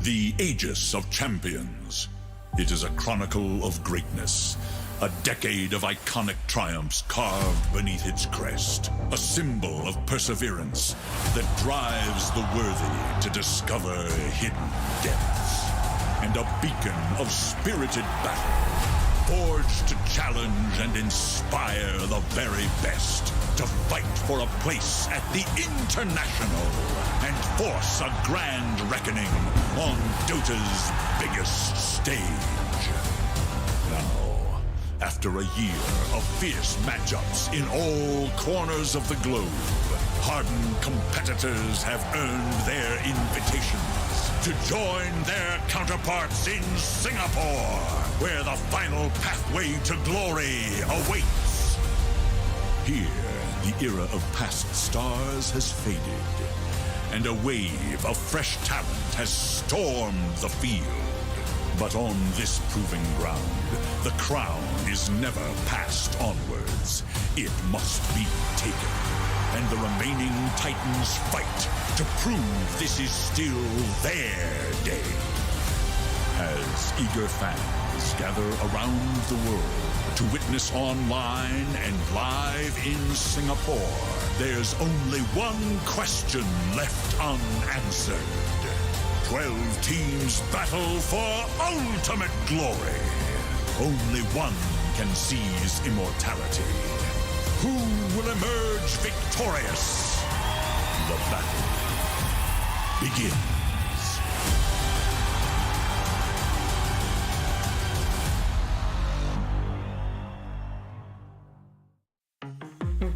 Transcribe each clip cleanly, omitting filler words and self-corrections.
The Aegis of Champions. It is a chronicle of greatness, a decade of iconic triumphs carved beneath its crest, a symbol of perseverance that drives the worthy to discover hidden depths, and a beacon of spirited battle, forged to challenge and inspire the very best, to fight for a place at the International and force a grand reckoning on Dota's biggest stage. Now, after a year of fierce matchups in all corners of the globe, hardened competitors have earned their invitations to join their counterparts in Singapore, where the final pathway to glory awaits. Here, the era of past stars has faded, and a wave of fresh talent has stormed the field. But on this proving ground, the crown is never passed onwards. It must be taken, and the remaining Titans fight to prove this is still their day. As eager fans gather around the world to witness online and live in Singapore, there's only one question left unanswered. 12 teams battle for ultimate glory. Only one can seize immortality. Who will emerge victorious? The battle begins.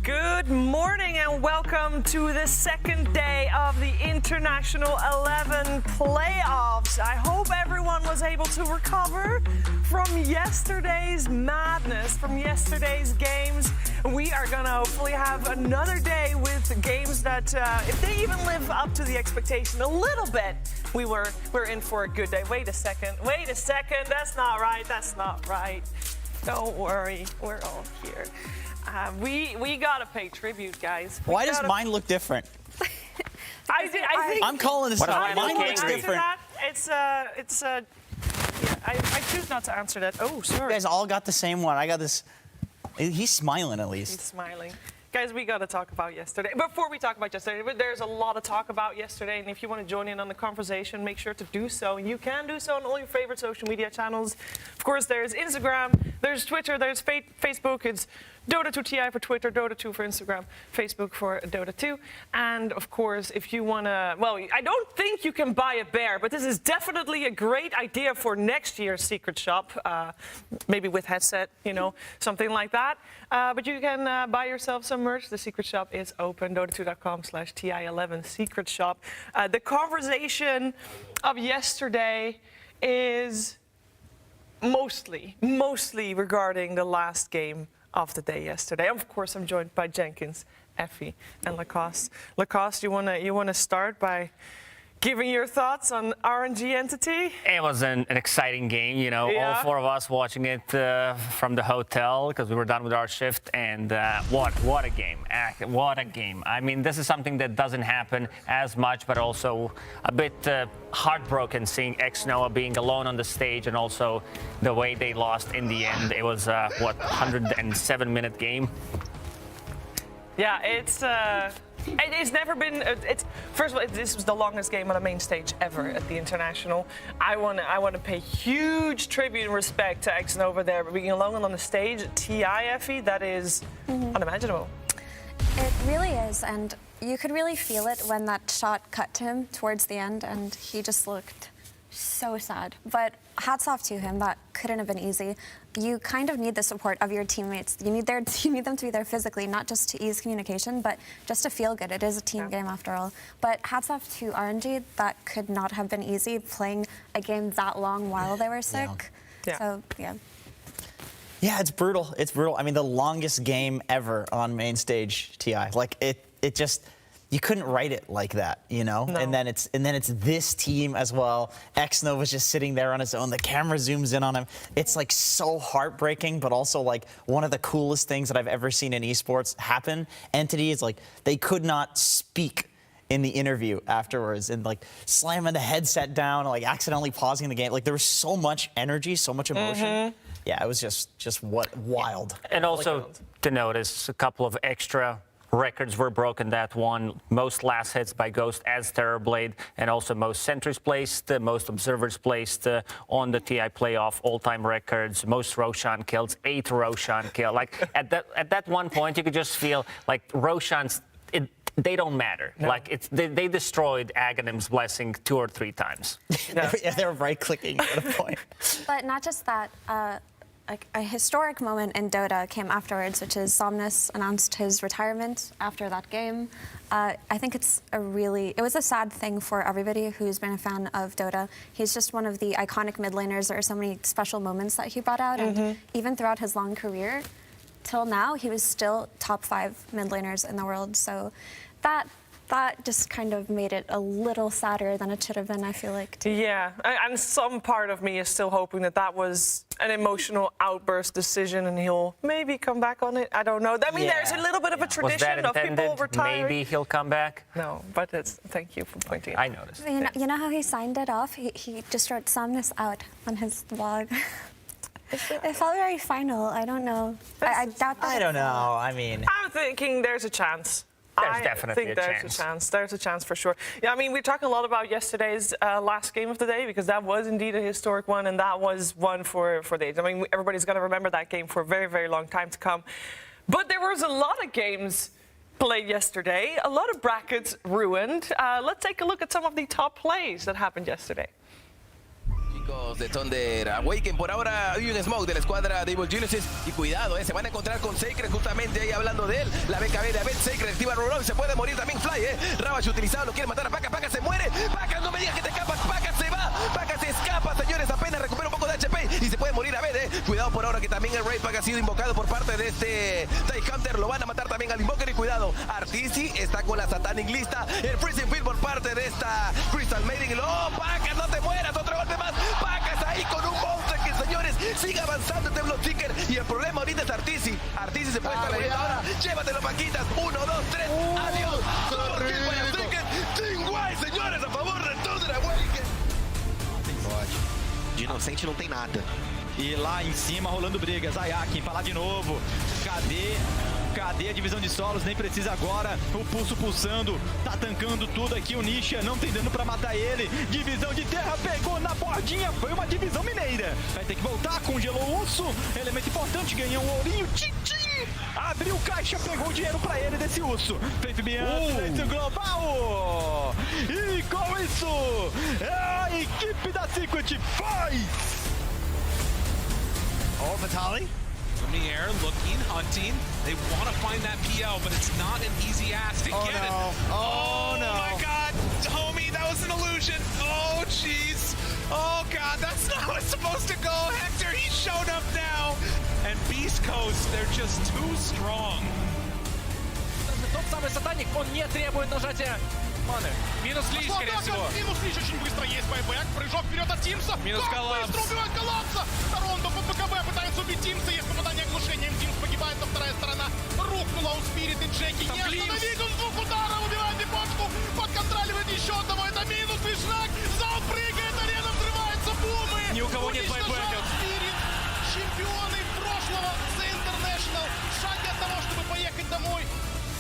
Good morning and welcome to the second day of the International 11 playoffs. I hope everyone was able to recover from yesterday's madness, from yesterday's games. We are going to hopefully have another day with games that, if they even live up to the expectation a little bit, we're in for a good day. Wait a second, that's not right. Don't worry, we're all here. We gotta pay tribute, guys. Why does mine look different? I think I'm calling this out. Mine looks different. I choose not to answer that. Oh, sorry. You guys all got the same one. I got this. He's smiling at least. He's smiling. Guys, we got to talk about yesterday. Before we talk about yesterday, there's a lot to talk about yesterday, and if you want to join in on the conversation, make sure to do so. And you can do so on all your favorite social media channels. Of course, there's Instagram, there's Twitter, there's Facebook. It's Dota2TI for Twitter, Dota2 for Instagram, Facebook for Dota2. And of course, if you want to, well, I don't think you can buy a bear, but this is definitely a great idea for next year's Secret Shop, maybe with headset, something like that. But you can buy yourself some merch. The Secret Shop is open, Dota2.com/TI11 Secret Shop. The conversation of yesterday is mostly regarding the last game of the day yesterday. Of course, I'm joined by Jenkins, Effie, and Lacoste. Lacoste, you wanna start by giving your thoughts on RNG Entity? It was an exciting game, all four of us watching it from the hotel because we were done with our shift, and what a game. What a game. I mean, this is something that doesn't happen as much, but also a bit heartbroken seeing X-Noah being alone on the stage, and also the way they lost in the end. It was, 107-minute game? Yeah, it's never been. First of all, this was the longest game on the main stage ever at the International. I want to pay huge tribute and respect to X-Nova there, being alone on the stage at TI, Effie. That is unimaginable. It really is, and you could really feel it when that shot cut to him towards the end, and he just looked so sad. But hats off to him. That couldn't have been easy. You kind of need the support of your teammates. You need them to be there physically, not just to ease communication, but just to feel good. It is a team game after all. But hats off to RNG. That could not have been easy, playing a game that long while they were sick. Yeah. So, yeah. Yeah, it's brutal. It's brutal. I mean, the longest game ever on main stage, TI. Like it just. You couldn't write it like that, No. And then it's this team as well. X-Nova's just sitting there on his own. The camera zooms in on him. It's like so heartbreaking, but also like one of the coolest things that I've ever seen in esports happen. Entity is like they could not speak in the interview afterwards and like slamming the headset down, like accidentally pausing the game. Like there was so much energy, so much emotion. Yeah, it was just what wild. And also to notice a couple of extra records were broken that one. Most last hits by Ghost as Terrorblade, and also most sentries placed, most observers placed on the TI playoff, all-time records, most Roshan kills, 8 Roshan kill. Like at that one point, you could just feel like Roshans, they don't matter. No. Like they destroyed Aghanim's Blessing 2 or 3 times. Yeah, they were right-clicking at a point. But not just that. Like a historic moment in Dota came afterwards, which is Somnus announced his retirement after that game. I think it was a sad thing for everybody who's been a fan of Dota. He's just one of the iconic mid laners. There are so many special moments that he brought out, and even throughout his long career, till now, he was still top 5 mid laners in the world. So that just kind of made it a little sadder than it should have been, I feel like. Too. Yeah, and some part of me is still hoping that was an emotional outburst decision and he'll maybe come back on it. I don't know. I mean, there's a little bit of a tradition of people retiring. Maybe he'll come back? No, but thank you for pointing it out. I noticed. You know how he signed it off? He just wrote Somnus out on his blog. It felt very final. I don't know. I doubt that. I don't know. I mean, I'm thinking there's a chance. There's definitely a chance. There's a chance for sure. Yeah, I mean, we're talking a lot about yesterday's last game of the day because that was indeed a historic one, and that was one for the age. I mean, everybody's going to remember that game for a very, very long time to come. But there was a lot of games played yesterday, a lot of brackets ruined. Let's take a look at some of the top plays that happened yesterday. De Thunder Awaken, por ahora hay un smoke de la escuadra de Evil Geniuses y cuidado, se van a encontrar con Sacred justamente ahí hablando de él, la BKB de Abed, Sacred activa Rolón, se puede morir también Fly, Ravage utilizado, lo quiere matar a Paca, Paca se muere, Paca no me digas que te escapas, Paca se va, Paca se escapa, señores, apenas recupera un poco de HP y se puede morir Abed, cuidado por ahora que también el Raid Pack ha sido invocado por parte de este Tide Hunter, lo van a matar también al Invoker y cuidado, Artisi está con la Satanic lista, el Freezing Field por parte de esta Crystal Maiden, Paca no te mueras, otro golpe más, Paca está ahí con un monstruo que, señores, sigue avanzando este Blood Ticker y el problema ahorita es Artisi. Artisi se puede estar leyendo ahora. Llévatelo, Paquitas. 1, 2, 3. Adiós. Team White, señores, a favor de Thunder Awaken. De inocente não tem nada. E lá em cima rolando brigas. Ayakin, falar de novo. Cadê a divisão de solos? Nem precisa agora. O pulso pulsando. Tá tancando tudo aqui. O Nisha não tem dano pra matar ele. Divisão de terra pegou na bordinha. Foi uma divisão mineira. Vai ter que voltar. Congelou o urso. Elemento importante. Ganhou um ourinho. Tchim. Abriu caixa. Pegou o dinheiro pra ele desse urso. Felipe Bianchi. Global. E com isso, a equipe da Secret faz. Oh, Vitali from the air, looking, hunting. They want to find that PL, but it's not an easy ask to get it. Oh, no. My God. Homie, that was an illusion. Oh, jeez. Oh, God, that's not how it's supposed to go. Hector, he's shown up now. And Beast Coast, they're just too strong. Тот самый Сатаник, он не требует нажатия маны. Минус Лич, скорее всего. Минус Лич очень быстро есть байбэк. Прыжок вперед от Тимса. Минус коллапс. Быстро убивает коллапса. Торонто под БКБ пытается убить Тимса. Есть попадание оглушением. Тимс погибает, но вторая сторона рухнула у Спирит и Джеки. Не остановить, он с 2 ударов убивает Дипочку. Подконтроливает еще одного. Это минус и шаг. Зал прыгает, арена взрывается, бумы. Ни у кого нет байбэков. Спирит, чемпионы прошлого The International. Шаг для того, чтобы поехать домой.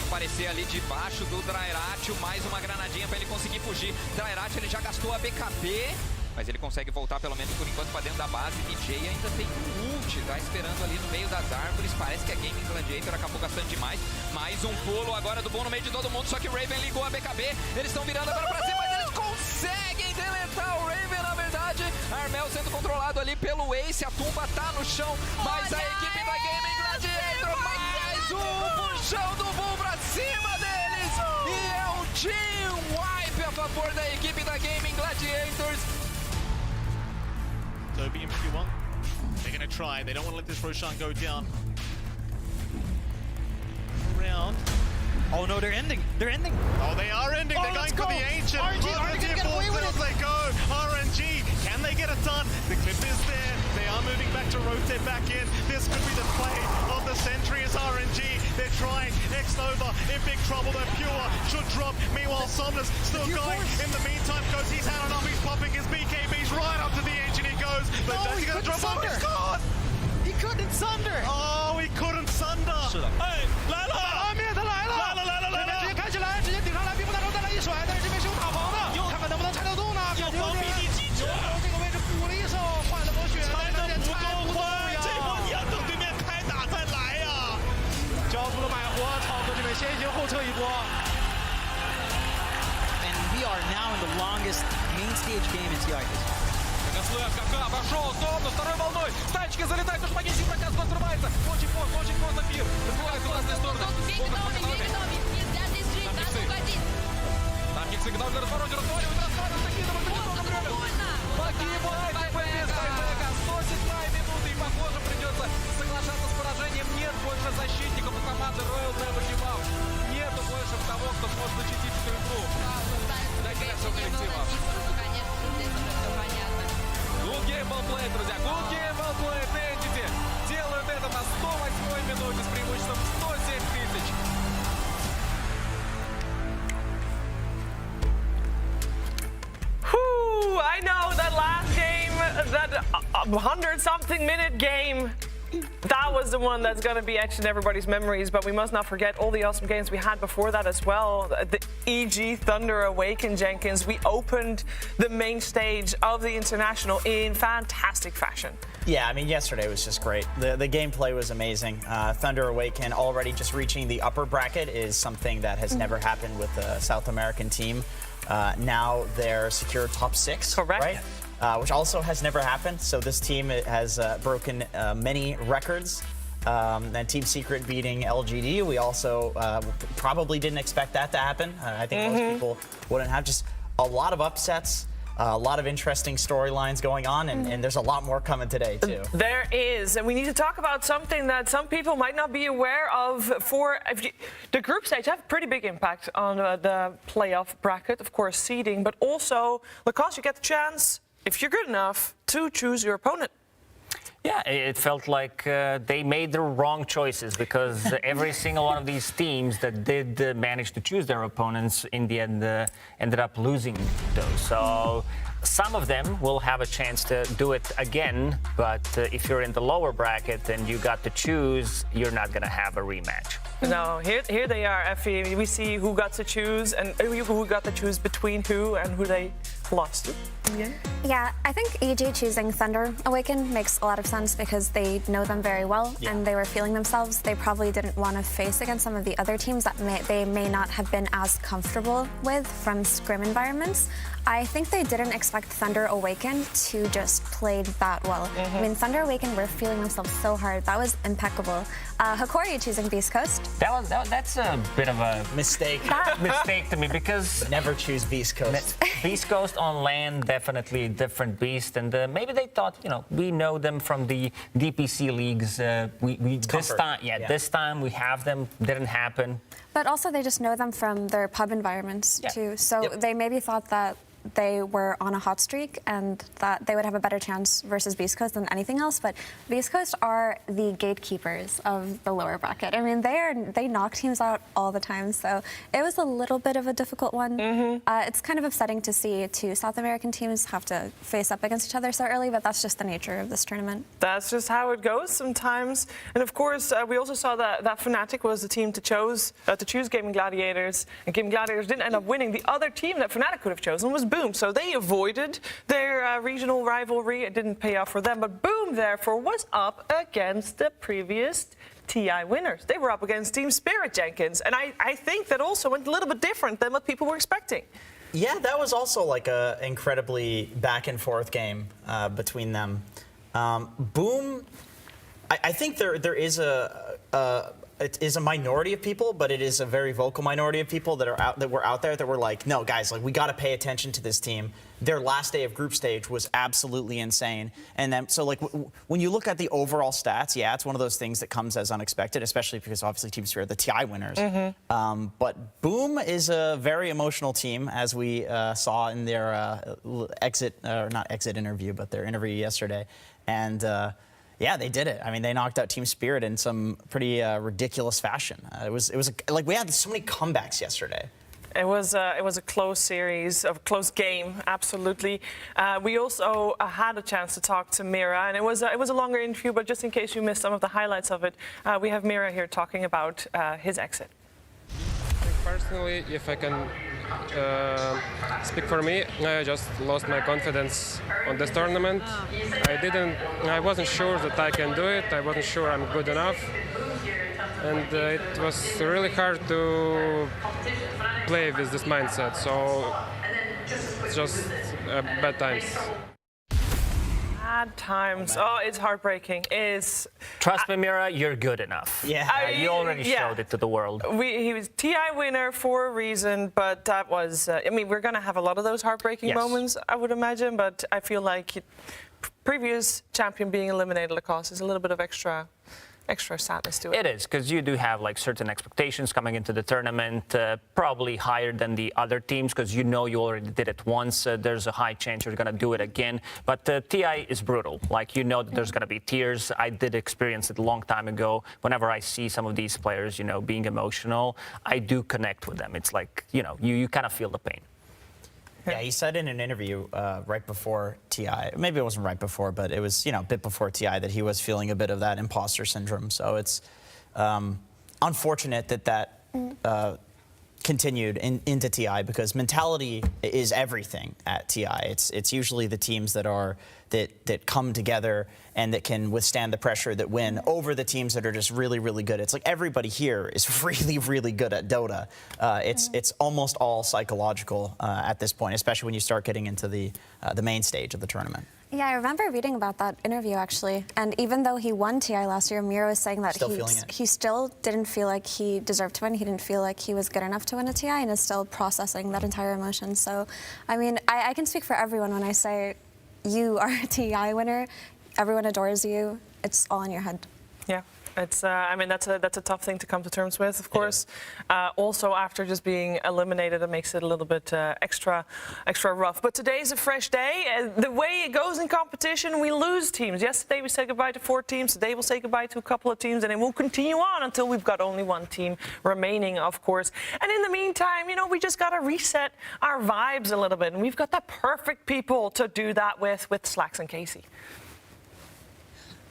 Aparecer ali debaixo do Drairatio, mais uma granadinha para ele conseguir fugir. Drairatio, ele já gastou a BKB, mas ele consegue voltar pelo menos por enquanto para dentro da base. DJ ainda tem um ult, tá esperando ali no meio das árvores. Parece que é Gaming Gladiator, acabou gastando demais. Mais um pulo agora do bom no meio de todo mundo, só que o Raven ligou a BKB. Eles estão virando agora para cima, mas eles conseguem deletar o Raven, na verdade. Armel sendo controlado ali pelo Ace, a tumba tá no chão, mas a equipe da Gaming Gladiator, mais um puxão do Bull pra cima deles. E é um team wipe a favor da equipe da Gaming Gladiators. Toby in Q1. They're going to try. They don't want to let this Roshan go down. Around. Oh no, they're ending. They're ending. Oh, they are ending. They're going for the ancient. RNG, are they going to get away with it? They go. RNG. Can they get it done? The clip is there. They are moving back to rotate back in. This could be the play of the century as RNG They're trying. X-Nova in big trouble. They're pure. Should drop. Meanwhile, Somnus still going. In the meantime, goes. He's had enough. He's popping his BKBs right up to the edge, and he goes. But No, does he he gonna drop off? couldn't He's gone. He couldn't sunder. Oh, he couldn't sunder. 是的。哎，来了！啊，灭他来了！来了来了来了！直接开起来，直接顶上来，冰封大招再来一甩，但是这边是有塔防的，看看能不能拆得动呢？要防壁第几球？这个位置补了一手，换了波血，拆得不够快，这波呀！你要等对面开打再来呀。交出了买活，草哥这边先行后撤一波。And we are now in the longest main stage game in TI history. КК пошел, Сомнус второй волной. Стайчики залетают, уж магический проказ взрывается. Очень поздно бир. Разбивается в разные стороны. Там Гиксы готовы для разворота, разваливают, закидывают, погибает АПС Тайбека. 107-я минута, и похоже придется соглашаться с поражением. Нет больше защитников у команды Royal Never Give Up. Нету больше того, кто сможет защитить эту игру. Для всего коллектива. Good game, well played, друзья. Good game, well played. Entity делают это на 108-й минуте с преимуществом 107 тысяч. Whew, I know that last game, that 100-something minute game, that was the one that's going to be etched in everybody's memories, but we must not forget all the awesome games we had before that as well. The EG Thunder Awaken, Jenkins. We opened the main stage of the International in fantastic fashion. Yeah, I mean, yesterday was just great. The gameplay was amazing. Thunder Awaken already just reaching the upper bracket is something that has never happened with a South American team. Now they're secure top 6, correct? Right? Which also has never happened. So this team has broken many records. And Team Secret beating LGD. We also probably didn't expect that to happen. I think most people wouldn't have. Just a lot of upsets. A lot of interesting storylines going on, and there's a lot more coming today, too. There is, and we need to talk about something that some people might not be aware of. The group stage have a pretty big impact on the playoff bracket, of course, seeding, but also, because you get the chance, if you're good enough, to choose your opponent. Yeah, it felt like they made the wrong choices because every single one of these teams that did manage to choose their opponents in the end ended up losing those. So some of them will have a chance to do it again, but if you're in the lower bracket and you got to choose, you're not going to have a rematch. No, here they are, Effie. We see who got to choose and who got to choose between who and who they lost. Yeah, I think EG choosing Thunder Awaken makes a lot of sense because they know them very well and they were feeling themselves. They probably didn't want to face against some of the other teams that they may not have been as comfortable with from scrim environments. I think they didn't expect Thunder Awaken to just play that well. I mean, Thunder Awaken were feeling themselves so hard. That was impeccable. Hikori choosing Beast Coast. That's a bit of a Mistake. mistake to me because Never choose Beast Coast. Beast Coast on land, definitely a different beast, and maybe they thought, we know them from the DPC leagues. This time we have them. Didn't happen. But also they just know them from their pub environments too. So they maybe thought that they were on a hot streak and that they would have a better chance versus Beast Coast than anything else. But Beast Coast are the gatekeepers of the lower bracket. I mean, they knock teams out all the time. So it was a little bit of a difficult one. It's kind of upsetting to see two South American teams have to face up against each other so early, but that's just the nature of this tournament. That's just how it goes sometimes. And of course, we also saw that Fnatic was the team to choose Gaming Gladiators. And Gaming Gladiators didn't end up winning. The other team that Fnatic could have chosen was Boom. So they avoided their regional rivalry. It didn't pay off for them. But Boom, therefore, was up against the previous TI winners. They were up against Team Spirit, Jenkins. And I think that also went a little bit different than what people were expecting. Yeah, that was also like a incredibly back and forth game between them. Boom, I think there is it is a minority of people, but it is a very vocal minority of people that were out there that were like, no, guys, like we got to pay attention to this team. Their last day of group stage was absolutely insane. And then, so like when you look at the overall stats, yeah, it's one of those things that comes as unexpected, especially because obviously Team Spirit are the TI winners. But Boom is a very emotional team, as we saw in their not exit interview, but their interview yesterday. And Yeah, they did it. I mean, they knocked out Team Spirit in some pretty ridiculous fashion. It was like we had so many comebacks yesterday. It was a close series, a close game, absolutely. We also had a chance to talk to Mira, and it was a longer interview, but just in case you missed some of the highlights of it, we have Mira here talking about his exit. Personally, if I can speak for me, I just lost my confidence on this tournament. I wasn't sure that I can do it. I wasn't sure I'm good enough. And it was really hard to play with this mindset. So it's just bad times. Bad times. Oh, it's heartbreaking. Trust me, Mira, you're good enough. Yeah. You already showed it to the world. He was TI winner for a reason, but that was. I mean, we're going to have a lot of those heartbreaking moments, I would imagine. But I feel like previous champion being eliminated across is a little bit of extra sadness to it. It is, because you do have like certain expectations coming into the tournament, probably higher than the other teams, because you know you already did it once. There's a high chance you're going to do it again. But TI is brutal. Like, you know that there's going to be tears. I did experience it a long time ago. Whenever I see some of these players, you know, being emotional, I do connect with them. It's like, you know, you kind of feel the pain. Yeah, he said in an interview right before TI, maybe it wasn't right before, but it was, you know, a bit before TI, that he was feeling a bit of that imposter syndrome. So it's unfortunate that continued into TI, because mentality is everything at TI. It's usually the teams that come together and that can withstand the pressure, that win over the teams that are just really, really good. It's like everybody here is really, really good at Dota. It's almost all psychological at this point, especially when you start getting into the main stage of the tournament. Yeah, I remember reading about that interview, actually. And even though he won TI last year, Mira was saying that he still didn't feel like he deserved to win. He didn't feel like he was good enough to win a TI, and is still processing that entire emotion. So, I mean, I can speak for everyone when I say you are a TI winner. Everyone adores you. It's all in your head. Yeah. It's, I mean, that's a tough thing to come to terms with, of course. Also, after just being eliminated, it makes it a little bit extra rough. But today's a fresh day. The way it goes in competition, we lose teams. Yesterday we said goodbye to 4 teams. Today we'll say goodbye to a couple of teams, and it will continue on until we've got only 1 team remaining, of course. And in the meantime, you know, we just got to reset our vibes a little bit, and we've got the perfect people to do that with Slacks and Casey.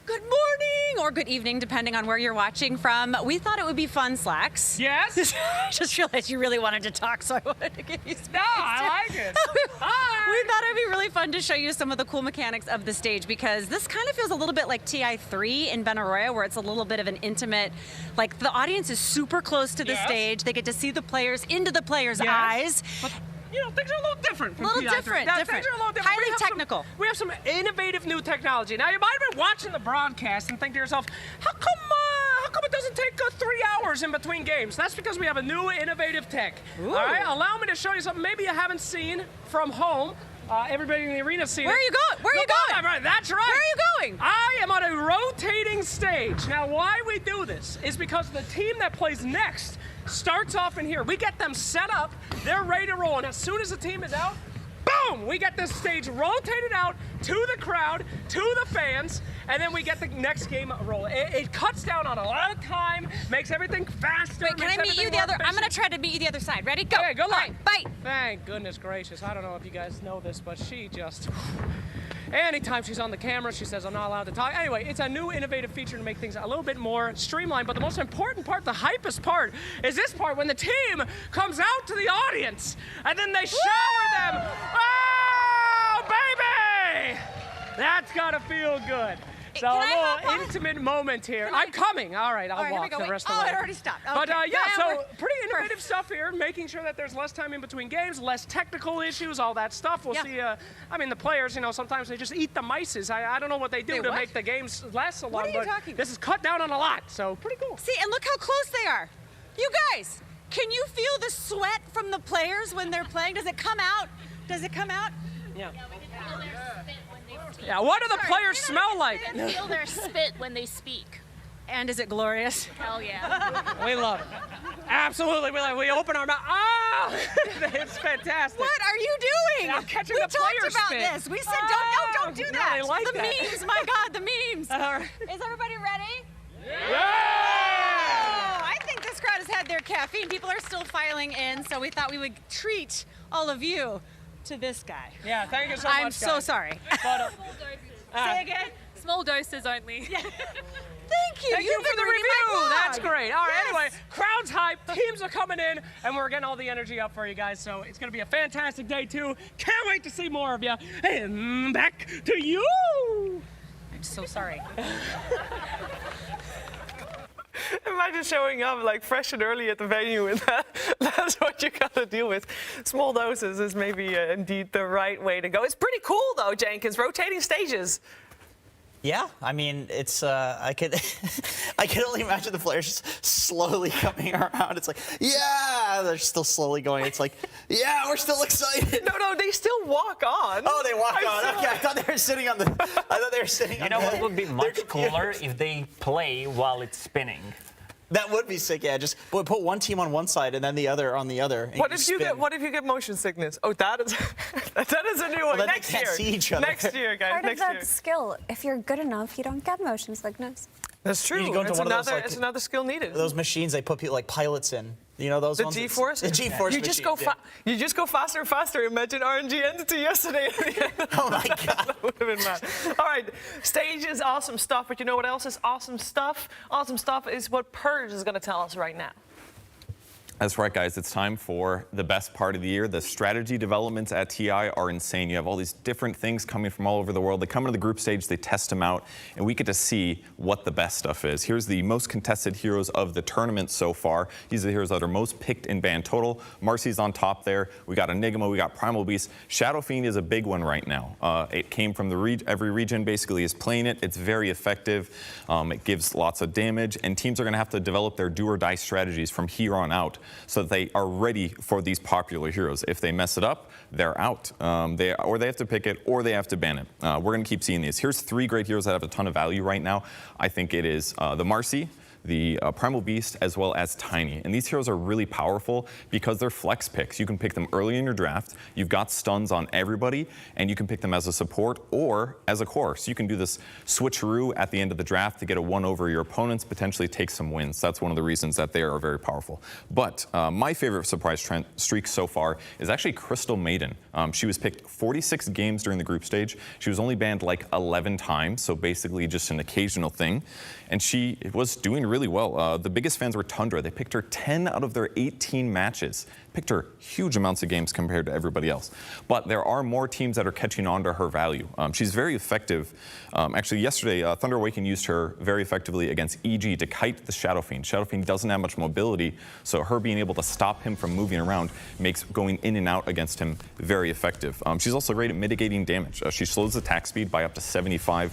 Good morning or good evening, depending on where you're watching from. We thought it would be fun, Slacks. Yes? I just realized you really wanted to talk, so I wanted to give you space. No, I like it. Hi. We thought it'd be really fun to show you some of the cool mechanics of the stage, because this kind of feels a little bit like TI3 in Benaroya, where it's a little bit of an intimate, like the audience is super close to the stage. They get to see the players into the players' eyes. But you know, things are a little different from TI3. Things are a little different. Highly technical. We have some innovative new technology. Now, you might have been watching the broadcast and think to yourself, how come it doesn't take 3 hours in between games? That's because we have a new innovative tech. Ooh. All right, allow me to show you something maybe you haven't seen from home. Everybody in the arena seen it. Where are you going? Where are you going? Right, that's right. Where are you going? I am on a rotating stage. Now, why we do this is because the team that plays next starts off in here. We get them set up. They're ready to roll. And as soon as the team is out, boom, we get this stage rotated out to the crowd, to the fans, and then we get the next game rolling. It cuts down on a lot of time, makes everything faster. Wait, can I meet you the other? I'm going to try to meet you the other side. Ready? Go. Okay, good luck. Right, bye. Thank goodness gracious. I don't know if you guys know this, but she just... Anytime she's on the camera, she says, I'm not allowed to talk. Anyway, it's a new innovative feature to make things a little bit more streamlined. But the most important part, the hypest part, is this part when the team comes out to the audience and then they shower them. Oh, baby! That's gotta feel good. So a little intimate moment here. I'm coming. All right, I'll walk the rest of the way. Oh, it already stopped. Okay. But yeah, so pretty innovative stuff here, making sure that there's less time in between games, less technical issues, all that stuff. We'll see, I mean, the players, you know, sometimes they just eat the mices. I don't know what they do to make the games last so long, what are you talking about? This is cut down on a lot, so pretty cool. See, and look how close they are. You guys, can you feel the sweat from the players when they're playing? Does it come out? Does it come out? Yeah. Yeah, we can feel their spit when they Yeah, what do the players smell like? We can feel their spit when they speak. And is it glorious? Hell yeah. We love it. Absolutely. We open our mouth. Oh! It's fantastic. What are you doing? I'm catching we the player talked about spin. this. We said don't do No, that. they like the that. memes, my God, the memes. Right. Is everybody ready? Yeah! Oh, I think this crowd has had their caffeine. People are still filing in, so we thought we would treat all of you to this guy. Yeah, thank you so much, I'm so sorry. But, Say again? Small doses only. Yeah. Thank you. Thank you You've for been the reading my review. blog. That's great. All right, Yes. anyway, crowd's hype, teams are coming in, and we're getting all the energy up for you guys, so it's going to be a fantastic day, too. Can't wait to see more of you. And back to you. I'm so sorry. Imagine showing up like fresh and early at the venue, and that's what you got to deal with. Small doses is maybe indeed the right way to go. It's pretty cool, though, Jenkins, rotating stages. Yeah, I mean, it's I could only imagine the players just slowly coming around. It's like, yeah, they're still slowly going. It's like, yeah, we're still excited. No, they still walk on. Oh, they walk on. Okay, I thought they were sitting on the. I thought they were sitting. You know what would be much cooler if they play while it's spinning. That would be sick. Yeah, just put one team on one side and then the other on the other. What if you get motion sickness? Oh, that is a new one. Well, then next they can't year. see each other. Next year, guys. Part next of that year. skill, if you're good enough, you don't get motion sickness. That's true. You go into it's one of those, it's another skill needed. Those machines they put people like pilots in. You know those The ones? G-force? The G-force You just go machines, you just go faster and faster. Imagine RNG Entity yesterday. Oh my God. That would have been mad. All right, stage is awesome stuff, but you know what else is awesome stuff? Awesome stuff is what Purge is going to tell us right now. That's right, guys. It's time for the best part of the year. The strategy developments at TI are insane. You have all these different things coming from all over the world. They come into the group stage, they test them out, and we get to see what the best stuff is. Here's the most contested heroes of the tournament so far. These are the heroes that are most picked in ban total. Marcy's on top there. We got Enigma, we got Primal Beast. Shadow Fiend is a big one right now. It came from every region basically is playing it. It's very effective. It gives lots of damage, and teams are going to have to develop their do or die strategies from here on out, so that they are ready for these popular heroes. If they mess it up, they're out. They have to pick it or they have to ban it. We're going to keep seeing these. Here's 3 great heroes that have a ton of value right now. I think it is the Marcy, the Primal Beast, as well as Tiny. And these heroes are really powerful because they're flex picks. You can pick them early in your draft. You've got stuns on everybody, and you can pick them as a support or as a core. So you can do this switcheroo at the end of the draft to get a 1 over your opponents, potentially take some wins. That's one of the reasons that they are very powerful. But my favorite surprise streak so far is actually Crystal Maiden. She was picked 46 games during the group stage. She was only banned like 11 times, so basically just an occasional thing. And she was doing really well. The biggest fans were Tundra. They picked her 10 out of their 18 matches. Picked her huge amounts of games compared to everybody else. But there are more teams that are catching on to her value. She's very effective. Actually, yesterday, Thunder Awakened used her very effectively against EG to kite the Shadow Fiend. Shadow Fiend doesn't have much mobility, so her being able to stop him from moving around makes going in and out against him very effective. She's also great at mitigating damage. She slows attack speed by up to 75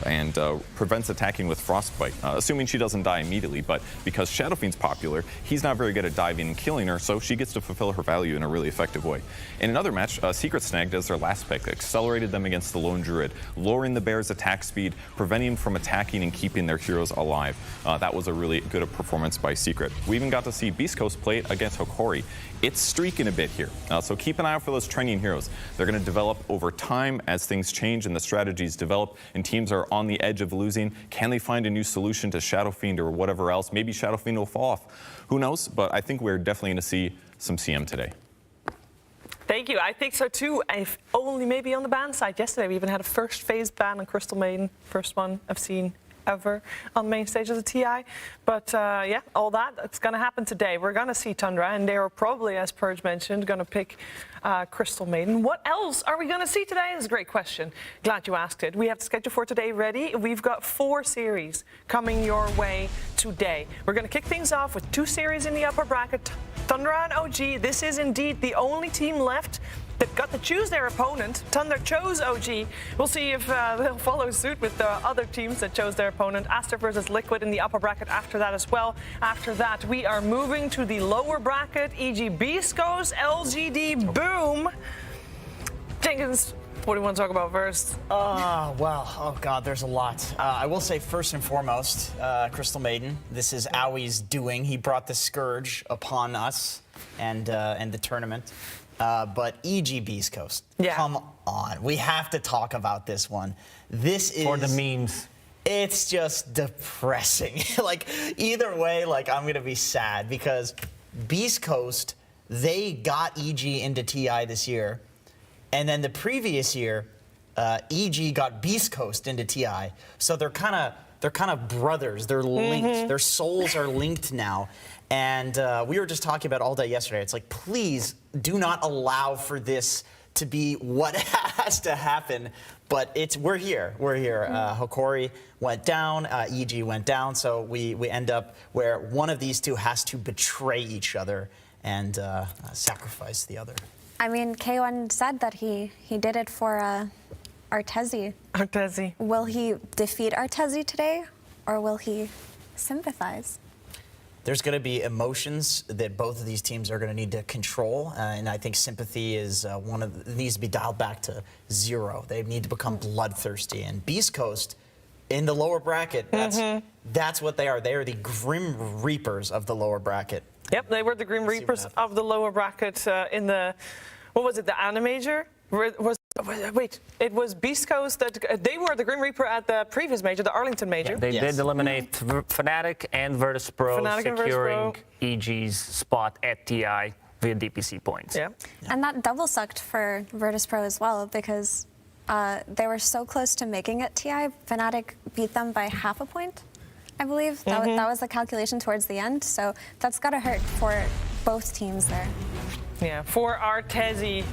and prevents attacking with Frostbite, assuming she doesn't die immediately. But because Shadow Fiend's popular, he's not very good at diving and killing her, so she gets to fulfill her value in a really effective way. In another match, Secret snagged as their last pick, accelerated them against the Lone Druid, lowering the bear's attack speed, preventing them from attacking and keeping their heroes alive. That was a really good performance by Secret. We even got to see Beast Coast play it against Hokori. It's streaking a bit here, so keep an eye out for those trending heroes. They're going to develop over time as things change and the strategies develop, and teams are on the edge of losing. Can they find a new solution to Shadow Fiend or whatever else? Maybe Shadow Fiend will fall off. Who knows? But I think we're definitely going to see some CM today. Thank you. I think so too. If only maybe on the ban side. Yesterday we even had a first phase ban on Crystal Maiden. First one I've seen ever on the main stage of the TI. But yeah, all that, it's going to happen today. We're going to see Tundra, and they are probably, as Purge mentioned, going to pick Crystal Maiden. What else are we going to see today? Is a great question. Glad you asked it. We have the schedule for today ready. We've got 4 series coming your way today. We're going to kick things off with 2 series in the upper bracket. Tundra and OG. This is indeed the only team left that got to choose their opponent. Thunder chose OG. We'll see if they'll follow suit with the other teams that chose their opponent. Aster versus Liquid in the upper bracket after that as well. After that, we are moving to the lower bracket. EG Beast goes LGD Boom. Jenkins, What do you want to talk about first? Oh God, there's a lot. I will say first and foremost, Crystal Maiden. This is Aui's doing. He brought the scourge upon us and the tournament. But EG Beast Coast, come on. We have to talk about this one. This is... For the memes. It's just depressing. Like, either way, like, I'm going to be sad because Beast Coast, they got EG into TI this year. And then the previous year, EG got Beast Coast into TI. So they're kind of brothers. They're linked. Their souls are linked now. And we were just talking about all day yesterday. It's like, please do not allow for this to be what has to happen. But we're here. We're here. Hokori went down. EG went down. So we end up where one of these two has to betray each other and sacrifice the other. I mean, K1 said that he did it for Artezi. Artezi. Will he defeat Artezi today, or will he sympathize? There's going to be emotions that both of these teams are going to need to control, and I think sympathy is needs to be dialed back to 0. They need to become bloodthirsty. And Beast Coast, in the lower bracket, that's what they are. They are the Grim Reapers of the lower bracket. Yep, they were the Grim Reapers of the lower bracket in the, what was it, the Animajor? Wait, it was Beast Coast that they were the Grim Reaper at the previous major, the Arlington major. Yeah, they did eliminate Fnatic and Virtus.pro, securing EG's spot at TI via DPC points. Yeah. And that double sucked for Virtus.pro as well because they were so close to making it TI. Fnatic beat them by half a point, I believe. That was the calculation towards the end. So that's got to hurt for both teams there. Yeah, for Artezi.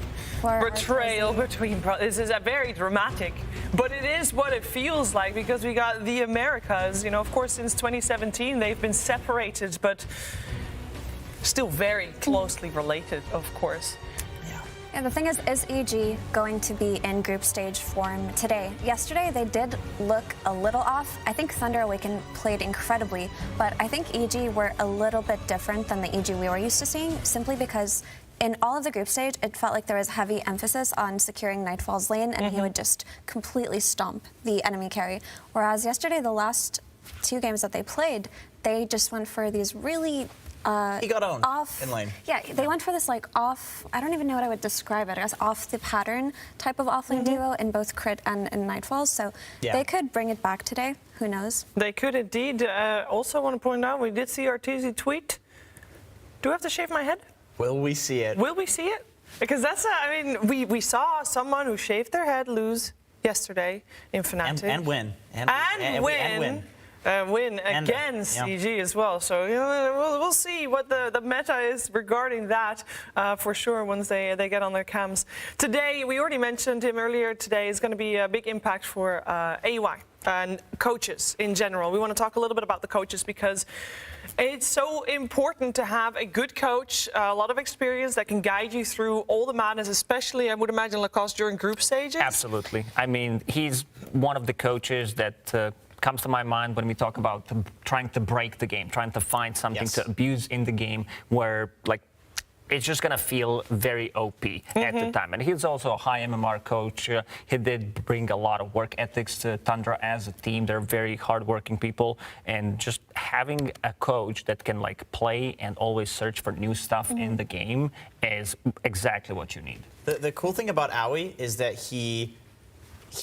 Betrayal between brothers. This is a very dramatic, but it is what it feels like because we got the Americas. You know, of course, since 2017 they've been separated, but still very closely related, of course. Yeah, the thing is EG going to be in group stage form today? Yesterday, they did look a little off. I think Thunder Awaken played incredibly, but I think EG were a little bit different than the EG we were used to seeing, simply because in all of the group stage, it felt like there was heavy emphasis on securing Nightfall's lane, and he would just completely stomp the enemy carry. Whereas yesterday, the last 2 games that they played, they just went for these really he got owned off in lane. Yeah, they went for this like off, I don't even know what I would describe it, I guess off the pattern type of offlane duo in both Crit and in Nightfalls. So they could bring it back today. Who knows? They could indeed. Also want to point out, we did see Artezi tweet. Do I have to shave my head? Will we see it? Will we see it? Because that's, I mean, we saw someone who shaved their head lose yesterday in Fnatic. And win. Win against CG as well. So we'll see what the meta is regarding that for sure once they get on their cams. Today, we already mentioned him earlier, today is going to be a big impact for AY and coaches in general. We want to talk a little bit about the coaches because it's so important to have a good coach, a lot of experience that can guide you through all the madness, especially, I would imagine, Lacoste during group stages. Absolutely. I mean, he's one of the coaches that comes to my mind when we talk about trying to break the game, trying to find something to abuse in the game where, like, it's just going to feel very OP at the time. And he's also a high MMR coach. He did bring a lot of work ethics to Tundra as a team. They're very hardworking people. And just having a coach that can, like, play and always search for new stuff in the game is exactly what you need. The cool thing about Aui is that he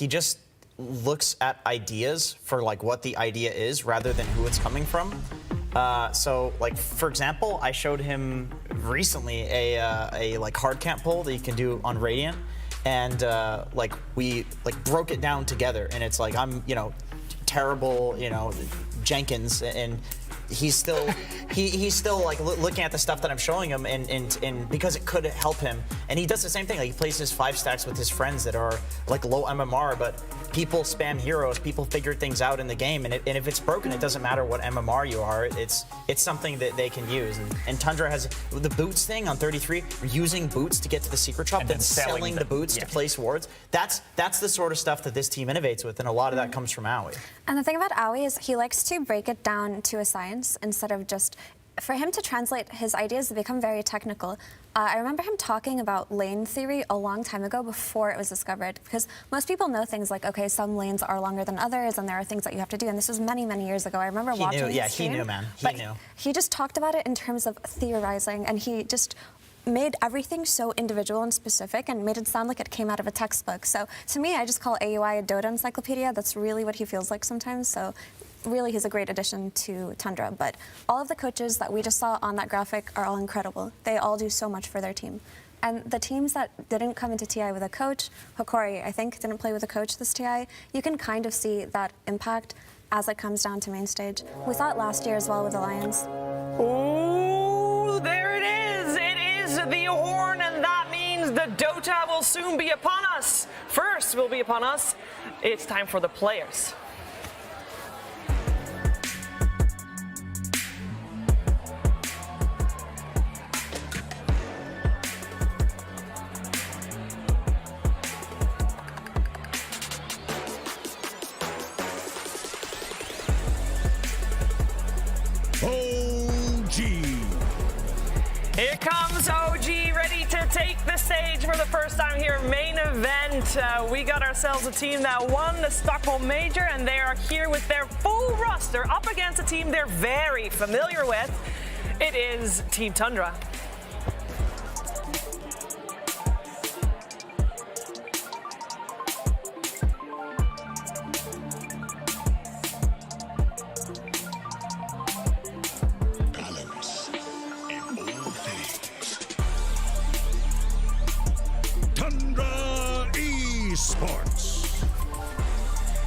just looks at ideas for, like, what the idea is rather than who it's coming from. So, like, for example, I showed him recently a like hard camp pull that you can do on Radiant, and like we broke it down together. And it's like I'm terrible Jenkins, and he's still like looking at the stuff that I'm showing him, and because it could help him. And he does the same thing. Like, he plays his 5 stacks with his friends that are like low MMR, but people spam heroes. People figure things out in the game, and if it's broken, it doesn't matter what MMR you are. It's something that they can use. And Tundra has the boots thing on 33, using boots to get to the secret shop, then selling the boots to place wards. That's the sort of stuff that this team innovates with, and a lot of that comes from Aui. And the thing about Aui is he likes to break it down to a science instead of just for him to translate his ideas to become very technical, I remember him talking about lane theory a long time ago before it was discovered, because most people know things like, okay, some lanes are longer than others, and there are things that you have to do, and this was many, many years ago. I remember watching his stream, he knew, man. He knew. He just talked about it in terms of theorizing, and he just made everything so individual and specific and made it sound like it came out of a textbook. So to me, I just call AUI a Dota encyclopedia. That's really what he feels like sometimes. So really, he's a great addition to Tundra. But all of the coaches that we just saw on that graphic are all incredible. They all do so much for their team. And the teams that didn't come into TI with a coach, Hokori, I think, didn't play with a coach this TI, you can kind of see that impact as it comes down to main stage. We saw it last year as well with Alliance. Oh, there it is. It is the horn, and that means the Dota will soon be upon us. First will be upon us. It's time for the players. Here comes OG, ready to take the stage for the first time here. Main event. We got ourselves a team that won the Stockholm Major, and they are here with their full roster up against a team they're very familiar with. It is Team Tundra.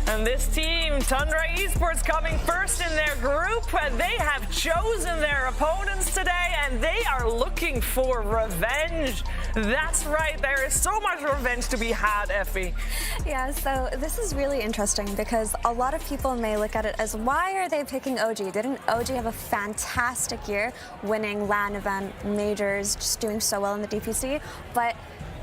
And this team, Tundra Esports, coming first in their group. They have chosen their opponents today, and they are looking for revenge. That's right, there is so much revenge to be had, Effie. Yeah, so this is really interesting because a lot of people may look at it as, why are they picking OG? Didn't OG have a fantastic year, winning LAN event, majors, just doing so well in the DPC? But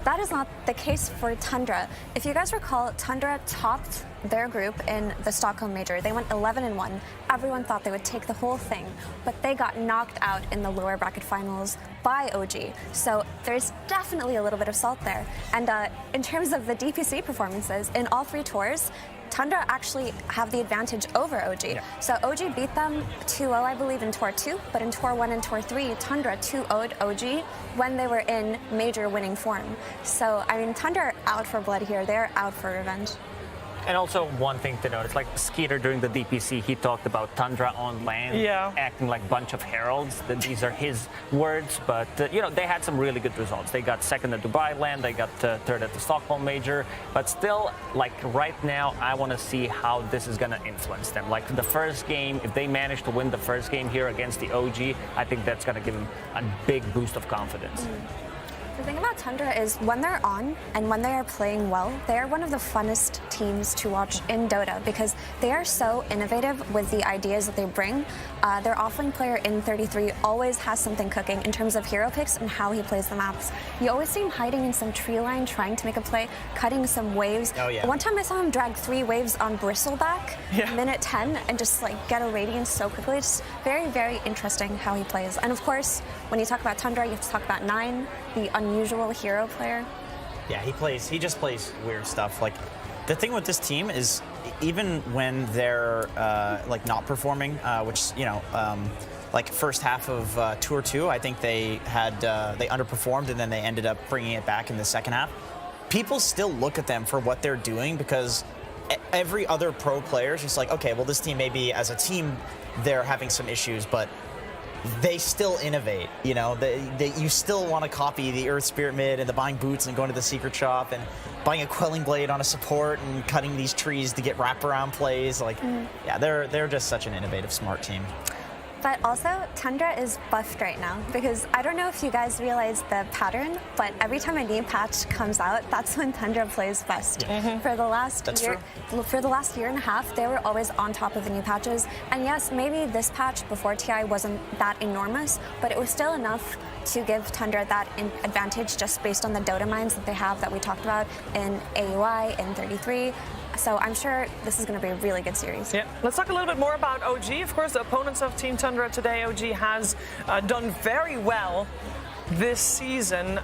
that is not the case for Tundra. If you guys recall, Tundra topped their group in the Stockholm Major. They went 11-1. Everyone thought they would take the whole thing, but they got knocked out in the lower bracket finals by OG. So there's definitely a little bit of salt there. And in terms of the DPC performances, in all 3 tours, Tundra actually have the advantage over OG. Yeah. So OG beat them 2-0, I believe, in Tour 2, but in Tour 1 and Tour 3, Tundra 2-0'd OG when they were in major winning form. So, I mean, Tundra are out for blood here. They're out for revenge. And also one thing to note, it's like Skeeter during the DPC, he talked about Tundra on land, acting like a bunch of heralds. These are his words, but you know, they had some really good results. They got second at Dubai land, they got third at the Stockholm Major, but still, like right now, I want to see how this is going to influence them. Like the first game, if they manage to win the first game here against the OG, I think that's going to give them a big boost of confidence. The thing about Tundra is when they're on and when they are playing well, they are one of the funnest teams to watch in Dota because they are so innovative with the ideas that they bring. Their offlane player in 33 always has something cooking in terms of hero picks and how he plays the maps. You always see him hiding in some tree line, trying to make a play, cutting some waves. Oh, yeah. One time I saw him drag 3 waves on Bristleback, minute 10, and just like get a Radiance so quickly. It's very, very interesting how he plays. And of course, when you talk about Tundra, you have to talk about 9, the unusual hero player. Yeah, he just plays weird stuff. Like, the thing with this team is even when they're like not performing, which, you know, like first half of Tour 2, I think they underperformed and then they ended up bringing it back in the second half. People still look at them for what they're doing because every other pro player is just like, okay, well, this team maybe as a team they're having some issues, but they still innovate, you know. You still want to copy the Earth Spirit mid and the buying boots and going to the secret shop and buying a Quelling Blade on a support and cutting these trees to get wraparound plays. Like, yeah, they're just such an innovative, smart team. But also, Tundra is buffed right now because I don't know if you guys realize the pattern, but every time a new patch comes out, that's when Tundra plays best. For the last year and a half, they were always on top of the new patches. And yes, maybe this patch before TI wasn't that enormous, but it was still enough to give Tundra that advantage just based on the Dota mines that they have that we talked about in AUI, in 33. So I'm sure this is going to be a really good series. Yeah. Let's talk a little bit more about OG. Of course, the opponents of Team Tundra today, OG has done very well this season,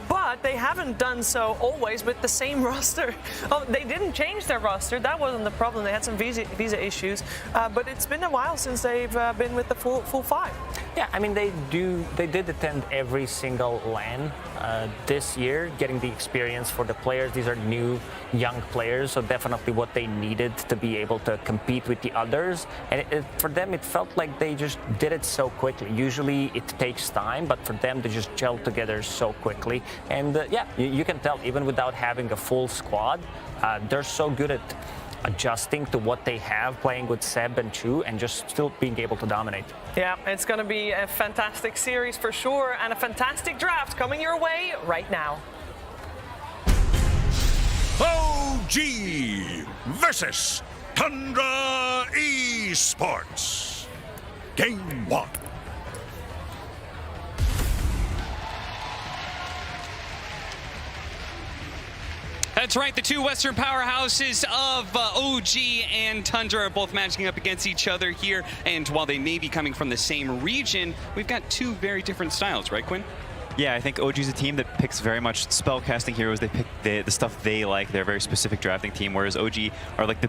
but they haven't done so always with the same roster. Oh, they didn't change their roster. That wasn't the problem. They had some visa issues, but it's been a while since they've been with the full five. Yeah, I mean, they did attend every single LAN this year, getting the experience for the players. These are new, young players, so definitely what they needed to be able to compete with the others. And for them, it felt like they just did it so quickly. Usually it takes time, but for them to just gel together so quickly. And yeah, you can tell, even without having a full squad, they're so good at adjusting to what they have, playing with Seb and Chu, and just still being able to dominate. Yeah, it's going to be a fantastic series for sure, and a fantastic draft coming your way right now. OG versus Tundra Esports. Game 1. That's right, the two Western powerhouses of OG and Tundra are both matching up against each other here. And while they may be coming from the same region, we've got two very different styles, right, Quinn? Yeah, I think OG's a team that picks very much spellcasting heroes. They pick the stuff they like. They're a very specific drafting team, whereas OG are like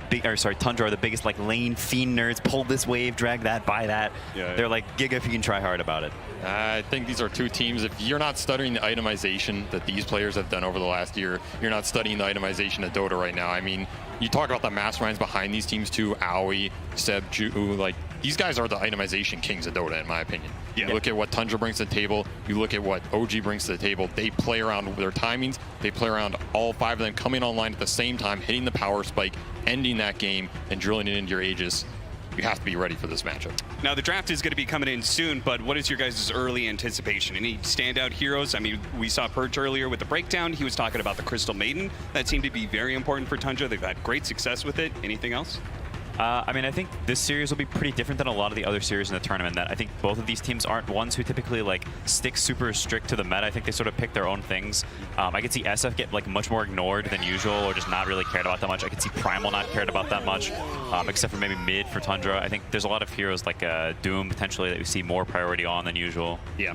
Tundra are the biggest like lane fiend nerds. Pull this wave, drag that, buy that. Yeah. They're like Giga if you can try hard about it. I think these are two teams. If you're not studying the itemization that these players have done over the last year, you're not studying the itemization of Dota right now. I mean, you talk about the masterminds behind these teams too, Aoi, Seb, Ju, like these guys are the itemization kings of Dota, in my opinion. Yeah. You look at what Tundra brings to the table, you look at what OG brings to the table, they play around with their timings, they play around all five of them coming online at the same time, hitting the power spike, ending that game, and drilling it into your Aegis. You have to be ready for this matchup. Now, the draft is going to be coming in soon, but what is your guys' early anticipation? Any standout heroes? I mean, we saw Perch earlier with the breakdown. He was talking about the Crystal Maiden. That seemed to be very important for Tundra. They've had great success with it. Anything else? I mean, I think this series will be pretty different than a lot of the other series in the tournament. That I think both of these teams aren't ones who typically like stick super strict to the meta. I think they sort of pick their own things. I could see SF get like much more ignored than usual, or just not really cared about that much. I could see Primal not cared about that much, except for maybe mid for Tundra. I think there's a lot of heroes like Doom potentially that we see more priority on than usual. Yeah.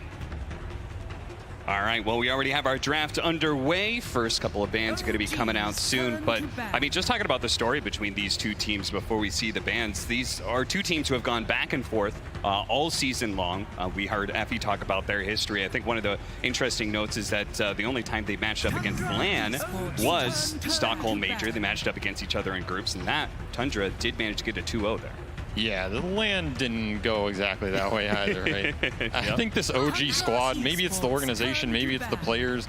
All right, well, we already have our draft underway. First couple of bans are going to be coming out soon. But, I mean, just talking about the story between these two teams before we see the bans, these are two teams who have gone back and forth all season long. We heard Effie talk about their history. I think one of the interesting notes is that the only time they matched up against LAN was Stockholm Major. They matched up against each other in groups, and that Tundra did manage to get a 2-0 there. Yeah, the LAN didn't go exactly that way either, right? I think this OG squad, maybe it's the organization, maybe it's the players,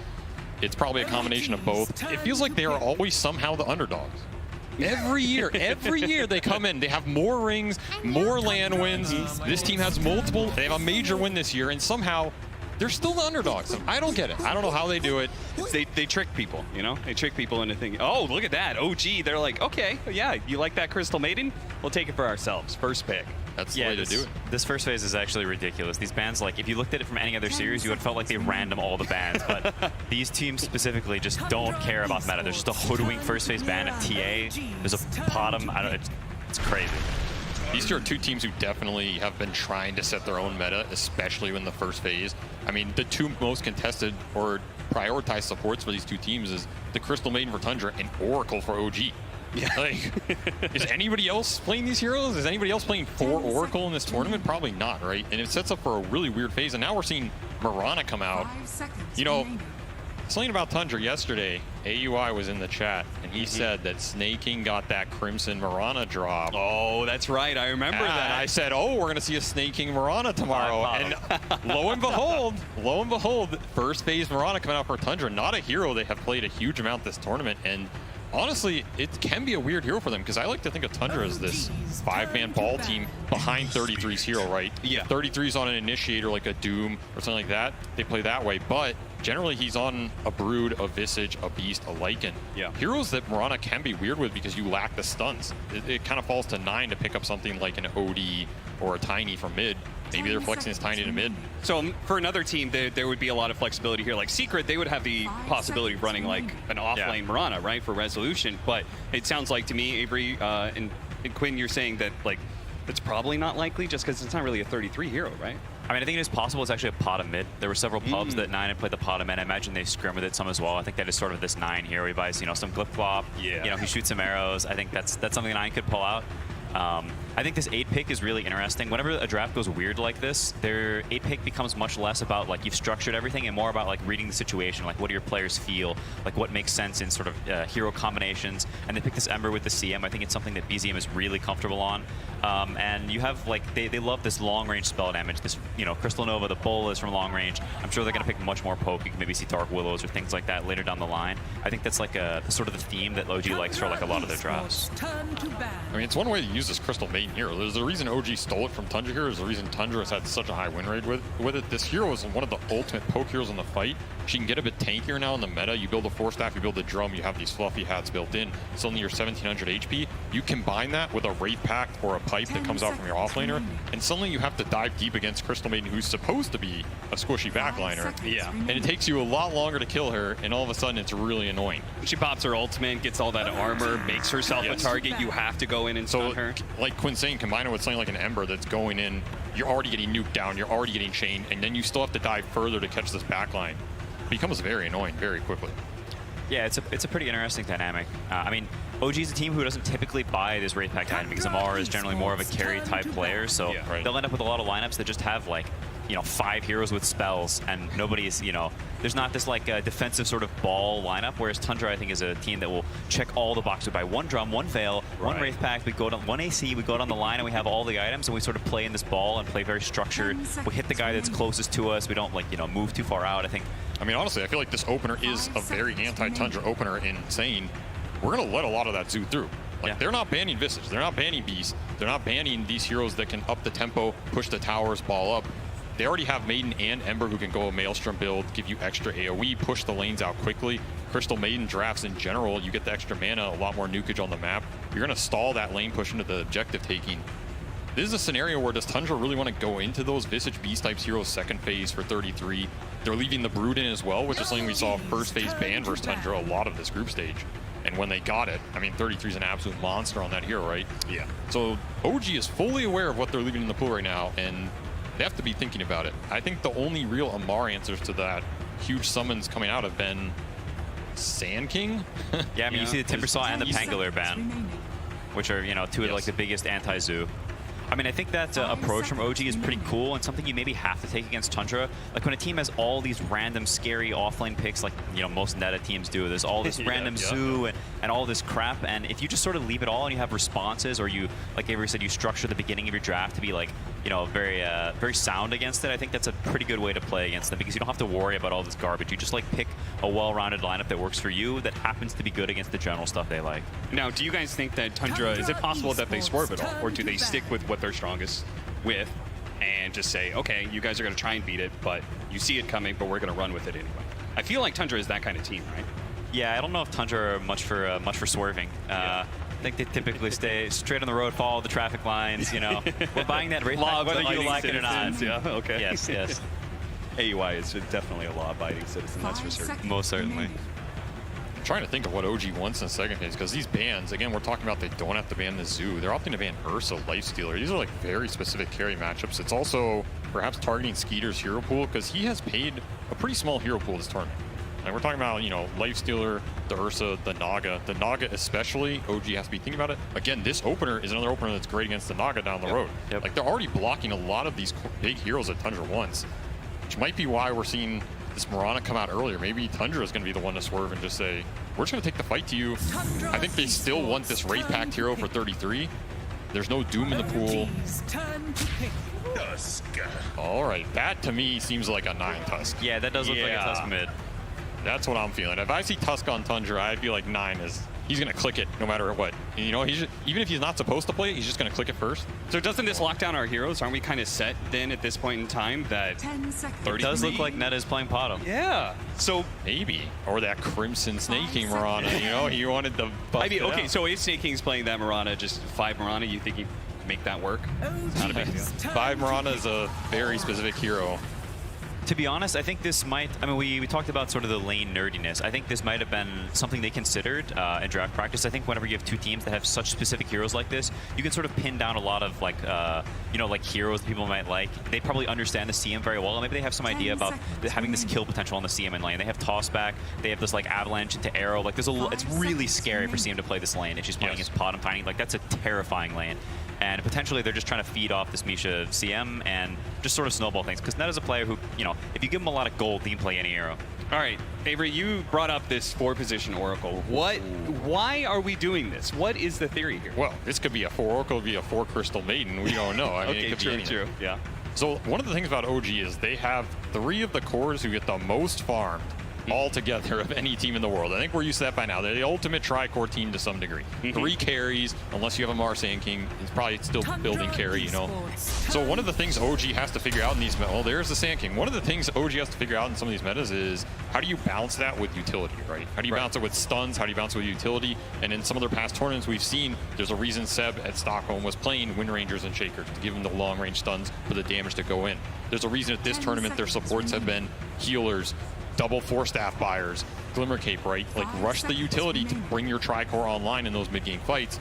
it's probably a combination of both. It feels like they are always somehow the underdogs. Every year they come in, they have more rings, more LAN wins. This team has multiple, they have a major win this year, and somehow they're still the underdogs. I don't get it. I don't know how they do it. They trick people, you know? They trick people into thinking, oh, look at that, OG. They're like, okay, yeah, you like that Crystal Maiden? We'll take it for ourselves. First pick. That's the way to do it. This first phase is actually ridiculous. These bans, like, if you looked at it from any other series, you would have felt like they random all the bans. But these teams specifically just don't care about meta. There's just a hoodwink first phase ban at TA. There's a bottom. It's crazy. These two are two teams who definitely have been trying to set their own meta, especially in the first phase. I mean, the two most contested or prioritized supports for these two teams is the Crystal Maiden for Tundra and Oracle for OG. Yeah, like, is anybody else playing these heroes? Is anybody else playing for Oracle in this tournament? Probably not, right? And it sets up for a really weird phase. And now we're seeing Mirana come out. You know, something about Tundra yesterday, AUI was in the chat, and he said that Snaking got that Crimson Mirana drop. Oh, that's right. I remember that. I said, oh, we're going to see a Snaking Mirana tomorrow. And lo and behold, first phase Mirana coming out for Tundra. Not a hero they have played a huge amount this tournament. And honestly, it can be a weird hero for them, because I like to think of Tundra as this five-man ball team behind 33's hero, right? Yeah. 33's on an initiator like a Doom or something like that. They play that way, but generally he's on a Brood, a Visage, a Beast, a Lycan. Yeah. Heroes that Mirana can be weird with because you lack the stuns. It kind of falls to 9 to pick up something like an OD or a Tiny from mid. Maybe they're flexing his Tiny to mid. So for another team, there would be a lot of flexibility here. Like Secret, they would have the possibility of running like an off-lane Mirana, right, for resolution. But it sounds like to me, Avery and Quinn, you're saying that like it's probably not likely just because it's not really a 33 hero, right? I mean, I think it is possible it's actually a pot of mid. There were several pubs that 9 had played the pot of mid. I imagine they scrim with it some as well. I think that is sort of this 9 hero. He buys, some glip flop. Yeah. He shoots some arrows. I think that's something 9 could pull out. I think this 8 pick is really interesting. Whenever a draft goes weird like this, their 8 pick becomes much less about like you've structured everything and more about like reading the situation, like what do your players feel, like what makes sense in sort of hero combinations. And they pick this Ember with the CM. I think it's something that BZM is really comfortable on. And you have like they love this long range spell damage. This Crystal Nova, the Bull is from long range. I'm sure they're going to pick much more poke. You can maybe see Dark Willows or things like that later down the line. I think that's like a sort of the theme that OG likes for like a lot of their drafts. I mean, it's one way to use this Crystal Maiden hero. There's a reason OG stole it from Tundra here. There's a reason Tundra has had such a high win rate with it. This hero is one of the ultimate poke heroes in the fight. She can get a bit tankier now in the meta. You build a 4-staff, you build a drum, you have these fluffy hats built in. Suddenly you're 1700 HP. You combine that with a Wraith Pact or a pipe that comes out from your offlaner, and suddenly you have to dive deep against Crystal Maiden, who's supposed to be a squishy backliner. Yeah. And it takes you a lot longer to kill her, and all of a sudden it's really annoying. She pops her ultimate, gets all that armor, makes herself a target. You have to go in and stun her. Like Quinn's saying, combine it with something like an Ember that's going in, you're already getting nuked down, you're already getting chained, and then you still have to dive further to catch this backline. It becomes very annoying very quickly. Yeah, it's a pretty interesting dynamic. I mean, OG is a team who doesn't typically buy this Wraith Pact item because Amar is generally more of a carry type player, so they'll end up with a lot of lineups that just have like 5 heroes with spells, and nobody's there's not this like defensive sort of ball lineup, whereas Tundra I think is a team that will check all the boxes by 1 drum, 1 veil, 1 Wraith Pact, we go down 1 AC, we go down the line and we have all the items and we sort of play in this ball and play very structured. We hit the guy that's closest to us, we don't like move too far out. I mean, honestly, I feel like this opener is a very anti-Tundra opener in saying we're going to let a lot of that zoo through. Like, they're not banning Visage, they're not banning Beast, they're not banning these heroes that can up the tempo, push the towers, ball up. They already have Maiden and Ember who can go a Maelstrom build, give you extra AoE, push the lanes out quickly. Crystal Maiden drafts in general, you get the extra mana, a lot more nukage on the map. You're going to stall that lane push into the objective taking. This is a scenario where does Tundra really want to go into those Visage Beast types heroes second phase for 33? They're leaving the Brood in as well, which is something we saw first phase ban versus Tundra a lot of this group stage. And when they got it, I mean, 33 is an absolute monster on that hero, right? Yeah. So OG is fully aware of what they're leaving in the pool right now, and they have to be thinking about it. I think the only real Amar answers to that huge summons coming out have been Sand King. Yeah, I mean, you see the Timbersaw and the Pangolier ban, which are, two of like the biggest anti-zoo. I mean, I think that approach from OG is pretty cool and something you maybe have to take against Tundra. Like when a team has all these random scary offlane picks, like most meta teams do, there's all this random zoo and all this crap. And if you just sort of leave it all and you have responses, or you, like Avery said, you structure the beginning of your draft to be like, very sound against it, I think that's a pretty good way to play against them because you don't have to worry about all this garbage. You just like pick a well-rounded lineup that works for you that happens to be good against the general stuff they like. Now, do you guys think that Tundra, is it possible that they swerve it all, or do they stick with what they're strongest with and just say, okay, you guys are going to try and beat it, but you see it coming, but we're going to run with it anyway? I feel like Tundra is that kind of team, right? Yeah, I don't know if Tundra are much for swerving. I think they typically stay straight on the road, follow the traffic lines. We're buying that Wraith Pact whether you like it or not. Yeah, okay. Yes. AUI is definitely a law-abiding citizen, that's for certain. Most certainly. I'm trying to think of what OG wants in the second phase, because these bans, again, we're talking about they don't have to ban the Zoo. They're opting to ban Ursa, Lifestealer. These are like very specific carry matchups. It's also perhaps targeting Skeeter's hero pool, because he has paid a pretty small hero pool this tournament. And we're talking about, Lifestealer, the Ursa, the Naga. The Naga especially, OG has to be thinking about it. Again, this opener is another opener that's great against the Naga down the road. Like, they're already blocking a lot of these big heroes that Tundra wants, which might be why we're seeing this Mirana come out earlier. Maybe Tundra is going to be the one to swerve and just say, we're just going to take the fight to you. I think they still want this Wraith Pact hero for 33. There's no Doom in the pool. All right, that to me seems like a 9 Tusk. Yeah, that does look like a Tusk mid. That's what I'm feeling. If I see Tusk on Tundra, I feel like 9 is, he's going to click it no matter what. And, he's just, even if he's not supposed to play it, he's just going to click it first. So doesn't this lock down our heroes? Aren't we kind of set then at this point in time that 33? It does look like Netta is playing bottom. Yeah. So maybe. Or that Crimson Snake King Mirana, he wanted the buff. I mean, okay, so if Snake King's playing that Mirana, just 5 Mirana, you think he make that work. It's not a big deal. 5 Mirana is a very specific hero. To be honest, I think this might, I mean, we talked about sort of the lane nerdiness. I think this might have been something they considered in draft practice. I think whenever you have two teams that have such specific heroes like this, you can sort of pin down a lot of like, you know, like heroes that people might like. They probably understand the CM very well. Maybe they have some idea about having this kill potential on the CM in lane. They have toss back. They have this like avalanche into arrow. Like there's it's really scary for CM to play this lane. If she's playing against Pod and Tiny, like that's a terrifying lane. And potentially they're just trying to feed off this Misha CM and just sort of snowball things. Because Ned is a player who, you know, if you give him a lot of gold, he can play any hero. All right, Avery, you brought up this 4-position Oracle. Why are we doing this? What is the theory here? Well, this could be a 4 Oracle, could be a 4 Crystal Maiden. We don't know. I mean, it could be true. Yeah. So one of the things about OG is they have 3 of the cores who get the most farmed all together of any team in the world. I think we're used to that by now. They're the ultimate tri-core team to some degree. 3 carries, unless you have a Marsan King, he's probably still building carry, you know. So one of the things OG has to figure out in these metas, well, there's the Sand King. One of the things OG has to figure out in some of these metas is how do you balance that with utility, right? How do you balance it with stuns? How do you balance it with utility? And in some of their past tournaments we've seen, there's a reason Seb at Stockholm was playing Wind Rangers and Shakers to give him the long range stuns for the damage to go in. There's a reason at this tournament their supports have been healers, double 4-staff buyers, Glimmer Cape, right? Like rush the utility to bring your Tri-Core online in those mid-game fights.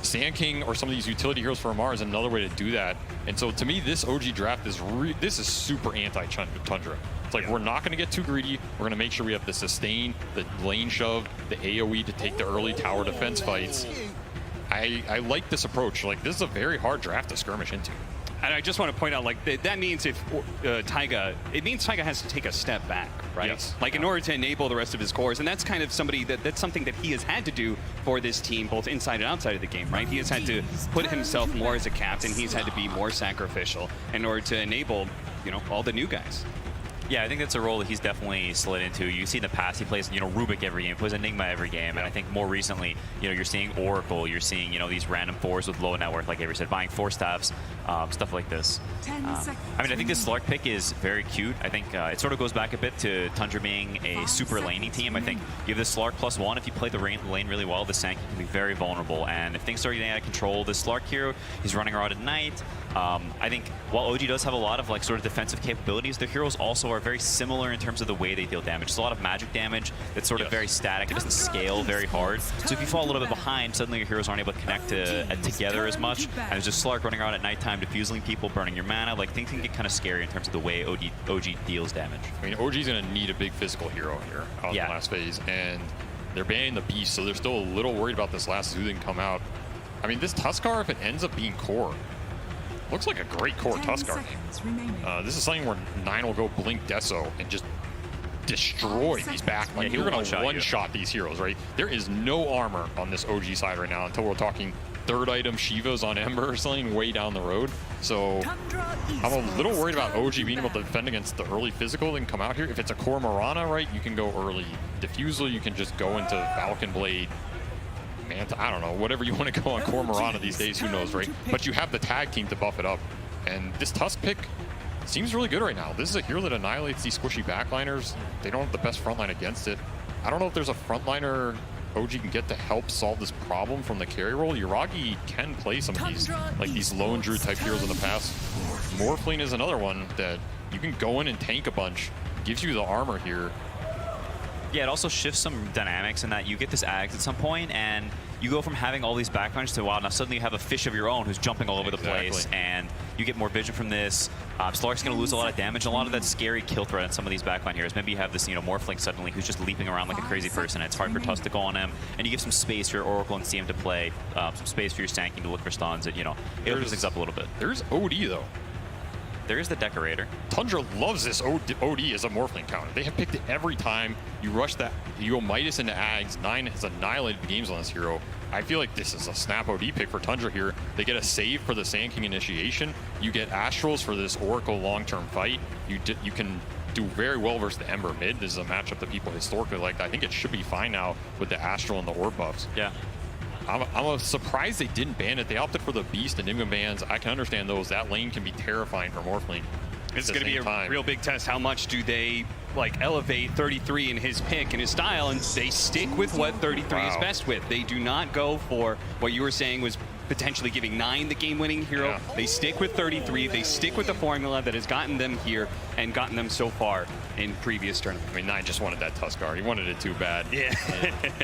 Sand King or some of these utility heroes for Amar is another way to do that. And so to me, this OG draft is this is super anti-Tundra. It's like we're not going to get too greedy. We're going to make sure we have the sustain, the lane shove, the AoE to take the early tower defense fights. I like this approach. Like this is a very hard draft to skirmish into. And I just want to point out, like, that means if Taiga, it means Taiga has to take a step back, right? Yes. Like, in order to enable the rest of his cores. And that's kind of that's something that he has had to do for this team, both inside and outside of the game, right? He has had to put himself more as a captain. He's had to be more sacrificial in order to enable, you know, all the new guys. Yeah, I think that's a role that he's definitely slid into. You see in the past, he plays, you know, Rubik every game, plays Enigma every game, and I think more recently, you know, you're seeing Oracle, you're seeing, you know, these random 4s with low net worth, like Avery said, buying 4 staffs, stuff like this. I mean, I think this Slark pick is very cute. I think it sort of goes back a bit to Tundra being a super laning team. I think you have this Slark +1. If you play the lane really well, the Sankey can be very vulnerable, and if things start getting out of control, this Slark hero, he's running around at night. I think while OG does have a lot of like sort of defensive capabilities, their heroes also are very similar in terms of the way they deal damage. There's a lot of magic damage that's sort of very static. It doesn't scale very hard. So if you fall a little bit behind, suddenly your heroes aren't able to connect together as much. And there's just Slark running around at nighttime, diffusing people, burning your mana. Like things can get kind of scary in terms of the way OG deals damage. I mean, OG's going to need a big physical hero here out in the last phase. And they're banning the Beast, so they're still a little worried about this last Zoo that can come out. I mean, this Tuskar, if it ends up being core, looks like a great core Tuskar game. This is something where 9 will go Blink Deso and just destroy these back. Like, you're going to one-shot these heroes, right? There is no armor on this OG side right now until we're talking 3rd item Shivas on Ember or something way down the road. So I'm a little worried about OG being able to defend against the early physical that can come out here. If it's a core Mirana, right, you can go early Diffusal, you can just go into Falcon Blade. I don't know, whatever you want to go on core Mirana these days, who knows, right? But you have the tag team to buff it up. And this Tusk pick seems really good right now. This is a hero that annihilates these squishy backliners. They don't have the best frontline against it. I don't know if there's a frontliner OG can get to help solve this problem from the carry role. Yuragi can play some of these, like these Lone Druid type heroes in the past. Morphling is another one that you can go in and tank a bunch. Gives you the armor here. Yeah, it also shifts some dynamics in that you get this Ags at some point, and you go from having all these backliners to, wow, now suddenly you have a fish of your own who's jumping all over the place, and you get more vision from this. Slark's going to lose a lot of damage, and a lot of that scary kill threat in some of these backline heroes. Maybe you have this, you know, Morphling suddenly who's just leaping around like a crazy person, and it's hard for Tusk to go on him, and you give some space for your Oracle and CM to play, some space for your Sand King to look for stuns, and, you know, it opens things up a little bit. There's OD, though. There is the Decorator. Tundra loves this OD as a Morphling counter. They have picked it every time. You rush that, you go Midas into Ags. 9 has annihilated the games on this hero. I feel like this is a snap OD pick for Tundra here. They get a save for the Sand King initiation. You get Astrals for this Oracle long-term fight. You can do very well versus the Ember mid. This is a matchup that people historically liked. I think it should be fine now with the Astral and the Orb buffs. Yeah. I'm surprised they didn't ban it. They opted for the Beast and Enigma bans. I can understand those. That lane can be terrifying for Morphling. It's going to be a real big test. How much do they like elevate 33 in his pick and his style, and they stick with what 33 is best with. They do not go for what you were saying was potentially giving 9 the game-winning hero. Yeah. They stick with 33. They stick with the formula that has gotten them here and gotten them so far in previous tournaments. I mean, 9 just wanted that Tuskar. He wanted it too bad. Yeah.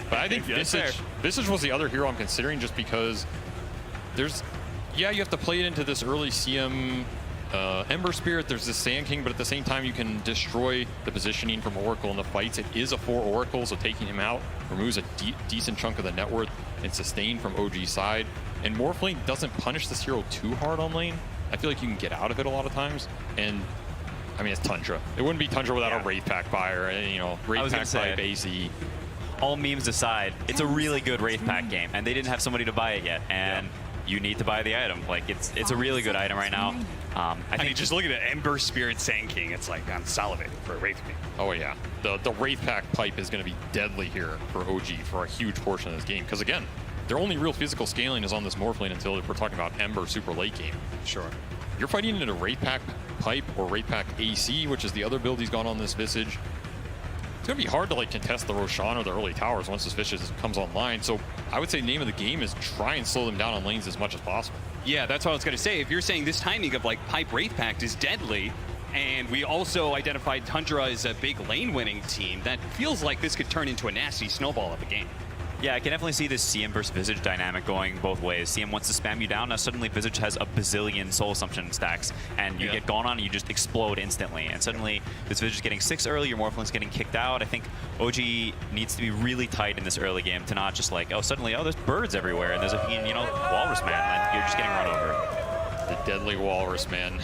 But I think Visage was the other hero I'm considering just because there's, yeah, you have to play it into this early CM Ember Spirit. There's this Sand King, but at the same time, you can destroy the positioning from Oracle in the fights. It is a 4 Oracle, so taking him out removes a decent chunk of the net worth and sustain from OG's side. And Morphling doesn't punish this hero too hard on lane. I feel like you can get out of it a lot of times. And I mean, it's Tundra. It wouldn't be Tundra without a Wraith Pack buyer, you know, Wraith Pack pipe, AC. All memes aside, it's a really good Wraith Pack game, and they didn't have somebody to buy it yet. And you need to buy the item. Like, it's a really good item right now. I mean, just look at the Ember Spirit Sand King. It's like, I'm salivating for a Wraith King. Oh, yeah. The Wraith Pack pipe is going to be deadly here for OG for a huge portion of this game. Because, again, their only real physical scaling is on this Morphling until we're talking about Ember super late game. Sure. You're fighting in a Wraith Pack pipe or Wraith Pack AC, which is the other build he's gone on this Visage. It's going to be hard to like contest the Roshan or the early towers once this Visage comes online. So I would say name of the game is try and slow them down on lanes as much as possible. Yeah, that's what I was going to say. If you're saying this timing of like Pipe Wraith Pact is deadly, and we also identified Tundra as a big lane winning team, that feels like this could turn into a nasty snowball of a game. Yeah, I can definitely see this CM versus Visage dynamic going both ways. CM wants to spam you down. Now suddenly Visage has a bazillion Soul Assumption stacks, and you get gone on and you just explode instantly. And suddenly this Visage is getting 6 early, your Morphling's getting kicked out. I think OG needs to be really tight in this early game to not just like, oh, suddenly, oh, there's birds everywhere, and there's a, you know, Walrus Man, and you're just getting run over. The deadly Walrus Man.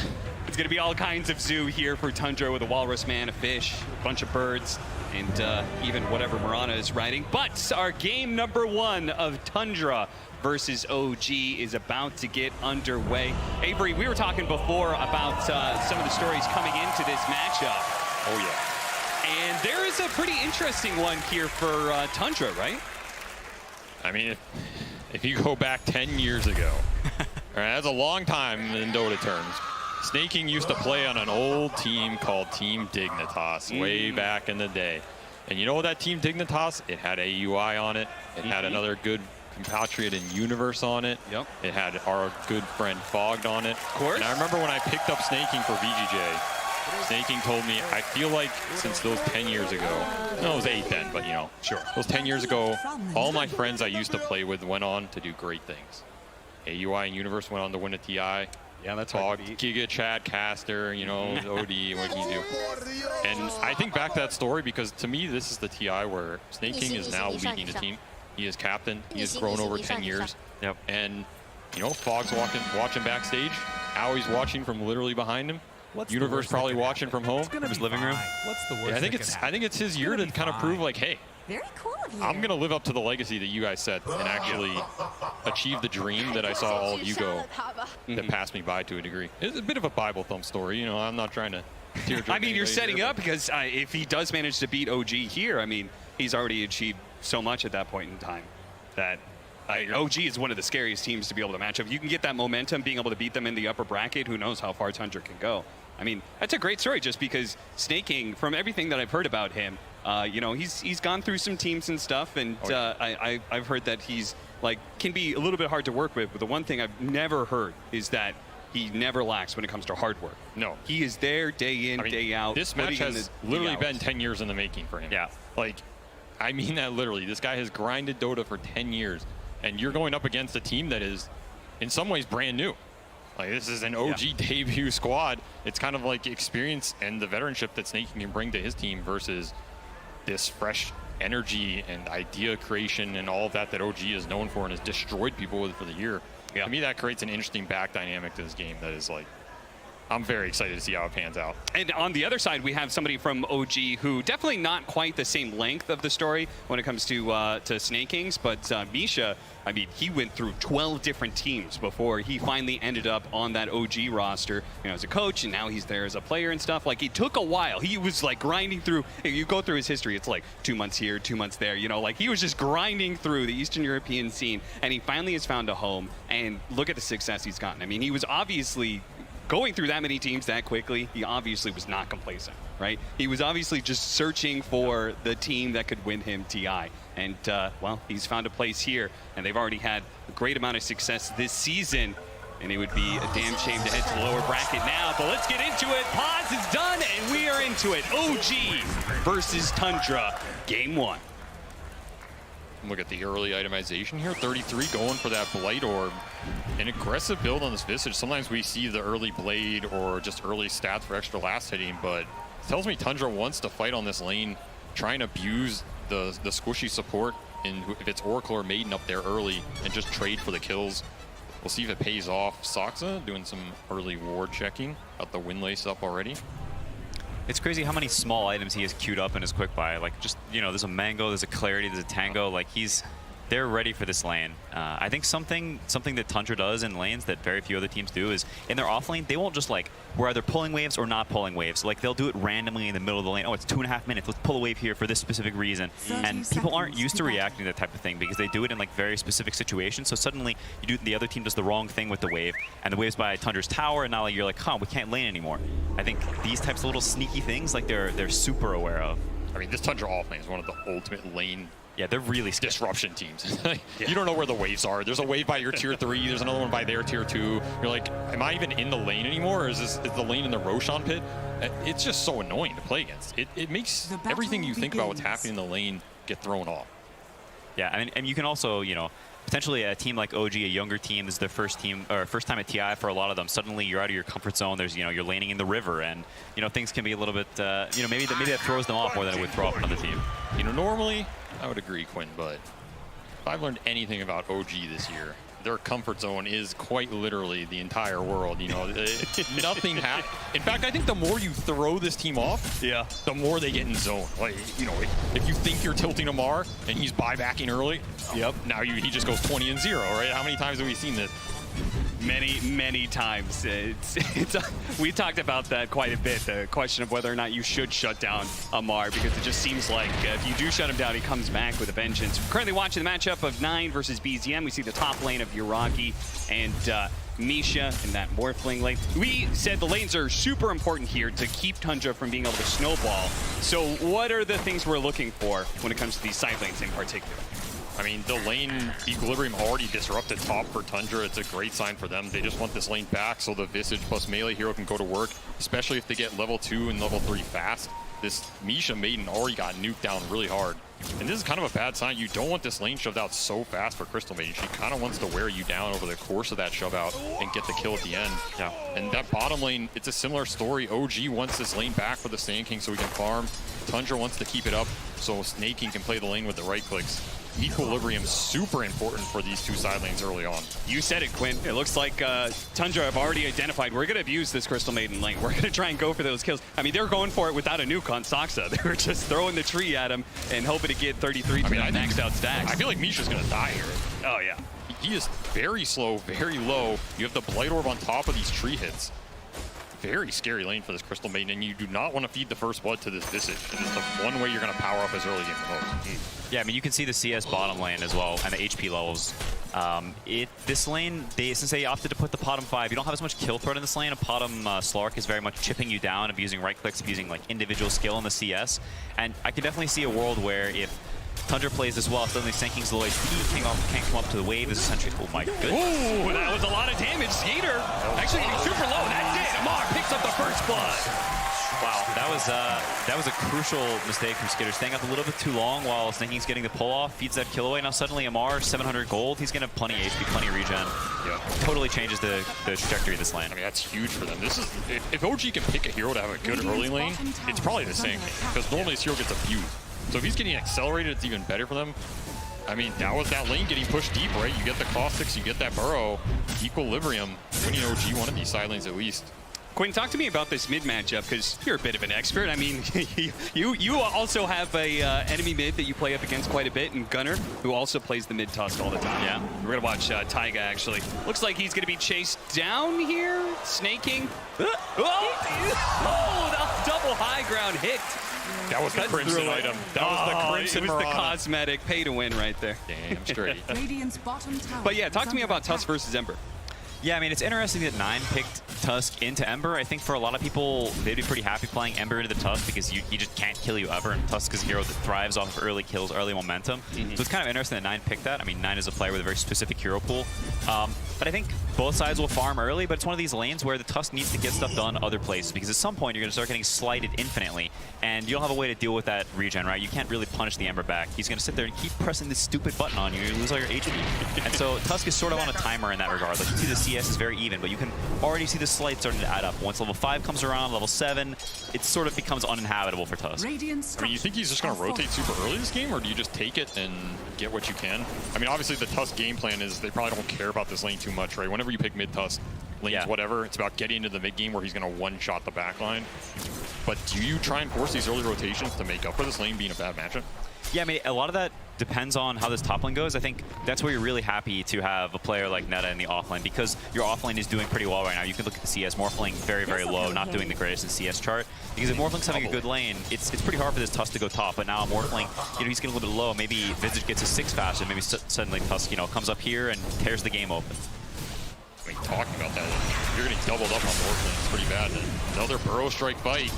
It's going to be all kinds of zoo here for Tundra with a Walrus Man, a fish, a bunch of birds, and even whatever Murata is riding. But our game number 1 of Tundra versus OG is about to get underway. Avery, we were talking before about some of the stories coming into this matchup. Oh, yeah. And there is a pretty interesting one here for Tundra, right? I mean, if you go back 10 years ago, all right, that's a long time in Dota terms. Snaking used to play on an old team called Team Dignitas way back in the day. And you know that Team Dignitas? It had AUI on it. It had another good compatriot in Universe on it. Yep. It had our good friend Fogged on it. Of course. And I remember when I picked up Snaking for VGJ, Snaking told me, I feel like since those 10 years ago, no, it was 8 then, but you know, sure. Those 10 years ago, all my friends I used to play with went on to do great things. AUI and Universe went on to win a TI. Yeah, that's Fog, Giga, Chad, Caster, you know, OD, what can you do? And I think back to that story because to me, this is the TI where Snaking is now leading the team. He is captain. He has grown over 10 years. Yep. And, you know, Fog's watching backstage. Aui's watching from literally behind him. Universe probably watching from home. From his living room. What's the worst? Yeah, I think it's his year to kind of prove like, hey, Very cool of you. I'm going to live up to the legacy that you guys set and actually achieve the dream that I saw all of you go that passed me by to a degree. It's a bit of a Bible thump story. You know, I'm not trying to tear I mean, you're setting up because if he does manage to beat OG here, I mean, he's already achieved so much at that point in time that OG is one of the scariest teams to be able to match up. You can get that momentum, being able to beat them in the upper bracket. Who knows how far Tundra can go. I mean, that's a great story just because Snaking, from everything that I've heard about him, you know, he's gone through some teams and stuff, and I've heard that he's like can be a little bit hard to work with. But the one thing I've never heard is that he never lacks when it comes to hard work. No, he is there day in, day out. This match has literally been 10 years in the making for him. Yeah, like I mean that literally. This guy has grinded Dota for 10 years, and you're going up against a team that is, in some ways, brand new. Like this is an OG debut squad. It's kind of like experience and the veteranship that Snaking can bring to his team versus this fresh energy and idea creation and all of that OG is known for and has destroyed people with for the year. Yeah. To me, that creates an interesting back dynamic to this game that is like, I'm very excited to see how it pans out. And on the other side, we have somebody from OG who definitely not quite the same length of the story when it comes to Snakings, but Misha, I mean, he went through 12 different teams before he finally ended up on that OG roster, you know, as a coach, and now he's there as a player and stuff. Like, it took a while. He was like grinding through, you go through his history, it's like 2 months here, 2 months there, you know, like he was just grinding through the Eastern European scene, and he finally has found a home, and look at the success he's gotten. I mean, he was obviously going through that many teams that quickly, he obviously was not complacent, right? He was obviously just searching for the team that could win him TI. And, well, he's found a place here, and they've already had a great amount of success this season. And it would be a damn shame to head to the lower bracket now. But let's get into it. Pause is done, and we are into it. OG versus Tundra, game 1. Look at the early itemization here. 33 going for that Blight Orb. An aggressive build on this Visage. Sometimes we see the early Blade or just early stats for extra last hitting, but it tells me Tundra wants to fight on this lane, try and abuse the squishy support, and if it's Oracle or Maiden up there early, and just trade for the kills. We'll see if it pays off. Soxa doing some early ward checking. Got the Windlace up already. It's crazy how many small items he has queued up in his quick buy. Like, just, you know, there's a Mango, there's a Clarity, there's a Tango. Like, they're ready for this lane. I think something that Tundra does in lanes that very few other teams do is in their off lane, they won't just like, we're either pulling waves or not pulling waves. Like, they'll do it randomly in the middle of the lane. Oh, it's 2.5 minutes. Let's pull a wave here for this specific reason. And people aren't used to reacting to that type of thing because they do it in like very specific situations. So suddenly the other team does the wrong thing with the wave, and the wave's by Tundra's tower, and now you're like, huh, we can't lane anymore. I think these types of little sneaky things, like they're super aware of. I mean, this Tundra off lane is one of the ultimate lane. Yeah, they're really disruption teams. You don't know where the waves are. There's a wave by your tier 3. There's another one by their tier 2. You're like, am I even in the lane anymore? Or is the lane in the Roshan pit? It's just so annoying to play against. It makes everything you think about what's happening in the lane get thrown off. Yeah, and you can also, you know, potentially a team like OG, a younger team, this is their first time at TI for a lot of them. Suddenly you're out of your comfort zone. There's, you know, you're laning in the river, and you know things can be a little bit, you know, maybe that throws them off more than it would throw off another team. You know, normally I would agree, Quinn, but if I've learned anything about OG this year, their comfort zone is quite literally the entire world. You know, nothing happens. In fact, I think the more you throw this team off, the more they get in zone. Like, you know, if you think you're tilting Amar and he's buybacking early, now he just goes 20-0, right? How many times have we seen this? Many times. We talked about that quite a bit, the question of whether or not you should shut down Amar, because it just seems like if you do shut him down, he comes back with a vengeance. We're currently watching the matchup of 9 versus BZM. We see the top lane of Yuragi and Misha in that Morphling lane. We said the lanes are super important here to keep Tundra from being able to snowball. So what are the things we're looking for when it comes to these side lanes in particular? I mean, the lane equilibrium already disrupted top for Tundra. It's a great sign for them. They just want this lane back so the Visage plus melee hero can go to work, especially if they get level 2 and level 3 fast. This Misha Maiden already got nuked down really hard. And this is kind of a bad sign. You don't want this lane shoved out so fast for Crystal Maiden. She kind of wants to wear you down over the course of that shove out and get the kill at the end. Yeah. And that bottom lane, it's a similar story. OG wants this lane back for the Sand King so he can farm. Tundra wants to keep it up so Snake King can play the lane with the right clicks. Equilibrium super important for these two side lanes early on. You said it, Quinn. It looks like Tundra have already identified we're going to abuse this Crystal Maiden lane. We're going to try and go for those kills. I mean, they're going for it without a nuke on Soxa. They were just throwing the tree at him and hoping to get 33 to maxed out stacks. I feel like Misha's going to die here. Oh, yeah. He is very slow, very low. You have the Blight Orb on top of these tree hits. Very scary lane for this Crystal Maiden, and you do not want to feed the first blood to this Visage. It is the one way you're going to power up his early game the most. Yeah, I mean, you can see the CS bottom lane as well, and the HP levels. This lane, since they opted to put the bottom 5, you don't have as much kill threat in this lane. A bottom Slark is very much chipping you down, abusing right clicks, abusing like individual skill in the CS. And I can definitely see a world where if Tundra plays this well, suddenly Sand King's low HP, can't come up to the wave. This is essentially, oh my goodness. Ooh, that was a lot of damage. Skater actually getting super low. That's it. Amar picks up the first blood. Wow, that was a crucial mistake from Skitter. Staying up a little bit too long while Sand King's getting the pull off, feeds that kill away. Now suddenly Amar, 700 gold. He's gonna have plenty HP, plenty of regen. Yeah. Totally changes the trajectory of this lane. I mean, that's huge for them. This is if OG can pick a hero to have a good early lane, it's probably the Sand King, because normally this hero gets abused. So if he's getting accelerated, it's even better for them. I mean, that was that lane getting pushed deep, right? You get the caustics, you get that burrow, equilibrium. Winning OG one of these side lanes at least. Quinn, talk to me about this mid matchup, because you're a bit of an expert. I mean, you also have a enemy mid that you play up against quite a bit, and Gunner, who also plays the mid Tusk all the time. Yeah. We're going to watch Taiga, actually. Looks like he's going to be chased down here. Snaking. Oh, the double high ground hit. That was the Crimson item. That was the Crimson It was the Mirana. cosmetic pay to win right there. Damn straight. But yeah, talk to me about Tusks versus Ember. Yeah, I mean, it's interesting that 9 picked Tusk into Ember. I think for a lot of people, they'd be pretty happy playing Ember into the Tusk because he just can't kill you ever. And Tusk is a hero that thrives off of early kills, early momentum. So it's kind of interesting that 9 picked that. I mean, 9 is a player with a very specific hero pool. But I think both sides will farm early, but it's one of these lanes where the Tusk needs to get stuff done other places because at some point you're going to start getting slighted infinitely, and you'll have a way to deal with that regen, right? You can't really punish the Ember back. He's going to sit there and keep pressing this stupid button on you, and you lose all your HP. And so Tusk is sort of on a timer in that regard. Like, you see the CS is very even, but you can already see the slight starting to add up. Once level 5 comes around, level 7, it sort of becomes uninhabitable for Tusk. I mean, you think he's just going to rotate super early this game, or do you just take it and get what you can? I mean, obviously the Tusk game plan is they probably don't care about this lane too much, right? Whenever you pick mid Tusk, lanes, whatever, it's about getting into the mid game where he's going to one-shot the back line. But do you try and force these early rotations to make up for this lane being a bad matchup? Yeah, I mean, a lot of that depends on how this top lane goes. I think that's where you're really happy to have a player like Neta in the offlane because your offlane is doing pretty well right now. You can look at the CS, Morphling very, very low, not doing the greatest in CS chart. Because if Morphling's having a good lane, it's pretty hard for this Tusk to go top. But now Morphling, he's getting a little bit low. Maybe Visage gets a 6 faster. Maybe suddenly Tusk, comes up here and tears the game open. I mean, talking about that, you're getting doubled up on Morphling. It's pretty bad. Another Burrow Strike fight.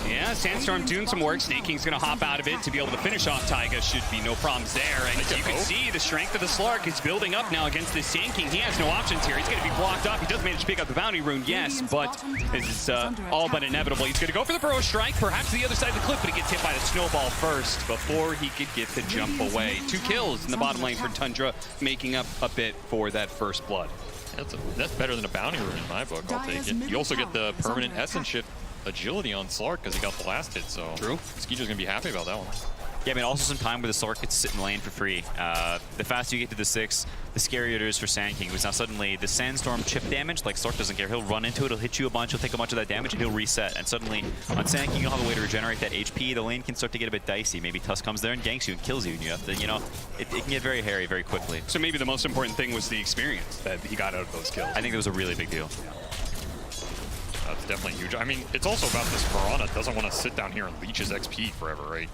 Yeah, Sandstorm doing some work. Snaking's going to hop out of it to be able to finish off Taiga. Should be no problems there. And you can see the strength of the Slark is building up now against this Sand King. He has no options here. He's going to be blocked up. He does manage to pick up the bounty rune, yes, but it's all but inevitable. He's going to go for the Burrow Strike, perhaps to the other side of the cliff, but he gets hit by the snowball first before he could get the jump away. 2 kills in the bottom lane for Tundra, making up a bit for that first blood. That's better than a bounty rune in my book. I'll take it. You also get the permanent essence shift agility on Slark because he got the last hit, so true. Skeeter's gonna be happy about that one. Yeah, I mean, also some time where the Slark gets to sit in lane for free. The faster you get to the 6, the scarier it is for Sand King, who's now suddenly the Sandstorm chip damage, like Slark doesn't care. He'll run into it, he'll hit you a bunch, he'll take a bunch of that damage, and he'll reset. And suddenly, on Sand King, you'll have a way to regenerate that HP. The lane can start to get a bit dicey. Maybe Tusk comes there and ganks you and kills you, and you have to, it can get very hairy very quickly. So maybe the most important thing was the experience that he got out of those kills. I think that was a really big deal. That's definitely huge. I mean, it's also about this Verona doesn't want to sit down here and leech his XP forever, right?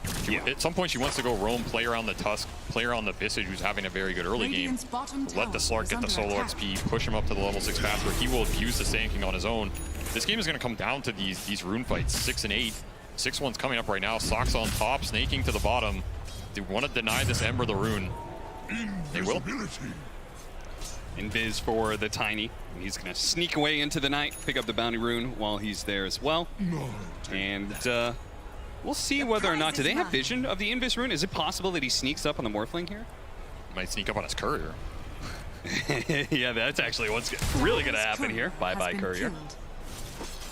At some point, she wants to go roam, play around the Tusk, play around the Visage, who's having a very good early game. Let the Slark get the solo XP, push him up to the level 6 faster. He will abuse the Sand King on his own. This game is going to come down to these rune fights, 6 and 8. 6-1's coming up right now. Sox on top, Snaking to the bottom. They want to deny this Ember the rune. They will. Invis for the Tiny. He's going to sneak away into the night, pick up the bounty rune while he's there as well. And we'll see whether or not, do they have vision of the Invis rune? Is it possible that he sneaks up on the Morphling here? Might sneak up on his courier. Yeah, that's actually what's really going to happen here. Bye-bye, courier.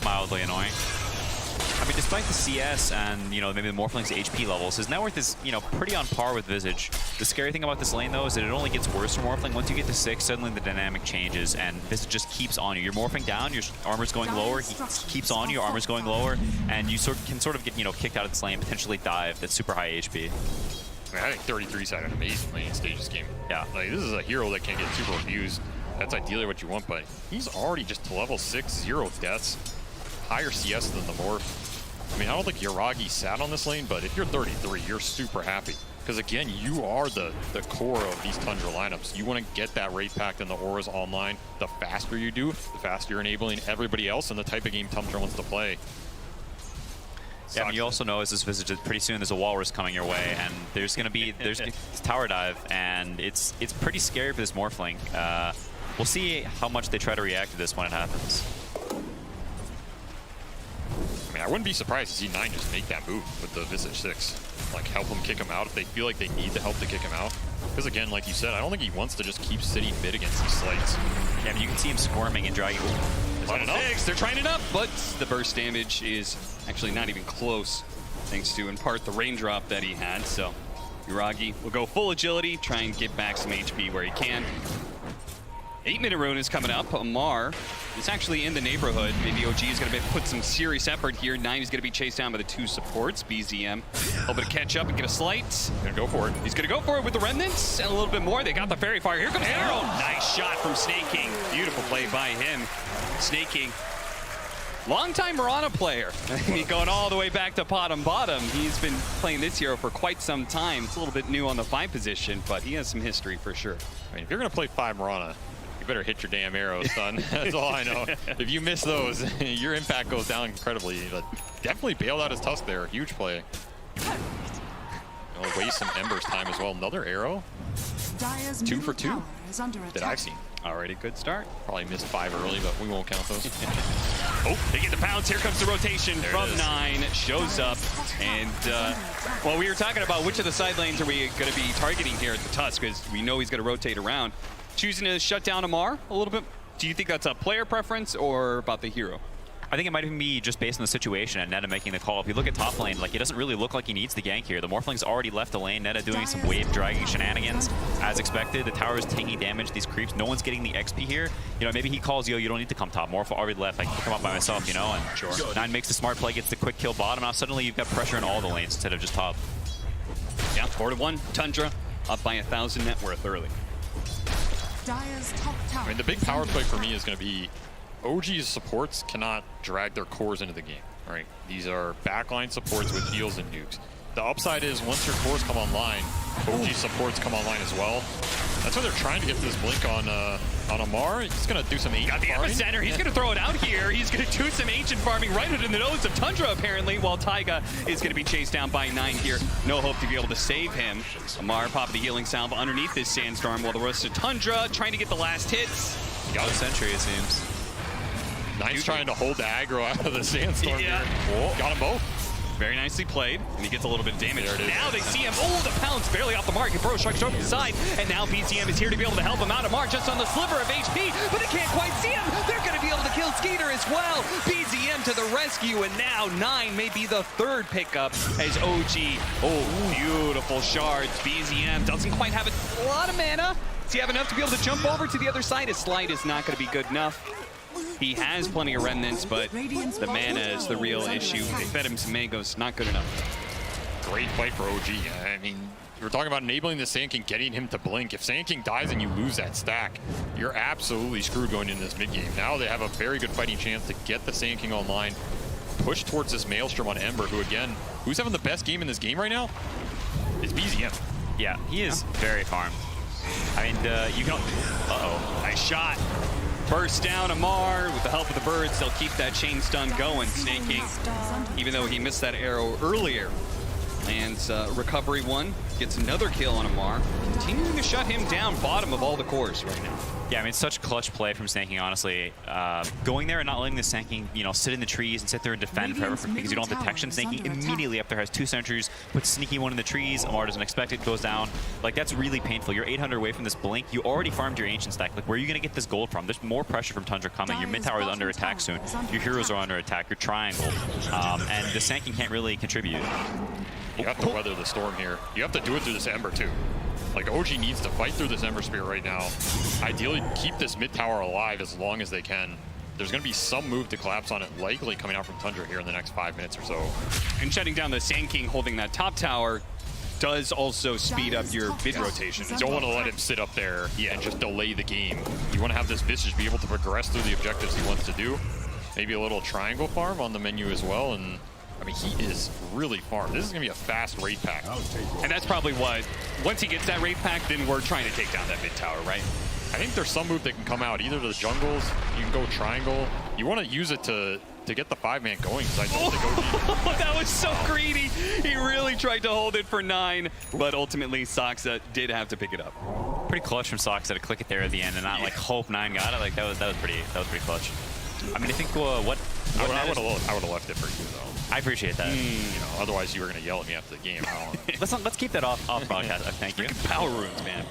Mildly annoying. I mean, despite the CS and, maybe the Morphling's HP levels, his net worth is, pretty on par with Visage. The scary thing about this lane, though, is that it only gets worse for Morphling. Once you get to 6, suddenly the dynamic changes, and Visage just keeps on you. You're morphing down, your armor's going lower, he keeps on you, your armor's going lower, and you can sort of get, kicked out of this lane, potentially dive. That's super high HP. I mean, I think 33's had an amazing lane stage this game. Yeah. Like, this is a hero that can't get super abused. That's ideally what you want, but he's already just to level 6, 0 deaths. Higher CS than the Morph. I mean, I don't think Yuragi sat on this lane, but if you're 33, you're super happy. Because again, you are the core of these Tundra lineups. You want to get that Wraith Pact and the auras online. The faster you do, the faster you're enabling everybody else in the type of game Tundra wants to play. Yeah, I mean, you also know as this Visage that pretty soon there's a Walrus coming your way, and there's going to be tower dive, and it's pretty scary for this Morphling. We'll see how much they try to react to this when it happens. I mean, I wouldn't be surprised to see 9 just make that move with the Visage 6. Like, help him kick him out if they feel like they need the help to kick him out. Because again, like you said, I don't think he wants to just keep sitting mid against these slights. Yeah, I mean, you can see him squirming and dragging. They're trying it up, but the burst damage is actually not even close, thanks to, in part, the raindrop that he had. So Yuragi will go full agility, try and get back some HP where he can. 8-minute rune is coming up. Amar is actually in the neighborhood. Maybe OG is going to put some serious effort here. 9 is going to be chased down by the 2 supports. BZM hoping to catch up and get a slight. Gonna go for it. He's going to go for it with the remnants and a little bit more. They got the fairy fire. Here comes Arrow. Nice shot from Snaking. Beautiful play by him. Snaking, longtime Mirana player. I mean, going all the way back to bottom. He's been playing this hero for quite some time. It's a little bit new on the 5 position, but he has some history for sure. I mean, if you're going to play 5 Mirana, You better hit your damn arrows, son. That's all I know. If you miss those, your impact goes down incredibly. But definitely bailed out his Tusk there. Huge play. It'll waste some Ember's time as well. Another arrow. 2 for 2 that I've seen. Already good start. Probably missed 5 early, but we won't count those. Oh, they get the pounce. Here comes the rotation from 9. Shows up. And, well, we were talking about which of the side lanes are we going to be targeting here at the Tusk, because we know he's going to rotate around. Choosing to shut down Amar a little bit. Do you think that's a player preference or about the hero? I think it might even be just based on the situation and Neta making the call. If you look at top lane, like, it doesn't really look like he needs the gank here. The Morphling's already left the lane. Neta doing some wave dragging shenanigans as expected. The tower is taking damage. These creeps, no one's getting the XP here. You know, maybe he calls, yo, you don't need to come top. Morph already left. I can come up by myself, you know? And sure. 9 makes the smart play, gets the quick kill bottom. Now suddenly you've got pressure in all the lanes instead of just top. Yeah, 4-1. Tundra up by 1,000 net worth early. I mean, the big power play for me is going to be OG's supports cannot drag their cores into the game, right? These are backline supports with heals and nukes. The upside is once your cores come online, OG supports come online as well. That's why they're trying to get this blink on Amar. He's going to do some ancient Got the epicenter. He's going to throw it out here. He's going to do some ancient farming right into the nose of Tundra, apparently, while Taiga is going to be chased down by 9 here. No hope to be able to save him. Amar popped the healing salve underneath this sandstorm while the rest of Tundra trying to get the last hits. Got a sentry, it seems. 9's trying to hold the aggro out of the sandstorm here. Oh. Got them both. Very nicely played, and he gets a little bit of damage. Now they see him. Oh, the pounce barely off the mark. Bro strikes over the side, and now BCM is here to be able to help him out. Amar just on the sliver of HP, but they can't quite see him. They're going to be able to kill Skeeter as well. BCM to the rescue, and now 9 may be the 3rd pickup as OG. Oh, beautiful shards. BCM doesn't quite have a lot of mana. Does he have enough to be able to jump over to the other side? His slide is not going to be good enough. He has plenty of remnants, but the mana is the real issue. They fed him some mangoes, not good enough. Great fight for OG. I mean, we're talking about enabling the Sand King, getting him to blink. If Sand King dies and you lose that stack, you're absolutely screwed going into this mid-game. Now they have a very good fighting chance to get the Sand King online, push towards this Maelstrom on Ember, who again, who's having the best game in this game right now? It's BZM. Yeah, he is very farmed. I mean, you can... Uh-oh. Nice shot. Burst down Amar with the help of the birds. They'll keep that chain stun going. Snake King, even though he missed that arrow earlier. And recovery 1 gets another kill on Amar, continuing to shut him down bottom of all the cores right now. Yeah, I mean, it's such clutch play from Snake King, honestly. Going there and not letting the Snake King, you know, sit in the trees and sit there and defend forever because you don't have detection. Snake King immediately up there has 2 sentries, puts sneaky one in the trees. Amar doesn't expect it, goes down. Like, that's really painful. You're 800 away from this blink. You already farmed your ancient stack. Like, where are you going to get this gold from? There's more pressure from Tundra coming. Your mid tower is under attack soon. Your heroes are under attack. Your triangle. And the Snake King can't really contribute. You have to weather the storm here. You have to do it through this Ember, too. Like, OG needs to fight through this Ember Spear right now. Ideally, keep this mid tower alive as long as they can. There's going to be some move to collapse on it, likely coming out from Tundra here in the next 5 minutes or so. And shutting down the Sand King holding that top tower does also speed up your mid rotation. You don't want to let him sit up there and just delay the game. You want to have this Visage be able to progress through the objectives he wants to do. Maybe a little triangle farm on the menu as well. And I mean, he is really farmed. This is going to be a fast raid pack. And that's probably what, once he gets that raid pack, then we're trying to take down that mid tower, right? I think there's some move that can come out, either to the jungles, you can go triangle. You want to use it to get the 5-man going. Oh, that was so greedy. He really tried to hold it for 9, but ultimately Soxa did have to pick it up. Pretty clutch from Soxa to click it there at the end and not like hope 9 got it. Like that was pretty clutch. I mean, I think I would have left it for you though. I appreciate that. You know, otherwise you were going to yell at me after the game. Let's keep that off broadcast. Thank you. Power runes, man.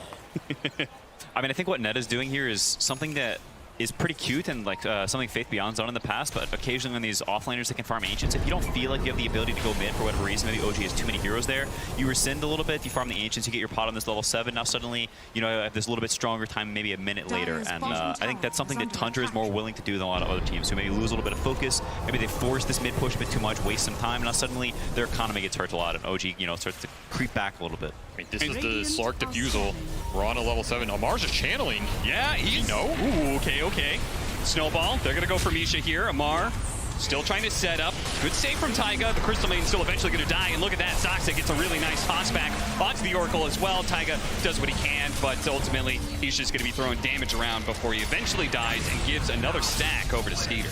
I mean, I think what Neta's doing here is something that is pretty cute and like something Faith Beyond's done in the past, but occasionally when these offlaners that can farm Ancients, if you don't feel like you have the ability to go mid for whatever reason, maybe OG has too many heroes there, you rescind a little bit, you farm the Ancients, you get your pot on this level 7, now suddenly, you know, have this little bit stronger time maybe a minute later, and I think that's something that Tundra is more willing to do than a lot of other teams, who maybe lose a little bit of focus, maybe they force this mid push a bit too much, waste some time, now suddenly their economy gets hurt a lot, and OG, you know, starts to creep back a little bit. I mean, this is the Slark Diffusal. We're on a level 7. Amar's just channeling. Yeah, he's... Ooh, okay. Snowball, they're going to go for Misha here. Amar still trying to set up. Good save from Taiga. The Crystal Maiden's still eventually going to die. And look at that. Soxa gets a really nice toss back onto the Oracle as well. Taiga does what he can, but ultimately he's just going to be throwing damage around before he eventually dies and gives another stack over to Skeeter.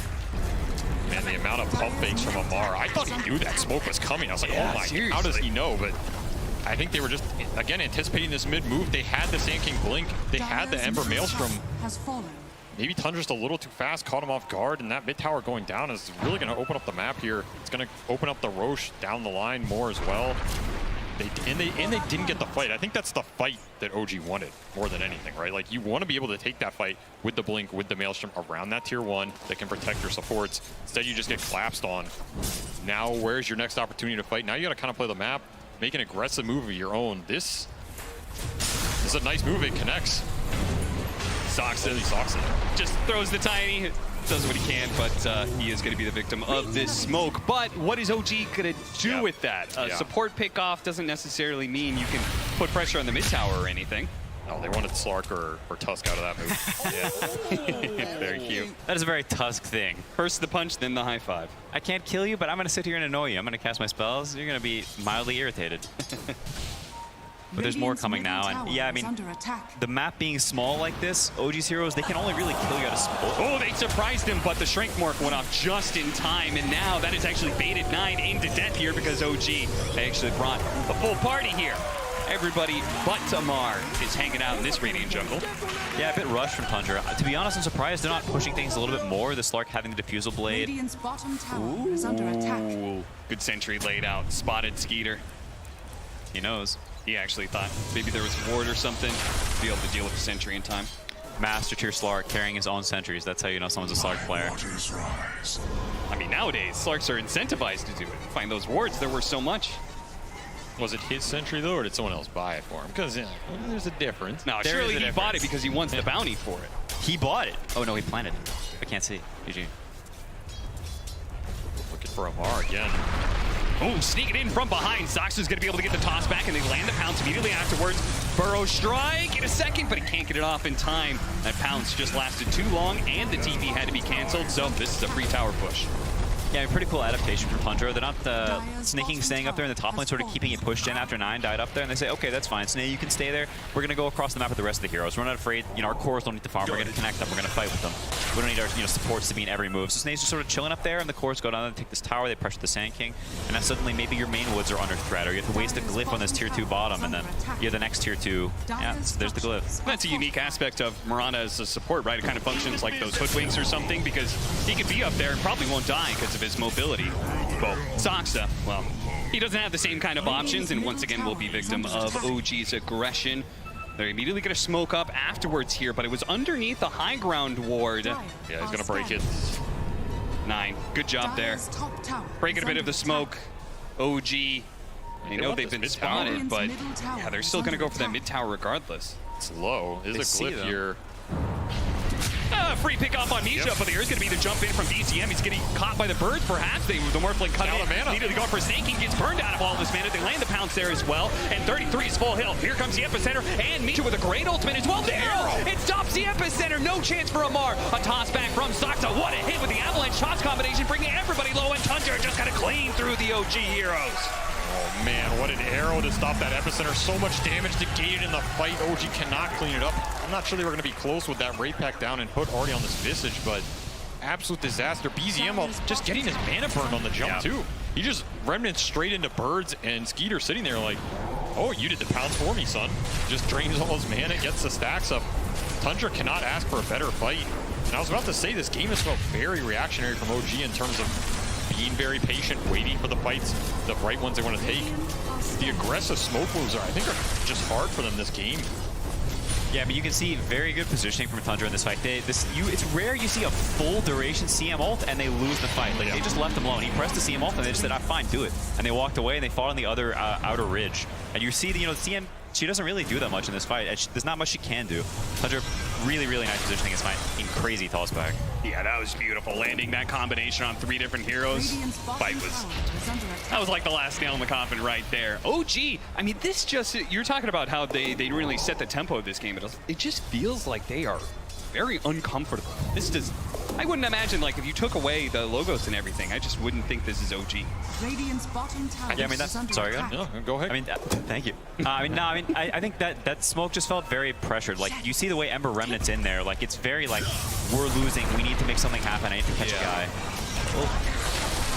Man, the amount of pump fakes from Amar. I thought he knew that smoke was coming. I was like, oh my, seriously? How does he know? But I think they were just, again, anticipating this mid move. They had the Sand King blink. They had the Ember Maelstrom. Maybe Tundra's a little too fast, caught him off guard, and that mid tower going down is really going to open up the map here. It's going to open up the Roche down the line more as well. They didn't get the fight. I think that's the fight that OG wanted more than anything, right? Like, you want to be able to take that fight with the blink, with the Maelstrom around that tier 1 that can protect your supports. Instead, you just get collapsed on. Now, where's your next opportunity to fight? Now you got to kind of play the map, make an aggressive move of your own. This is a nice move. It connects. Soxa just throws the tiny, does what he can, but he is going to be the victim of this smoke. But what is OG going to do with that? Support pick off doesn't necessarily mean you can put pressure on the mid tower or anything. Oh, they wanted Slark or Tusk out of that move. Yeah. Very cute. That is a very Tusk thing. First the punch, then the high five. I can't kill you, but I'm going to sit here and annoy you. I'm going to cast my spells. You're going to be mildly irritated. But there's more coming now, and yeah, I mean, the map being small like this, OG's heroes, they can only really kill you out of smoke. Oh, they surprised him, but the Shrink Morph went off just in time, and now that is actually baited 9 into death here because OG actually brought a full party here. Everybody but Amar is hanging out in this Radiant jungle. Yeah, a bit rushed from Tundra. To be honest, I'm surprised they're not pushing things a little bit more. The Slark having the Diffusal Blade. Ooh, good sentry laid out, spotted Skeeter. He knows. He actually thought maybe there was a ward or something to be able to deal with the sentry in time. Master tier Slark carrying his own sentries. That's how you know someone's a Slark player. I mean, nowadays, Slarks are incentivized to do it. Find those wards, they're worth so much. Was it his sentry, though, or did someone else buy it for him? Because there's a difference. No, surely he bought it because he wants the bounty for it. He bought it. Oh, no, he planted. I can't see. GG. Looking for Amar again. Oh, sneaking in from behind. Soxa's going to be able to get the toss back, and they land the pounce immediately afterwards. Burrow strike in a second, but he can't get it off in time. That pounce just lasted too long, and the TP had to be canceled, so this is a free tower push. Yeah, I mean, pretty cool adaptation from Tundra. They're not sneaking, staying up there in the top lane, sort of keeping it pushed in after 9 died up there, and they say, okay, that's fine. So now you can stay there. We're going to go across the map with the rest of the heroes. We're not afraid. You know, our cores don't need to farm. We're going to connect them. We're going to fight with them. We don't need our supports to be in every move. So Snake's just sort of chilling up there, and the cores go down and take this tower. They pressure the Sand King, and then suddenly maybe your main woods are under threat, or you have to waste a glyph on this tier 2 bottom, and then you have the next tier 2. Yeah, so there's the glyph. That's a unique aspect of Mirana as a support, right? It kind of functions like those hoodwinks or something, because he could be up there and probably won't die because of his mobility. Well, Soxa, well, he doesn't have the same kind of options, and once again will be victim of OG's aggression. They're immediately going to smoke up afterwards here, but it was underneath the high ground ward. Yeah, he's going to break it. 9, good job there. Breaking a bit of the smoke. OG, I know they've been spotted, but yeah, they're still going to go for that mid tower regardless. It's low. There's a glyph here. Free pick off on Misha, but there's going to be the jump in from DCM. He's getting caught by the birds, perhaps. The Morphling cut out of mana. Immediately going for Sand King, gets burned out of all this mana. They land the pounce there as well, and 33 is full health. Here comes the Epicenter, and Misha with a great ultimate as well. The arrow! It stops the Epicenter. No chance for Amar. A toss back from Soxa. What a hit with the Avalanche toss combination, bringing everybody low, and Tundra just got to clean through the OG heroes. Oh man, what an arrow to stop that Epicenter. So much damage negated in the fight. OG cannot clean it up. I'm not sure they were going to be close with that Wraith Pack down and Hood already on this Visage, but absolute disaster. BZM just getting his mana burned on the jump too. He just remnants straight into birds, and Skeeter sitting there like, oh, you did the pounce for me, son. Just drains all his mana, gets the stacks up. Tundra cannot ask for a better fight. And I was about to say, this game has felt very reactionary from OG in terms of being very patient, waiting for the fights, the right ones they want to take. The aggressive smoke moves I think are just hard for them this game. Yeah, but you can see very good positioning from Tundra in this fight. It's rare you see a full duration CM ult and they lose the fight. Like, they just left him alone. He pressed the CM ult and they just said, fine, do it. And they walked away and they fought on the other outer ridge. And you see, CM, she doesn't really do that much in this fight. There's not much she can do. Tundra, really, really nice positioning in this fight. In crazy toss back. Yeah, that was beautiful. Landing that combination on 3 different heroes. That was like the last nail in the coffin right there. OG, I mean, this just, you're talking about how they really set the tempo of this game. It just feels like they are very uncomfortable. This does... I wouldn't imagine, like, if you took away the logos and everything, I just wouldn't think this is OG. Radiant's bottom tower. Yeah, I mean, that's... Sorry, go ahead. I mean, thank you. I think that smoke just felt very pressured. Like, you see the way Ember Remnant's in there. Like, it's very, like, we're losing. We need to make something happen. I need to catch a guy.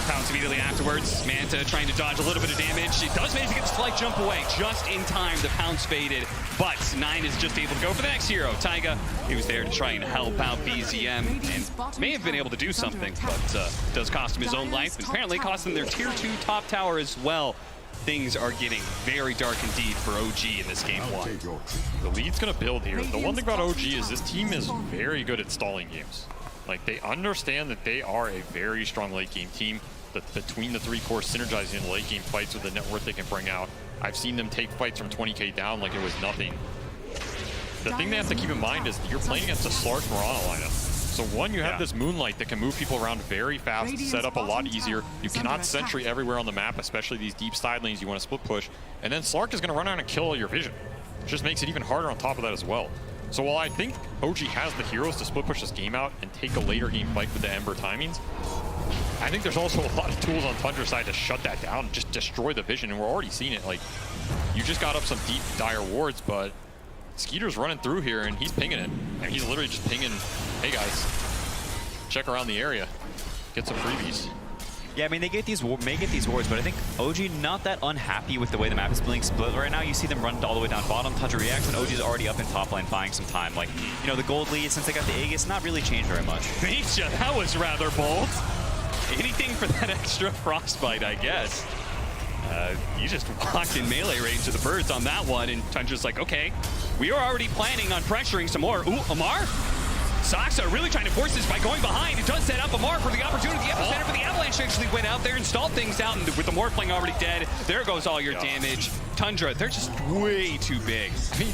Pounce immediately afterwards. Manta trying to dodge a little bit of damage. She does manage to get a slight jump away just in time. The Pounce faded, but 9 is just able to go for the next hero. Taiga, he was there to try and help out BZM and may have been able to do something, but does cost him his own life. And apparently cost them their tier 2 top tower as well. Things are getting very dark indeed for OG in this game 1. The lead's going to build here. The one thing about OG is this team is very good at stalling games. Like, they understand that they are a very strong late game team. Between the 3 cores synergizing in late game fights with the net worth they can bring out. I've seen them take fights from 20k down like it was nothing. The thing they have to keep in mind is you're playing against a Slark Mirana lineup. So one, you have this Moonlight that can move people around very fast, set up a lot easier. You cannot sentry everywhere on the map, especially these deep side lanes you want to split push. And then Slark is going to run around and kill all your vision. It just makes it even harder on top of that as well. So while I think OG has the heroes to split push this game out and take a later game fight with the Ember timings, I think there's also a lot of tools on Tundra's side to shut that down, just destroy the vision, and we're already seeing it. Like, you just got up some deep, dire wards, but Skeeter's running through here, and he's pinging it. And he's literally just pinging, hey guys, check around the area, get some freebies. Yeah, I mean, they get these wards, but I think OG not that unhappy with the way the map is being split right now. You see them run all the way down bottom, Tundra reacts, and OG's already up in top lane buying some time. Like, you know, the gold lead, since they got the Aegis, not really changed very much. Nisha, that was rather bold. Anything for that extra frostbite, I guess. You just walked in melee range to the birds on that one, and Tundra's like, okay, we are already planning on pressuring some more. Ooh, Amar? Saksa really trying to force this by going behind. It does set up Amar for the opportunity. The epicenter for the Avalanche actually went out there and stalled things out, and with the Morphling already dead, there goes all your damage. Tundra, they're just way too big. I mean,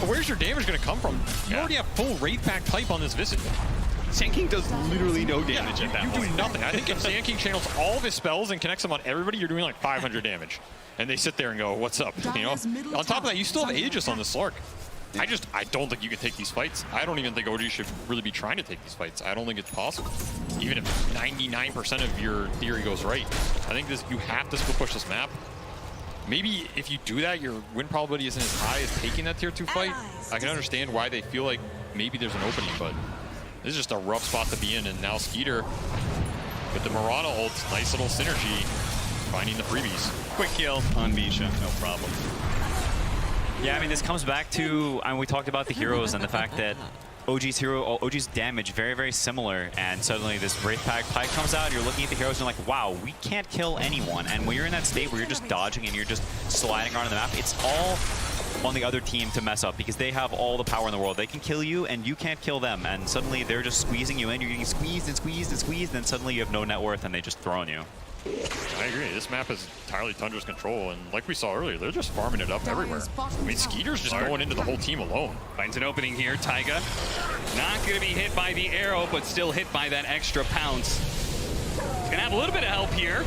where's your damage going to come from? You already have full Wraithpack pipe on this Visage. Sand King does literally no damage at that point. You do nothing. I think if Sand King channels all of his spells and connects them on everybody, you're doing like 500 damage. And they sit there and go, what's up? You know? On top of that, you still have Aegis on the Slark. I don't think you can take these fights. I don't even think OG should really be trying to take these fights. I don't think it's possible. Even if 99% of your theory goes right. I think you have to split push this map. Maybe if you do that, your win probability isn't as high as taking that tier 2 fight. I can understand why they feel like maybe there's an opening, but this is just a rough spot to be in. And now Skeeter with the Mirana ult, nice little synergy, finding the freebies. Quick kill on Misha, no problem. Yeah, I mean, this comes back to, I mean, we talked about the heroes and the fact that OG's damage very, very similar, and suddenly this Wraithpack pipe comes out, and you're looking at the heroes and you're like, wow, we can't kill anyone. And when you're in that state where you're just dodging and you're just sliding around the map, it's all on the other team to mess up because they have all the power in the world. They can kill you and you can't kill them, and suddenly they're just squeezing you in. You're getting squeezed and squeezed and squeezed, and suddenly you have no net worth and they just throw on you. I agree. This map is entirely Tundra's control, and like we saw earlier, they're just farming it up everywhere. I mean, Skeeter's just going into the whole team alone. Finds an opening here. Taiga not going to be hit by the arrow, but still hit by that extra pounce. He's going to have a little bit of help here.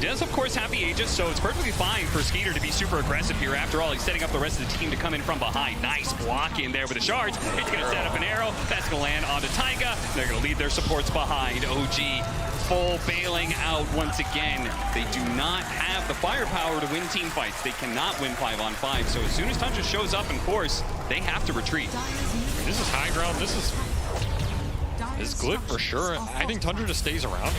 Does, of course, have the Aegis, so it's perfectly fine for Skeeter to be super aggressive here. After all, he's setting up the rest of the team to come in from behind. Nice block in there with the shards. It's going to set up an arrow. That's going to land onto Taiga. They're going to leave their supports behind. OG full bailing out once again. They do not have the firepower to win team fights. They cannot win 5-on-5. So as soon as Tundra shows up in force, they have to retreat. This is high ground. This is Glyph for sure. I think Tundra just stays around.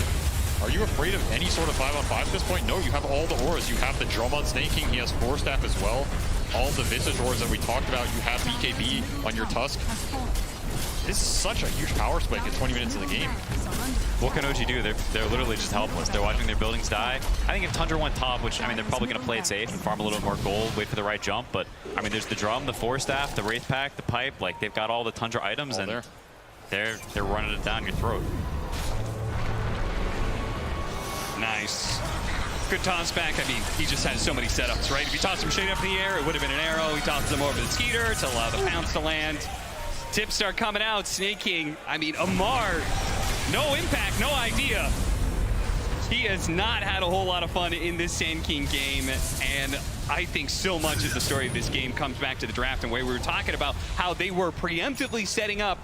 Are you afraid of any sort of 5-on-5 at this point? No, you have all the auras. You have the drum on Snake King. He has Force Staff as well. All the Visage auras that we talked about. You have BKB on your Tusk. This is such a huge power spike at 20 minutes of the game. What can OG do? They're literally just helpless. They're watching their buildings die. I think if Tundra went top, which, I mean, they're probably going to play it safe and farm a little more gold, wait for the right jump, but, I mean, there's the drum, the Force Staff, the Wraithpack, the pipe. Like, they've got all the Tundra items, and they're running it down your throat. Nice. Good toss back. I mean, he just has so many setups, right? If you toss him straight up in the air, it would have been an arrow. He tosses him over the Skeeter to allow the pounce to land. Tips start coming out. Snake King, I mean, Amar, no impact, no idea. He has not had a whole lot of fun in this Sand King game, and I think so much of the story of this game comes back to the draft and where we were talking about how they were preemptively setting up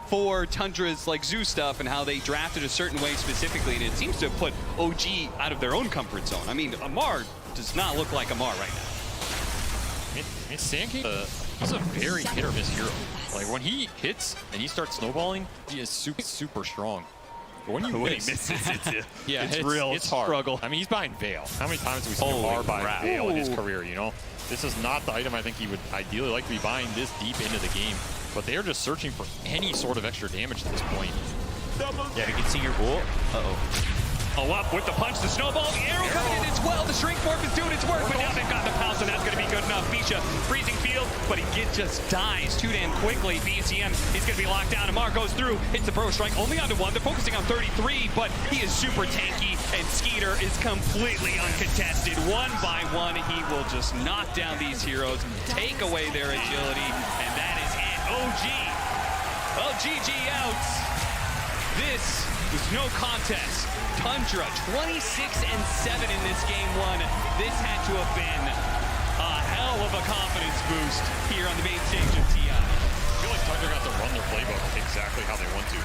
for Tundra's like zoo stuff and how they drafted a certain way specifically, and it seems to have put OG out of their own comfort zone. I mean, Amar does not look like Amar right now. I mean, Sand King, he's a very hit or miss hero. Like when he hits and he starts snowballing, he is super strong. But when you miss, it's real hard. Struggle. I mean, he's behind Veil. How many times have we seen Amar buy Veil in his career, you know? This is not the item I think he would ideally like to be buying this deep into the game. But they are just searching for any sort of extra damage at this point. Yeah, you can see your ult. Oh, up with the punch, the snowball, the arrow coming in as well. The shrink morph is doing its work, but now they've got the pounce, and that's going to be good enough. Bisha, freezing field, but he just dies too damn quickly. BCM is going to be locked down. Amar goes through, hits the pro strike only onto 1. They're focusing on 33, but he is super tanky, and Skeeter is completely uncontested. One by one, he will just knock down these heroes, take away their agility, and that is it. OG. Well, GG out. This was no contest. Tundra, 26-7 in this game 1. This had to have been a hell of a confidence boost here on the main stage of TI. I feel like Tundra got to run their playbook exactly how they want to.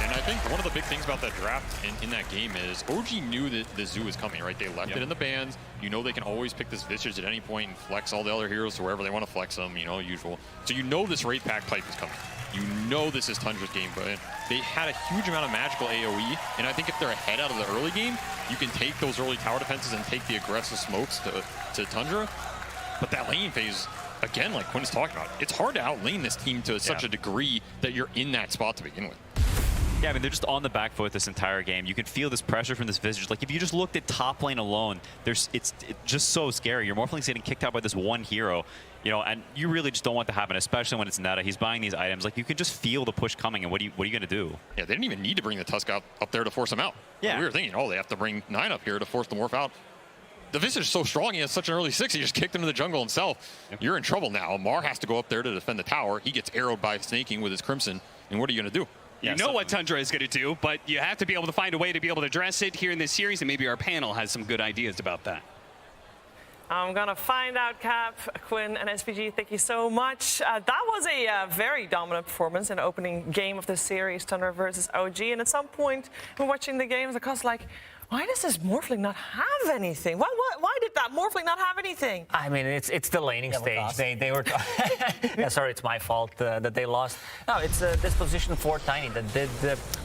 And I think one of the big things about that draft in that game is OG knew that the zoo was coming, right? They left it in the bans. You know they can always pick this Visage at any point and flex all the other heroes to wherever they want to flex them, you know, usual. So you know this rate pack pipe is coming. You know this is Tundra's game, but they had a huge amount of magical AoE, and I think if they're ahead out of the early game, you can take those early tower defenses and take the aggressive smokes to Tundra. But that laning phase, again, like Quinn's talking about, it's hard to outlane this team to such a degree that you're in that spot to begin with. Yeah, I mean, they're just on the back foot this entire game. You can feel this pressure from this Visage. Like, if you just looked at top lane alone, it's just so scary. Your Morphling's getting kicked out by this one hero, you know, and you really just don't want that to happen, especially when it's Netta. He's buying these items. Like, you can just feel the push coming, and what are you going to do? Yeah, they didn't even need to bring the Tusk up there to force him out. Yeah. We were thinking, oh, they have to bring 9 up here to force the Morph out. The Visage is so strong, he has such an early 6, he just kicked him to the jungle himself. Yep. You're in trouble now. Amar has to go up there to defend the tower. He gets arrowed by Snaking with his Crimson, and what are you going to do? You know what Tundra is going to do, but you have to be able to find a way to be able to address it here in this series, and maybe our panel has some good ideas about that. I'm going to find out, Cap, Quinn, and SPG. Thank you so much. That was a very dominant performance in the opening game of the series, Tundra versus OG. And at some point, when watching the games, I was like, why does this Morphling not have anything? Why did that Morphling not have anything? I mean, it's the laning stage. They were. Yeah, sorry, it's my fault that they lost. No, it's this position for Tiny that did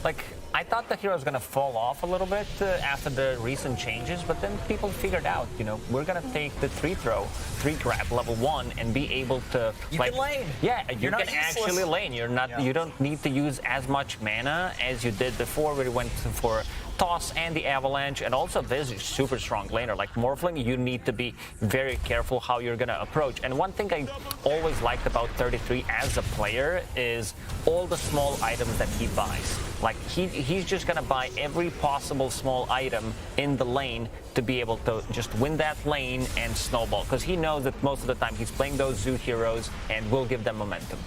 like. I thought the hero was going to fall off a little bit after the recent changes, but then people figured out, you know, we're going to take the 3-grab level 1 and be able to. You can lane. Yeah, you can actually lane. You're not. Yeah. You don't need to use as much mana as you did before. We went for Toss and the Avalanche, and also this is super strong laner. Like Morphling, you need to be very careful how you're going to approach. And one thing I always liked about 33 as a player is all the small items that he buys. Like he's just going to buy every possible small item in the lane to be able to just win that lane and snowball, because he knows that most of the time he's playing those zoo heroes and will give them momentum.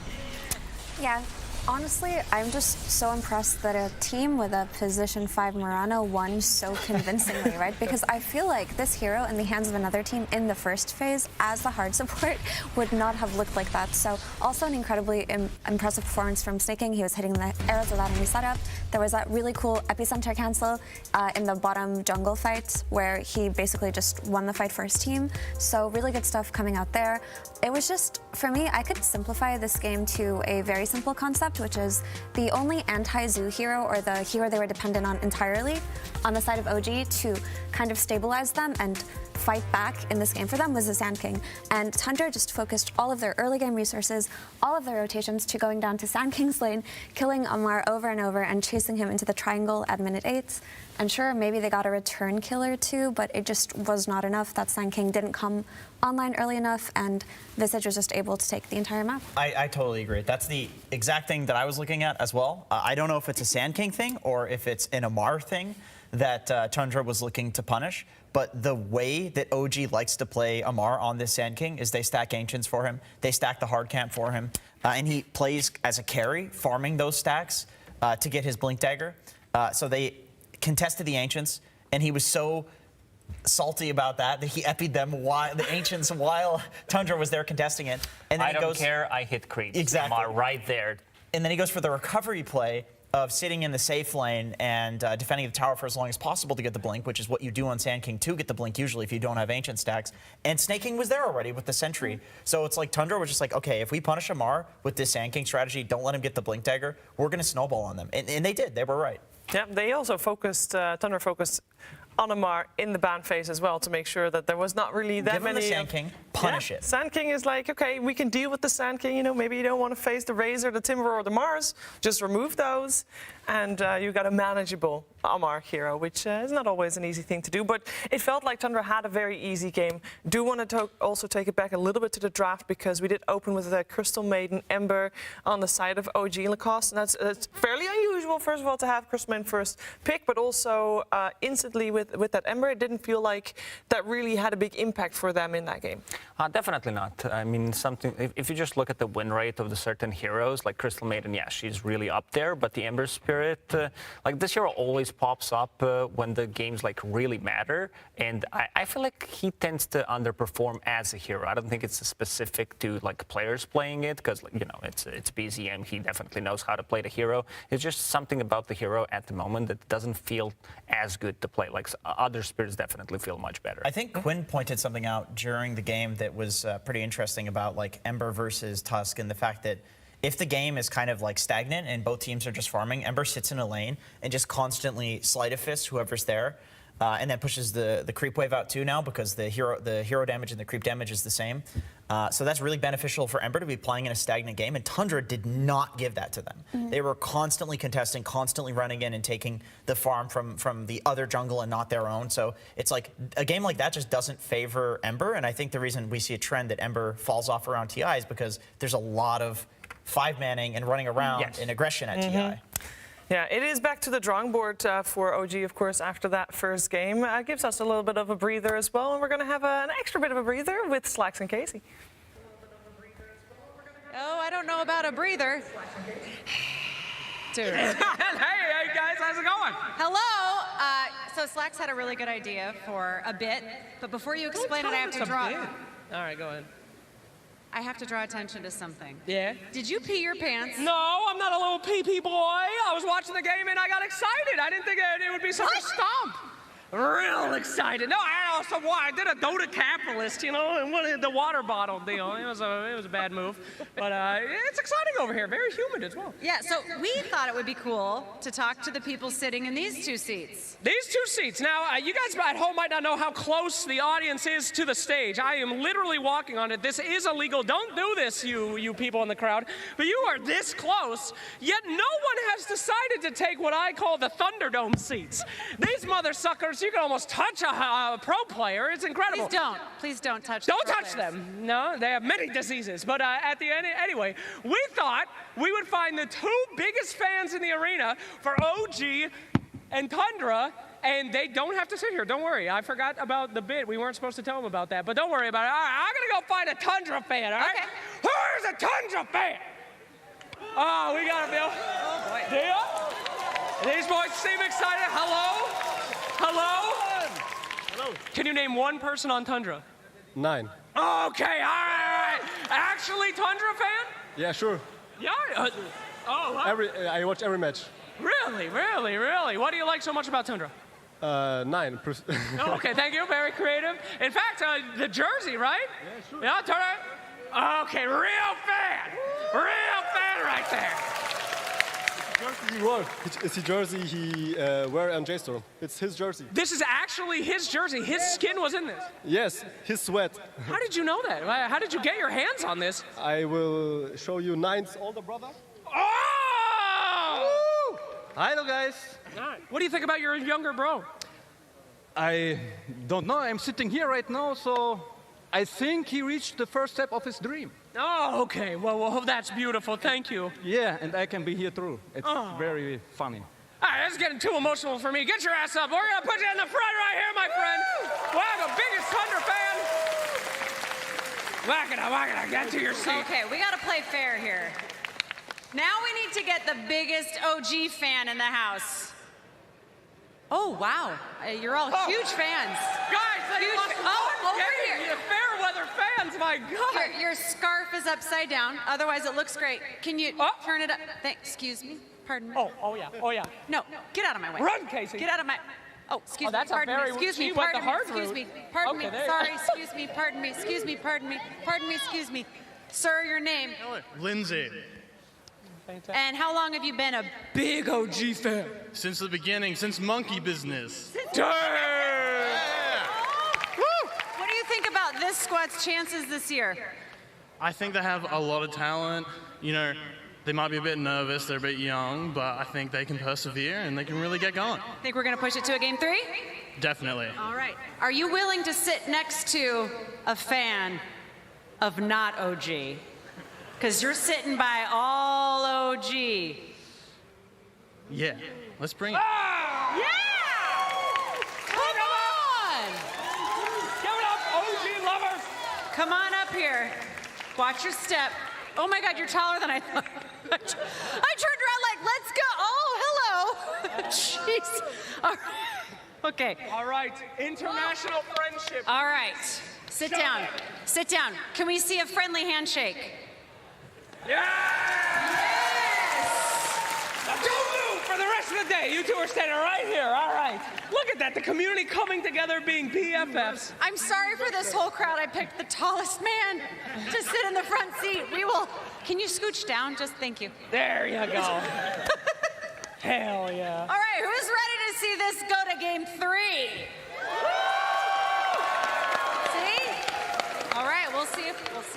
Yeah. Honestly, I'm just so impressed that a team with a position 5 Murano won so convincingly, right? Because I feel like this hero in the hands of another team in the first phase as the hard support would not have looked like that. So also an incredibly impressive performance from Snaking. He was hitting the arrows without any setup. There was that really cool epicenter cancel in the bottom jungle fight where he basically just won the fight for his team. So really good stuff coming out there. It was just, for me, I could simplify this game to a very simple concept, which is the only anti-zoo hero, or the hero they were dependent on entirely on the side of OG to kind of stabilize them and fight back in this game for them, was the Sand King. And Tundra just focused all of their early game resources, all of their rotations to going down to Sand King's lane, killing Amar over and over and chasing him into the triangle at minute 8. And sure, maybe they got a return kill or 2, but it just was not enough. That Sand King didn't come online early enough, and Visage was just able to take the entire map. I totally agree. That's the exact thing that I was looking at as well. I don't know if it's a Sand King thing or if it's an Amar thing that Tundra was looking to punish, but the way that OG likes to play Amar on this Sand King is they stack Ancients for him, they stack the hard camp for him, and he plays as a carry, farming those stacks to get his Blink Dagger. So they contested the Ancients, and he was so salty about that he epied them the Ancients while Tundra was there contesting it. And then I don't care, I hit creeps. Exactly. Amar right there. And then he goes for the recovery play of sitting in the safe lane and defending the tower for as long as possible to get the blink, which is what you do on Sand King to get the blink usually if you don't have Ancient stacks. And Snake King was there already with the Sentry. So it's like Tundra was just like, okay, if we punish Amar with this Sand King strategy, don't let him get the blink dagger, we're going to snowball on them. And they did. They were right. Yeah, they also focused, Tundra focused on Amar in the ban phase as well to make sure that there was not really that many. Give him the Sand King, punish it. Sand King is like, okay, we can deal with the Sand King. You know, maybe you don't want to face the Razor, the Timber, or the Mars. Just remove those, and you got a manageable Amar hero, which is not always an easy thing to do. But it felt like Tundra had a very easy game. Do want to also take it back a little bit to the draft because we did open with the Crystal Maiden Ember on the side of OG Lacoste, and that's fairly unusual. First of all, to have Crystal Maiden first pick, but also instantly with that Ember, it didn't feel like that really had a big impact for them in that game. Definitely not. I mean, if you just look at the win rate of the certain heroes, like Crystal Maiden, yeah, she's really up there, but the Ember Spirit, like this hero always pops up when the games like really matter, and I feel like he tends to underperform as a hero. I don't think it's specific to like players playing it, because you know it's BZM. He definitely knows how to play the hero. It's just something about the hero at the moment that doesn't feel as good to play. Like other spirits definitely feel much better. I think Quinn pointed something out during the game that was pretty interesting about like Ember versus Tusk, and the fact that if the game is kind of like stagnant and both teams are just farming, Ember sits in a lane and just constantly sleight of fist whoever's there, and then pushes the creep wave out too now because the hero damage and the creep damage is the same. So that's really beneficial for Ember to be playing in a stagnant game, and Tundra did not give that to them. They were constantly contesting, constantly running in and taking the farm from the other jungle and not their own. So it's like a game like that just doesn't favor Ember, and I think the reason we see a trend that Ember falls off around TI is because there's a lot of 5-manning and running around in aggression at TI. Yeah, it is back to the drawing board for OG, of course, after that first game. Gives us a little bit of a breather as well, and we're going to have an extra bit of a breather with Slacks and Casey. Oh, I don't know about a breather. Dude. Hey guys, how's it going? Hello. So Slacks had a really good idea for a bit, but before you explain it, I have to draw. All right, go ahead. I have to draw attention to something. Yeah? Did you pee your pants? No, I'm not a little pee-pee boy. I was watching the game and I got excited. I didn't think it would be such a stomp. Real excited. No, I did a Dota capitalist, you know, and wanted the water bottle deal. It was a bad move, but it's exciting over here. Very humid as well. Yeah. So we thought it would be cool to talk to the people sitting in these two seats. These two seats. Now, you guys at home might not know how close the audience is to the stage. I am literally walking on it. This is illegal. Don't do this, you people in the crowd. But you are this close, yet no one has decided to take what I call the Thunderdome seats. These mother suckers, you can almost touch a pro player. It's incredible. Please don't touch them. Don't touch them. No, they have many diseases. But at the end, anyway, we thought we would find the two biggest fans in the arena for OG and Tundra, and they don't have to sit here. Don't worry. I forgot about the bit. We weren't supposed to tell them about that, but don't worry about it. All right, I'm going to go find a Tundra fan, all right? Okay. Who's a Tundra fan? Oh, we got it, Bill. Oh, boy. Deal? These boys seem excited. Hello? Hello? Hello. Can you name one person on Tundra? 9. Okay, all right. Actually, Tundra fan? Yeah, sure. Yeah. Wow. I watch every match. Really? What do you like so much about Tundra? 9. Okay, thank you. Very creative. In fact, the jersey, right? Yeah, sure. Yeah, Tundra. Okay, real fan. Real fan right there. He wore. It's the jersey he wear on J-Storm. It's his jersey. This is actually his jersey. His skin was in this. Yes, his sweat. How did you know that? How did you get your hands on this? I will show you 9's older brother. Oh! Hello, guys. What do you think about your younger bro? I don't know. I'm sitting here right now, so I think he reached the first step of his dream. Oh, okay. Well, that's beautiful. Thank you. Yeah, and I can be here too. It's very funny. All right, this is getting too emotional for me. Get your ass up. We're going to put you in the front right here, my friend. Wow, the biggest Thunder fan. Whack it up. Get to your seat. Okay, we got to play fair here. Now we need to get the biggest OG fan in the house. Oh, wow. You're all huge fans. Guys, Huge over here. You Fairweather fans, my God. Your scarf is upside down. Otherwise, it looks great. Can you turn it up? Excuse me. Pardon me. Oh yeah. No, get out of my way. Run, Casey. Get out of my... Oh, excuse me. That's Pardon a me. very... Excuse me. She went the Pardon me. hard Excuse route. me. Pardon Okay, me. there. Sorry. Excuse me. Pardon me. Excuse me. Pardon me. Pardon me. Excuse me. Sir, your name? Lindsay. And how long have you been a big OG fan? Since the beginning, since Monkey Business. What do you think about this squad's chances this year? I think they have a lot of talent. You know, they might be a bit nervous, they're a bit young, but I think they can persevere and they can really get going. Think we're going to push it to a game 3? Definitely. All right. Are you willing to sit next to a fan of not OG? Because you're sitting by all OG. Yeah, let's bring it. Yeah! Come on! Give it up, OG lovers! Come on up here. Watch your step. Oh my God, you're taller than I thought. I turned around like, let's go. Oh, hello. Jeez. All right. Okay. All right, international friendship. All right. Sit down. Sit down. Can we see a friendly handshake? Yes! Now don't move for the rest of the day. You two are standing right here. All right. Look at that. The community coming together, being BFFs. I'm sorry for this whole crowd. I picked the tallest man to sit in the front seat. We will. Can you scooch down? Just thank you. There you go. Hell yeah. All right. Who's ready to see this go to game 3? See? All right. We'll see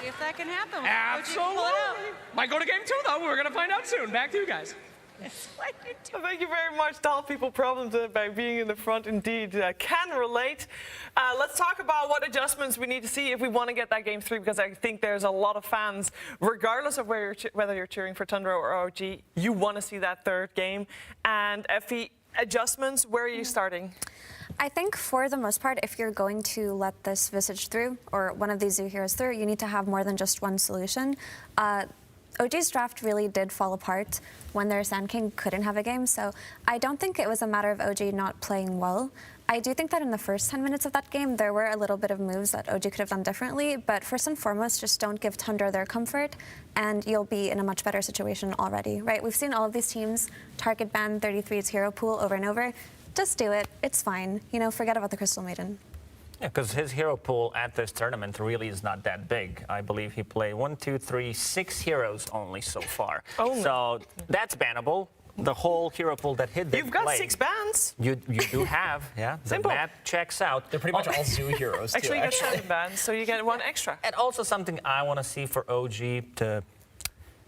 if that can happen. Absolutely. Might go to game 2 though. We're gonna find out soon. Back to you guys. Thank you very much. Tall people problems by being in the front indeed can relate. Let's talk about what adjustments we need to see if we want to get that game 3, because I think there's a lot of fans, regardless of whether you're cheering for Tundra or OG, you want to see that third game. And Effie, adjustments, where are you starting? I think for the most part, if you're going to let this Visage through, or one of these Zoo heroes through, you need to have more than just one solution. OG's draft really did fall apart when their Sand King couldn't have a game, so I don't think it was a matter of OG not playing well. I do think that in the first 10 minutes of that game, there were a little bit of moves that OG could have done differently, but first and foremost, just don't give Tundra their comfort, and you'll be in a much better situation already, right? We've seen all of these teams target ban 33's hero pool over and over. Just do it. It's fine. You know, forget about the Crystal Maiden. Yeah, because his hero pool at this tournament really is not that big. I believe he played 6 heroes only so far. So that's bannable. The whole hero pool that hit You've got 6 bans. You do have, yeah. The math checks out. They're pretty much all Zoo heroes, too. Actually, you get 7 bans, so you get 1 extra. And also something I want to see for OG to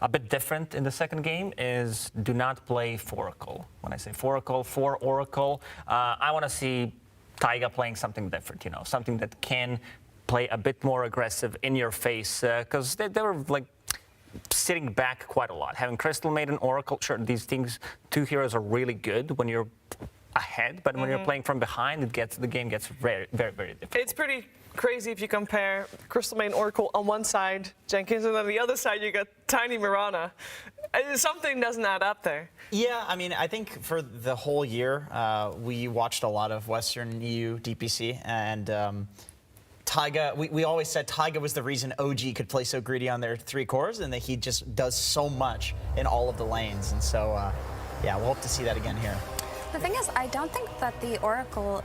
a bit different in the second game is do not play Foracle. When I say Foracle, for Oracle, I want to see Taiga playing something different, you know, something that can play a bit more aggressive in your face, because they were like sitting back quite a lot. Having Crystal Maiden, Oracle, sure, these things, 2 heroes are really good when you're ahead, but when you're playing from behind, the game gets very, very, very difficult. It's pretty crazy if you compare Crystal Maiden, Oracle on one side, Jenkins, and on the other side you got Tiny Mirana. Something doesn't add up there. Yeah, I mean, I think for the whole year, we watched a lot of Western EU DPC, and Taiga, we always said Taiga was the reason OG could play so greedy on their 3 cores, and that he just does so much in all of the lanes. And so, yeah, we'll hope to see that again here. The thing is, I don't think that the Oracle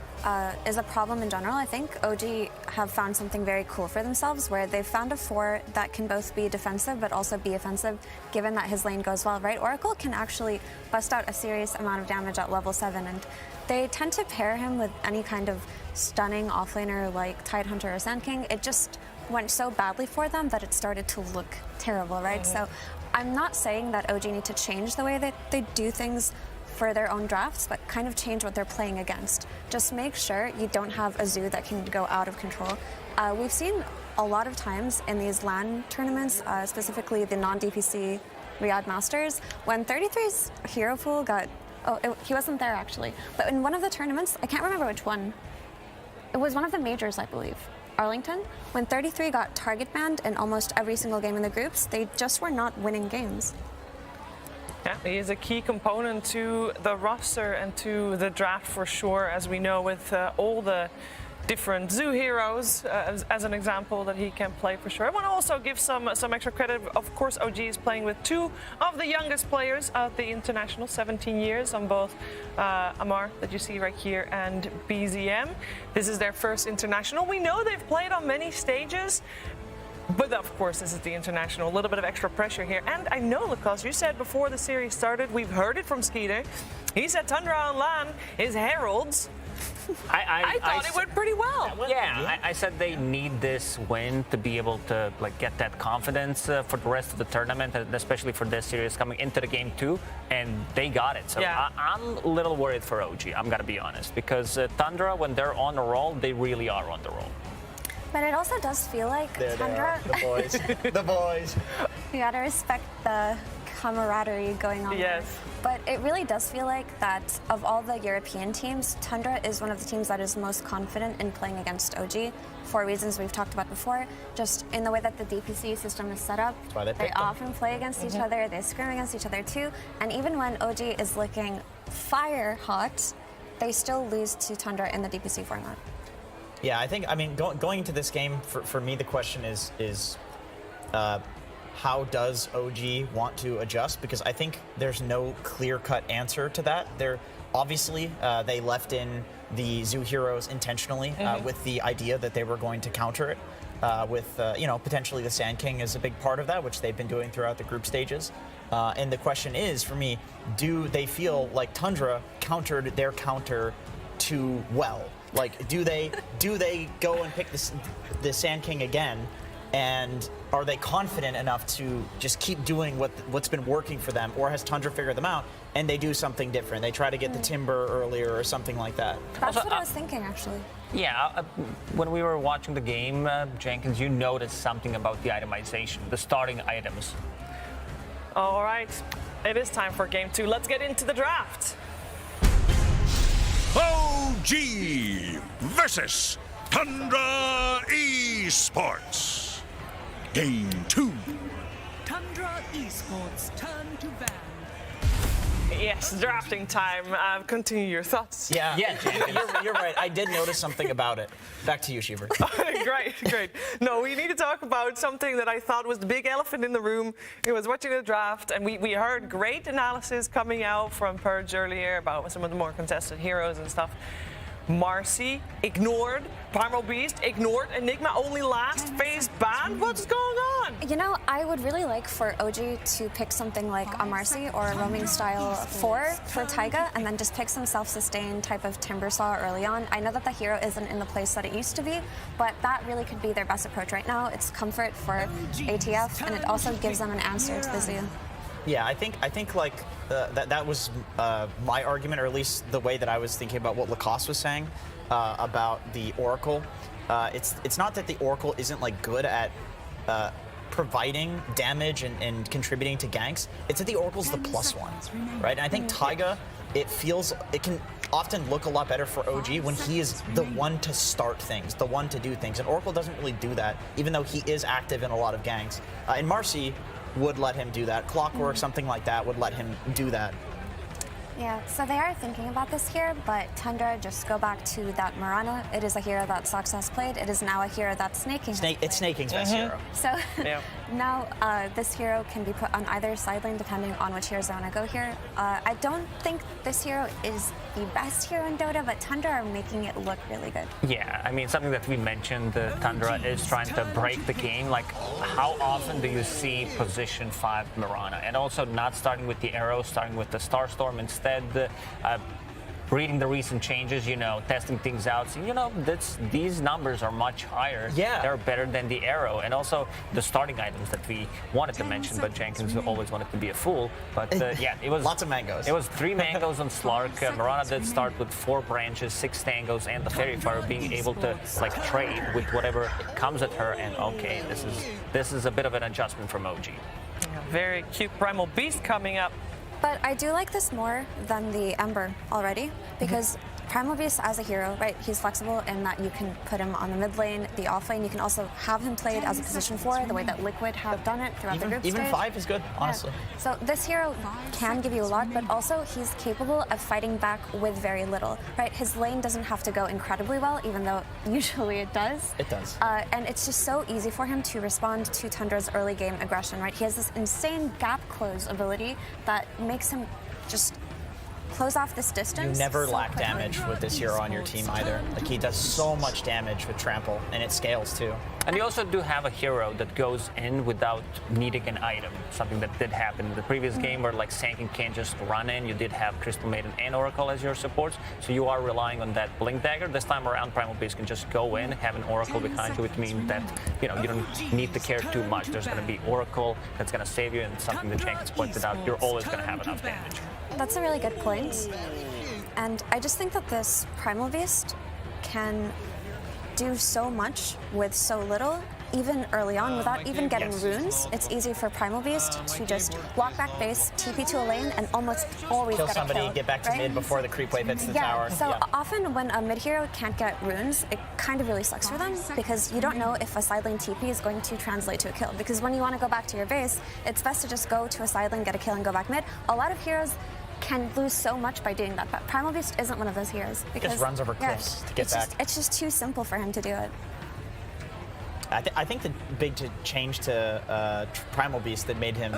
is a problem in general. I think OG have found something very cool for themselves, where they've found a 4 that can both be defensive but also be offensive, given that his lane goes well, right? Oracle can actually bust out a serious amount of damage at level 7, and they tend to pair him with any kind of stunning offlaner like Tidehunter or Sand King. It just went so badly for them that it started to look terrible, right? So I'm not saying that OG need to change the way that they do things for their own drafts, but kind of change what they're playing against. Just make sure you don't have a Zoo that can go out of control. We've seen a lot of times in these LAN tournaments, specifically the non-DPC Riyadh Masters, when 33's hero pool got, he wasn't there actually, but in one of the tournaments, I can't remember which one, it was one of the majors, I believe, Arlington, when 33 got target banned in almost every single game in the groups, they just were not winning games. Yeah, he is a key component to the roster and to the draft for sure, as we know with all the different Zoo heroes, as an example, that he can play for sure. I want to also give some extra credit. Of course, OG is playing with two of the youngest players at the international, 17 years, on both Amar, that you see right here, and BZM. This is their first international. We know they've played on many stages, but of course, this is the international. A little bit of extra pressure here. And I know, Lucas, you said before the series started, we've heard it from Skeeter. He said Tundra on LAN is heralds. I thought it went pretty well. Yeah, I said they need this win to be able to get that confidence for the rest of the tournament, and especially for this series coming into the game 2, and they got it. So Yeah. I'm a little worried for OG, I'm going to be honest, because Tundra, when they're on the roll, they really are on the roll. But it also does feel like Tundra. The boys. The boys. You gotta respect the camaraderie going on. Yes. There. But it really does feel like that of all the European teams, Tundra is one of the teams that is most confident in playing against OG for reasons we've talked about before. Just in the way that the DPC system is set up, That's why they often play against each other, they scrim against each other too, and even when OG is looking fire hot, they still lose to Tundra in the DPC format. Yeah, I mean, going into this game, for me, the question is how does OG want to adjust? Because I think there's no clear-cut answer to that. Obviously, they left in the Zoo heroes intentionally with the idea that they were going to counter it with, potentially the Sand King is a big part of that, which they've been doing throughout the group stages. And the question is, for me, do they feel like Tundra countered their counter too well? Like, do they go and pick the Sand King again, and are they confident enough to just keep doing what's been working for them, or has Tundra figured them out and they do something different? They try to get the Timber earlier or something like that. That's what I was thinking, actually. Yeah, when we were watching the game, Jenkins, you noticed something about the itemization, the starting items. All right, it is time for game 2. Let's get into the draft. OG versus Tundra Esports. Game 2. Tundra Esports turn to ban. Yes, drafting time. Continue your thoughts. Yeah, you're right. I did notice something about it. Back to you, Shiver. Great. No, we need to talk about something that I thought was the big elephant in the room. I was watching the draft, and we heard great analysis coming out from Purge earlier about some of the more contested heroes and stuff. Marcy ignored, Primal Beast ignored, Enigma only last phase banned. What's going on? You know, I would really like for OG to pick something like a Marcy or a roaming style 4 for Taiga, and then just pick some self-sustained type of Timber Saw early on. I know that the hero isn't in the place that it used to be, but that really could be their best approach right now. It's comfort for ATF, and it also gives them an answer to the Zoo. Yeah, I think like that was my argument, or at least the way that I was thinking about what Lacoste was saying about the Oracle. It's not that the Oracle isn't like good at providing damage and contributing to ganks. It's that the Oracle's the +1, right? And I think Taiga, it can often look a lot better for OG when he is the one to start things, the one to do things. And Oracle doesn't really do that, even though he is active in a lot of ganks. And Marcy would let him do that. Clockwork, something like that, would let him do that. Yeah, so they are thinking about this here, but Tundra, just go back to that Mirana. It is a hero that Sox has played. It is now a hero that Snaking has played. It's Snaking's best hero. So now this hero can be put on either side lane depending on which heroes they want to go here. I don't think this hero is the best hero in Dota, but Tundra are making it look really good. Yeah, I mean, something that we mentioned, Tundra is trying to break the game. Like, how often do you see position 5 Mirana? And also not starting with the arrow, starting with the Starstorm instead. Reading the recent changes, testing things out. So, these numbers are much higher. Yeah. They're better than the arrow. And also the starting items that we wanted to mention, but Jenkins always wanted to be a fool. But it was lots of mangoes. It was 3 mangoes on Slark. Mirana did start with 4 branches, 6 tangos, and the Fairy Fire, being able to trade with whatever comes at her. And okay, this is a bit of an adjustment from OG. Yeah, very cute Primal Beast coming up. But I do like this more than the Ember already, because Primal Beast as a hero, right, he's flexible in that you can put him on the mid lane, the off lane. You can also have him played as a position 4, the way that Liquid have done it throughout the group stage. Even 5 is good, honestly. Yeah. So this hero can give you a lot, but also he's capable of fighting back with very little, right? His lane doesn't have to go incredibly well, even though usually it does. It does. And it's just so easy for him to respond to Tundra's early game aggression, right? He has this insane gap close ability that makes him just close off this distance. You never lack damage with this hero on your team either. Like, he does so much damage with Trample, and it scales too. And you also do have a hero that goes in without needing an item, something that did happen in the previous game where like Sankin can't just run in. You did have Crystal Maiden and Oracle as your supports, so you are relying on that Blink Dagger. This time around, Primal Beast can just go in, have an Oracle behind you, which means that you don't need to care too much. There's going to be Oracle that's going to save you, and something that Jenkins pointed out, you're always going to have enough damage. That's a really good point. And I just think that this Primal Beast can do so much with so little, even early on, without even getting runes. It's easy for Primal Beast to just walk back base, TP to a lane, and almost always kill get a somebody, kill, get back to right? mid before the creep wave hits the tower. So often when a mid hero can't get runes, it kind of really sucks for them because you don't know if a side lane TP is going to translate to a kill. Because when you want to go back to your base, it's best to just go to a side lane, get a kill, and go back mid. A lot of heroes can lose so much by doing that, but Primal Beast isn't one of those heroes because just runs over cliffs to get back. It's just too simple for him to do it. I think the big change to Primal Beast that made him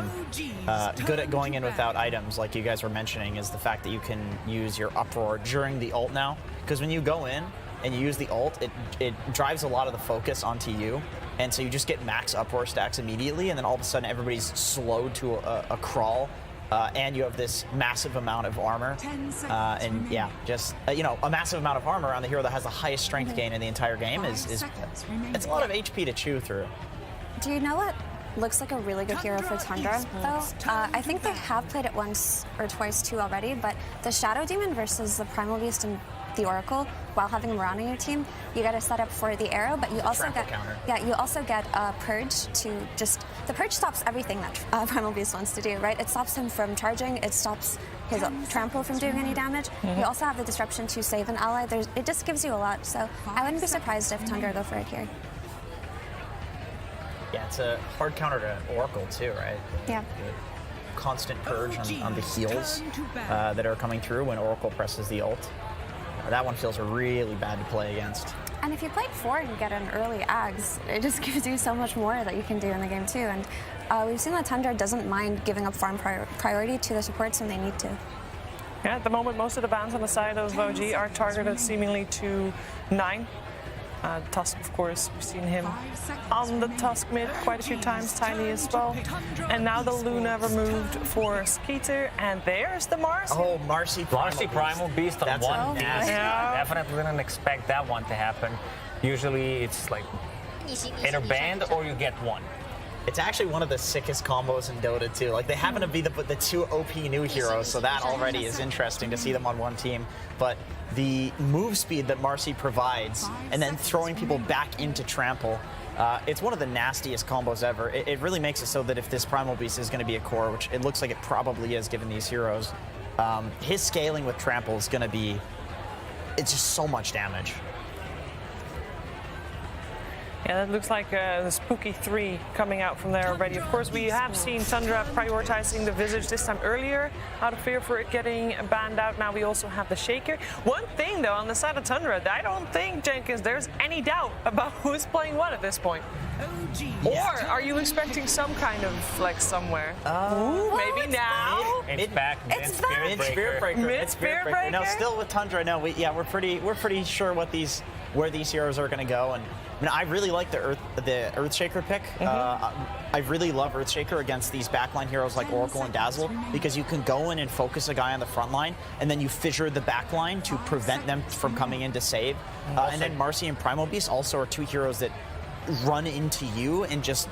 good at going in without items, like you guys were mentioning, is the fact that you can use your Uproar during the ult now. Because when you go in and you use the ult, it drives a lot of the focus onto you. And so you just get max Uproar stacks immediately, and then all of a sudden everybody's slowed to a crawl. And you have this massive amount of armor, and yeah, just a massive amount of armor on the hero that has the highest strength gain in the entire game is it's a lot of HP to chew through. Do you know what looks like a really good hero for Tundra, though? I think they have played it once or twice too already, but the Shadow Demon versus the Primal Beast and the Oracle, while having Mirana on your team, you got to set up for the arrow, but you also get Purge to just the Purge stops everything that Primal Beast wants to do, right? It stops him from charging, it stops his Trample from doing any damage. You also have the Disruption to save an ally. It just gives you a lot, so I wouldn't be surprised if Tundra go for it here. Yeah, it's a hard counter to Oracle too, right? Yeah. The constant purge on the heals that are coming through when Oracle presses the ult. That one feels really bad to play against. And if you play 4 and get an early Ags, it just gives you so much more that you can do in the game too. And we've seen that Tundra doesn't mind giving up farm priority to the supports when they need to. Yeah, at the moment, most of the bans on the side of OG are targeted seemingly to 9. Tusk, of course, we've seen him on the Tusk mid quite a few times, Tiny as well. And now the Luna removed for Skeeter, and there's the Marcy. Oh, Marcy Primal Beast on one Beast. Yeah. Definitely didn't expect that one to happen. Usually it's like either banned or you get one. It's actually one of the sickest combos in Dota too. Like, they happen to be the two OP new heroes, so that already is interesting to see them on one team. But the move speed that Marcy provides, and then throwing people back into Trample, it's one of the nastiest combos ever. It really makes it so that if this Primal Beast is going to be a core, which it looks like it probably is given these heroes, his scaling with Trample is going to be, it's just so much damage. Yeah, that looks like the Spooky 3 coming out from there already. Of course, we have seen Tundra prioritizing the Visage this time earlier out of fear for it getting banned out. Now we also have the Shaker. One thing, though, on the side of Tundra, I don't think, Jenkins, there's any doubt about who's playing what at this point. Or are you expecting some kind of, like, somewhere? Ooh, maybe now? It's back. Mid-Spirit Breaker. Mid-Spirit Breaker? No, still with Tundra. No, we're pretty sure where these heroes are going to go. And I mean, I really like the Earthshaker pick. I really love Earthshaker against these backline heroes like Oracle and Dazzle, because you can go in and focus a guy on the front line, and then you fissure the backline to prevent them from coming in to save. And then Marcy and Primal Beast also are two heroes that run into you and just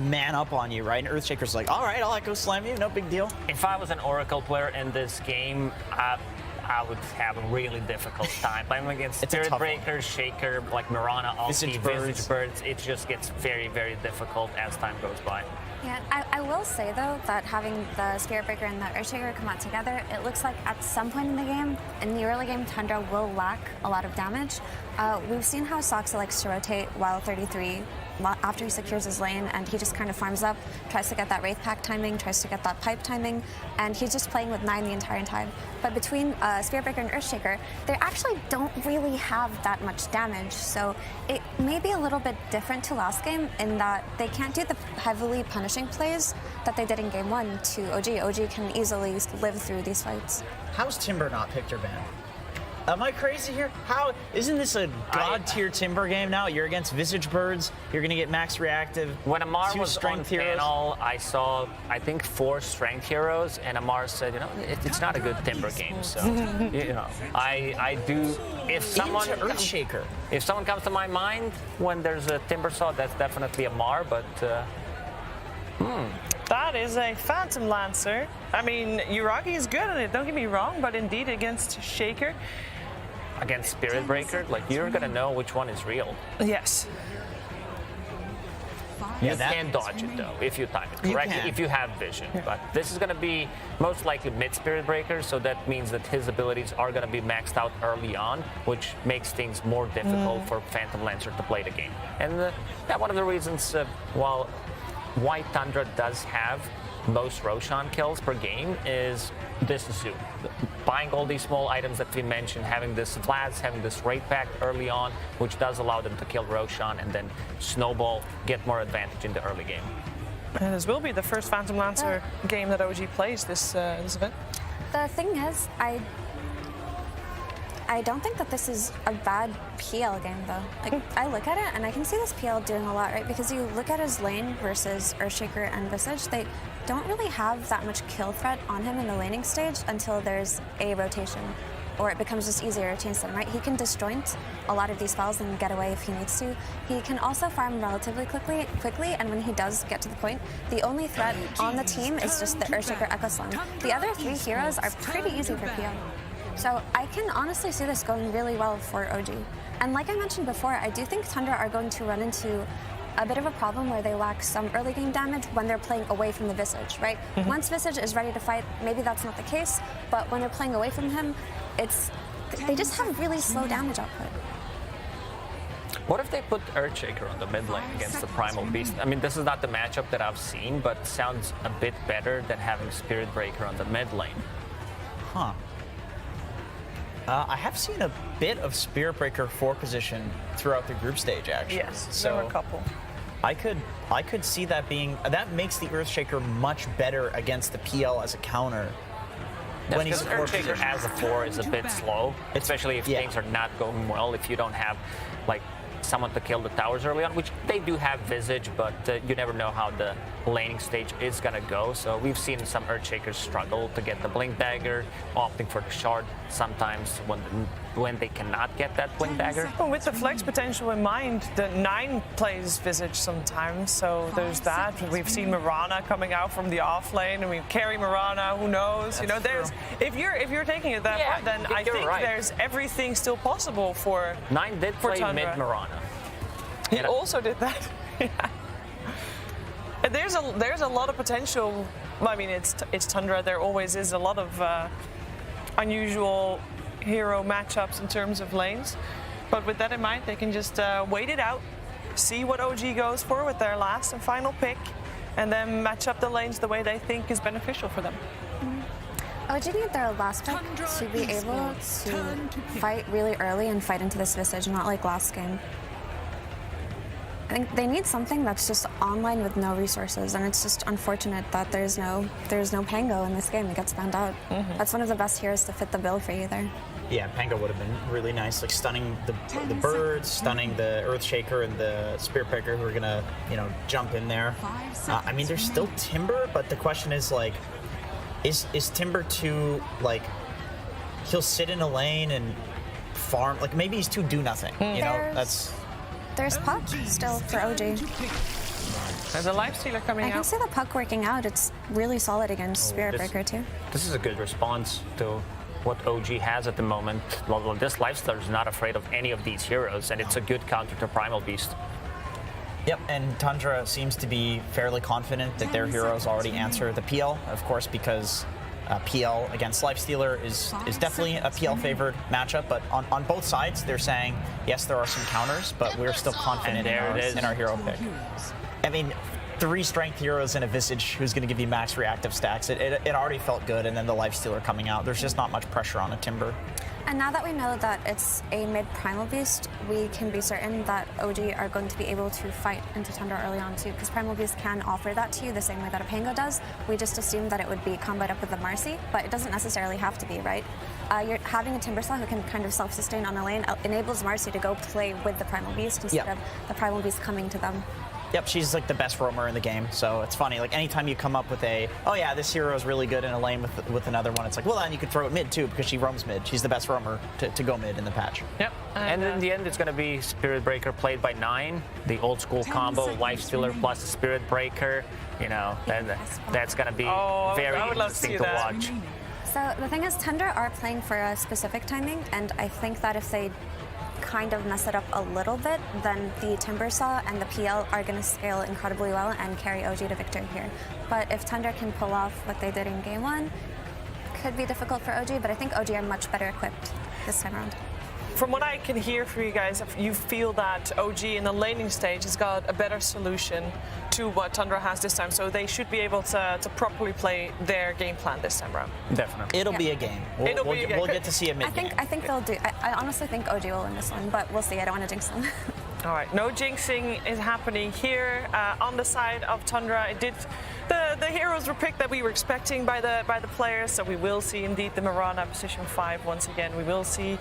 man up on you, right? And Earthshaker's like, all right, I'll echo slam you, no big deal. If I was an Oracle player in this game, I would have a really difficult time playing against Spirit Breaker, Shaker, like Mirana, Visage Birds. It just gets very, very difficult as time goes by. Yeah, I will say though that having the Spirit Breaker and the Earthshaker come out together, it looks like at some point in the game, in the early game, Tundra will lack a lot of damage. We've seen how Soxa likes to rotate while 33 after he secures his lane, and he just kind of farms up, tries to get that Wraith Pack timing, tries to get that pipe timing, and he's just playing with 9 the entire time. But between Spirit Breaker and Earthshaker, they actually don't really have that much damage, so it may be a little bit different to last game in that they can't do the heavily punishing plays that they did in game 1 to OG. OG can easily live through these fights. How's Timber not Picture Ban? Am I crazy here? How isn't this a god tier Timber game now? You're against Visage Birds. You're gonna get max reactive. When Amar was strength on heroes. panel, I saw I think 4 strength heroes, and Amar said, you know, it's not a good Timber game. So you know, I do. If someone Earthshaker, if someone comes to my mind when there's a Timber saw, that's definitely Amar. But That is a Phantom Lancer. I mean, Yuragi is good at it, don't get me wrong, but indeed against Shaker. Against Spirit Breaker, like you're gonna know which one is real. Yes. You can dodge it though, if you time it correctly, if you have vision. Yeah. But this is gonna be most likely mid Spirit Breaker, so that means that his abilities are gonna be maxed out early on, which makes things more difficult for Phantom Lancer to play the game. And yeah, one of the reasons why Tundra does have most Roshan kills per game is this zoo. Buying all these small items that we mentioned, having this Vlads, having this Wraith Pack early on, which does allow them to kill Roshan and then snowball, get more advantage in the early game. And this will be the first Phantom Lancer game that OG plays this event. The thing is, I don't think that this is a bad PL game though. Like I look at it and I can see this PL doing a lot, right? Because you look at his lane versus Earthshaker and Visage, they don't really have that much kill threat on him in the laning stage until there's a rotation, or it becomes just easier to chase them, right? He can disjoint a lot of these spells and get away if he needs to. He can also farm relatively quickly, and when he does get to the point, the only threat on the team is just the Earthshaker Echo Slam. The other 3 heroes are pretty easy for PL. So I can honestly see this going really well for OG. And like I mentioned before, I do think Tundra are going to run into a bit of a problem where they lack some early game damage when they're playing away from the Visage, right? Once Visage is ready to fight, maybe that's not the case, but when they're playing away from him, they just have really slow damage output. What if they put Earthshaker on the mid lane against the Primal Beast? I mean, this is not the matchup that I've seen, but sounds a bit better than having Spirit Breaker on the mid lane. Huh. I have seen a bit of Spirit Breaker 4 position throughout the group stage, actually. Yes, so there were a couple. I could see that being that makes the Earthshaker much better against the PL as a counter. Yes, when he's Earthshaker as a 4 is a bit slow, especially if things are not going well. If you don't have like someone to kill the towers early on, which they do have Visage, but you never know how the laning stage is gonna go. So we've seen some Earthshakers struggle to get the Blink Dagger, opting for the Shard sometimes when they cannot get that Blink Dagger. Well, with the flex potential in mind, the 9 plays Visage sometimes, so there's that. We've seen Mirana coming out from the off lane, and we carry Mirana, who knows? You know, there's if you're taking it that far, then I think there's everything still possible for 9 did play mid Mirana. He also did that. Yeah. And there's a lot of potential. I mean, it's Tundra. There always is a lot of unusual hero matchups in terms of lanes. But with that in mind, they can just wait it out, see what OG goes for with their last and final pick, and then match up the lanes the way they think is beneficial for them. OG need their last pick to be able to fight really early and fight into this Visage, not like last game. I think they need something that's just online with no resources, and it's just unfortunate that there's no Pango in this game. It gets banned out. That's one of the best heroes to fit the bill for you there. Yeah, Pango would have been really nice, like stunning the birds, stunning the Earthshaker and the Spirit Breaker who are gonna, jump in there. I mean, there's still Timber, but the question is like, is Timber too like? He'll sit in a lane and farm. Like maybe he's too do nothing. There's Puck still for OG. There's a Lifestealer coming out. I can see the Puck working out. It's really solid against Spirit Breaker too. This is a good response to what OG has at the moment. Well, this Lifestealer is not afraid of any of these heroes, and it's a good counter to Primal Beast. Yep, and Tundra seems to be fairly confident that their heroes already answer the PL, of course, because PL against Lifestealer is definitely a PL favored matchup, but on both sides they're saying, yes, there are some counters, but we're still confident in our hero pick. I mean, 3 strength heroes and a Visage who's going to give you max reactive stacks. It already felt good, and then the Lifestealer coming out. There's just not much pressure on a Timber. And now that we know that it's a mid Primal Beast, we can be certain that OG are going to be able to fight into Tundra early on too, because Primal Beast can offer that to you the same way that a Pango does. We just assumed that it would be comboed up with the Marcy, but it doesn't necessarily have to be, right? You're having a Timbersaw who can kind of self-sustain on the lane enables Marcy to go play with the Primal Beast instead of the Primal Beast coming to them. Yep, she's like the best roamer in the game, so it's funny. Like anytime you come up with oh yeah, this hero is really good in a lane with another one, it's like, well then you could throw it mid too because she roams mid. She's the best roamer to go mid in the patch. Yep, and in the end it's going to be Spirit Breaker played by 9, the old school combo, Lifestealer plus the Spirit Breaker. You know, that's going to be very interesting to watch. So the thing is, Tundra are playing for a specific timing, and I think that if they kind of mess it up a little bit, then the Timbersaw and the PL are going to scale incredibly well and carry OG to victory here. But if Tundra can pull off what they did in Game 1, could be difficult for OG, but I think OG are much better equipped this time around. From what I can hear from you guys, you feel that OG in the laning stage has got a better solution to what Tundra has this time, so they should be able to properly play their game plan this time around. Definitely. It'll be a game. We'll get to see a mid game. I think they'll do. I honestly think OG will win this one, but we'll see. I don't want to jinx them. All right, no jinxing is happening here on the side of Tundra. The heroes were picked that we were expecting by the players, so we will see indeed the Mirana position 5 once again. We will see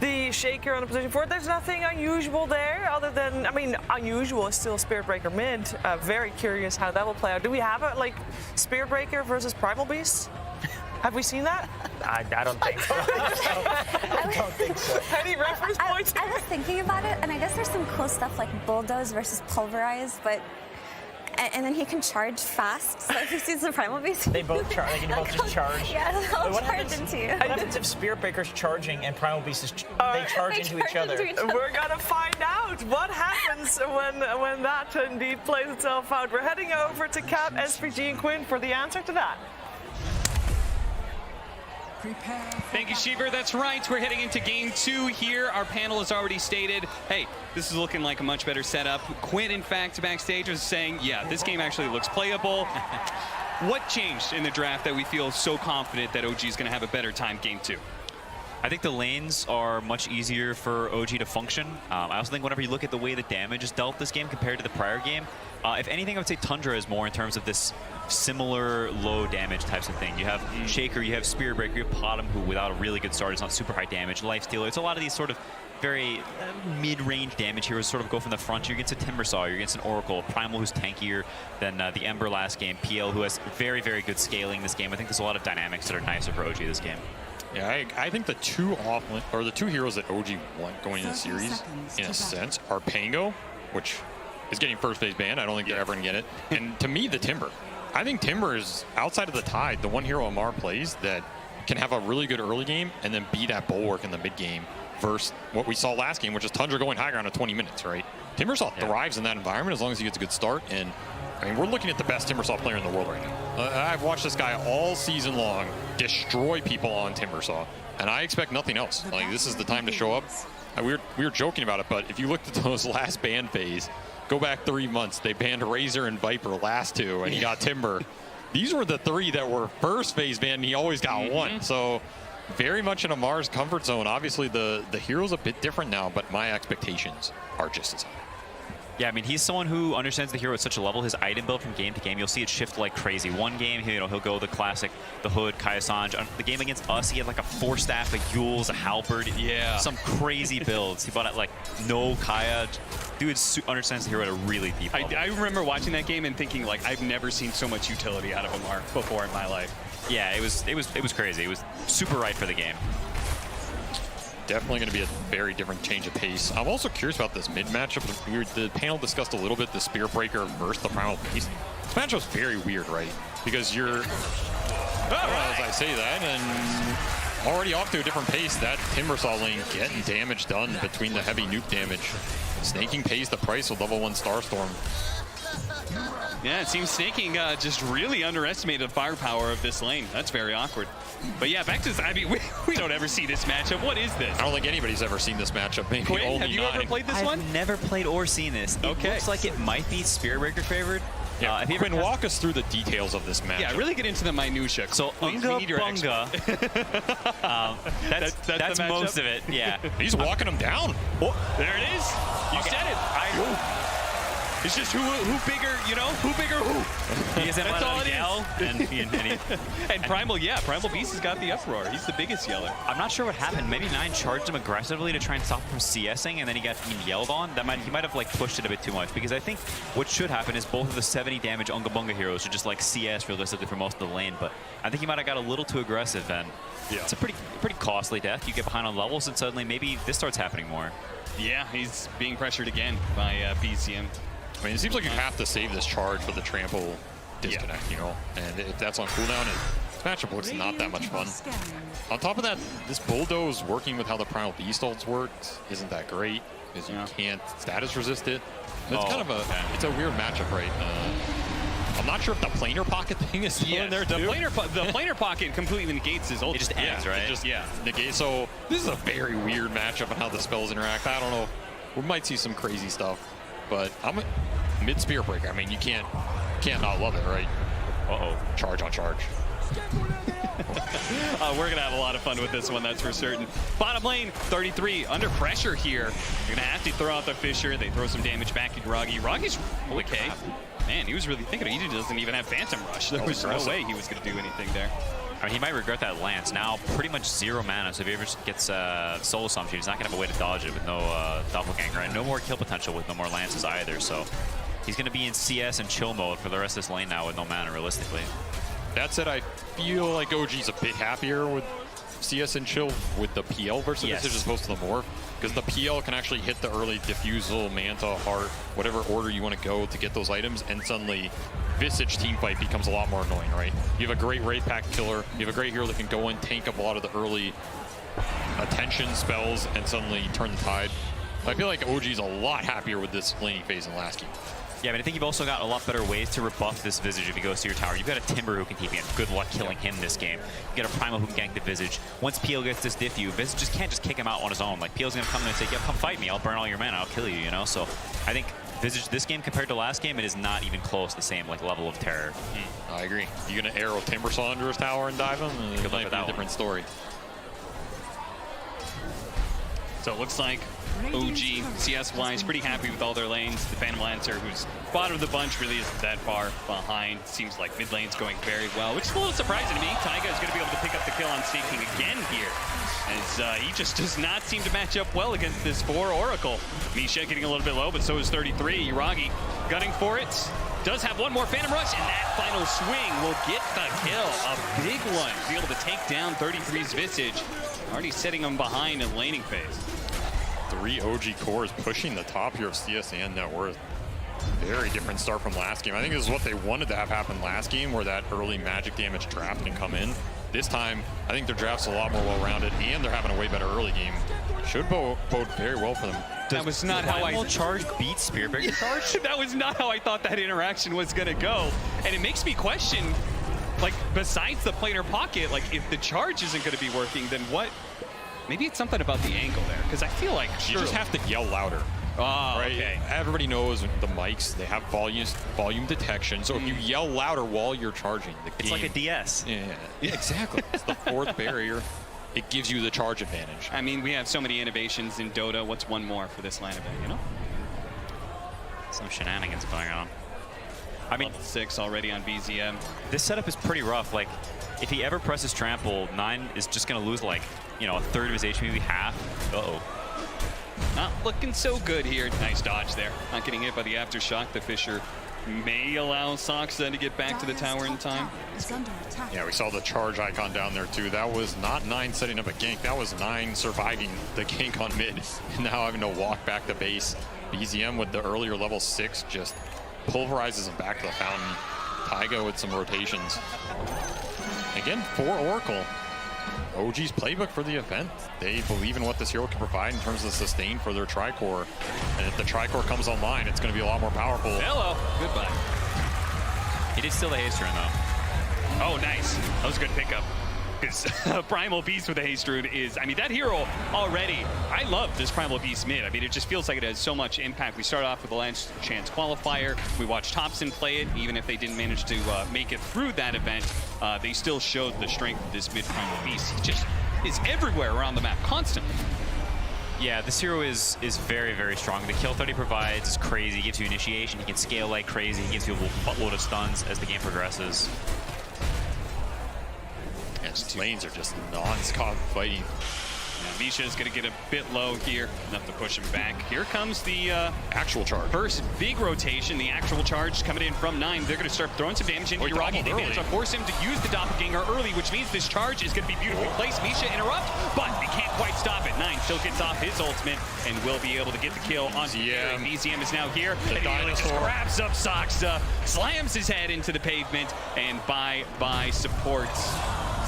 the Shaker on a position 4. There's nothing unusual there other than, I mean, unusual is still Spirit Breaker mid. Very curious how that will play out. Do we have a Spirit Breaker versus Primal Beast? Have we seen that? I don't think so. I don't think so. Any reference points? I was thinking about it, and I guess there's some cool stuff like Bulldoze versus Pulverize, but and then he can charge fast. So if he sees the Primal Beast, they both charge. They can both just charge. Yeah, they'll charge into you. What happens if Spirit Breaker's charging and Primal Beast is they charge into each other? We're gonna find out what happens when that indeed plays itself out. We're heading over to Cap, SVG, and Quinn for the answer to that. Thank you, Sheever. That's right. We're heading into Game 2 here. Our panel has already stated, hey, this is looking like a much better setup. Quinn, in fact, backstage was saying, yeah, this game actually looks playable. What changed in the draft that we feel so confident that OG is going to have a better time Game 2? I think the lanes are much easier for OG to function. I also think whenever you look at the way the damage is dealt this game compared to the prior game, if anything, I would say Tundra is more in terms of this similar low damage types of thing. You have Shaker, you have Spirit Breaker, you have Potom, who without a really good start is not super high damage, Lifestealer. It's a lot of these sort of very mid-range damage heroes sort of go from the front. You're against a Timbersaw, you're against an Oracle, Primal who's tankier than the Ember last game, PL who has very, very good scaling this game. I think there's a lot of dynamics that are nicer for OG this game. Yeah, I think the two heroes that OG want going into the series, in a sense, are Pango, which is getting first phase banned. I don't think they're ever going to get it. And to me, the Timber. I think Timber is, outside of the Tide, the one hero Amar plays that can have a really good early game and then be that bulwark in the mid game versus what we saw last game, which is Tundra going high ground at 20 minutes, right? Timbersaw thrives in that environment as long as he gets a good start. And I mean, we're looking at the best Timbersaw player in the world right now. I've watched this guy all season long destroy people on Timbersaw, and I expect nothing else. Like, this is the time to show up. We were joking about it, but if you looked at those last ban phase, go back 3 months, they banned Razor and Viper last 2, and he got Timber. These were the 3 that were first phase banned, and he always got 1. So very much in Amar's comfort zone. Obviously, the hero's a bit different now, but my expectations are just as high. Yeah, I mean, he's someone who understands the hero at such a level. His item build from game to game, you'll see it shift like crazy. One game, he'll go the classic, the Hood, Kaya Sanj. The game against us, he had like a 4-staff, a Yules, a Halberd. Yeah. Some crazy builds. He bought it like no Kaya. Dude understands the hero at a really deep level. I remember watching that game and thinking, like, I've never seen so much utility out of Amar before in my life. Yeah, it was crazy. It was super right for the game. Definitely going to be a very different change of pace. I'm also curious about this mid matchup. The panel discussed a little bit the Spirit Breaker versus the Primal Beast. This matchup's very weird, right? Because you're, as I say that, and already off to a different pace. That Timbersaw lane getting damage done between the heavy nuke damage. Snaking pays the price with level 1 Starstorm. Yeah, it seems Snaking just really underestimated the firepower of this lane. That's very awkward. But yeah, back to this. I mean, we don't ever see this matchup. What is this? I don't think anybody's ever seen this matchup. Maybe Quinn, only have you nine. ever played this one? I've never played or seen this. It looks like it might be Spirit Breaker favored. Yeah, Quinn, walk us through the details of this matchup. Yeah, really get into the minutia. So Unga Bunga. That's most of it. Yeah. He's walking him down. Oh, there it is. You said it. It's just who bigger, you know, who bigger who. He isn't That's all it yell, is. And Primal, yeah, Primal Beast has got the uproar. He's the biggest yeller. I'm not sure what happened. Maybe 9 charged him aggressively to try and stop him from CSing, and then he got yelled on. He might have like pushed it a bit too much, because I think what should happen is both of the 70 damage Unga Bunga heroes should just like CS realistically for most of the lane. But I think he might have got a little too aggressive, and it's a pretty costly death. You get behind on levels, and suddenly maybe this starts happening more. Yeah, he's being pressured again by BCM. I mean, it seems like you have to save this charge for the trample disconnect, you know, and if that's on cooldown, this matchup looks not that much fun. On top of that, this Bulldoze working with how the Primal Beast ults worked isn't that great, because you can't status resist it. It's kind of it's a weird matchup, right? I'm not sure if the planar pocket thing is still in there the too. planar pocket completely negates his ult. It just ends, right? It just negates. So this is a very weird matchup on how the spells interact. I don't know. We might see some crazy stuff. But I'm mid Spirit Breaker. I mean, you can't not love it, right? Charge on charge. We're gonna have a lot of fun with this one, that's for certain. Bottom lane, 33 under pressure here. You're gonna have to throw out the Fissure. They throw some damage back at Roggy. Roggy's okay. Man, he was really thinking. He doesn't even have Phantom Rush. There was no way he was gonna do anything there. I mean, he might regret that Lance. Now, pretty much 0 mana, so if he ever gets Soul Assumption, he's not going to have a way to dodge it with no Doppelganger. And no more kill potential with no more Lances either, so he's going to be in CS and chill mode for the rest of this lane now with no mana, realistically. That said, I feel like OG's a bit happier with CS and chill with the PL versus this as opposed to the Morph, because the PL can actually hit the early Diffusal, Manta, Heart, whatever order you want to go to get those items, and suddenly Visage teamfight becomes a lot more annoying, right? You have a great Wraith Pack killer, you have a great hero that can go and tank up a lot of the early attention spells and suddenly turn the tide. I feel like OG's a lot happier with this laning phase than last game. Yeah, but I think you've also got a lot better ways to rebuff this Visage if he goes to your tower. You've got a Timber who can TP in. Good luck killing him this game. You got a Primal who can gank the Visage. Once PL gets this diff you, Visage just can't just kick him out on his own. Like, PL's going to come in and say, yeah, come fight me. I'll burn all your mana. I'll kill you, you know? So I think Visage, this game compared to last game, it is not even close to the same like level of terror. I agree. You going to arrow Timbersaw under his tower and dive him? It might be a different story. So it looks like OG, CS-wise, pretty happy with all their lanes. The Phantom Lancer, who's bottom of the bunch, really isn't that far behind. Seems like mid lane's going very well, which is a little surprising to me. Taiga is going to be able to pick up the kill on Snaking again here, as he just does not seem to match up well against this 4 Oracle. Misha getting a little bit low, but so is 33. Yuragi gunning for it. Does have one more Phantom Rush, and that final swing will get the kill. A big one to be able to take down 33's Visage. Already setting him behind in laning phase. 3 OG cores pushing the top here of CS and net worth. Very different start from last game. I think this is what they wanted to have happen last game, where that early magic damage draft can come in. This time, I think their draft's a lot more well-rounded, and they're having a way better early game. Should bode very well for them. That was not how I charge beat Spirit Breaker charge. That was not how I thought that interaction was going to go, and it makes me question, like, besides the planar pocket, like, if the charge isn't going to be working, then what? Maybe it's something about the angle there, because I feel like you just have to yell louder. Oh, right? Okay. Everybody knows the mics, they have volume detection, so if you yell louder while you're charging, the game... It's like a DS. Yeah, exactly. It's the 4th barrier. It gives you the charge advantage. I mean, we have so many innovations in Dota. What's one more for this line event, you know? Some shenanigans going on. I mean, 6 already on BZM. This setup is pretty rough. Like, if he ever presses trample, 9 is just going to lose, like, you know, a third of his HP, maybe half. Uh-oh. Not looking so good here. Nice dodge there. Not getting hit by the aftershock. The Fissure may allow Sox then to get back to the tower in time. Yeah, we saw the charge icon down there too. That was not 9 setting up a gank. That was 9 surviving the gank on mid. And now having to walk back to base. BZM with the earlier level 6 just pulverizes him back to the fountain. Taiga with some rotations. Again, 4 Oracle. OG's playbook for the event. They believe in what this hero can provide in terms of sustain for their Tricore. And if the Tricore comes online, it's going to be a lot more powerful. Hello. Goodbye. He did steal the haste rune, though. Oh, nice. That was a good pickup. Because Primal Beast with the haste rune is, I mean, that hero already, I love this Primal Beast mid. I mean, it just feels like it has so much impact. We start off with the Last Chance qualifier. We watched Thompson play it. Even if they didn't manage to make it through that event, they still showed the strength of this mid Primal Beast. He just is everywhere around the map, constantly. Yeah, this hero is very, very strong. The kill threat he provides is crazy. He gives you initiation. He can scale like crazy. He gives you a buttload of stuns as the game progresses. These lanes are just non-stop fighting. Misha's going to get a bit low here, enough to push him back. Here comes the actual charge. First big rotation, the actual charge coming in from 9. They're going to start throwing some damage into Yuragi. They managed to force him to use the Doppelganger early, which means this charge is going to be beautifully placed. Misha interrupt, but they can't quite stop it. 9 still gets off his ultimate and will be able to get the kill on BZM. BZM is now here. The dinosaur just grabs up Saksa, slams his head into the pavement, and bye-bye support.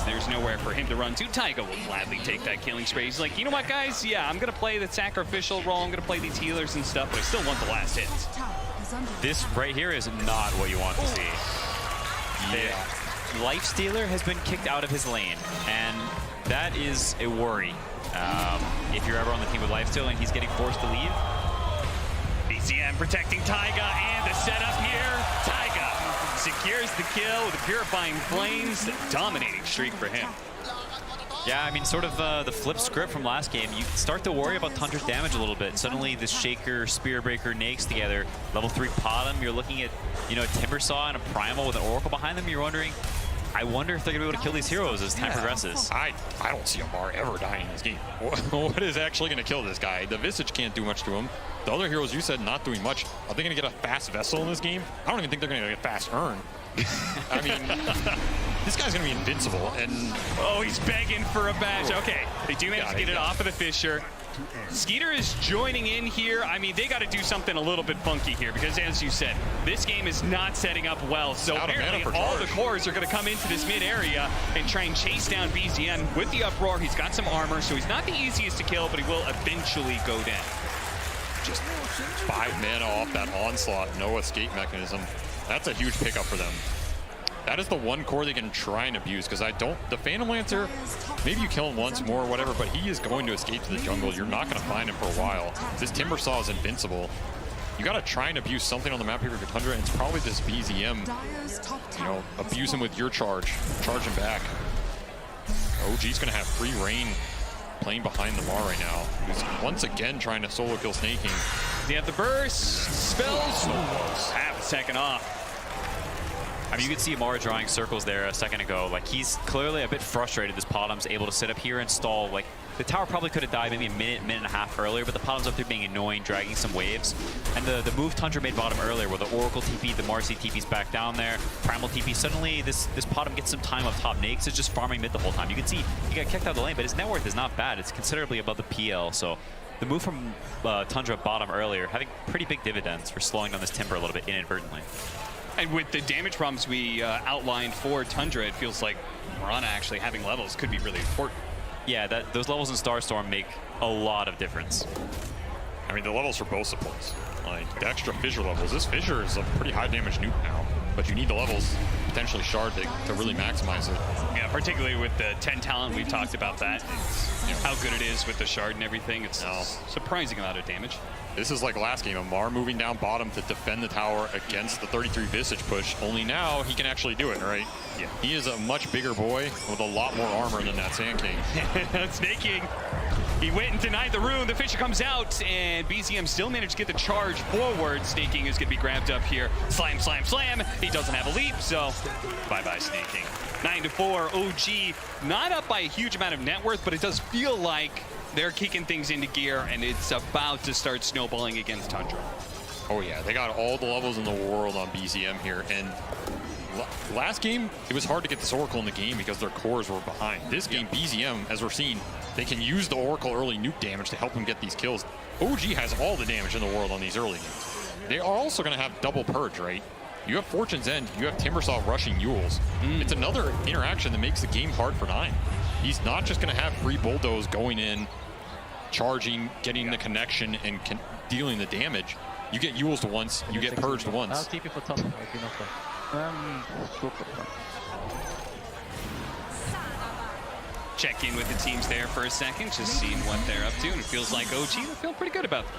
There's nowhere for him to run to. Taiga will gladly take that killing spree. He's like, you know what, guys? Yeah, I'm going to play the sacrificial role. I'm going to play these healers and stuff, but I still want the last hits. This right here is not what you want to see. Yeah. Lifestealer has been kicked out of his lane, and that is a worry. If you're ever on the team with Lifestealer and he's getting forced to leave. BZM protecting Taiga, and the setup here. Taiga secures the kill with the Purifying Flames. Dominating streak for him. Yeah, I mean, sort of the flip script from last game. You start to worry about Tundra's damage a little bit. Suddenly, the Shaker, Spear Breaker, Nakes together. Level 3 Potom. You're looking at, you know, a Timbersaw and a Primal with an Oracle behind them. You're wondering, I wonder if they're going to be able to kill these heroes as time progresses. I don't see Amar ever dying in this game. What is actually going to kill this guy? The Visage can't do much to him. The other heroes you said not doing much. Are they going to get a fast Vessel in this game? I don't even think they're going to get fast Urn. I mean, this guy's going to be invincible. And oh, he's begging for a badge. Okay, they do manage to get it off of the Fissure. Skeeter is joining in here. I mean, they got to do something a little bit funky here because, as you said, this game is not setting up well. So apparently all the cores are going to come into this mid area and try and chase down BZM with the Uproar. He's got some armor, so he's not the easiest to kill, but he will eventually go down. Just 5 mana off that onslaught, no escape mechanism. That's a huge pickup for them. That is the one core they can try and abuse, because the Phantom Lancer, maybe you kill him once more or whatever, but he is going to escape to the jungle. You're not going to find him for a while. This Timbersaw is invincible. You got to try and abuse something on the map here for Tundra, and it's probably this BZM. You know, abuse him with your charge him back. OG's going to have free reign playing behind the Mar right now. He's once again trying to solo kill Snaking. They have the burst, spells, half a second off. I mean, you could see Amara drawing circles there a second ago. Like, he's clearly a bit frustrated. This Potom's able to sit up here and stall. Like, the tower probably could have died maybe a minute and a half earlier, but the Potom's up there being annoying, dragging some waves. And the move Tundra made bottom earlier, where the Oracle TP, the Marcy TP's back down there, Primal TP, suddenly this Potom gets some time up top. Nakes is just farming mid the whole time. You can see he got kicked out of the lane, but his net worth is not bad. It's considerably above the PL, so the move from Tundra bottom earlier, having pretty big dividends for slowing down this Timber a little bit inadvertently. And with the damage problems we outlined for Tundra, it feels like Mirana actually having levels could be really important. Yeah, those levels in Starstorm make a lot of difference. I mean, the levels for both supports. Like, the extra Fissure levels. This Fissure is a pretty high damage nuke now, but you need the levels, potentially Shard, to really maximize it. Yeah, particularly with the 10 talent, we've talked about that. It's, how good it is with the Shard and everything. It's a surprising amount of damage. This is like last game, Amar moving down bottom to defend the tower against the 33 Visage push, only now he can actually do it, right? Yeah. He is a much bigger boy with a lot more armor than that Sand King. Snake King, he went and denied the rune. The Fissure comes out, and BZM still managed to get the charge forward. Snake King is going to be grabbed up here. Slam, slam, slam. He doesn't have a leap, so bye-bye, Snake King. 9-4, OG, not up by a huge amount of net worth, but it does feel like they're kicking things into gear, and it's about to start snowballing against Tundra. Oh yeah, they got all the levels in the world on BZM here, and last game, it was hard to get this Oracle in the game because their cores were behind. This game, BZM, as we're seeing, they can use the Oracle early nuke damage to help them get these kills. OG has all the damage in the world on these early games. They are also going to have double Purge, right? You have Fortune's End, you have Timbersaw rushing Yules. It's another interaction that makes the game hard for 9. He's not just going to have free bulldoze going in, charging, getting the connection, and dealing the damage. You get used once, you get purged once. Check in with the teams there for a second, just seeing what they're up to, and it feels like OG will feel pretty good about them.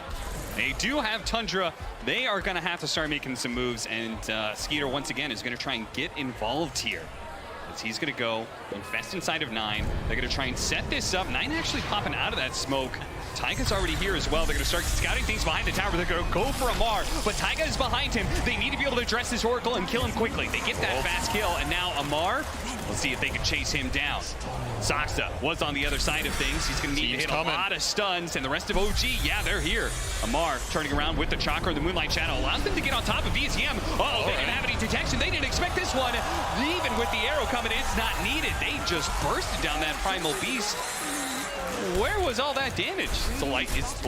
They do have Tundra. They are going to have to start making some moves, and Skeeter, once again, is going to try and get involved here. As he's going to go infest inside of 9. They're going to try and set this up. 9 actually popping out of that smoke. Taiga's already here as well. They're going to start scouting things behind the tower. They're going to go for Amar, but Taiga is behind him. They need to be able to address this Oracle and kill him quickly. They get that fast kill, and now Amar, let's see if they can chase him down. Saksa was on the other side of things. He's going to need to hit a lot of stuns, and the rest of OG, yeah, they're here. Amar turning around with the Chakra, the Moonlight Shadow, allows them to get on top of VCM. Oh, they didn't have any detection. They didn't expect this one. Even with the arrow coming, it's not needed. They just bursted down that Primal Beast. Where was all that damage? Is the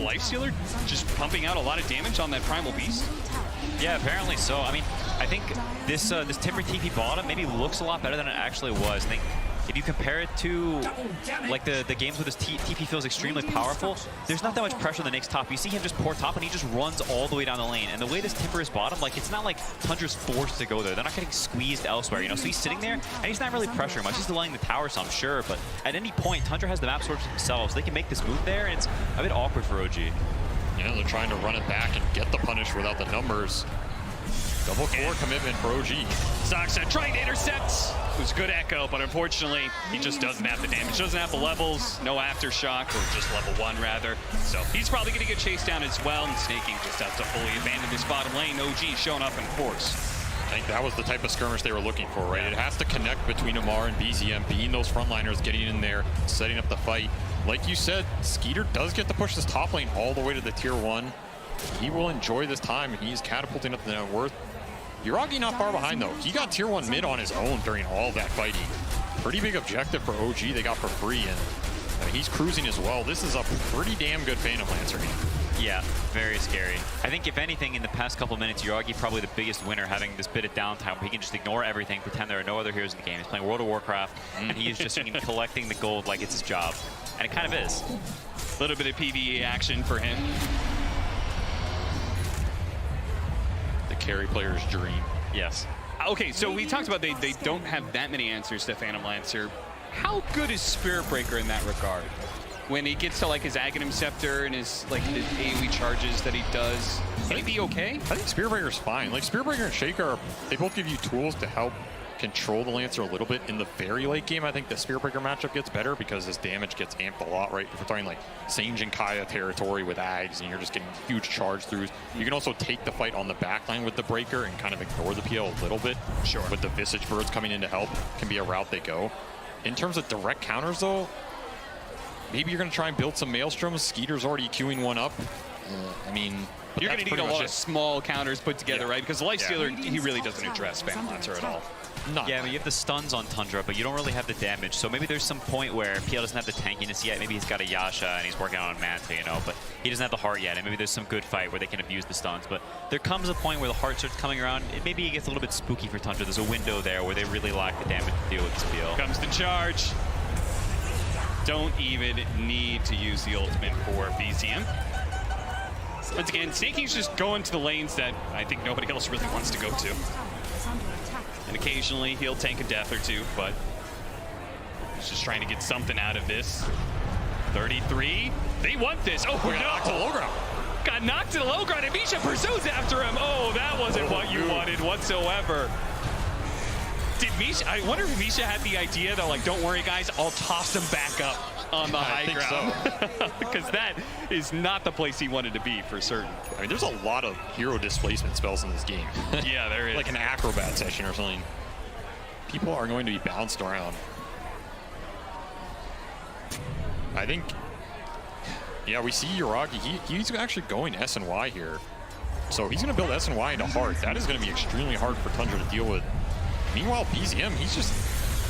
Life Stealer just pumping out a lot of damage on that Primal Beast? Yeah, apparently so. I mean, I think this Timber TP bottom maybe looks a lot better than it actually was. I think if you compare it to like the games where this TP feels extremely powerful, there's not that much pressure on the next top. You see him just pour top and he just runs all the way down the lane. And the way this Timber is bottom, like it's not like Tundra's forced to go there. They're not getting squeezed elsewhere, you know? So he's sitting there and he's not really pressuring much. He's delaying the tower some, sure, but at any point, Tundra has the map sorted themselves. They can make this move there and it's a bit awkward for OG. Yeah, they're trying to run it back and get the punish without the numbers. Double core commitment for OG. Saksa trying to intercept. It was good echo, but unfortunately, he just doesn't have the damage. Doesn't have the levels, no aftershock, or just level 1 rather. So he's probably going to get chased down as well, and Snaking just has to fully abandon this bottom lane. OG showing up in force. I think that was the type of skirmish they were looking for, right? It has to connect between Amar and BZM, being those frontliners, getting in there, setting up the fight. Like you said, Skeeter does get to push this top lane all the way to the tier 1. He will enjoy this time. He's catapulting up the net worth. Yuragi not far behind though. He got tier 1 mid on his own during all that fighting. Pretty big objective for OG they got for free, and he's cruising as well. This is a pretty damn good Phantom Lancer game. Yeah, very scary. I think if anything, in the past couple minutes, Yuragi probably the biggest winner, having this bit of downtime where he can just ignore everything, pretend there are no other heroes in the game. He's playing World of Warcraft, and he is just collecting the gold like it's his job. And it kind of is. A little bit of PvE action for him. Carry player's dream. Yes. Okay, so we talked about they don't have that many answers to Phantom Lancer. How good is Spirit Breaker in that regard? When he gets to like his Aghanim Scepter and his like the AoE charges that he does, can he be okay? I think Spirit Breaker's fine. Like Spirit Breaker and Shaker, they both give you tools to help control the Lancer a little bit. In the very late game, I think the Spirit Breaker matchup gets better because his damage gets amped a lot, right? If we're talking like Sange and Kaya territory with Ags and you're just getting huge charge throughs. You can also take the fight on the backline with the Breaker and kind of ignore the PL a little bit. Sure. With the Visage Birds coming in to help, can be a route they go. In terms of direct counters though, maybe you're going to try and build some Maelstroms. Skeeter's already queuing one up. I mean, you're going to need a lot of small counters put together, right? Because the Life Stealer, he really doesn't address Phantom Lancer at all. Yeah, I mean, you have the stuns on Tundra, but you don't really have the damage. So maybe there's some point where PL doesn't have the tankiness yet. Maybe he's got a Yasha and he's working on a Manta, you know, but he doesn't have the heart yet. And maybe there's some good fight where they can abuse the stuns. But there comes a point where the heart starts coming around. Maybe it gets a little bit spooky for Tundra. There's a window there where they really lack the damage to deal with this PL. Comes the charge. Don't even need to use the ultimate for BZM. Once again, Snaking's just going to the lanes that I think nobody else really wants to go to. And occasionally he'll tank a death or two, but he's just trying to get something out of this. 33. They want this. Oh, no. Knocked to the low ground. Got knocked to the low ground, and Misha pursues after him. Oh, that wasn't what you wanted whatsoever. Did Misha, I wonder if Misha had the idea that, like, don't worry, guys, I'll toss him back up on the high ground. Because that is not the place he wanted to be, for certain. I mean, there's a lot of hero displacement spells in this game. Yeah, there is. Like an acrobat session or something. People are going to be bounced around. I think, yeah, we see Yuragi. He's actually going SNY here. So he's going to build SNY into Heart. That is going to be extremely hard for Tundra to deal with. Meanwhile, BZM, he's just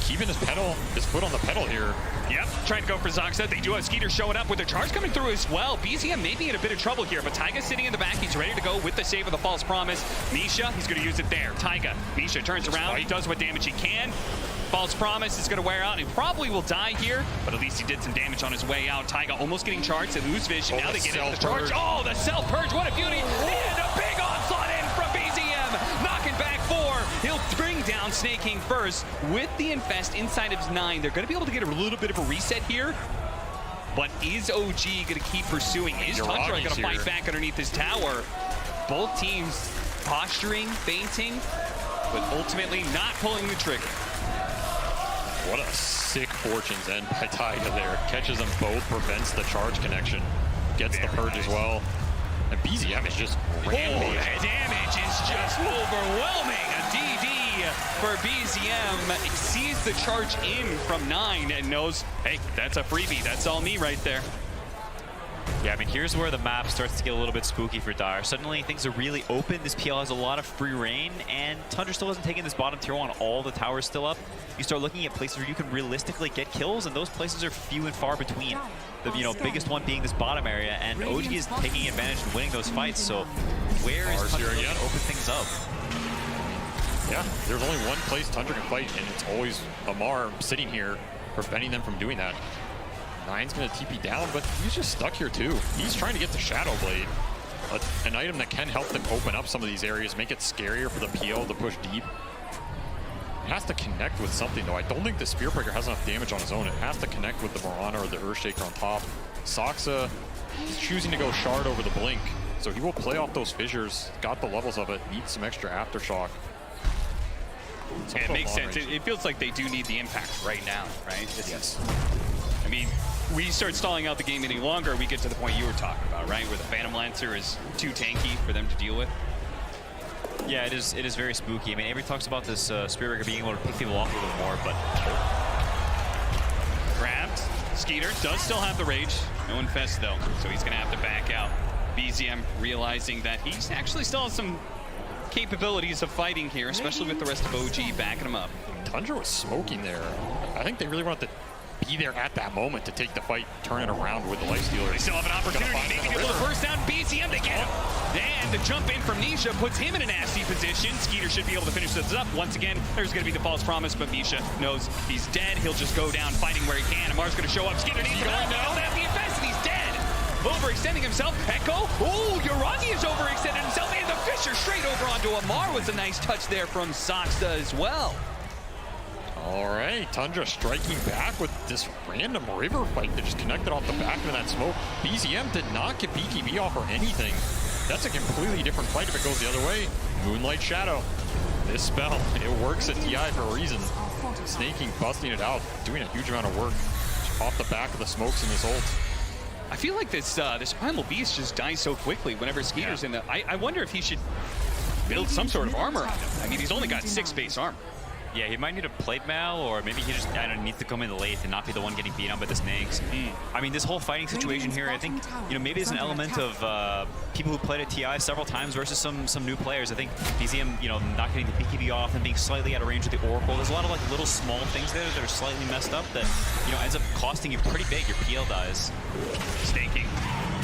keeping his foot on the pedal here. Yep, trying to go for Zoxa. They do have Skeeter showing up with a charge coming through as well. BZM may be in a bit of trouble here, but Taiga's sitting in the back. He's ready to go with the save of the False Promise. Misha, he's going to use it there. Taiga, Misha turns around. He does what damage he can. False Promise is going to wear out. He probably will die here, but at least he did some damage on his way out. Taiga almost getting charged. They lose vision. Now they get into the charge. Oh, the self-purge. What a beauty. And a big onslaught in from BZM. Knocking back 4. He'll bring down Snake King first. With the Infest inside of his 9, they're going to be able to get a little bit of a reset here. But is OG going to keep pursuing? Is Tundra going to fight back underneath his tower? Both teams posturing, feinting, but ultimately not pulling the trigger. What a sick Fortune's End by Taiga there. Catches them both, prevents the charge connection, gets the purge as well. And BZM is just rampaging. The damage is just overwhelming. A DD for BZM. He sees the charge in from 9 and knows, hey, that's a freebie. That's all me right there. Yeah, I mean, here's where the map starts to get a little bit spooky for Dire. Suddenly, things are really open. This PL has a lot of free reign, and Tundra still hasn't taken this bottom tier 1. All the towers still up. You start looking at places where you can realistically get kills, and those places are few and far between. The biggest one being this bottom area, and OG is taking advantage and winning those fights. So, where is Tundra going to open things up? Yeah, there's only one place Tundra can fight, and it's always Amar sitting here, preventing them from doing that. 9's going to TP down, but he's just stuck here too. He's trying to get the Shadow Blade, an item that can help them open up some of these areas, make it scarier for the PL to push deep. It has to connect with something though. I don't think the Spear Breaker has enough damage on his own. It has to connect with the Mirana or the Earthshaker on top. Saksa is choosing to go Shard over the Blink, so he will play off those fissures, got the levels of it, needs some extra Aftershock. Yeah, it makes sense. It feels like they do need the impact right now, right? I mean, we start stalling out the game any longer, we get to the point you were talking about, right? Where the Phantom Lancer is too tanky for them to deal with. Yeah, it is very spooky. I mean, Avery talks about this Spirit Breaker being able to pick people off a little more, but... Grabbed. Skeeter does still have the Rage. No Infest, though, so he's going to have to back out. BZM realizing that he's actually still has some capabilities of fighting here, especially with the rest of OG backing him up. Tundra was smoking there. I think they really wanted to be there at that moment to take the fight, turn it around with the Lifestealer. They still have an opportunity. Maybe able to burst down BZM to get him. And the jump in from Nisha puts him in a nasty position. Skeeter should be able to finish this up. Once again, there's going to be the false promise, but Misha knows he's dead. He'll just go down fighting where he can. Amar's going to show up. Skeeter needs to go down. The Infest, and he's dead. Overextending himself. Echo. Oh, Uragi has overextended himself. And the Fisher straight over onto Amar was a nice touch there from Saksa as well. All right, Tundra striking back with this random river fight that just connected off the back of that smoke. BZM did not get BKB off or anything. That's a completely different fight if it goes the other way. Moonlight Shadow. This spell, it works at TI for a reason. Snake King busting it out, doing a huge amount of work off the back of the smokes in this ult. I feel like this Primal Beast just dies so quickly whenever Skeeter's in the... I wonder if he should build some sort of armor on him. I mean, he's only got 6 base armor. Yeah, he might need a plate mail, or maybe he just needs to come in late and not be the one getting beat on by the snakes. I mean, this whole fighting situation here, I think, maybe there's an element of people who played at TI several times versus some new players. I think BZM, not getting the BKB off and being slightly out of range of the Oracle. There's a lot of like little small things there that are slightly messed up that, ends up costing you pretty big. Your PL dies. Snake King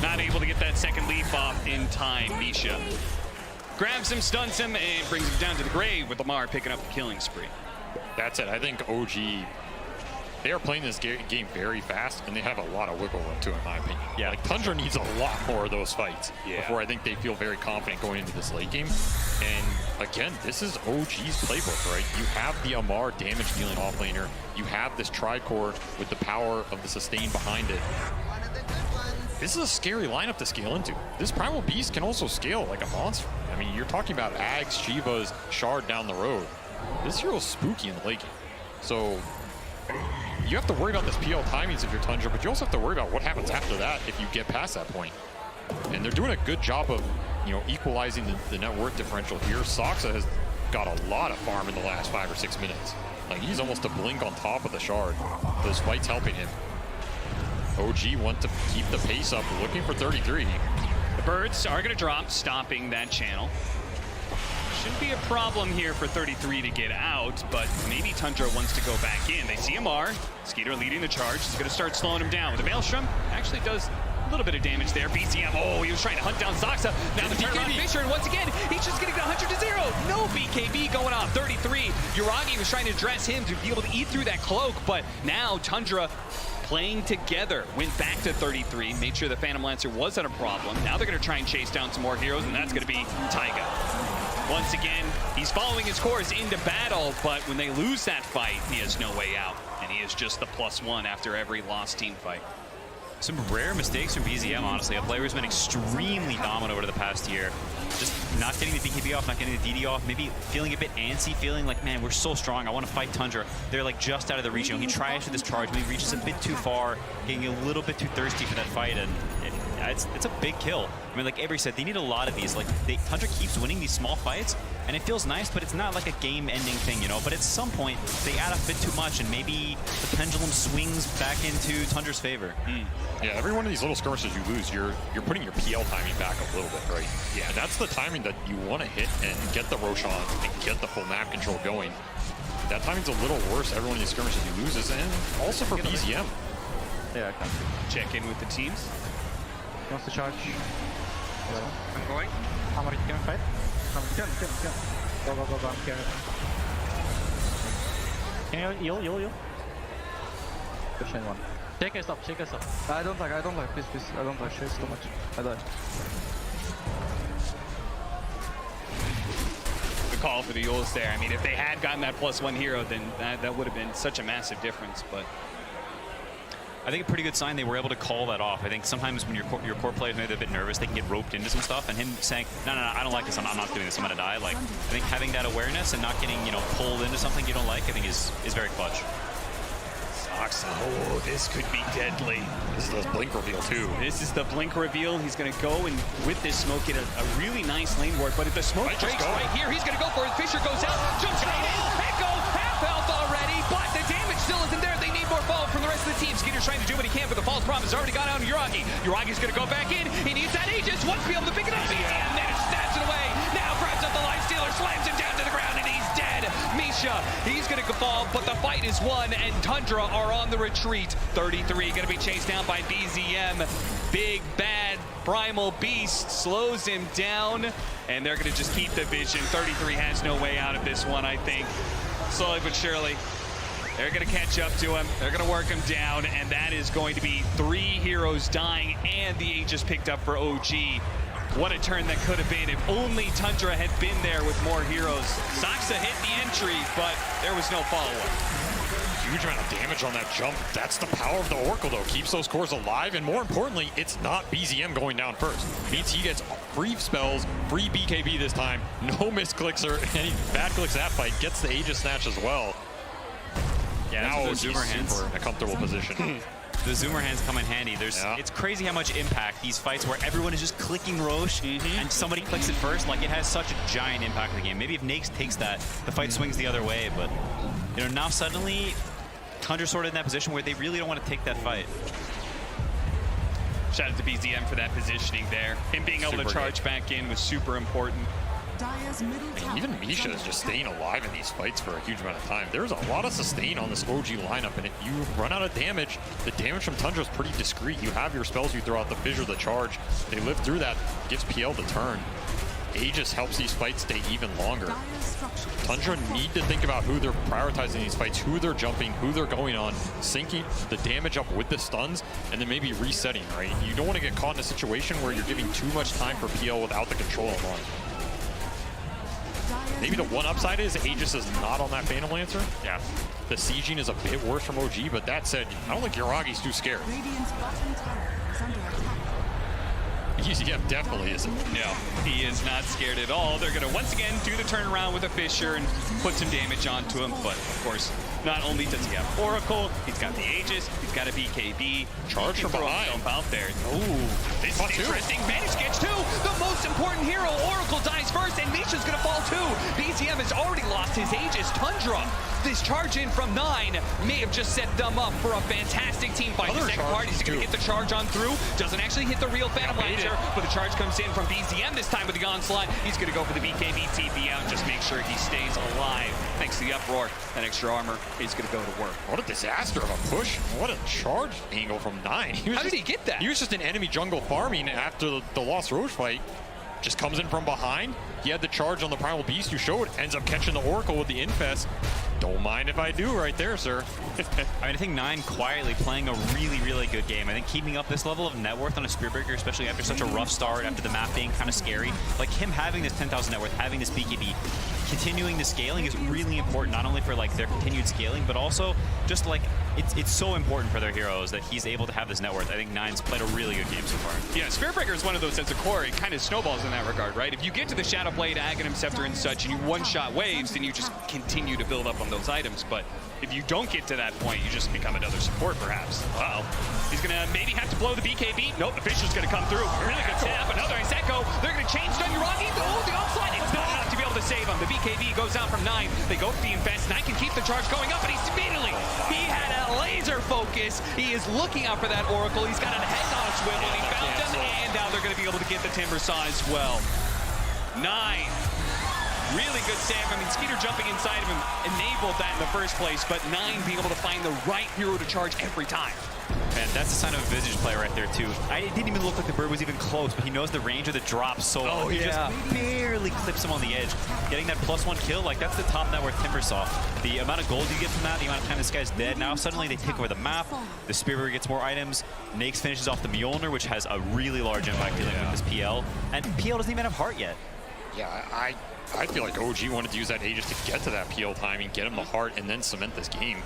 not able to get that second leaf off in time. Misha grabs him, stuns him, and brings him down to the grave with Amar picking up the killing spree. That's it. I think OG, they are playing this game very fast, and they have a lot of wiggle room to it, in my opinion. Yeah, like Tundra needs a lot more of those fights before I think they feel very confident going into this late game. And again, this is OG's playbook, right? You have the Amar damage dealing offlaner. You have this Tricore with the power of the sustain behind it. This is a scary lineup to scale into. This Primal Beast can also scale like a monster. I mean, you're talking about Ags, Shivas, Shard down the road. This hero's spooky in the late game. So you have to worry about this PL timings if you're Tundra, but you also have to worry about what happens after that if you get past that point. And they're doing a good job of, equalizing the net worth differential here. Saksa has got a lot of farm in the last 5 or 6 minutes. Like, he's almost a blink on top of the Shard. Those fights helping him. OG want to keep the pace up, looking for 33. The birds are going to drop, stopping that channel. Shouldn't be a problem here for 33 to get out, but maybe Tundra wants to go back in. They see Amar. Skeeter leading the charge. He's going to start slowing him down. The Maelstrom actually does A little bit of damage there. BZM, oh, he was trying to hunt down Saksa. Now the turn on Fisher, and once again, he's just getting 100 to 0. No BKB going on 33. Yuragi was trying to address him to be able to eat through that cloak, but now Tundra playing together went back to 33, made sure the Phantom Lancer wasn't a problem. Now they're going to try and chase down some more heroes, and that's going to be Taiga. Once again, he's following his course into battle, but when they lose that fight, he has no way out, and he is just the +1 after every lost team fight. Some rare mistakes from BZM, honestly. A player who's been extremely dominant over the past year. Just not getting the BKB off, not getting the DD off, maybe feeling a bit antsy, feeling like, man, we're so strong, I want to fight Tundra. They're like just out of the reach. You know, he tries for this charge, but he reaches a bit too far, getting a little bit too thirsty for that fight, and it's a big kill. I mean, like Avery said, they need a lot of these. Like, Tundra keeps winning these small fights, and it feels nice, but it's not like a game-ending thing, you know? But at some point, they add a bit too much, and maybe the pendulum swings back into Tundra's favor. Yeah, every one of these little skirmishes you lose, you're putting your PL timing back a little bit, right? Yeah, and that's the timing that you want to hit and get the Roshan and get the full map control going. That timing's a little worse every one of these skirmishes you lose, and also for BZM. Yeah, I can check in with the teams. Wants to charge. I'm going. How many can fight? Can. Go. I'm here. Can you heal? Push in one. Shake us up. I don't like. Please. I don't like. She's too much. I die. The call for the Yules there. I mean, if they had gotten that +1 hero, then that would have been such a massive difference, but I think a pretty good sign they were able to call that off. I think sometimes when your core players maybe a bit nervous, they can get roped into some stuff, and him saying, no, I don't like this, I'm not doing this, I'm gonna die. Like, I think having that awareness and not getting, you know, pulled into something you don't like, I think is very clutch. Saksa, oh, this could be deadly. This is the blink reveal too. This is the blink reveal. He's gonna go and with this smoke get a really nice lane ward, but if the smoke breaks right here, he's gonna go for it. Fisher goes out, jumps straight in, Echo, half health already, but the damage still isn't there. They need more fall from the rest of the team. Skinner's trying to do what he can, but the false promise already got out on Yuragi. Yuragi's gonna go back in. He needs that Aegis. Wants to be able to pick it up. BZM managed to stabs it away. Now grabs up the life stealer, slams him down to the ground, and he's dead. Misha, he's gonna fall, but the fight is won, and Tundra are on the retreat. 33 gonna be chased down by BZM. Big bad primal beast slows him down, and they're gonna just keep the vision. 33 has no way out of this one, I think. Slowly but surely, they're going to catch up to him. They're going to work him down, and that is going to be 3 heroes dying and the Aegis picked up for OG. What a turn that could have been if only Tundra had been there with more heroes. Saksa hit the entry, but there was no follow-up. Huge amount of damage on that jump. That's the power of the Oracle, though. Keeps those cores alive, and more importantly, it's not BZM going down first. Means he gets free spells, free BKB this time, no misclicks or any bad clicks that fight. Gets the Aegis snatch as well. Yeah, now the Zoomer hands in a comfortable position. The Zoomer hands come in handy. It's crazy how much impact these fights where everyone is just clicking Roche and somebody clicks it first, like it has such a giant impact on the game. Maybe if Nakes takes that, the fight swings the other way, but you know, now suddenly Tundra's sort of in that position where they really don't want to take that fight. Shout out to BZM for that positioning there. Him being able to charge back in was super important. And even Misha is just staying alive in these fights for a huge amount of time. There's a lot of sustain on this OG lineup, and if you run out of damage, the damage from Tundra is pretty discreet. You have your spells you throw out, the fissure, the charge. They live through that, gives PL the turn. Aegis helps these fights stay even longer. Tundra need to think about who they're prioritizing these fights, who they're jumping, who they're going on, syncing the damage up with the stuns, and then maybe resetting, right? You don't want to get caught in a situation where you're giving too much time for PL without the control online. Maybe the one upside is Aegis is not on that Phantom Lancer. Yeah. The sieging is a bit worse from OG, but that said, I don't think Yuragi's too scared. EZF definitely isn't. No, he is not scared at all. They're going to once again do the turnaround with a Fissure and put some damage onto him. But of course, not only does he have Oracle, he's got the Aegis, he's got a BKB. Charge from behind. Out there. Ooh, this is interesting. Manage gets 2. The most important hero, Oracle, dies first, and Misha's going to fall too. BZM has already lost his Aegis. Tundra, this charge in from 9 may have just set them up for a fantastic team fight. The second part, he's going to hit the charge on through. Doesn't actually hit the real Phantom Lancer, but the charge comes in from BZM this time with the onslaught. He's going to go for the BKB TP out and just make sure he stays alive. Thanks to the uproar, that extra armor. is going to go to work. What a disaster of a push. What a charge angle from 9. How did he get that? He was just an enemy jungle farming after the Lost Roche fight. Just comes in from behind. He had the charge on the Primal Beast you showed. Ends up catching the Oracle with the Infest. Don't mind if I do right there, sir. I mean, I think 9 quietly playing a really, really good game. I think keeping up this level of net worth on a Spearbreaker, especially after such a rough start, after the map being kind of scary, like him having this 10,000 net worth, having this BKB, continuing the scaling is really important, not only for like their continued scaling, but also just like it's so important for their heroes that he's able to have this net worth. I think 9's played a really good game so far. Yeah, Spearbreaker is one of those as a core, it kind of snowballs in that regard, right? If you get to the Shadow Blade, Aghanim Scepter and such, and you one-shot waves, then you just continue to build up on those items. But if you don't get to that point, you just become another support, perhaps. Uh-oh. He's going to maybe have to blow the BKB. Nope, the Fisher's going to come through. Really good tap. Another Iseko. They're going to change it on Uragi. Oh, the onslaught. It's not enough to be able to save him. The BKB goes out from 9. They go for the Infest. 9 can keep the charge going up, and he's immediately. He had a laser focus. He is looking out for that Oracle. He's got a head on a swivel, and he found him, and now they're going to be able to get the Timber Saw as well. 9. Really good save. I mean, Skeeter jumping inside of him enabled that in the first place, but 9 being able to find the right hero to charge every time. And that's a sign of a Visage play right there, too. It didn't even look like the bird was even close, but he knows the range of the drop so well. He just barely clips him on the edge. Getting that +1 kill, like that's the top net worth Timber Saw. The amount of gold you get from that, the amount of time this guy's dead. Now suddenly they take over the map. The Spearbreaker gets more items. Nakes finishes off the Mjolnir, which has a really large impact dealing with this PL. And PL doesn't even have heart yet. Yeah, I feel like OG wanted to use that Aegis to get to that PL timing, get him the heart, and then cement this game.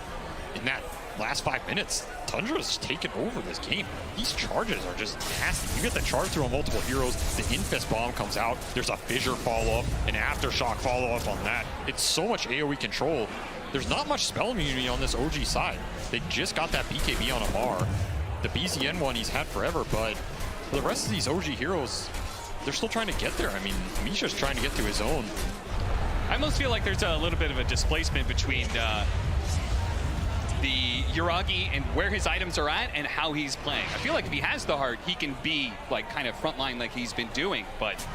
In that last 5 minutes, Tundra's taken over this game. These charges are just nasty. You get the charge through on multiple heroes, the Infest Bomb comes out, there's a Fissure follow-up, an Aftershock follow-up on that. It's so much AoE control. There's not much spell immunity on this OG side. They just got that BKB on Amar. The BZN one he's had forever, but for the rest of these OG heroes, they're still trying to get there. I mean, Misha's trying to get to his own. I almost feel like there's a little bit of a displacement between the Uragi and where his items are at and how he's playing. I feel like if he has the heart, he can be like kind of frontline like he's been doing, but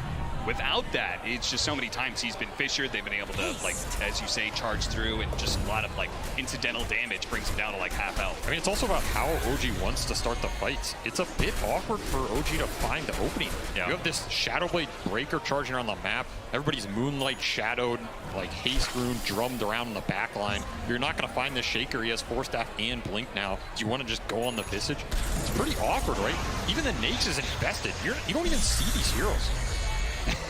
without that, it's just so many times he's been fissured. They've been able to, like, as you say, charge through, and just a lot of like incidental damage brings him down to like half health. I mean, it's also about how OG wants to start the fights. It's a bit awkward for OG to find the opening. Yeah. You have this Shadowblade Breaker charging around the map. Everybody's Moonlight shadowed, like Haste Rune drummed around in the back line. You're not going to find this Shaker. He has Force Staff and Blink now. Do you want to just go on the Visage? It's pretty awkward, right? Even the Nakes is invested. You don't even see these heroes.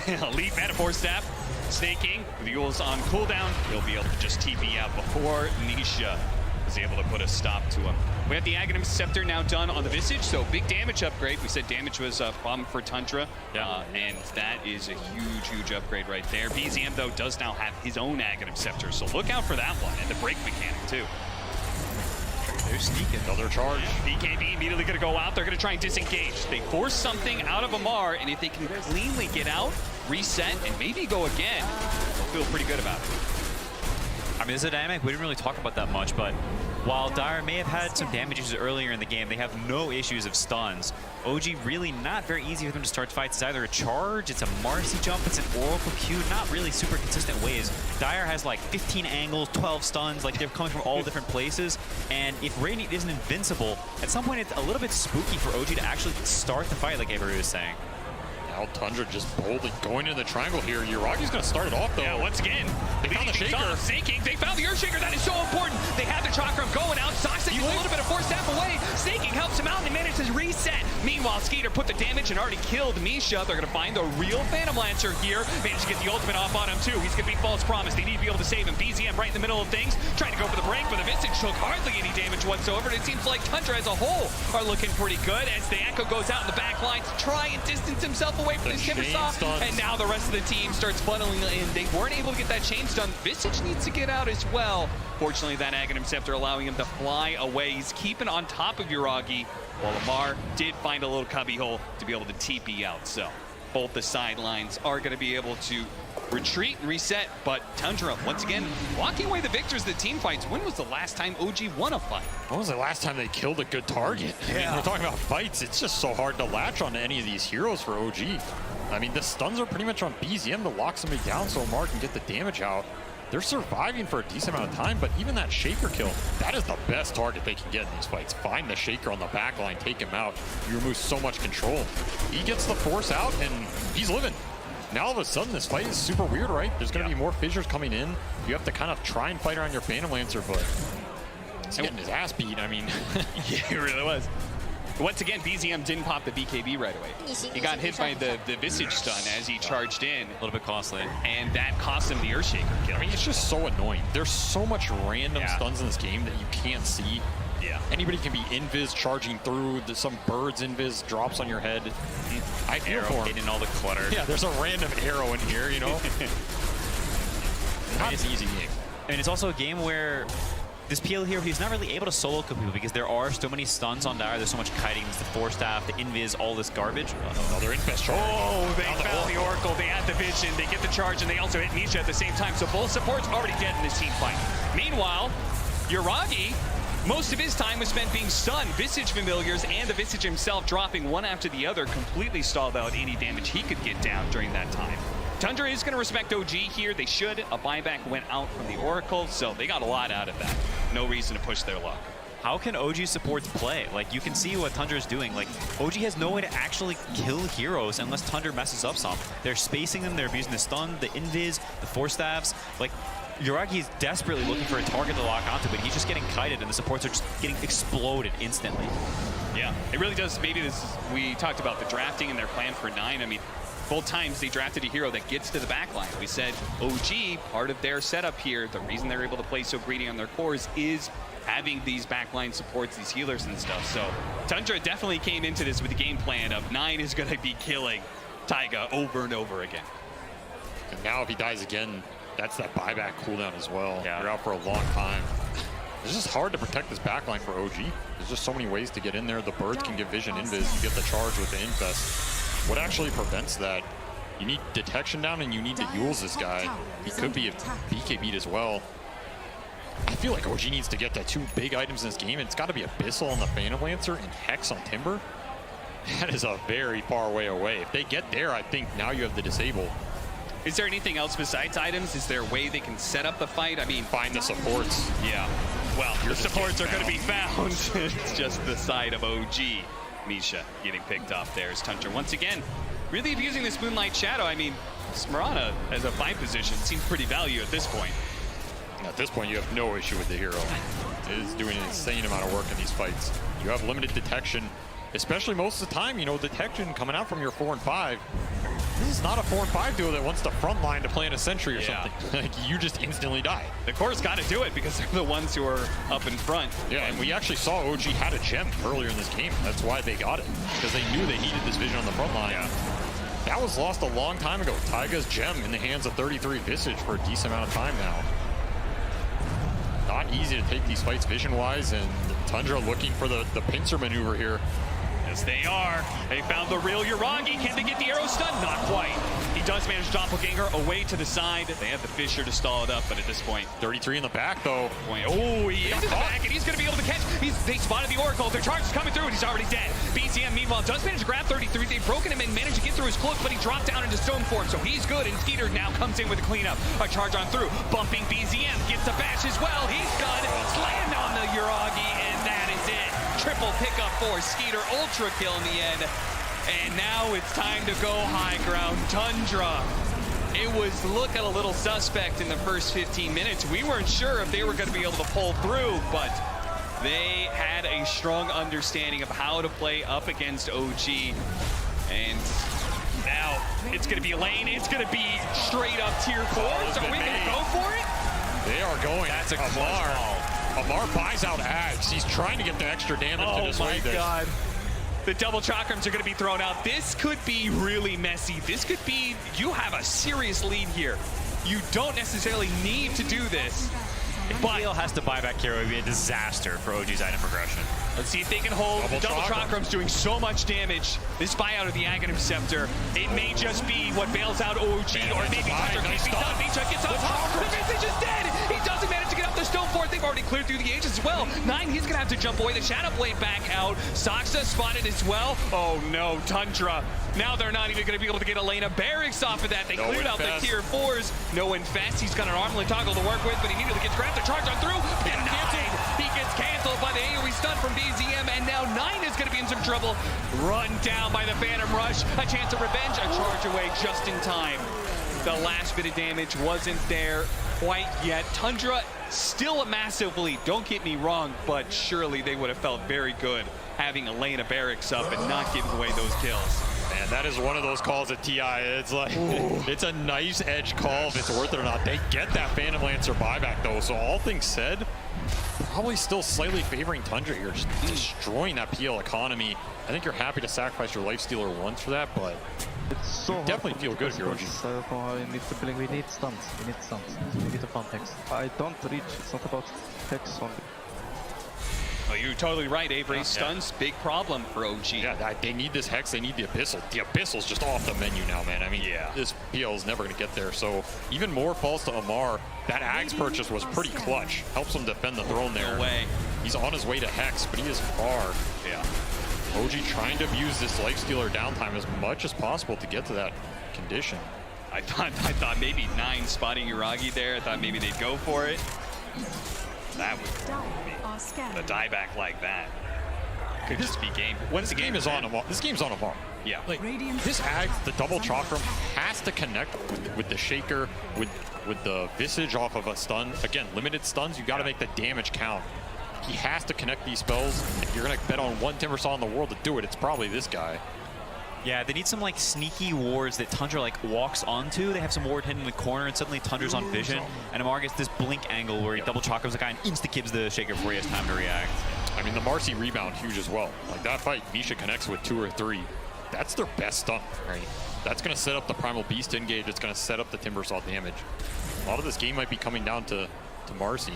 Elite Metaphor Staff. Snake King, Mule's on cooldown. He'll be able to just TP out before Nisha is able to put a stop to him. We have the Aghanim Scepter now done on the Visage, so big damage upgrade. We said damage was a problem for Tundra, and that is a huge, huge upgrade right there. BZM, though, does now have his own Aghanim Scepter, so look out for that one, and the break mechanic, too. They're sneaking. Another charge. BKB immediately going to go out. They're going to try and disengage. They force something out of Amar, and if they can cleanly get out, reset, and maybe go again, they'll feel pretty good about it. I mean, this is a dynamic we didn't really talk about that much, but while Dire may have had some damage issues earlier in the game, they have no issues of stuns. OG really not very easy for them to start fights. It's either a charge, it's a Marcy jump, it's an Oracle Q, not really super consistent ways. Dire has like 15 angles, 12 stuns, like they're coming from all different places. And if Radiant isn't invincible, at some point it's a little bit spooky for OG to actually start the fight, like Avery was saying. Now Tundra just boldly going into the triangle here. Uragi's going to start it off, though. Yeah, once again, they found the Shaker. Snaking. They found the Earthshaker. That is so important. They have the Chakram going out. Soxa gets a little bit of Force Staff away. Snaking helps him out, and they manage to reset. Meanwhile, Skeeter put the damage and already killed Misha. They're going to find the real Phantom Lancer here. Managed to get the ultimate off on him, too. He's going to be false promise. They need to be able to save him. BZM right in the middle of things, trying to go for the break, but the Visage took hardly any damage whatsoever. And it seems like Tundra as a whole are looking pretty good as the Echo goes out in the back line to try and distance himself away from this Timber Saw. And now the rest of the team starts funneling in. They weren't able to get that chain stun. Visage needs to get out as well. Fortunately, that Aghanim Scepter allowing him to fly away. He's keeping on top of Uragi, while Amar did find a little cubby hole to be able to TP out. So both the sidelines are going to be able to retreat and reset, but Tundra, once again, walking away the victors of the team fights. When was the last time OG won a fight? When was the last time they killed a good target? I mean, we're talking about fights. It's just so hard to latch on to any of these heroes for OG. I mean, the stuns are pretty much on BZM to lock somebody down so Amar can get the damage out. they're surviving for a decent amount of time, but even that Shaker kill, that is the best target they can get in these fights. Find the Shaker on the back line, take him out. You remove so much control. He gets the force out, and he's living. Now all of a sudden, this fight is super weird, right? There's going to be more fissures coming in. You have to kind of try and fight around your Phantom Lancer, but he's getting his ass beat. I mean, yeah, it really was. Once again, BZM didn't pop the BKB right away. He got hit by the Visage stun as he charged in. A little bit costly. And that cost him the Earthshaker kill. I mean, it's just so annoying. There's so much random stuns in this game that you can't see. Yeah. Anybody can be invis charging through. Some bird's invis drops on your head. I feel Arrow for him. hitting all the clutter. Yeah, there's a random arrow in here, you know? Not an easy game. I mean, it's also a game where this PL here, he's not really able to solo kill people because there are so many stuns on Dire. There's so much kiting, the Force Staff, the invis, all this garbage. Another infest charge. Oh, they found the Oracle. They had the vision. They get the charge, and they also hit Nisha at the same time. So both supports already dead in this team fight. Meanwhile, Yuragi, most of his time was spent being stunned. Visage Familiars and the Visage himself dropping one after the other, completely stalled out any damage he could get down during that time. Tundra is going to respect OG here. They should. A buyback went out from the Oracle, so they got a lot out of that. No reason to push their luck. How can OG supports play? Like, you can see what Tundra is doing. Like, OG has no way to actually kill heroes unless Tundra messes up some. They're spacing them, they're abusing the stun, the invis, the force staffs. Like, Yuragi is desperately looking for a target to lock onto, but he's just getting kited, and the supports are just getting exploded instantly. Yeah, it really does. Maybe this is, we talked about the drafting and their plan for 9. I mean, both times they drafted a hero that gets to the backline. We said OG, part of their setup here, the reason they're able to play so greedy on their cores is having these backline supports, these healers and stuff. So Tundra definitely came into this with the game plan of 9 is going to be killing Taiga over and over again. And now if he dies again, that's that buyback cooldown as well. Yeah. You're out for a long time. It's just hard to protect this backline for OG. There's just so many ways to get in there. The birds can give vision invis. You get the charge with the infest. What actually prevents that? You need detection down and you need to use this guy. He could be BKB'd as well. I feel like OG needs to get the 2 big items in this game. It's got to be Abyssal on the Phantom Lancer and Hex on Timber. That is a very far way away. If they get there, I think now you have the disable. Is there anything else besides items? Is there a way they can set up the fight? I mean, find the supports. Yeah. Well, the supports are going to be found. It's just the side of OG. Misha getting picked off there as Tundra once again really abusing this Moonlight Shadow. I mean, Smarana as a 5 position seems pretty value at this point. At this point, you have no issue with the hero. It is doing an insane amount of work in these fights. You have limited detection, especially most of the time, you know, detection coming out from your 4 and 5. This is not a 4 and 5 duo that wants the front line to plant a sentry or something. Like, you just instantly die. The core's got to do it because they're the ones who are up in front. Yeah, and we actually saw OG had a gem earlier in this game. That's why they got it, because they knew they needed this vision on the front line. Yeah. That was lost a long time ago. Taiga's gem in the hands of 33 Visage for a decent amount of time now. Not easy to take these fights vision-wise, and Tundra looking for the pincer maneuver here. Yes, they are. They found the real Yuragi. Can they get the arrow stun? Not quite. He does manage Doppelganger away to the side. They have the Fissure to stall it up, but at this point... 33 in the back, though. Oh, he is in the back, and he's going to be able to catch. They spotted the Oracle. Their charge is coming through, and he's already dead. BCM, meanwhile, does manage to grab 33. They've broken him and managed to get through his cloak, but he dropped down into stone form, so he's good. And Skeeter now comes in with a cleanup. A charge on through. Bumping BZM. Gets a bash as well. He's done. Slammed on the Yuragi, and that is it. Triple pickup for Skeeter. Ultra kill in the end. And now it's time to go high ground. Tundra. It was looking a little suspect in the first 15 minutes. We weren't sure if they were going to be able to pull through, but they had a strong understanding of how to play up against OG. And now it's going to be a lane. It's going to be straight up tier 4s. Are we going to go for it? They are going. That's a clutch ball. Amar buys out Ags. He's trying to get the extra damage to dissuade this. Oh my god. The double chakrams are going to be thrown out. This could be really messy. This could be, you have a serious lead here. You don't necessarily need to do this. If PL has to buy back hero, it would be a disaster for OG's item progression. Let's see if they can hold. The double chakrams doing so much damage. This buyout of the Aghanim Scepter, it may just be what bails out OG, or maybe Tundra can be done. Misha gets on top. The Visage is dead. He doesn't manage to get up the the stone fort. They've already cleared through the ages as well. 9, he's gonna have to jump away. The Shadow Blade back out. Saksa spotted as well. Oh no, Tundra. Now they're not even gonna be able to get Elena Barracks off of that. They cleared out the tier 4s. No Infest. He's got an Armlet toggle to work with, but he immediately gets grabbed. The charge on through. Denied. He gets canceled by the AoE stun from BZM, and now 9 is gonna be in some trouble. Run down by the Phantom Rush. A chance of revenge. A charge away just in time. The last bit of damage wasn't there quite yet. Tundra still a massive lead, don't get me wrong, but surely they would have felt very good having Elena Barracks up and not giving away those kills. Man, that is one of those calls at TI. It's like, it's a nice edge call if it's worth it or not. They get that Phantom Lancer buyback though, so all things said, probably still slightly favoring Tundra here, just destroying that PL economy. I think you're happy to sacrifice your Lifestealer once for that, but it's so definitely feel good if you're OG. We need to blink, we need stuns, we need to farm Hex. I don't reach, it's not about Hex only. Oh, you're totally right, Avery. Stuns, big problem for OG. Yeah, they need this Hex, they need the Abyssal. The Abyssal's just off the menu now, man. I mean, this PL is never going to get there. So even more falls to Amar. That Axe purchase was pretty clutch. Helps him defend the throne there. No way. He's on his way to Hex, but he is far. Yeah. OG trying to abuse this Lifestealer downtime as much as possible to get to that condition. I thought maybe 9 spotting Yuragi there. I thought maybe they'd go for it. That would be a dieback like that. Could just be game. When the game is on Amar, this game's on Amar. Yeah. Like, this Axe, the double Chakram has to connect with the Shaker, with the Visage off of a stun. Again, limited stuns, you got to make the damage count. He has to connect these spells. If you're going to bet on one Timbersaw in the world to do it, it's probably this guy. Yeah, they need some like sneaky wards that Tundra like walks onto. They have some ward hidden in the corner, and suddenly Tundra's on vision, and Amar gets this blink angle where he double chakrams the guy and insta-kibs the Shaker before he has time to react. I mean, the Marcy rebound huge as well. Like that fight, Misha connects with 2 or 3. That's their best stun, right? That's going to set up the Primal Beast engage. It's going to set up the Timbersaw damage. A lot of this game might be coming down to Marcy.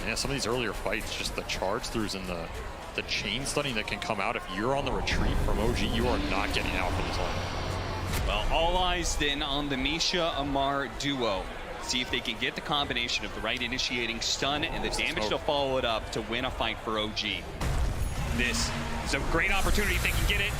Yeah, some of these earlier fights, just the charge throughs and the chain stunning that can come out. If you're on the retreat from OG, you are not getting out for this one. Well, all eyes then on the Misha-Amar duo. See if they can get the combination of the right initiating stun and the damage to follow it up to win a fight for OG. This is a great opportunity if they can get it.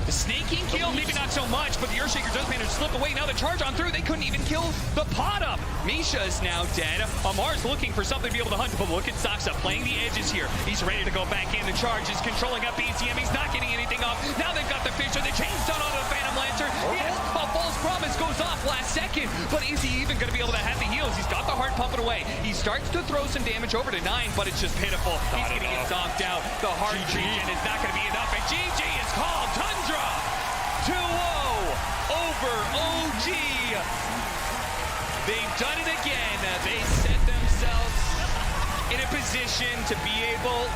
The snaking kill, maybe not so much, but the Earthshaker does manage to slip away. Now the charge on through, they couldn't even kill the pot up. Misha is now dead. Amar's looking for something to be able to hunt, but look at Saksa playing the edges here. He's ready to go back in. The charge is controlling up BCM. He's not getting anything off. Now they've got the Fisher. The chain stun onto the Phantom Lancer. Yes, a false promise goes off last second, but is he even going to be able to have the heals? He's got the heart pumping away. He starts to throw some damage over to 9, but it's just pitiful. He's going to get knocked out. The heart regen is not going to be enough, and GG is called. Tundra 2-0 over OG. They've done it again. They set themselves in a position to be able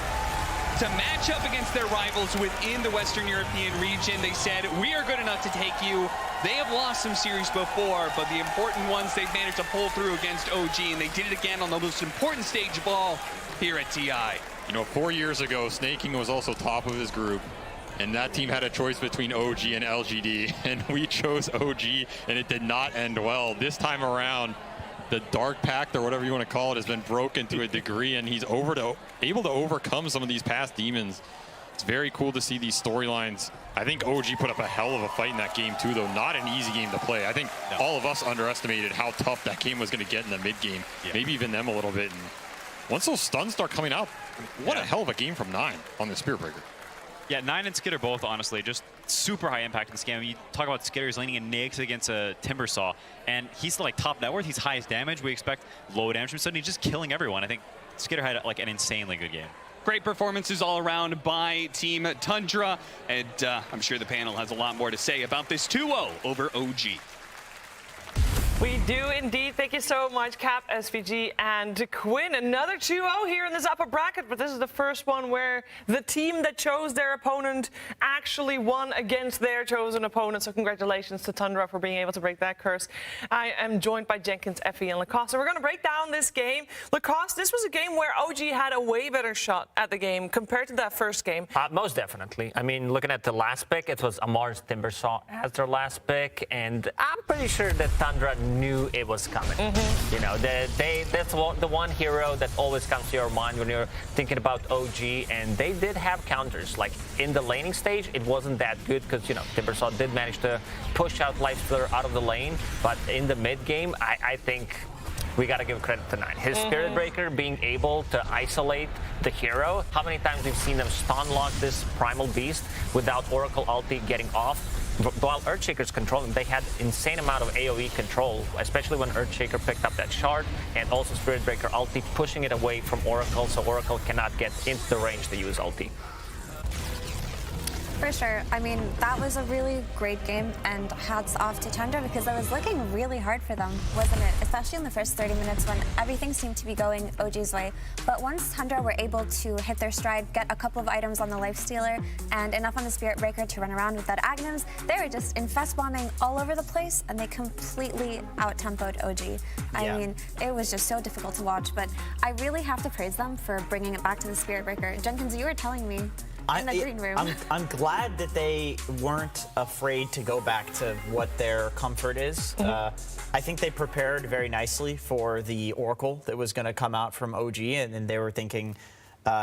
to match up against their rivals within the Western European region. They said, we are good enough to take you. They have lost some series before, but the important ones they've managed to pull through against OG, and they did it again on the most important stage of all here at TI. You know, 4 years ago, Snaking was also top of his group. And that team had a choice between OG and LGD, and we chose OG, and it did not end well. This time around, the Dark Pact, or whatever you want to call it, has been broken to a degree, and he's able to overcome some of these past demons. It's very cool to see these storylines. I think OG put up a hell of a fight in that game too, though. Not an easy game to play. I think all of us underestimated how tough that game was going to get in the mid-game, maybe even them a little bit. And once those stuns start coming out, what a hell of a game from 9 on the Spirit Breaker. Yeah, 9 and Skitter both, honestly, just super high impact in this game. You talk about Skitter, he's leaning in Nix against a Timbersaw, and he's like top net worth. He's highest damage. We expect low damage from him, so he's just killing everyone. I think Skitter had like an insanely good game. Great performances all around by Team Tundra, and I'm sure the panel has a lot more to say about this 2-0 over OG. We do indeed. Thank you so much, Cap, SVG, and Quinn. Another 2-0 here in this upper bracket, but this is the first one where the team that chose their opponent actually won against their chosen opponent. So congratulations to Tundra for being able to break that curse. I am joined by Jenkins, Effie, and Lacoste. So we're going to break down this game. Lacoste, this was a game where OG had a way better shot at the game compared to that first game. Most definitely. I mean, looking at the last pick, it was Amar's Timbersaw as their last pick, and I'm pretty sure that Tundra knew it was coming. You know, that's the one hero that always comes to your mind when you're thinking about OG, and they did have counters. Like in the laning stage, it wasn't that good because, you know, Timbersaw did manage to push out Lifestealer out of the lane, but in the mid game, I think we got to give credit to Nine. His Spirit Breaker being able to isolate the hero. How many times we've seen them stun lock this Primal Beast without Oracle ulti getting off? While Earthshaker's controlling, they had insane amount of AoE control, especially when Earthshaker picked up that shard, and also Spirit Breaker ulti pushing it away from Oracle, so Oracle cannot get into the range to use ulti. For sure. I mean, that was a really great game, and hats off to Tundra because it was looking really hard for them, wasn't it? Especially in the first 30 minutes when everything seemed to be going OG's way. But once Tundra were able to hit their stride, get a couple of items on the Lifestealer, and enough on the Spirit Breaker to run around with that Aghanim's, they were just infest bombing all over the place, and they completely out-tempoed OG. I mean, it was just so difficult to watch, but I really have to praise them for bringing it back to the Spirit Breaker. Jenkins, you were telling me in the green room. I'm glad that they weren't afraid to go back to what their comfort is. I think they prepared very nicely for the Oracle that was going to come out from OG, and they were thinking,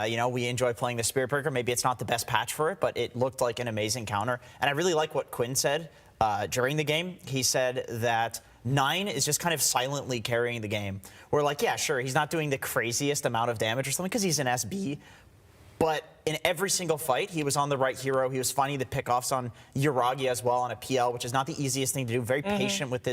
you know, we enjoy playing the Spirit Breaker. Maybe it's not the best patch for it, but it looked like an amazing counter. And I really like what Quinn said during the game. He said that Nine is just kind of silently carrying the game. We're like, yeah, sure, he's not doing the craziest amount of damage or something because he's an SB, but in every single fight, he was on the right hero. He was finding the pickoffs on Yuragi as well on a PL, which is not the easiest thing to do. Very patient with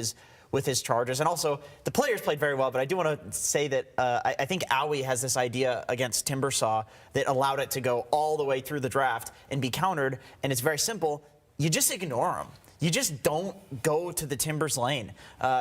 his charges. And also, the players played very well, but I do want to say that I think Aoi has this idea against Timbersaw that allowed it to go all the way through the draft and be countered, and it's very simple. You just ignore him. You just don't go to the Timbers lane.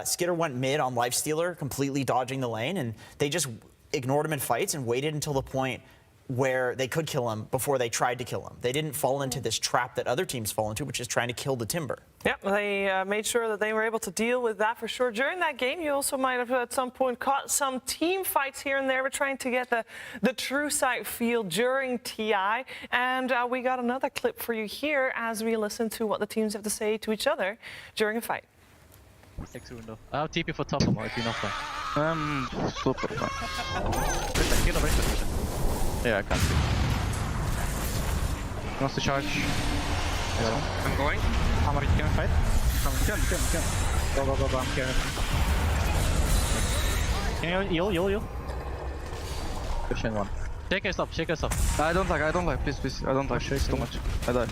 Skitter went mid on Lifestealer, completely dodging the lane, and they just ignored him in fights and waited until the point where they could kill him before they tried to kill him. They didn't fall into this trap that other teams fall into, which is trying to kill the Timber. Yeah, they made sure that they were able to deal with that for sure. During that game, you also might have at some point caught some team fights here and there. We're trying to get the true sight feel during TI. And we got another clip for you here as we listen to what the teams have to say to each other during a fight. Window. I'll TP for top if you're not fine. Super fine. Yeah, I can see. He wants to charge. I'm going. Hammer, you can fight? Can. Go, I'm here. Can you heal? Pushing one. Shake yourself. I don't like, please. I don't like shakes too much. I die.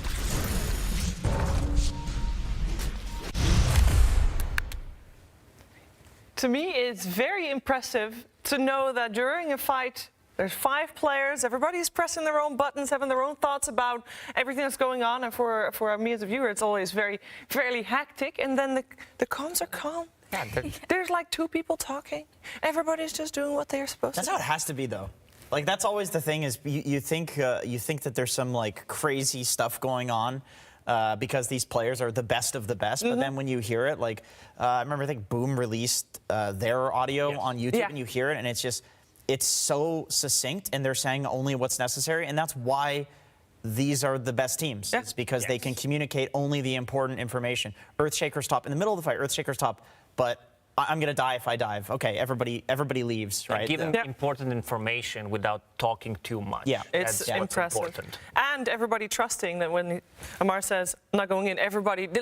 To me, it's very impressive to know that during a fight, there's 5 players, everybody's pressing their own buttons, having their own thoughts about everything that's going on, and for me as a viewer, it's always fairly hectic, and then the comms are calm. Yeah, there's like 2 people talking. Everybody's just doing what they're supposed to do. That's how it has to be, though. Like, that's always the thing is you think that there's some, like, crazy stuff going on because these players are the best of the best, but then when you hear it, like, I remember, I think Boom released their audio on YouTube, and you hear it, and it's just... It's so succinct, and they're saying only what's necessary, and that's why these are the best teams. It's because they can communicate only the important information. Earthshaker's top. In the middle of the fight, Earthshaker's top, but I'm going to die if I dive. Okay, everybody leaves, right? Give them important information without talking too much. Yeah, it's impressive. Important. And everybody trusting that when Amar says, I'm not going in,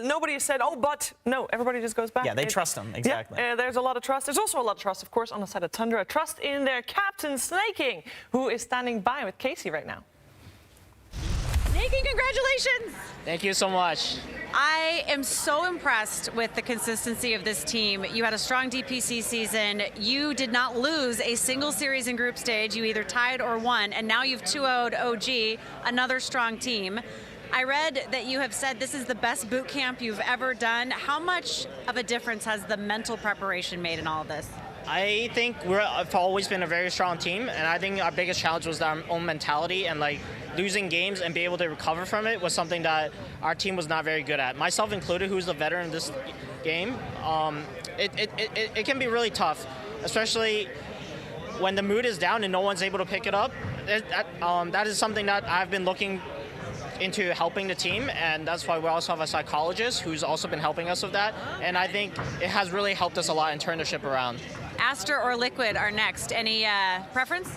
nobody said, oh, but, no, everybody just goes back. Yeah, they trust them, exactly. Yeah, there's a lot of trust. There's also a lot of trust, of course, on the side of Tundra. Trust in their captain, Snaking, who is standing by with Casey right now. Snaking, congratulations! Thank you so much. I am so impressed with the consistency of this team. You had a strong DPC season. You did not lose a single series in group stage. You either tied or won, and now you've 2-0'd OG, another strong team. I read that you have said this is the best boot camp you've ever done. How much of a difference has the mental preparation made in all of this? I think we've always been a very strong team, and I think our biggest challenge was our own mentality, and like losing games and be able to recover from it was something that our team was not very good at. Myself included, who's the veteran in this game, it can be really tough, especially when the mood is down and no one's able to pick it up. That is something that I've been looking into helping the team, and that's why we also have a psychologist who's also been helping us with that. And I think it has really helped us a lot and turned the ship around. Aster or Liquid are next. Any preference?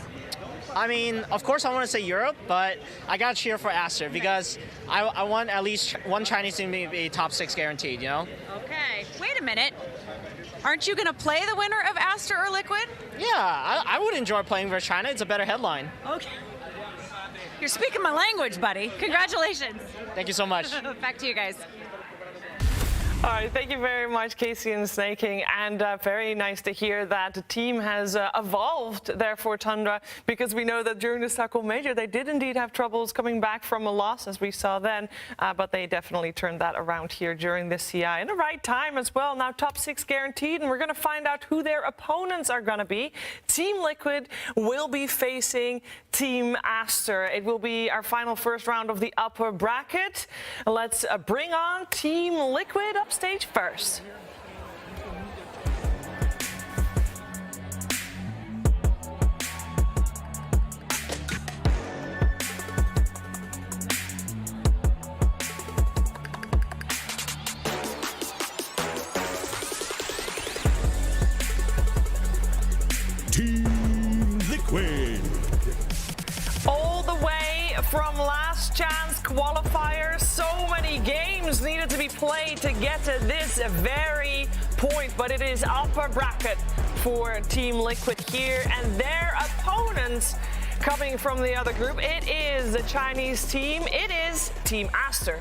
I mean, of course I want to say Europe, but I got to cheer for Aster because I want at least one Chinese team to be top 6 guaranteed, you know? Okay. Wait a minute. Aren't you going to play the winner of Aster or Liquid? Yeah, I would enjoy playing versus China. It's a better headline. Okay. You're speaking my language, buddy. Congratulations. Thank you so much. Back to you guys. All right, thank you very much, Casey and Snaking, and very nice to hear that the team has evolved there for Tundra, because we know that during the Stockholm Major they did indeed have troubles coming back from a loss, as we saw then, but they definitely turned that around here during the CI in the right time as well. Now top 6 guaranteed, and we're going to find out who their opponents are going to be. Team Liquid will be facing Team Aster. It will be our final first round of the upper bracket. Let's bring on Team Liquid up stage first. Team Liquid. All the way from last chance qualifiers, so many games needed to be played to get to this very point, but it is upper bracket for Team Liquid here, and their opponents coming from the other group, it is the Chinese team, it is Team Aster.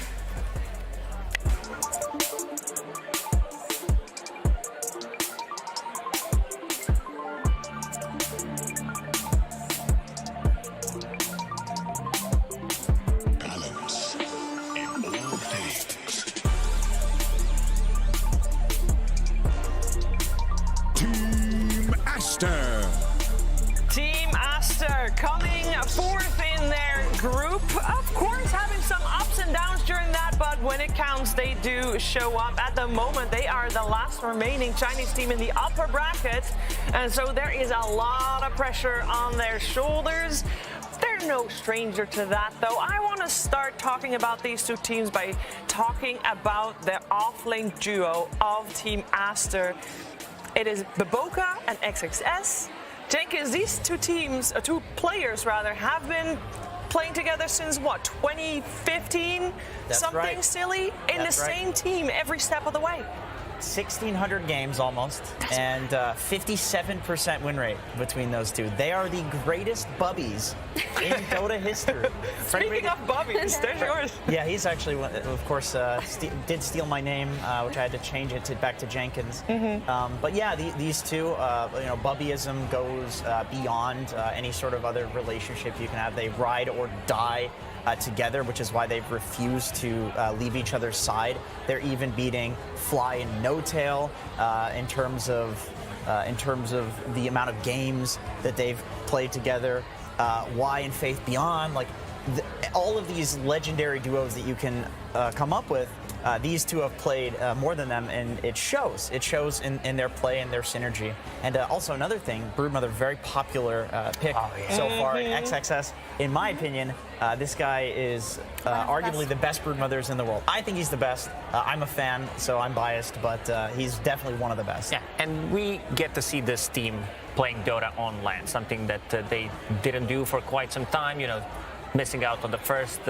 Team Aster coming fourth in their group. Of course, having some ups and downs during that, but when it counts, they do show up. At the moment, they are the last remaining Chinese team in the upper bracket, and so there is a lot of pressure on their shoulders. They're no stranger to that, though. I want to start talking about these two teams by talking about the off-lane duo of Team Aster. It is Baboka and XXS. Jenkins, these two teams, two players rather, have been playing together since what, 2015? That's something right. silly in the same team every step of the way. 1,600 games almost, and 57% win rate between those two. They are the greatest bubbies in Dota history. Speaking of bubbies, there's yours. Yeah, he's actually, of course, did steal my name, which I had to change it back to Jenkins. But yeah, these two, bubbyism goes beyond any sort of other relationship you can have. They ride or die together, which is why they've refused to leave each other's side. They're even beating Fly and No Tail in terms of the amount of games that they've played together. Y and Faith Beyond, all of these legendary duos that you can come up with. These two have played more than them, and it shows. It shows in their play and their synergy. And also another thing, Broodmother, very popular pick so far in XXS. In my opinion, this guy is arguably the best Broodmothers in the world. I think he's the best. I'm a fan, so I'm biased, but he's definitely one of the best. Yeah, and we get to see this team playing Dota on LAN, something that they didn't do for quite some time, missing out on the first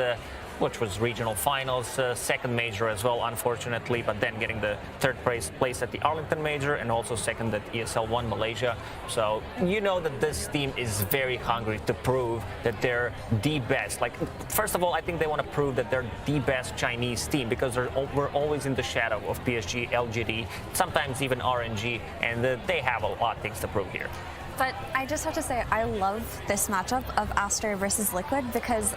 which was regional finals, second major as well, unfortunately, but then getting the third place at the Arlington Major and also second at ESL 1 Malaysia. So you know that this team is very hungry to prove that they're the best. First of all, I think they want to prove that they're the best Chinese team, because we're always in the shadow of PSG, LGD, sometimes even RNG, and they have a lot of things to prove here. But I just have to say, I love this matchup of Aster versus Liquid, because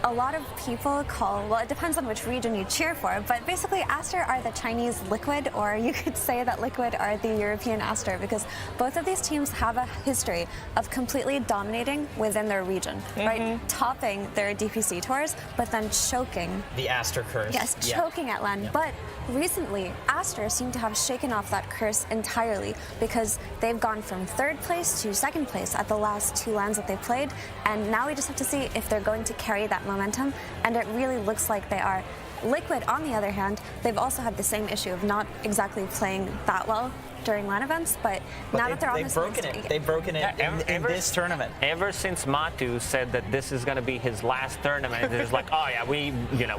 a lot of people well, it depends on which region you cheer for, but basically Aster are the Chinese Liquid, or you could say that Liquid are the European Aster, because both of these teams have a history of completely dominating within their region, right? Topping their DPC tours, but then choking. The Aster curse. Yes, choking at LAN. Yeah. But recently, Aster seem to have shaken off that curse entirely, because they've gone from third place to second place at the last two LANs that they played, and now we just have to see if they're going to carry that momentum momentum, and it really looks like they are. Liquid, on the other hand, they've also had the same issue of not exactly playing that well during LAN events, but now that they're on this broken it. They've broken it in this tournament. Ever since Matu said that this is going to be his last tournament, it's like, oh yeah, we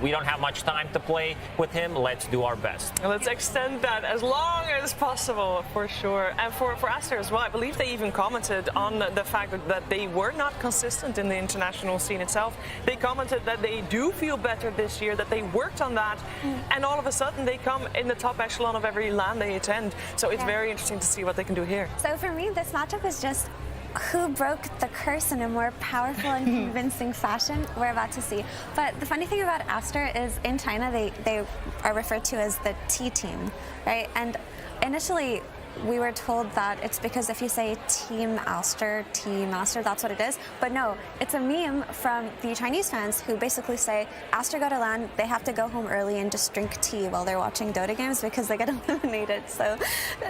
don't have much time to play with him. Let's do our best. Let's extend that as long as possible, for sure. And for Aster as well, I believe they even commented on the fact that they were not consistent in the international scene itself. They commented that they do feel better this year, that they worked on that, and all of a sudden they come in the top echelon of every LAN they attend. So it's very interesting to see what they can do here. So for me, this matchup is just who broke the curse in a more powerful and convincing fashion. We're about to see. But the funny thing about Aster is in China, they are referred to as the T team, right? And initially, we were told that it's because if you say Team Aster, that's what it is. But no, it's a meme from the Chinese fans who basically say Aster go to LAN, they have to go home early and just drink tea while they're watching Dota games because they get eliminated. So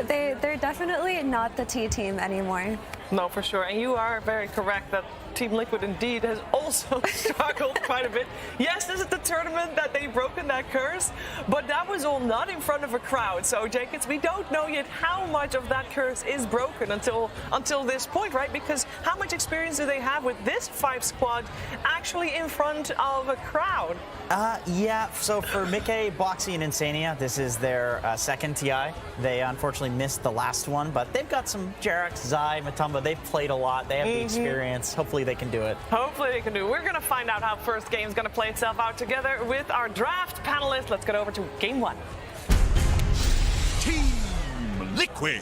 they're definitely not the T team anymore. No, for sure. And you are very correct that Team Liquid indeed has also struggled quite a bit. Yes, this is the tournament that they've broken that curse, but that was all not in front of a crowd. So, Jacobs, we don't know yet how much of that curse is broken until this point, right? Because how much experience do they have with this 5 squad actually in front of a crowd? Yeah, so for Mickey, Boxy, and Insania, this is their second TI. They unfortunately missed the last one, but they've got some Jerax, Zai, Matumba. They've played a lot. They have the experience. Hopefully they can do it. Hopefully they can do it. We're going to find out how first game is going to play itself out together with our draft panelists. Let's get over to game 1. Team Liquid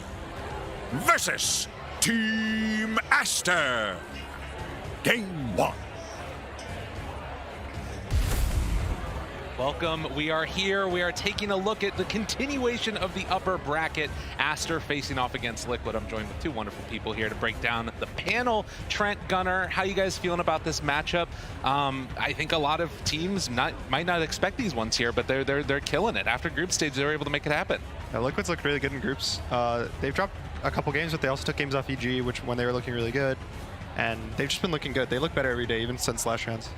versus Team Aster. Game 1. Welcome. We are here. We are taking a look at the continuation of the upper bracket. Aster facing off against Liquid. I'm joined with 2 wonderful people here to break down the panel. Trent, Gunnar, how you guys feeling about this matchup? I think a lot of teams might not expect these ones here, but they're killing it. After group stage, they were able to make it happen. Yeah, Liquid's looked really good in groups. They've dropped a couple games, but they also took games off EG, when they were looking really good. And they've just been looking good. They look better every day, even since last rounds.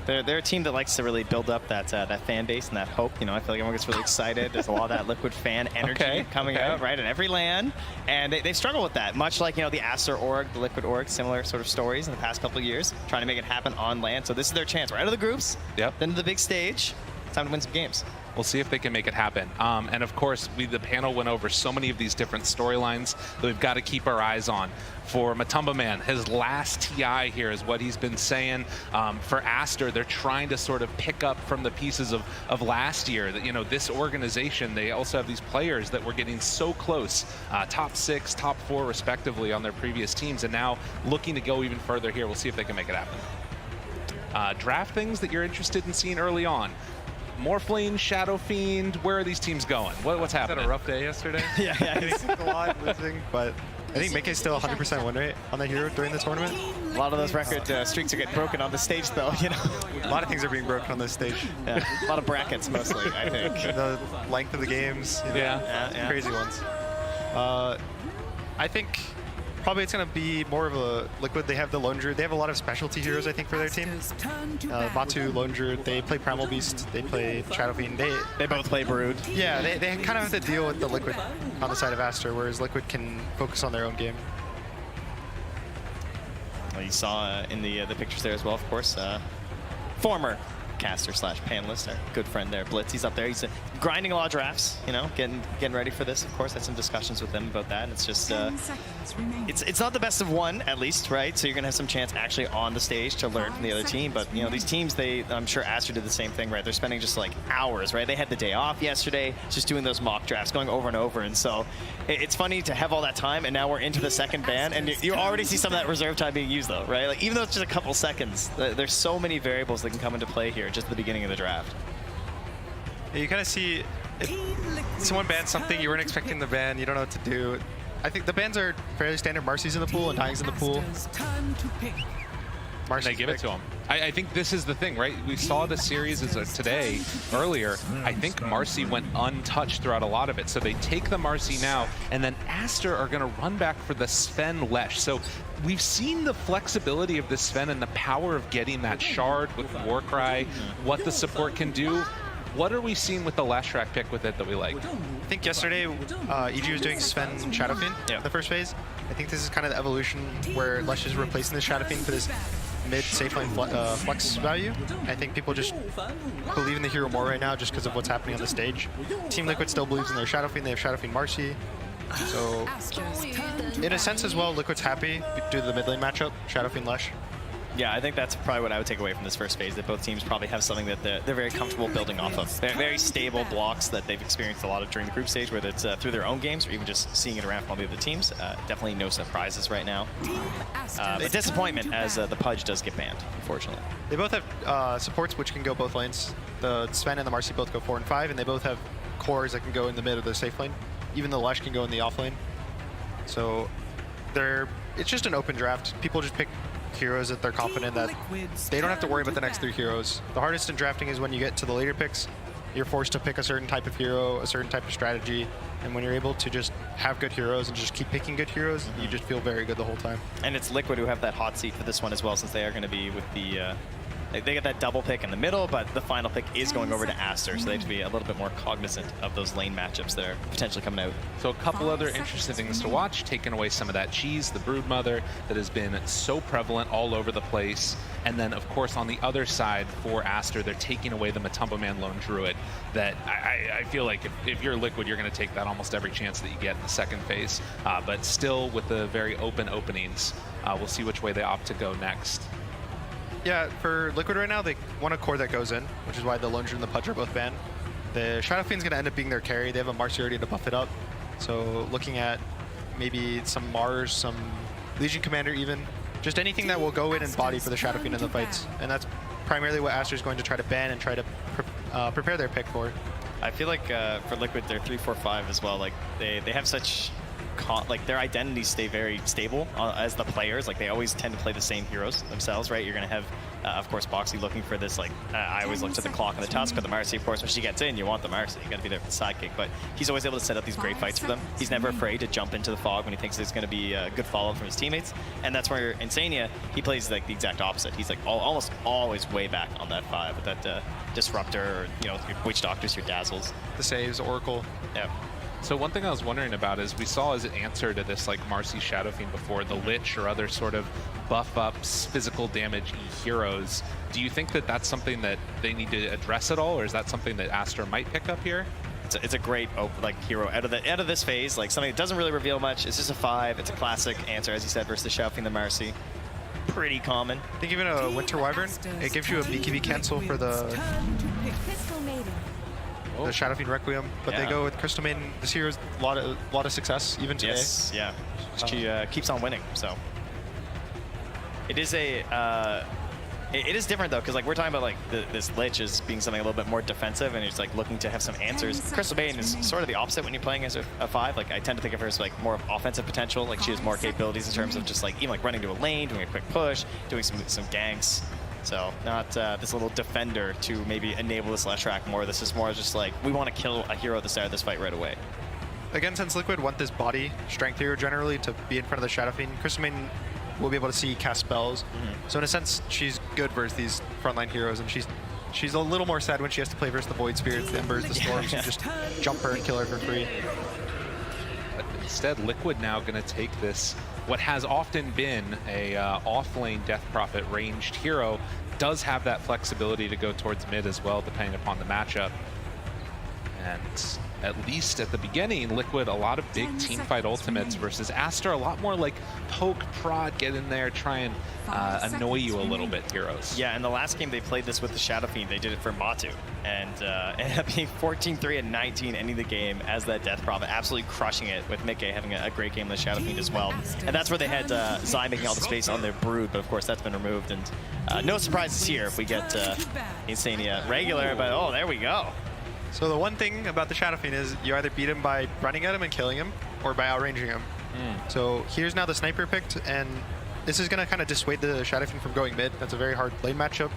They're a team that likes to really build up that fan base and that hope. You know, I feel like everyone gets really excited. There's a lot of that Liquid fan energy coming out, right, in every LAN. And they struggle with that, much like, the Aster org, the Liquid org, similar sort of stories in the past couple of years, trying to make it happen on LAN. So this is their chance. We're out of the groups, then to the big stage. Time to win some games. We'll see if they can make it happen. And of course, the panel went over so many of these different storylines that we've got to keep our eyes on. For Matumba Man, his last TI here is what he's been saying. For Aster, they're trying to sort of pick up from the pieces of last year. That this organization, they also have these players that were getting so close, top 6, top 4 respectively on their previous teams, and now looking to go even further here. We'll see if they can make it happen. Draft things that you're interested in seeing early on. Morphling, Shadow Fiend, where are these teams going? What's happening? Had a rough day yesterday. yeah, getting sick a lot, losing, but I think Mickey's still 100% win rate on the hero during the tournament. A lot of those record streaks are getting broken on the stage, though. A lot of things are being broken on this stage. Yeah, a lot of brackets mostly, I think. The length of the games, crazy ones. I think probably it's going to be more of a Liquid. They have the Lone Druid. They have a lot of specialty heroes, I think, for their team. Batu, Lone Druid, they play Primal Beast, they play Shadow Fiend. They both play Brood. Yeah, they kind of have to deal with the Liquid on the side of Aster, whereas Liquid can focus on their own game. Well, you saw in the pictures there as well, of course, former caster / panelist, our good friend there, Blitz. He's up there. He's grinding a lot of drafts, getting ready for this. Of course, had some discussions with him about that. And it's just, it's not the best of one, at least, right? So you're gonna have some chance actually on the stage to learn from the other team. But these teams, I'm sure Aster did the same thing, right? They're spending just like hours, right? They had the day off yesterday, just doing those mock drafts, going over and over. And so it's funny to have all that time, and now we're into the second ban, and you already see some of that reserve time being used, though, right? Like even though it's just a couple seconds, there's so many variables that can come into play here just at the beginning of the draft. Yeah, you kind of see if someone bans something you weren't expecting the ban, you don't know what to do. I think the bans are fairly standard. Marcy's in the pool and Dying's in the pool. They give it to him. I think this is the thing, right? We saw the series today, earlier. I think Marcy went untouched throughout a lot of it. So they take the Marcy now, and then Aster are going to run back for the Sven Lesh. So we've seen the flexibility of the Sven and the power of getting that shard with Warcry, what the support can do. What are we seeing with the Leshrac pick with it that we like? I think yesterday EG was doing Sven Shadow Fiend in the first phase. I think this is kind of the evolution where Lesh is replacing the Shadow Fiend for this mid safe lane flex value. I think people just believe in the hero more right now just because of what's happening on the stage. Team Liquid still believes in their Shadow Fiend. They have Shadow Fiend Marcy. So in a sense as well, Liquid's happy due to the mid lane matchup, Shadow Fiend Lesh. Yeah, I think that's probably what I would take away from this first phase, that both teams probably have something that they're very comfortable building off of. They're very stable blocks that they've experienced a lot of during the group stage, whether it's through their own games or even just seeing it around from all the other teams. Definitely no surprises right now. A disappointment as the Pudge does get banned, unfortunately. They both have supports which can go both lanes. The Sven and the Marcy both go 4 and 5, and they both have cores that can go in the mid of the safe lane. Even the Lesh can go in the off lane. So it's just an open draft. People just pick heroes that they're confident that they don't have to worry about the next 3 heroes. The hardest in drafting is when you get to the later picks. You're forced to pick a certain type of hero, a certain type of strategy, and when you're able to just have good heroes and just keep picking good heroes, you just feel very good the whole time. And it's Liquid who have that hot seat for this one as well, since they are going to be with the they get that double pick in the middle, but the final pick is going over to Aster, so they have to be a little bit more cognizant of those lane matchups that are potentially coming out. So a couple other interesting things to watch, taking away some of that cheese, the Broodmother that has been so prevalent all over the place. And then, of course, on the other side for Aster, they're taking away the Matumba Man Lone Druid that I feel like if you're Liquid, you're going to take that almost every chance that you get in the second phase. But still with the very open openings, we'll see which way they opt to go next. Yeah, for Liquid right now, they want a core that goes in, which is why the Lone Druid and the Pudge are both banned. The Shadow Fiend's going to end up being their carry. They have a Marcy already to buff it up. So looking at maybe some Mars, some Legion Commander even, just anything that will go in and body for the Shadow Fiend in the fights. And that's primarily what Aster's going to try to ban and try to prepare their pick for. I feel like for Liquid, they're 3-4-5 as well. Like they have such like their identities stay very stable as the players. Like they always tend to play the same heroes themselves, right? You're gonna have, of course, Boxy looking for this. Like I always look to the Clock and the Tusk, but the Marcy, of course, when she gets in, you want the Marcy. You got to be there for the sidekick. But he's always able to set up these great fights for them. He's never afraid to jump into the fog when he thinks there's going to be a good follow-up from his teammates. And that's where Insania, he plays like the exact opposite. He's like almost always way back on that 5 with that Disruptor, or your Witch Doctors, your Dazzles, the saves, Oracle. Yeah. So one thing I was wondering about is we saw as an answer to this like Marcy Shadow Fiend before, the Lich or other sort of buff ups, physical damage heroes. Do you think that that's something that they need to address at all, or is that something that Aster might pick up here? It's a great like hero out of this phase, like something that doesn't really reveal much. It's just a 5. It's a classic answer, as you said, versus the Shadow Fiend, the Marcy. Pretty common. I think even a Winter Wyvern, it gives you a BKB cancel for the Shadow Fiend Requiem, but they go with Crystal Maiden. This hero's a lot of success even today. Yes, yeah. She keeps on winning, so it is it is different though, because like we're talking about like this Lich as being something a little bit more defensive, and it's like looking to have some answers. Crystal Maiden is sort of the opposite when you're playing as a 5. Like I tend to think of her as like more of offensive potential. Like she has more capabilities in terms of just like even like running to a lane, doing a quick push, doing some ganks. So not this little defender to maybe enable this Leshrac more. This is more just like, we want to kill a hero at the start of this fight right away. Again, since Liquid want this body strength hero generally to be in front of the Shadow Fiend, Crystal Maiden will be able to see cast spells. So in a sense, she's good versus these frontline heroes, and she's a little more sad when she has to play versus the Void Spirits, the Embers, the Storms, and just jump her and kill her for free. But instead, Liquid now going to take this, what has often been a off-lane Death Prophet ranged hero, does have that flexibility to go towards mid as well, depending upon the matchup. And at least at the beginning, Liquid, a lot of big teamfight ultimates versus Aster, a lot more like poke, prod, get in there, try and annoy you a little bit heroes. Yeah, and the last game they played this with the Shadow Fiend, they did it for Matu, and ended up being 14-3 and 19 ending the game as that Death Prophet, absolutely crushing it, with Mickey having a great game with the Shadow Fiend as well. And that's where they had Zai making all the space on their Brood, but of course that's been removed, and no surprises here if we get Insania regular, but oh, there we go. So the one thing about the Shadow Fiend is you either beat him by running at him and killing him, or by outranging him. So here's now the sniper picked, and this is going to kind of dissuade the Shadow Fiend from going mid. That's a very hard lane matchup.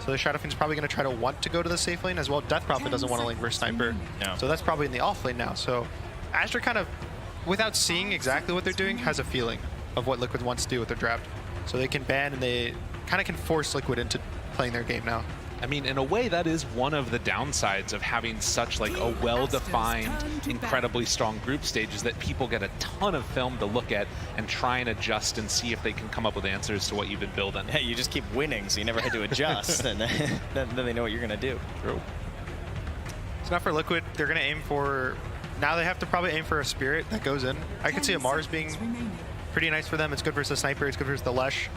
So the Shadow Fiend's probably going to try to want to go to the safe lane as well. Death Prophet doesn't want to lane versus Sniper. No. So that's probably in the off lane now. So Aster kind of, without seeing exactly what they're doing, has a feeling of what Liquid wants to do with their draft. So they can ban and they kind of can force Liquid into playing their game now. I mean, in a way, that is one of the downsides of having such like a well-defined, incredibly strong group stage, is that people get a ton of film to look at and try and adjust and see if they can come up with answers to what you've been building. Hey, you just keep winning, so you never had to adjust, and then they know what you're going to do. True. So now for Liquid, they're going to aim for... Now they have to probably aim for a Spirit that goes in. I could see a Mars being pretty nice for them. It's good versus the Sniper, it's good versus the Lesh.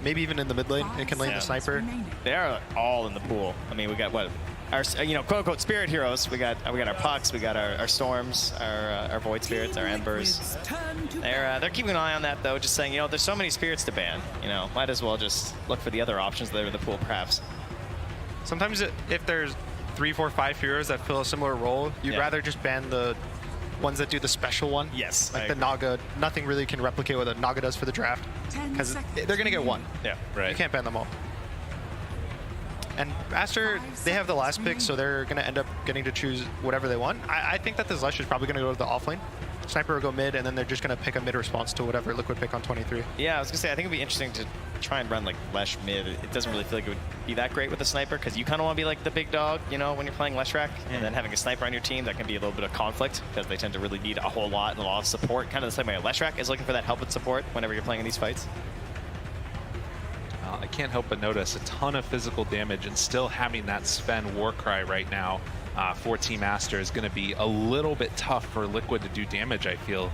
Maybe even in the mid lane, it can lane the Sniper. They are all in the pool. I mean, we got what? Our, quote unquote spirit heroes. We got our Pucks, we got our Storms, our Void Spirits, our Embers. They're keeping an eye on that though, just saying, there's so many spirits to ban. Might as well just look for the other options that are in the pool, perhaps. Sometimes if there's 3, 4, 5 heroes that fill a similar role, you'd rather just ban the ones that do the special one. Yes. Like the Naga. Nothing really can replicate what a Naga does for the draft, because they're going to get one. Yeah, right. You can't ban them all. And Aster, they have the last pick, so they're going to end up getting to choose whatever they want. I think that this Lush is probably going to go to the offlane. Sniper will go mid, and then they're just going to pick a mid response to whatever Liquid pick on 23. Yeah, I was going to say, I think it would be interesting to try and run like Lesh mid. It doesn't really feel like it would be that great with a Sniper, because you kind of want to be like the big dog, when you're playing Leshrac, and then having a Sniper on your team, that can be a little bit of conflict, because they tend to really need a whole lot and a lot of support, kind of the same way Leshrac is looking for that help with support whenever you're playing in these fights. I can't help but notice a ton of physical damage, and still having that Sven Warcry right now for Team Aster is going to be a little bit tough for Liquid to do damage, I feel.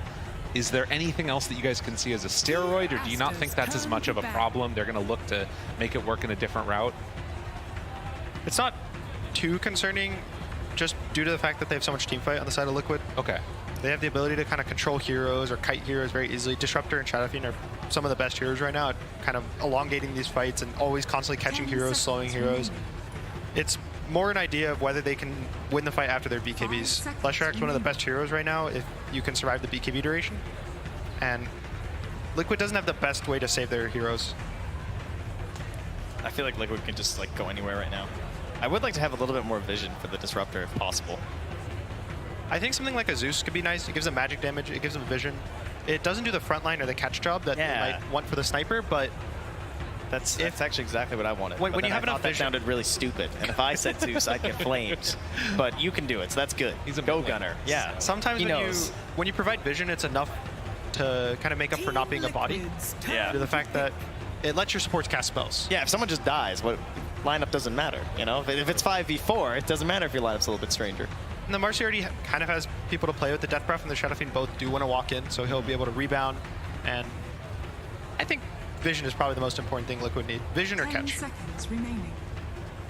Is there anything else that you guys can see as a steroid, or do you not think that's as much of a problem? They're going to look to make it work in a different route? It's not too concerning, just due to the fact that they have so much team fight on the side of Liquid. Okay. They have the ability to kind of control heroes or kite heroes very easily. Disruptor and Shadow Fiend are some of the best heroes right now at kind of elongating these fights and always constantly catching heroes, slowing heroes. It's more an idea of whether they can win the fight after their BKBs. Leshrac's one of the best heroes right now if you can survive the BKB duration. And Liquid doesn't have the best way to save their heroes. I feel like Liquid can just go anywhere right now. I would like to have a little bit more vision for the Disruptor if possible. I think something like a Zeus could be nice. It gives them magic damage, it gives them vision. It doesn't do the front line or the catch job that they might want for the Sniper, but that's actually exactly what I wanted. When you have enough vision, that sounded really stupid. And if I said Zeus, I'd get flamed. But you can do it, so that's good. He's a go gunner. Yeah. Sometimes when you provide vision, it's enough to kind of make up for not being a body. Yeah. To the fact that it lets your supports cast spells. Yeah, if someone just dies, what lineup doesn't matter. If it's 5v4, it doesn't matter if your lineup's a little bit stranger. And the Marcy already kind of has people to play with. The Death Breath and the Shadow Fiend both do want to walk in, so he'll be able to rebound. And I think vision is probably the most important thing Liquid need. Vision or catch.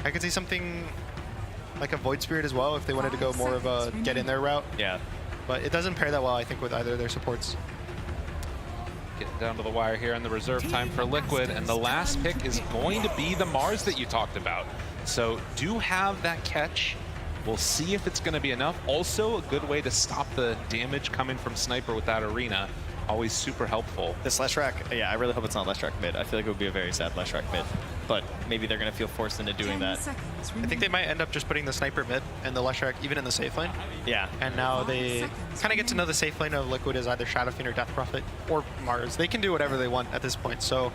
I could see something like a Void Spirit as well if they wanted to go more of a get in there route. Yeah. But it doesn't pair that well, I think, with either of their supports. Getting down to the wire here on the reserve time for Liquid, and the last pick is going to be the Mars that you talked about. So do have that catch. We'll see if it's going to be enough. Also, a good way to stop the damage coming from Sniper with that arena. Always super helpful. This Leshrac, yeah, I really hope it's not Leshrac mid. I feel like it would be a very sad Leshrac mid. But maybe they're going to feel forced into doing that. I think they might end up just putting the Sniper mid and the Leshrac even in the safe lane. Yeah. And now they kind of get to know the safe lane of Liquid as either Shadow Fiend or Death Prophet or Mars. They can do whatever they want at this point. So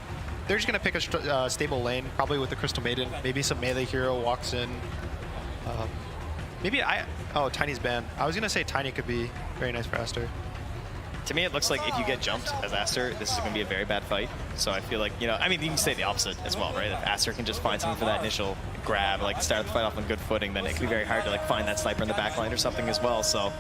they're just going to pick a stable lane, probably with the Crystal Maiden. Maybe some melee hero walks in. Oh, Tiny's banned. I was going to say Tiny could be very nice for Aster. To me, it looks like if you get jumped as Aster, this is going to be a very bad fight. So I feel like, I mean, you can say the opposite as well, right? If Aster can just find something for that initial grab, start the fight off on good footing, then it can be very hard to find that sniper in the backline or something as well. So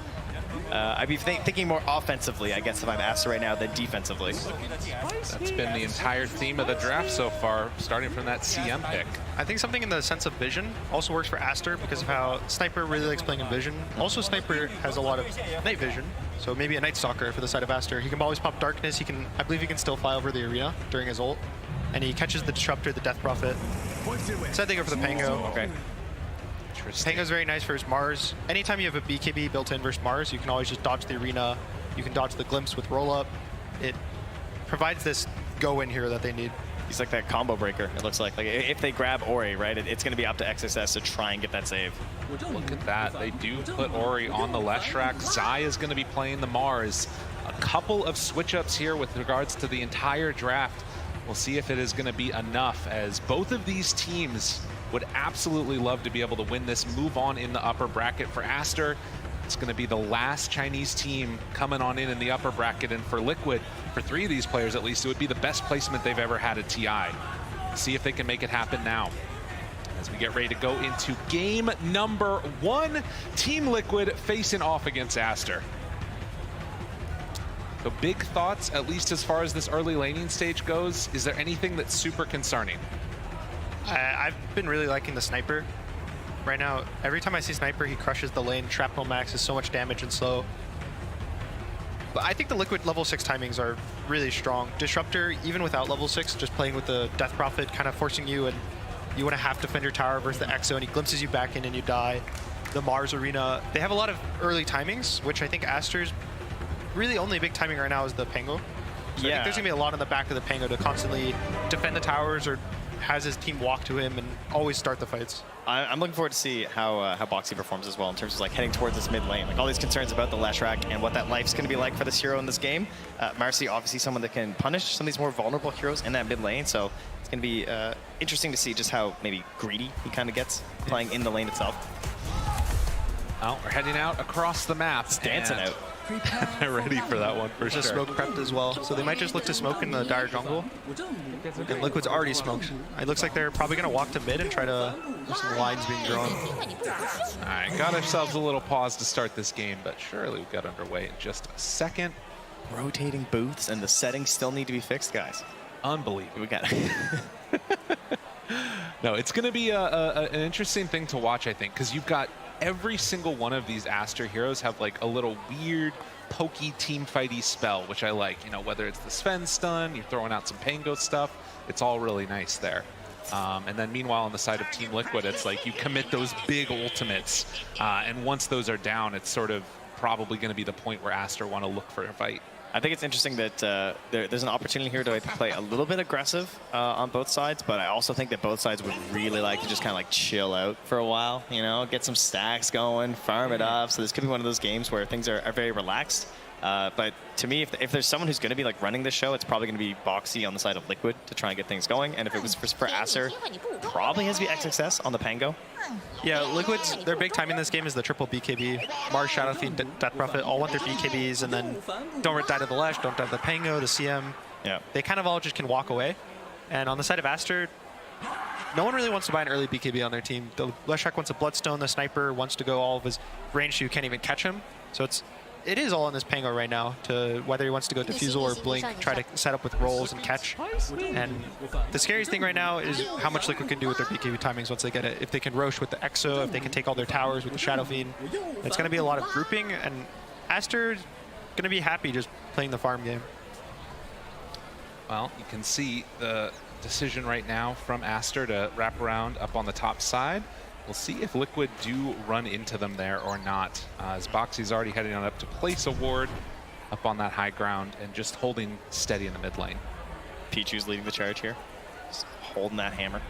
I'd be thinking more offensively, I guess, if I'm Aster right now than defensively. That's been the entire theme of the draft so far, starting from that CM pick. I think something in the sense of vision also works for Aster because of how Sniper really likes playing in vision. Also, Sniper has a lot of night vision, so maybe a Night Stalker for the side of Aster. He can always pop Darkness. I believe he can still fly over the arena during his ult, and he catches the Disruptor, the Death Prophet. Instead, they go for the Pango. Okay. Pango's very nice for his Mars. Anytime you have a BKB built in versus Mars, you can always just dodge the arena. You can dodge the Glimpse with roll-up. It provides this go-in hero that they need. He's like that combo breaker, it looks like. Like if they grab Ori, right, it's going to be up to XSS to try and get that save. Look at that. They do put Ori on the Leshrac. Zai is going to be playing the Mars. A couple of switch-ups here with regards to the entire draft. We'll see if it is going to be enough, as both of these teams would absolutely love to be able to win this, move on in the upper bracket. For Aster, it's going to be the last Chinese team coming on in the upper bracket, and for Liquid, for 3 of these players at least, it would be the best placement they've ever had at TI. See if they can make it happen now. As we get ready to go into game number 1, Team Liquid facing off against Aster. So big thoughts, at least as far as this early laning stage goes. Is there anything that's super concerning? I've been really liking the Sniper. Right now, every time I see Sniper, he crushes the lane. Shrapnel Max is so much damage and slow. But I think the Liquid level 6 timings are really strong. Disruptor, even without level 6, just playing with the Death Prophet, kind of forcing you, and you want to have to defend your tower versus the Exo, and he glimpses you back in and you die. The Mars Arena, they have a lot of early timings, which I think Aster's really only big timing right now is the Pango. So I think there's going to be a lot in the back of the Pango to constantly defend the towers or has his team walk to him and always start the fights. I'm looking forward to see how Boxy performs as well in terms of like heading towards this mid lane. Like all these concerns about the Leshrac and what that life's going to be like for this hero in this game. Marcy, obviously someone that can punish some of these more vulnerable heroes in that mid lane. So it's going to be interesting to see just how maybe greedy he kind of gets playing in the lane itself. Well, we're heading out across the map. It's dancing out. Ready for that one for sure. Just smoke prepped as well, so they might just look to smoke in the dire jungle. And Liquid's already smoked. It looks like they're probably going to walk to mid and try to have some lines being drawn. All right, got ourselves a little pause to start this game, but surely we got underway in just a second. Rotating booths and the settings still need to be fixed, guys. Unbelievable. We got it. No, it's going to be an interesting thing to watch, I think, because you've got every single one of these Aster heroes have like a little weird, pokey, team fighty spell, which I like. You know, whether it's the Sven stun, you're throwing out some Pango stuff, it's all really nice there. And then meanwhile, on the side of Team Liquid, it's like you commit those big ultimates, and once those are down, it's sort of probably going to be the point where Aster want to look for a fight. I think it's interesting that there's an opportunity here to play a little bit aggressive on both sides, but I also think that both sides would really like to just kind of like chill out for a while, you know, get some stacks going, farm it up. So this could be one of those games where things are very relaxed. But to me, if there's someone who's going to be like running the show, it's probably going to be Boxy on the side of Liquid to try and get things going. And if it was for Acer, probably has to be XXS on the Pango. Yeah, Liquid's, their big time in this game is the triple BKB. Mars, Shadow Fiend, Death Prophet all want their BKBs, and then don't die to the Lesh, don't die to the Pango, the CM. Yeah. They kind of all just can walk away. And on the side of Aster, no one really wants to buy an early BKB on their team. The Leshrac wants a Bloodstone, the Sniper wants to go all of his range so you can't even catch him. So it is all on this Pango right now, to whether he wants to go Diffusal or Blink, try to set up with rolls and catch. And the scariest thing right now is how much Liquid can do with their BKB timings once they get it. If they can Rosh with the Exo, if they can take all their towers with the Shadow Fiend, it's going to be a lot of grouping, and Aster's going to be happy just playing the farm game. Well, you can see the decision right now from Aster to wrap around up on the top side. We'll see if Liquid do run into them there or not, as Boxy's already heading on up to place a ward up on that high ground and just holding steady in the mid lane. Pichu's leading the charge here, just holding that hammer.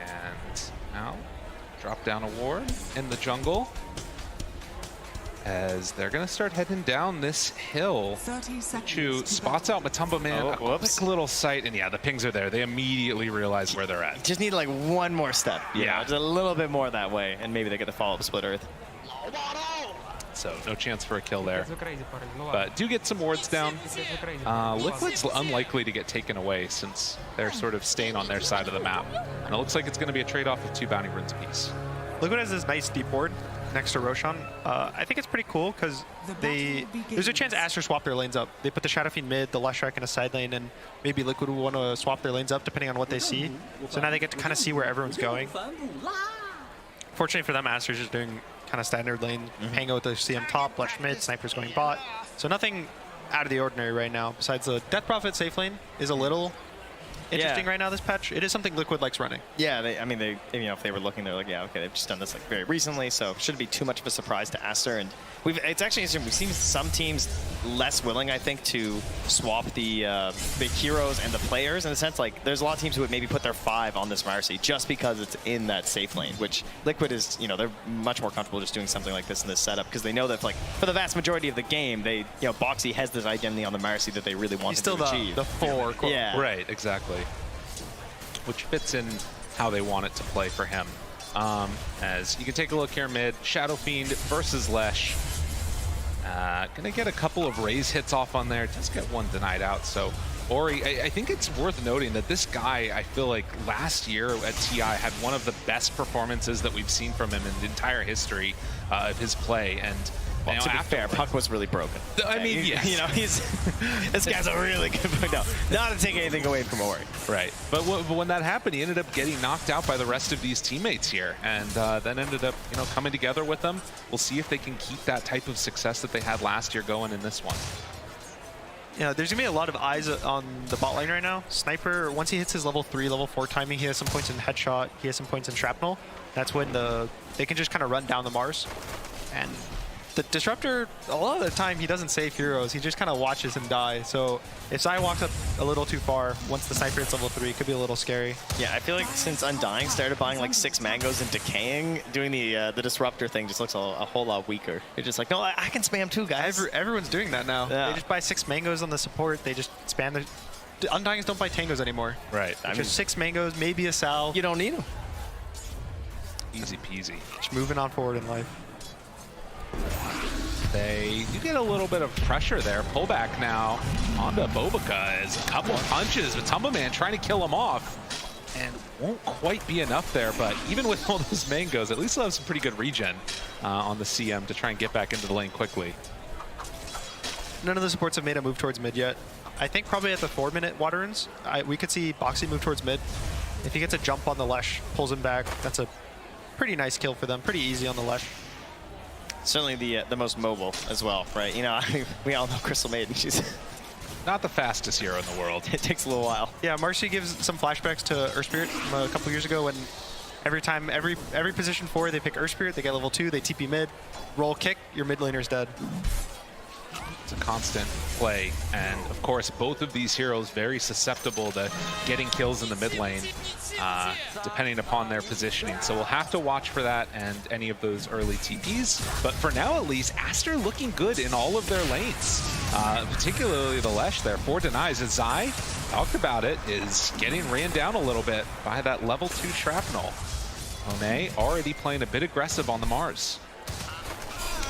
And now drop down a ward in the jungle, as they're going to start heading down this hill. Pichu spots out Matumba Man, a quick little sight, and yeah, the pings are there. They immediately realize where they're at. Just need like one more step. Yeah, just a little bit more that way, and maybe they get the follow-up Split Earth. So no chance for a kill there. But do get some wards down. Liquid's unlikely to get taken away since they're sort of staying on their side of the map. And it looks like it's going to be a trade-off of 2 bounty runes apiece. Liquid has this nice deep ward next to Roshan. I think it's pretty cool because there's a chance Aster swap their lanes up. They put the Shadow Fiend mid, the Leshrac in a side lane, and maybe Liquid will want to swap their lanes up depending on what they see. So now they get to kind of see where everyone's going. Fortunately for them, Aster's just doing kind of standard lane. Pango with the CM top, Lesh mid, Sniper's going bot. So nothing out of the ordinary right now. Besides the Death Prophet safe lane is a little interesting right now, this patch. It is something Liquid likes running. Yeah, I mean, if they were looking, they're like, yeah, okay, they've just done this like very recently, so shouldn't be too much of a surprise to Aster. And it's actually interesting. We've seen some teams less willing, I think, to swap the heroes and the players in a sense. Like, there's a lot of teams who would maybe put their 5 on this Marcy just because it's in that safe lane, which Liquid is, they're much more comfortable just doing something like this in this setup because they know that, like, for the vast majority of the game, they, Boxy has this identity on the Marcy that they really want to achieve. The 4, yeah. Right, exactly. Which fits in how they want it to play for him. As you can take a look here mid, Shadow Fiend versus Lesh. Gonna get a couple of raise hits off on there. Does get one denied out. So Ori, I think it's worth noting that this guy, I feel like last year at TI had one of the best performances that we've seen from him in the entire history of his play. And well, to be fair, Puck was really broken. I mean, yes. This guy's a really good player. No, not to take anything away from Ori. Right. But when that happened, he ended up getting knocked out by the rest of these teammates here, and then ended up, coming together with them. We'll see if they can keep that type of success that they had last year going in this one. Yeah, there's gonna be a lot of eyes on the bot lane right now. Sniper, once he hits his level 3, level 4 timing, he has some points in headshot, he has some points in shrapnel. That's when they can just kind of run down the Mars. And the Disruptor, a lot of the time, he doesn't save heroes. He just kind of watches him die. So if Zai walks up a little too far, once the Sniper hits level 3, it could be a little scary. Yeah, I feel like since Undying started buying like 6 mangoes and decaying, doing the Disruptor thing just looks a whole lot weaker. You're just like, no, I can spam too, guys. Everyone's doing that now. Yeah. They just buy 6 mangoes on the support. They just spam the Undyings don't buy tangos anymore. Right. Just 6 mangoes, maybe a Sal. You don't need them. Easy peasy. Just moving on forward in life. You get a little bit of pressure there. Pullback now onto Bobica as a couple punches with Tumbaman trying to kill him off. And won't quite be enough there, but even with all those mangoes, at least they'll have some pretty good regen on the CM to try and get back into the lane quickly. None of the supports have made a move towards mid yet. I think probably at the 4-minute water runs, we could see Boxy move towards mid. If he gets a jump on the Lesh, pulls him back, that's a pretty nice kill for them. Pretty easy on the Lesh. Certainly the most mobile as well, right? We all know Crystal Maiden. She's not the fastest hero in the world. It takes a little while. Yeah, Marcy gives some flashbacks to Earth Spirit from a couple years ago when every position 4 they pick Earth Spirit, they get level 2, they TP mid, roll kick, your mid laner's dead. It's a constant play, and of course both of these heroes very susceptible to getting kills in the mid lane, depending upon their positioning. So we'll have to watch for that and any of those early TPs. But for now, at least, Aster looking good in all of their lanes, particularly the Lesh there. 4 denies as Zai, talked about it, is getting ran down a little bit by that level 2 shrapnel. Monet already playing a bit aggressive on the Mars.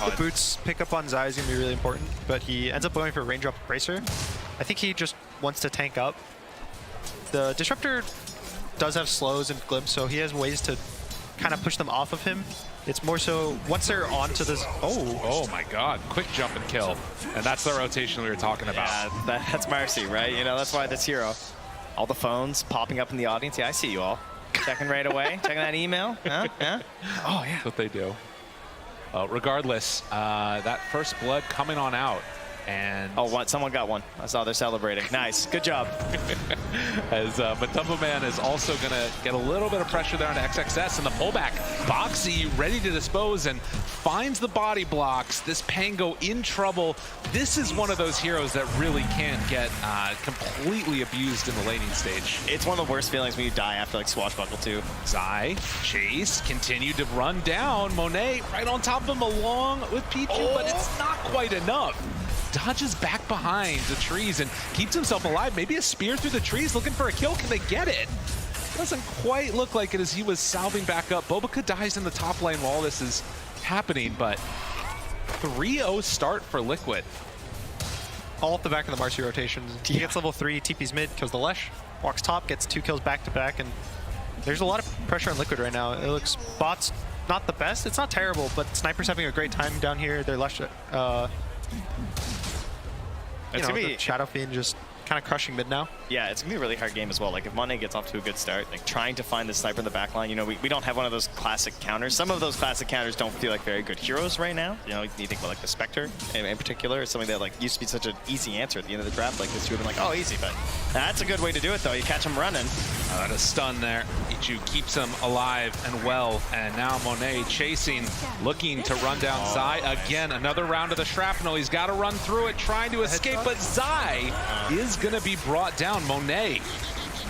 The boots pick up on Zai is going to be really important, but he ends up going for a Raindrop Bracer. I think he just wants to tank up. The Disruptor does have slows and glimpse, so he has ways to kind of push them off of him. It's more so once they're onto this. Oh my God! Quick jump and kill, and that's the rotation we were talking about. Yeah, that's Marcy, right? That's why this hero. All the phones popping up in the audience. Yeah, I see you all. Checking right away. Checking that email. Yeah. Oh yeah. That's what they do. Regardless, that first blood coming on out. And what? Someone got one. I saw they're celebrating. Nice. Good job. As Matumbaman is also going to get a little bit of pressure there on XXS, and the pullback. Boxy ready to dispose and finds the body blocks. This Pango in trouble. This is one of those heroes that really can't get completely abused in the laning stage. It's one of the worst feelings when you die after like Swashbuckle too. Zai, Chase, continued to run down. Monet right on top of him along with Pichu, but it's not quite enough. Dodges back behind the trees and keeps himself alive. Maybe a spear through the trees looking for a kill. Can they get it? Doesn't quite look like it as he was salving back up. Bobica dies in the top lane while this is happening, but 3-0 start for Liquid. All off the back of the Marcy rotations. He gets level 3, TP's mid, kills the Lesh, walks top, gets 2 kills back to back, and there's a lot of pressure on Liquid right now. It looks bots not the best. It's not terrible, but Sniper's having a great time down here. Their Lesh, the Shadow Fiend just kind kind of crushing mid now. Yeah, it's gonna be a really hard game as well. Like if Monet gets off to a good start, like trying to find the sniper in the back line, you know, we don't have one of those classic counters. Some of those classic counters don't feel like very good heroes right now. You know, you think about like the Spectre in particular. It's something that like used to be such an easy answer at the end of the draft. Like this, you would have been like, oh, easy, but that's a good way to do it though. You catch him running. That is stun there. Ichu keeps him alive and well, and now Monet chasing, looking to run down Zai. Again, another round of the shrapnel. He's got to run through it, trying to escape, but Zai is going to be brought down. Monet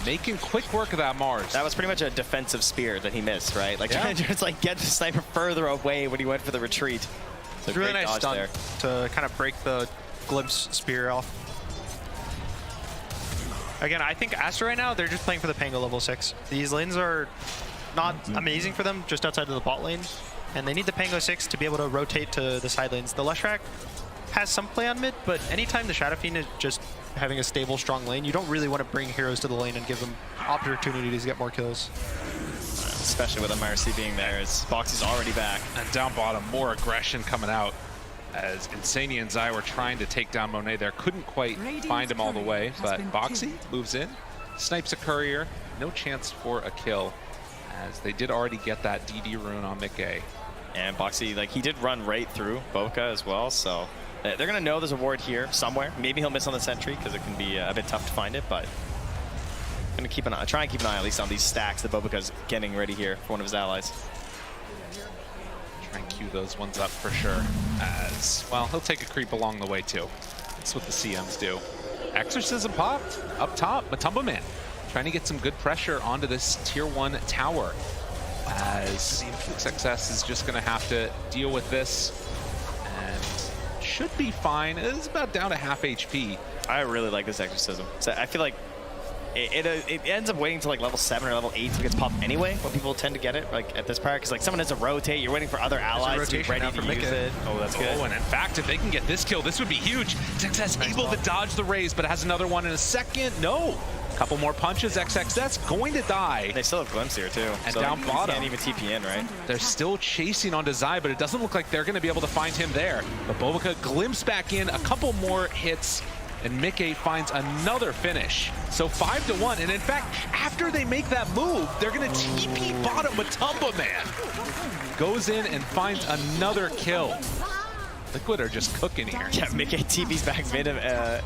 making quick work of that Mars. That was pretty much a defensive spear that he missed, right? Like trying to just like get the sniper further away when he went for the retreat. It's really nice stun there to kind of break the Glimpse spear off. Again, I think Astra right now, they're just playing for the Pango level 6. These lanes are not amazing for them, just outside of the bot lane. And they need the Pango 6 to be able to rotate to the side lanes. The Leshrac has some play on mid, but anytime the Shadow Fiend is just having a stable, strong lane, you don't really want to bring heroes to the lane and give them opportunities to get more kills. Especially with MRC being there, as Boxy's already back. And down bottom, more aggression coming out as Insania and Zai were trying to take down Monet there. Couldn't quite find him all the way, but Boxy moves in, snipes a courier. No chance for a kill, as they did already get that DD rune on Mickey. And Boxy, like, he did run right through Boca as well, so they're going to know there's a ward here somewhere. Maybe he'll miss on the sentry because it can be a bit tough to find it, but going to keep an eye, try and keep an eye at least on these stacks that Bobaca's getting ready here for one of his allies. Try and queue those ones up for sure, as, well, he'll take a creep along the way too. That's what the CMs do. Exorcism popped up top. Matumba Man trying to get some good pressure onto this tier 1 tower, as XXS is just going to have to deal with this and should be fine. It's about down to half HP. I really like this Exorcism. So I feel like it ends up waiting until like level 7 or level 8 to get popped anyway, when people tend to get it like at this part, because like someone has to rotate, you're waiting for other allies to be ready to use it. Oh, that's good. Oh, and in fact, if they can get this kill, this would be huge. XXS able to dodge the raise, but has another one in a second. No. Couple more punches, XXS going to die. They still have Glimpse here too. And so down bottom. Can't even TP in, right? They're still chasing onto Zai, but it doesn't look like they're going to be able to find him there. But Bobica glimpse back in, a couple more hits, and Mickey finds another finish. So 5-1, and in fact, after they make that move, they're going to TP bottom Matumba Man. Goes in and finds another kill. Liquid are just cooking here. Yeah, Mickey TP's back mid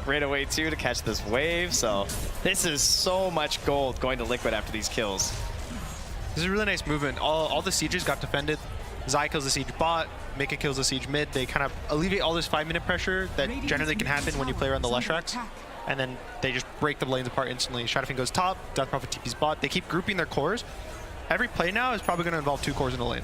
right away too to catch this wave. So this is so much gold going to Liquid after these kills. This is a really nice movement. All the sieges got defended. Zai kills the siege bot, Mickey kills the siege mid. They kind of alleviate all this 5-minute pressure that generally can happen when you play around the Leshracs. And then they just break the lanes apart instantly. Shadowfiend goes top, Death Prophet TP's bot. They keep grouping their cores. Every play now is probably going to involve 2 cores in the lane.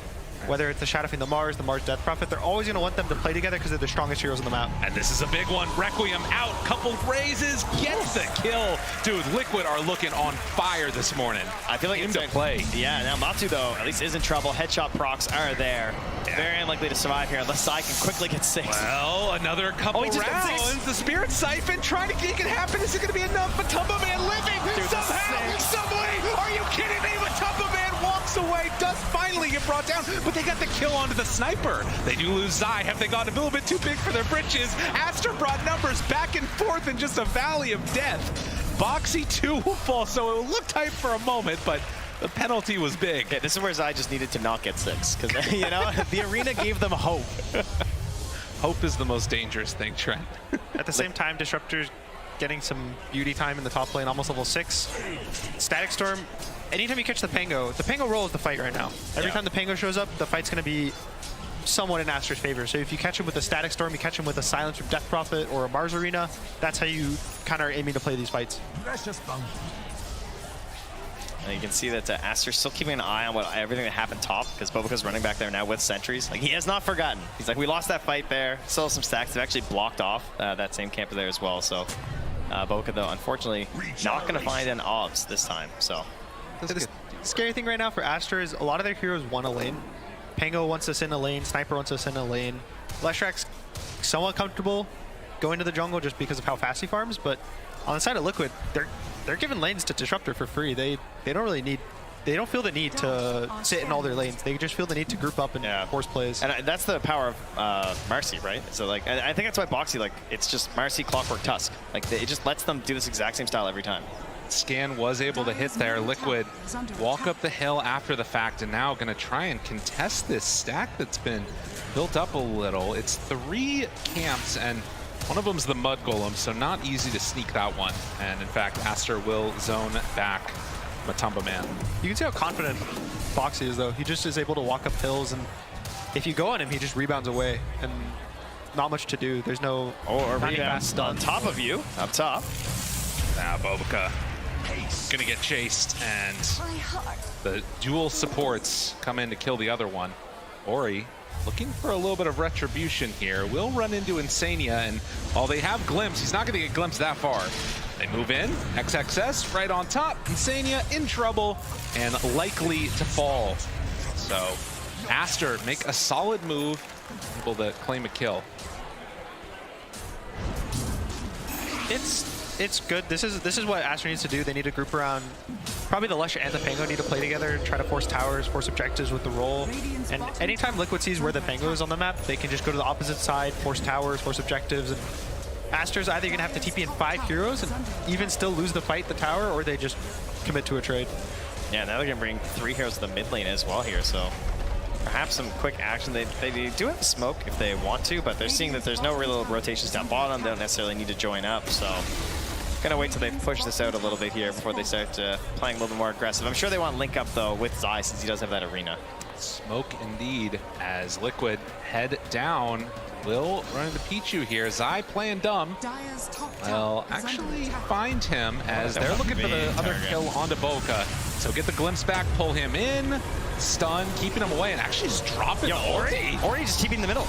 Whether it's the Shadowfiend, the Mars Death Prophet, they're always going to want them to play together because they're the strongest heroes on the map. And this is a big one. Requiem out, couple raises, gets the kill. Dude, Liquid are looking on fire this morning. I feel like it's to play. Yeah, now Matu, though, at least is in trouble. Headshot procs are there. Yeah. Very unlikely to survive here unless Zai can quickly get 6. Well, another couple rounds. The Spirit Siphon trying to make it happen. Is it going to be enough? Matumba Man living somehow, some way. Are you kidding me? Matumba Man walks away, does finally get brought down, but they got the kill onto the sniper. They do lose Zai. Have they gone a little bit too big for their britches? Astra brought numbers back and forth in just a valley of death. Boxy 2 will fall, so it looked tight for a moment, but the penalty was big. Yeah, this is where Zai just needed to not get 6, because, you know, the arena gave them hope. Hope is the most dangerous thing, Trent. At the same time, Disruptor's getting some beauty time in the top lane, almost level 6. Static Storm, anytime you catch the Pango roll is the fight right now. Every time the Pango shows up, the fight's going to be somewhat in Astra's favor. So if you catch him with a Static Storm, you catch him with a Silence from Death Prophet or a Mars Arena, that's how you kind of are aiming to play these fights. And you can see that Astra's still keeping an eye on everything that happened top, because Bobica's running back there now with sentries. Like, he has not forgotten. He's like, we lost that fight there. Still some stacks. They've actually blocked off that same camper there as well. So Bobica, though, unfortunately, not going to find an obs this time. So the scary thing right now for Astra is a lot of their heroes want a lane. Pango wants us in a lane. Sniper wants us in a lane. Leshrac's somewhat comfortable going to the jungle just because of how fast he farms, but on the side of Liquid, they're giving lanes to Disruptor for free. They don't really need they don't feel the need to sit in all their lanes. They just feel the need to group up and force plays. And that's the power of Marcy, right? So like, I think that's why Boxy, like, it's just Marcy, Clockwork, Tusk. Like, it just lets them do this exact same style every time. Scan was able to hit there. Liquid walk up the hill after the fact, and now going to try and contest this stack that's been built up a little. It's 3 camps, and one of them's the Mud Golem, so not easy to sneak that one. And in fact, Aster will zone back Matumba Man. You can see how confident Boxy is, though. He just is able to walk up hills, and if you go on him, he just rebounds away, and not much to do. There's no... Or rebounds on top of you, up top. Now Bobica gonna get chased, and the dual supports come in to kill the other one. Ori looking for a little bit of retribution here. Will run into Insania, and while they have Glimpse, he's not gonna get Glimpse that far. They move in, XXS right on top. Insania in trouble and likely to fall. So Aster make a solid move, able to claim a kill. It's good. This is what Aster needs to do. They need to group around. Probably the Lush and the Pango need to play together, try to force towers, force objectives with the roll. And anytime Liquid sees where the Pango is on the map, they can just go to the opposite side, force towers, force objectives. And Aster's either going to have to TP in 5 heroes and even still lose the fight, the tower, or they just commit to a trade. Yeah, now they're going to bring 3 heroes to the mid lane as well here, so perhaps some quick action. They do have smoke if they want to, but they're seeing that there's no real rotations down bottom. They don't necessarily need to join up, so gonna wait till they push this out a little bit here before they start playing a little bit more aggressive. I'm sure they want link up though with Zai since he does have that arena. Smoke indeed as Liquid head down. Will run into Pichu here. Zai playing dumb. Well, actually find him as they're looking for the other kill onto Boca. So get the glimpse back, pull him in, stun, keeping him away, and actually just dropping Ori. Ori just keeping in the middle.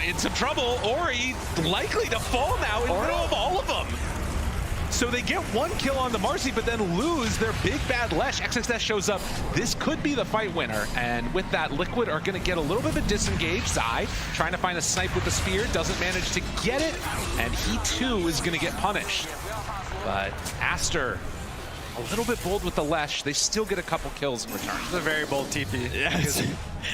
In some trouble. Ori likely to fall now in the middle of all of them. So they get 1 kill on the Marcy, but then lose their big bad Lesh. XXS shows up. This could be the fight winner. And with that, Liquid are going to get a little bit of a disengage. Zai trying to find a snipe with the spear. Doesn't manage to get it. And he too is going to get punished. But Aster, a little bit bold with the Lesh. They still get a couple kills in return. It's a very bold TP. Yes.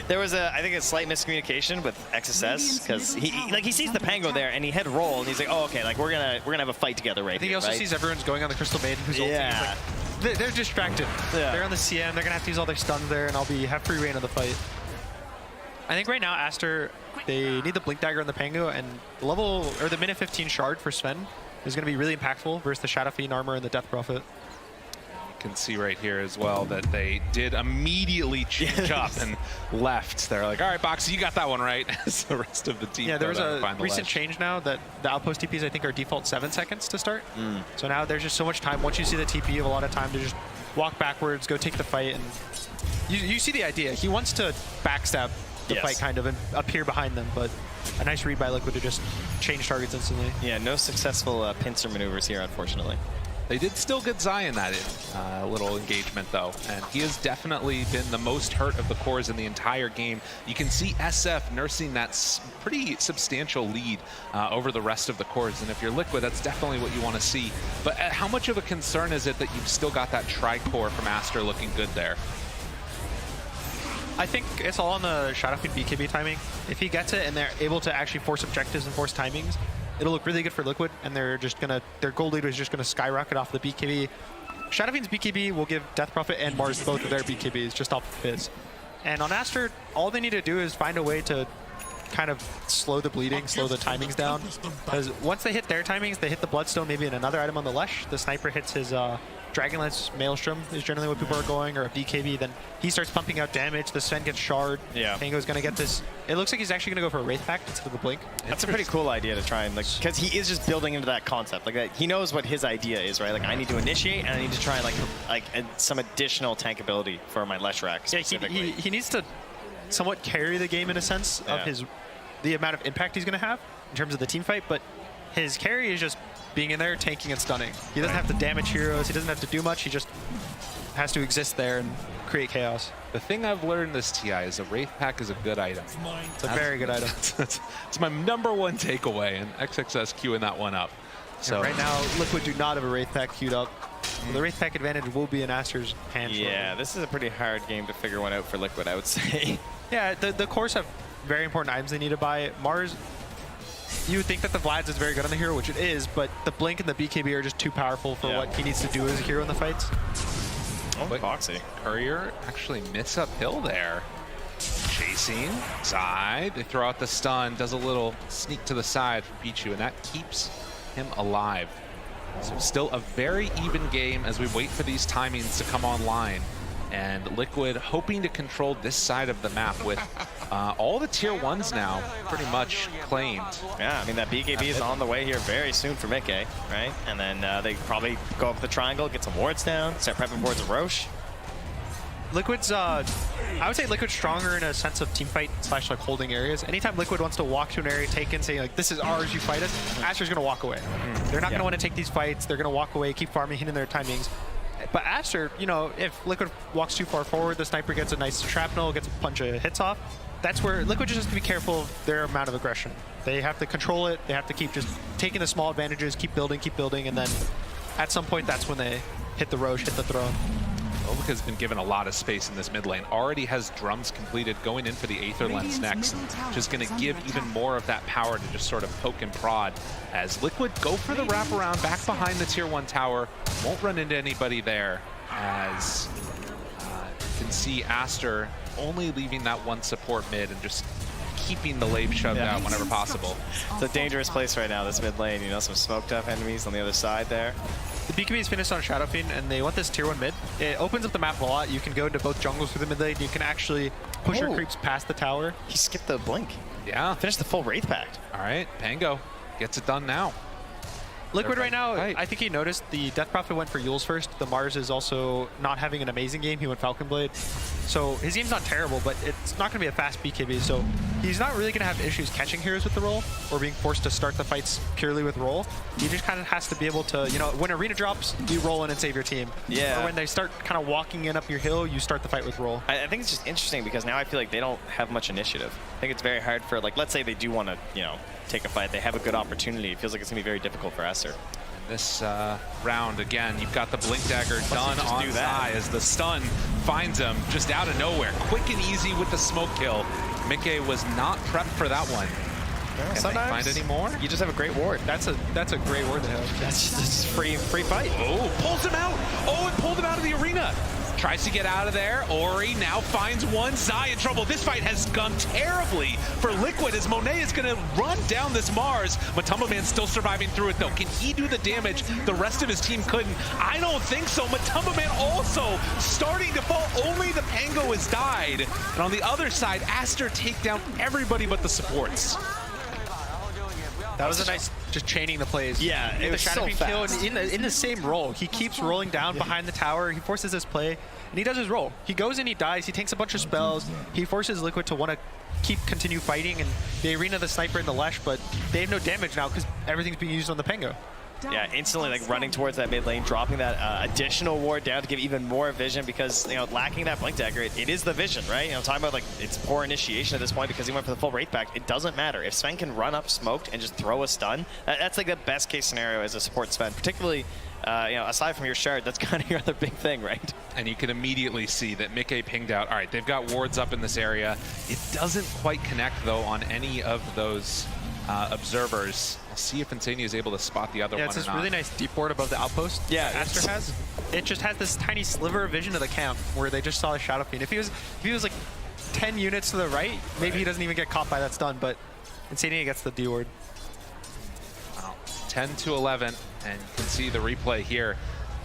There was I think a slight miscommunication with XSS because he sees the Pango there and he head roll and he's like, oh, okay, like we're gonna have a fight together right here. I think he also sees everyone's going on the Crystal Maiden who's ulting. Like, they're distracted. Yeah. They're on the CM. They're gonna have to use all their stuns there, and I'll have free reign of the fight. I think right now Aster, they need the Blink Dagger on the Pango, and the minute 15 shard for Sven is gonna be really impactful versus the Shadow Fiend armor and the Death Prophet. Can see right here as well that they did immediately change up and left. They're like, all right, Boxy, you got that one right. As the rest of the team. Yeah, there was a recent change now that the outpost TPs I think are default 7 seconds to start. So now there's just so much time. Once you see the TP, you have a lot of time to just walk backwards, go take the fight, and you see the idea. He wants to backstab the fight kind of and appear behind them, but a nice read by Liquid to just change targets instantly. Yeah, no successful pincer maneuvers here, unfortunately. They did still get Zai in that little engagement, though, and he has definitely been the most hurt of the cores in the entire game. You can see SF nursing that pretty substantial lead over the rest of the cores, and if you're Liquid, that's definitely what you want to see. But how much of a concern is it that you've still got that tri-core from Aster looking good there? I think it's all on the Shadow Fiend BKB timing. If he gets it and they're able to actually force objectives and force timings, it'll look really good for Liquid, and their gold lead is just gonna skyrocket off the BKB. Shadow Fiend's BKB will give Death Prophet and Mars both of their BKBs just off the fizz. And on Aster, all they need to do is find a way to kind of slow the bleeding, slow the timings down. Because once they hit their timings, they hit the Bloodstone, maybe in another item on the Lesh. The sniper hits his Dragonlance Maelstrom is generally what people are going, or a BKB, then he starts pumping out damage, the Sven gets shard, Pango's gonna get this. It looks like he's actually gonna go for a Wraith Pact instead of a Blink. That's a pretty cool idea to try and, like, because he is just building into that concept. Like, he knows what his idea is, right? Like, I need to initiate, and I need to try and, like some additional tank ability for my Leshrac specifically. He needs to somewhat carry the game in a sense of the amount of impact he's gonna have in terms of the team fight, but his carry is just being in there, tanking and stunning. He doesn't have to damage heroes, he doesn't have to do much, he just has to exist there and create chaos. The thing I've learned this TI is a Wraith Pack is a good item. It's a very good item. It's my #1 takeaway, and XXS queuing that one up. So right now, Liquid do not have a Wraith Pack queued up. So the Wraith Pack advantage will be in Aster's hand. Yeah, this is a pretty hard game to figure one out for Liquid, I would say. Yeah, the cores have very important items they need to buy. Mars, you would think that the Vlad's is very good on the hero, which it is, but the Blink and the BKB are just too powerful for what he needs to do as a hero in the fights. Oh, Foxy. Courier actually miss uphill there. Chasing, side, they throw out the stun, does a little sneak to the side from Pichu, and that keeps him alive. So still a very even game as we wait for these timings to come online. And Liquid hoping to control this side of the map with all the tier 1s now pretty much claimed. Yeah, I mean, that BKB is on the way here very soon for Mickey, right? And then they probably go up the triangle, get some wards down, start prepping boards of Roche. Liquid's, I would say Liquid's stronger in a sense of teamfight / like holding areas. Anytime Liquid wants to walk to an area, take it, say like, this is ours, you fight us, Aster's gonna walk away. They're not gonna want to take these fights, they're gonna walk away, keep farming, hitting their timings. But Aster, you know, if Liquid walks too far forward, the sniper gets a nice shrapnel, gets a bunch of hits off. That's where Liquid just has to be careful of their amount of aggression. They have to control it, they have to keep just taking the small advantages, keep building, and then at some point that's when they hit the Roche, hit the throne. Ovica has been given a lot of space in this mid lane. Already has drums completed, going in for the Aether Lens next, which is going to give even more of that power to just sort of poke and prod. As Liquid go for the wraparound back behind the tier 1 tower. Won't run into anybody there, as you can see Aster only leaving that one support mid and just keeping the lave shoved out whenever possible. It's a dangerous place right now, this mid lane. You know, some smoked up enemies on the other side there. The BKB is finished on Shadow Fiend, and they want this tier 1 mid. It opens up the map a lot. You can go into both jungles through the mid lane. You can actually push your creeps past the tower. He skipped the blink. Yeah. Finished the full Wraith Pact. All right, Pango gets it done now. Liquid right now, I think he noticed the Death Prophet went for Yules first. The Mars is also not having an amazing game. He went Falcon Blade. So his game's not terrible, but it's not going to be a fast BKB. So he's not really going to have issues catching heroes with the roll or being forced to start the fights purely with roll. He just kind of has to be able to, you know, when arena drops, you roll in and save your team. Yeah. Or when they start kind of walking in up your hill, you start the fight with roll. I think it's just interesting because now I feel like they don't have much initiative. I think it's very hard for, like, let's say they do want to, you know, take a fight. They have a good opportunity. It feels like it's going to be very difficult for Aster. This round, again, you've got the Blink Dagger done on Zai as the stun finds him just out of nowhere. Quick and easy with the smoke kill. Mickey was not prepped for that one. Well, Can they find any more? You just have a great ward. That's a great ward to have. That's just free fight. Oh, pulls him out. Oh, it pulled him out of the arena. Tries to get out of there. Ori now finds one. Zai in trouble. This fight has gone terribly for Liquid as Monet is going to run down this Mars. Matumba Man still surviving through it, though. Can he do the damage the rest of his team couldn't? I don't think so. Matumba Man also starting to fall. Only the Pango has died. And on the other side, Aster take down everybody but the supports. That was a nice, just chaining the plays. Yeah, it was so fast. Kill in the same roll. He keeps rolling down behind the tower. He forces his play, and he does his roll. He goes and he dies. He takes a bunch of spells. He forces Liquid to want to continue fighting, and the arena, the sniper, and the Lesh, but they have no damage now because everything's being used on the Pango. Yeah, instantly like running towards that mid lane, dropping that additional ward down to give even more vision because, you know, lacking that Blink Dagger, it is the vision, right? You know, talking about like it's poor initiation at this point because he went for the full Wraith Pact. It doesn't matter. If Sven can run up smoked and just throw a stun, that's like the best case scenario as a support Sven, particularly, you know, aside from your shard, that's kind of your other big thing, right? And you can immediately see that Mickey pinged out. All right, they've got wards up in this area. It doesn't quite connect, though, on any of those observers. I'll see if Insania is able to spot the other one or not. Yeah, it's this really nice deep ward above the outpost. Yeah, Aster has. It just has this tiny sliver of vision of the camp where they just saw a Shadow Fiend. If he was like 10 units to the right, maybe he doesn't even get caught by that stun, but Insania gets the D ward. Wow. 10 to 11, and you can see the replay here.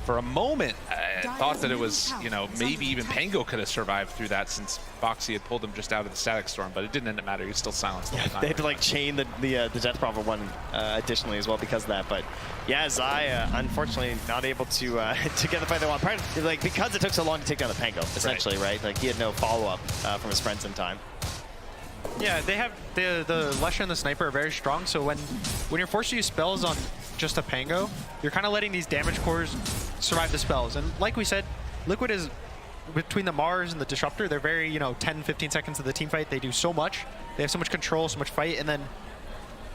For a moment, I thought that it was, you know, maybe even Pango could have survived through that since Foxy had pulled him just out of the static storm, but it didn't end up matter. He was still silenced the whole time. They had to like chain the Death Prophet one additionally as well because of that. But yeah, Zai unfortunately not able to get the fight they want. Like because it took so long to take down the Pango, essentially, right? Like he had no follow-up from his friends in time. Yeah, they have the Lesha and the Sniper are very strong, so when you're forced to use spells on just a Pango, you're kind of letting these damage cores survive the spells. And like we said, Liquid is between the Mars and the Disruptor, they're very, you know, 10, 15 seconds of the team fight. They do so much. They have so much control, so much fight, and then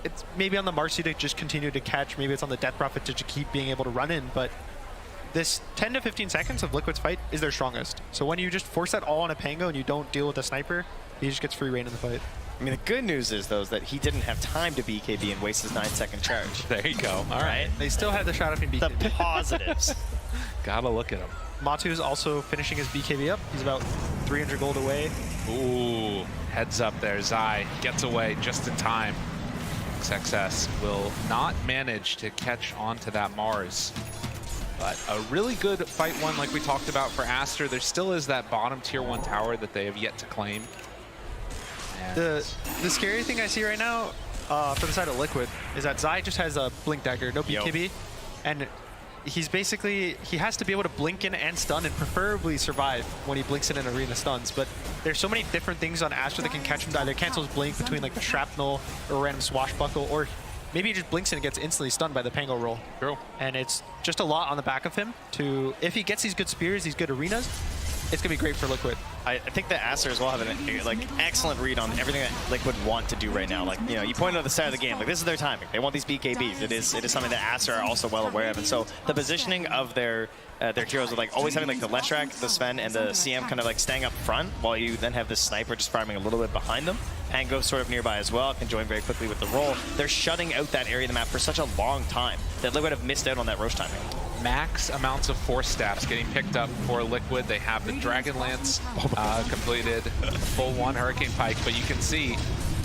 it's maybe on the Marcy to just continue to catch. Maybe it's on the Death Prophet to just keep being able to run in, but this 10 to 15 seconds of Liquid's fight is their strongest. So when you just force that all on a Pango and you don't deal with a sniper, he just gets free reign in the fight. I mean, the good news is, though, is that he didn't have time to BKB and waste his 9-second charge. There you go. All right. They still have the Shadowfiend BKB. The positives. Gotta look at him. Matu's also finishing his BKB up. He's about 300 gold away. Ooh, heads up there. Zai gets away just in time. XXS will not manage to catch onto that Mars. But a really good fight one like we talked about for Aster. There still is that bottom tier 1 tower that they have yet to claim. The scary thing I see right now for the side of Liquid is that Zai just has a Blink Dagger, no BKB. And he's basically, he has to be able to blink in and stun and preferably survive when he blinks in arena stuns. But there's so many different things on Aster that can catch him to either cancel his blink between like the shrapnel or a random swashbuckle, or maybe he just blinks in and gets instantly stunned by the Pango roll. True. And it's just a lot on the back of him to, if he gets these good spears, these good arenas, it's going to be great for Liquid. I think that Aster as well have an like excellent read on everything that Liquid want to do right now. Like, you know, you pointed out at the start of the game, like this is their timing. They want these BKBs. It is something that Aster are also well aware of. And so the positioning of their heroes are like always having like the Leshrac, the Sven, and the CM kind of like staying up front, while you then have the sniper just farming a little bit behind them. Pango sort of nearby as well, can join very quickly with the roll. They're shutting out that area of the map for such a long time that Liquid have missed out on that Roche timing. Max amounts of force staffs getting picked up for Liquid. They have the Dragon Lance completed, full 1 Hurricane Pike, but you can see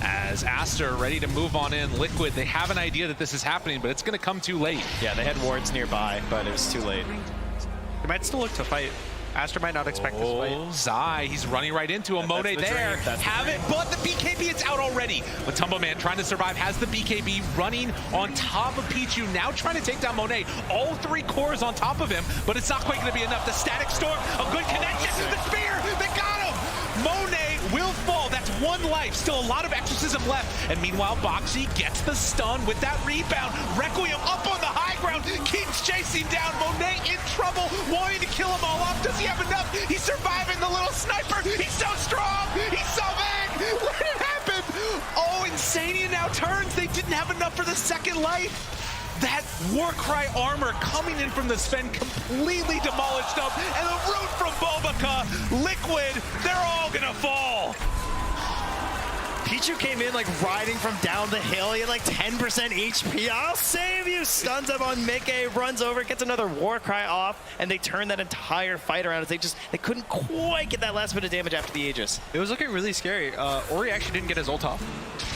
as Aster ready to move on in. Liquid, they have an idea that this is happening, but it's going to come too late. Yeah, they had wards nearby, but it was too late. They might still look to fight. Aster might not expect this fight. Zai, he's running right into a Monet there. Have it, but the BKB, it's out already. Matumbo Man trying to survive, has the BKB running on top of Pichu, now trying to take down Monet. All 3 cores on top of him, but it's not quite going to be enough. The Static Storm, a good connection. The spear, they got him. Monet will fall. That's 1 life. Still a lot of exorcism left. And meanwhile, Boxy gets the stun with that rebound. Requiem up on the high ground, keeps chasing down Monet in trouble, wanting to kill him all off. Does he have enough? He's surviving the little sniper. He's so strong. He's so big. What did happen? Oh, Insania now turns. They didn't have enough for the 2nd life. That Warcry armor coming in from the Sven completely demolished them. And the root from Bulbaka, Liquid, they're all gonna fall. Pichu came in like riding from down the hill. He had like 10% HP. I'll save you. Stuns up on Mickey, runs over, gets another Warcry off, and they turn that entire fight around. They couldn't quite get that last bit of damage after the Aegis. It was looking really scary. Ori actually didn't get his ult off.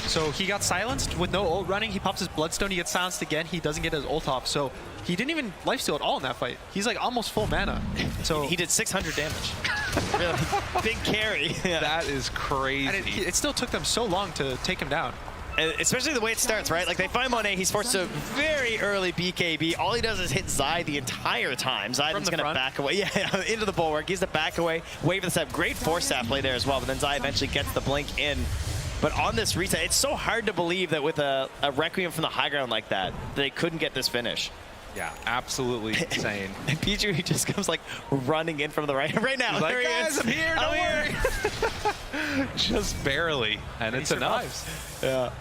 So he got silenced with no ult running. He pops his Bloodstone, he gets silenced again. He doesn't get his ult off. So he didn't even lifesteal at all in that fight. He's like almost full mana. So he did 600 damage. Really big carry. Yeah. That is crazy. And it still took them so long to take him down. And especially the way it starts, right? Like they find Monet, he's forced to very early BKB. All he does is hit Zai the entire time. Zai is gonna back away. Yeah, into the bulwark. He's the back away, wave the step. Great force staff play there as well, but then Zai eventually gets the blink in. But on this reset, it's so hard to believe that with a Requiem from the high ground like that, they couldn't get this finish. Yeah, absolutely insane. And Pichu, he just comes like running in from the right now. He's like, guys, I'm here, don't worry. Just barely, and it's enough. Yeah.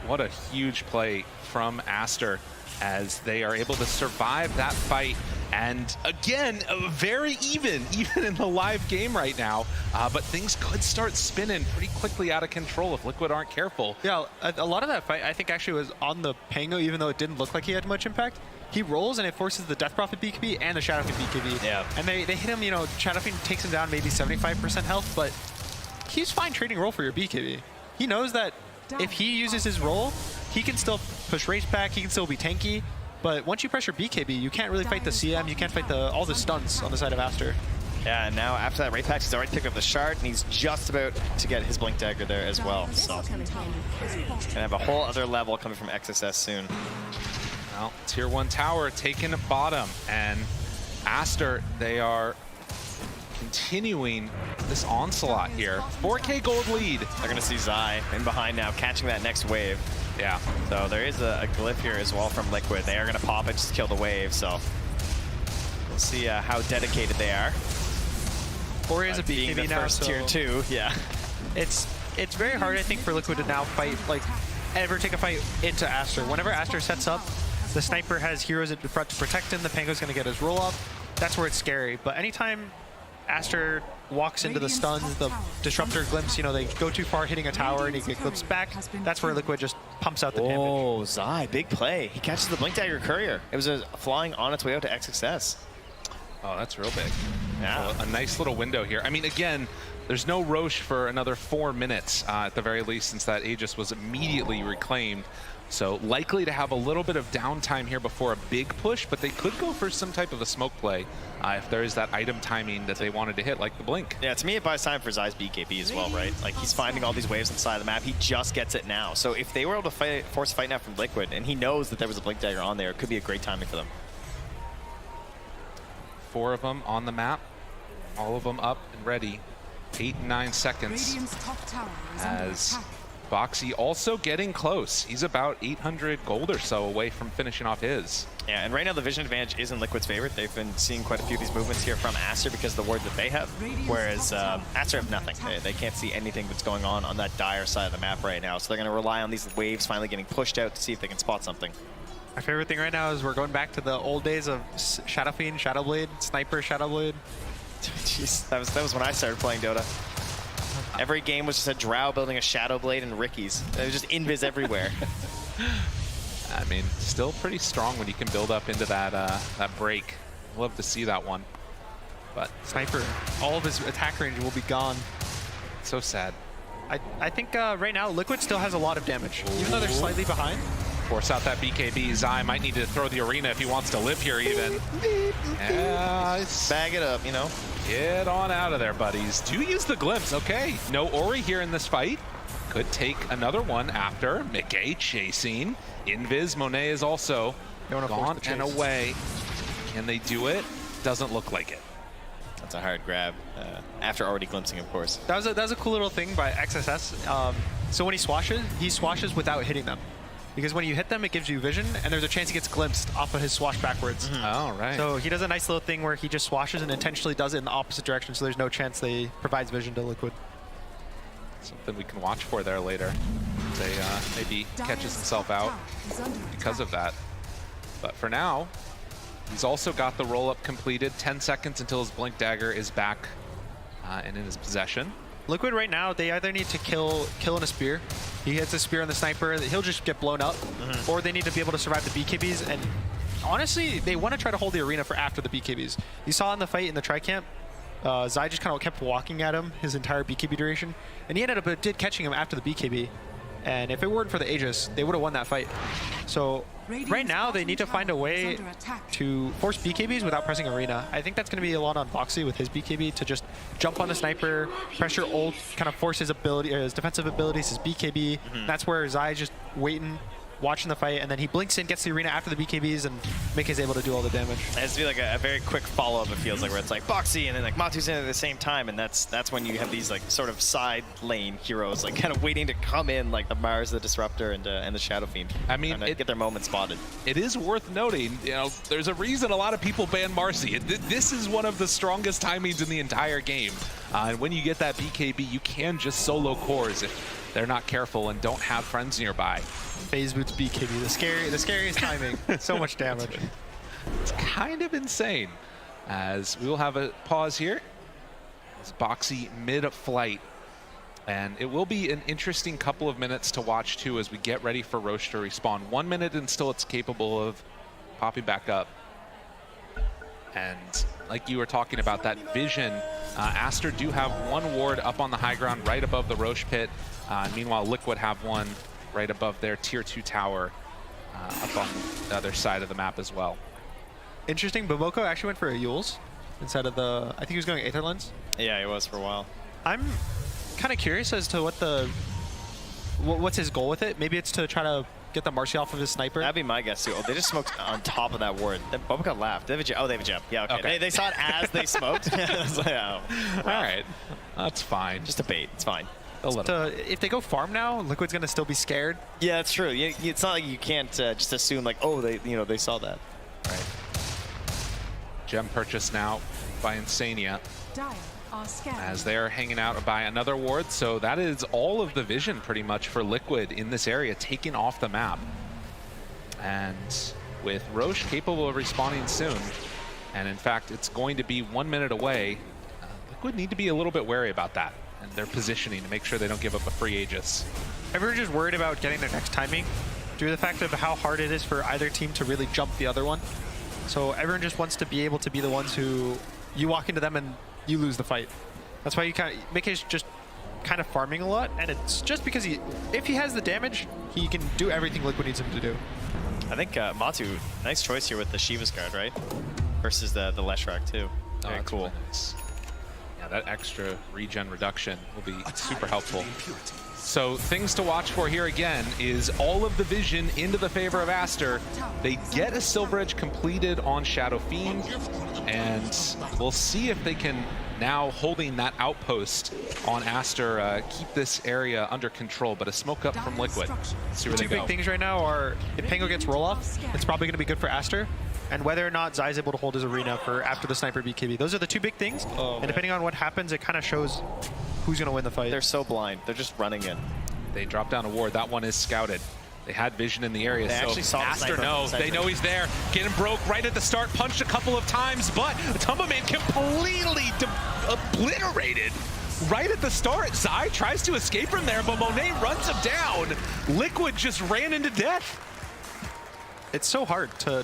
What a huge play from Aster as they are able to survive that fight. And again, very even in the live game right now. But things could start spinning pretty quickly out of control if Liquid aren't careful. Yeah, a lot of that fight I think actually was on the Pango, even though it didn't look like he had much impact. He rolls and it forces the Death Prophet BKB and the Shadowfiend BKB. Yeah. And they hit him, you know, Shadowfiend takes him down maybe 75% health, but he's fine trading roll for your BKB. He knows that if he uses his roll, he can still push rage back, he can still be tanky. But once you pressure BKB, you can't really fight the CM, you can't fight all the stuns on the side of Aster. Yeah, and now after that Wraith Pact, he's already picked up the shard, and he's just about to get his Blink Dagger there as well. So, gonna have a whole other level coming from XSS soon. Well, tier 1 tower taking a bottom, and Aster, they are continuing this onslaught here. 4K gold lead. They're gonna see Zai in behind now, catching that next wave. Yeah. So there is a glyph here as well from Liquid. They are gonna pop it, just kill the wave. So we'll see how dedicated they are. Ori is a BKB now, first so tier 2. Yeah. It's very hard, I think, for Liquid to now fight, like, ever take a fight into Aster. Whenever Aster sets up, The Sniper has heroes at the front to protect him. The Pango's going to get his roll up. That's where it's scary. But anytime Aster walks into the stuns, the Disruptor glimpse, you know, they go too far hitting a tower and he gets glimpsed back. That's where Liquid just pumps out the damage. Oh, Zai, big play. He catches the Blink Dagger Courier. It was flying on its way out to XXS. Oh, that's real big. Yeah. A nice little window here. I mean, again, there's no Roche for another 4 minutes at the very least, since that Aegis was immediately reclaimed. So likely to have a little bit of downtime here before a big push, but they could go for some type of a smoke play if there is that item timing that they wanted to hit, like the Blink. Yeah, to me it buys time for Zai's BKB as well, right? Like, he's finding all these waves inside the map. He just gets it now. So if they were able to force a fight now from Liquid, and he knows that there was a Blink Dagger on there, it could be a great timing for them. 4 of them on the map, all of them up and ready. 8 and 9 seconds as Boxy also getting close. He's about 800 gold or so away from finishing off his. Yeah, and right now the vision advantage is in Liquid's favor. They've been seeing quite a few of these movements here from Aster because of the ward that they have, whereas Aster have nothing. They can't see anything that's going on that dire side of the map right now, so they're going to rely on these waves finally getting pushed out to see if they can spot something. My favorite thing right now is we're going back to the old days of Shadow Fiend, Shadowblade, Sniper, Shadowblade. Jeez, that was when I started playing Dota. Every game was just a Drow building a Shadowblade and Ricky's. It was just invis everywhere. I mean, still pretty strong when you can build up into that that break. Love to see that one. But Sniper, all of his attack range will be gone. So sad. I think right now Liquid still has a lot of damage, even though they're slightly behind. Force out that BKB. Zai might need to throw the arena if he wants to live here even. Bag it up, you know. Get on out of there, buddies. Do use the glimpse. Okay, no Ori here in this fight. Could take another one after. Mickey chasing. Invis, Monet is also gone and away. Can they do it? Doesn't look like it. That's a hard grab. After already glimpsing, of course. That was a cool little thing by XSS. So when he swashes without hitting them. Because when you hit them, it gives you vision, and there's a chance he gets glimpsed off of his swash backwards. Oh, right. So he does a nice little thing where he just swashes and intentionally does it in the opposite direction, so there's no chance they provides vision to Liquid. Something we can watch for there later. They maybe catches himself out because of that. But for now, he's also got the roll-up completed. 10 seconds until his Blink Dagger is back and in his possession. Liquid right now, they either need to kill in a spear. He hits a spear on the Sniper, he'll just get blown up. Or they need to be able to survive the BKBs. And honestly, they want to try to hold the arena for after the BKBs. You saw in the fight in the Tri-Camp, Zai just kind of kept walking at him his entire BKB duration. And he ended up did catching him after the BKB. And if it weren't for the Aegis, they would have won that fight. So right now, they need to find a way to force BKBs without pressing arena. I think that's going to be a lot on Boxy with his BKB to just jump on the Sniper, pressure ult, kind of force his ability, his defensive abilities, his BKB. That's where Zai just waiting, watching the fight, and then he blinks in, gets the arena after the BKBs, and Mick is able to do all the damage. It has to be like a very quick follow-up, it feels like, where it's like Boxy and then like Matu's in at the same time, and that's when you have these like sort of side lane heroes like kind of waiting to come in, like the Mars, the Disruptor, and the Shadow Fiend. I mean, get their moment spotted. It is worth noting, you know, there's a reason a lot of people ban Marcy. This is one of the strongest timings in the entire game. And when you get that BKB, you can just solo cores if they're not careful and don't have friends nearby. Phase Boots BKB, the scariest timing. So much damage. It's kind of insane. As we will have a pause here. It's Boxy mid-flight. And it will be an interesting couple of minutes to watch too as we get ready for Roche to respawn. 1 minute and still it's capable of popping back up. And like you were talking about, that vision, Aster do have one ward up on the high ground right above the Roche pit. Meanwhile, Liquid have one right above their tier 2 tower up on the other side of the map as well. Interesting, Boboko actually went for a Yules instead of the, I think he was going Aether Lens. Yeah, he was for a while. I'm kind of curious as to what's his goal with it. Maybe it's to try to get the Marcy off of his Sniper. That'd be my guess too. Oh, they just smoked on top of that ward. Then Boboko laughed. They have a jump. Oh, they have a jump. Yeah, okay. They saw it as they smoked. I was like, oh, all right, that's fine. Just a bait. It's fine. If they go farm now, Liquid's gonna still be scared. Yeah, that's true. It's not like you can't just assume like, oh, they saw that. Right. Gem purchase now by Insania as they're hanging out by another ward. So that is all of the vision pretty much for Liquid in this area, taking off the map. And with Roche capable of respawning soon. And in fact, it's going to be 1 minute away. Liquid need to be a little bit wary about that and their positioning to make sure they don't give up a free Aegis. Everyone's just worried about getting their next timing due to the fact of how hard it is for either team to really jump the other one. So everyone just wants to be able to be the ones who you walk into them and you lose the fight. That's why you kind of Mickey's just kind of farming a lot, and it's just because if he has the damage, he can do everything Liquid needs him to do. I think Matu, nice choice here with the Shiva's guard, right? Versus the Leshrac too. Very cool. Really nice. Yeah, that extra regen reduction will be super helpful. So things to watch for here again is all of the vision into the favor of Aster. They get a Silver Edge completed on Shadow Fiend, and we'll see if they can, now holding that outpost on Aster, keep this area under control. But a smoke up from Liquid. Let's see where The they two go. big things right now are if Pango gets roll off, it's probably going to be good for Aster, and whether or not Zai is able to hold his arena for after the sniper BKB. Those are the two big things, and depending on what happens, it kind of shows who's going to win the fight. They're so blind. They're just running in. They drop down a ward. That one is scouted. They had vision in the area, They actually so saw the Aster sniper. they know he's there. Getting broke right at the start, punched a couple of times, but Tumbaman completely obliterated right at the start. Zai tries to escape from there, but Monet runs him down. Liquid just ran into death. It's so hard to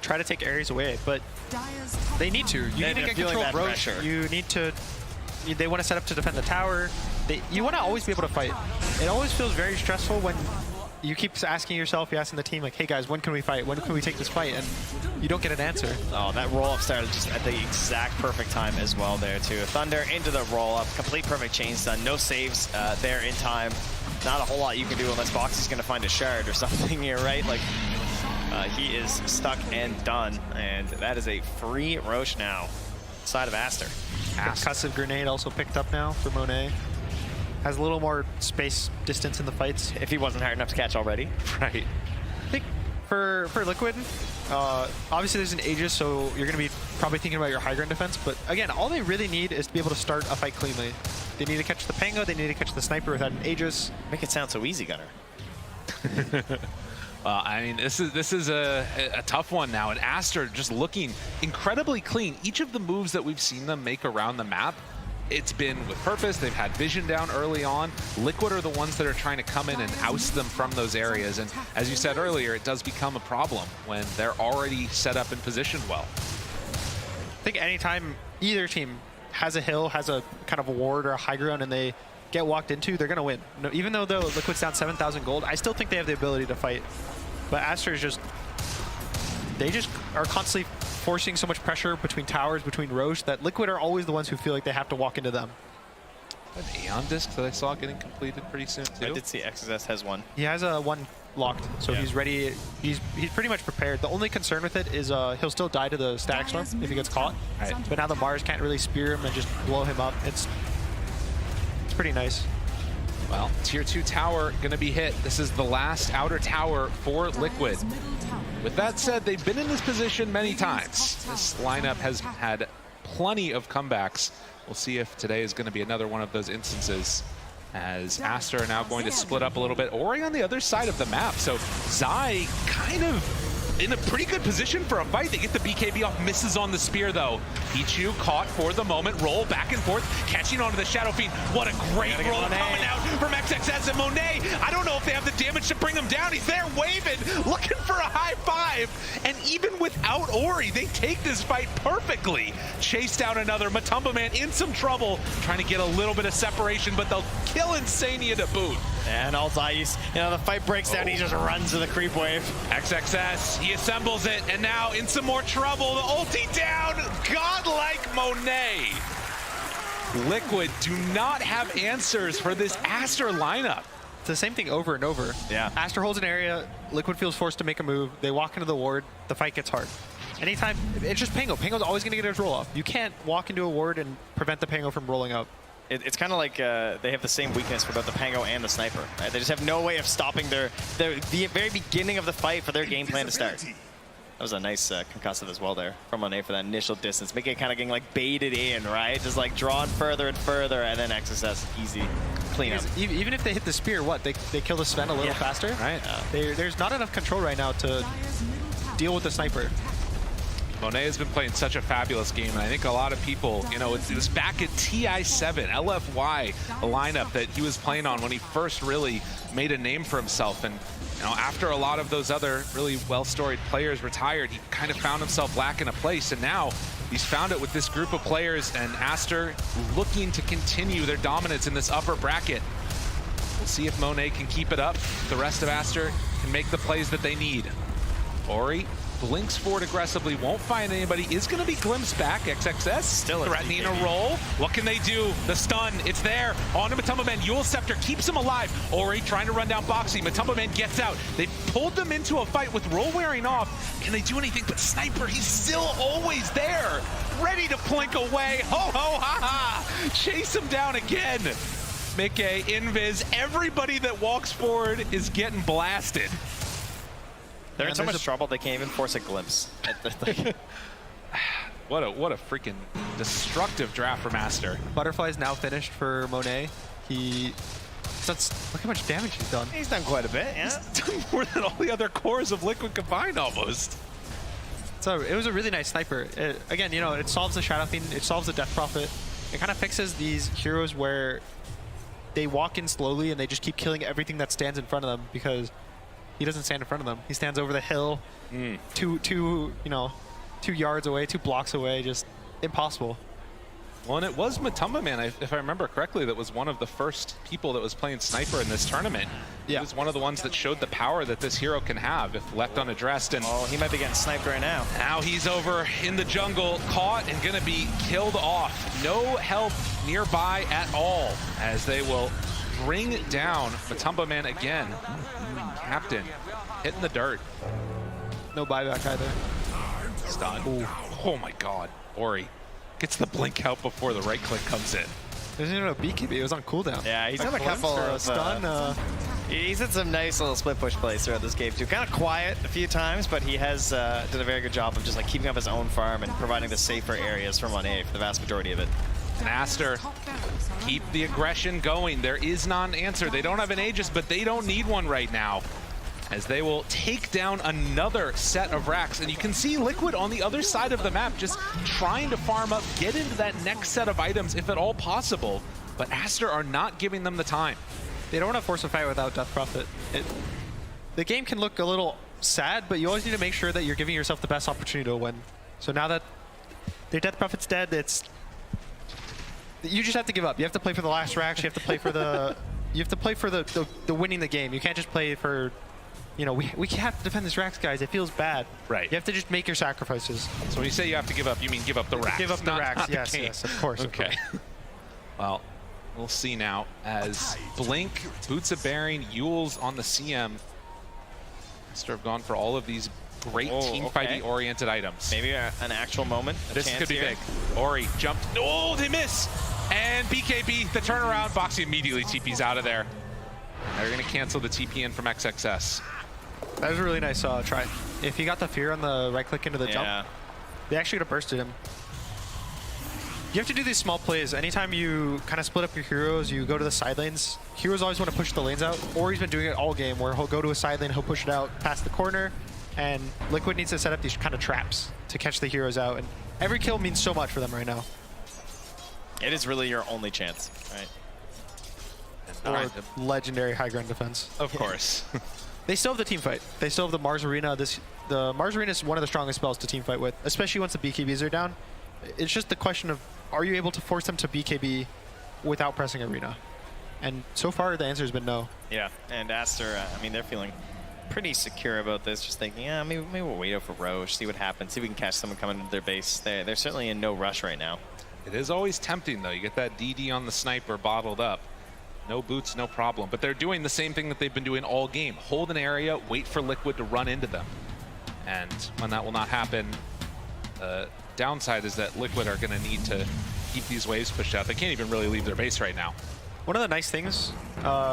try to take areas away, but they need to. You need to get control of Roche. You need to. They want to set up to defend the tower. You want to always be able to fight. It always feels very stressful when you keep asking yourself, you're asking the team, like, hey guys, when can we fight? When can we take this fight? And you don't get an answer. Oh, that roll-up started just at the exact perfect time as well there, too. Thunder into the roll-up. Complete perfect chain stun. No saves there in time. Not a whole lot you can do unless Boxy's going to find a shard or something here, right? Like, he is stuck and done. And that is a free Roche now. Side of Aster. Concussive grenade also picked up now for Monet. Has a little more space distance in the fights. If he wasn't hard enough to catch already. Right. I think for Liquid, obviously there's an Aegis, so you're going to be probably thinking about your high ground defense. But again, all they really need is to be able to start a fight cleanly. They need to catch the Pango, they need to catch the sniper without an Aegis. Make it sound so easy, Gunner. I mean, this is a tough one now, and Aster just looking incredibly clean. Each of the moves that we've seen them make around the map, it's been with purpose. They've had vision down early on. Liquid are the ones that are trying to come in and oust them from those areas, and as you said earlier, it does become a problem when they're already set up and positioned well. I think anytime either team has a hill, has a kind of a ward or a high ground, and they get walked into, they're going to win. No, even though Liquid's down 7,000 gold, I still think they have the ability to fight. But Aster is just, they just are constantly forcing so much pressure between towers, between Roche, that Liquid are always the ones who feel like they have to walk into them. An Aeon disc that I saw getting completed pretty soon too. I did see XSS has one. He has one locked, so he's ready. He's pretty much prepared. The only concern with it is he'll still die to the static storm if he gets caught. Right. But now the Mars can't really spear him and just blow him up. It's pretty nice. Well, tier 2 tower gonna be hit. This is the last outer tower for Liquid. With that said, they've been in this position many times. This lineup has had plenty of comebacks. We'll see if today is gonna be another one of those instances, as Aster are now going to split up a little bit. Ori on the other side of the map, so Zai kind of in a pretty good position for a fight. They get the BKB off, misses on the spear though. Pichu caught for the moment, roll back and forth, catching onto the Shadow Fiend. What a great roll coming out from XXS and Monet. I don't know if they have the damage to bring him down. He's there waving, looking for a high five. And even without Ori, they take this fight perfectly. Chased out another. Matumba Man in some trouble, trying to get a little bit of separation, but they'll kill Insania to boot. And all Zais, the fight breaks down, he just runs to the creep wave. XXS, he assembles it, and now in some more trouble. The ulti down, godlike Monet. Liquid do not have answers for this Aster lineup. It's the same thing over and over. Yeah. Aster holds an area, Liquid feels forced to make a move, they walk into the ward, the fight gets hard. Anytime, it's just Pango. Pango's always going to get his roll off. You can't walk into a ward and prevent the Pango from rolling up. It's kind of like they have the same weakness for both the Pango and the Sniper. Right? They just have no way of stopping the very beginning of the fight for their game plan to start. That was a nice concussive as well there from Monet for that initial distance. Making it kind of getting like baited in, right? Just like drawn further and further, and then XSS easy cleanup. Even if they hit the spear, what? They kill the Sven a little faster? Right. There's not enough control right now to deal with the sniper. Monet has been playing such a fabulous game, and I think a lot of people, you know, it was back at TI7, LFY, a lineup that he was playing on when he first really made a name for himself. And you know, after a lot of those other really well-storied players retired, he kind of found himself lacking a place, and now he's found it with this group of players, and Aster looking to continue their dominance in this upper bracket. We'll see if Monet can keep it up. The rest of Aster can make the plays that they need. Ori blinks forward aggressively, won't find anybody, is going to be glimpsed back. XXS still threatening a roll. What can they do? The stun, it's there. On to Matumba Man. Yule Scepter keeps him alive. Ori trying to run down Boxy. Matumba Man gets out. They pulled them into a fight with roll wearing off. Can they do anything? But Sniper, he's still always there, ready to plink away. Ho, ho, ha, ha. Chase him down again. Mickey, Invis, everybody that walks forward is getting blasted. They're in so much trouble they can't even force a glimpse. What a freaking destructive draft for Master. Butterfly's now finished for Monet. Look how much damage he's done. He's done quite a bit, yeah. He's done more than all the other cores of Liquid combined almost. So it was a really nice sniper. Again, you know, it solves the Shadow Fiend, it solves the Death Prophet. It kind of fixes these heroes where they walk in slowly and they just keep killing everything that stands in front of them because he doesn't stand in front of them. He stands over the hill, 2 yards away, 2 blocks away, just impossible. Well, and it was Matumba Man, if I remember correctly, that was one of the first people that was playing Sniper in this tournament. Yeah. He was one of the ones that showed the power that this hero can have if left unaddressed. And oh, he might be getting sniped right now. Now he's over in the jungle, caught and gonna be killed off. No help nearby at all, as they will bring down Matumba Man again. Captain hitting the dirt. No buyback either. Stun. Ooh. Oh my god. Ori gets the blink out before the right click comes in. There's even no BKB, it was on cooldown. Yeah, he's had a couple of stun. He's had some nice little split push plays throughout this game too. Kind of quiet a few times, but he has did a very good job of just like keeping up his own farm and providing the safer areas from 1A for the vast majority of it. And Aster, keep the aggression going. There is not an answer. They don't have an Aegis, but they don't need one right now, as they will take down another set of racks. And you can see Liquid on the other side of the map just trying to farm up, get into that next set of items if at all possible. But Aster are not giving them the time. They don't want to force a fight without Death Prophet. The game can look a little sad, but you always need to make sure that you're giving yourself the best opportunity to win. So now that their Death Prophet's dead, you just have to give up. You have to play for the last racks. You have to play for the the winning the game. You can't just play for, you know, we have to defend this racks, guys. It feels bad. Right. You have to just make your sacrifices. So when you say you have to give up, you mean give up the racks? Give up the racks. Yes, yes, of course. Okay. Well, we'll see now as Blink, Boots of Bearing, Yule's on the CM. Aster have gone for all of these great team-fighting-oriented items. Maybe an actual moment. This could be big. Ori jumped. Oh, they miss! And BKB, the turnaround. Boxy immediately TP's out of there. They're going to cancel the TP in from XXS. That was a really nice try. If he got the fear on the right click into the jump, they actually could have bursted him. You have to do these small plays. Anytime you kind of split up your heroes, you go to the side lanes. Heroes always want to push the lanes out. Ori's been doing it all game where he'll go to a side lane, he'll push it out past the corner, and Liquid needs to set up these kind of traps to catch the heroes out. And every kill means so much for them right now. It is really your only chance, right? Or legendary high ground defense. Of course. They still have the team fight. They still have the Mars Arena. The Mars Arena is one of the strongest spells to team fight with, especially once the BKBs are down. It's just the question of, are you able to force them to BKB without pressing Arena? And so far, the answer has been no. Yeah, and Aster, I mean, they're feeling pretty secure about this, just thinking, yeah, maybe we'll wait out for Roche, see what happens, see if we can catch someone coming into their base. They're certainly in no rush right now. It is always tempting, though. You get that DD on the sniper bottled up. No boots, no problem. But they're doing the same thing that they've been doing all game. Hold an area, wait for Liquid to run into them. And when that will not happen, the downside is that Liquid are going to need to keep these waves pushed out. They can't even really leave their base right now. One of the nice things,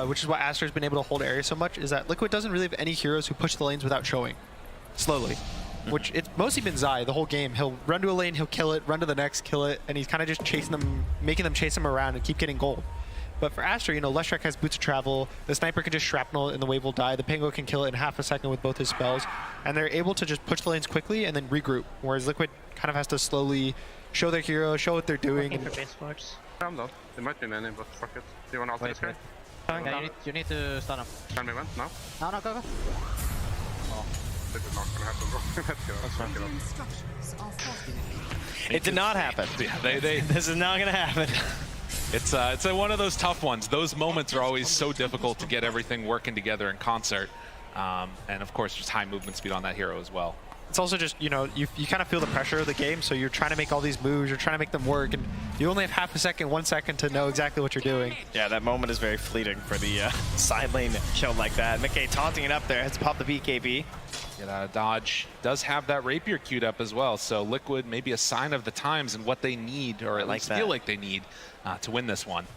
which is why Aster's been able to hold area so much, is that Liquid doesn't really have any heroes who push the lanes without showing. Slowly. Which it's mostly been Zai the whole game. He'll run to a lane, he'll kill it, run to the next, kill it, and he's kind of just chasing them, making them chase him around and keep getting gold. But for Aster, you know, Leshrac has Boots of Travel. The Sniper can just shrapnel and the wave will die. The Pango can kill it in half a second with both his spells. And they're able to just push the lanes quickly and then regroup, whereas Liquid kind of has to slowly show their hero, show what they're doing. I'm done. There might be many, but fuck it. Do you want to alter this guy? Yeah, you need to stun him. Can we win? No? No, go. Oh, this is not gonna happen, bro. Let's go. It did not happen. Yeah, this is not going to happen. It's one of those tough ones. Those moments are always so difficult to get everything working together in concert. And of course, just high movement speed on that hero as well. It's also just, you know, you kind of feel the pressure of the game, so you're trying to make all these moves, you're trying to make them work, and you only have half a second, 1 second to know exactly what you're doing. Yeah, that moment is very fleeting for the side lane kill like that. McKay taunting it up there, has to pop the BKB. Get out of dodge. Does have that rapier queued up as well, so Liquid may be a sign of the times and what they need, or at least feel like they need to win this one.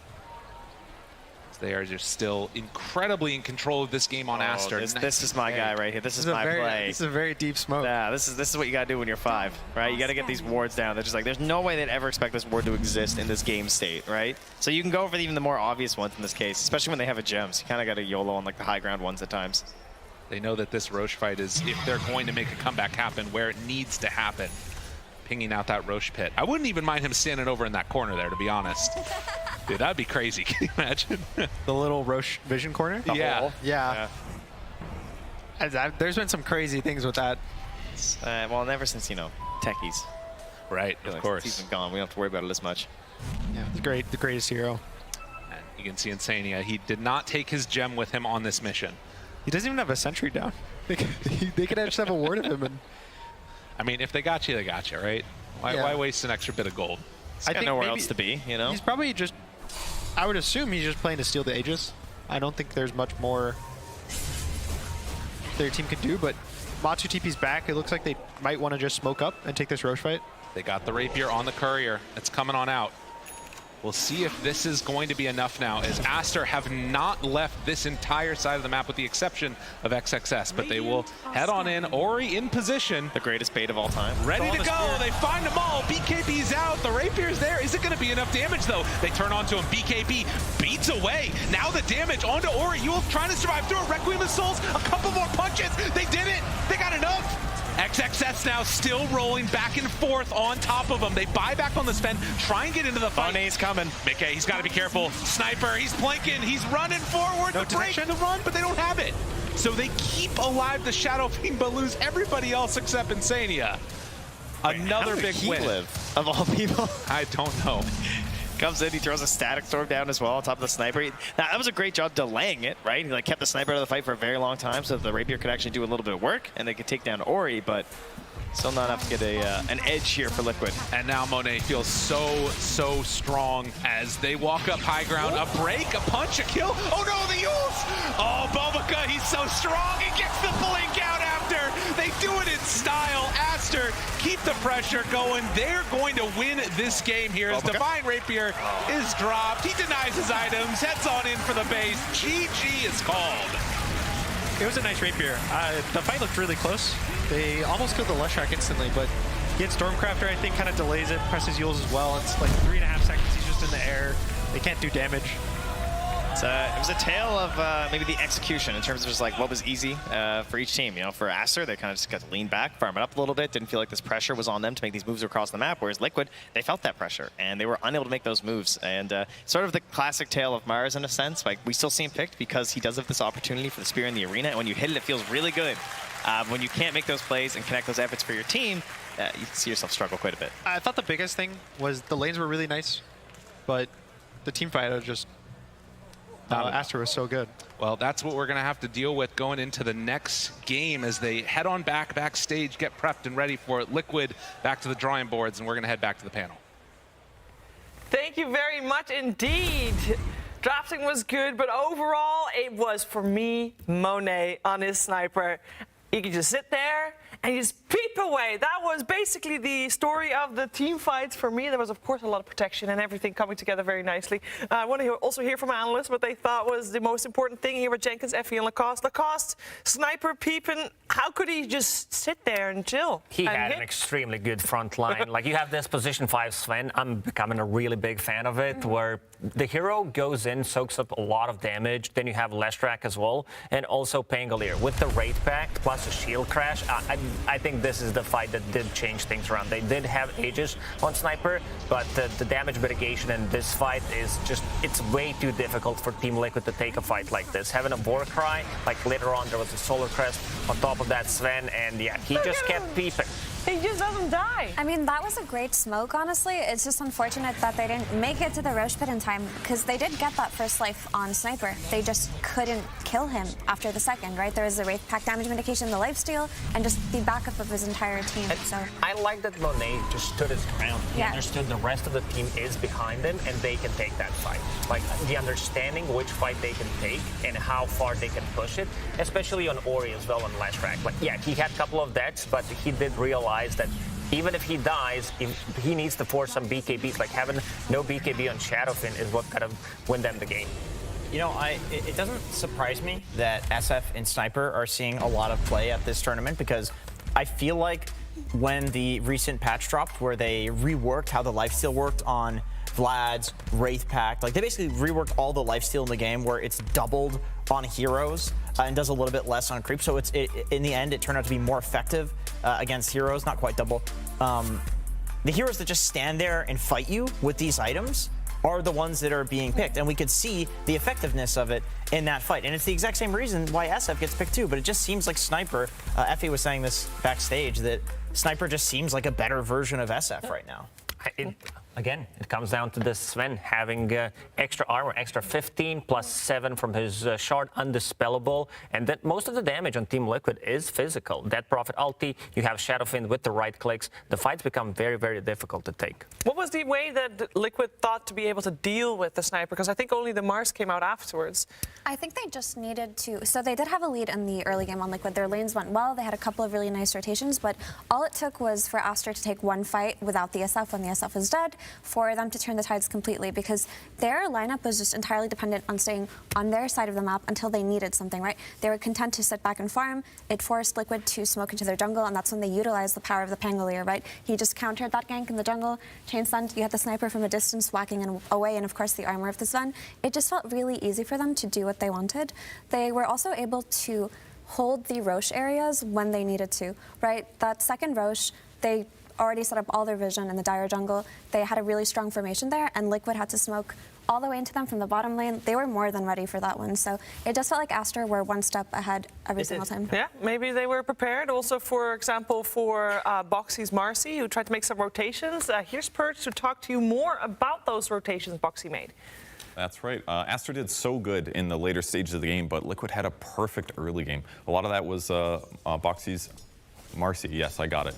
They are just still incredibly in control of this game on Aster. This is my guy right here. This is my play. This is a very deep smoke. Yeah, this is what you gotta do when you're 5, right? You gotta get these wards down. They're just like, there's no way they'd ever expect this ward to exist in this game state, right? So you can go for even the more obvious ones in this case, especially when they have a gem. So you kind of gotta YOLO on like the high ground ones at times. They know that this Roche fight is, if they're going to make a comeback happen, where it needs to happen. Pinging out that Roche pit. I wouldn't even mind him standing over in that corner there, to be honest. Dude, that'd be crazy. Can you imagine? The little Roche vision corner? Yeah. Yeah. There's been some crazy things with that. Well, ever since, you know, techies. Right, of course. He's been gone. We don't have to worry about it as much. Yeah, the greatest hero. And you can see Insania, he did not take his gem with him on this mission. He doesn't even have a sentry down. They could just have a ward of him. And I mean, if they got you, they got you, right? Why waste an extra bit of gold? I think nowhere else to be, you know? He's probably just, I would assume he's just playing to steal the Aegis. I don't think there's much more their team could do, but Matsu TP's back. It looks like they might want to just smoke up and take this Roche fight. They got the Rapier on the Courier. It's coming on out. We'll see if this is going to be enough now, as Aster have not left this entire side of the map with the exception of XXS, but they will head on in. Ori in position. The greatest bait of all time. Ready to go. They find them all. BKB's out. The Rapier's there. Is it going to be enough damage, though? They turn onto him. BKB beats away. Now the damage onto Ori. Yule trying to survive through a Requiem of Souls. A couple more punches. They did it. They got enough. XXS now still rolling back and forth on top of him. They buy back on the Sven, try and get into the fight. Bonnie's coming. McKay, he's got to be careful. Sniper, he's planking. He's running forward to break the run, but they don't have it. So they keep alive the Shadow Fiend, but lose everybody else except Insania. Another big win. Live, of all people. I don't know. Comes in, he throws a static storm down as well on top of the sniper. Now, that was a great job delaying it, right? He kept the sniper out of the fight for a very long time so that the Rapier could actually do a little bit of work and they could take down Ori, but still not enough to get an edge here for Liquid. And now Monet feels so strong as they walk up high ground. A break, a punch, a kill. Oh no, the Yules! Oh, Bulbaka, he's so strong. He gets the blink out after. They do it in style. Aster, keep the pressure going. They're going to win this game here as Divine Rapier is dropped. He denies his items, heads on in for the base. GG is called. It was a nice Rapier. The fight looked really close. They almost killed the Leshrac instantly, but yet Stormcrafter, I think, kind of delays it, presses Yules as well. It's like 3.5 seconds, he's just in the air. They can't do damage. It was a tale of maybe the execution in terms of just like what was easy for each team. You know, for Aster, they kind of just got to lean back, farm it up a little bit, didn't feel like this pressure was on them to make these moves across the map, whereas Liquid, they felt that pressure, and they were unable to make those moves. And sort of the classic tale of Mars in a sense, like we still see him picked because he does have this opportunity for the spear in the arena, and when you hit it, it feels really good. When you can't make those plays and connect those efforts for your team, you see yourself struggle quite a bit. I thought the biggest thing was the lanes were really nice, but the team fight was just... Aster was so good. Well, that's what we're going to have to deal with going into the next game as they head on backstage, get prepped and ready for it. Liquid back to the drawing boards, and we're going to head back to the panel. Thank you very much indeed. Drafting was good, but overall, it was, for me, Monet on his sniper. You can just sit there and you just peep away. That was basically the story of the team fights for me. There was, of course, a lot of protection and everything coming together very nicely. I want to also hear from analysts what they thought was the most important thing here with Jenkins, Effie, and Lacoste. Lacoste, sniper peeping. How could he just sit there and chill? He had an extremely good front line. Like, you have this position 5 Sven. I'm becoming a really big fan of it, where the hero goes in, soaks up a lot of damage. Then you have Leshrac as well, and also Pangolier. With the Wraith Pact plus a shield crash, I think this is the fight that did change things around. They did have Aegis on Sniper, but the damage mitigation in this fight is just, it's way too difficult for Team Liquid to take a fight like this. Having a Warcry, like later on there was a Solar Crest, on top of that Sven, and yeah, he just kept peeping. He just doesn't die. I mean, that was a great smoke, honestly. It's just unfortunate that they didn't make it to the Roche pit in time, because they did get that first life on Sniper. They just couldn't kill him after the second, right? There was the Wraith Pact damage mitigation, the lifesteal, and just the backup of his entire team. So I like that Monet just stood his ground. He Yeah. understood the rest of the team is behind him, and they can take that fight. Like, the understanding which fight they can take and how far they can push it, especially on Ori as well on Leshrac. Like, yeah, he had a couple of deaths, but he did realize that even if he dies, he needs to force some BKBs. Like, having no BKB on Shadowfin is what kind of win them the game. You know, it doesn't surprise me that SF and Sniper are seeing a lot of play at this tournament, because I feel like when the recent patch dropped, where they reworked how the lifesteal worked on Vlad's Wraith Pact, like they basically reworked all the lifesteal in the game, where it's doubled on heroes and does a little bit less on creep. So in the end, it turned out to be more effective against heroes, not quite double. The heroes that just stand there and fight you with these items are the ones that are being picked, and we could see the effectiveness of it in that fight. And it's the exact same reason why SF gets picked too, but it just seems like Sniper, Effie was saying this backstage, that Sniper just seems like a better version of SF right now. Again, it comes down to this Sven having extra armor, extra 15 plus 7 from his shard, undispellable, and that most of the damage on Team Liquid is physical. Dead Prophet ulti, you have Shadowfin with the right clicks. The fights become very, very difficult to take. What was the way that Liquid thought to be able to deal with the Sniper? Because I think only the Mars came out afterwards. I think they just needed to, so they did have a lead in the early game on Liquid. Their lanes went well, they had a couple of really nice rotations, but all it took was for Aster to take one fight without the SF when the SF was dead, for them to turn the tides completely, because their lineup was just entirely dependent on staying on their side of the map until they needed something, right? They were content to sit back and farm. It forced Liquid to smoke into their jungle, and that's when they utilized the power of the Pangolier, right? He just countered that gank in the jungle, chain stunned, you had the Sniper from a distance whacking away, and of course the armor of the Sun. It just felt really easy for them to do what they wanted. They were also able to hold the Roche areas when they needed to, right? That second Roche, they already set up all their vision in the Dire jungle. They had a really strong formation there, and Liquid had to smoke all the way into them from the bottom lane. They were more than ready for that one. So it just felt like Aster were one step ahead every single time. Yeah, maybe they were prepared. Also, for example, for Boxy's Marcy, who tried to make some rotations. Here's Perch to talk to you more about those rotations Boxy made. That's right. Aster did so good in the later stages of the game, but Liquid had a perfect early game. A lot of that was Boxy's Marcy, yes, I got it.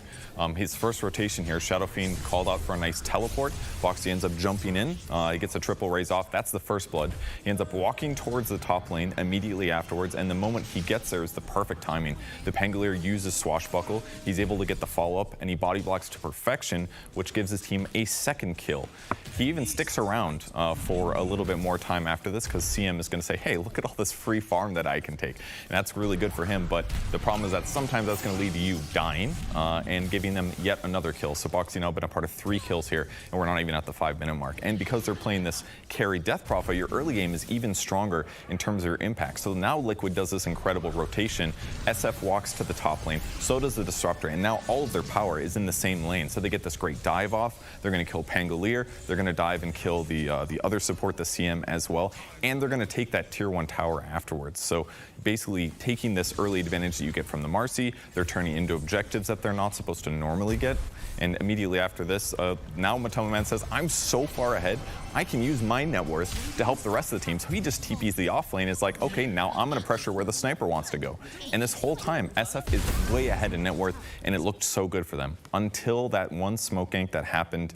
His first rotation here, Shadow Fiend called out for a nice teleport. Boxy ends up jumping in. He gets a triple raise off. That's the first blood. He ends up walking towards the top lane immediately afterwards, and the moment he gets there is the perfect timing. The Pangolier uses Swashbuckle. He's able to get the follow-up, and he body blocks to perfection, which gives his team a second kill. He even sticks around for a little bit more time after this, because CM is going to say, hey, look at all this free farm that I can take. And that's really good for him, but the problem is that sometimes that's going to lead to you dying and giving them yet another kill. So Boxy now been a part of 3 kills here, and we're not even at the 5-minute mark. And because they're playing this carry Death Prophet, your early game is even stronger in terms of your impact. So now Liquid does this incredible rotation. SF walks to the top lane, so does the Disruptor, and now all of their power is in the same lane. So they get this great dive off. They're going to kill Pangolier. They're going to dive and kill the other support, the CM as well, and they're going to take that tier 1 tower afterwards. So basically taking this early advantage that you get from the Marcy, they're turning into objectives that they're not supposed to normally get. And immediately after this, now Matoma Man says, I'm so far ahead, I can use my net worth to help the rest of the team. So he just TPs the off lane. It's like, okay, now I'm going to pressure where the sniper wants to go. And this whole time, SF is way ahead in net worth, and it looked so good for them until that one smoke gank that happened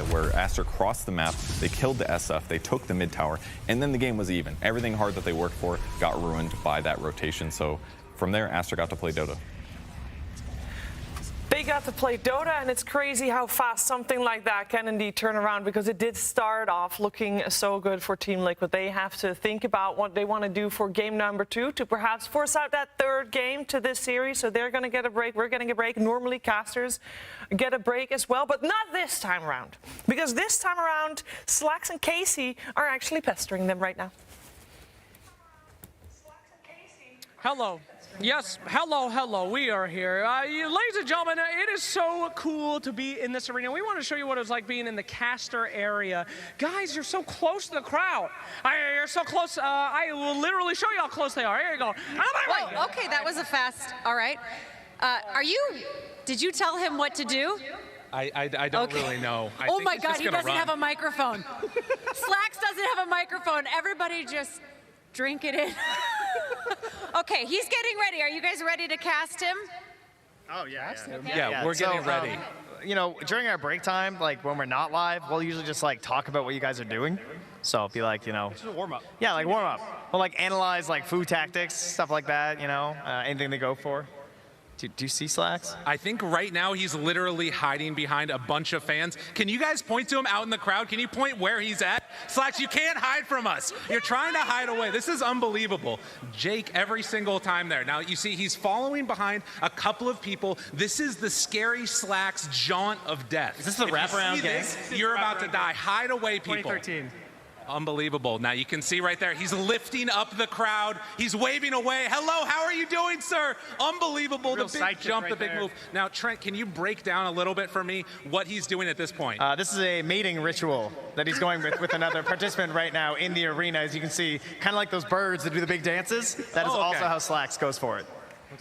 where Aster crossed the map, they killed the SF, they took the mid tower, and then the game was even. Everything hard that they worked for got ruined by that rotation. So from there, Aster got to play Dota. They got to play Dota, and it's crazy how fast something like that can indeed turn around, because it did start off looking so good for Team Liquid. They have to think about what they want to do for game number 2 to perhaps force out that third game to this series. So they're going to get a break. We're getting a break. Normally, casters get a break as well, but not this time around, because this time around, Slacks and Casey are actually pestering them right now. Hello. Yes, hello, we are here. Ladies and gentlemen, it is so cool to be in this arena. We want to show you what it was like being in the caster area. Guys, you're so close to the crowd. You're so close. I will literally show you how close they are. Here you go. Whoa, okay, that was a fast, all right. Did you tell him what to do? I don't really know. Oh my God, he doesn't have a microphone. Slacks doesn't have a microphone. Everybody just drink it in. Okay, he's getting ready. Are you guys ready to cast him? Oh, yeah. Yeah, we're getting ready. You know, during our break time, like when we're not live, we'll usually just like talk about what you guys are doing. So it'd be like, you know. It's a warm up. Yeah, like warm up. We'll like analyze like food tactics, stuff like that, you know, anything they go for. Do you see Slacks? I think right now he's literally hiding behind a bunch of fans. Can you guys point to him out in the crowd? Can you point where he's at? Slacks, you can't hide from us. You're trying to hide away. This is unbelievable. Jake every single time there. Now you see he's following behind a couple of people. This is the scary Slacks jaunt of death. Is this the wraparound gang? You're about to die. Hide away, people. 2013. Unbelievable. Now you can see right there, he's lifting up the crowd. He's waving away. Hello, how are you doing, sir? Unbelievable. The big jump, the big move. Now, Trent, can you break down a little bit for me what he's doing at this point? This is a mating ritual that he's going with another participant right now in the arena. As you can see, kind of like those birds that do the big dances. That is also how Slacks goes for it.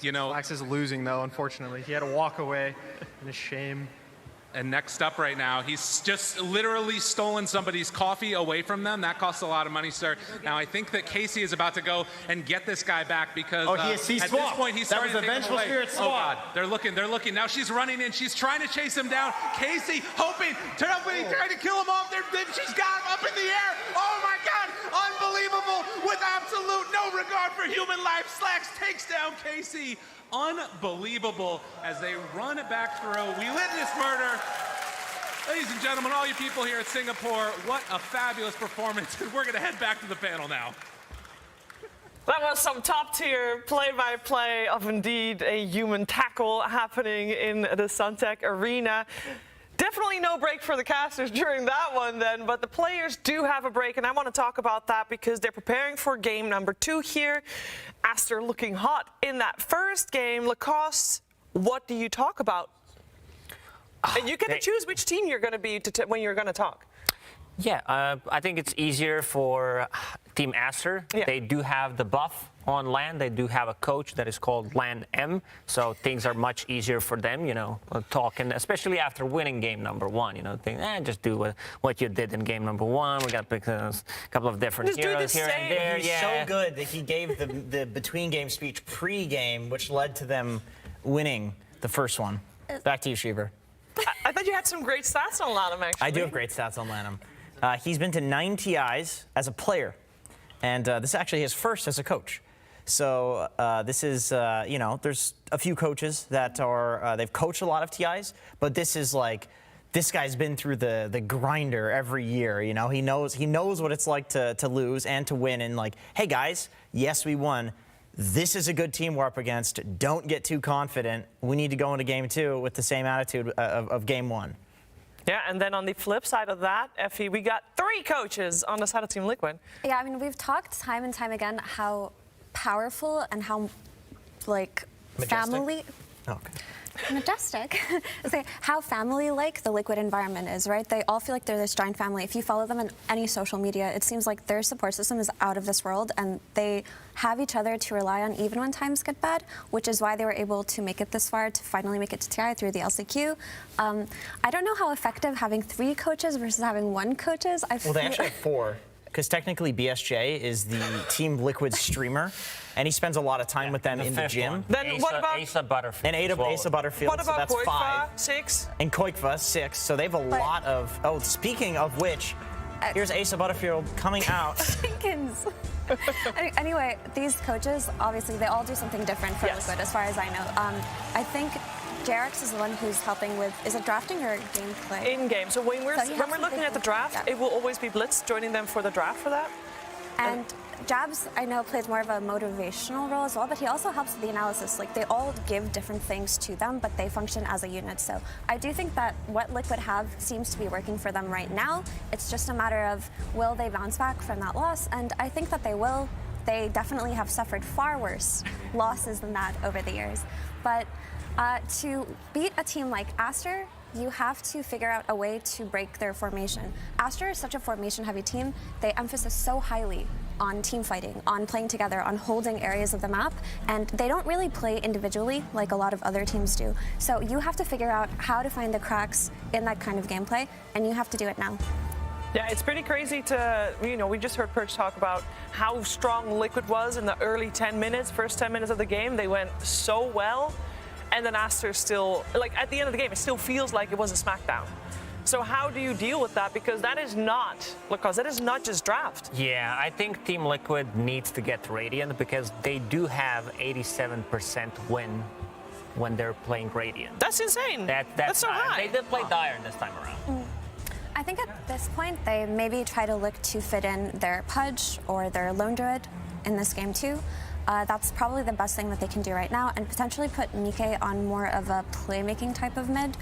You know, Slacks is losing, though, unfortunately. He had to walk away in a shame. And next up right now, he's just literally stolen somebody's coffee away from them. That costs a lot of money, sir. Now, I think that Casey is about to go and get this guy back because at this point, he's starting to take him away. Oh, God. They're looking. Now she's running in. She's trying to chase him down. Casey hoping, trying to kill him off. She's got him up in the air. Oh, my God. Unbelievable. With absolute no regard for human life, Slacks takes down Casey. Unbelievable as they run it back through. We witnessed murder. Ladies and gentlemen, all you people here at Singapore, what a fabulous performance. We're going to head back to the panel now. That was some top-tier play-by-play of indeed a human tackle happening in the Suntech arena. Definitely no break for the casters during that one then, but the players do have a break, and I want to talk about that because they're preparing for game number 2 here. Aster looking hot in that first game. Lacoste, what do you talk about? And you get to choose which team you're going to be when you're going to talk. Yeah, I think it's easier for Team Aster. Yeah. They do have the buff on LAN. They do have a coach that is called LAN M, so things are much easier for them, you know, talking, especially after winning game number 1, you know, just do what you did in game number 1. We got to pick a couple of different heroes here and there. He's so good that he gave the between-game speech pre-game, which led to them winning the first one. Back to you, Schreiber. I thought you had some great stats on Lanham, actually. I do have great stats on Lanham. He's been to 9 TIs as a player, and this is actually his first as a coach. So this is, you know, there's a few coaches that are, they've coached a lot of TIs, but this is like, this guy's been through the grinder every year, you know. He knows what it's like to lose and to win, and like, hey guys, yes, we won. This is a good team we're up against. Don't get too confident. We need to go into game 2 with the same attitude of game 1. Yeah, and then on the flip side of that, Effie, we got 3 coaches on the side of Team Liquid. Yeah, I mean, we've talked time and time again how powerful and how, like, family... Oh, okay. Majestic. Say how family-like the Liquid environment is, right? They all feel like they're this giant family. If you follow them on any social media, it seems like their support system is out of this world, and they have each other to rely on even when times get bad, which is why they were able to make it this far, to finally make it to TI through the LCQ. I don't know how effective having 3 coaches versus having 1 coaches. Well, they actually have 4. Because technically BSJ is the Team Liquid streamer, and he spends a lot of time with them in the gym. Then what about Asa Butterfield? And Asa Butterfield. What about so that's Koikva? 5. 6. And Koikva 6. So they have a lot of. Oh, speaking of which, Here's Asa Butterfield coming out. Jenkins. Anyway, these coaches, obviously, they all do something different for Liquid, as far as I know. I think JRX is the one who's helping with, is it drafting or gameplay? In-game. So when we're looking at the draft, it will always be Blitz joining them for the draft for that. And Jabs, I know, plays more of a motivational role as well, but he also helps with the analysis. Like, they all give different things to them, but they function as a unit. So I do think that what Liquid have seems to be working for them right now. It's just a matter of, will they bounce back from that loss? And I think that they will. They definitely have suffered far worse losses than that over the years. But to beat a team like Aster, you have to figure out a way to break their formation. Aster is such a formation-heavy team. They emphasize so highly on team fighting, on playing together, on holding areas of the map, and they don't really play individually like a lot of other teams do. So you have to figure out how to find the cracks in that kind of gameplay, and you have to do it now. Yeah, it's pretty crazy to, we just heard Perch talk about how strong Liquid was in the early 10 minutes, first 10 minutes of the game. They went so well. And then Aster still, like at the end of the game, it still feels like it was a smackdown. So how do you deal with that? Because that is not just draft. Yeah, I think Team Liquid needs to get Radiant because they do have 87% win when they're playing Radiant. That's insane. That's so high. They did play Dire this time around. I think at this point, they maybe try to look to fit in their Pudge or their Lone Druid in this game too. That's probably the best thing that they can do right now, and potentially put Nikkei on more of a playmaking type of mid,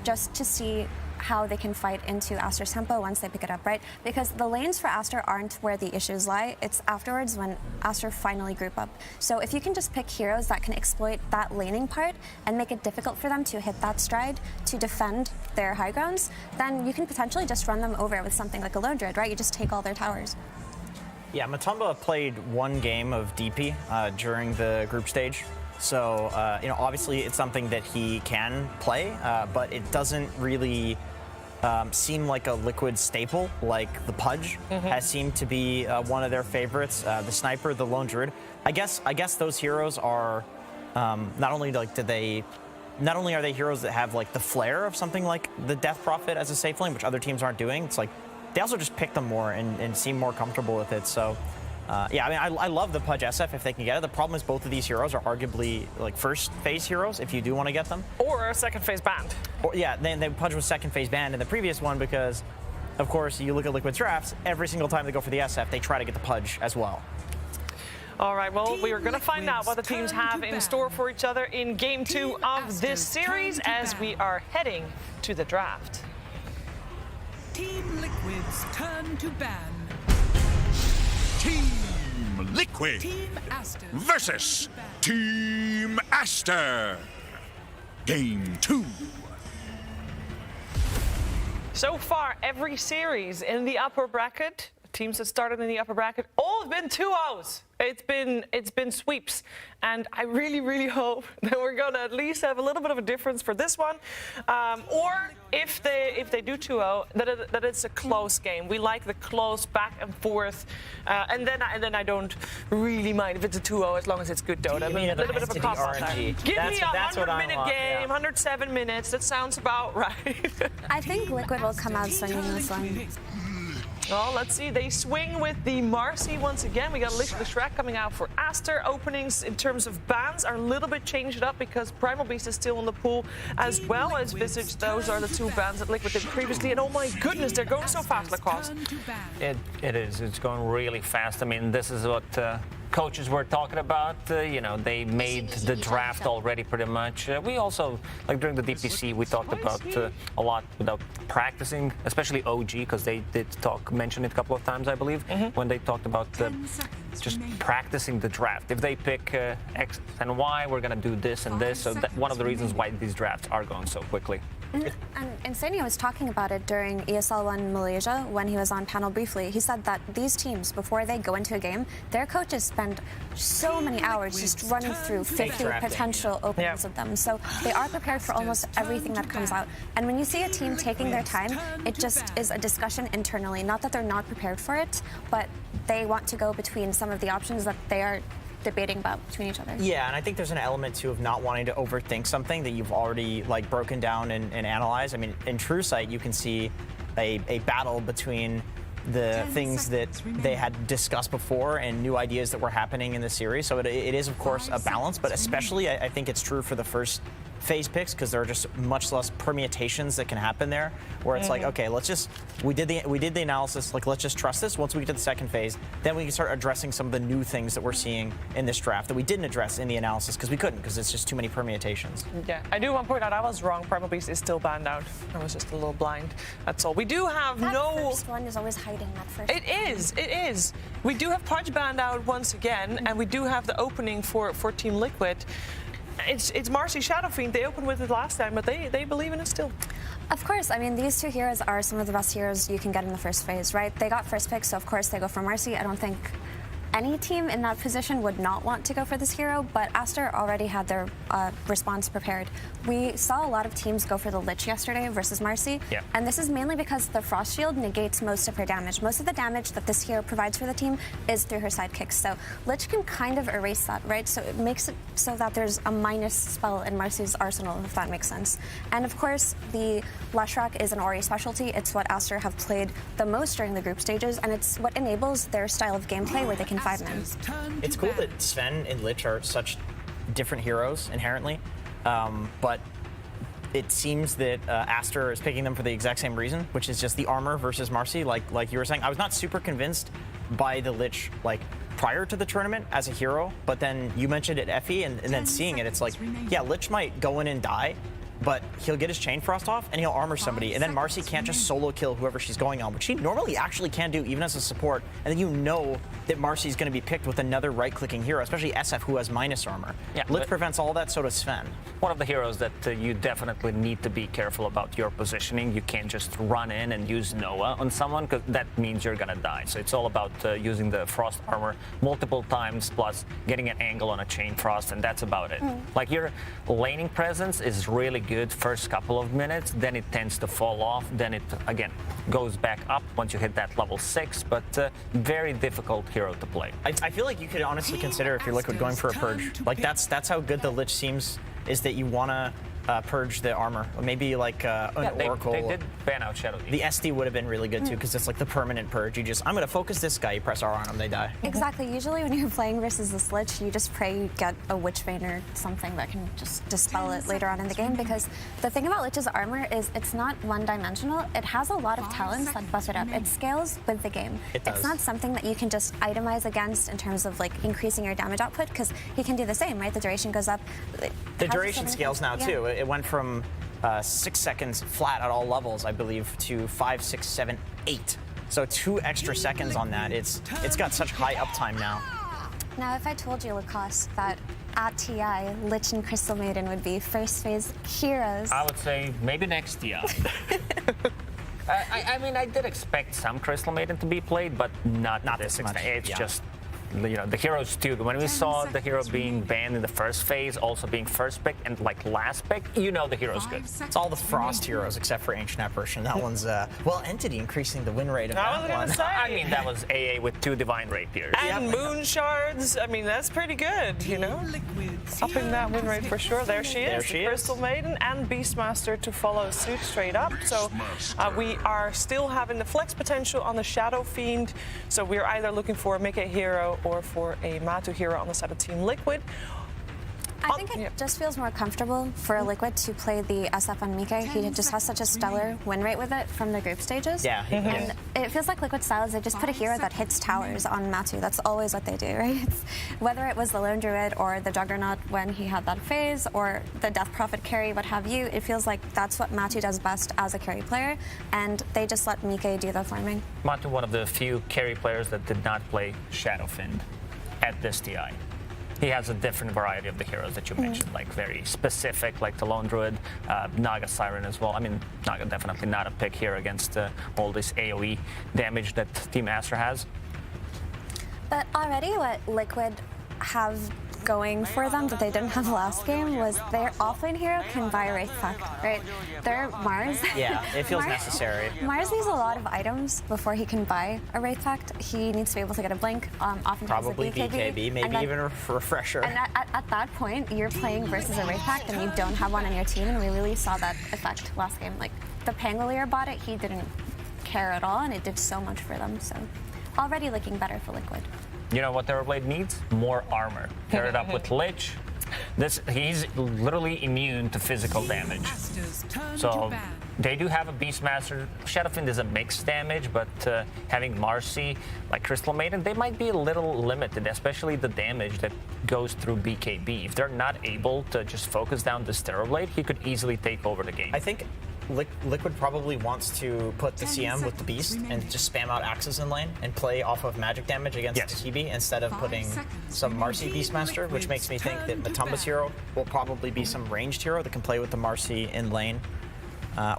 just to see how they can fight into Aster's tempo once they pick it up, right? Because the lanes for Aster aren't where the issues lie. It's afterwards when Aster finally group up. So if you can just pick heroes that can exploit that laning part and make it difficult for them to hit that stride to defend their high grounds, then you can potentially just run them over with something like a Lone Druid, right? You just take all their towers. Yeah, Matumba played one game of DP during the group stage. So, obviously it's something that he can play, but it doesn't really seem like a Liquid staple like the Pudge has seemed to be one of their favorites. The Sniper, the Lone Druid. I guess those heroes are not only are they heroes that have like the flair of something like the Death Prophet as a safe lane, which other teams aren't doing. It's like they also just pick them more and seem more comfortable with it. So, yeah, I mean, I love the Pudge SF if they can get it. The problem is both of these heroes are arguably like first phase heroes if you do want to get them. Or a second phase banned. Or, yeah, then Pudge was second phase banned in the previous one because, of course, you look at Liquid's drafts, every single time they go for the SF, they try to get the Pudge as well. All right, well, we are going to find out what the teams have in store for each other in Game 2 of this series as we are heading to the draft. Team Liquid's turn to ban. Team Liquid Team Aster versus Team Aster. Game 2. So far, every series in the upper bracket, teams that started in the upper bracket, all have been 2-0s. It's been sweeps, and I really, really hope that we're gonna at least have a little bit of a difference for this one, or if they do 2-0, that it's a close game. We like the close back and forth, and then I don't really mind if it's a 2-0 as long as it's good Dota. I mean, a little bit of a cop out there. Give me a 100-minute game, 107 minutes. That sounds about right. I think Liquid will come out swinging this one. Well, let's see. They swing with the Marcy once again. We got Alicia the Shrek coming out for Aster. Openings in terms of bans are a little bit changed up because Primal Beast is still in the pool as well as Visage. Those are the two bans that Liquid did previously. And oh my goodness, they're going so fast, Lacoste. It is. It's going really fast. I mean, this is what coaches were talking about. They made the draft already pretty much. We also, like during the DPC, we talked about a lot without practicing, especially OG, because they did mention it a couple of times, I believe, when they talked about just practicing the draft. If they pick X and Y, we're going to do this and this. So that's one of the reasons why these drafts are going so quickly. And Insanio was talking about it during ESL 1 Malaysia when he was on panel briefly. He said that these teams, before they go into a game, their coaches spend so many hours just running through 50 potential openings of them. So they are prepared for almost everything that comes out. And when you see a team taking their time, it just is a discussion internally. Not that they're not prepared for it, but they want to go between some of the options that they are debating about between each other. Yeah, and I think there's an element too of not wanting to overthink something that you've already like broken down and analyzed. I mean, in True Sight, you can see a battle between the things that they had discussed before and new ideas that were happening in the series. So it is, of course, a balance, but especially I think it's true for the first phase picks because there are just much less permutations that can happen there where it's like, okay, we did the analysis, like let's just trust this. Once we get to the second phase, then we can start addressing some of the new things that we're seeing in this draft that we didn't address in the analysis because we couldn't, because it's just too many permutations. Yeah, I do want to point out I was wrong. Primal Beast is still banned out. I was just a little blind. That's all. We do have that first one is always hiding that first It is. We do have Pudge banned out once again, and we do have the opening for Team Liquid. It's Marcy Shadow Fiend. They opened with it last time, but they believe in it still. Of course. I mean, these two heroes are some of the best heroes you can get in the first phase, right? They got first pick, so of course they go for Marcy. I don't think any team in that position would not want to go for this hero, but Aster already had their response prepared. We saw a lot of teams go for the Lich yesterday versus Marcy, and this is mainly because the Frost Shield negates most of her damage. Most of the damage that this hero provides for the team is through her sidekicks, so Lich can kind of erase that, right? So it makes it so that there's a minus spell in Marcy's arsenal, if that makes sense. And of course, the Leshrac is an Ori specialty. It's what Aster have played the most during the group stages, and it's what enables their style of gameplay where they can 5 men. It's cool that Sven and Lich are such different heroes inherently, but it seems that Aster is picking them for the exact same reason, which is just the armor versus Marcy, like you were saying. I was not super convinced by the Lich prior to the tournament as a hero, but then you mentioned it, Effie, and then seeing it, it's like, yeah, Lich might go in and die, but he'll get his Chain Frost off and he'll armor somebody, and then Marcy can't just solo kill whoever she's going on, which she normally actually can do even as a support, and then you know that Marcy's going to be picked with another right-clicking hero, especially SF who has minus armor. Yeah, Lich prevents all that, so does Sven. One of the heroes that you definitely need to be careful about your positioning. You can't just run in and use Noah on someone, because that means you're going to die. So it's all about using the Frost armor multiple times, plus getting an angle on a Chain Frost, and that's about it. Like, your laning presence is really good first couple of minutes, then it tends to fall off, then it again goes back up once you hit that level 6, but very difficult hero to play. I feel like you could honestly consider, if you're Liquid, going for a purge. Like that's how good the Lich seems, is that you want to purge the armor. Maybe like an Oracle. They did ban out Shadow. The SD would have been really good too, because it's like the permanent purge. You just, I'm going to focus this guy, you press R on him, they die. Exactly. Usually when you're playing versus this Lich, you just pray you get a Witch Vein or something that can just dispel it later on in the game, because the thing about Lich's armor is it's not one-dimensional. It has a lot of talents that buff it up. It scales with the game. It does. It's not something that you can just itemize against in terms of like increasing your damage output, because he can do the same, right? The duration goes up. The duration scales now too. It went from 6 seconds flat at all levels, I believe, to 5, 6, 7, 8. So 2 extra seconds on that. It's got such high uptime now. Now, if I told you, Lukas, that at TI, Lich and Crystal Maiden would be first phase heroes, I would say maybe next TI. I mean, I did expect some Crystal Maiden to be played, but not this much. It's just, you know, the heroes too. When we saw the hero being banned in the first phase, also being first pick and like last pick, you know the hero's good. It's all the Frost heroes except for Ancient Apparition. That one's well, Entity increasing the win rate of that one. I mean, that was AA with 2 Divine Rapiers. And Moon Shards. I mean, that's pretty good, you know? Upping that win rate for sure. There she is, the Crystal Maiden and Beastmaster to follow suit straight up. So we are still having the flex potential on the Shadow Fiend. So we're either looking for a Mickey hero or for a Matu hero on the side of Team Liquid. I think it just feels more comfortable for a Liquid to play the SF on Mike. He just has such a stellar win rate with it from the group stages. Yeah. And it feels like Liquid style is they just put a hero that hits towers on Matu. That's always what they do, right? Whether it was the Lone Druid or the Juggernaut when he had that phase, or the Death Prophet carry, what have you, it feels like that's what Matu does best as a carry player, and they just let Mike do the farming. Matu, one of the few carry players that did not play Shadowfiend at this TI. He has a different variety of the heroes that you mentioned, like very specific, like the Lone Druid, Naga Siren as well. I mean, Naga definitely not a pick here against all this AoE damage that Team Aster has. But already what Liquid have going for them that they didn't have last game was their offlane hero can buy a Wraith Pact, right? Their Mars. Yeah, it feels necessary. Mars needs a lot of items before he can buy a Wraith Pact. He needs to be able to get a blink, oftentimes probably a BKB, maybe then, even a refresher. And at that point, you're playing versus a Wraith Pact and you don't have one on your team, and we really saw that effect last game. Like, the Pangolier bought it, he didn't care at all, and it did so much for them. So already looking better for Liquid. You know what Terrorblade needs? More armor. Pair it up with Lich. He's literally immune to physical damage. So they do have a Beastmaster. Shadowfiend is a mixed damage, but having Marcy, like Crystal Maiden, they might be a little limited, especially the damage that goes through BKB. If they're not able to just focus down this Terrorblade, he could easily take over the game. I think Liquid probably wants to put the CM with the Beast and just spam out axes in lane and play off of magic damage against the TB instead of putting some Marcy Beastmaster, which makes me think that Matumba's hero will probably be some ranged hero that can play with the Marcy in lane.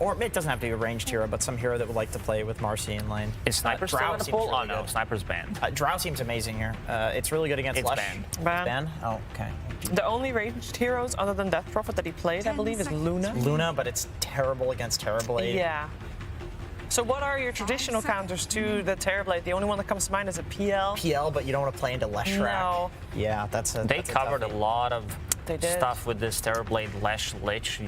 Or it doesn't have to be a ranged hero, but some hero that would like to play with Marcy in lane. Is Sniper still in the pool? Oh no, Sniper's banned. Drow seems amazing here. It's really good against Lush. Banned. Banned? Oh, okay. The only ranged heroes other than Death Prophet that he played, I believe, is Luna. Luna, but it's terrible against Terrorblade. Yeah. So what are your traditional counters to the Terrorblade? The only one that comes to mind is a PL. PL, but you don't want to play into Leshrac. No. Yeah, They covered a lot of stuff with this Terrorblade Lich.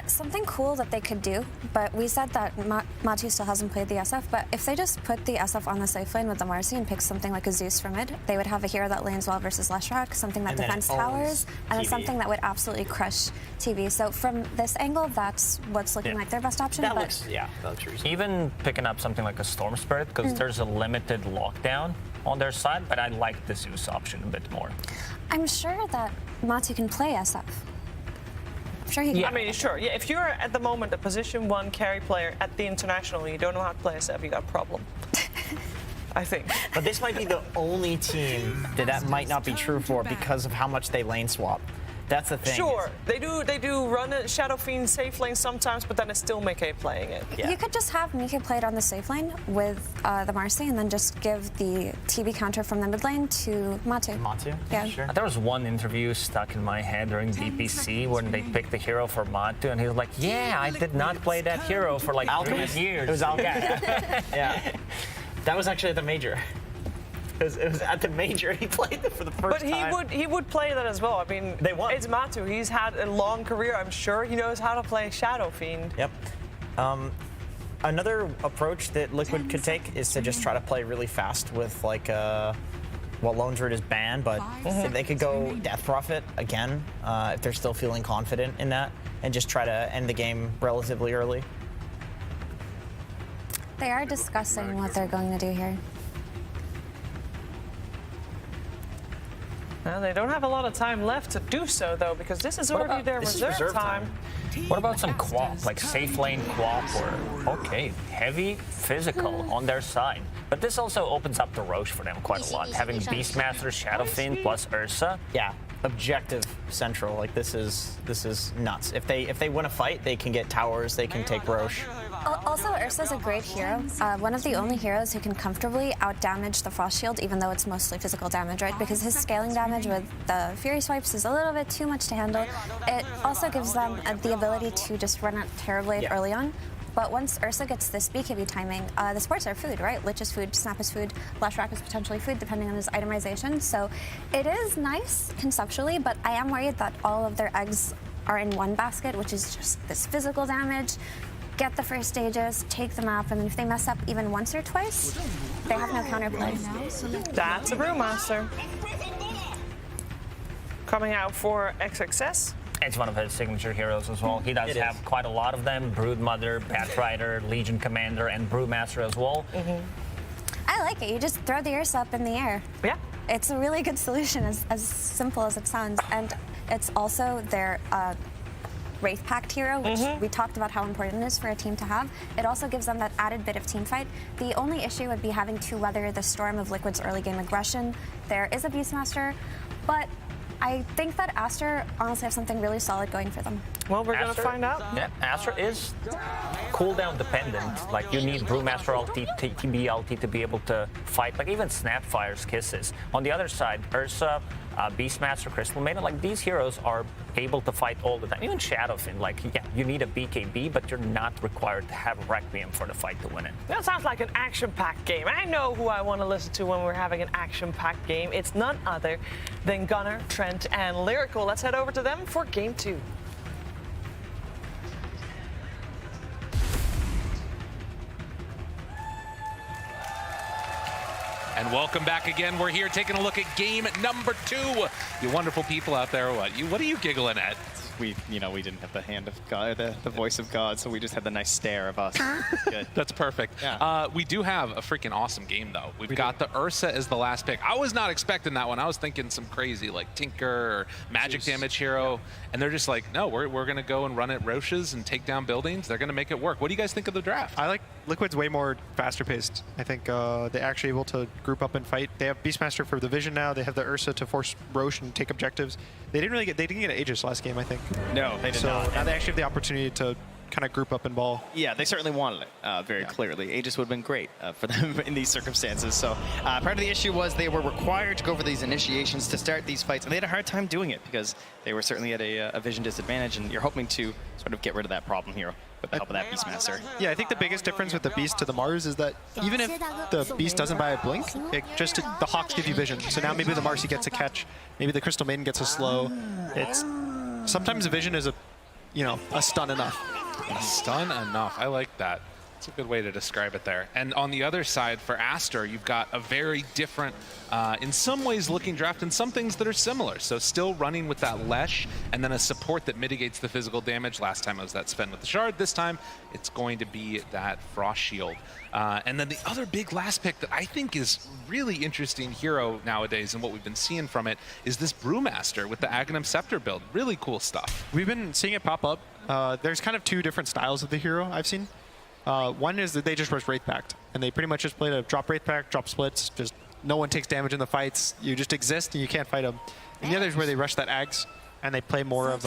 Something cool that they could do, but we said that Matu still hasn't played the SF, but if they just put the SF on the safe lane with the Marcy and pick something like a Zeus for mid, they would have a hero that lanes well versus Leshrac, something that defends towers, and then something that would absolutely crush TV. So from this angle, that's what's looking like their best option. That looks reasonable. Even picking up something like a Storm Spirit, because there's a limited lockdown on their side, but I like the Zeus option a bit more. I'm sure that Matu can play SF. Sure he can. I mean, sure. Yeah, if you're at the moment a position 1 carry player at the international and you don't know how to play SF, you got a problem. I think. But this might be the only team that might not be true for because of how much they lane swap. That's the thing. Sure, they do run a Shadowfiend safe lane sometimes, but then it's still Mickey playing it. Yeah. You could just have Mickey play it on the safe lane with the Marcy and then just give the TB counter from the mid lane to Matu. Yeah. Sure. There was one interview stuck in my head during DPC when they picked the hero for Matu, and he was like, yeah, I did not play that hero for like 3 years. It was Alchemist. Yeah. That was actually at the major. It was at the major. He played it for the first time. But he would play that as well. I mean, they won. It's Matu. He's had a long career. I'm sure he knows how to play Shadowfiend. Yep. Another approach that Liquid could take is to just try to play really fast with like well, Lone Druid is banned, but they could go Death Prophet again if they're still feeling confident in that, and just try to end the game relatively early. They are discussing what they're going to do here. Well, they don't have a lot of time left to do so, though, because this is already their reserve time. What about some QoP, like safe lane QoP, or heavy physical on their side? But this also opens up the Roche for them quite a lot, having Beastmaster, Shadowfiend plus Ursa. Yeah, objective central. Like this is nuts. If they win a fight, they can get towers, they can take Roche. Also, Ursa's a great hero. One of the only heroes who can comfortably out-damage the Frost Shield, even though it's mostly physical damage, right? Because his scaling damage with the Fury Swipes is a little bit too much to handle. It also gives them the ability to just run out Terrorblade early on. But once Ursa gets this BKB timing, the supports are food, right? Lich is food, Snap is food, Leshrac is potentially food, depending on his itemization. So it is nice conceptually, but I am worried that all of their eggs are in one basket, which is just this physical damage. Get the first stages, take the map, and then if they mess up even once or twice, they have no counterplay. That's a Brewmaster. Coming out for XXS. It's one of his signature heroes as well. He does have quite a lot of them. Broodmother, Batrider, Legion Commander, and Brewmaster as well. I like it. You just throw the Ursa up in the air. Yeah. It's a really good solution, as simple as it sounds. And it's also their Wraith Pact hero, which we talked about how important it is for a team to have. It also gives them that added bit of team fight. The only issue would be having to weather the storm of Liquid's early game aggression. There is a Beastmaster, but I think that Aster honestly have something really solid going for them. Well, we're going to find out. Yeah, Aster is cooldown dependent. Like, you need Brewmaster ulti, TB ulti to be able to fight, like even Snapfire's Kisses. On the other side, Ursa, Beastmaster, Crystal Maiden, like these heroes are able to fight all the time. Even Shadowfiend, like, yeah, you need a BKB, but you're not required to have Requiem for the fight to win it. That sounds like an action-packed game. I know who I want to listen to when we're having an action-packed game. It's none other than Gunnar, Trent, and Lyrical. Let's head over to them for Game 2. And welcome back again. We're here taking a look at game number 2. You wonderful people out there, what are you giggling at? We didn't have the hand of God, the voice of God, so we just had the nice stare of us. Good. That's perfect. Yeah. We do have a freaking awesome game, though. We've got the Ursa as the last pick. I was not expecting that one. I was thinking some crazy, like, Tinker or magic damage hero. And they're just like, no, we're going to go and run at Roches and take down buildings. They're going to make it work. What do you guys think of the draft? I like Liquid's way more faster paced. I think they're actually able to group up and fight. They have Beastmaster for the vision now. They have the Ursa to force Roche and take objectives. They didn't get Aegis last game, I think. No, they did not. So now they actually have the opportunity to kind of group up and ball. Yeah, they certainly wanted it very clearly. Aegis would have been great for them in these circumstances. So part of the issue was they were required to go for these initiations to start these fights, and they had a hard time doing it because they were certainly at a vision disadvantage, and you're hoping to sort of get rid of that problem here with the help of that Beastmaster. Yeah, I think the biggest difference with the Beast to the Mars is that even if the Beast doesn't buy a blink, the Hawks give you vision. So now maybe the Marcy gets a catch, maybe the Crystal Maiden gets a slow. It's sometimes the vision is a stun enough. A stun enough. I like that. It's a good way to describe it there. And on the other side, for Aster, you've got a very different, in some ways, looking draft, and some things that are similar. So still running with that Lesh, and then a support that mitigates the physical damage. Last time it was that Sven with the Shard. This time, it's going to be that Frost Shield. And then the other big last pick that I think is really interesting hero nowadays, and what we've been seeing from it, is this Brewmaster with the Aghanim Scepter build. Really cool stuff. We've been seeing it pop up. There's kind of 2 different styles of the hero I've seen. One is that they just rush Wraith Pact, and they pretty much just play to drop Wraith Pact, drop splits, just no one takes damage in the fights, you just exist and you can't fight them. And the other is where they rush that Ags, and they play more of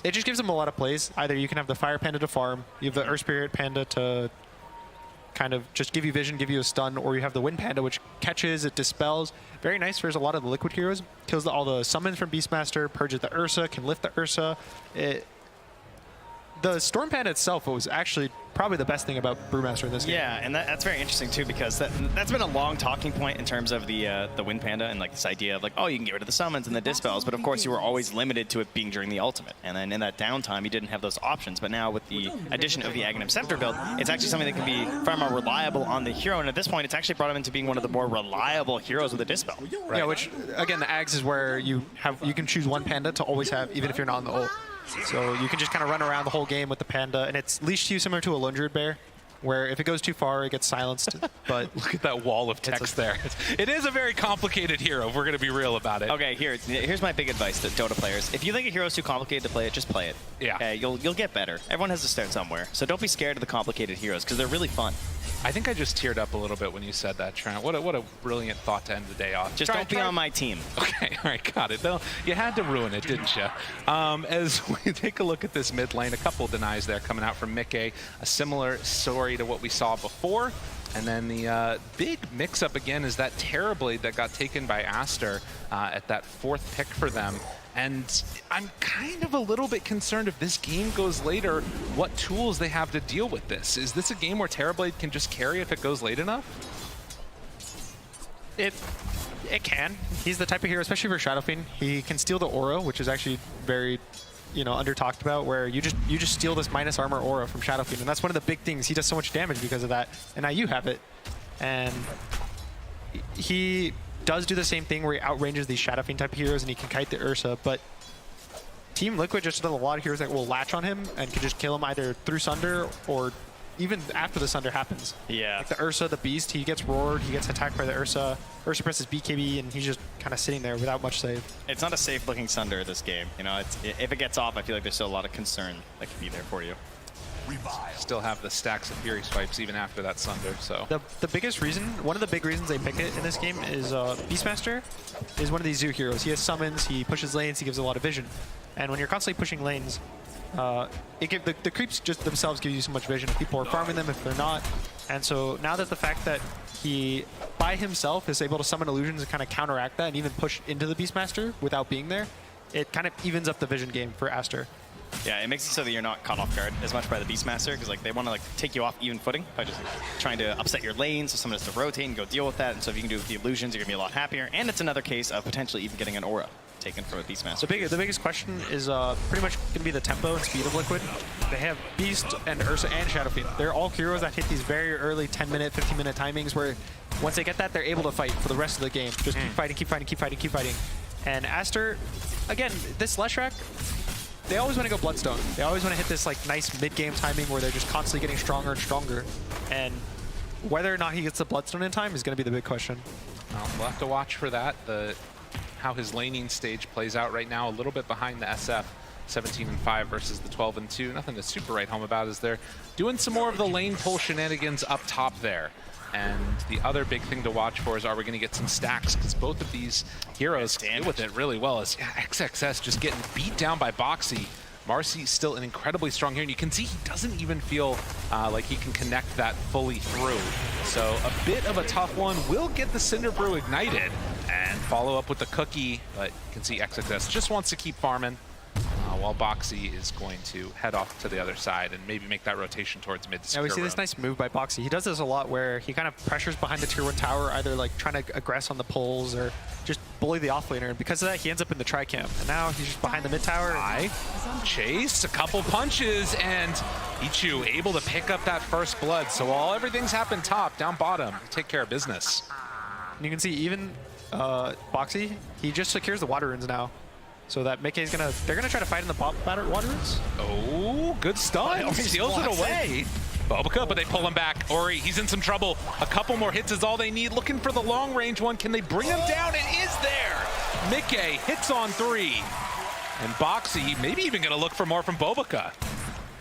it just gives them a lot of plays. Either you can have the Fire Panda to farm, you have the Earth Spirit Panda to kind of just give you vision, give you a stun, or you have the Wind Panda, which catches, it dispels. Very nice for a lot of the Liquid heroes. Kills all the summons from Beastmaster, purges the Ursa, can lift the Ursa. The Storm Panda itself was actually probably the best thing about Brewmaster in this game. Yeah, and that's very interesting too, because that's been a long talking point in terms of the Wind Panda and like this idea of like, oh, you can get rid of the summons and the dispels, but of course you were always limited to it being during the ultimate. And then in that downtime, you didn't have those options. But now with the addition of the Aghanim Scepter build, it's actually something that can be far more reliable on the hero. And at this point, it's actually brought him into being one of the more reliable heroes with a dispel. Right. Yeah, which again, the Ags is where you can choose one Panda to always have, even if you're not on the ult. So you can just kind of run around the whole game with the Panda, and it's leashed to you similar to a Lone Druid Bear, where if it goes too far, it gets silenced. But look at that wall of text there. It is a very complicated hero, if we're going to be real about it. Okay, here's my big advice to Dota players. If you think a hero is too complicated to play it, just play it. Yeah. You'll get better. Everyone has to start somewhere. So don't be scared of the complicated heroes, because they're really fun. I think I just teared up a little bit when you said that, Trent. What a brilliant thought to end the day off. Just don't be on my team. Okay, all right, got it. Though you had to ruin it, didn't you? As we take a look at this mid lane, a couple denies there coming out from Mickey. A similar story to what we saw before. And then the big mix-up again is that Terrorblade that got taken by Aster at that 4th pick for them. And I'm kind of a little bit concerned if this game goes later, what tools they have to deal with this. Is this a game where Terrorblade can just carry if it goes late enough? It can. He's the type of hero, especially for Shadow Fiend. He can steal the aura, which is actually very, under talked about, where you just steal this minus armor aura from Shadow Fiend, and that's one of the big things. He does so much damage because of that, and now you have it. And he does do the same thing where he outranges these Shadow Fiend type heroes, and he can kite the Ursa, but Team Liquid just does a lot of heroes that will latch on him and can just kill him either through Sunder or even after the Sunder happens. Yeah. Like the Ursa, the Beast, he gets roared, he gets attacked by the Ursa. Ursa presses BKB, and he's just kind of sitting there without much save. It's not a safe-looking Sunder this game. If it gets off, I feel like there's still a lot of concern that could be there for you. Still have the stacks of Fury Swipes even after that Sunder, so. The biggest reason, one of the big reasons they pick it in this game is Beastmaster is one of these Zoo heroes. He has summons, he pushes lanes, he gives a lot of vision. And when you're constantly pushing lanes, the creeps just themselves give you so much vision. If people are farming them, if they're not. And so now that the fact that he, by himself, is able to summon illusions and kind of counteract that and even push into the Beastmaster without being there, it kind of evens up the vision game for Aster. Yeah, it makes it so that you're not caught off guard as much by the Beastmaster, because they want to take you off even footing by just trying to upset your lane, so someone has to rotate and go deal with that. And so if you can do it with the illusions, you're going to be a lot happier. And it's another case of potentially even getting an aura. taken from a Beastmaster. The biggest question is pretty much going to be the tempo and speed of Liquid. They have Beast and Ursa and Shadowfiend. They're all heroes that hit these very early 10-minute, 15-minute timings where once they get that, they're able to fight for the rest of the game. Just keep fighting, keep fighting, keep fighting, keep fighting. And Aster, again, this Leshrac, they always want to go Bloodstone. They always want to hit this like nice mid-game timing where they're just constantly getting stronger and stronger. And whether or not he gets the Bloodstone in time is going to be the big question. Well, we'll have to watch for that. How his laning stage plays out right now, a little bit behind the SF. 17-5 versus the 12-2. Nothing to super write home about, is they're doing some more of the lane pull shenanigans up top there. And the other big thing to watch for is, are we going to get some stacks? Because both of these heroes deal with it really well. As XXS just getting beat down by Boxy. Marcy's still an incredibly strong hero, and you can see he doesn't even feel like he can connect that fully through. So a bit of a tough one. Will get the Cinder Brew ignited and follow up with the Cookie, but you can see XXS just wants to keep farming. While Boxy is going to head off to the other side and maybe make that rotation towards mid. Yeah, we see this nice move by Boxy. He does this a lot where he kind of pressures behind the tier 1 tower, either like trying to aggress on the pulls or just bully the offlaner. And because of that, he ends up in the tri-camp. And now he's just behind the mid tower. Chase, a couple punches, and Ichu able to pick up that first blood. So while everything's happened top, down bottom, take care of business. And you can see even Boxy, he just secures the water runes now. So that Mickey's they're gonna try to fight in the water runes. Oh, good stun. He steals it away. Bobica, but they pull him back. Ori, he's in some trouble. A couple more hits is all they need. Looking for the long range one. Can they bring him down? It is there. Mickey hits on 3. And Boxy maybe even gonna look for more from Bobica.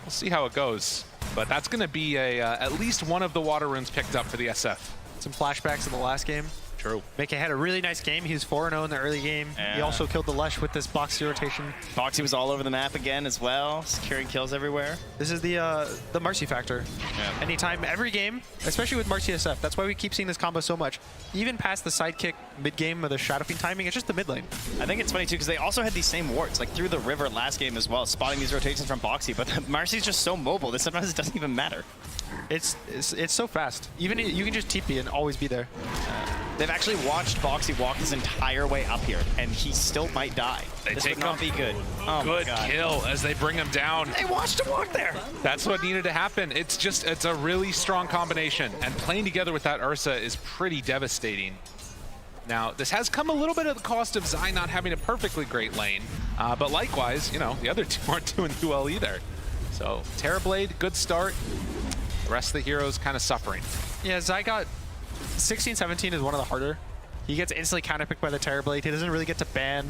We'll see how it goes. But that's gonna be at least one of the water runes picked up for the SF. Some flashbacks in the last game. True. Mickey had a really nice game. He was 4-0 in the early game. Yeah. He also killed the Lesh with this Boxy rotation. Boxy was all over the map again as well, securing kills everywhere. This is the Marcy factor. Yeah. Anytime, every game, especially with Marcy SF. That's why we keep seeing this combo so much. Even past the sidekick mid-game of the Shadowfiend timing, it's just the mid lane. I think it's funny too, because they also had these same wards, like through the river last game as well, spotting these rotations from Boxy, but Marcy's just so mobile that sometimes it doesn't even matter. It's so fast. Even you can just TP and always be there. They've actually watched Boxy walk his entire way up here, and he still might die. This would not be good. Oh good kill as they bring him down. They watched him walk there. That's what needed to happen. It's a really strong combination, and playing together with that Ursa is pretty devastating. Now, this has come a little bit at the cost of Zai not having a perfectly great lane, but likewise, the other two aren't doing too well either. So, Terrorblade, good start. The rest of the heroes kind of suffering. Yeah, Zai got 16-17 is one of the harder. He gets instantly counterpicked by the Terrorblade. He doesn't really get to ban.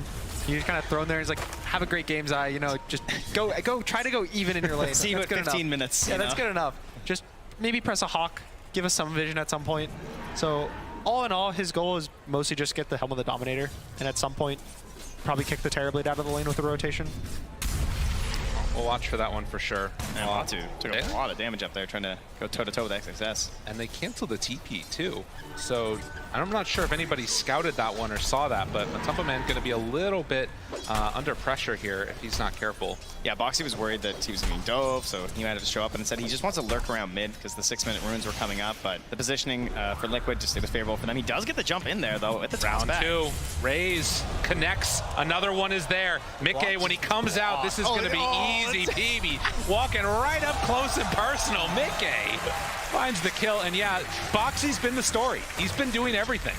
He's just kind of thrown there. He's like, have a great game, Zai. Just go, try to go even in your lane. See you at 15 minutes. Yeah, that's good enough. Just maybe press a Hawk, give us some vision at some point. So all in all, his goal is mostly just get the Helm of the Dominator, and at some point, probably kick the Terrorblade out of the lane with the rotation. We'll watch for that one for sure. And took a lot of damage up there trying to go toe-to-toe with XXS. And they canceled the TP too. So I'm not sure if anybody scouted that one or saw that, but Matumpa Man going to be a little bit under pressure here if he's not careful. Yeah, Boxy was worried that he was going to be dove, so he might have to show up, and instead he just wants to lurk around mid because the 6-minute runes were coming up, but the positioning for Liquid just it was favorable for them. He does get the jump in there though at the round 2. Raze connects. Another one is there. Mickey, when he comes out, this is going to be easy peasy. Walking right up close and personal. Mickey finds the kill, and yeah, Boxy's been the story. He's been doing everything.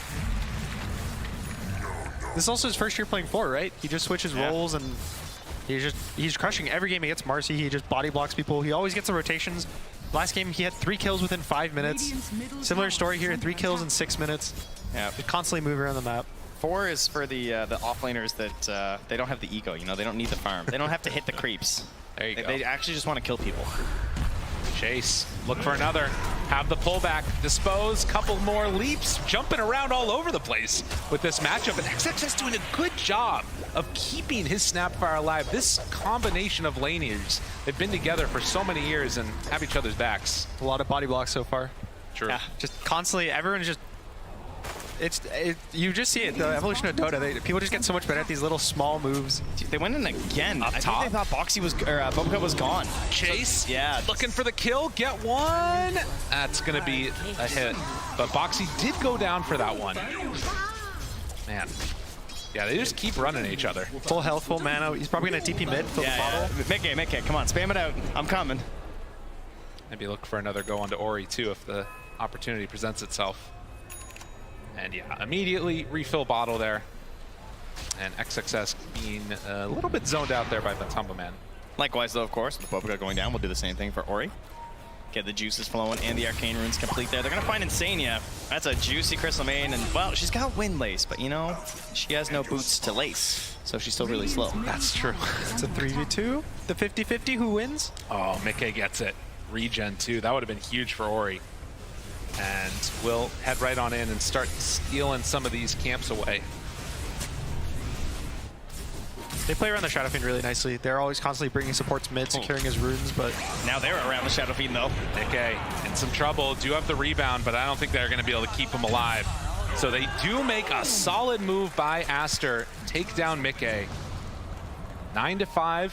This is also his first year playing 4, right? He just switches roles, and he's crushing every game against Marcy. He just body blocks people. He always gets the rotations. Last game, he had 3 kills within 5 minutes. Similar story here, 3 kills in 6 minutes. Yeah, they constantly move around the map. 4 is for the offlaners that they don't have the ego. They don't need the farm. They don't have to hit the creeps. There you go. They actually just want to kill people. Chase, look for another. Have the pullback, dispose, couple more leaps, jumping around all over the place with this matchup. And XXS doing a good job of keeping his Snapfire alive. This combination of laners, they've been together for so many years and have each other's backs. A lot of body blocks so far. True. Yeah, just constantly, everyone's just, you just see it, the evolution of Dota. People just get so much better at these little small moves. They went in again. Up I top. think they thought Boxy was, or Bobica was gone. Chase, yeah, looking for the kill, get one. That's gonna be a hit. But Boxy did go down for that one. Man, Yeah, they just keep running at each other. Full health, full mana. He's probably going to TP mid, fill the bottle. Mickey, come on, spam it out. I'm coming. Maybe look for another go onto Ori too if the opportunity presents itself. And yeah, immediately refill bottle there. And XXS being a little bit zoned out there by the Tumble Man. Likewise, though, of course, with Popoka going down, we'll do the same thing for Ori. Get the juices flowing and the arcane runes complete there. They're going to find Insania. That's a juicy Crystal Maiden. And, well, she's got Wind Lace, but, you know, she has no boots to lace. So she's still really slow. That's true. It's a 3v2. The 50-50, who wins? Oh, Mickey gets it. Regen, too. That would have been huge for Ori. And we'll head right on in and start stealing some of these camps away. They play around the Shadow Fiend really nicely. They're always constantly bringing supports mid, securing his runes, but... Now they're around the Shadow Fiend, though. Mickey in some trouble. Do have the rebound, but I don't think they're going to be able to keep him alive. So they do make a solid move by Aster. Take down Mickey. 9-5.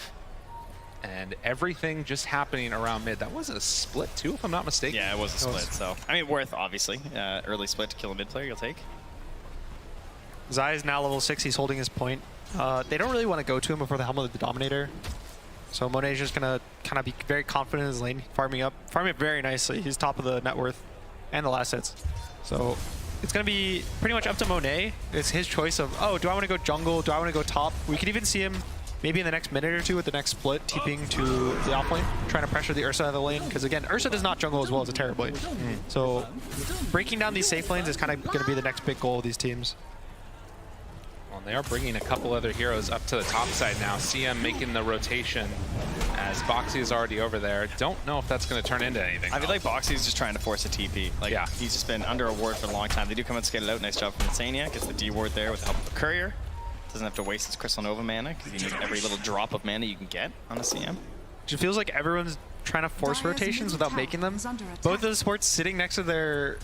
And everything just happening around mid. That was a split, too, if I'm not mistaken. Yeah, it was a split, so... I mean, worth, obviously. Early split to kill a mid player, you'll take. Zai is now level 6. He's holding his point. They don't really want to go to him before the Helmet of the Dominator. So Monet's just going to kind of be very confident in his lane, farming up very nicely. He's top of the net worth and the last hits. So it's going to be pretty much up to Monet. It's his choice of, oh, do I want to go jungle? Do I want to go top? We could even see him maybe in the next minute or two with the next split, TPing to the off lane, trying to pressure the Ursa out of the lane. Because again, Ursa does not jungle as well as a Terrorblade. So breaking down these safe lanes is kind of going to be the next big goal of these teams. Well, they are bringing a couple other heroes up to the top side now. CM making the rotation as Boxy is already over there. Don't know if that's going to turn into anything. I feel like Boxy's just trying to force a TP. Like, yeah. He's just been under a ward for a long time. They do come and skate it out. Nice job from Insania. Gets the D ward there with the help of a courier. Doesn't have to waste his Crystal Nova mana because you need every little drop of mana you can get on a CM. It feels like everyone's trying to force rotations without making them. Both of the supports sitting next to their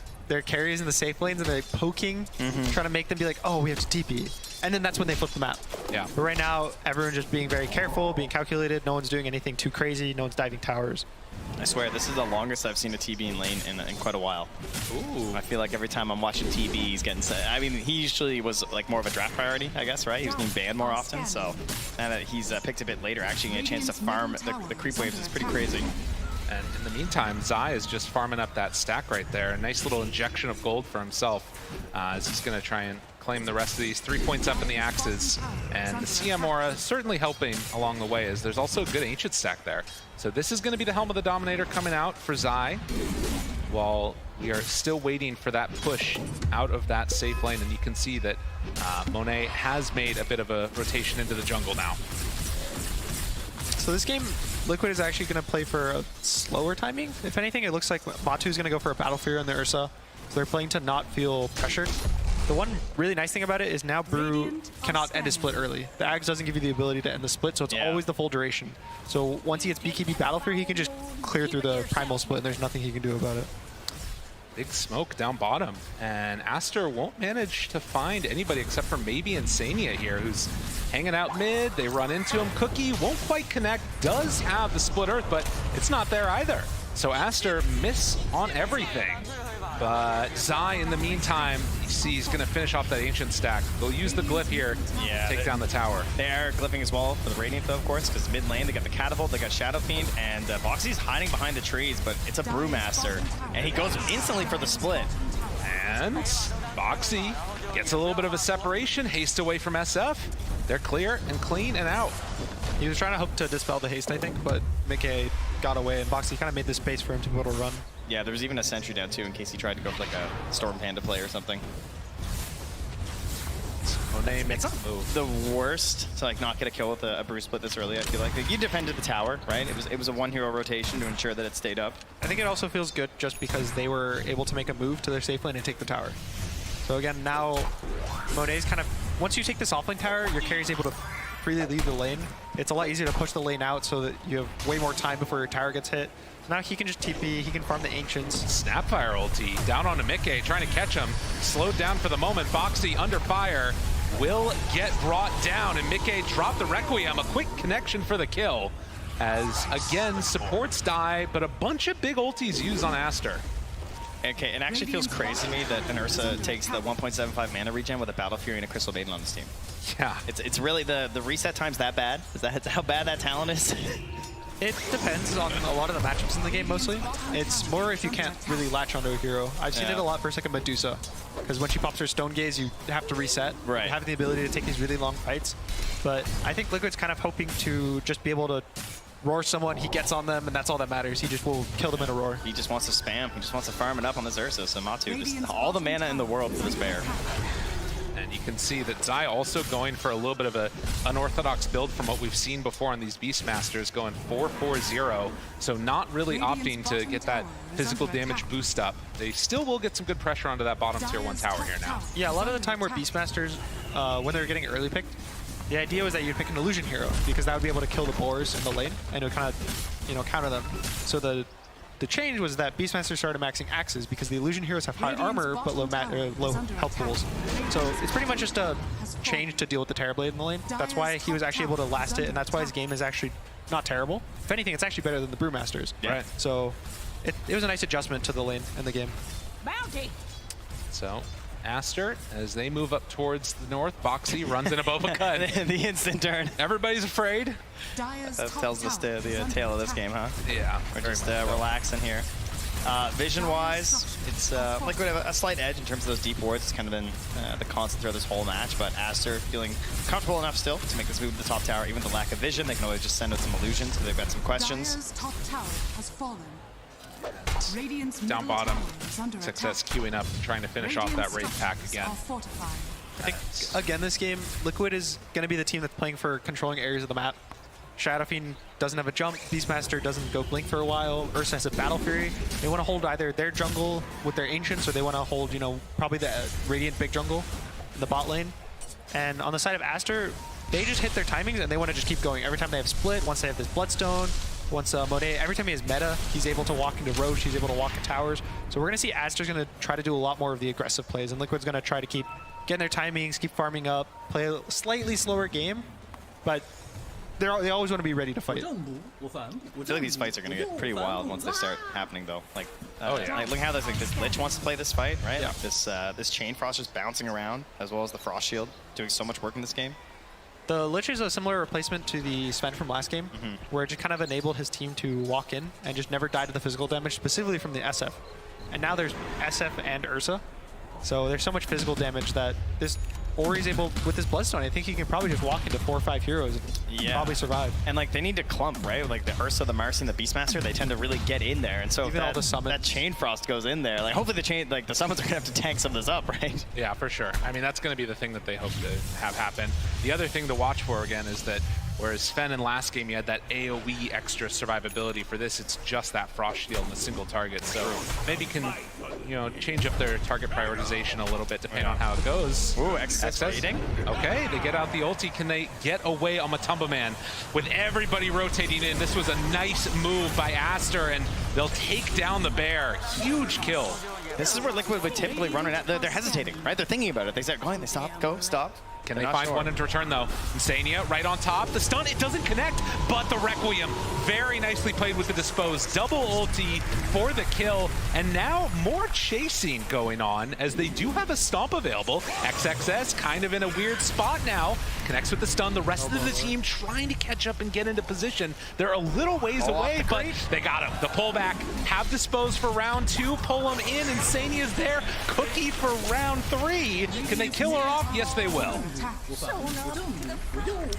carries in the safe lanes and they're poking, trying to make them be like, oh, we have to TP. And then that's when they flip the map. Yeah. But right now, everyone's just being very careful, being calculated. No one's doing anything too crazy. No one's diving towers. I swear, this is the longest I've seen a TB in lane in quite a while. Ooh. I feel like every time I'm watching TB, he's getting set. I mean, he usually was like more of a draft priority, I guess, right? He was being banned more often, so now that he's picked a bit later, actually getting a chance to farm the creep waves is pretty crazy. And in the meantime, Zai is just farming up that stack right there. A nice little injection of gold for himself as he's going to try and claim the rest of these. 3 points up in the axes. And the CM aura certainly helping along the way as there's also a good ancient stack there. So this is going to be the Helm of the Dominator coming out for Zai while we are still waiting for that push out of that safe lane. And you can see that Monet has made a bit of a rotation into the jungle now. So this game, Liquid is actually going to play for a slower timing. If anything, it looks like Matu is going to go for a Battle Fury on the Ursa. So they're playing to not feel pressured. The one really nice thing about it is now Brew cannot end a split early. The Ags doesn't give you the ability to end the split, so it's always the full duration. So once he gets BKB Battle Fury, he can just clear through the Primal split, and there's nothing he can do about it. Big smoke down bottom, and Aster won't manage to find anybody except for maybe Insania here, who's hanging out mid. They run into him. Cookie won't quite connect, does have the split earth, but it's not there either. So Aster miss on everything. But Zai, in the meantime, you see he's going to finish off that ancient stack. They'll use the glyph here to take down the tower. They are glyphing as well for the Radiant, though, of course, because mid lane, they got the Catapult, they got Shadow Fiend, and Boxy's hiding behind the trees, but it's a Brewmaster, and he goes instantly for the split. And Boxy gets a little bit of a separation, haste away from SF. They're clear and clean and out. He was trying to hope to dispel the haste, I think, but Mickey got away, and Boxy kind of made the space for him to be able to run. Yeah, there was even a sentry down too in case he tried to go for like a Storm Panda play or something. Monet makes a move. The worst to like not get a kill with a Brew split this early, I feel like. You defended the tower, right? It was a one hero rotation to ensure that it stayed up. I think it also feels good just because they were able to make a move to their safe lane and take the tower. So again, now Monet's kind of, once you take this offlane tower, your carry's able to freely leave the lane. It's a lot easier to push the lane out so that you have way more time before your tower gets hit. Now he can just TP, he can farm the Ancients. Snapfire ulti down onto Mickey, trying to catch him. Slowed down for the moment. Boxy under fire will get brought down, and Mickey dropped the Requiem. A quick connection for the kill. As, again, supports die, but a bunch of big ultis used on Aster. Okay, it actually feels crazy to me that an Ursa takes the 1.75 mana regen with a Battle Fury and a Crystal Maiden on this team. Yeah. It's really the reset time's that bad? Is that how bad that talent is? It depends on a lot of the matchups in the game, mostly. It's more if you can't really latch onto a hero. I've seen it a lot versus like a Medusa, because when she pops her Stone Gaze, you have to reset. Right. Having the ability to take these really long fights. But I think Liquid's kind of hoping to just be able to roar someone, he gets on them, and that's all that matters. He just will kill them in a roar. He just wants to spam. He just wants to farm it up on this Ursa. So Matu, just all the mana in the world for this bear. And you can see that Zai also going for a little bit of an unorthodox build from what we've seen before on these Beastmasters, going 4-4-0, so not really opting to get that physical damage boost up. They still will get some good pressure onto that bottom tier 1 tower here now. Yeah, a lot of the time where Beastmasters, when they're getting early picked, the idea was that you'd pick an illusion hero, because that would be able to kill the boars in the lane, and it would kind of, counter them. So the change was that Beastmasters started maxing axes because the illusion heroes have high armor but low health pools. So it's pretty much just a change to deal with the Terrorblade in the lane. That's why he was actually able to last it, and that's why his game is actually not terrible. If anything, it's actually better than the Brewmasters. Right. So it was a nice adjustment to the lane in the game. Bounty. So Aster, as they move up towards the north, Boxy runs in above a cut. The instant turn. Everybody's afraid. That tells us the tale of this game, huh? Yeah. We're just relaxing here. Vision-wise, it's Liquid have a slight edge in terms of those deep wards. It's kind of been the constant throughout this whole match, but Aster feeling comfortable enough still to make this move to the top tower. Even with the lack of vision, they can always just send out some illusions if they've got some questions. Dire's top tower has fallen. Down bottom, Success queuing up, trying to finish off that Wraith pack again. I think, again, this game, Liquid is going to be the team that's playing for controlling areas of the map. Shadow Fiend doesn't have a jump, Beastmaster doesn't go blink for a while, Ursa has a Battle Fury. They want to hold either their jungle with their Ancients, or they want to hold, probably the Radiant big jungle in the bot lane. And on the side of Aster, they just hit their timings and they want to just keep going. Every time they have Split, once they have this Bloodstone, once Monet, every time he has meta, he's able to walk into Roach, he's able to walk in towers. So we're going to see Aster's going to try to do a lot more of the aggressive plays, and Liquid's going to try to keep getting their timings, keep farming up, play a slightly slower game, but they always want to be ready to fight. I feel like these fights are going to get pretty wild once they start happening, though. Like, like look how this Lich wants to play this fight, right? Yeah. Like this Chain Frost just bouncing around, as well as the Frost Shield, doing so much work in this game. The Lich is a similar replacement to the Sven from last game, where it just kind of enabled his team to walk in and just never die to the physical damage, specifically from the SF. And now there's SF and Ursa, so there's so much physical damage that this Ori's able, with this Bloodstone, I think he can probably just walk into 4 or 5 heroes and probably survive. And like they need to clump, right? Like the Ursa, the Marcy, and the Beastmaster, they tend to really get in there. And so even all the summons, that Chain Frost goes in there. Like hopefully the summons are gonna have to tank some of this up, right? Yeah, for sure. I mean, that's gonna be the thing that they hope to have happen. The other thing to watch for again is that whereas Sven in last game, you had that AoE extra survivability. For this, it's just that Frost Shield and a single target. So maybe can, change up their target prioritization a little bit depending on how it goes. Ooh, XS rating. Okay, they get out the ulti. Can they get away on Matumba Man? With everybody rotating in, this was a nice move by Aster, and they'll take down the bear. Huge kill. This is where Liquid would typically run it out. They're hesitating, right? They're thinking about it. They start going, they stop, go, stop. Can they find one in return, though? Insania right on top. The stun, it doesn't connect, but the Requiem very nicely played with the Dispose. Double ulti for the kill, and now more chasing going on as they do have a Stomp available. XXS kind of in a weird spot now. Connects with the stun. The rest of the team trying to catch up and get into position. They're a little ways away, but they got him. The pullback. Have Dispose for round 2. Pull him in. Insania's there. Cookie for round 3. Can they kill her off? Yes, they will.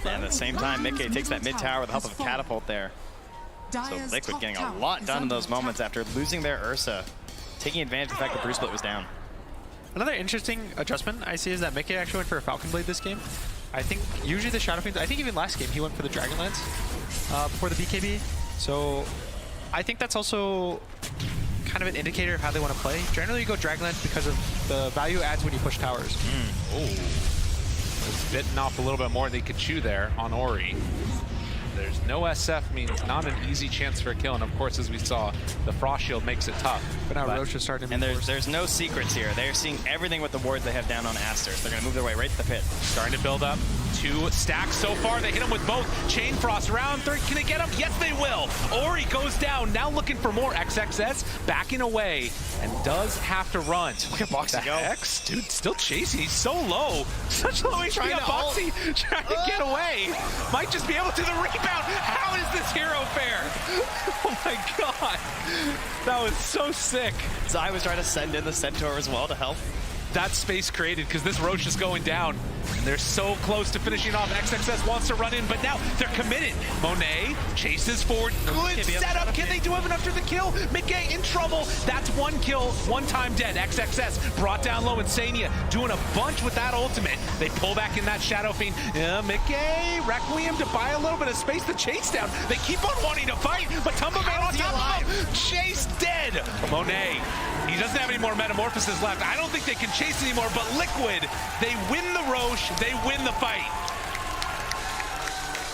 And at the same time, Mickey takes that mid tower with the help of a catapult there. So Liquid getting a lot done in those moments after losing their Ursa, taking advantage of the fact that Bruce Split was down. Another interesting adjustment I see is that Mickey actually went for a Falcon Blade this game. I think usually the Shadow Fiends, I think even last game he went for the Dragonlance before the BKB. So I think that's also kind of an indicator of how they want to play. Generally you go Dragonlance because of the value adds when you push towers. Was bitten off a little bit more than they could chew there on Ori. There's no SF, means not an easy chance for a kill, and of course, as we saw, the Frost Shield makes it tough. But now Roach is starting to and there's no secrets here. They're seeing everything with the wards they have down on Aster. So they're going to move their way right to the pit. Starting to build up. 2 stacks so far. They hit him with both. Chain Frost round 3. Can they get him? Yes, they will. Ori goes down. Now looking for more. XXS backing away and does have to run. Look at Boxy go. X, dude, still chasing. He's so low. Such low HP on Boxy. Trying to get away. Might just be able to the rebound. How is this hero fair? Oh my god. That was so sick. Zai was trying to send in the Centaur as well to help. That space created because this Roche is going down. And they're so close to finishing off. XXS wants to run in, but now they're committed. Monet chases forward. Good setup. Can they do it enough for the kill? Mickey in trouble. That's 1 kill, 1 time dead. XXS brought down low. Insania doing a bunch with that ultimate. They pull back in that Shadow Fiend. Mickey, Requiem to buy a little bit of space to chase down. They keep on wanting to fight, but Tumble Man on top of him. Chase dead. Monet. He doesn't have any more metamorphoses left. I don't think they can chase anymore, but Liquid, they win the Roche, they win the fight.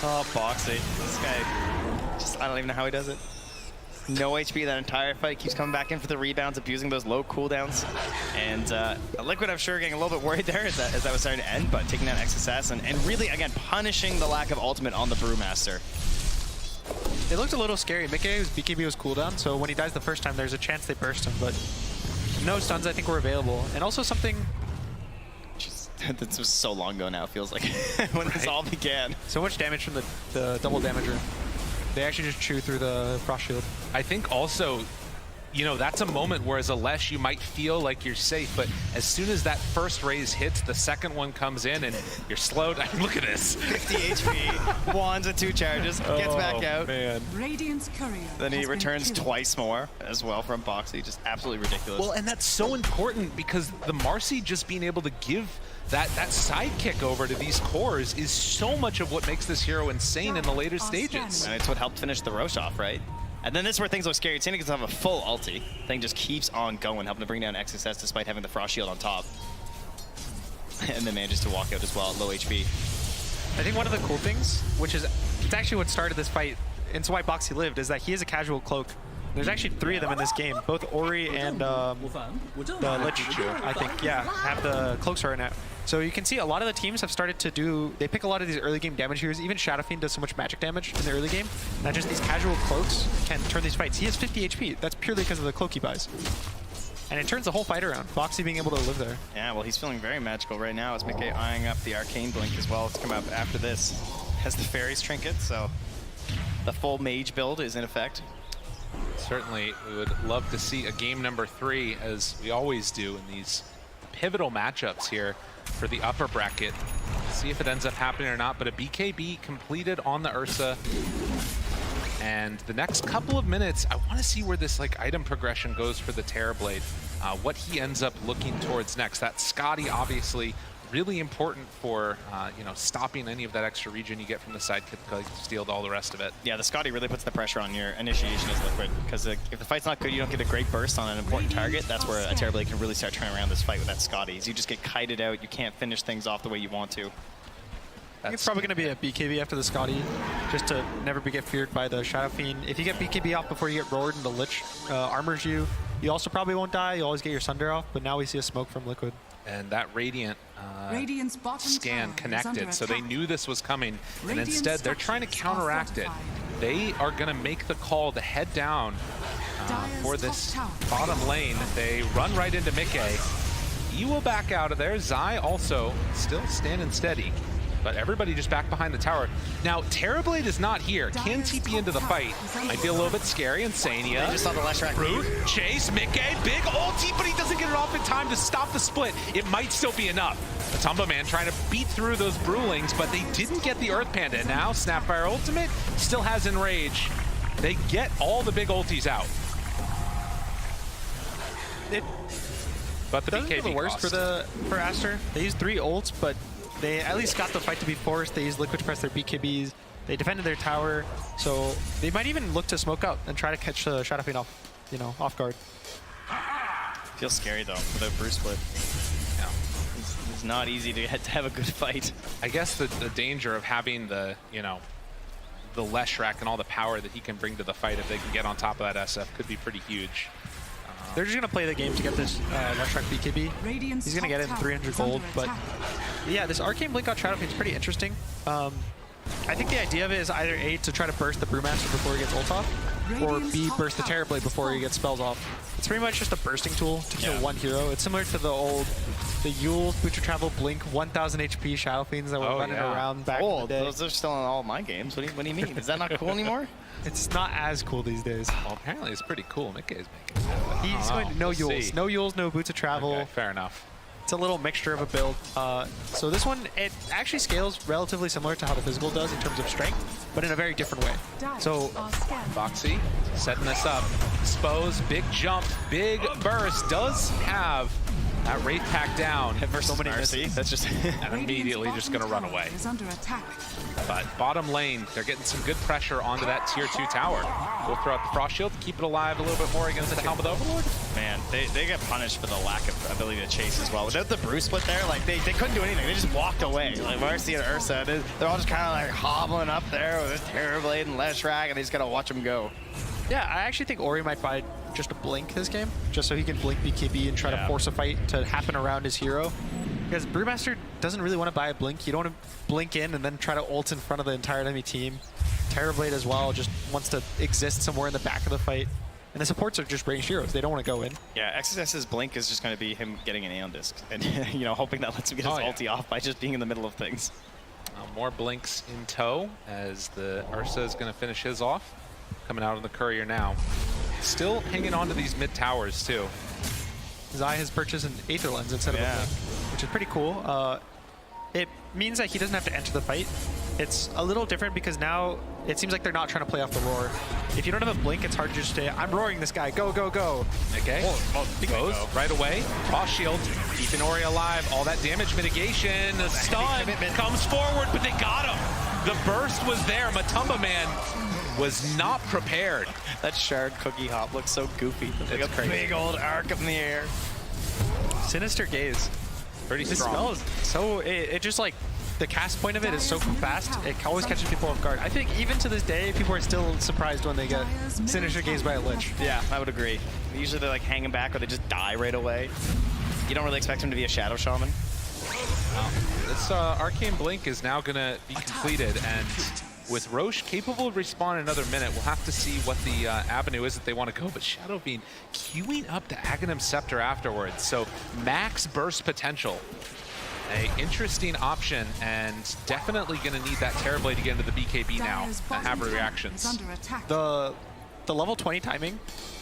Oh, Boxy. This guy, I don't even know how he does it. No HP that entire fight, keeps coming back in for the rebounds, abusing those low cooldowns. And Liquid, I'm sure, getting a little bit worried there as that was starting to end, but taking down XSS and really, again, punishing the lack of ultimate on the Brewmaster. It looked a little scary. Mickey's BKB was cooldown, so when he dies the first time, there's a chance they burst him, but no stuns I think were available. And also something... Jeez, this was so long ago now, it feels like, when this all began. So much damage from the double damager. They actually just chew through the Frost Shield. I think also, you know, that's a moment where as a Lesh you might feel like you're safe, but as soon as that first raise hits, the second one comes in and you're slowed. I mean, look at this. 50 HP, wands with 2 charges, gets back out. Man. Radiant's courier Then he returns twice more as well from Boxy. Just absolutely ridiculous. Well, and that's so important because the Marcy just being able to give that sidekick over to these cores is so much of what makes this hero insane in the later stages. And it's what helped finish the Roche off, right? And then this is where things look scary. Tina gets to have a full ulti. Thing just keeps on going, helping to bring down XSS despite having the Frost Shield on top. And then manages to walk out as well at low HP. I think one of the cool things, which is, it's actually what started this fight, and it's why Boxy lived, is that he is a casual cloak. There's actually 3 of them in this game. Both Ori and the Lich, I think, yeah, have the cloaks right now. So you can see a lot of the teams have started to do, they pick a lot of these early game damage heroes. Even Shadow Fiend does so much magic damage in the early game that just these casual cloaks can turn these fights. He has 50 HP. That's purely because of the cloak he buys. And it turns the whole fight around. Boxy being able to live there. Yeah, well, he's feeling very magical right now as Mickey eyeing up the Arcane Blink as well. It's come up after this. Has the Fairies Trinket, so the full mage build is in effect. Certainly, we would love to see a game number 3, as we always do in these pivotal matchups here for the upper bracket. See if it ends up happening or not, but a BKB completed on the Ursa. And the next couple of minutes, I want to see where this like item progression goes for the Terrorblade. What he ends up looking towards next. That Scotty, obviously, really important for you know, stopping any of that extra regen you get from the sidekick, steal all the rest of it. Yeah, the Scotty really puts the pressure on your initiation as Liquid, because if the fight's not good, you don't get a great burst on an important target. That's where a Terrorblade can really start turning around this fight with that Scotty. You just get kited out, you can't finish things off the way you want to. I think it's probably going to be a BKB after the Scotty, just to never get feared by the Shadow Fiend. If you get BKB off before you get roared and the Lich armors you, you also probably won't die. You always get your Sunder off, but now we see a smoke from Liquid. And that Radiant scan connected, so they knew this was coming, and instead they're trying to counteract it. They are going to make the call to head down for this bottom lane. They run right into Mickey. He will back out of there. Zai also still standing steady, but everybody just back behind the tower. Now, Terrorblade is not here. Can TP into the fight? Might be a little bit scary. Insania. They just saw the last rack. Brute, chase, Mickey, big ulti, but he doesn't get it off in time to stop the split. It might still be enough. The Tumba Man trying to beat through those Brewlings, but they didn't get the Earth Panda. And now, Snapfire Ultimate still has Enrage. They get all the big ultis out. But the doesn't BKB feel the worst for Aster. They used 3 ults, but they at least got the fight to be forced. They used Liquid to press their BKBs. They defended their tower, so they might even look to smoke out and try to catch the Shadow Fiend off, you know, off guard. Feels scary though without Bruce split. Yeah, it's not easy to have a good fight. I guess the danger of having the, you know, the Leshrac and all the power that he can bring to the fight, if they can get on top of that SF, could be pretty huge. They're just going to play the game to get this Leshrac BKB. He's going to get it in 300 gold, but Yeah, this Arcane Blink on Shadow Fiend is pretty interesting. I think the idea of it is either A, to try to burst the Brewmaster before he gets ult off, or B, burst the Terrorblade before he gets spells off. It's pretty much just a bursting tool to kill one hero. It's similar to the Yule's Butcher Travel Blink 1000 HP Shadow Fiends that were running around back in the day. Those are still in all my games. What do you mean? Is that not cool anymore? It's not as cool these days. Well, apparently it's pretty cool. Mickey is making it. He's going to no Yules. No Yules, no Boots of Travel. Okay, fair enough. It's a little mixture of a build. So this one, it actually scales relatively similar to how the physical does in terms of strength, but in a very different way. So Foxy setting this up. Expose, big jump, big burst. Does have that Wraith Pack down. For so many misses. That's just and immediately just going to run away. But bottom lane, they're getting some good pressure onto that tier 2 tower. We'll throw out the Frost Shield to keep it alive a little bit more against the Helm of the Overlord. Man, they get punished for the lack of ability to chase as well. Without the Brew Split there, like they couldn't do anything. They just walked away. Like Marcy and Ursa, they're all just kind of like hobbling up there with this Terrorblade and Leshrac, and they just gotta watch them go. Yeah, I actually think Ori might buy just a blink this game, just so he can blink BKB and try to force a fight to happen around his hero. Because Brewmaster doesn't really want to buy a blink. You don't want to blink in and then try to ult in front of the entire enemy team. Terrorblade as well just wants to exist somewhere in the back of the fight. And the supports are just ranged heroes. They don't want to go in. Yeah, XSS's blink is just going to be him getting an Aeon Disc and hoping that lets him get his ulti off by just being in the middle of things. More blinks in tow as the Ursa is going to finish his off. Coming out on the courier now. Still hanging on to these mid towers too. Zai has purchased an Aether Lens instead of a blink, which is pretty cool. It means that he doesn't have to enter the fight. It's a little different because now it seems like they're not trying to play off the roar. If you don't have a blink, it's hard to just say, I'm roaring this guy, go, go, go. Okay, goes right away. Frost Shield, keeping Ori alive. All that damage mitigation, the stun comes forward, but they got him. The burst was there. Matumba Man was not prepared. That Shard Cookie Hop looks so goofy. Like a crazy. big old arc up in the air. Sinister Gaze. Pretty This strong. spell is so, it just like, the cast point of it is so fast, it always catches people off guard. I think even to this day, people are still surprised when they get Sinister Gaze by a Lich. Yeah, I would agree. Usually they're like hanging back or they just die right away. You don't really expect him to be a Shadow Shaman. This Arcane Blink is now going to be completed, and with Roche capable of respawning another minute, we'll have to see what the avenue is that they want to go. But Shadow Fiend queuing up the Aghanim Scepter afterwards, so max burst potential. An interesting option, and definitely going to need that Terrorblade to get into the BKB now and have reactions. The level 20 timing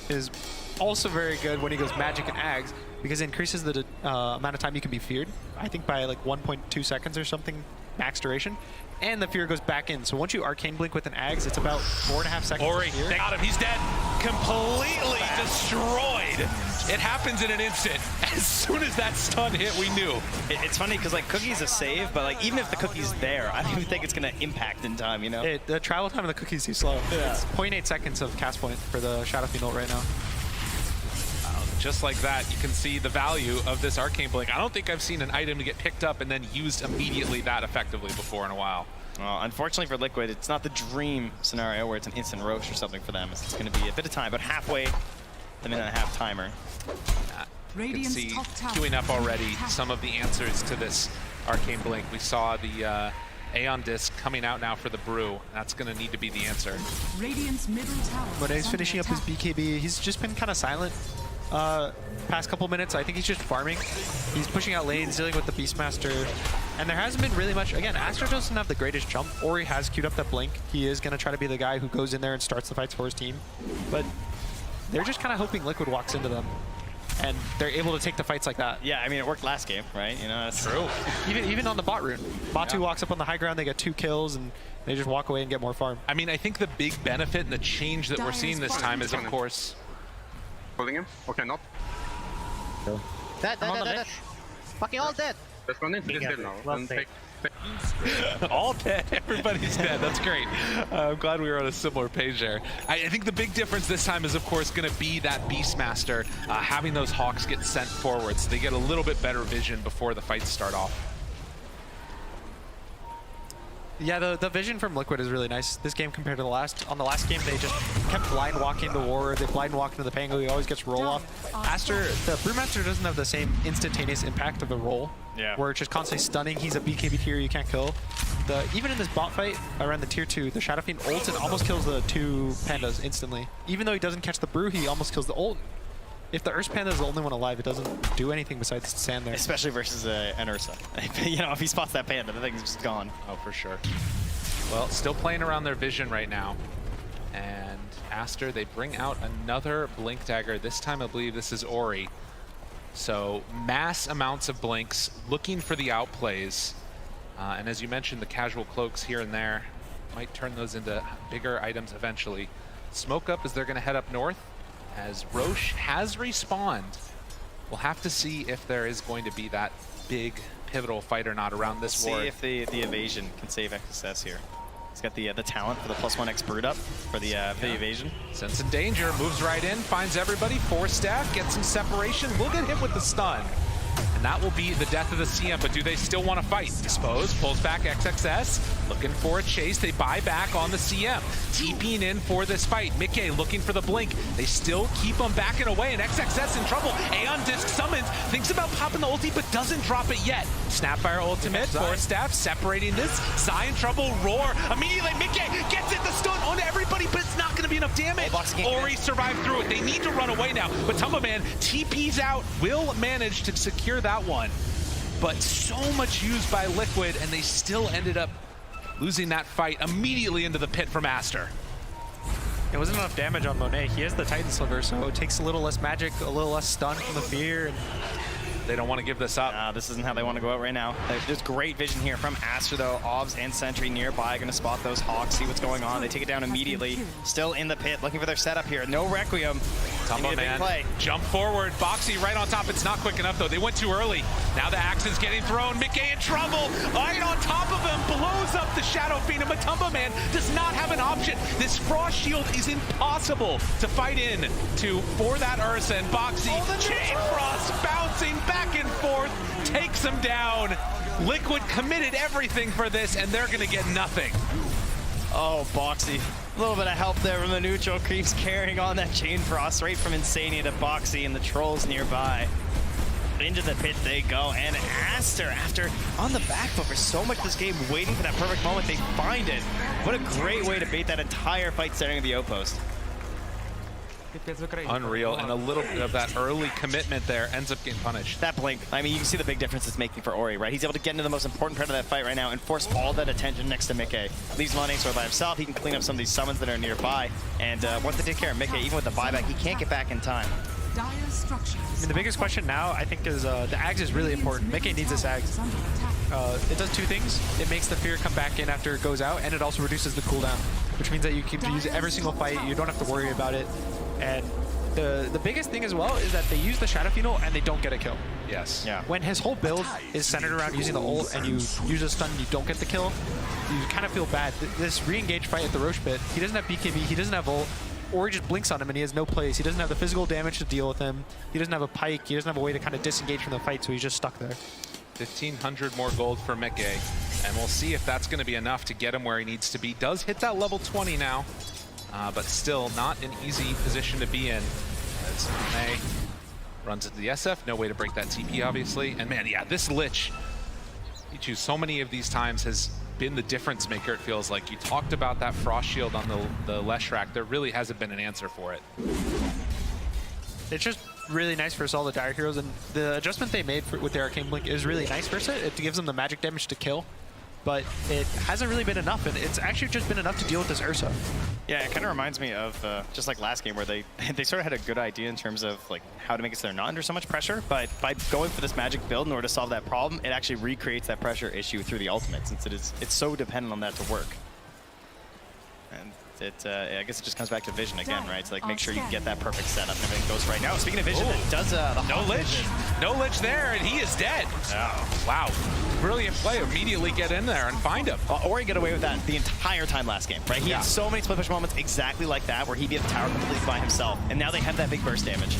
is also very good when he goes Magic and Ags, because it increases the amount of time you can be feared, I think by like 1.2 seconds or something max duration. And the fear goes back in. So once you Arcane Blink with an Ags, it's about 4.5 seconds. Ori, they got him. He's dead. Completely destroyed. It happens in an instant. As soon as that stun hit, we knew. It's funny because like Cookie's a save, but like even if the Cookie's there, I don't even think it's going to impact in time, you know? The travel time of the Cookie's too slow. Yeah. It's 0.8 seconds of cast point for the Shadow Fiend ult right now. Just like that, you can see the value of this Arcane Blink. I don't think I've seen an item to get picked up and then used immediately that effectively before in a while. Well, unfortunately for Liquid, it's not the dream scenario where it's an instant Roche or something for them. It's going to be a bit of time, but halfway the minute and a half timer. You can see queuing up already some of the answers to this Arcane Blink. We saw the Aeon Disc coming out now for the Brew. That's going to need to be the answer. Radiant's middle tower. But he's finishing up his BKB. He's just been kind of silent past couple minutes. I think he's just farming. He's pushing out lanes, dealing with the Beastmaster. And there hasn't been really much. Again, Astro doesn't have the greatest jump. Ori has queued up that blink. He is going to try to be the guy who goes in there and starts the fights for his team. But they're just kind of hoping Liquid walks into them. And they're able to take the fights like that. Yeah, I mean, it worked last game, right? You know, that's true. Even on the bot rune. Batu walks up on the high ground, they get 2 kills, and they just walk away and get more farm. I mean, I think the big benefit and the change that we're seeing this time is, of course... Holding him? Okay, not. Dead. Fucking all dead. Let's run into this dead now. And take all dead. Everybody's dead. That's great. I'm glad we were on a similar page there. I think the big difference this time is, of course, going to be that Beastmaster having those Hawks get sent forward, so they get a little bit better vision before the fights start off. Yeah, the vision from Liquid is really nice. This game compared to the last. On the last game, they just kept blind walking the War. They blind walk into the Pango. He always gets roll off. Aster, the Brewmaster doesn't have the same instantaneous impact of the roll. Yeah. Where it's just constantly stunning. He's a BKB tier you can't kill. Even in this bot fight around the tier 2, the Shadow Fiend ults and almost kills the 2 pandas instantly. Even though he doesn't catch the brew, he almost kills the ult. If the Ursa Panda is the only one alive, it doesn't do anything besides stand there. Especially versus an Ursa. You know, if he spots that Panda, the thing's just gone. Oh, for sure. Well, still playing around their vision right now. And Aster, they bring out another Blink Dagger. This time, I believe this is Ori. So mass amounts of blinks, looking for the outplays. And as you mentioned, the casual cloaks here and there might turn those into bigger items eventually. Smoke up as they're going to head up north. As Roche has respawned, we'll have to see if there is going to be that big pivotal fight or not around this war. See if the evasion can save XSS here. He's got the talent for the +1x brood up for the evasion. Sensing danger, moves right in, finds everybody. 4 staff, gets some separation. Look at him with the stun. And that will be the death of the CM, but do they still want to fight? Dispose, pulls back XXS, looking for a chase. They buy back on the CM. TPing in for this fight. Mickey looking for the blink. They still keep them backing away, and XXS in trouble. Aeon Disc summons, thinks about popping the ulti, but doesn't drop it yet. Snapfire ultimate, 4 staff, separating this. Zai in trouble, roar. Immediately, Mickey gets it, the stun on everybody, but it's not going to be enough damage. Ori survived through it. They need to run away now, but Tumba Man TP's out, will manage to secure that one. But so much used by Liquid, and they still ended up losing that fight immediately into the pit from Aster. It wasn't enough damage on Monet. He has the Titan Sliver, so it takes a little less magic, a little less stun from the fear. And they don't want to give this up. This isn't how they want to go out right now. There's great vision here from Aster, though. Obs and Sentry nearby, going to spot those Hawks, see what's going on. They take it down immediately. Still in the pit, looking for their setup here. No Requiem. Tumba Man, jump forward. Boxy right on top. It's not quick enough, though. They went too early. Now the axe is getting thrown. Mickey in trouble. Right on top of him. Blows up the Shadow Fiend. But Tumba Man does not have an option. This Frost Shield is impossible to fight in to for that Ursa. And Boxy, Chain Frost bouncing back and forth, takes him down. Liquid committed everything for this, and they're going to get nothing. Oh, Boxy. A little bit of help there from the neutral creeps, carrying on that Chain Frost right from Insania to Boxy and the trolls nearby. Into the pit they go, and Aster, after on the back foot for so much of this game, waiting for that perfect moment, they find it. What a great way to bait that entire fight starting at the outpost. Unreal, and a little bit of that early commitment there ends up getting punished. That blink, I mean, you can see the big difference it's making for Ori, right? He's able to get into the most important part of that fight right now and force all that attention next to Mickey. Leaves Monaxor by himself. He can clean up some of these summons that are nearby, and once they take care of Mickey, even with the buyback, he can't get back in time. I mean, the biggest question now, I think, is the Ags is really important. Mickey needs this Ags. It does 2 things. It makes the fear come back in after it goes out, and it also reduces the cooldown, which means that you can use it every single fight. You don't have to worry about it. And the biggest thing as well is that they use the Shadow Fiend ult and they don't get a kill. Yes. Yeah. When his whole build is centered around using the ult and you use a stun and you don't get the kill, you kind of feel bad. This re-engage fight at the Roche pit, he doesn't have BKB, he doesn't have ult, or he just blinks on him and he has no plays. He doesn't have the physical damage to deal with him. He doesn't have a pike. He doesn't have a way to kind of disengage from the fight, so he's just stuck there. 1,500 more gold for Mickey, and we'll see if that's going to be enough to get him where he needs to be. Does hit that level 20 now, but still not an easy position to be in. As May runs into the SF, no way to break that TP, obviously. And man, yeah, this Lich, you choose so many of these times, has been the difference maker, it feels like. You talked about that Frost Shield on the Leshrac. There really hasn't been an answer for it. It's just really nice versus all the Dire Heroes, and the adjustment they made with the Arcane Blink is really nice versus it. It gives them the magic damage to kill, but it hasn't really been enough, and it's actually just been enough to deal with this Ursa. Yeah, it kind of reminds me of just like last game where they sort of had a good idea in terms of like how to make it so they're not under so much pressure, but by going for this magic build in order to solve that problem, it actually recreates that pressure issue through the ultimate, since it's so dependent on that to work. And I guess it just comes back to vision again, right? So like make sure you get that perfect setup and everything goes right. Now, speaking of vision, it does the no Lich. No Lich there, and he is dead. Oh, wow. Brilliant play. Immediately get in there and find him. Ori got away with that the entire time last game, right? He had so many split push moments exactly like that where he'd be at the tower completely by himself, and now they have that big burst damage.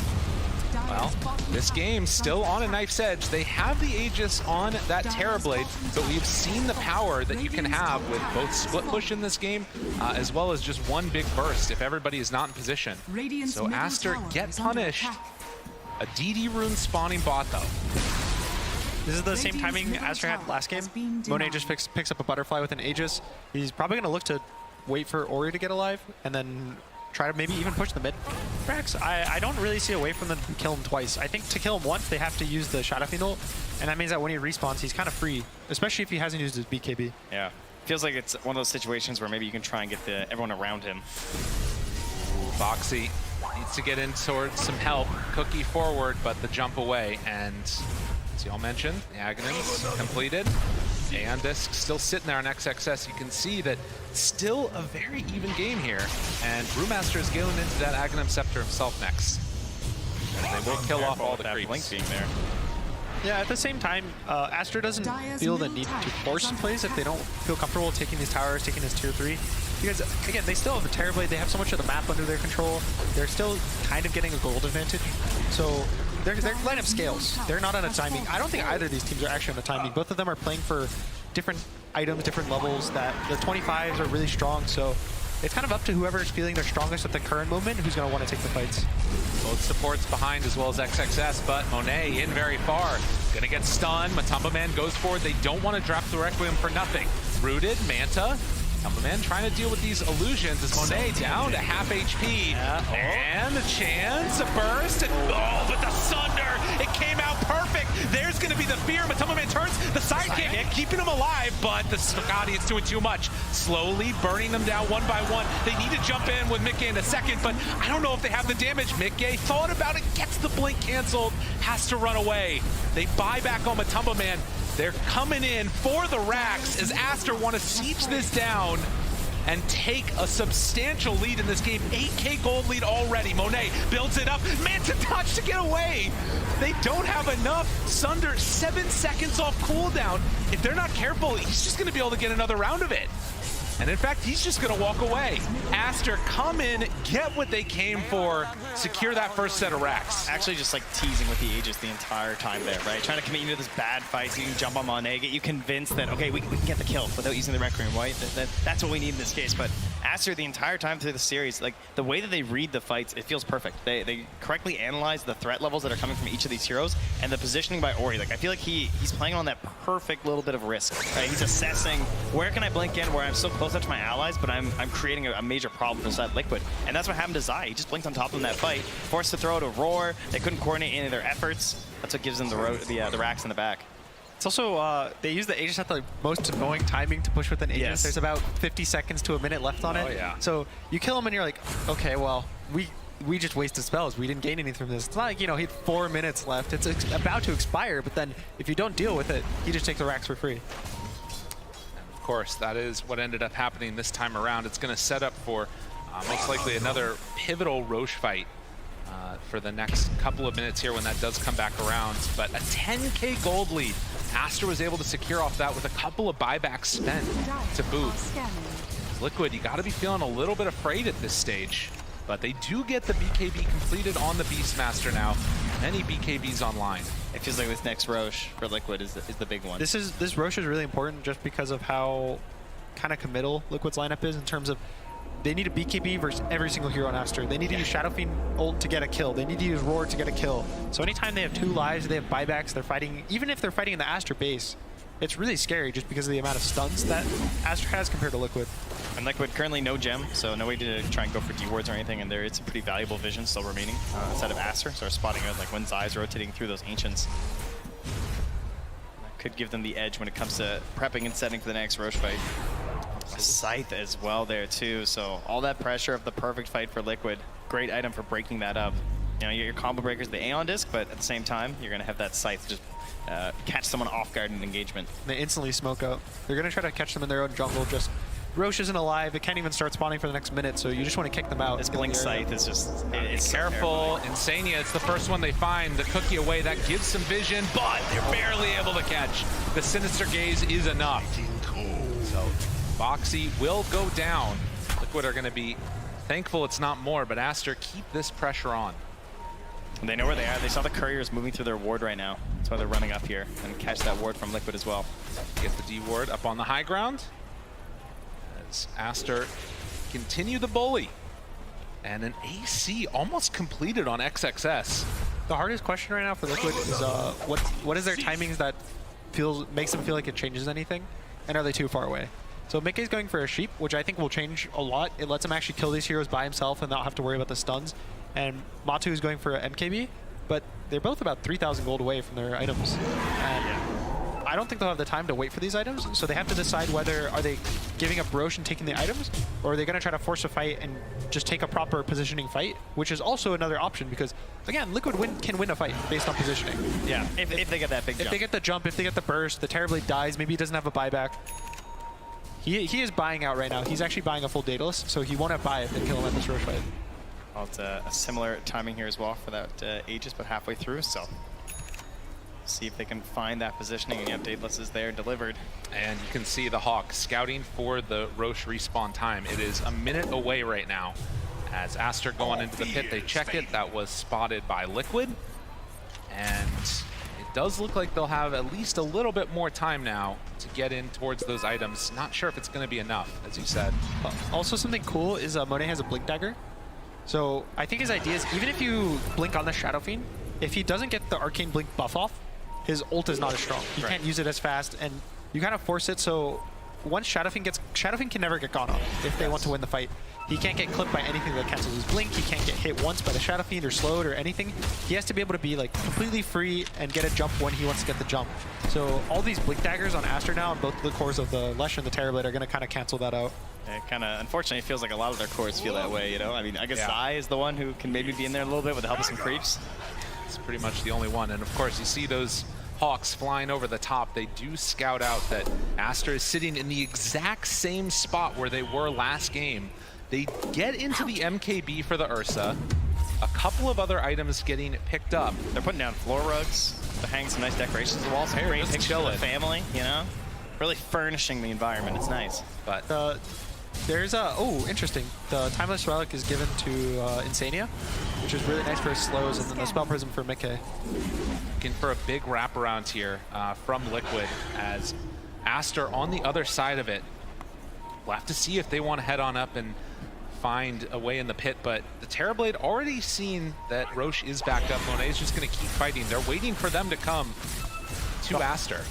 Well, this game still on a knife's edge. They have the Aegis on that Terrorblade, but we've seen the power that you can have with both split push in this game, as well as just one big burst if everybody is not in position. So Aster get punished. A DD rune spawning bot though. This is the same timing Aster had last game. Monet just picks up a butterfly with an Aegis. He's probably going to look to wait for Ori to get alive and then try to maybe even push the mid. Rax, I don't really see a way from them to kill him twice. I think to kill him once, they have to use the Shadow Fiend ult, and that means that when he respawns, he's kind of free, especially if he hasn't used his BKB. Yeah. Feels like it's one of those situations where maybe you can try and get everyone around him. Boxy needs to get in towards some help. Cookie forward, but the jump away. And as y'all mentioned, the Aghanim's completed. And Tusks still sitting there on XXS. You can see that still a very even game here. And Brewmaster is going into that Aghanim Scepter himself next. And they will kill off all the creeps. Blink being there. Yeah, at the same time, Aster doesn't feel the need to force plays if they don't feel comfortable taking these towers, taking this tier 3. Because, again, they still have the Terrorblade, they have so much of the map under their control. They're still kind of getting a gold advantage. So their lineup scales. They're not on a timing. I don't think either of these teams are actually on a timing. Both of them are playing for different items, different levels. That the 25s are really strong, so it's kind of up to whoever is feeling their strongest at the current moment who's going to want to take the fights. Both supports behind as well as XXS, but Monet in very far. Gonna get stunned. Matumba Man goes forward. They don't want to drop the Requiem for nothing. Rooted, Manta. Matumba Man trying to deal with these illusions as Monet down to half HP. And a chance, a burst, and oh, but the Sunder! It came out perfect. There's gonna be the fear. Matumba Man turns the sidekick, keeping him alive, but the Spaghetti is doing too much. Slowly burning them down one by one. They need to jump in with Mickey in a second, but I don't know if they have the damage. Mickey thought about it, gets the blink canceled, has to run away. They buy back on Matumba Man. They're coming in for the racks as Aster want to siege this down and take a substantial lead in this game. 8K gold lead already. Monet builds it up. Manta touch to get away. They don't have enough. Sunder 7 seconds off cooldown. If they're not careful, he's just going to be able to get another round of it. And in fact, he's just going to walk away. Aster, come in, get what they came for, secure that first set of racks. Actually just like teasing with the Aegis the entire time there, right? Trying to commit you to this bad fight so you can jump on Monet, get you convinced that, okay, we can get the kill without using the Requiem, right? That's what we need in this case. But Aster, the entire time through the series, like the way that they read the fights, it feels perfect. They correctly analyze the threat levels that are coming from each of these heroes and the positioning by Ori. Like I feel like he's playing on that perfect little bit of risk, right? He's assessing where can I blink in where I'm so close up to my allies, but I'm creating a major problem inside Liquid. And that's what happened to Zai. He just blinked on top of him in that fight, forced to throw out a roar. They couldn't coordinate any of their efforts. That's what gives them the racks in the back. It's also, they use the Aegis at the most annoying timing to push with an Aegis. Yes. There's about 50 seconds to a minute left on it. Oh, yeah. So you kill him and you're like, okay, well, we just wasted spells. We didn't gain anything from this. It's not like, you know, he had 4 minutes left. It's about to expire, but then if you don't deal with it, you just take the racks for free. Of course, that is what ended up happening this time around. It's going to set up for most likely another pivotal Roche fight for the next couple of minutes here when that does come back around. But a 10K gold lead. Aster was able to secure off that with a couple of buybacks spent to boot. Liquid, you got to be feeling a little bit afraid at this stage. But they do get the BKB completed on the Beastmaster now. Many BKBs online. It feels like this next Roche for Liquid is the big one. This Roche is really important just because of how kind of committal Liquid's lineup is in terms of they need a BKB versus every single hero on Aster. They need to use Shadow Fiend ult to get a kill. They need to use Roar to get a kill. So anytime they have 2 lives, they have buybacks, they're fighting, even if they're fighting in the Aster base, it's really scary just because of the amount of stuns that Aster has compared to Liquid. And Liquid currently no gem, so no way to try and go for D-wards or anything, and it's a pretty valuable vision still remaining inside of Aster. So we're spotting out like when Zai's rotating through those Ancients. That could give them the edge when it comes to prepping and setting for the next Roche fight. A Scythe as well there too, so all that pressure of the perfect fight for Liquid. Great item for breaking that up. You know, your combo breaker's the Aeon Disc, but at the same time, you're gonna have that Scythe just catch someone off guard in engagement. They instantly smoke out. They're gonna try to catch them in their own jungle. Just Roche isn't alive. It can't even start spawning for the next minute, so you just want to kick them out. This Blink Scythe is just, it's careful. Insania, it's the first one they find. The cookie away, that gives some vision, but they're barely able to catch. The Sinister Gaze is enough. So Boxy will go down. Liquid are going to be thankful it's not more, but Aster, keep this pressure on. They know where they are. They saw the couriers moving through their ward right now. That's why they're running up here and catch that ward from Liquid as well. Get the D ward up on the high ground. As Aster continue the bully. And an AC almost completed on XXS. The hardest question right now for Liquid is what is their timings that makes them feel like it changes anything, and are they too far away? So Mickey's going for a sheep, which I think will change a lot. It lets him actually kill these heroes by himself and not have to worry about the stuns. And Matu is going for an MKB, but they're both about 3,000 gold away from their items. And I don't think they'll have the time to wait for these items, so they have to decide whether are they giving up Roche and taking the items, or are they going to try to force a fight and just take a proper positioning fight, which is also another option because, again, Liquid can win a fight based on positioning. Yeah, if they get that big jump. If they get the jump, if they get the burst, the Terrorblade dies, maybe he doesn't have a buyback. He is buying out right now. He's actually buying a full Daedalus, so he won't have buy if they kill him at this Roche fight. Well, it's a similar timing here as well for that Aegis, but halfway through, so see if they can find that positioning, and Daedalus is there delivered. And you can see the Hawk scouting for the Roche respawn time. It is a minute away right now. As Aster going into the pit, they check it. That was spotted by Liquid. And it does look like they'll have at least a little bit more time now to get in towards those items. Not sure if it's going to be enough, as you said. Also, something cool is Monet has a Blink Dagger. So I think his idea is, even if you blink on the Shadow Fiend, if he doesn't get the Arcane Blink buff off, his ult is not as strong. You can't use it as fast, and you kind of force it so once Shadow Fiend can never get gone off if they want to win the fight. He can't get clipped by anything that cancels his blink. He can't get hit once by the Shadow Fiend or slowed or anything. He has to be able to be like completely free and get a jump when he wants to get the jump. So all these Blink Daggers on Aster now, and both the cores of the Lesh and the Terrorblade are going to kind of cancel that out. It kind of, unfortunately, feels like a lot of their cores feel that way, you know? I mean, I guess Zai is the one who can maybe be in there a little bit with the help of some creeps. It's pretty much the only one. And of course, you see those Hawks flying over the top. They do scout out that Aster is sitting in the exact same spot where they were last game. They get into the MKB for the Ursa. A couple of other items getting picked up. They're putting down floor rugs. They're hanging some nice decorations on the walls. Some great pictures of the family, you know? Really furnishing the environment. It's nice. But there's interesting. The Timeless Relic is given to Insania, which is really nice for his slows, and then the Spell Prism for Mickey. Looking for a big wraparound here from Liquid as Aster on the other side of it. We'll have to see if they want to head on up and find a way in the pit, but the Terrorblade already seen that Roche is backed up. Monet's just going to keep fighting. They're waiting for them to come to Aster.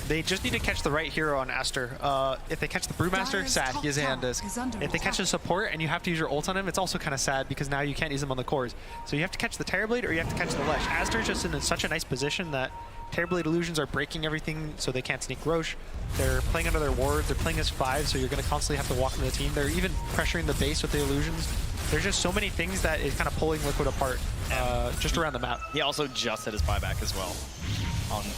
They just need to catch the right hero on Aster. If they catch the Brewmaster, sad, he has a hand disc. If they catch the support and you have to use your ult on him, it's also kind of sad because now you can't use them on the cores. So you have to catch the Terrorblade or you have to catch the Lesh. Aster's just in such a nice position that Terrorblade illusions are breaking everything so they can't sneak Roche. They're playing under their wards, they're playing as 5, so you're going to constantly have to walk into the team. They're even pressuring the base with the illusions. There's just so many things that is kind of pulling Liquid apart just around the map. He also just hit his buyback as well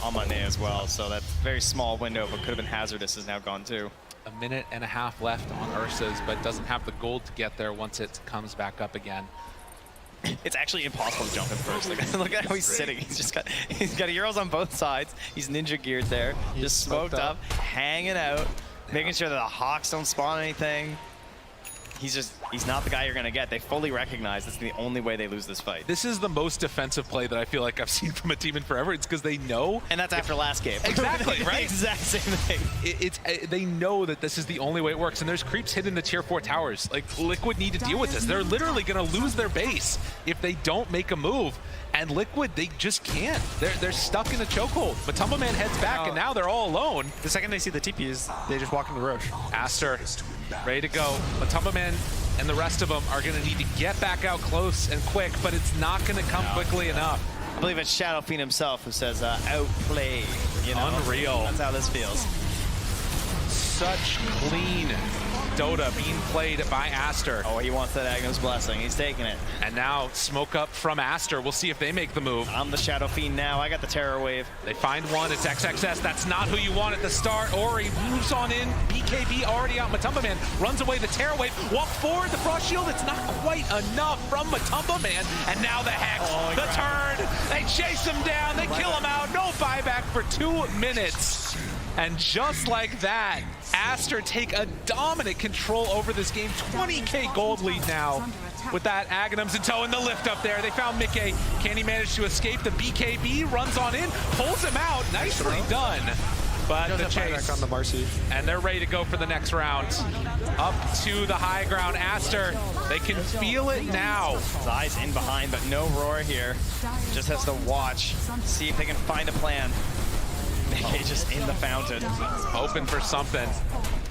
on Monday as well, so that very small window but could have been hazardous is now gone too. A minute and a half left on Ursa's, but doesn't have the gold to get there once it comes back up again. It's actually impossible to jump in first. Look at how he's sitting. He's got heroes on both sides. He's ninja geared there, just smoked up, hanging out, making sure that the Hawks don't spawn anything. He's not the guy you're gonna get. They fully recognize this is the only way they lose this fight. This is the most defensive play that I feel like I've seen from a team in forever. It's because they know. And that's after last game. Exactly, right? Exact same thing. They know that this is the only way it works. And there's creeps hidden in the tier 4 towers. Like, Liquid need to deal with this. They're literally going to lose their base if they don't make a move. And Liquid, they just can't. They're stuck in a chokehold. Matumba Man heads back, and now they're all alone. The second they see the TPs, they just walk into Roche. Aster, ready to go. Matumba Man and the rest of them are going to need to get back out close and quick, but it's not going to come quickly enough. I believe it's Shadow Fiend himself who says, outplay. You know? Unreal. That's how this feels. Such clean Dota being played by Aster. Oh, he wants that Agnes Blessing. He's taking it. And now smoke up from Aster. We'll see if they make the move. I'm the Shadow Fiend now. I got the Terror Wave. They find one. It's XXS. That's not who you want at the start. Ori moves on in. BKB already out. Matumba Man runs away the Terror Wave. Walk forward. The Frost Shield. It's not quite enough from Matumba Man. And now the Hex. The turn. They chase him down. They kill him out. No buyback for 2 minutes. And just like that, Aster take a dominant control over this game. 20k gold lead now. with that Aghanims in tow and the lift up there. They found Mickey. Can he manage to escape? The BKB runs on in, pulls him out. Nicely done. But the chase on the Marcy. And they're ready to go for the next round. Up to the high ground. Aster, they can feel it now. His eyes in behind, but no roar here. Just has to watch, see if they can find a plan. Mickey just in the fountain. Open for something.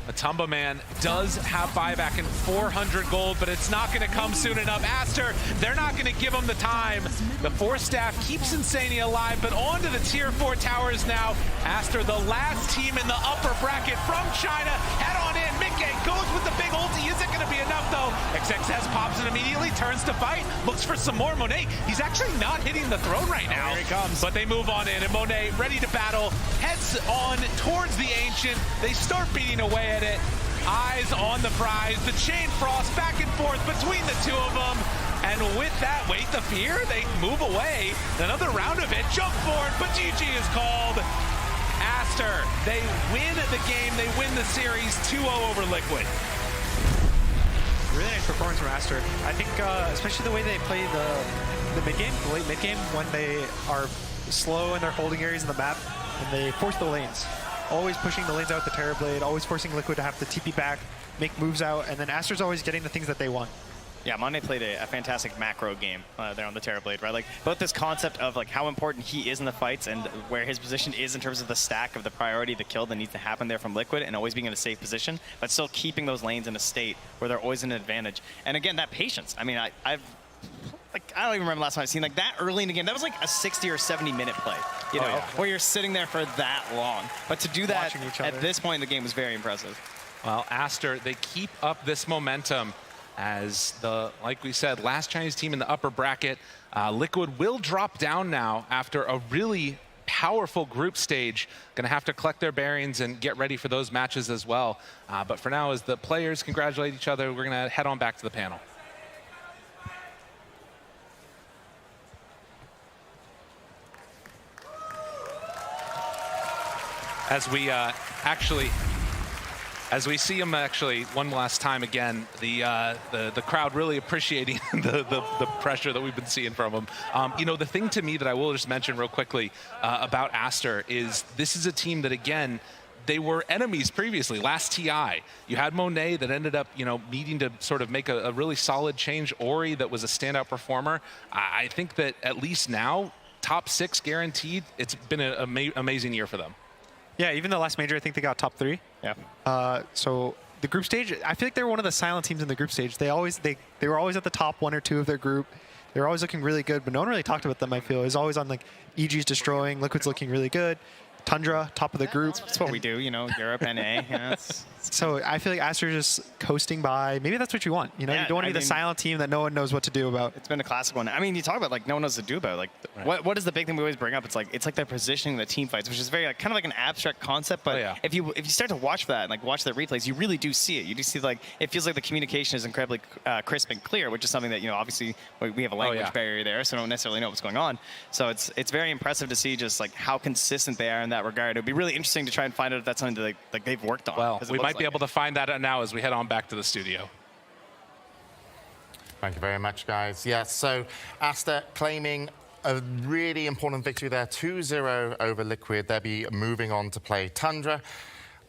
Matumba Man does have buyback and 400 gold, but it's not going to come soon enough. Aster, they're not going to give him the time. The Force Staff keeps Insania alive, but on to the Tier 4 towers now. Aster, the last team in the upper bracket from China. Head on in. Mickey goes with the big ulti. Is it going to be enough, though? XXS pops it immediately, turns to fight, looks for some more. Monet, he's actually not hitting the throne right now. Here he comes. But they move on in, and Monet, ready to battle, heads on towards the Ancient. They start beating away at it. Eyes on the prize. The chain frost back and forth between the two of them. And with that, wait the fear, they move away. Another round of it. Jump forward, but GG is called. Aster, they win the game. They win the series 2-0 over Liquid. Really nice performance from Aster. I think, especially the way they play the mid game, the late mid game, when they are slow in their holding areas in the map, and they force the lanes. Always pushing the lanes out with the Terrorblade, always forcing Liquid to have to TP back, make moves out, and then Aster's always getting the things that they want. Yeah, Monet played a fantastic macro game there on the Terrorblade, right? Like, both this concept of like how important he is in the fights and where his position is in terms of the stack of the priority, the kill that needs to happen there from Liquid, and always being in a safe position, but still keeping those lanes in a state where they're always in an advantage. And again, that patience. I mean, I don't even remember last time I've seen like that early in the game. That was like a 60 or 70 minute play, you know, where you're sitting there for that long. But to do that at this point in the game was very impressive. Well, Aster, they keep up this momentum as like we said, last Chinese team in the upper bracket. Liquid will drop down now after a really powerful group stage. Going to have to collect their bearings and get ready for those matches as well. But for now, as the players congratulate each other, we're going to head on back to the panel. As we as we see him actually one last time again, the crowd really appreciating the pressure that we've been seeing from him. You know, the thing to me that I will just mention real quickly about Aster is this is a team that, again, they were enemies previously. Last TI, you had Monet that ended up, you know, needing to sort of make a really solid change. Ori that was a standout performer. I think that at least now, top 6 guaranteed. It's been an amazing year for them. Yeah, even the last major, I think they got top 3. Yeah. So the group stage, I feel like they were one of the silent teams in the group stage. They were always at the top 1 or 2 of their group. They were always looking really good, but no one really talked about them, I feel. It was always on like EG's destroying, Liquid's looking really good. Tundra, top of the group. That's what we do, you know, Europe, NA. Yeah, so I feel like Aster's just coasting by. Maybe that's what you want. You know, you don't want to be the silent team that no one knows what to do about. It's been a classic one. I mean, you talk about like no one knows what to do about it. Like what is the big thing we always bring up? It's like their positioning, the team fights, which is very like, kind of like an abstract concept. But if you start to watch that and like watch the replays, you really do see it. You do see like it feels like the communication is incredibly crisp and clear, which is something that, you know, obviously we have a language barrier there, so don't necessarily know what's going on. So it's very impressive to see just like how consistent they are in that regard. It would be really interesting to try and find out if that's something that like they've worked on. Well, we might be able to find that out now as we head on back to the studio. Thank you very much, guys. Yeah, so Aster claiming a really important victory there, 2-0 over Liquid. They'll be moving on to play Tundra.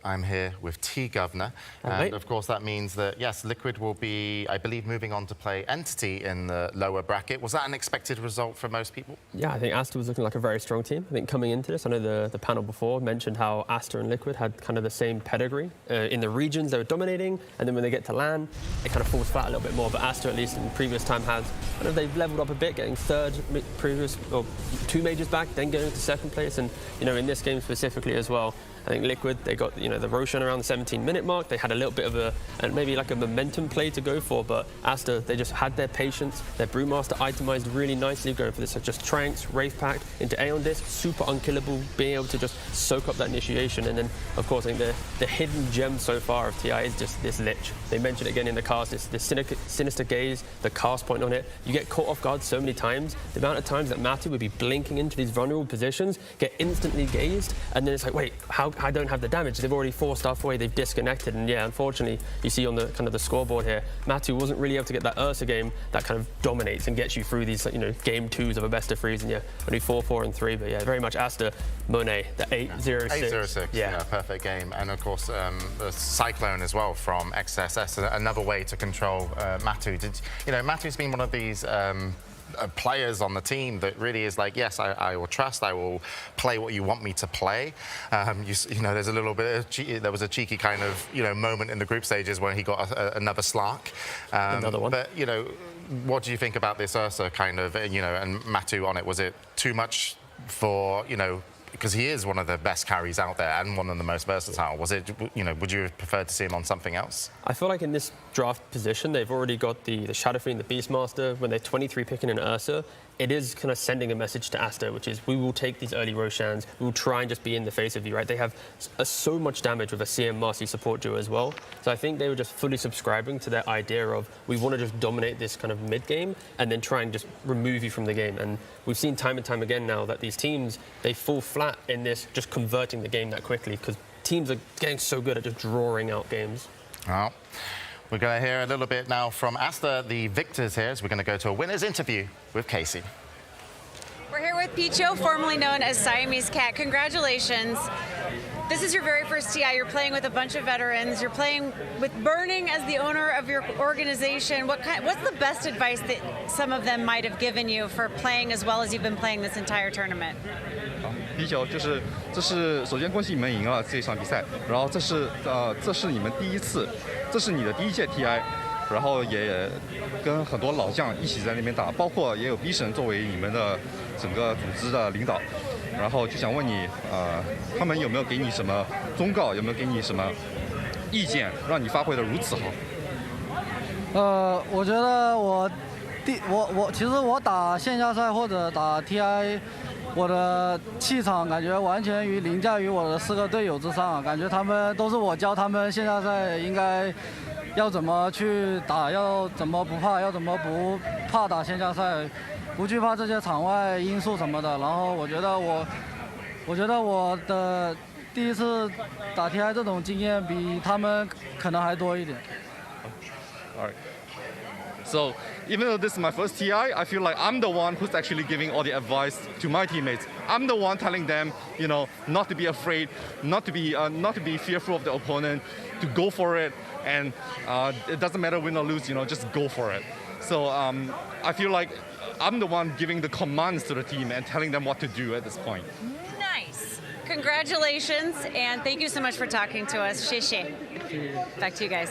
I'm here with T-Governor. And of course, that means that, yes, Liquid will be, I believe, moving on to play Entity in the lower bracket. Was that an expected result for most people? Yeah, I think Aster was looking like a very strong team. I think coming into this, I know the panel before mentioned how Aster and Liquid had kind of the same pedigree. In the regions, they were dominating, and then when they get to LAN, it kind of falls flat a little bit more. But Aster, at least in previous time, has, I know they've leveled up a bit, getting third previous, or 2 majors back, then going to second place. And, you know, in this game specifically as well, I think Liquid, they got, you know, the Roshan around the 17-minute mark. They had a little bit of maybe like a momentum play to go for, but Aster, they just had their patience. Their Brewmaster itemized really nicely, going for this just Tranks, Wraith Pact into Aeon Disc, super unkillable, being able to just soak up that initiation. And then, of course, I think the hidden gem so far of TI is just this Lich. They mentioned it again in the cast, this sinister gaze, the cast point on it. You get caught off guard so many times. The amount of times that Matty would be blinking into these vulnerable positions, get instantly gazed, and then it's like, wait, how I don't have the damage. They've already forced our way, they've disconnected. And yeah, unfortunately, you see on the kind of the scoreboard here, Matu wasn't really able to get that Ursa game that kind of dominates and gets you through these, game 2s of a best of 3s. And yeah, only 4-4 and 3. But yeah, very much Aster, Monet, the 8-0-6. 8-0-6, yeah, perfect game. And of course, the Cyclone as well from XSS, another way to control Matu. Matu's been one of these players on the team that really is like, yes, I will trust, I will play what you want me to play. There's a little bit of there was a cheeky kind of moment in the group stages where he got another Slark. Another one. But what do you think about this Ursa kind of and Matu on it? Was it too much for because he is one of the best carries out there and one of the most versatile. Was it, would you have preferred to see him on something else? I feel like in this draft position, they've already got the Shadow Fiend, the Beastmaster. When they're 23 picking an Ursa, it is kind of sending a message to Aster, which is we will take these early Roshans, we will try and just be in the face of you, right? They have so much damage with a CM Marcy support duo as well. So I think they were just fully subscribing to their idea of we want to just dominate this kind of mid-game and then try and just remove you from the game. And we've seen time and time again now that these teams, they fall flat in this just converting the game that quickly because teams are getting so good at just drawing out games. Well, we're going to hear a little bit now from Aster, the victors here, as we're going to go to a winner's interview with Casey. We're here with Picho, formerly known as Siamese Cat. Congratulations. This is your very first TI. You're playing with a bunch of veterans. You're playing with Burning as the owner of your organization. What's the best advice that some of them might have given you for playing as well as you've been playing this entire tournament? 啤酒这是首先恭喜你们赢了这场比赛，然后这是你们第一次，这是你的第一届 TI， 然后也跟很多老将一起在那边打，包括也有 B 神作为你们的整个组织的领导，然后就想问你，他们有没有给你什么忠告，有没有给你什么意见，让你发挥得如此好？我觉得其实我打线下赛或者打 TI。我的气场感觉完全凌驾于我的4个队友之上，感觉他们都是我教他们线下赛应该要怎么去打，要怎么不怕，要怎么不怕打线下赛，不惧怕这些场外因素什么的。然后我觉得我的第一次打 TI 这种经验比他们可能还多一点。All right. So even though this is my first TI, I feel like I'm the one who's actually giving all the advice to my teammates. I'm the one telling them, not to be afraid, not to be fearful of the opponent, to go for it, and it doesn't matter win or lose, just go for it. So I feel like I'm the one giving the commands to the team and telling them what to do at this point. Nice. Congratulations, and thank you so much for talking to us. Xie. Back to you guys.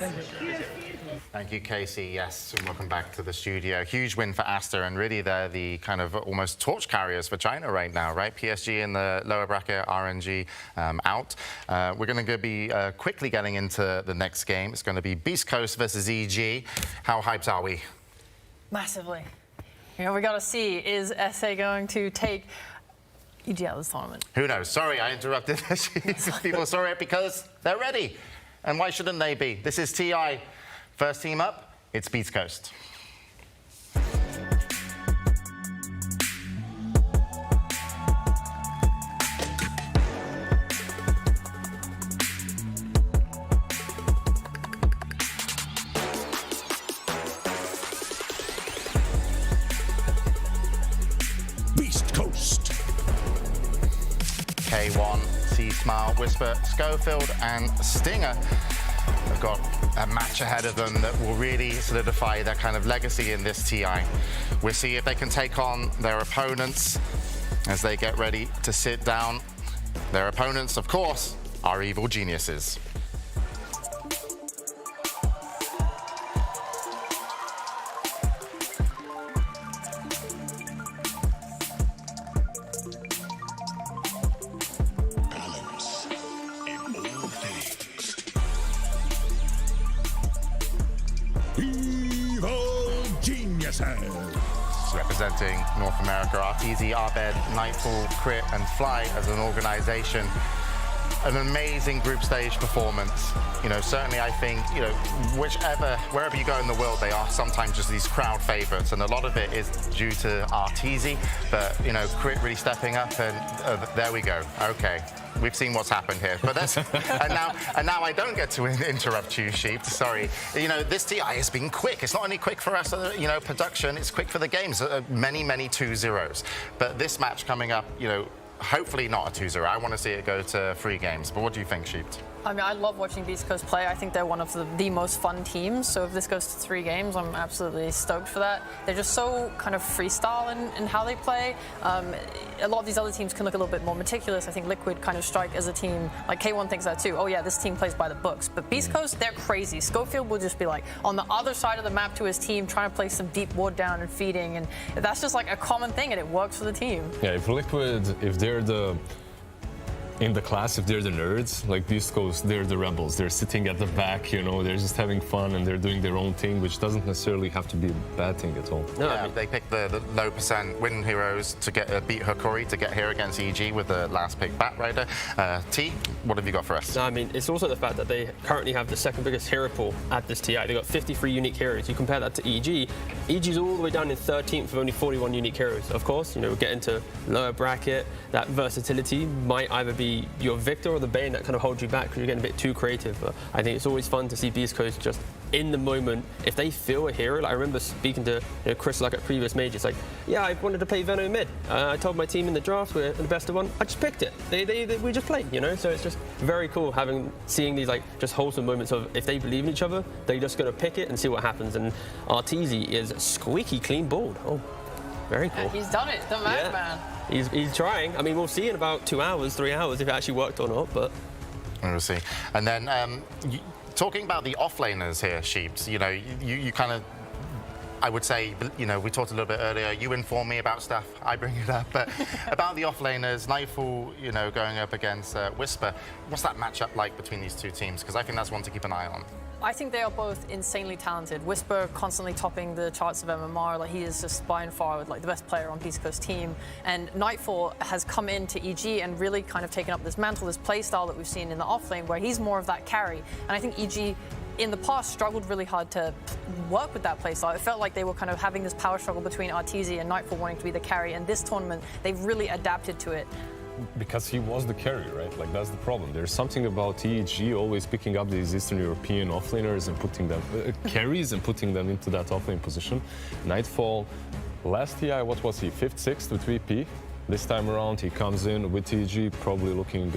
Thank you, Casey. Yes, welcome back to the studio. Huge win for Aster, and really they're the kind of almost torch carriers for China right now, right? PSG in the lower bracket, RNG out. We're going to be quickly getting into the next game. It's going to be Beast Coast versus EG. How hyped are we? Massively. We got to see, is SA going to take EG out of this tournament? Who knows? Sorry, I interrupted. People saw it because they're ready. And why shouldn't they be? This is TI. First team up, it's Beast Coast. Beast Coast. K1, C-Smile, Whisper, Schofield, and Stinger have got a match ahead of them that will really solidify their kind of legacy in this TI. We'll see if they can take on their opponents as they get ready to sit down. Their opponents, of course, are Evil Geniuses. Representing North America, Easy, Arbed, Nightfall, Crit, and Fly as an organization. an amazing group stage performance. You know, certainly I think, you know, wherever you go in the world, they are sometimes just these crowd favorites, and a lot of it is due to Arteezy, but, you know, Crit really stepping up, and there we go. Okay. We've seen what's happened here, but that's and now I don't get to interrupt you, Sheep. Sorry. You know, this TI has been quick. It's not only quick for us, you know, production. It's quick for the games. Many 2-0s. But this match coming up, you know, hopefully not a 2-0. I want to see it go to 3 games. But what do you think, Sheep? I mean, I love watching Beast Coast play. I think they're one of the most fun teams. So if this goes to 3 games, I'm absolutely stoked for that. They're just so kind of freestyle in how they play. A lot of these other teams can look a little bit more meticulous. I think Liquid kind of strike as a team. Like K1 thinks that too. Oh yeah, this team plays by the books. But Beast Coast, they're crazy. Schofield will just be like on the other side of the map to his team, trying to play some deep ward down and feeding. And that's just like a common thing, and it works for the team. Yeah, if Liquid, if they're in the class, if they're the nerds, like Beast Coast, they're the rebels. They're sitting at the back, you know, they're just having fun and they're doing their own thing, which doesn't necessarily have to be a bad thing at all. No, yeah, they picked the low percent win heroes to get beat Hikori to get here against EG with the last pick Bat Rider. T, what have you got for us? No, I mean, it's also the fact that they currently have the second biggest hero pool at this TI. They've got 53 unique heroes. You compare that to EG. EG's all the way down in 13th with only 41 unique heroes. Of course, you know, get into lower bracket, that versatility might either be your Victor or the Bane that kind of holds you back because you're getting a bit too creative. But I think it's always fun to see Beast Coast just in the moment. If they feel a hero, like I remember speaking to Chris like at previous majors, like, yeah, I wanted to play Venom mid. I told my team in the draft we're the best of one. I just picked it. We just played, you know. So it's just very cool seeing these like just wholesome moments of if they believe in each other, they're just gonna pick it and see what happens. And Arteezy is squeaky clean balled. Oh, very cool. Yeah, he's done it, the madman. He's trying. I mean, we'll see in about 2 hours, 3 hours if it actually worked or not. But we'll see. And then talking about the offlaners here, Sheeps. You know, you kind of. I would say, you know, we talked a little bit earlier. You inform me about stuff, I bring it up. But about the offlaners, Nightfall, you know, going up against Whisper. What's that matchup like between these two teams? Because I think that's one to keep an eye on. I think they are both insanely talented. Whisper constantly topping the charts of MMR. Like, he is just by and far like the best player on Beast Coast team. And Nightfall has come into EG and really kind of taken up this mantle, this play style that we've seen in the offlane, where he's more of that carry. And I think EG in the past struggled really hard to work with that playstyle. It felt like they were kind of having this power struggle between Arteezy and Nightfall wanting to be the carry. And this tournament, they've really adapted to it. Because he was the carry, right? Like, that's the problem. There's something about EG always picking up these Eastern European offlaners and putting them carries and putting them into that offlane position. Nightfall, last TI, what was he? 5th, 6th with VP. This time around, he comes in with EG, probably looking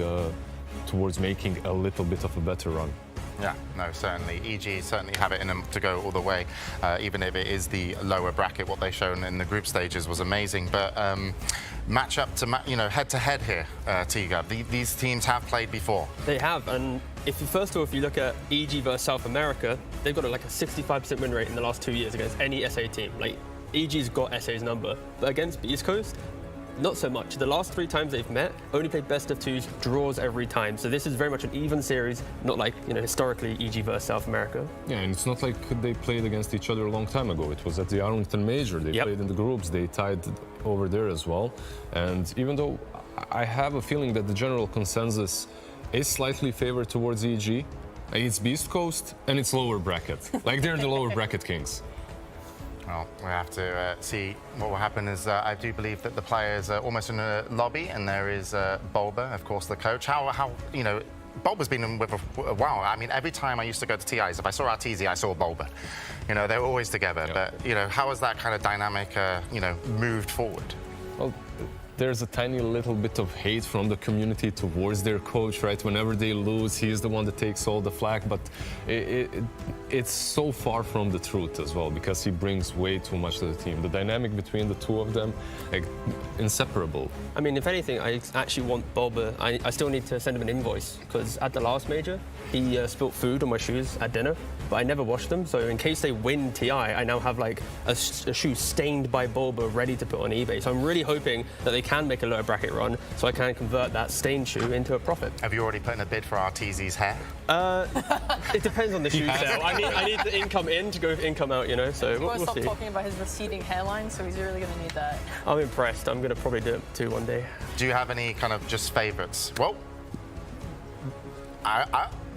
towards making a little bit of a better run. Yeah, no, certainly. EG certainly have it in them to go all the way, even if it is the lower bracket. What they've shown in the group stages was amazing. But matchup to, you know, head-to-head here, T-Gov. These teams have played before. They have, and first of all, if you look at EG versus South America, they've got like a 65% win rate in the last 2 years against any SA team. Like, EG's got SA's number, but against Beast Coast, not so much. The last 3 times they've met, only played best of 2s, draws every time. So this is very much an even series, not like, you know, historically EG versus South America. Yeah, and it's not like they played against each other a long time ago. It was at the Arlington Major. They played in the groups. They tied over there as well. And even though I have a feeling that the general consensus is slightly favored towards EG, it's Beast Coast and it's lower bracket. Like, they're the lower bracket kings. Well, we have to see what will happen. Is I do believe that the players are almost in a lobby, and there is Bulba, of course, the coach. How you know, Bulba's been in with a while. I mean, every time I used to go to TIs, if I saw Arteezy, I saw Bulba. You know, they were always together. Yeah. But you know, how has that kind of dynamic, you know, moved forward? Well, there's a tiny little bit of hate from the community towards their coach, right? Whenever they lose, he's the one that takes all the flack, but it's so far from the truth as well, because he brings way too much to the team. The dynamic between the two of them, like, inseparable. I mean, if anything, I actually want Bulba. I still need to send him an invoice, because at the last major, he spilt food on my shoes at dinner, but I never washed them. So in case they win TI, I now have like a shoe stained by Bulba ready to put on eBay. So I'm really hoping that they can make a lower bracket run, so I can convert that stained shoe into a profit. Have you already put in a bid for Arteezy's hair? It depends on the shoe sale. I need the income in to go with income out, you know. So we'll stop see. talking about his receding hairline, so he's really going to need that. I'm impressed. I'm going to probably do it too one day. Do you have any kind of just favourites? Well,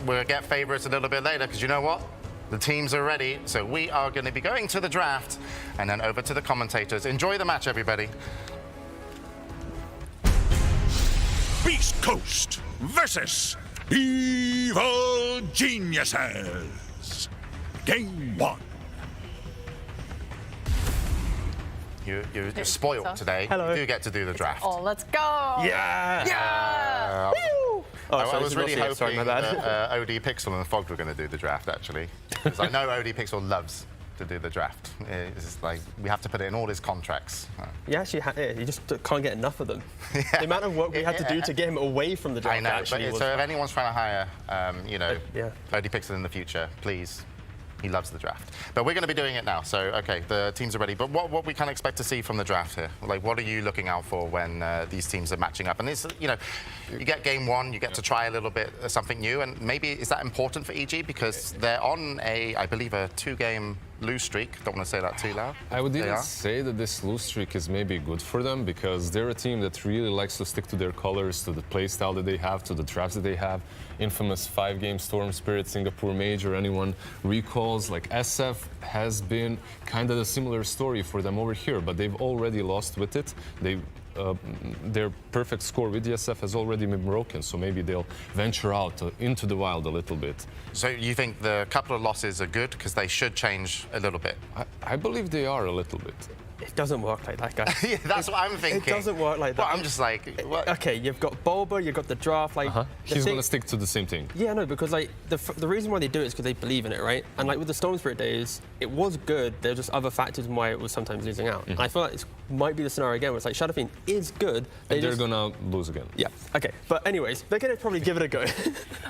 We'll get favorites a little bit later, because you know what? The teams are ready, so we are going to be going to the draft and then over to the commentators. Enjoy the match, everybody. Beast Coast versus Evil Geniuses. Game 1. You're spoiled today. Hello. You do get to do the draft. Oh, let's go! Yeah! Yeah! Woo! Oh, I sorry, was this is really Rossi. Sorry, my hoping bad. that OD Pixel and Fog were going to do the draft, actually. Because I know OD Pixel loves to do the draft. It's like, we have to put it in all his contracts. Yeah, you just can't get enough of them. The amount of work we had to do to get him away from the draft. I know, actually but so if anyone's trying to hire, OD Pixel in the future, please. He loves the draft. But we're going to be doing it now. So, okay, the teams are ready. But what we can expect to see from the draft here? Like, what are you looking out for when these teams are matching up? And it's, you get game 1, you get to try a little bit something new. And maybe is that important for EG? Because they're on I believe, a 2-game lose streak. Don't want to say that too loud. I would even say that this lose streak is maybe good for them, because they're a team that really likes to stick to their colors, to the play style that they have, to the drafts that they have. Infamous 5-game Storm Spirit, Singapore Major, anyone recalls, like SF has been kind of a similar story for them over here, but they've already lost with it. Their perfect score with the SF has already been broken, so maybe they'll venture out into the wild a little bit. So you think the couple of losses are good because they should change a little bit? I believe they are a little bit. It doesn't work like that, guys. Yeah, that's what I'm thinking. It doesn't work like that. Well, I'm just like, what? Okay, you've got Bulba, you've got the draft. Like, he's going to stick to the same thing. Yeah, no, because like the reason why they do it is because they believe in it, right? And like with the Storm Spirit days, it was good. There were just other factors in why it was sometimes losing out. And I feel like it might be the scenario again where it's like Shadow Fiend is good. They're going to lose again. Yeah, okay. But anyways, they're going to probably give it a go.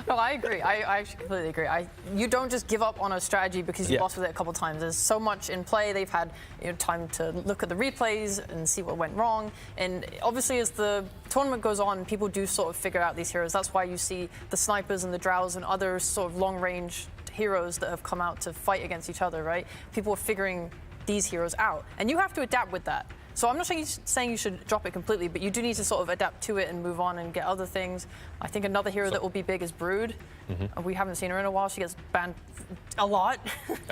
No, I agree. I actually completely agree. You don't just give up on a strategy because you lost with it a couple times. There's so much in play. They've had time to look at the replays and see what went wrong. And obviously, as the tournament goes on, people do sort of figure out these heroes. That's why you see the snipers and the drows and other sort of long-range heroes that have come out to fight against each other, right? People are figuring these heroes out. And you have to adapt with that. So I'm not saying you should drop it completely, but you do need to sort of adapt to it and move on and get other things. I think another hero that will be big is Brood. We haven't seen her in a while. She gets banned a lot.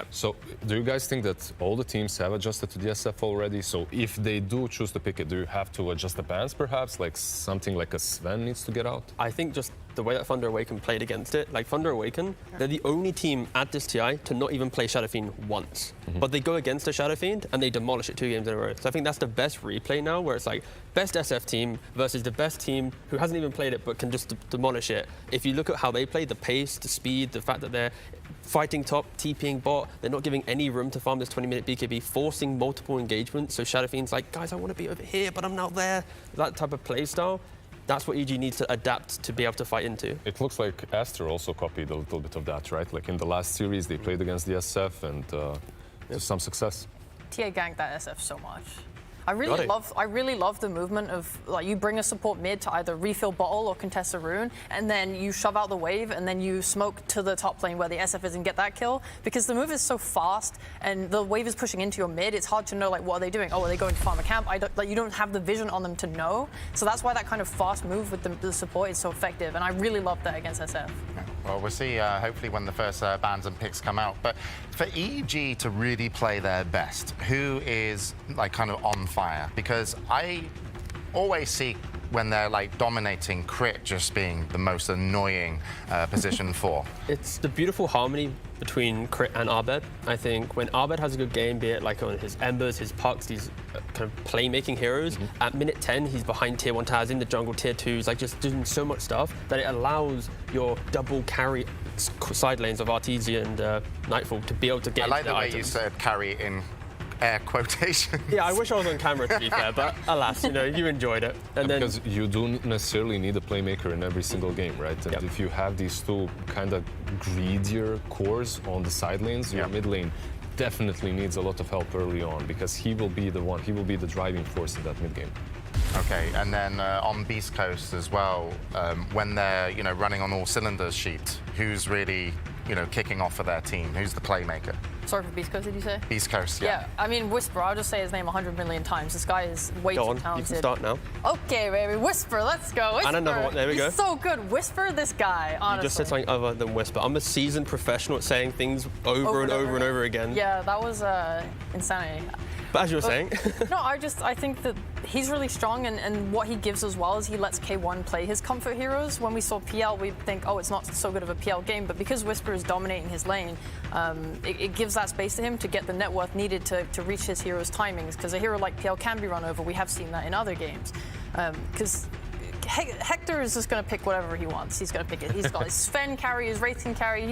So do you guys think that all the teams have adjusted to the SF already? So if they do choose to pick it, do you have to adjust the bans perhaps? Like something like a Sven needs to get out? I think just the way that Thunder Awaken played against it, like Thunder Awaken, they're the only team at this TI to not even play Shadow Fiend once. But they go against a Shadow Fiend and they demolish it 2 games in a row. So I think that's the best replay now, where it's like best SF team versus the best team who hasn't even played it but can just demolish it. If you look at how they play, the pace, the speed, the fact that they're fighting top, TPing bot, they're not giving any room to farm this 20-minute BKB, forcing multiple engagements. So Shadow Fiend's like, guys, I want to be over here, but I'm not there. That type of play style. That's what EG needs to adapt to be able to fight into. It looks like Aster also copied a little bit of that, right? Like in the last series, they played against the SF and to some success. TA ganked that SF so much. I really love the movement of, like, you bring a support mid to either refill bottle or contest a rune, and then you shove out the wave, and then you smoke to the top lane where the SF is and get that kill. Because the move is so fast, and the wave is pushing into your mid, it's hard to know, like, what are they doing? Oh, are they going to farm a camp? You don't have the vision on them to know. So that's why that kind of fast move with the support is so effective, and I really love that against SF. Well, we'll see, hopefully, when the first bans and picks come out. But for EG to really play their best, who is, like, kind of on fire? Because I always see when they're, like, dominating, crit just being the most annoying position for. It's the beautiful harmony between Crit and Abed. I think when Abed has a good game, be it like on his Embers, his Pucks, these kind of playmaking heroes, at minute 10, he's behind tier 1 towers, in the jungle, tier 2s, like just doing so much stuff that it allows your double carry side lanes of Artesia and Nightfall to be able to get I like the way items. you said carry in air quotation. Yeah, I wish I was on camera, to be fair, but alas, you enjoyed it. And then, because you don't necessarily need a playmaker in every single game, right? And if you have these two kind of greedier cores on the side lanes, your mid lane definitely needs a lot of help early on, because he will be the driving force in that mid game. Okay, and then on Beast Coast as well, when they're running on all cylinders sheet, who's really kicking off for their team? Who's the playmaker? Sorry for Beast Coast, did you say? Beast Coast, yeah. I mean, Whisper, I'll just say his name 100 million times. This guy is way Go too on, talented. you can start now. Okay, baby, Whisper, let's go. Whisper. And another one, there we go. He's so good. Whisper, this guy, honestly. You just said something other than Whisper. I'm a seasoned professional at saying things over and over again. Yeah, that was insanity. But as you were saying. No, I think that he's really strong, and what he gives as well is he lets K1 play his comfort heroes. When we saw PL, we'd think, oh, it's not so good of a PL game, but because Whisper is dominating his lane, it gives that space to him to get the net worth needed to reach his hero's timings, because a hero like PL can be run over. We have seen that in other games. Because Hector is just going to pick whatever he wants. He's going to pick it. He's got his Sven carry, his Wraith can carry.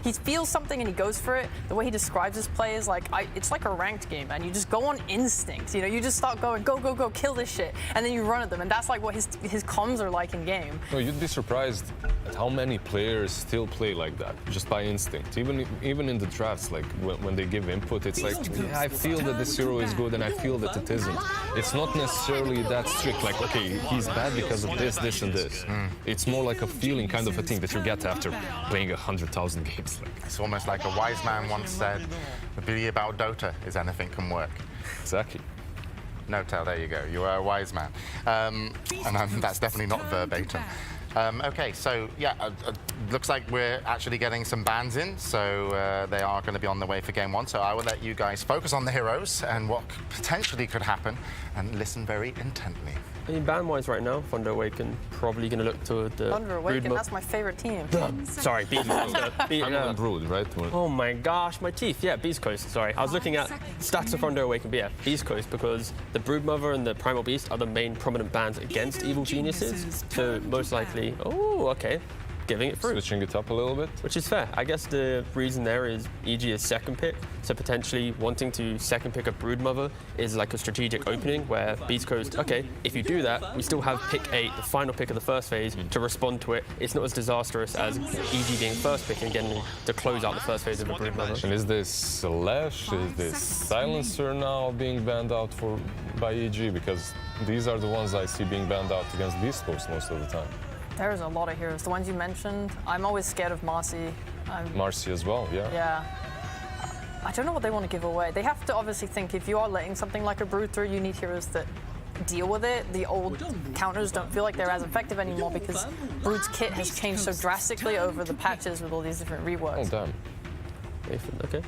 He feels something and he goes for it. The way he describes his play is like, it's like a ranked game, and you just go on instinct. You know, you just start going, go, go, go, kill this shit, and then you run at them, and that's like what his comms are like in game. No, you'd be surprised at how many players still play like that, just by instinct. Even in the drafts, like when they give input, it's like, yeah, I feel that this hero is good, and I feel that it isn't. It's not necessarily that strict. Like, okay, he's bad because of this, and this. It's more like a feeling kind of a thing that you get after playing 100,000 games. It's almost like a wise man once said, the beauty about Dota is anything can work. Exactly. No, Tel, there you go. You are a wise man. And that's definitely not verbatim. Okay, so yeah, looks like we're actually getting some bans in, so they are going to be on the way for game one. So I will let you guys focus on the heroes and what potentially could happen, and listen very intently. I mean, ban-wise right now, Thunder Awaken probably going to look to the Thunder Awaken, that's my favorite team. Sorry, Beast Coast. Brood, right? Oh my gosh, my teeth. Yeah, Beast Coast, sorry. I was looking at stats of Thunder Awaken, but yeah, Beast Coast, because the Broodmother and the Primal Beast are the main prominent bans against Evil Geniuses. So most likely, oh, okay. Giving it through. Switching it up a little bit. Which is fair. I guess the reason there is EG is second pick, so potentially wanting to second pick a Broodmother is like a strategic opening where Beast Coast, okay, if you do that, we still have pick 8, the final pick of the first phase, to respond to it. It's not as disastrous as EG being first pick and getting to close out the first phase of a Broodmother. And is this Slash, is this Silencer now being banned out by EG? Because these are the ones I see being banned out against Beast Coast most of the time. There's a lot of heroes. The ones you mentioned, I'm always scared of Marcy. Marcy as well, yeah. Yeah. I don't know what they want to give away. They have to obviously think if you are letting something like a Brood through, you need heroes that deal with it. The old counters don't feel like they're as effective anymore because Brood's kit has changed so drastically over the patches with all these different reworks. Oh, damn. Okay.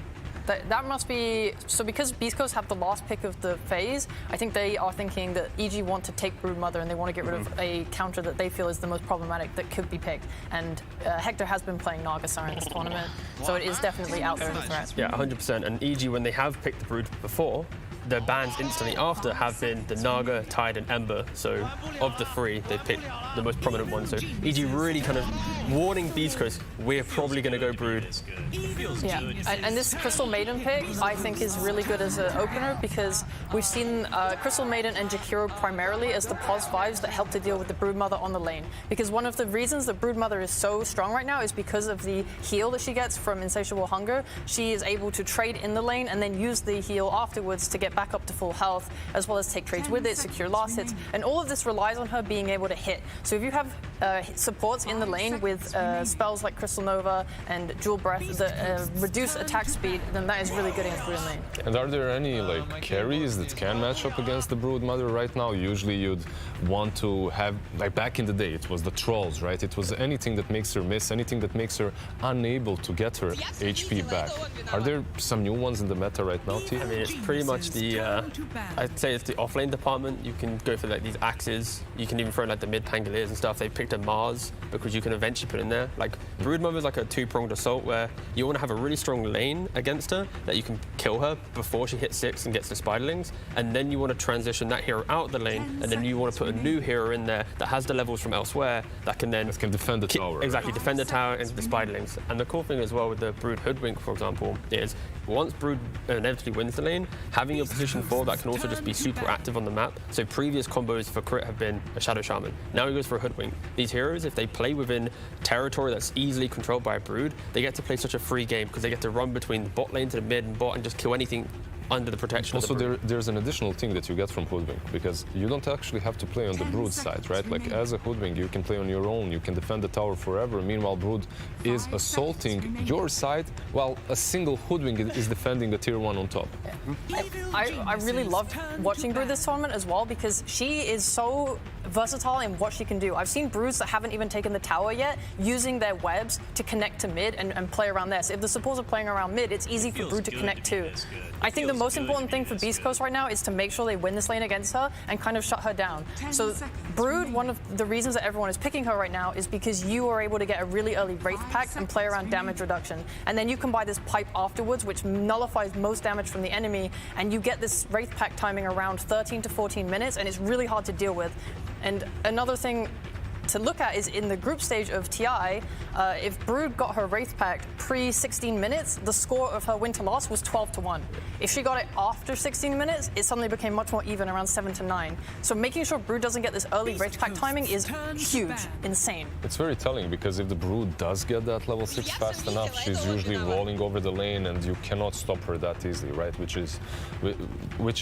That must be, so because Beast Coast have the last pick of the phase, I think they are thinking that EG want to take Broodmother and they want to get rid of a counter that they feel is the most problematic that could be picked. And Hector has been playing Nagasar in this tournament, so it is definitely out there as a threat. Yeah, 100%. And EG, when they have picked the Brood before, the bans instantly after have been the Naga, Tide, and Ember. So of the three, they picked the most prominent one. So EG really kind of warning Beast Coast, we're probably going to go Brood. Yeah, and this Crystal Maiden pick, I think, is really good as an opener because we've seen Crystal Maiden and Jakiro primarily as the pos 5s that help to deal with the Broodmother on the lane. Because one of the reasons the Broodmother is so strong right now is because of the heal that she gets from Insatiable Hunger. She is able to trade in the lane and then use the heal afterwards to get back up to full health, as well as take trades with it, secure last hits, and all of this relies on her being able to hit. So if you have supports in the lane with spells like Crystal Nova and Jewel Breath that reduce attack speed, then that is really good against Brood lane. And are there any like carries that can match up against the Broodmother right now? Usually you'd want to have, like back in the day, it was the Trolls, right? It was anything that makes her miss, anything that makes her unable to get her HP back. Are there some new ones in the meta right now, T? I mean, it's pretty much the, I'd say it's the offlane department. You can go for like these axes. You can even throw like the mid Pangoliers and stuff. They picked a Mars because you can eventually put in there. Like Broodmother is like a two-pronged assault where you want to have a really strong lane against her that you can kill her before she hits 6 and gets the Spiderlings, and then you want to transition that hero out of the lane, and then you want to put a new hero in there that has the levels from elsewhere that can then defend the tower. Exactly, defend the tower and the Spiderlings. And the cool thing as well with the Brood Hoodwink, for example, is once Brood inevitably wins the lane, having your position 4 that can also just be super active on the map. So previous combos for crit have been a Shadow Shaman. Now he goes for a Hoodwink. These heroes, if they play within territory that's easily controlled by a Brood, they get to play such a free game because they get to run between the bot lane to the mid and bot and just kill anything under the protection also, of the Brood. there's an additional thing that you get from Hoodwink, because you don't actually have to play on the Brood side, right? Like, as a Hoodwink, you can play on your own, you can defend the tower forever. Meanwhile, Brood is assaulting your side, while a single Hoodwink is defending the tier 1 on top. I really loved watching Brood this tournament as well, because she is so versatile in what she can do. I've seen Broods that haven't even taken the tower yet using their webs to connect to mid and play around there. So if the supports are playing around mid, it's easy for Brood to connect too. I think the most important thing for Beast Coast right now is to make sure they win this lane against her and kind of shut her down. So Brood, one of the reasons that everyone is picking her right now is because you are able to get a really early Wraith Pact and play around damage reduction. And then you can buy this pipe afterwards, which nullifies most damage from the enemy, and you get this Wraith Pact timing around 13 to 14 minutes, and it's really hard to deal with. And another thing to look at is in the group stage of TI, if Brood got her Wraith Pact pre-16 minutes, the score of her win to loss was 12-1. If she got it after 16 minutes, it suddenly became much more even, around 7-9. So making sure Brood doesn't get this early Wraith Pact timing is huge, insane. It's very telling, because if the Brood does get that level 6 fast enough, she's usually rolling over the lane and you cannot stop her that easily, right? Which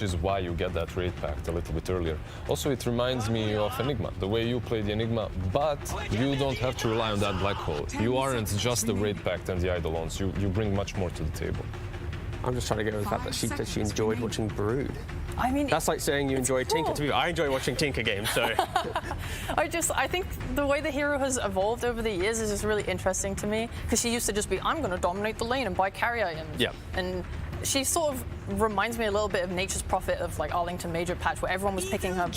is why you get that Wraith Pact a little bit earlier. Also, it reminds me of Enigma, the way you play the Enigma, but you don't have to rely on that black hole. You aren't just the Wraith Pact and the Eidolons. You bring much more to the table. I'm just trying to get over the fact that she said she enjoyed watching Brood. I mean, that's like saying you enjoy Tinker. To me, I enjoy watching Tinker games. So I think the way the hero has evolved over the years is just really interesting to me, because she used to just be, I'm going to dominate the lane and buy carry items. Yeah. And she sort of reminds me a little bit of Nature's Prophet of like Arlington Major patch, where everyone was picking him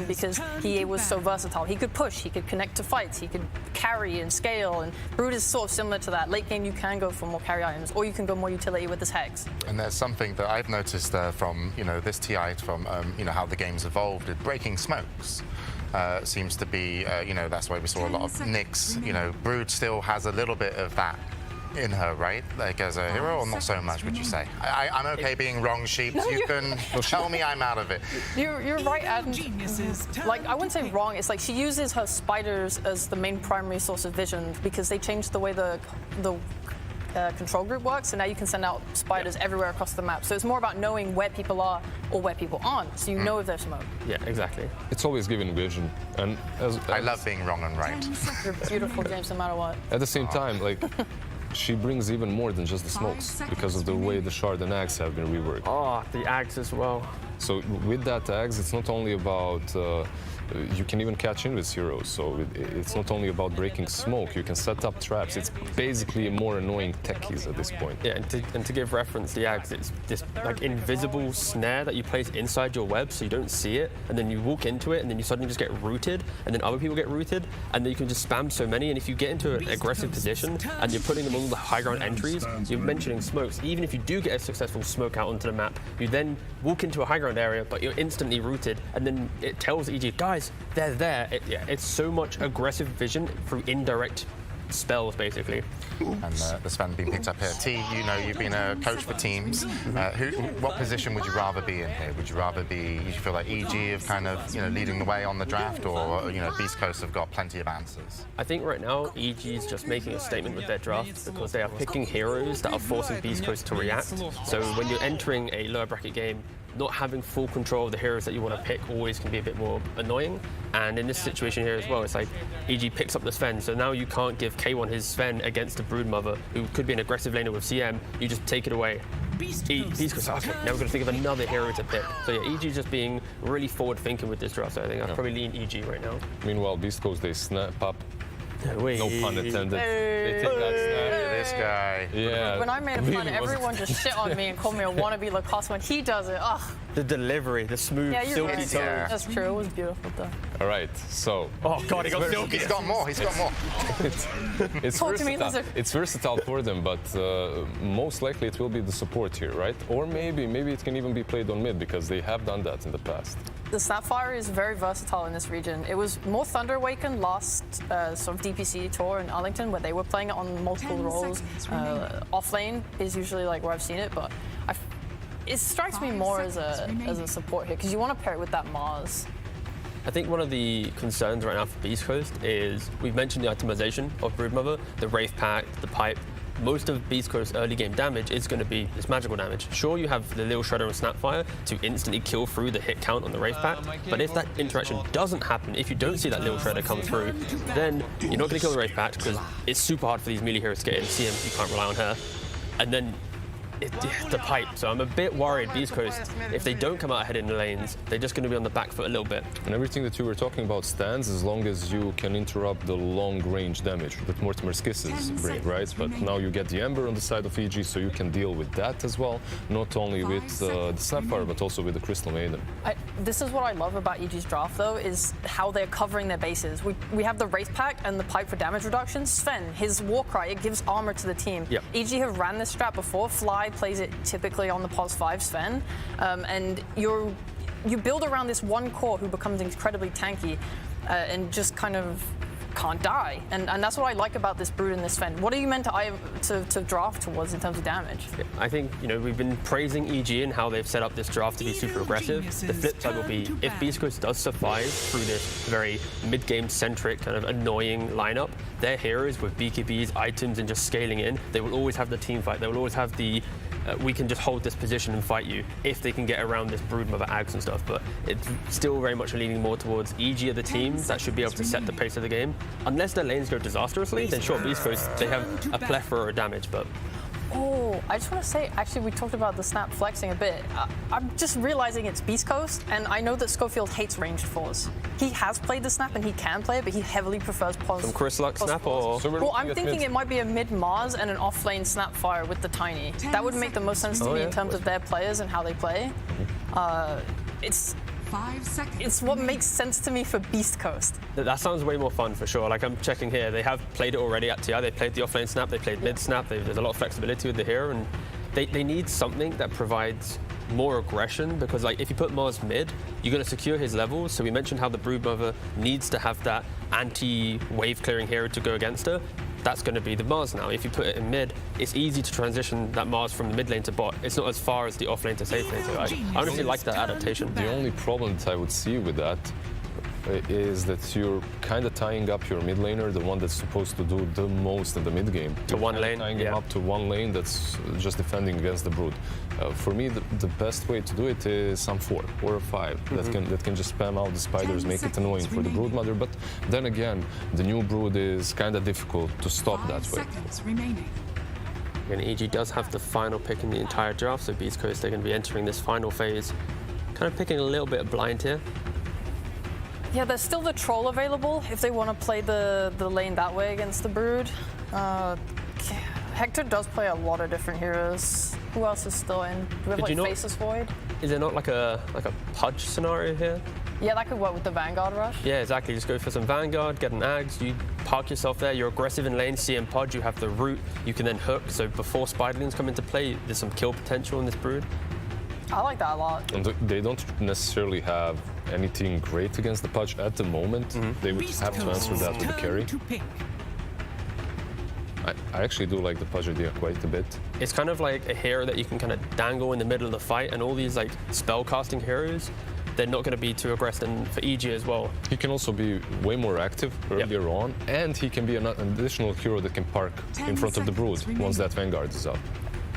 because he was so versatile. He could push, he could connect to fights, he could carry and scale, and Brood is sort of similar to that. Late game you can go for more carry items, or you can go more utility with this Hex. And there's something that I've noticed from this TI, from how the game's evolved. Breaking smokes seems to be that's why we saw a lot of nicks. Brood still has a little bit of that in her, right? Like as a hero, or not so much, would you say? I'm okay being wrong, Sheep. No, you can tell me I'm out of it. You're right, Adam. Like, I wouldn't say wrong. It's like she uses her spiders as the main primary source of vision, because they changed the way the control group works, so now you can send out spiders everywhere across the map. So it's more about knowing where people are or where people aren't, so you know if there's smoke. Yeah, exactly. It's always giving vision, and I love being wrong and right. You're beautiful, James, no matter what. At the same time, like, she brings even more than just the smokes, because of the way the Shard and Axe have been reworked. Oh, the Axe as well. So with that Axe, it's not only about you can even catch in with heroes, so it's not only about breaking smoke, you can set up traps. It's basically more annoying techies at this point. Yeah, and to give reference, the Axe, it's this like invisible snare that you place inside your web so you don't see it, and then you walk into it and then you suddenly just get rooted, and then other people get rooted, and then you can just spam so many, and if you get into an aggressive position and you're putting them on the high ground entries, you're mentioning smokes, even if you do get a successful smoke out onto the map, you then walk into a high ground area, but you're instantly rooted, and then it tells EG, guys, they're there. It's so much aggressive vision through indirect spells, basically. And the Sven being picked up here. T, you've been a coach for teams. What position would you rather be in here? Would you rather be, you feel like EG of kind of, leading the way on the draft, or, Beast Coast have got plenty of answers? I think right now EG is just making a statement with their draft, because they are picking heroes that are forcing Beast Coast to react. So when you're entering a lower bracket game, not having full control of the heroes that you want to pick always can be a bit more annoying. And in this situation here as well, it's like EG picks up the Sven, so now you can't give K1 his Sven against a Broodmother, who could be an aggressive laner with CM. You just take it away. Beast Coast, okay, now we're going to think of another hero to pick. So yeah, EG just being really forward-thinking with this draft, so I think I'd probably lean EG right now. Meanwhile, Beast Coast, they snap up. No pun intended. They take that snap. This guy. Yeah. When I made a pun, everyone just shit on me and called me a wannabe Lacoste. When he does it, ugh. The delivery, the smooth, silky tone. Yeah. That's true. It was beautiful, though. All right, so. Oh God, he got silky. He's got more. He's got more. It's Talk versatile. to me, Lizard. It's versatile for them, but most likely it will be the support here, right? Or maybe it can even be played on mid, because they have done that in the past. The Sapphire is very versatile in this region. It was more Thunder Awakened last sort of DPC tour in Arlington, where they were playing it on multiple roles. Off lane is usually like where I've seen it, but it strikes me more as a support here, because you want to pair it with that Mars. I think one of the concerns right now for Beast Coast is, we've mentioned the itemization of Broodmother, the Wraith Pact, the Pipe. most of Beast Coast's early game damage is going to be this magical damage. Sure, you have the little Shredder and Snapfire to instantly kill through the hit count on the Wraith Pact, but if that interaction doesn't happen, if you don't see that little Shredder come through, then you're not going to kill the Wraith Pact because it's super hard for these melee heroes to get in. CM, you can't rely on her. And then the pipe. So I'm a bit worried, Beast Coast, if they don't come out ahead in the lanes, they're just going to be on the back foot a little bit. And everything that you were talking about stands as long as you can interrupt the long-range damage that Mortimer's Kisses bring, right? But now you get the Ember on the side of EG, so you can deal with that as well, not only with the Snapfire, but also with the Crystal Maiden. This is what I love about EG's draft, though, is how they're covering their bases. We have the Wraith Pact and the pipe for damage reduction. Sven, his Warcry, it gives armor to the team. Yep. EG have ran this strat before. Fly plays it typically on the POS 5 Sven, and you build around this one core who becomes incredibly tanky and just kind of can't die, and that's what I like about this Brood and this Sven. What are you meant to draft towards in terms of damage? I think, we've been praising EG and how they've set up this draft to be super aggressive. The flip side will be, if Beast Coast does survive through this very mid-game centric kind of annoying lineup, their heroes with BKBs, items, and just scaling in, they will always have the team fight. They will always have the we can just hold this position and fight you if they can get around this Broodmother Ags and stuff. But it's still very much leaning more towards EG of the team that should be able to set the pace of the game. Unless their lanes go disastrously, then sure, Beast Coast, they have a plethora of damage, but... Oh, I just want to say, actually, we talked about the snap flexing a bit. I'm just realizing it's Beast Coast, and I know that Schofield hates ranged fours. He has played the snap, and he can play it, but he heavily prefers pos. Some Chris Luck snap, or... Well, I'm thinking it might be a mid-Mars and an off-lane Snapfire with the Tiny. That would make the most sense to me in terms of their players and how they play. It's 5 seconds. It's what makes sense to me for Beast Coast. That sounds way more fun for sure. Like I'm checking here, they have played it already at TI. They played the offlane snap, they played mid snap. There's a lot of flexibility with the hero, and they need something that provides more aggression, because like if you put Mars mid, you're going to secure his levels. So we mentioned how the Broodmother needs to have that anti-wave clearing hero to go against her. That's going to be the Mars now. If you put it in mid, it's easy to transition that Mars from the mid lane to bot. It's not as far as the off lane to safe lane. So I honestly like that adaptation. The only problem that I would see with that is that you're kind of tying up your mid laner, the one that's supposed to do the most in the mid game. To one lane, tying him up to one lane that's just defending against the Brood. For me, the best way to do it is some 4 or 5 that can just spam out the spiders, make it annoying for the Broodmother. But then again, the new Brood is kind of difficult to stop that way. And EG does have the final pick in the entire draft, so Beast Coast, they're going to be entering this final phase, kind of picking a little bit of blind here. Yeah, there's still the Troll available if they want to play the lane that way against the Brood. Hector does play a lot of different heroes. Who else is still in? Do we have like Faceless Void? Is there not like a Pudge scenario here? Yeah, that could work with the Vanguard rush. Yeah, exactly. Just go for some Vanguard, get an Ags, you park yourself there, you're aggressive in lane, CM Pudge, you have the root, you can then hook. So before Spiderlings come into play, there's some kill potential in this Brood. I like that a lot. And they don't necessarily have anything great against the Pudge at the moment. They would have to answer that with the carry. I actually do like the Pudge idea quite a bit. It's kind of like a hero that you can kind of dangle in the middle of the fight, and all these like spell casting heroes, they're not going to be too aggressive. And for EG as well, he can also be way more active earlier on, and he can be an additional hero that can park in front of the Brood once that Vanguard is up.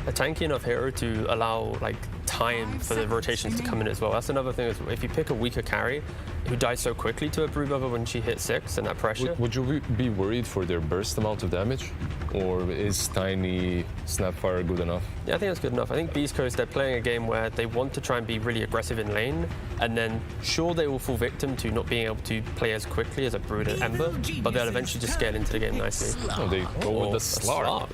A tanky enough hero to allow like time for the rotations to come in as well. That's another thing, is if you pick a weaker carry who dies so quickly to a Broodmother when she hits 6 and that pressure. Would you be worried for their burst amount of damage? Or is Tiny Snapfire good enough? Yeah, I think that's good enough. I think Beast Coast, they're playing a game where they want to try and be really aggressive in lane, and then sure, they will fall victim to not being able to play as quickly as a Brood and Ember, but they'll eventually just scale into the game nicely. No, they go with the Slark.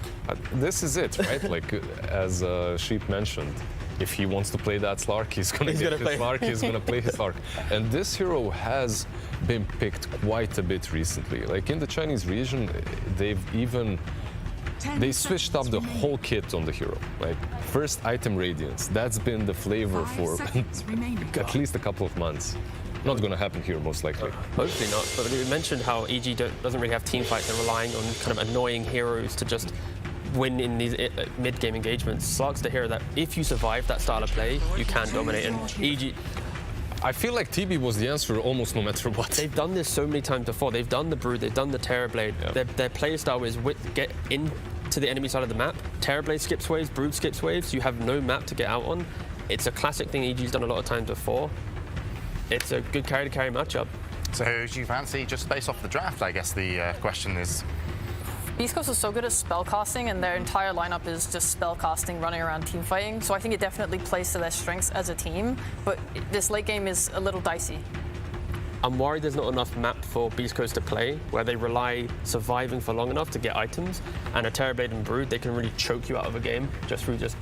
This is it, right? Like, as Sheep mentioned, if he wants to play that Slark, he's going to get his Slark, he's going to play his Slark. And this hero has been picked quite a bit recently. Like in the Chinese region, they switched up the whole kit on the hero. Like first item Radiance, that's been the flavor for at least a couple of months. Not going to happen here, most likely. Hopefully not. But you mentioned how EG doesn't really have team fights. They're relying on kind of annoying heroes to just win in these mid-game engagements. Slark's the hero that if you survive that style of play, you can dominate. And EG... I feel like TB was the answer almost no matter what. They've done this so many times before. They've done the Brood, they've done the Terrorblade. Their play style is get in to the enemy side of the map. Terrorblade skips waves, Brood skips waves. You have no map to get out on. It's a classic thing EG's done a lot of times before. It's a good carry-to-carry matchup. So who do you fancy just based off the draft, I guess the question is? Beast Coast is so good at spellcasting, and their entire lineup is just spellcasting, running around team fighting. So I think it definitely plays to their strengths as a team, but this late game is a little dicey. I'm worried there's not enough map for Beast Coast to play, where they rely surviving for long enough to get items, and a Terrorblade and Brood, they can really choke you out of a game just through just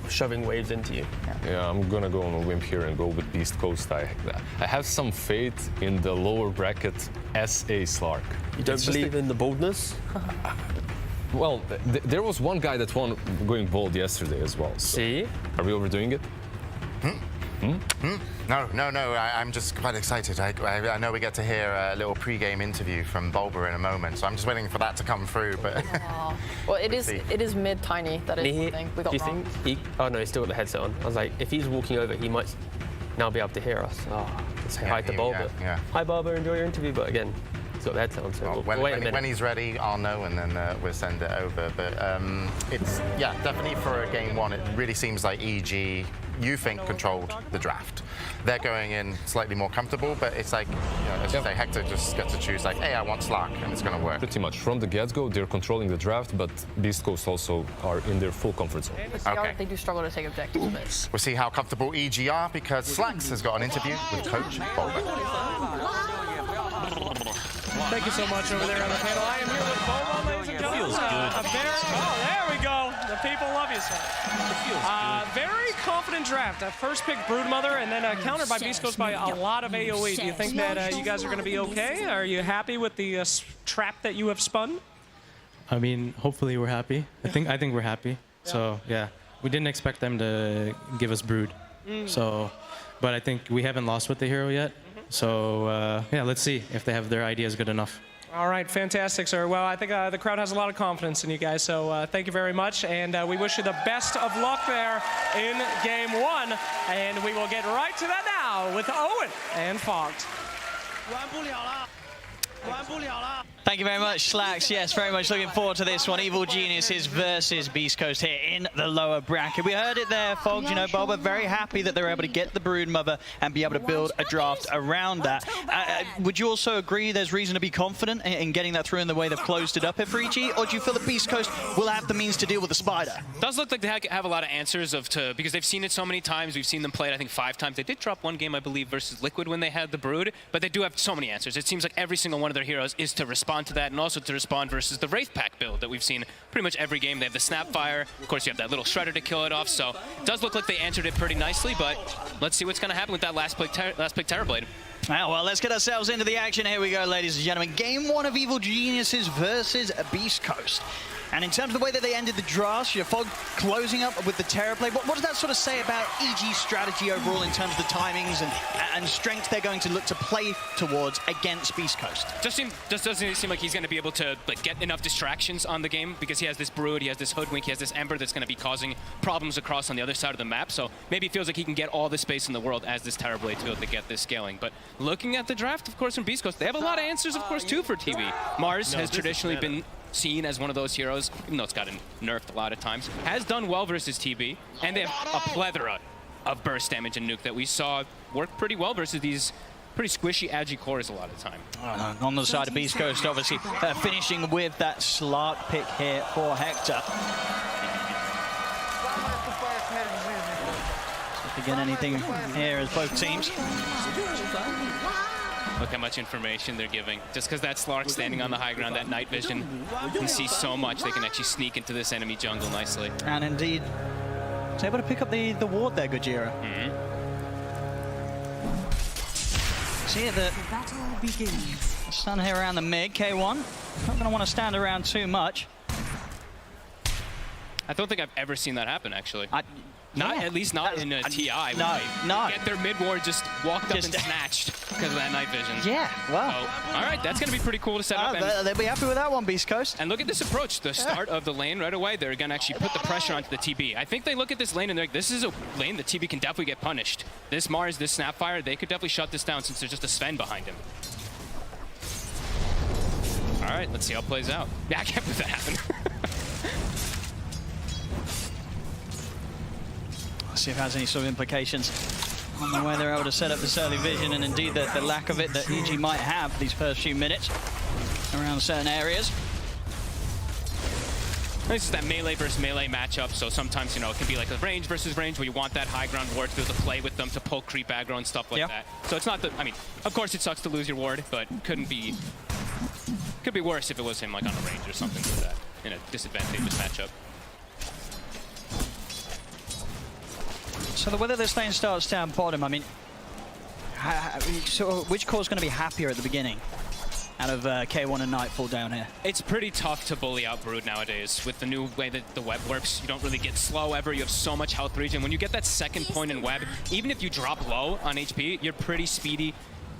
shoving waves into you. Yeah, I'm gonna go on a whim here and go with Beast Coast. I have some faith in the lower bracket SA Slark. You don't believe in the boldness? Well, there was one guy that won going bold yesterday as well. So. See? Are we overdoing it? No, I'm just quite excited. I know we get to hear a little pre-game interview from Bulba in a moment, so I'm just waiting for that to come through. But well, it is mid-tiny. That is one thing we got wrong. Do you think oh no, he's still got the headset on. I was like, if he's walking over, he might now be able to hear us. Oh, let's say hi to Bulba. Yeah. Hi Bulba, enjoy your interview. But again, he's got the headset on, so well, wait a minute. When he's ready, I'll know, and then we'll send it over. But it's definitely for a game one. It really seems like EG, you think, controlled the draft. They're going in slightly more comfortable, but it's like, as you say, Hector just gets to choose, like, hey, I want Slark, and it's going to work. Pretty much. From the get-go, they're controlling the draft, but Beast Coast also are in their full comfort zone. Okay. They do struggle to take objectives a bit. We'll see how comfortable EG are, because Slacks has got an interview with Coach Bulba. Thank you so much over there on the panel. I am here with Bulba, ladies and gentlemen. Feels good. There we go. The people love you, sir. Very confident draft. First pick Broodmother, and then countered by Beast Coast by a lot of AoE. Do you think that you guys are going to be okay? Are you happy with the trap that you have spun? I mean, hopefully we're happy. I think we're happy. So yeah, we didn't expect them to give us Brood. So, but I think we haven't lost with the hero yet. So yeah, let's see if they have their ideas good enough. All right, fantastic, sir. Well, I think the crowd has a lot of confidence in you guys, so thank you very much, and we wish you the best of luck there in game one, and we will get right to that now with Owen and Fogged. Thank you very much, Slacks. Yes, very much looking forward to this one. Evil Geniuses versus Beast Coast here in the lower bracket. We heard it there, Fogged. You know, Bulba very happy that they're able to get the Broodmother and be able to build a draft around that. Would you also agree there's reason to be confident in getting that through in the way they've closed it up at 3G? Or do you feel that Beast Coast will have the means to deal with the Spider? Does look like they have a lot of answers because they've seen it so many times. We've seen them play it, I think, 5 times. They did drop one game, I believe, versus Liquid when they had the Brood, but they do have so many answers. It seems like every single one of their heroes is to respond to that, and also to respond versus the Wraith Pack build that we've seen pretty much every game. They have the Snapfire. Of course, you have that little Shredder to kill it off, so it does look like they answered it pretty nicely, but let's see what's going to happen with that last pick Terrorblade. Well, let's get ourselves into the action. Here we go, ladies and gentlemen. Game one of Evil Geniuses versus Beast Coast. And in terms of the way that they ended the draft, Fog closing up with the Terrorblade, what does that sort of say about EG's strategy overall in terms of the timings and strength they're going to look to play towards against Beast Coast? Just doesn't seem like he's going to be able to get enough distractions on the game because he has this Brood, he has this Hoodwink, he has this Ember that's going to be causing problems across on the other side of the map. So maybe it feels like he can get all the space in the world as this Terrorblade to be able to get this scaling. But looking at the draft, of course, from Beast Coast, they have a lot of answers, of course, too, for TV. Mars has traditionally been seen as one of those heroes, even though it's gotten nerfed a lot of times, has done well versus TB, and they have a plethora of burst damage and nuke that we saw work pretty well versus these pretty squishy agi cores a lot of the time. On the side of Beast Coast, obviously, finishing with that Slark pick here for Hector. So if you get anything here as both teams. Look how much information they're giving. Just because that Slark standing on the high ground, that night vision, can see so much. They can actually sneak into this enemy jungle nicely. And indeed, was able to pick up the ward there, Gojira. See the battle begins. Stun here around the mid, K1. Not going to want to stand around too much. I don't think I've ever seen that happen, actually. At least not in a TI. No. Get their mid ward just walked up and snatched because of that night vision. Yeah, well. All right, that's going to be pretty cool to set up. They'll be happy with that one, Beast Coast. And look at this approach. The start of the lane right away, they're going to actually put the pressure onto the TB. I think they look at this lane and they're like, this is a lane that TB can definitely get punished. This Mars, this Snapfire, they could definitely shut this down since there's just a Sven behind him. All right, let's see how it plays out. Yeah, I can't believe that happened. Let's see if it has any sort of implications on the way they're able to set up this early vision, and indeed the lack of it that EG might have these first few minutes around certain areas. This is that melee versus melee matchup, so sometimes, you know, it can be like a range versus range where you want that high ground ward to be able to play with them to pull creep aggro and stuff like that. So it's not the, I mean, of course it sucks to lose your ward, but could be worse if it was him like on a range or something like that in a disadvantageous matchup. So the way that this lane starts down bottom, I mean, so which core is going to be happier at the beginning out of K1 and Nightfall down here? It's pretty tough to bully out Brood nowadays. With the new way that the web works, you don't really get slow ever. You have so much health regen. When you get that second point in web, even if you drop low on HP, you're pretty speedy,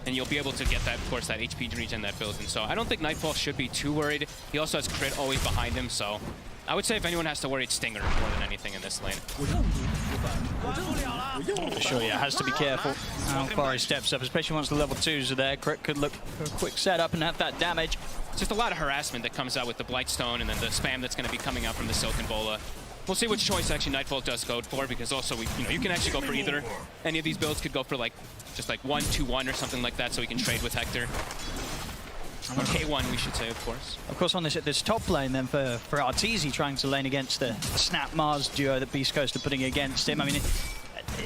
and you'll be able to get that, of course, that HP regen that builds in. So I don't think Nightfall should be too worried. He also has crit always behind him, so I would say if anyone has to worry, it's Stinger more than anything in this lane. For sure, yeah, has to be careful how far he steps up, especially once the level 2s are there. Crit could look for a quick setup and have that damage. Just a lot of harassment that comes out with the Blightstone and then the spam that's going to be coming out from the Silken Bola. We'll see which choice actually Nightfall does go for, because also you can actually go for either. Any of these builds could go for like just like 1-2-1 or something like that, so we can trade with Hector. Or K1, we should say, of course. Of course, on this top lane then for Arteezy trying to lane against the Snap Mars duo that Beast Coast are putting against him. I mean,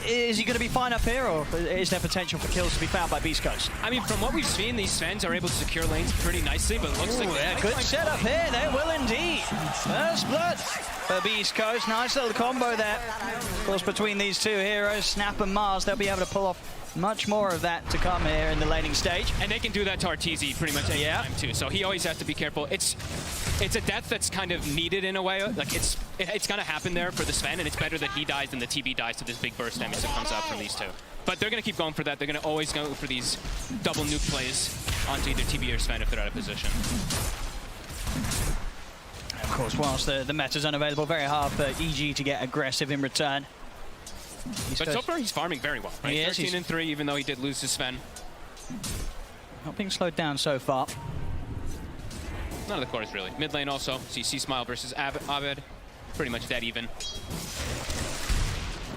is he going to be fine up here, or is there potential for kills to be found by Beast Coast? I mean, from what we've seen, these Svens are able to secure lanes pretty nicely, but it looks like yeah, good setup here. They will indeed. First blood for Beast Coast. Nice little combo there. Of course, between these two heroes, Snap and Mars, they'll be able to pull off much more of that to come here in the laning stage. And they can do that to Arteezy pretty much any time too, so he always has to be careful. It's a death that's kind of needed in a way. Like it's gonna happen there for the Sven, and it's better that he dies than the TB dies to this big burst damage that comes out from these two. But they're gonna keep going for that. They're gonna always go for these double nuke plays onto either TB or Sven if they're out of position. Of course, whilst the meta's unavailable, very hard for EG to get aggressive in return. But so far, he's farming very well, right? 13 and 3, even though he did lose to Sven. Not being slowed down so far. None of the cores, really. Mid lane also, see C-Smile versus Abed. Pretty much dead even.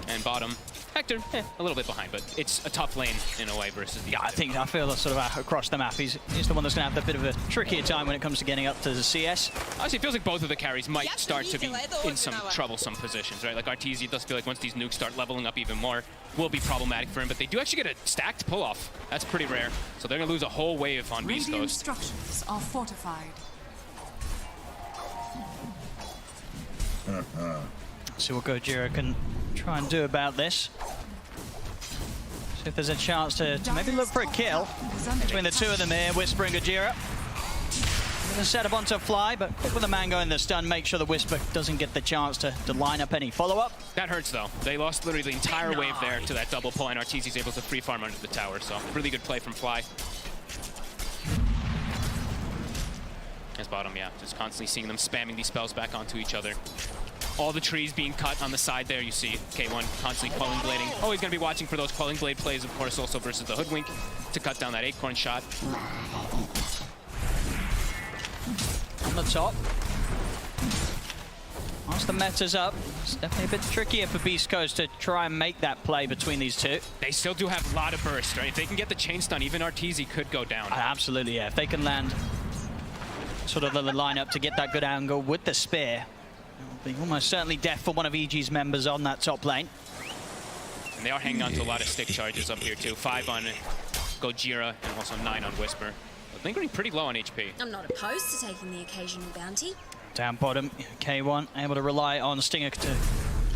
And bottom, Hector, a little bit behind, but it's a tough lane in a way versus the I feel sort of across the map, he's the one that's going to have a bit of a trickier time when it comes to getting up to the CS. Honestly, it feels like both of the carries might start to be in some troublesome positions, right? Like Arteezy does feel like once these nukes start leveling up even more, will be problematic for him, but they do actually get a stacked pull-off. That's pretty rare. So they're going to lose a whole wave on Beast Coast. Structures are fortified. See what Gojira can try and do about this. See if there's a chance to maybe look for a kill between the two of them here, Whisper and Gojira. Gonna set up onto Fly, but quick with the man going the stun, make sure the Whisper doesn't get the chance to line up any follow-up. That hurts though. They lost literally the entire wave there to that double pull, and Arteezy's able to free farm under the tower, so really good play from Fly. As bottom, yeah, just constantly seeing them spamming these spells back onto each other. All the trees being cut on the side there, you see K1 constantly Quelling Blading. Always going to be watching for those Quelling Blade plays, of course, also versus the Hoodwink to cut down that Acorn shot. On the top. Once the meta's up, it's definitely a bit trickier for Beast Coast to try and make that play between these two. They still do have a lot of burst, right? If they can get the chain stun, even Arteezy could go down. Absolutely, yeah. If they can land sort of the lineup to get that good angle with the spear, it'll be almost certainly death for one of EG's members on that top lane. And they are hanging on to a lot of stick charges up here too. 5 on Gojira and also 9 on Whisper. But lingering pretty low on HP. I'm not opposed to taking the occasional bounty. Down bottom, K1 able to rely on Stinger to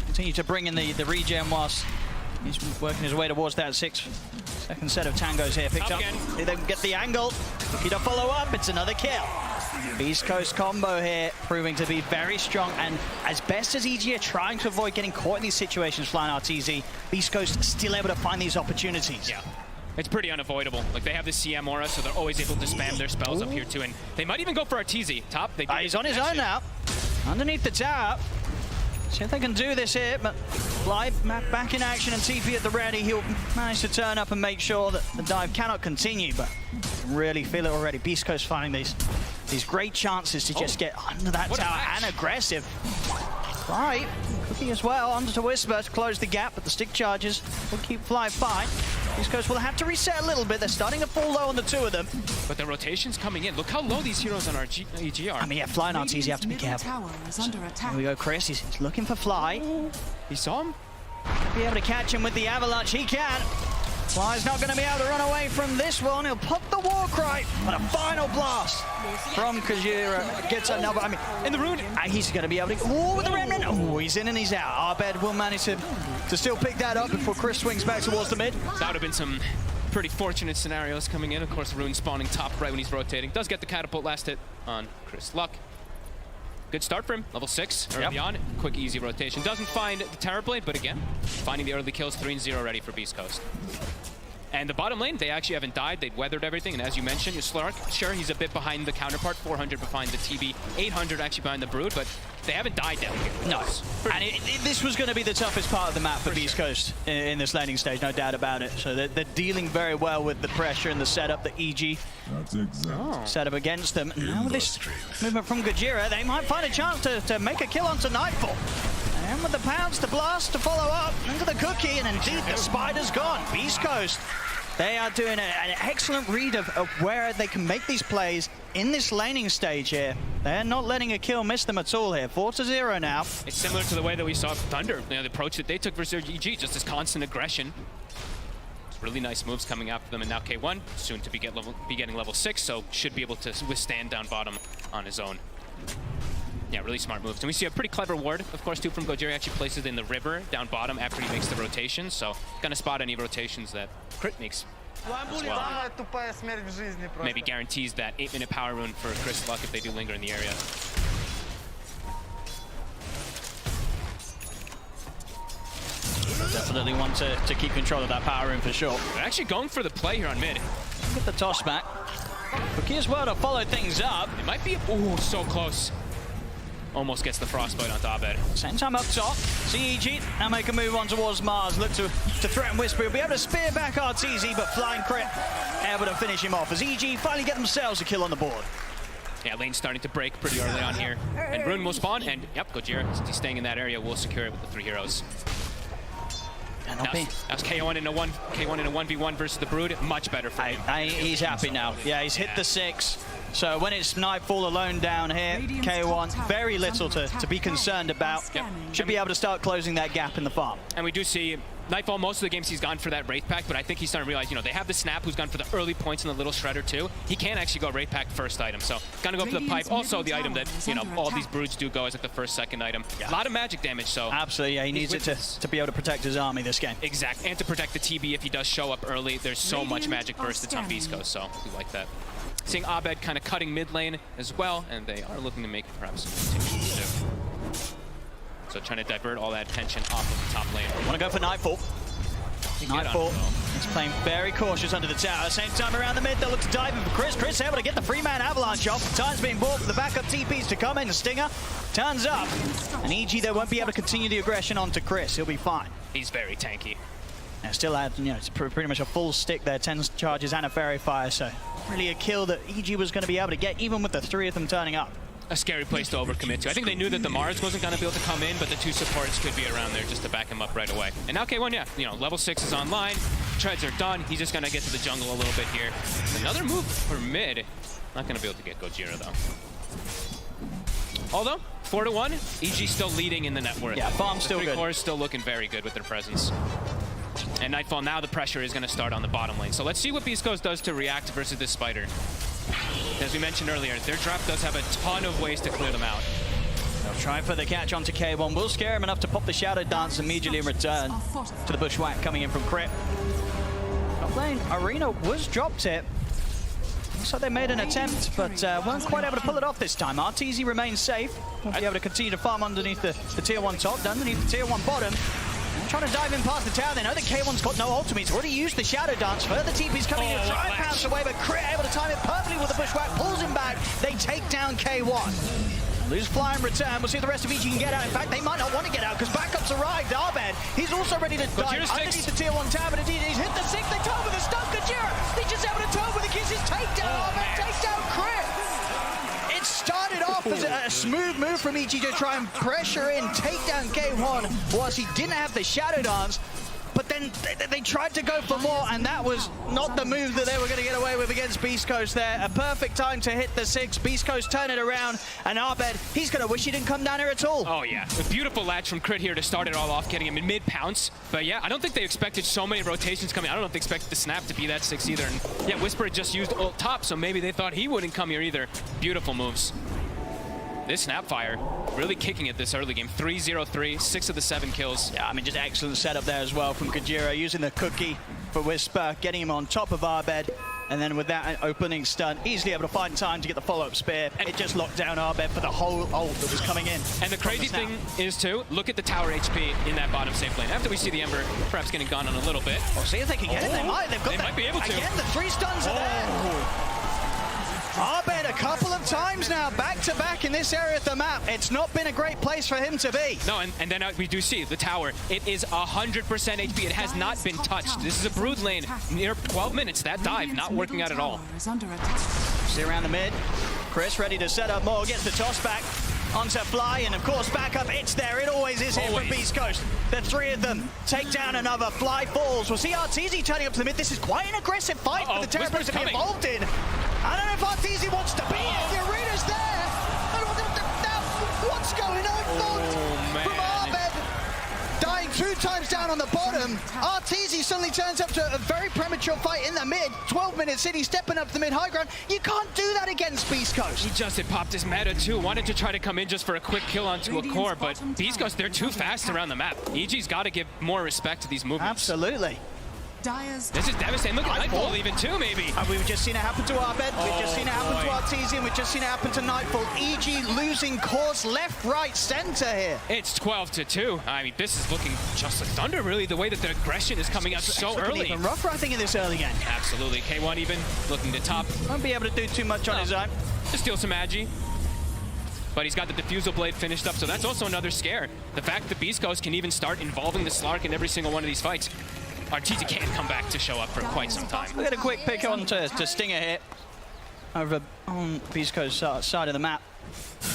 continue to bring in the regen whilst he's working his way towards that 6th set of tangos here. Picked up. They then get the angle. Looking to follow up. It's another kill. Beast Coast combo here proving to be very strong, and as best as EG are trying to avoid getting caught in these situations, flying Arteezy, Beast Coast still able to find these opportunities. Yeah. It's pretty unavoidable. Like, they have the CM aura, so they're always able to spam their spells up here too, and they might even go for Arteezy. Top, they he's on his own now. Underneath the tower. See if they can do this here, but Fly back in action and TP at the ready. He'll manage to turn up and make sure that the dive cannot continue, but really feel it already. Beast Coast finding these great chances to just get under that tower and aggressive. Right, Looking as well, onto to Whisper to close the gap, but the stick charges will keep Fly fine. East Coast will have to reset a little bit. They're starting to fall low on the two of them. But the rotation's coming in. Look how low these heroes on our EG are. I mean, yeah, Fly not easy. You have to be careful. Here we go, Chris. He's looking for Fly. He saw him. Be able to catch him with the avalanche. He can. Fly's not going to be able to run away from this one. He'll pop the war cry, but a final blast from Kajira gets another. I mean, in the rune. He's going to be able to. Oh, with the remnant. Oh, he's in and he's out. Arbed will manage to still pick that up before Chris swings back towards the mid. That would have been some pretty fortunate scenarios coming in. Of course, rune spawning top right when he's rotating. Does get the catapult last hit on Chris Luck. Good start for him, level 6 or beyond. Quick, easy rotation. Doesn't find the Terrorblade, but again, finding the early kills, 3-0 ready for Beast Coast. And the bottom lane, they actually haven't died. They've weathered everything. And as you mentioned, your Slark, sure, he's a bit behind the counterpart, 400 behind the TB, 800 actually behind the Brood, but they haven't died down here. No. And this was going to be the toughest part of the map for Beast Coast in this landing stage, no doubt about it. So they're dealing very well with the pressure and the setup that EG set up against them. Now with this movement from Gojira, they might find a chance to make a kill onto Nightfall. And with the pounce to blast to follow up into the cookie, and indeed the spider's gone. Beast Coast, they are doing an excellent read of where they can make these plays in this laning stage here. They're not letting a kill miss them at all here. 4-0 now. It's similar to the way that we saw Thunder, the approach that they took versus EG, just this constant aggression. Really nice moves coming after them, and now K1 soon to be getting level 6, so should be able to withstand down bottom on his own. Yeah, really smart moves. And we see a pretty clever ward, of course, too, from Gojira. Actually places it in the river down bottom after he makes the rotation, so gonna spot any rotations that Crit makes as well. Maybe guarantees that 8-minute power rune for Chris Luck if they do linger in the area. Definitely want to keep control of that power rune for sure. They're actually going for the play here on mid. Get the toss back. Cookie as well to follow things up. It might be, oh, so close. Almost gets the frostbite onto Abed. Same time up top. CEG now make a move on towards Mars. Look to threaten Whisper. He'll be able to spear back RTZ, but Flying Crit able to finish him off as EG finally get themselves a kill on the board. Yeah, lane's starting to break pretty early on here. And Rune will spawn, and yep, Gojira, since he's staying in that area, will secure it with the 3 heroes. That's K1 in a 1v1 versus the Brood. Much better for him. He's happy now. Yeah, he's hit the 6. So when it's Nightfall alone down here, K1, very little to be concerned about. Should be able to start closing that gap in the farm. And we do see Nightfall, most of the games he's gone for that Wraith Pact, but I think he's starting to realize, you know, they have the Snap who's gone for the early points in the Little Shredder too. He can actually go Wraith Pact first item, so gonna go for the Pipe. Also the item that, you know, all these Broods do go as like the first, second item. A lot of magic damage, so. Absolutely, yeah, he needs it to be able to protect his army this game. Exactly, and to protect the TB if he does show up early. There's so much magic burst that's on Beast Coast, so we like that. Seeing Abed kind of cutting mid lane as well, and they are looking to make perhaps some continues too. So trying to divert all that attention off of the top lane. Want to go for Nightfall. Nightfall is playing very cautious under the tower. Same time around the mid, they'll look to dive in for Chris. Chris able to get the free-man avalanche off. Time's being bought for the backup TPs to come in. The Stinger turns up. And EG, they won't be able to continue the aggression onto Chris. He'll be fine. He's very tanky. Now still had, you know, it's pretty much a full stick there. 10 charges and a fairy fire, so really a kill that EG was going to be able to get, even with the 3 of them turning up. A scary place to overcommit to. I think they knew that the Mars wasn't going to be able to come in, but the 2 supports could be around there just to back him up right away. And now K1, yeah, you know, level 6 is online. Treads are done. He's just going to get to the jungle a little bit here. Another move for mid. Not going to be able to get Gojira, though. Although, 4-1, EG still leading in the net worth. Yeah, farm's still good. 3 cores still looking very good with their presence. And Nightfall, now the pressure is going to start on the bottom lane. So let's see what Beast Coast does to react versus this Spider. As we mentioned earlier, their draft does have a ton of ways to clear them out. They'll try for the catch onto K1. Will scare him enough to pop the Shadow Dance immediately in return to the Bushwhack coming in from Crit. Top lane, Arena was dropped it. Looks like they made an attempt, but weren't quite able to pull it off this time. RTZ remains safe. Won't be able to continue to farm underneath the tier 1 top, underneath the tier 1 bottom. Trying to dive in past the tower. They know that K1's got no ultimate. He's already used the Shadow Dance. Further TP's coming in, try and pounce away, but Crit able to time it perfectly with the Bushwhack, pulls him back. They take down K1. Lose Fly in return. We'll see if the rest of EG can get out. In fact, they might not want to get out because backup's arrived. Arbed, he's also ready to dive underneath the tier 1 tower, but indeed he's hit the 6. They turn with a stun. Gojira, they just able to turn with a kiss. His takedown. Arbed takes down Crit. It started off There's a smooth move from EG to try and pressure in, take down K1 whilst he didn't have the Shadow Dance. But then they tried to go for more, and that was not the move that they were going to get away with against Beast Coast there. A perfect time to hit the 6. Beast Coast turn it around, and Abed, he's going to wish he didn't come down here at all. Oh, yeah. A beautiful latch from Crit here to start it all off, getting him in mid-pounce. But yeah, I don't think they expected so many rotations coming. I don't know if they expected the snap to be that 6 either. And yeah, Whisper had just used ult top, so maybe they thought he wouldn't come here either. Beautiful moves. This Snapfire really kicking it this early game. 3-0-3, 6 of the 7 kills. Yeah, I mean, just excellent setup there as well from Kajira, using the cookie for Whisper, getting him on top of Abed, and then with that opening stun, easily able to find time to get the follow-up spear. And it just locked down Abed for the whole ult that was coming in. And the crazy thing is, too, look at the tower HP in that bottom safe lane. After we see the Ember perhaps getting gone on a little bit. Oh, see if they can get it. They might. They might be able to. Again, the 3 stuns are there. Abed a couple of times now, back-to-back in this area of the map. It's not been a great place for him to be. No, and then we do see the tower. It is 100% HP. It has not been touched. This is a Brood lane. Near 12 minutes, that dive not working out at all. See around the mid. Chris ready to set up more, gets the toss back onto Fly, and of course back up, it's there. It always is here from Beast Coast. The 3 of them take down another. Fly falls. We'll see Arteezy turning up to the mid. This is quite an aggressive fight for the Terrapins to be involved in. I don't know if Arteezy wants to be here. The arena's there. What's going on, from Abed? Dying 2 times down on the bottom. Arteezy suddenly turns up to a very premature fight in the mid. 12-minute city stepping up to the mid high ground. You can't do that against Beast Coast. He just had popped his meta too. Wanted to try to come in just for a quick kill onto a core, but Beast Coast, they're too fast around the map. EG's got to give more respect to these movements. Absolutely. This is devastating. Look at Nightfall even too, maybe. We've just seen it happen to Abed. We've just seen it happen to Arteezy, and we've just seen it happen to Nightfall. EG losing course left, right, center here. It's 12-2. I mean, this is looking just like thunder, really, the way that the aggression is coming out so early. Even rougher, I think, in this early game. Absolutely. K1 even looking to top. Won't be able to do too much on his own. To steal some Agi. But he's got the Diffusal Blade finished up, so that's also another scare. The fact that Beast Coast can even start involving the Slark in every single one of these fights. Arteezy can't come back to show up for quite some time. We'll get a quick pick on to Stinger here. Over on Beast Coast side of the map.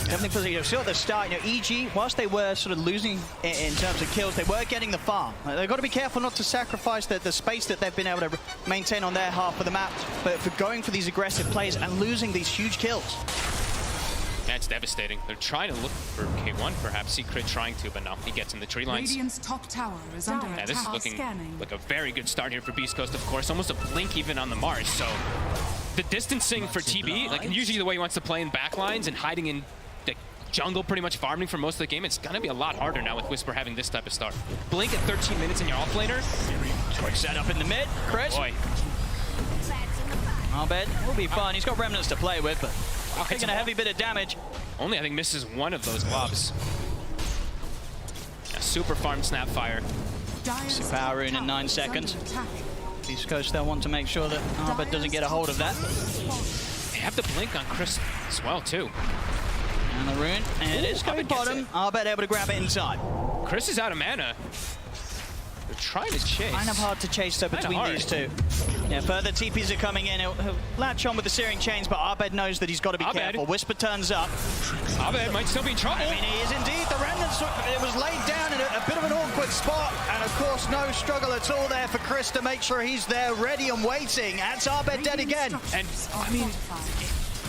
Definitely because you see at the start, EG, whilst they were sort of losing in terms of kills, they were getting the farm. They've got to be careful not to sacrifice the space that they've been able to maintain on their half of the map, but for going for these aggressive plays and losing these huge kills. That's devastating. They're trying to look for K1, perhaps. Secret trying to, but no, he gets in the tree lines. Radiant's top tower is under attack. This is looking like a very good start here for Beast Coast, of course. Almost a blink even on the Mars, so the distancing for TB, like usually the way he wants to play in backlines and hiding in the jungle, pretty much farming for most of the game, it's gonna be a lot harder now with Whisper having this type of start. Blink at 13 minutes in your off-laner. Quick setup in the mid, Chris. Boy. Abed will be fine. He's got remnants to play with, but taking a heavy bit of damage. Only, I think, misses one of those globs. A super farm Snapfire. Power rune in 9 seconds. Beast Coast, they'll want to make sure that Abed doesn't get a hold of that. They have the blink on Chris as well, too. And the rune, and it's coming bottom. Abed able to grab it inside. Chris is out of mana. They're trying to chase. Kind of hard to chase though between these two. Yeah, further TPs are coming in. He'll latch on with the Searing Chains, but Abed knows that he's got to be careful. Whisper turns up. Abed might still be in trouble. I mean, he is indeed. The Remnants, it was laid down in a bit of an awkward spot, and of course, no struggle at all there for Chris to make sure he's there, ready and waiting. That's Abed dead again. And, I mean,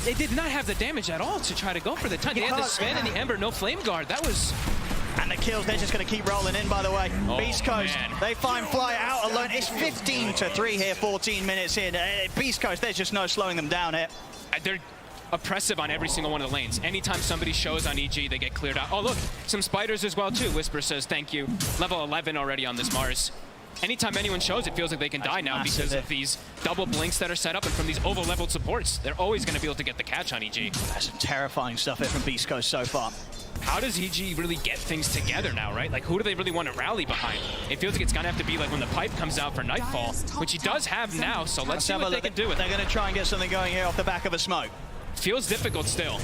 they did not have the damage at all to try to go for the time. They had the Sven and the Ember, no Flame Guard. That was... And the kills, they're just going to keep rolling in, by the way. Beast Coast, they find Fly out alone. It's 15-3 here, 14 minutes in. Beast Coast, there's just no slowing them down here. They're oppressive on every single one of the lanes. Anytime somebody shows on EG, they get cleared out. Oh, look, some spiders as well, too. Whisper says, thank you. Level 11 already on this Mars. Anytime anyone shows, it feels like they can die now because of these double blinks that are set up and from these over-leveled supports. They're always going to be able to get the catch on EG. That's some terrifying stuff here from Beast Coast so far. How does EG really get things together now, right? Like, who do they really want to rally behind? It feels like it's going to have to be like when the pipe comes out for Nightfall, which he does have now, so let's see what they can do with it. They're going to try and get something going here off the back of a smoke. Feels difficult still.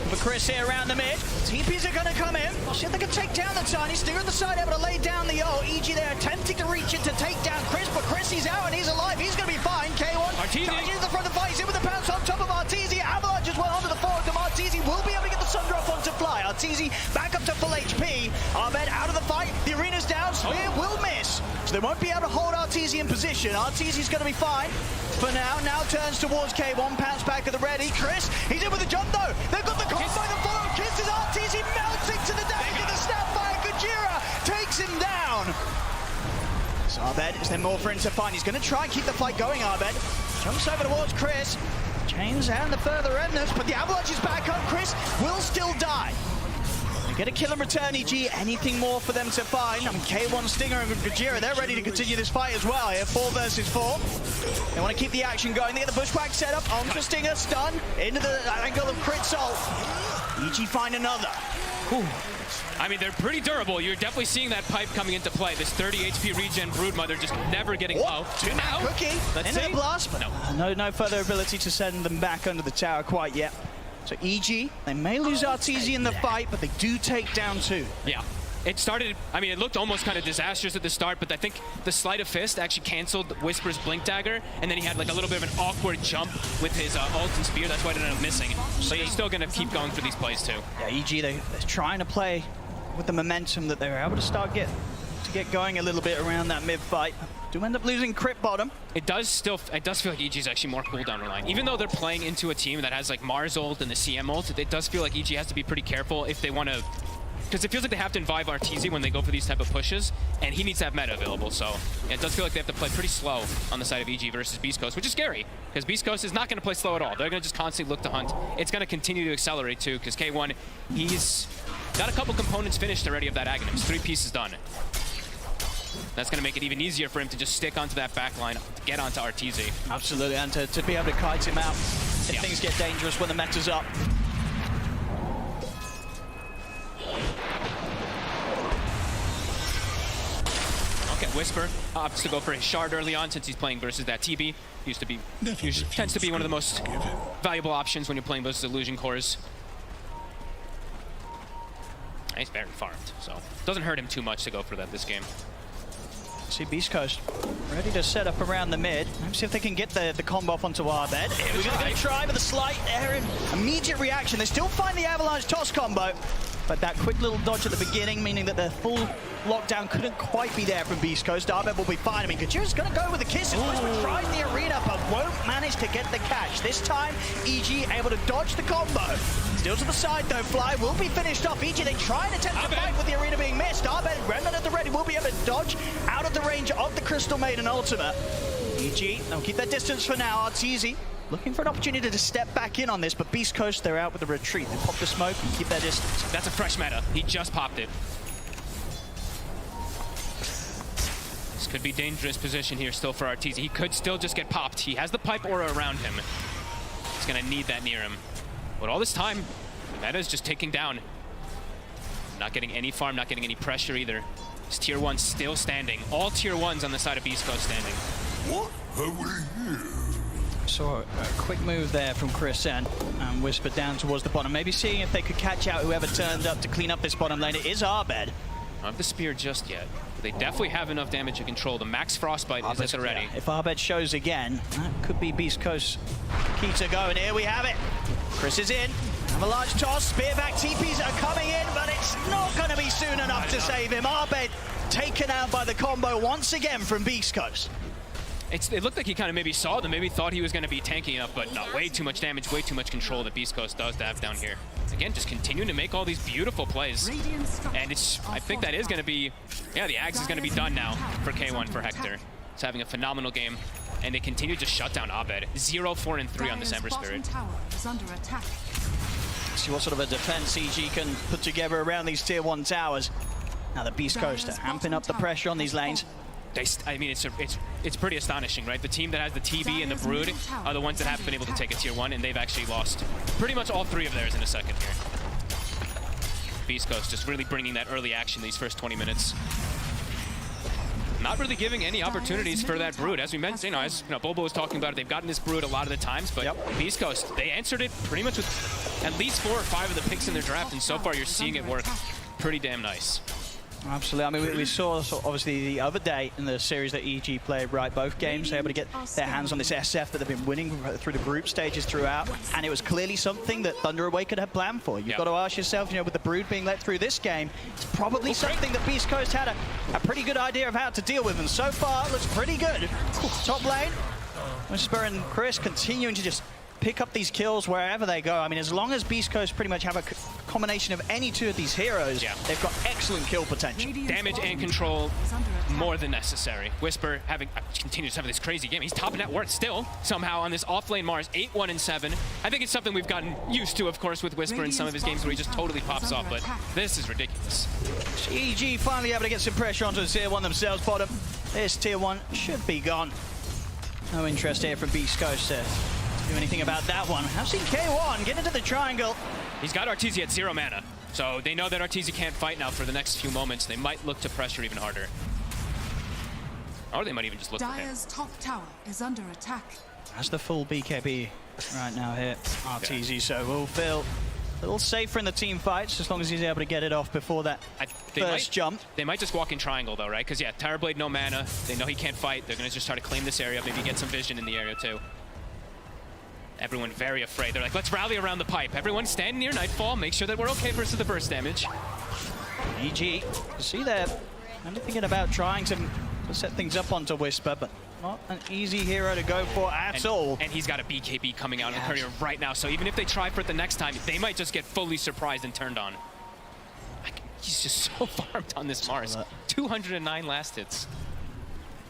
For Chris here around the mid. TPs are going to come in. We'll see if they can take down the Tiny. Stinger on the side, able to lay down the ult. EG there attempting to reach in to take down Chris, but Chris, he's out and he's alive. He's going to be fine. K1 charging in the front of the fight. He's in with the pounce on top of Arteezy. Avalanche as well onto the forward. Arteezy will be able to get the Arteezy back up to full HP. Abed out of the fight. The arena's down. Spear will miss. So they won't be able to hold Arteezy in position. Arteezy's going to be fine for now. Now turns towards K1. Pounce back at the ready. Chris, he's in with a jump though. They've got the combo. The follow kisses Arteezy melting to the damage of the Snapfire. Gajira takes him down. So Abed, is there more for him to find? He's going to try and keep the fight going, Abed. Jumps over towards Chris. Chains and the further remnants, but the Avalanche is back up. Chris will still die. They get a kill and return, EG. Anything more for them to find? I mean, K1, Stinger, and Gajira, they're ready to continue this fight as well here. 4 versus 4. They want to keep the action going. They get the bushwhack set up. Onto Stinger, stun. Into the angle of Crit Salt. EG find another. Whew. I mean, they're pretty durable. You're definitely seeing that pipe coming into play. This 30 HP regen Broodmother just never getting low. Now, Cookie, into the blast, but no further ability to send them back under the tower quite yet. So EG, they may lose Arteezy in the fight, but they do take down 2. Yeah. It started, I mean, it looked almost kind of disastrous at the start, but I think the Sleight of Fist actually canceled Whisper's Blink Dagger, and then he had like a little bit of an awkward jump with his ult and spear. That's why it ended up missing. So he's still going to keep going for these plays too. Yeah, EG, they're trying to play with the momentum that they were able to start get going a little bit around that mid fight. Do end up losing Crit Bottom. It does feel like EG is actually more cooldown reliant. Even though they're playing into a team that has like Mars ult and the CM ult, it does feel like EG has to be pretty careful if they want to, because it feels like they have to invive Arteezy when they go for these type of pushes, and he needs to have meta available. So yeah, it does feel like they have to play pretty slow on the side of EG versus Beast Coast, which is scary, because Beast Coast is not going to play slow at all. They're going to just constantly look to hunt. It's going to continue to accelerate too, because K1, he's got a couple components finished already of that Aghanim. 3 pieces done. That's going to make it even easier for him to just stick onto that back line, to get onto Arteezy. Absolutely, and to be able to kite him out if things get dangerous when the meta's up. Okay, Whisper opts to go for his shard early on since he's playing versus that TB. Tends to be one of the most valuable options when you're playing versus illusion cores. He's very farmed, so doesn't hurt him too much to go for that this game. See Beast Coast ready to set up around the mid. Let's see if they can get the combo off onto Abed. We're going to try with a slight error. Immediate reaction. They still find the Avalanche toss combo, but that quick little dodge at the beginning, meaning that the full lockdown couldn't quite be there from Beast Coast. Abed will be fine. I mean, Gajira's going to go with the kisses. Whisper tries the arena, but won't manage to get the catch. This time, EG able to dodge the combo. Still to the side, though. Fly will be finished off. EG, they try and attempt to fight with the arena being missed. Abed, Remnant at the ready, will be able to dodge out of the range of the Crystal Maiden ultimate. EG, they'll keep that distance for now. Arteezy looking for an opportunity to step back in on this, but Beast Coast, they're out with the retreat. They pop the smoke and keep their distance. That's a fresh meta. He just popped it. This could be dangerous position here still for Arteezy. He could still just get popped. He has the pipe aura around him. He's going to need that near him. But all this time, meta is just taking down. Not getting any farm, not getting any pressure either. His tier 1 still standing. All tier 1s on the side of Beast Coast standing. What have we here? Saw a quick move there from Chris and Whisper down towards the bottom. Maybe seeing if they could catch out whoever turned up to clean up this bottom lane. It is Abed. Not have the spear just yet. They definitely have enough damage to control. The max frostbite is at the ready. Yeah. If Abed shows again, that could be Beast Coast key to go. And here we have it. Chris is in. Have a large toss. Spear back. TPs are coming in, but it's not going to be soon enough to save him. Abed taken out by the combo once again from Beast Coast. It looked like he kind of maybe saw them, maybe thought he was going to be tanking up, but no, way too much damage, way too much control that Beast Coast does to have down here. Again, just continuing to make all these beautiful plays. And I think that is going to be, yeah, the Axe is going to be done now for K1 for Hector. He's having a phenomenal game, and they continue to shut down Abed. 0-4-3 on this Ember Spirit. See what sort of a defense EG can put together around these tier 1 towers. Now the Beast Coast are amping up the pressure on these lanes. I mean, it's pretty astonishing, right? The team that has the TB and the Brood are the ones that haven't been able to take a tier 1, and they've actually lost pretty much all 3 of theirs in a second here. Beast Coast just really bringing that early action these first 20 minutes. Not really giving any opportunities for that Brood. As we mentioned, as Bobo was talking about it, they've gotten this Brood a lot of the times, but Beast Coast, they answered it pretty much with at least 4 or 5 of the picks in their draft, and so far you're seeing it work pretty damn nice. Absolutely. I mean, we saw obviously the other day in the series that EG played, right? Both games, they were able to get their hands on this SF that they've been winning through the group stages throughout, and it was clearly something that Thunder Awakened had planned for. You've got to ask yourself, you know, with the Brood being let through this game, it's probably something that Beast Coast had a pretty good idea of how to deal with, and so far, it looks pretty good. Top lane, Whisper and Chris continuing to just pick up these kills wherever they go. I mean, as long as Beast Coast pretty much have a combination of any two of these heroes, they've got excellent kill potential. Damage and control more than necessary. Whisper continues to have this crazy game. He's top net worth still, somehow, on this off-lane Mars, 8-1-7. I think it's something we've gotten used to, of course, with Whisper in some of his games where he just totally pops off, but this is ridiculous. EG finally able to get some pressure onto the Tier 1 themselves, bottom. This Tier 1 should be gone. No interest here from Beast Coast to do anything about that one. I've seen K1 get into the triangle. He's got Arteezy at 0 mana, so they know that Arteezy can't fight now for the next few moments. They might look to pressure even harder. Or they might even just look for him. Dire's top tower is under attack. That's the full BKB right now here, Arteezy, so we'll feel a little safer in the team fights as long as he's able to get it off before that first jump. They might just walk in triangle though, right? Because yeah, Terrorblade no mana. They know he can't fight. They're going to just try to claim this area, maybe get some vision in the area too. Everyone very afraid. They're like, let's rally around the pipe. Everyone stand near Nightfall. Make sure that we're okay versus the burst damage. EG, you see there, I'm thinking about trying to set things up onto Whisper, but not an easy hero to go for at all. And he's got a BKB coming out in the courier right now, so even if they try for it the next time, they might just get fully surprised and turned on. He's just so farmed on this Mars. 209 last hits.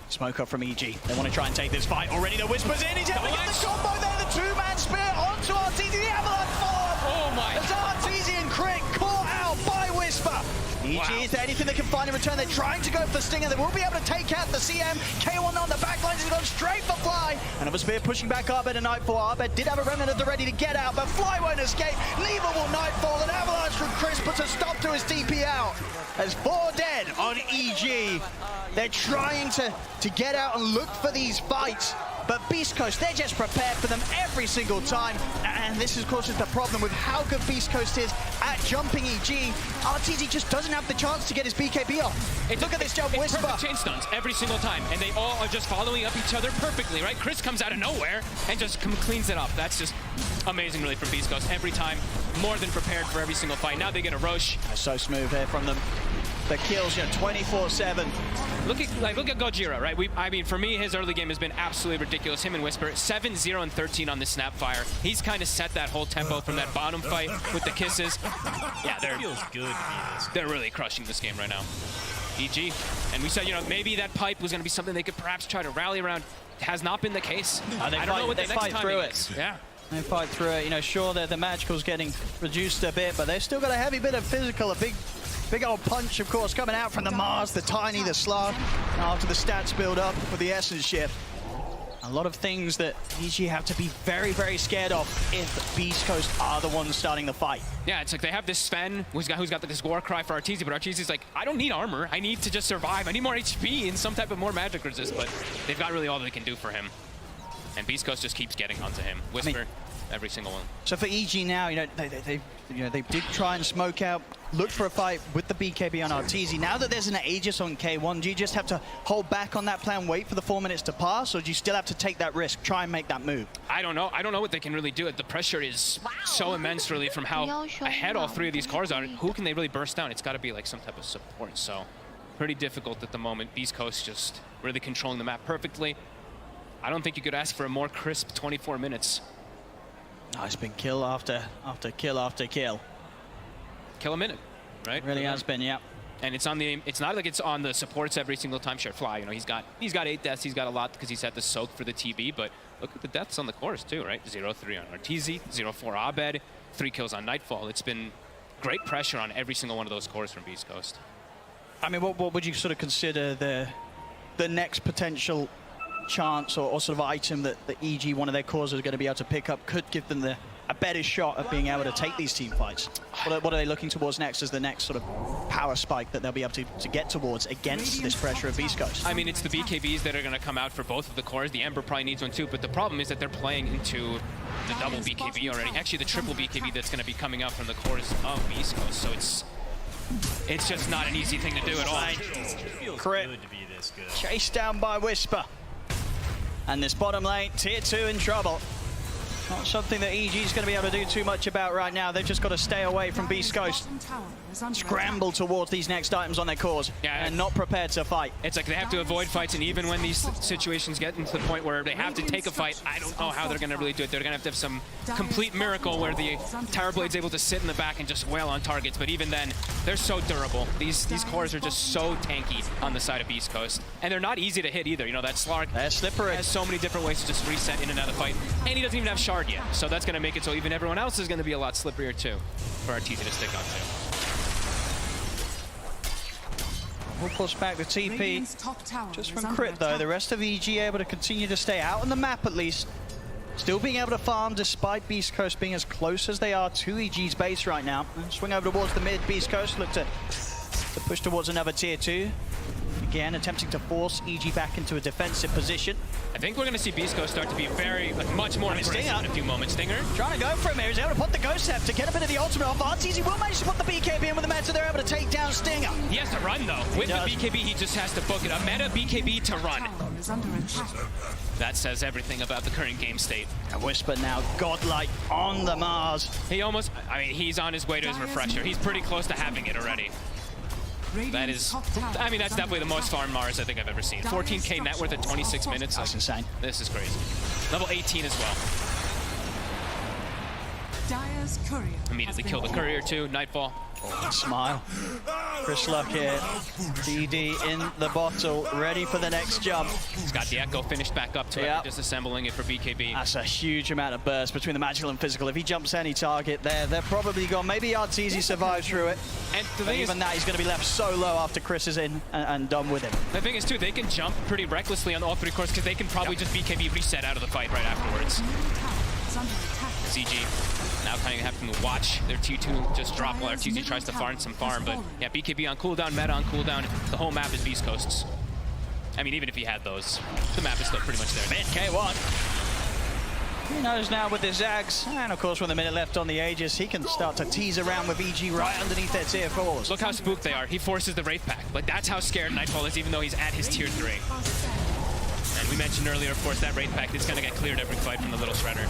Smoke up from EG. They want to try and take this fight. Already the Whisper's in. He's able to get the combo there. The two-man spear onto Arteezy. The avalanche forward. Oh my. As Arteezy and Crit caught out by Whisper. EG, is there anything they can find in return? They're trying to go for Stinger. They will be able to take out the CM. K1 on the back lines has gone straight for Fly. Another spear pushing back Arbed and Nightfall. Arbed did have a remnant of the ready to get out, but Fly won't escape. Neither will Nightfall. An avalanche from Chris puts a stop to his DP out. There's 4 dead on EG. They're trying to get out and look for these fights. But Beast Coast, they're just prepared for them every single time. And this, of course, is the problem with how good Beast Coast is at jumping EG. Arteezy just doesn't have the chance to get his BKB off. Look at this jump, Whisper. Perfect chain stuns every single time, and they all are just following up each other perfectly, right? Chris comes out of nowhere and just cleans it up. That's just amazing, really, from Beast Coast. Every time, more than prepared for every single fight. Now they get a Roche. That's so smooth here from them. The kills, 24/7. Look at Gojira, right? I mean, for me, his early game has been absolutely ridiculous. Him and Whisper, 7-0 and 13 on the Snapfire. He's kind of set that whole tempo from that bottom fight with the kisses. Yeah, they're really crushing this game right now. EG, and we said, maybe that pipe was going to be something they could perhaps try to rally around. It has not been the case. I don't know what the next time is. Yeah. They fight through it. Sure that the magical's getting reduced a bit, but they've still got a heavy bit of physical, a big old punch, of course, coming out from the Mars, the Tiny, the Slug, after the stats build up for the Essence shift. A lot of things that EG have to be very, very scared of if Beast Coast are the ones starting the fight. Yeah, it's like they have this Sven who's got this war cry for Arteezy, but Arteezy's like, I don't need armor. I need to just survive. I need more HP and some type of more magic resist, but they've got really all they can do for him. And Beast Coast just keeps getting onto him. Whisper, every single one. So for EG now, they did try and smoke out, look for a fight with the BKB on Arteezy. Now that there's an Aegis on K1, do you just have to hold back on that plan, wait for the 4 minutes to pass, or do you still have to take that risk, try and make that move? I don't know. I don't know what they can really do. The pressure is so immense, really, from how ahead all 3 of these cars are. Who can they really burst down? It's got to be like some type of support. So pretty difficult at the moment. Beast Coast just really controlling the map perfectly. I don't think you could ask for a more crisp 24 minutes. Oh, it's been kill after kill after kill. Kill a minute, right? It really has been, yeah. And it's not like it's on the supports every single time. Sure, Fly, he's got 8 deaths. He's got a lot because he's had the soak for the TV. But look at the deaths on the course too, right? 0-3 on Arteezy, 0-4 Abed, 3 kills on Nightfall. It's been great pressure on every single one of those cores from Beast Coast. I mean, what would you sort of consider the next potential chance or sort of item that the EG, one of their cores, is going to be able to pick up, could give them a better shot of being able to take these team fights? What are they looking towards next as the next sort of power spike that they'll be able to get towards against this pressure of Beast Coast? I mean, it's the BKBs that are going to come out for both of the cores. The Ember probably needs one too, but the problem is that they're playing into the double BKB already. Actually, the triple BKB that's going to be coming out from the cores of Beast Coast. So it's it's just not an easy thing to do at all. Crit. Chased down by Whisper. And this bottom lane, tier 2 in trouble. Not something that EG is going to be able to do too much about right now. They've just got to stay away from Beast Coast. Scramble towards these next items on their cores and not prepared to fight. It's like they have to avoid fights, and even when these situations get into the point where they have to take a fight, I don't know how they're going to really do it. They're going to have some complete miracle where the Tower Blade's able to sit in the back and just wail on targets, but even then, they're so durable. These cores are just so tanky on the side of Beast Coast, and they're not easy to hit either. You know, that Slark has so many different ways to just reset in and out of the fight, and he doesn't even have Shard yet, so that's going to make it so even everyone else is going to be a lot slipperier too for RTZ to stick onto. We'll push back the TP just from Crit though. The rest of EG able to continue to stay out on the map at least. Still being able to farm despite Beast Coast being as close as they are to EG's base right now. Swing over towards the mid. Beast Coast look to push towards another tier 2. Again, attempting to force EG back into a defensive position. I think we're going to see Beast Coast start to be much more aggressive in a few moments. Stinger. Trying to go for him here. He's able to put the Ghost Step to get a bit of the ultimate off. RTZ will manage to put the BKB in with the meta. They're able to take down Stinger. He has to run though. With the BKB, he just has to book it. A meta BKB to run. That says everything about the current game state. And Whisper now godlike on the Mars. He's on his way to his refresher. He's pretty close to having it already. That's definitely the most farm Mars I think I've ever seen. 14k net worth at 26 minutes. That's insane. This is crazy. Level 18 as well. Immediately kill the courier too. Nightfall. Smile. Chris Luck here. DD in the bottle, ready for the next jump. He's got the Echo finished back up to it, disassembling it for BKB. That's a huge amount of burst between the magical and physical. If he jumps any target there, they're probably gone. Maybe RTZ survives through it. And the thing even that, he's going to be left so low after Chris is in and done with him. The thing is too, they can jump pretty recklessly on all 3 cores because they can probably just BKB reset out of the fight right afterwards. CG now kind of having to watch their T2 just drop while RTZ tries to farm some farm, but yeah, BKB on cooldown, meta on cooldown, the whole map is Beast Coast's. I mean, even if he had those, the map is still pretty much there. Mid K1. He knows now with his Zags, and of course with a minute left on the Aegis, he can start to tease around with EG right underneath their tier 4s. Look how spooked they are. He forces the Wraith Pack. Like, that's how scared Nightfall is, even though he's at his tier 3. And we mentioned earlier, of course, that Wraith Pack is going to get cleared every fight from the Little Shredder.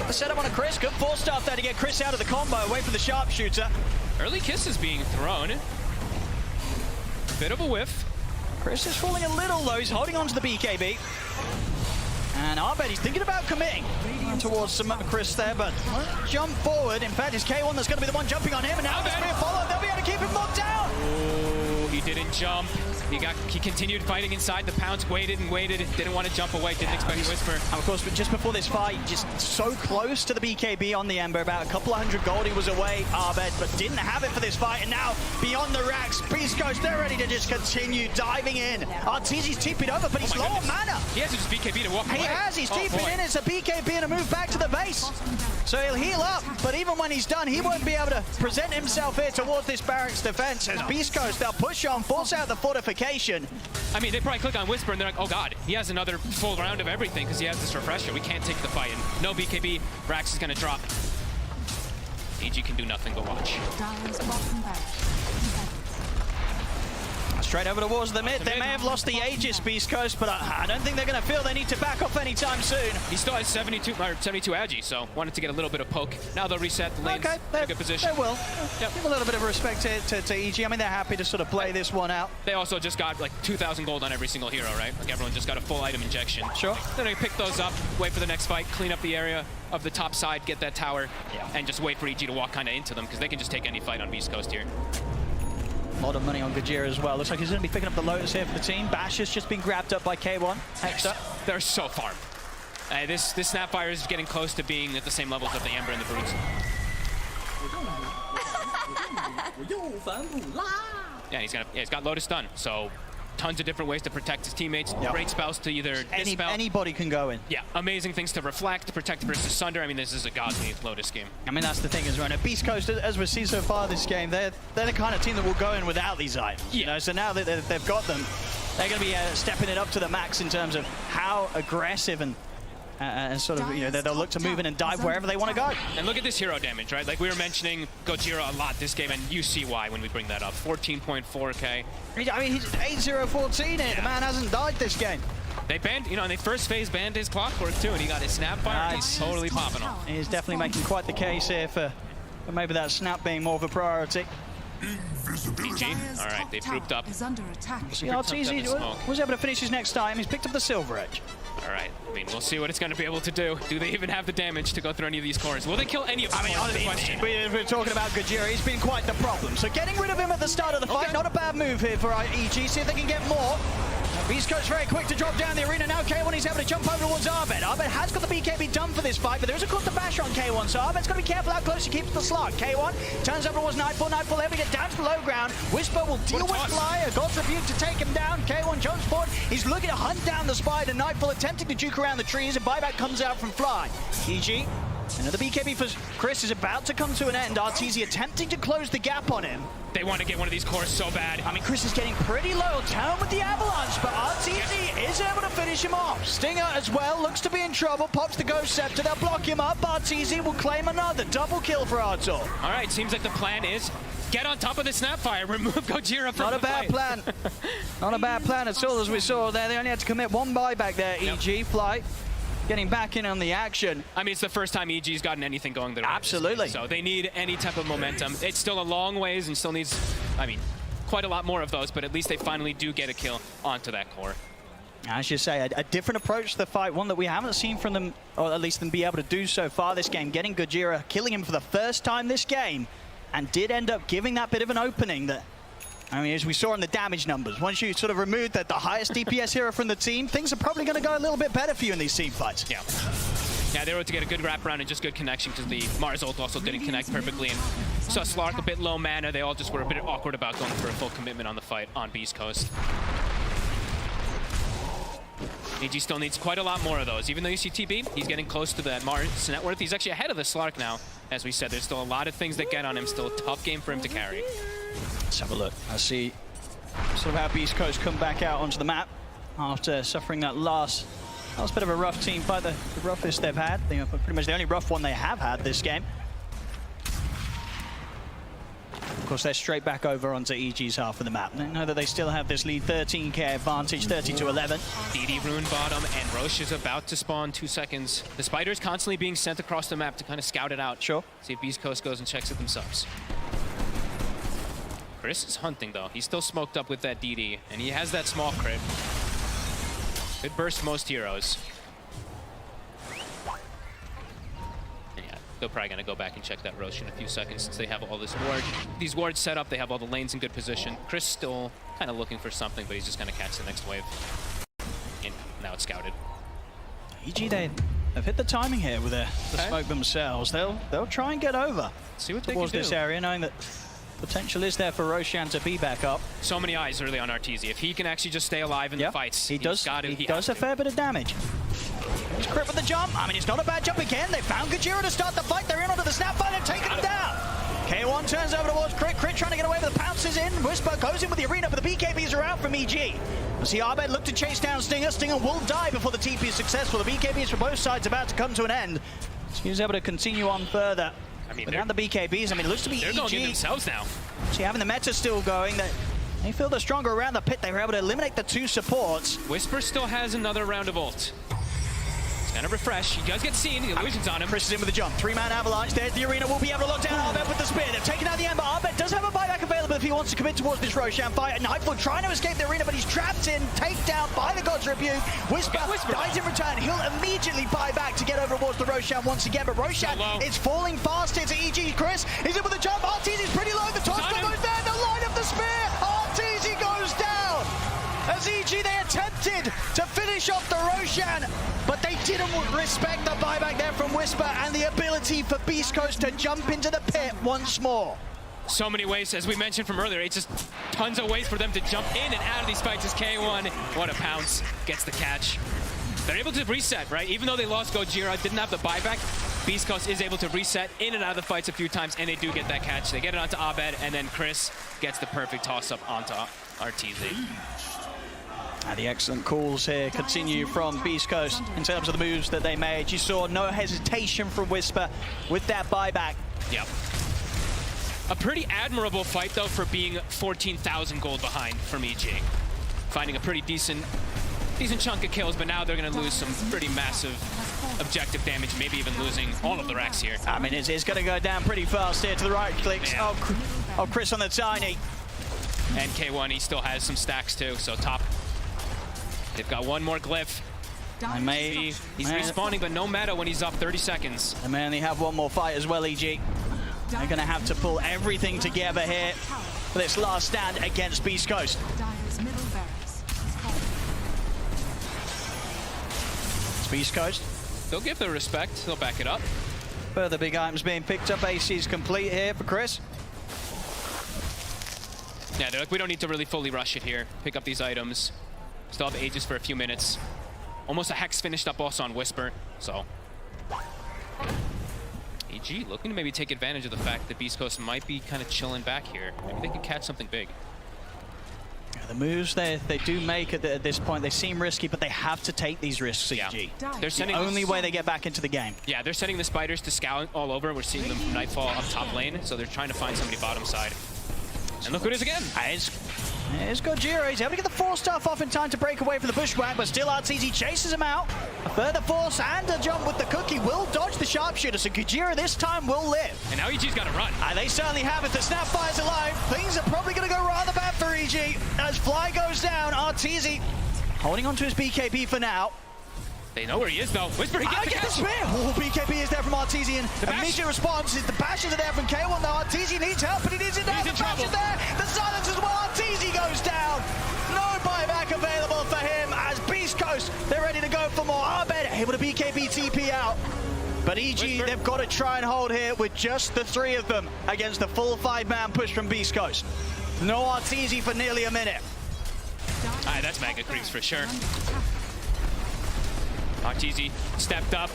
The setup on a Chris. Good force stuff there to get Chris out of the combo, away from the Sharpshooter. Early kiss is being thrown. Bit of a whiff. Chris is falling a little low. He's holding on to the BKB. And Arbed, he's thinking about committing towards some Chris there, but jump forward. In fact, it's K1 that's going to be the one jumping on him, and now there's being followed. They'll be able to keep him locked down. Oh, he didn't jump. He continued fighting inside. The Pounce waited and waited. Didn't want to jump away. Didn't expect Whisper. And of course, but just before this fight, just so close to the BKB on the Ember. About a couple of hundred gold he was away, Arbed, but didn't have it for this fight. And now, beyond the racks, Beast Coast, they're ready to just continue diving in. RTZ's TP'd over, but he's low on mana. He has to just BKB to walk away. He has. He's TP'd in. It's a BKB and a move back to the base. So he'll heal up, but even when he's done, he won't be able to present himself here towards this barracks defense. As Beast Coast, they'll push on, force out the fortification. I mean, they probably click on Whisper and they're like, oh god, he has another full round of everything because he has this refresher. We can't take the fight. And no BKB, Rax is going to drop. AG can do nothing but watch. Straight over towards the mid. They may have lost the Aegis, Beast Coast, but I don't think they're going to feel they need to back off anytime soon. He still has 72 Agi, so wanted to get a little bit of poke. Now they'll reset the lanes in a good position. They will. Yep. Give a little bit of respect to EG. I mean, they're happy to sort of play this one out. They also just got like 2,000 gold on every single hero, right? Like everyone just got a full item injection. Sure. Then they pick those up, wait for the next fight, clean up the area of the top side, get that tower, and just wait for EG to walk kind of into them because they can just take any fight on Beast Coast here. A lot of money on Gajira as well. Looks like he's going to be picking up the Lotus here for the team. Bash has just been grabbed up by K1. Extra. They're so farm. This Snapfire is getting close to being at the same levels of the Ember and the Brutes. Yeah, he's got Lotus done. So tons of different ways to protect his teammates. Great spells to either dispel. Anybody can go in. Yeah, amazing things to reflect, protect versus Sunder. I mean, this is a godly Lotus game. I mean, that's the thing is, right now, Beast Coast, as we've seen so far this game, they're the kind of team that will go in without these items. Yeah. You know, so now that they've got them, they're going to be stepping it up to the max in terms of how aggressive and and sort of, you know, they'll look to move in and dive wherever they want to go. And look at this hero damage, right? Like we were mentioning Gojira a lot this game, and you see why when we bring that up. 14.4k. I mean, he's 8-0-14 here. The man hasn't died this game. They banned, you know, in the first phase banned his clockwork too, and he got his snap fire. He's totally popping off. He's definitely making quite the case here for maybe that snap being more of a priority. GG. All right, they've grouped up. See, Arteezy was able to finish his next item. He's picked up the silver edge. All right, I mean, we'll see what it's going to be able to do. Do they even have the damage to go through any of these cores? Will they kill any of them? I mean, That's the question. we're talking about Gojira. He's been quite the problem. So getting rid of him at the start of the fight, not a bad move here for EG. See if they can get more. Beast Coast very quick to drop down the arena. Now K1 is able to jump over towards Arbed. Arbed has got the BKB done for this fight, but there is a cost to bash on K1, so Arbed's got to be careful how close he keeps the slot. K1 turns over towards Nightfall. Nightfall able to get down to the low ground. Whisper will deal with Fly. A God's Rebuke to take him down. K1 jumps forward. He's looking to hunt down the Spider. Nightfall attempting to juke around the trees. A buyback comes out from Fly. EG. Another BKB for Chris is about to come to an end. Arteezy attempting to close the gap on him. They want to get one of these cores so bad. I mean, Chris is getting pretty low down with the avalanche, but Arteezy is able to finish him off. Stinger as well looks to be in trouble. Pops the Ghost Scepter. They'll block him up. Arteezy will claim another double kill for Artur. All right, seems like the plan is get on top of the Snapfire, remove Gojira from Not a bad plan. Not a bad plan at all, as we saw there. They only had to commit one buyback there, EG. Fly getting back in on the action. I mean, it's the first time EG's gotten anything going their way. Absolutely. So they need any type of momentum. It's still a long ways and still needs, I mean, quite a lot more of those, but at least they finally do get a kill onto that core. As you say, a different approach to the fight, one that we haven't seen from them, or at least them be able to do so far this game. Getting Gojira, killing him for the first time this game, and did end up giving that bit of an opening that, I mean, as we saw in the damage numbers, once you sort of remove the highest DPS hero from the team, things are probably going to go a little bit better for you in these team fights. Yeah. Yeah, they were able to get a good wraparound and just good connection because the Mars ult also didn't connect perfectly. And saw Slark a bit low mana. They all just were a bit awkward about going for a full commitment on the fight on Beast Coast. EG still needs quite a lot more of those. Even though you see TB, he's getting close to that Mars net worth. He's actually ahead of the Slark now. As we said, there's still a lot of things that get on him. Still a tough game for him to carry. Let's have a look. I see sort of how Beast Coast come back out onto the map after suffering that last bit of a rough team fight, the roughest they've had. Pretty much the only rough one they have had this game. Of course, they're straight back over onto EG's half of the map. They know that they still have this lead 13k advantage, 30-11. DD Rune bottom, and Roche is about to spawn 2 seconds. The Spider's constantly being sent across the map to kind of scout it out. Sure. See if Beast Coast goes and checks it themselves. Chris is hunting, though. He's still smoked up with that DD, and he has that small crit. Could burst most heroes. And yeah, they're probably going to go back and check that Roche in a few seconds since they have all these wards set up. They have all the lanes in good position. Chris still kind of looking for something, but he's just going to catch the next wave. And now it's scouted. EG, they have hit the timing here with the smoke themselves. They'll try and get over See what towards they can this do. area, knowing that potential is there for Roshan to be back up. So many eyes early on Arteezy. If he can actually just stay alive in the fights, he does a fair bit of damage. He's crit with the jump. I mean, it's not a bad jump again. They found Gojira to start the fight. They're in onto the Snapfire and taking him down. K1 turns over towards Crit. Crit trying to get away with the pounces in. Whisper goes in with the arena, but the BKBs are out from EG. We see Arbed look to chase down Stinger. Stinger will die before the TP is successful. The BKBs from both sides about to come to an end. So he's able to continue on further. I mean, without the BKBs, I mean, it looks to be they're EG. going in themselves now. See, having the meta still going, they feel they're stronger around the pit. They were able to eliminate the 2 supports. Whisper still has another round of ult. He's gonna refresh. He does get seen. The illusion's on him. Chris is in with the jump. 3-man avalanche. There's the arena. Will be able to lock down Arbed with the spear. They've taken out the Ember. Arbed does have a buyback available if he wants to commit towards this Roshan fight. And Nightfall trying to escape the arena, but he's trapped in. Takedown by the God's Rebuke. Whisper dies in return. He'll immediately buy back to get over towards the Roshan once again. But Roshan is falling fast into EG. Chris is in with the jump. Arteezy's pretty low. The Tusks goes there. The line of the spear. Arteezy goes down. As EG, they attempted to finish off the Roshan, but they didn't respect the buyback there from Whisper and the ability for Beast Coast to jump into the pit once more. So many ways, as we mentioned from earlier, it's just tons of ways for them to jump in and out of these fights as K1. What a pounce, gets the catch. They're able to reset, right? Even though they lost Gojira, didn't have the buyback, Beast Coast is able to reset in and out of the fights a few times, and they do get that catch. They get it onto Abed, and then Chris gets the perfect toss-up onto Arteezy. And the excellent calls here continue from Beast Coast in terms of the moves that they made. You saw no hesitation from Whisper with that buyback. Yep. A pretty admirable fight, though, for being 14,000 gold behind from EG. Finding a pretty decent chunk of kills, but now they're going to lose some pretty massive objective damage, maybe even losing all of the racks here. I mean, it's going to go down pretty fast here to the right clicks. Yeah. Oh, Chris on the tiny. And K1, he still has some stacks, too, so top. They've got one more glyph. He's respawning, but no meta when he's up 30 seconds. And man, they have one more fight as well, EG. They're going to have to pull everything together here for this last stand against Beast Coast. It's Beast Coast. They'll give the respect. They'll back it up. Further big items being picked up. AC is complete here for Chris. Yeah, they're like, we don't need to really fully rush it here. Pick up these items. Still have Aegis for a few minutes. Almost a Hex finished up also on Whisper, so. EG looking to maybe take advantage of the fact that Beast Coast might be kind of chilling back here. Maybe they could catch something big. Yeah, the moves they do make at this point, they seem risky, but they have to take these risks, EG. Yeah. They're sending the only way they get back into the game. Yeah, they're sending the spiders to scout all over. We're seeing them from Nightfall up top lane, so they're trying to find somebody bottom side. And look who it is again. It's Gojira. He's able to get the force stuff off in time to break away from the bushwhack, but still RTZ chases him out. A further force and a jump with the cookie will dodge the sharpshooter, so Gojira this time will live. And now EG's got to run. And they certainly have it. The Snapfire's alive. Things are probably going to go rather bad for EG. As Fly goes down, RTZ holding on to his BKB for now. They know where he is, though. Whisper, he gets the catch. Oh, BKB is there from RTZ. Immediate response is the bashes are there from K1. Now RTZ needs help, but it isn't there. The bash is there. The silence as well. RTZ goes down. No buyback available for him as Beast Coast, they're ready to go for more. Arbed able to BKB TP out. But EG, they've got to try and hold here with just the three of them against the full 5-man push from Beast Coast. No RTZ for nearly a minute. All right, that's mega creeps for sure. RTZ stepped up,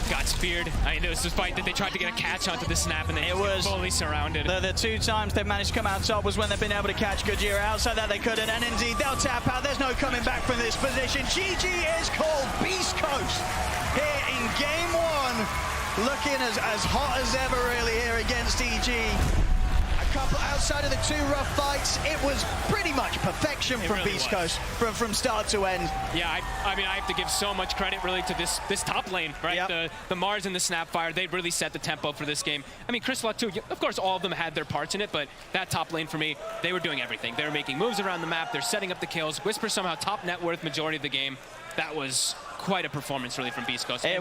got speared. I mean, it was the fight that they tried to get a catch onto the snap, and they was fully surrounded. The two times they've managed to come out top was when they've been able to catch Gojira. Outside that they couldn't, and indeed they'll tap out. There's no coming back from this position. GG is called. Beast Coast here in game one, looking as hot as ever really here against EG. Couple outside of the two rough fights, it was pretty much perfection from really Beast Coast from start to end. Yeah, I mean, I have to give so much credit really to this top lane, right? Yep. The Mars and the Snapfire, they really set the tempo for this game. I mean, Chris too, of course, all of them had their parts in it, but that top lane for me, they were doing everything. They were making moves around the map, they're setting up the kills. Whisper somehow top net worth majority of the game. That was quite a performance really from Beast Coast. They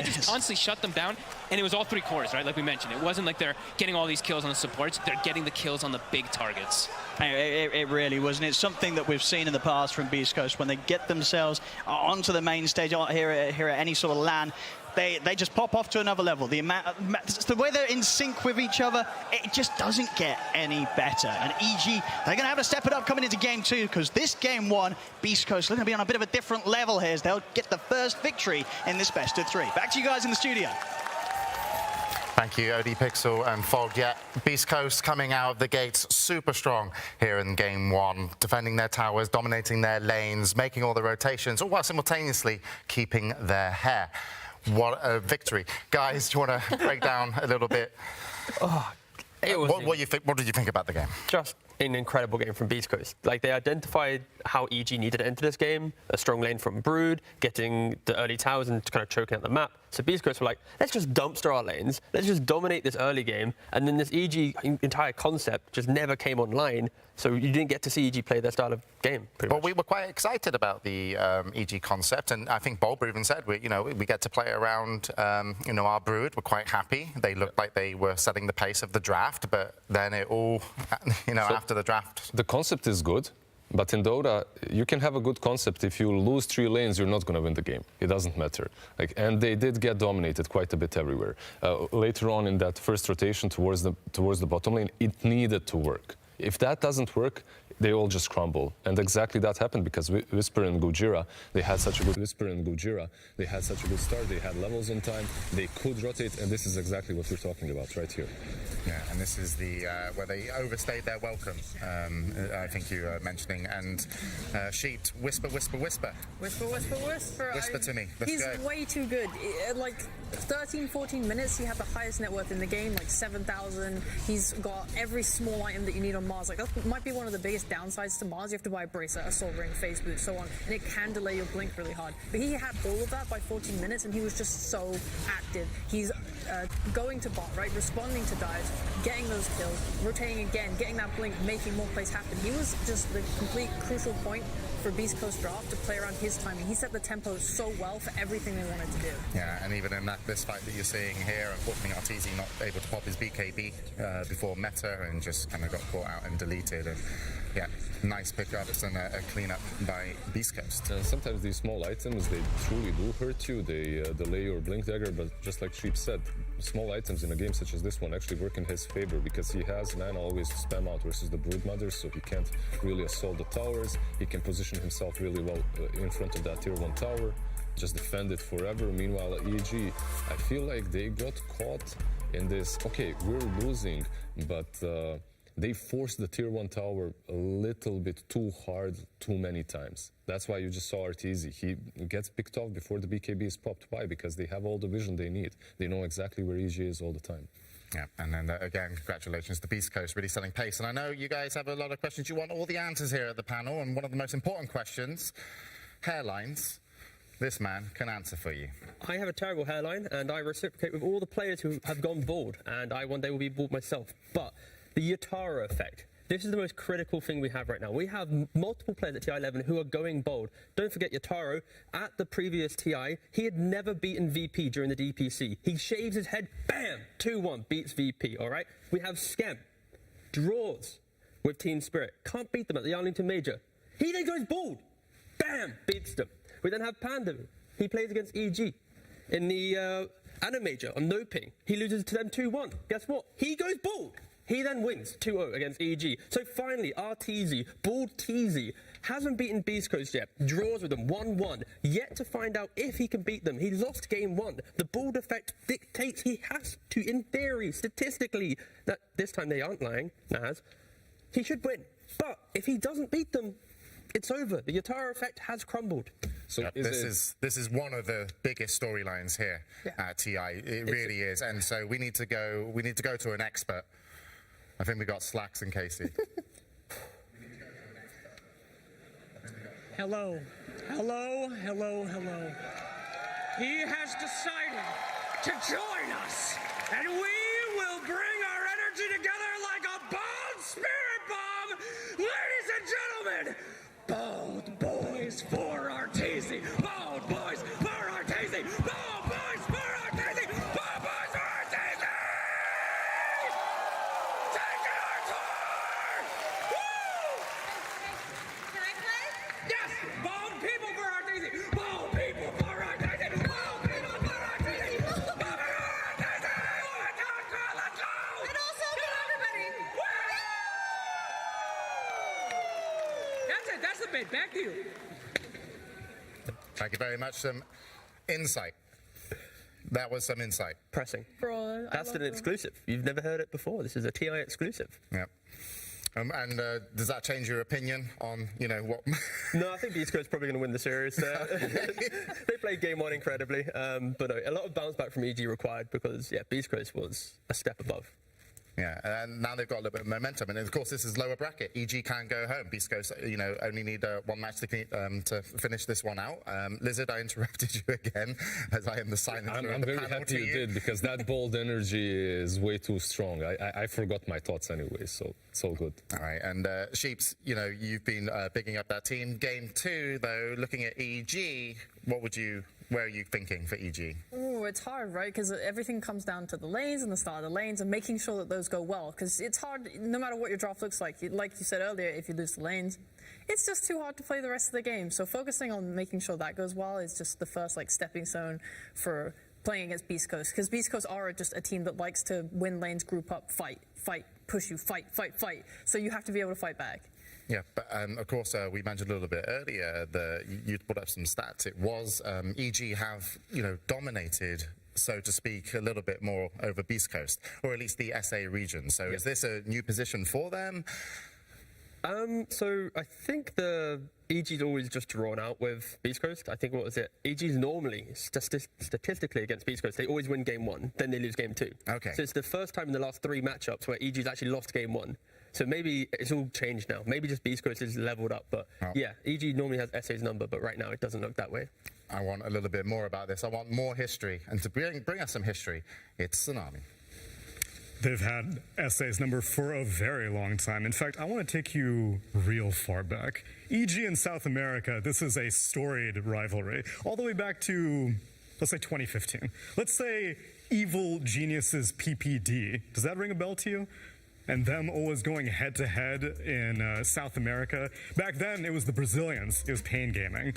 just constantly shut them down, and it was all three cores, right? Like we mentioned, it wasn't like they're getting all these kills on the supports, they're getting the kills on the big targets. It really was, and it's something that we've seen in the past from Beast Coast. When they get themselves onto the main stage here at any sort of LAN, they just pop off to another level. The way they're in sync with each other, it just doesn't get any better. And EG, they're going to have to step it up coming into game two, because this game one, Beast Coast are going to be on a bit of a different level here as they'll get the first victory in this best of three. Back to you guys in the studio. Thank you, OD Pixel and Fog. Yeah, Beast Coast coming out of the gates super strong here in game one, defending their towers, dominating their lanes, making all the rotations, all while simultaneously keeping their hair. What a victory. Guys, do you want to break down a little bit? What did you think about the game? Just an incredible game from Beast Coast. Like, they identified how EG needed to enter this game, a strong lane from Brood, getting the early towers and kind of choking out the map. So Beast Coast were like, let's just dumpster our lanes, let's just dominate this early game, and then this EG entire concept just never came online, so you didn't get to see EG play their style of game, pretty much. We were quite excited about the EG concept, and I think Bulber even said, we get to play around our Brood. We're quite happy. They looked like they were setting the pace of the draft, but then it all, after the draft. The concept is good. But in Dota, you can have a good concept. If you lose 3 lanes, you're not going to win the game. It doesn't matter. And they did get dominated quite a bit everywhere. Later on in that first rotation towards the bottom lane, it needed to work. If that doesn't work, they all just crumble. And exactly that happened because Whisper and Gojira, they had such a good start. They had levels on time. They could rotate, and this is exactly what we're talking about right here. Yeah, and this is the where they overstayed their welcome. I think you were mentioning. And Sheet, whisper. Whisper. Whisper to me. Let's He's go. way too good. Like 13, 14 minutes, he had the highest net worth in the game, like 7,000. He's got every small item that you need on Mars. Like that might be one of the biggest downsides to Mars. You have to buy a bracelet, a soul ring, phase boot, so on, and it can delay your blink really hard. But he had all of that by 14 minutes, and he was just so active. He's going to bot, right, responding to dives, getting those kills, rotating again, getting that blink, making more plays happen. He was just the complete crucial point for Beast Coast Draft to play around his timing. He set the tempo so well for everything they wanted to do. Yeah, and even in this fight that you're seeing here, unfortunately Arteezy not able to pop his BKB before meta and just kind of got caught out and deleted. And yeah, nice pickups and a cleanup by Beast Coast. Sometimes these small items, they truly do hurt you. They delay your blink dagger, but just like Sheep said, small items in a game such as this one actually work in his favor because he has mana always to spam out versus the Broodmother, so he can't really assault the towers. He can position himself really well in front of that tier 1 tower, just defend it forever. Meanwhile at EG, I feel like they got caught in this, okay, we're losing, but they forced the tier 1 tower a little bit too hard too many times. That's why you just saw Arteezy. He gets picked off before the BKB is popped. Why? Because they have all the vision they need. They know exactly where EG is all the time. Yeah, and then again, congratulations to Beast Coast, really selling pace. And I know you guys have a lot of questions. You want all the answers here at the panel, and one of the most important questions, hairlines, this man can answer for you. I have a terrible hairline, and I reciprocate with all the players who have gone bald, and I one day will be bald myself. But the Yatara effect. This is the most critical thing we have right now. We have multiple players at TI11 who are going bold. Don't forget Yataro, at the previous TI, he had never beaten VP during the DPC. He shaves his head, bam, 2-1, beats VP, all right? We have Skem, draws with Team Spirit. Can't beat them at the Arlington Major. He then goes bald, bam, beats them. We then have Panda, he plays against EG. In the Anna Major on no ping, he loses to them 2-1. Guess what? He goes bald. He then wins 2-0 against EG. So finally, Arteezy, Bald Teezy, hasn't beaten Beast Coast yet. Draws with them 1-1. Yet to find out if he can beat them. He lost game 1. The Bald effect dictates he has to, in theory, statistically, that this time they aren't lying, Naz, he should win. But if he doesn't beat them, it's over. The Yatara effect has crumbled. So this is one of the biggest storylines here at TI. It really is. And so we need to go to an expert. I think we got Slacks and Casey. Hello. He has decided to join us, and we will bring our energy together like a bald spirit bomb. Ladies and gentlemen, Bald Boys for Arteezy. Bald Boys for Arteezy. Bald Boys for Arteezy. Bald Boys for Arteezy! Taking our tour! Woo! Can I play? Yes! Bald people for Arteezy! Bald people for Arteezy! Bald people for Arteezy! Bald people for Arteezy! Let's go! And also for everybody! That's it. That's the bit. Back to you. Thank you very much. Some insight. That was some insight. Pressing. Bro, That's an exclusive. You've never heard it before. This is a TI exclusive. Yeah. And does that change your opinion on, what... No, I think Beast Coast is probably going to win the series. They played game 1 incredibly, but a lot of bounce back from EG required because, Beast Coast was a step above. Yeah, and now they've got a little bit of momentum. And of course, this is lower bracket. EG can go home. Beast Coast, only need one match to finish this one out. Lizard, I interrupted you again, as I am the silent. I'm very happy you did, because that bold energy is way too strong. I forgot my thoughts anyway, so it's all good. All right, and Sheeps, you've been picking up that team. Game 2, though, looking at EG, where are you thinking for EG? Oh, it's hard, right? Because everything comes down to the lanes and the start of the lanes and making sure that those go well. Because it's hard, no matter what your draft looks like. Like you said earlier, if you lose the lanes, it's just too hard to play the rest of the game. So focusing on making sure that goes well is just the first stepping stone for playing against Beast Coast. Because Beast Coast are just a team that likes to win lanes, group up, fight, push you, fight. So you have to be able to fight back. Yeah, but of course, we mentioned a little bit earlier that you put up some stats. It was EG have, dominated, so to speak, a little bit more over Beast Coast, or at least the SA region. So is this a new position for them? So I think the EG's always just drawn out with Beast Coast. I think, EG's normally, statistically against Beast Coast, they always win game 1, then they lose game 2. Okay. So it's the first time in the last 3 matchups where EG's actually lost game 1. So maybe it's all changed now. Maybe just Beast Coast is leveled up. But yeah, EG normally has SA's number, but right now it doesn't look that way. I want a little bit more about this. I want more history. And to bring us some history, it's Tsunami. They've had SA's number for a very long time. In fact, I want to take you real far back. EG in South America, this is a storied rivalry, all the way back to, let's say, 2015. Let's say Evil Genius's PPD. Does that ring a bell to you? And them always going head-to-head in South America. Back then, it was the Brazilians. It was Pain Gaming.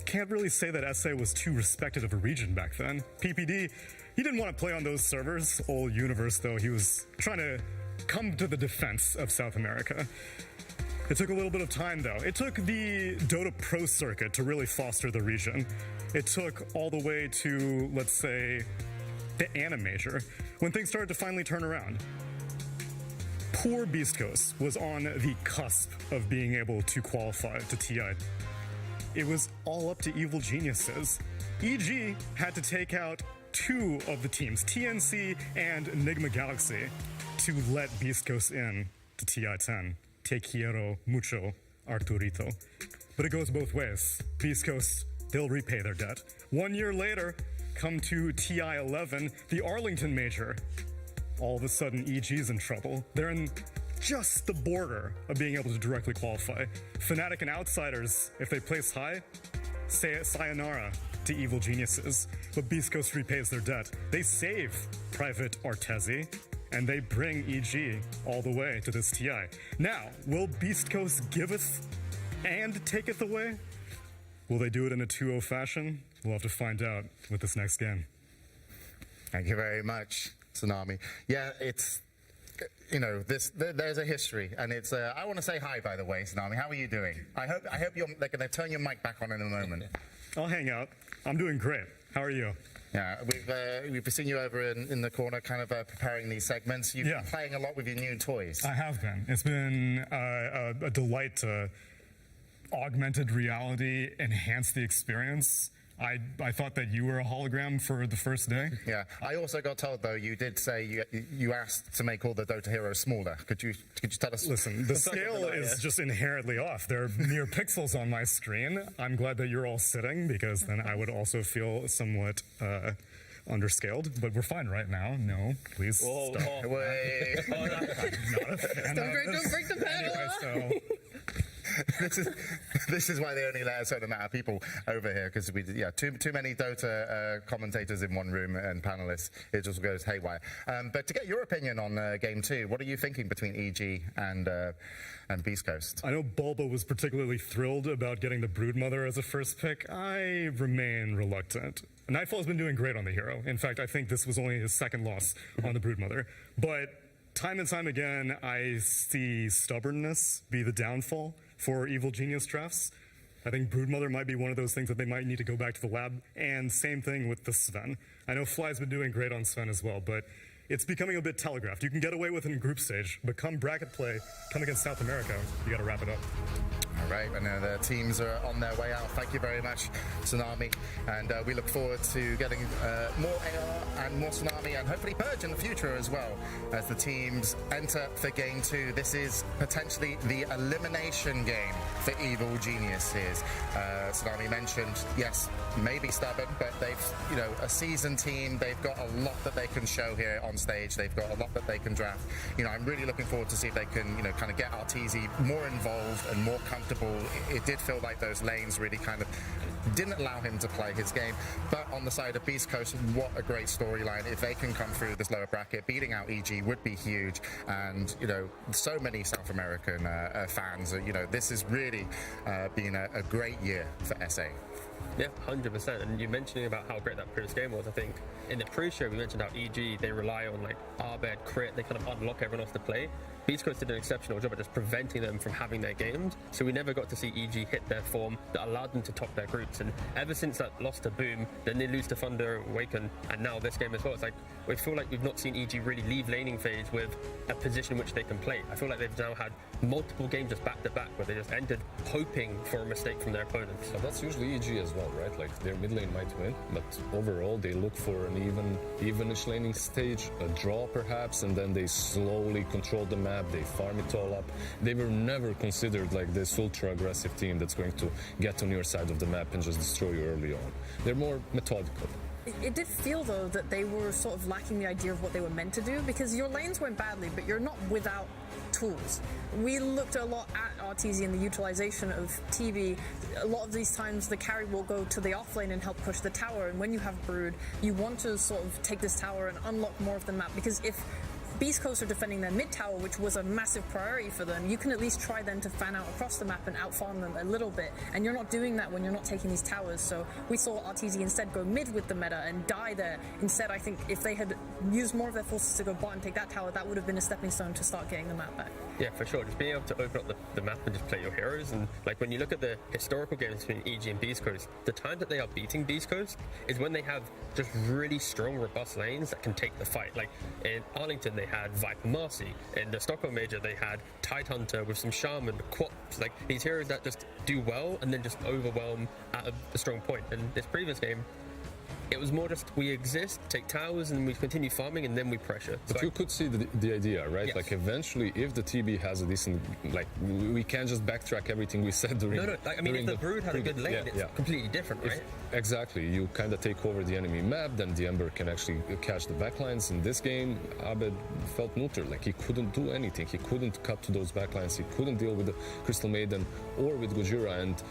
Can't really say that SA was too respected of a region back then. PPD, he didn't want to play on those servers. Old Universe, though, he was trying to come to the defense of South America. It took a little bit of time, though. It took the Dota Pro circuit to really foster the region. It took all the way to, let's say, the Ana Major, when things started to finally turn around. Poor Beast Coast was on the cusp of being able to qualify to TI. It was all up to Evil Geniuses. EG had to take out 2 of the teams, TNC and Enigma Galaxy, to let Beast Coast in to TI-10. Te quiero mucho, Arturito. But it goes both ways. Beast Coast, they'll repay their debt. 1 year later, come to TI-11, the Arlington Major. All of a sudden, EG's in trouble. They're in just the border of being able to directly qualify. Fnatic and Outsiders, if they place high, say sayonara to Evil Geniuses. But Beast Coast repays their debt. They save Private Artezi, and they bring EG all the way to this TI. Now, will Beast Coast giveth and taketh away? Will they do it in a 2-0 fashion? We'll have to find out with this next game. Thank you very much, Tsunami. Yeah, it's, there's a history, and it's, I want to say hi, by the way, Tsunami. How are you doing? I hope they're going to turn your mic back on in a moment. I'll hang out. I'm doing great. How are you? Yeah, we've seen you over in the corner kind of preparing these segments. You've been playing a lot with your new toys. I have been. It's been a delight to augmented reality enhance the experience. I thought that you were a hologram for the first day. Yeah. I also got told, though, you did say you asked to make all the Dota heroes smaller. Could you tell us? Listen, the scale is just inherently off. They're mere pixels on my screen. I'm glad that you're all sitting, because then I would also feel somewhat underscaled. But we're fine right now. No, please stop. Wait. I'm not a fan Don't break the panel. Anyway, this is why they only let a certain amount of people over here, because too many Dota commentators in one room and panelists, it just goes haywire. But to get your opinion on Game 2, what are you thinking between EG and Beast Coast? I know Bulba was particularly thrilled about getting the Broodmother as a first pick. I remain reluctant. Nightfall has been doing great on the hero. In fact, I think this was only his second loss on the Broodmother. But time and time again, I see stubbornness be the downfall for Evil Genius drafts. I think Broodmother might be one of those things that they might need to go back to the lab. And same thing with the Sven. I know Fly's been doing great on Sven as well, but it's becoming a bit telegraphed. You can get away with it in group stage, but come bracket play, come against South America, you got to wrap it up. All right, I know the teams are on their way out. Thank you very much, Tsunami. And we look forward to getting more AR and more Tsunami, and hopefully Purge in the future as well, as the teams enter for Game 2. This is potentially the elimination game for Evil Geniuses. Tsunami mentioned, yes, maybe stubborn, but they've, a seasoned team. They've got a lot that they can show here on stage. They've got a lot that they can draft. I'm really looking forward to see if they can, kind of get Arteezy more involved and more comfortable. It did feel like those lanes really kind of didn't allow him to play his game. But on the side of Beast Coast, what a great storyline. If they can come through this lower bracket, beating out EG would be huge. And, you know, so many South American fans, you know, this has really been a great year for SA. Yeah, 100%. And you mentioning about how great that previous game was, I think in the pre-show we mentioned how EG, they rely on like Arbed, Crit, they kind of unlock everyone off the play. Beast Coast did an exceptional job at just preventing them from having their games, so we never got to see EG hit their form that allowed them to top their groups. And ever since that loss to Boom, then they lose to Thunder, Awaken, and now this game as well, it's like we feel like we've not seen EG really leave laning phase with a position in which they can play. I feel like they've now had multiple games just back to back where they just entered hoping for a mistake from their opponents. So that's usually EG as well, right? Like their mid lane might win, but overall they look for an evenish laning stage, a draw perhaps, and then they slowly control the map, they farm it all up. They were never considered like this ultra aggressive team that's going to get on your side of the map and just destroy you early on. They're more methodical. It did feel, though, that they were sort of lacking the idea of what they were meant to do, because your lanes went badly, but you're not without tools. We looked a lot at RTZ and the utilization of TB. A lot of these times the carry will go to the off lane and help push the tower, and when you have Brood, you want to sort of take this tower and unlock more of the map, because if Beast Coast are defending their mid tower, which was a massive priority for them, you can at least try then to fan out across the map and outfarm them a little bit, and you're not doing that when you're not taking these towers. So we saw RTZ instead go mid with the meta and die there. Instead, I think if they had used more of their forces to go bot and take that tower, that would have been a stepping stone to start getting the map back. Yeah, for sure. Just being able to open up the map and just play your heroes. And like when you look at the historical games between EG and Beast Coast, the time that they are beating Beast Coast is when they have just really strong, robust lanes that can take the fight. Like in Arlington, they had Viper Marcy. In the Stockholm Major, they had Tide Hunter with some Shaman, Quaps. Like these heroes that just do well and then just overwhelm at a strong point. And this previous game, it was more just we exist, take towers, and we continue farming, and then we pressure. But you could see the idea, right? Yes. Like eventually, if the TB has a decent, like we can't just backtrack everything we said during. No. Like, I mean, if the Brood had a good lane, it's completely different, right? Exactly. You kind of take over the enemy map, then the Ember can actually catch the backlines. In this game, Abed felt neutral. Like he couldn't do anything. He couldn't cut to those backlines. He couldn't deal with the Crystal Maiden or with Gojira, and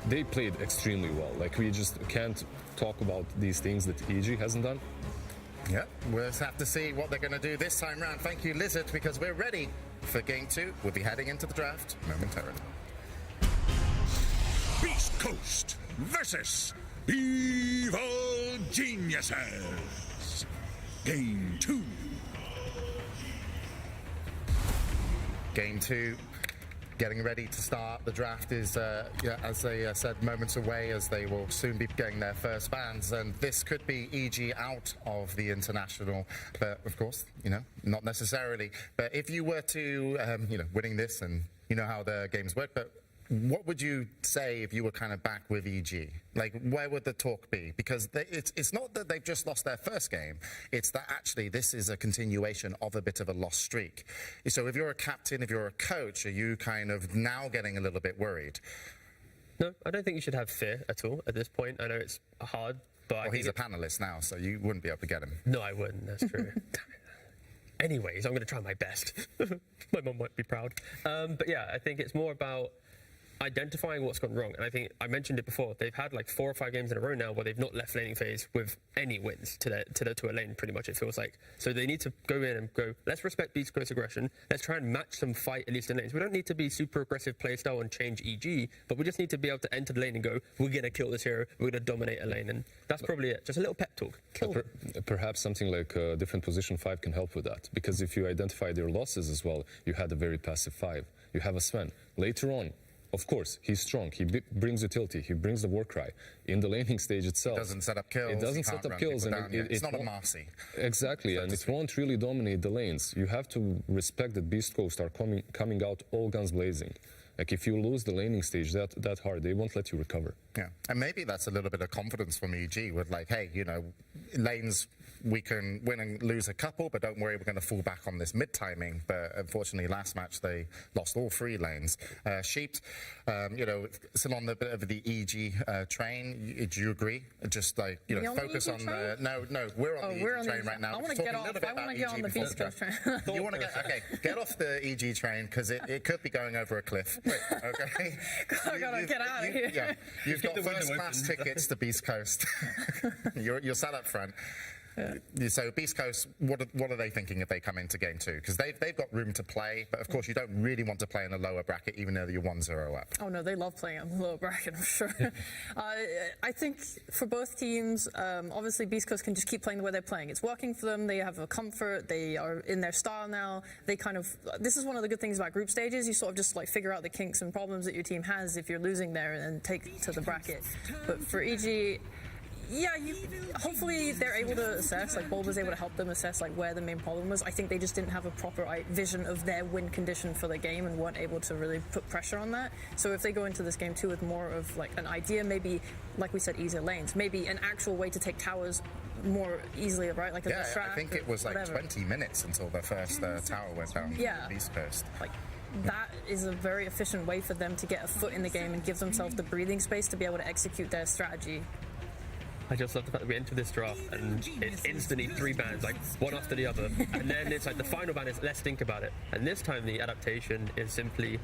they played extremely well. Like we just can't talk about these things that EG hasn't done. Yep, we'll just have to see what they're going to do this time round. Thank you, Lizard, because we're ready for Game 2. We'll be heading into the draft momentarily. Beast Coast versus Evil Geniuses. Game 2. Game 2. Getting ready to start. The draft is, as they said, moments away, as they will soon be getting their first bans. And this could be EG out of the international, but of course, not necessarily. But if you were to, winning this, and you know how the games work, but what would you say if you were kind of back with EG? Like, where would the talk be? Because it's not that they've just lost their first game. It's that actually this is a continuation of a bit of a lost streak. So if you're a captain, if you're a coach, are you kind of now getting a little bit worried? No, I don't think you should have fear at all at this point. I know it's hard, but well, he's a panelist now, so you wouldn't be able to get him. No, I wouldn't. That's true. Anyways, I'm going to try my best. My mum might be proud. But yeah, I think it's more about identifying what's gone wrong. And I think I mentioned it before, they've had like 4 or 5 games in a row now where they've not left laning phase with any wins to a lane, pretty much, it feels like. So they need to go in and go, let's respect Beast Coast aggression, let's try and match some fight at least in lanes. We don't need to be super aggressive playstyle and change EG, but we just need to be able to enter the lane and go, we're going to kill this hero, we're going to dominate a lane. And that's probably it. Just a little pep talk. Perhaps something like a different position 5 can help with that. Because if you identify their losses as well, you had a very passive 5. You have a Sven. Later on, of course, he's strong. He brings utility. He brings the war cry. In the laning stage itself, it doesn't set up kills. It doesn't set up kills, and it's not a Marcy. Exactly, and it won't really dominate the lanes. You have to respect that Beast Coast are coming out all guns blazing. Like if you lose the laning stage that hard, they won't let you recover. Yeah, and maybe that's a little bit of confidence from EG with like, hey, lanes we can win and lose a couple, but don't worry, we're going to fall back on this mid-timing. But unfortunately, last match, they lost all 3 lanes. Sheep, still on the bit of the EG train. Do you agree? Just like, focus on the... No, we're on the EG train right now. I want to get off. I want to get on the Beast Coast train. You want to get off the EG train, because it could be going over a cliff. Okay? I gotta get out of here. Yeah, you've got first-class tickets to Beast Coast. You're sat up front. Yeah. So Beast Coast, what are they thinking if they come into game 2? Because they've got room to play, but of course you don't really want to play in a lower bracket, even though you're 1-0 up. Oh no, they love playing in the lower bracket, I'm sure. I think for both teams, obviously Beast Coast can just keep playing the way they're playing. It's working for them. They have a comfort. They are in their style now. They this is one of the good things about group stages. You sort of just like figure out the kinks and problems that your team has if you're losing there and take to the bracket. But for EG, yeah, hopefully they're able to assess, like Bulb was able to help them assess like where the main problem was. I think they just didn't have a proper vision of their win condition for the game and weren't able to really put pressure on that. So if they go into this game 2 with more of like an idea, maybe, like we said, easier lanes, maybe an actual way to take towers more easily, right? Like I think it was like 20 minutes until the first tower went down on the Beast Coast. Like, that is a very efficient way for them to get a foot in the game and give themselves the breathing space to be able to execute their strategy. I just love the fact that we enter this draft and it's instantly 3 bans, like one after the other. And then it's like the final ban is let's think about it. And this time the adaptation is simply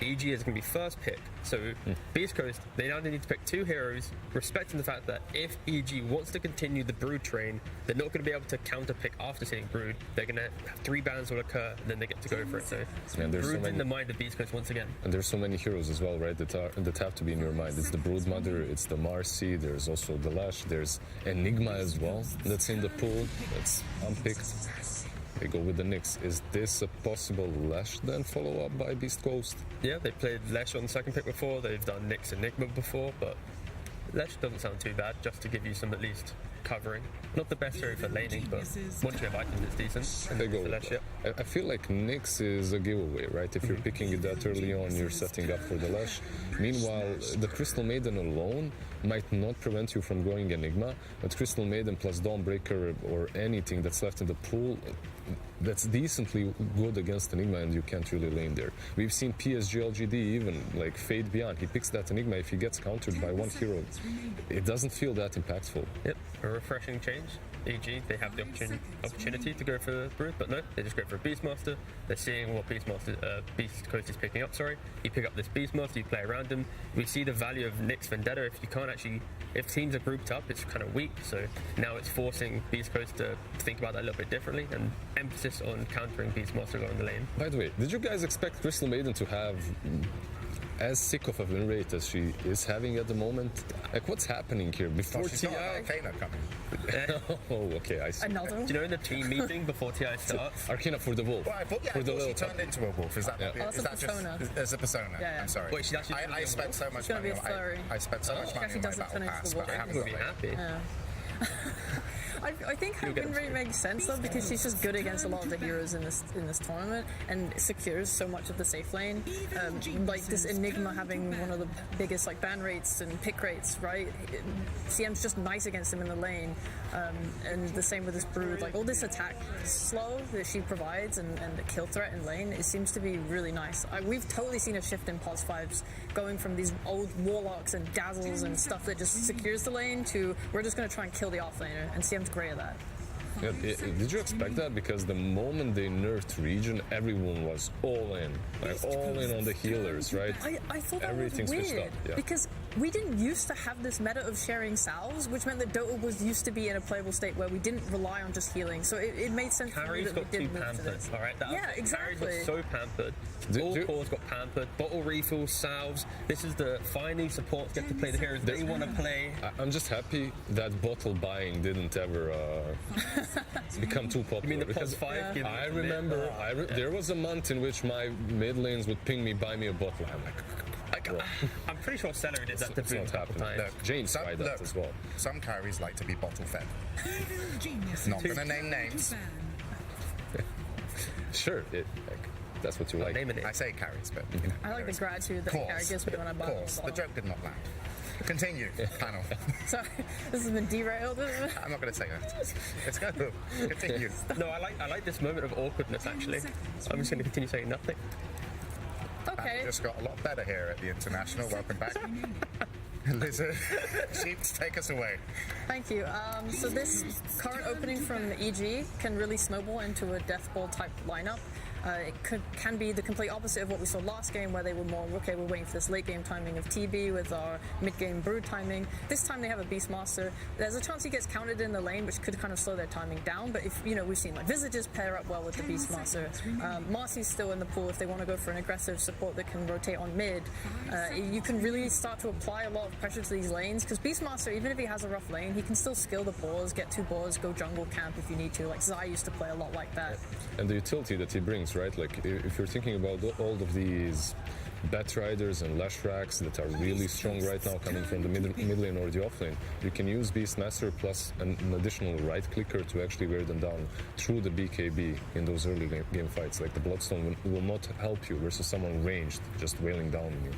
EG is going to be first pick. So Beast Coast, they now need to pick 2 heroes, respecting the fact that if EG wants to continue the Brood train, they're not going to be able to counter pick after seeing Brood. They're going to have 3 bans will occur, and then they get to go for it. So Brood's in the mind of Beast Coast once again. And there's so many heroes as well, right, that have to be in your mind. It's the Brood Mother, it's the Marcy, there's also the Lash, there's Enigma as well that's in the pool, that's unpicked. They go with the Nyx. Is this a possible Lash then follow up by Beast Coast? Yeah, they played Lash on the second pick before, they've done Nyx and Enigma before, but Lash doesn't sound too bad, just to give you some at least covering. Not the best hero for laning, but once you have items, it's decent. And they go with Lash, yeah. I feel like Nyx is a giveaway, right? If you're picking it that early on, you're setting up for the Lash. Meanwhile, the Crystal Maiden alone might not prevent you from going Enigma, but Crystal Maiden plus Dawnbreaker or anything that's left in the pool, that's decently good against Enigma, and you can't really lane there. We've seen PSG LGD even, like Fade Beyond, he picks that Enigma, if he gets countered by 1 hero, it doesn't feel that impactful. Yep, a refreshing change. EG, they have the opportunity to go for Brood, but no, they just go for a Beastmaster. They're seeing what Beast Coast is picking up, You pick up this Beastmaster, you play around him. We see the value of Nyx Vendetta. If teams are grouped up, it's kind of weak, so now it's forcing Beast Coast to think about that a little bit differently, and emphasis on countering Beastmaster along the lane. By the way, did you guys expect Crystal Maiden to have as sick of a win rate as she is having at the moment? Like, what's happening here? Before she's TI? got an Arcana coming. Oh, okay, I see. Another? Do you know in the team meeting before TI starts? Arcana for the wolf. Well, I thought she turned into a wolf. Is that persona. Just as a persona? Yeah. I'm sorry. Wait, she's actually I spent so much money on I spent so much money on my battle pass, but I haven't got it. Happy. Yeah. I think her win rate makes sense though, because she's just good against a lot of the heroes in this tournament and secures so much of the safe lane. Like this Enigma having one of the biggest like ban rates and pick rates, right? CM's just nice against him in the lane, and the same with this Brood. Like all this attack slow that she provides and the kill threat in lane, it seems to be really nice. We've totally seen a shift in Pos 5s going from these old Warlocks and Dazzles and stuff that just secures the lane to we're just going to try and kill the offlaner, and CM's great at that. Yeah, did you expect that? Because the moment they nerfed Region, everyone was all in. Like, all in on the healers, right? I thought that Everything's was switched weird, up, yeah. because we didn't used to have this meta of sharing salves, which meant that Dota was used to be in a playable state where we didn't rely on just healing. So it made sense to me that we did move to this. All right, Exactly. Carries got so pampered. All cores got pampered. Bottle refills, salves. This is the finally supports get to play the heroes they want to play. I'm just happy that bottle buying didn't ever become too popular. You mean the Pos 5? Yeah. I remember there was a month in which my mid lanes would ping me, buy me a bottle. I'm like, I'm pretty sure Celery did that to it's Boom not a couple happening. times. James tried that as well. Some carries like to be bottle fed. Not going to name names. Sure, that's what you like. I say carries, but I like the gratitude that Carrie gives me when I buy Of course, the joke did not land. Continue, panel. Sorry, this has been derailed, isn't it? I'm not going to say that. Let's go. Continue. No, I like this moment of awkwardness, actually. I'm just going to continue saying nothing. Okay. Just got a lot better here at the International. Welcome back. Lizard, Sheeps, take us away. Thank you. So this current opening from EG can really snowball into a death ball type lineup. It can be the complete opposite of what we saw last game, where they were more, okay, we're waiting for this late game timing of TB with our mid game Brood timing. This time they have a Beastmaster. There's a chance he gets counted in the lane, which could kind of slow their timing down. But if, we've seen like Visages pair up well with the Beastmaster. Marcy's still in the pool if they want to go for an aggressive support that can rotate on mid. You can really start to apply a lot of pressure to these lanes, because Beastmaster, even if he has a rough lane, he can still skill the boars, get 2 boars, go jungle camp if you need to. Like Zai used to play a lot like that. And the utility that he brings, right? Like if you're thinking about all of these Bat Riders and Lashracks that are really strong right now coming from the mid lane or the off lane, you can use Beastmaster plus an additional right clicker to actually wear them down through the BKB in those early game fights. Like the Bloodstone will not help you versus someone ranged just wailing down on you.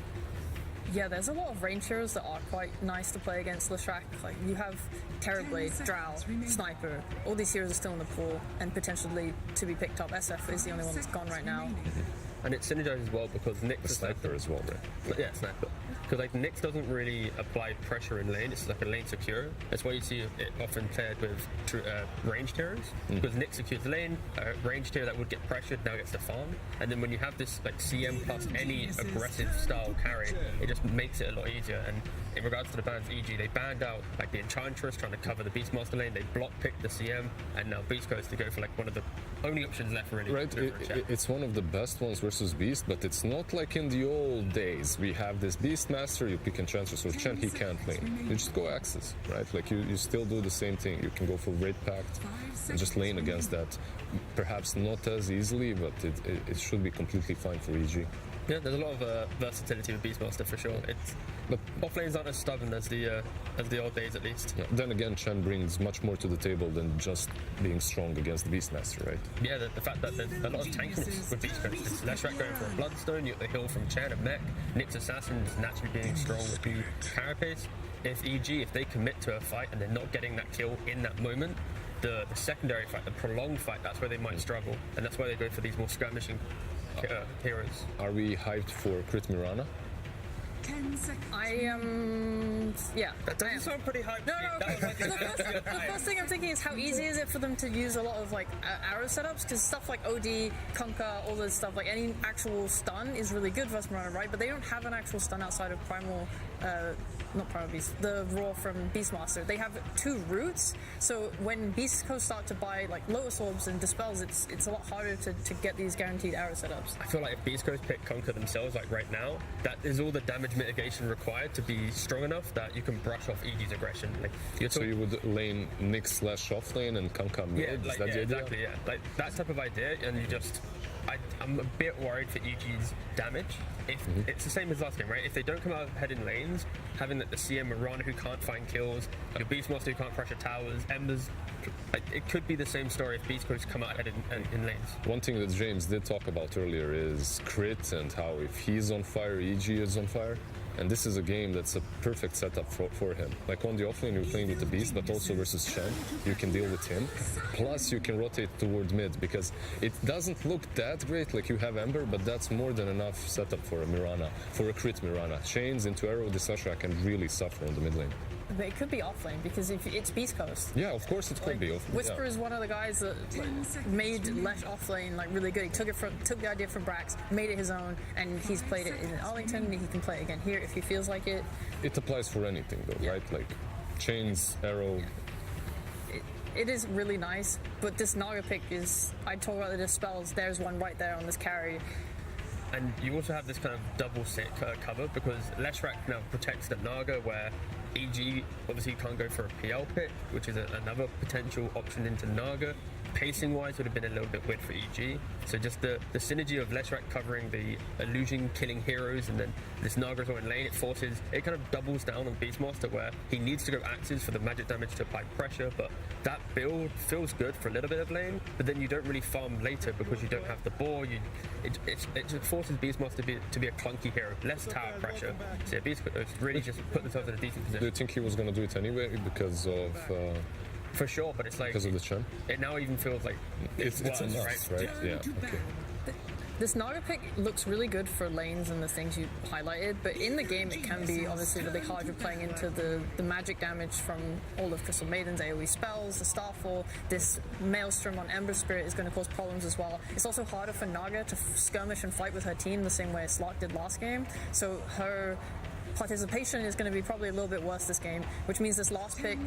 Yeah, there's a lot of range heroes that are quite nice to play against Lashrak. Like you have Terrorblade, Drow, Sniper. All these heroes are still in the pool and potentially to be picked up. SF is the only one that's gone right now. And it synergizes well because Nyx is Sniper as well, right? Yeah, Sniper. Because like Nyx doesn't really apply pressure in lane. It's like a lane secure. That's why you see it often paired with ranged heroes. Because Nyx secures the lane, ranged hero that would get pressured now gets the farm. And then when you have this like CM plus any aggressive style carry, it just makes it a lot easier. And in regards to the bans, EG, they banned out like the Enchantress trying to cover the Beastmaster lane. They block picked the CM, and now Beast goes to go for like one of the only options left really. Right, it's one of the best ones versus Beast, but it's not like in the old days. We have this Beastmaster, you pick Enchantress or Chen, he can't lane. You just go Axis, right? Like you still do the same thing. You can go for Raid Pact and just lane against that. Perhaps not as easily, but it should be completely fine for EG. Yeah, there's a lot of versatility with Beastmaster for sure. But off lanes aren't as stubborn as the old days, at least. Yeah. Then again, Chen brings much more to the table than just being strong against the Beastmaster, right? Yeah, the fact that there's a lot of tankiness with Beast Coast. It's Lashrak going for a Bloodstone, you got the heal from Chen and Mech, Nyx Assassin is naturally being strong with the Carapace. If they commit to a fight and they're not getting that kill in that moment, the secondary fight, the prolonged fight, that's where they might struggle, and that's why they go for these more skirmishing heroes. Are we hyped for Crit Mirana? I am, yeah. That doesn't sound pretty hyped. No. The first thing I'm thinking is how easy is it for them to use a lot of like arrow setups, because stuff like OD, Kunkka, all this stuff, like any actual stun is really good versus Mirana, right? But they don't have an actual stun outside of Primal, not Primal Beast, the Roar from Beastmaster. They have 2 roots, so when Beasts Coast start to buy like Lotus Orbs and Dispels, it's a lot harder to get these guaranteed arrow setups. I feel like if Beast Coast pick Kunkka themselves, like right now, that is all the damage mitigation required to be strong enough that you can brush off EG's aggression. Like, so you would lane Nyx / off lane and Kunkka mid? Yeah, exactly, yeah. Like that type of idea, and you just... I'm a bit worried for EG's damage. It's the same as last game, right? If they don't come out ahead in lanes, having the CM Mirana who can't find kills, your Beastmaster who can't pressure towers, Embers, it could be the same story if Beast Coast come out ahead in lanes. One thing that James did talk about earlier is crit and how if he's on fire, EG is on fire. And this is a game that's a perfect setup for him. Like on the offlane, you're playing with the Beast, but also versus Chen, you can deal with him. Plus, you can rotate toward mid, because it doesn't look that great. Like you have Ember, but that's more than enough setup for a Mirana, for a crit Mirana. Chains into arrow, the Sasha can really suffer on the mid lane. But it could be offlane because if it's Beast Coast. Yeah, of course it could be offlane. Whisper is one of the guys that made Lesh offlane like really good. He took the idea from Brax, made it his own, and he's played it in Arlington. He can play it again here if he feels like it. It applies for anything though, right? Like chains, arrow. It is really nice, but this Naga pick is. I talk about the dispels. There's one right there on this carry. And you also have this kind of double set cover because Leshrak now protects the Naga, where EG obviously can't go for a PL pick, which is another potential option into Naga. pacing-wise would have been a little bit weird for EG. So just the synergy of Leshrac covering the illusion, killing heroes, and then this Nagato in lane, it kind of doubles down on Beastmaster, where he needs to go axes for the magic damage to apply pressure, but that build feels good for a little bit of lane, but then you don't really farm later because you don't have the boar. It just forces Beastmaster to be a clunky hero, less tower pressure. So yeah, Beastmaster really just put themselves in a decent position. Do you think he was going to do it anyway because of... For sure, but it's like... Because of the Chen? It now even feels like it's a must, right? Yeah, okay. This Naga pick looks really good for lanes and the things you highlighted, but in the game it can be obviously really hard. You're playing into the magic damage from all of Crystal Maiden's AoE spells, the Starfall. This Maelstrom on Ember Spirit is going to cause problems as well. It's also harder for Naga to skirmish and fight with her team the same way Slark did last game, so her participation is going to be probably a little bit worse this game, which means this last pick,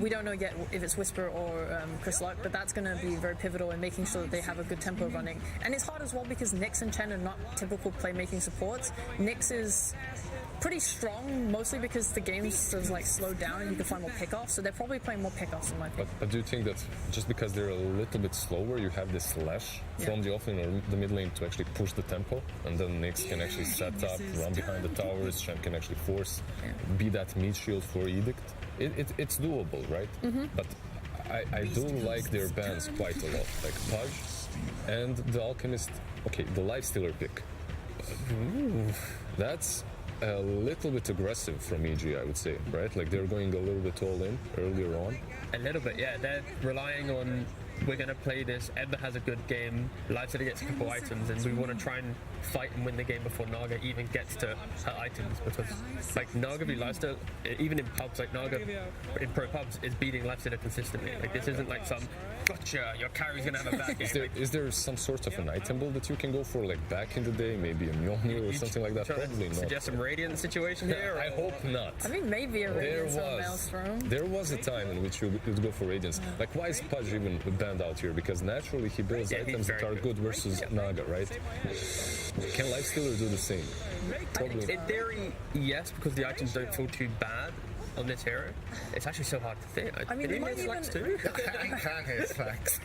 we don't know yet if it's Whisper or Chris Luck, but that's going to be very pivotal in making sure that they have a good tempo running. And it's hard as well because Nyx and Chen are not typical playmaking supports. Nyx is pretty strong, mostly because the game's sort of like slowed down and you can find more pickoffs, so they're probably playing more pickoffs in my opinion. But do you think that just because they're a little bit slower, you have this slash from the offlane or the mid lane to actually push the tempo, and then Nyx can actually set up, run behind the towers, Chen can actually force, be that meat shield for Edict? It's doable, right? But I do like their bans quite a lot, like Pudge and the Alchemist, okay, the Lifestealer pick. That's a little bit aggressive from EG, I would say, right? Like they're going a little bit all in earlier on. A little bit, yeah. They're relying on, we're going to play this, Ember has a good game, Lifestealer gets a couple items, and we want to try and fight and win the game before Naga even gets to her items, because like Naga v Lifestealer, even in pubs, like Naga in pro pubs is beating Lifestealer consistently. Like this isn't like some, gotcha, your carry's going to have a bad game. Is there some sort of an item build that you can go for, like back in the day, maybe a Mjolnir or something like that? Probably not. Suggest some Radiant situation here? I hope not. I mean, maybe a Radiance or Maelstrom. There was a time in which you would go for Radiance. Like, why is Pudge even banned out here? Because naturally he builds items that are good versus Naga, right? Can Lifestealer do the same? Probably. In theory, yes, because the items don't feel too bad on this hero. It's actually so hard to think. I mean, it might Slacks too. I can hear Slacks.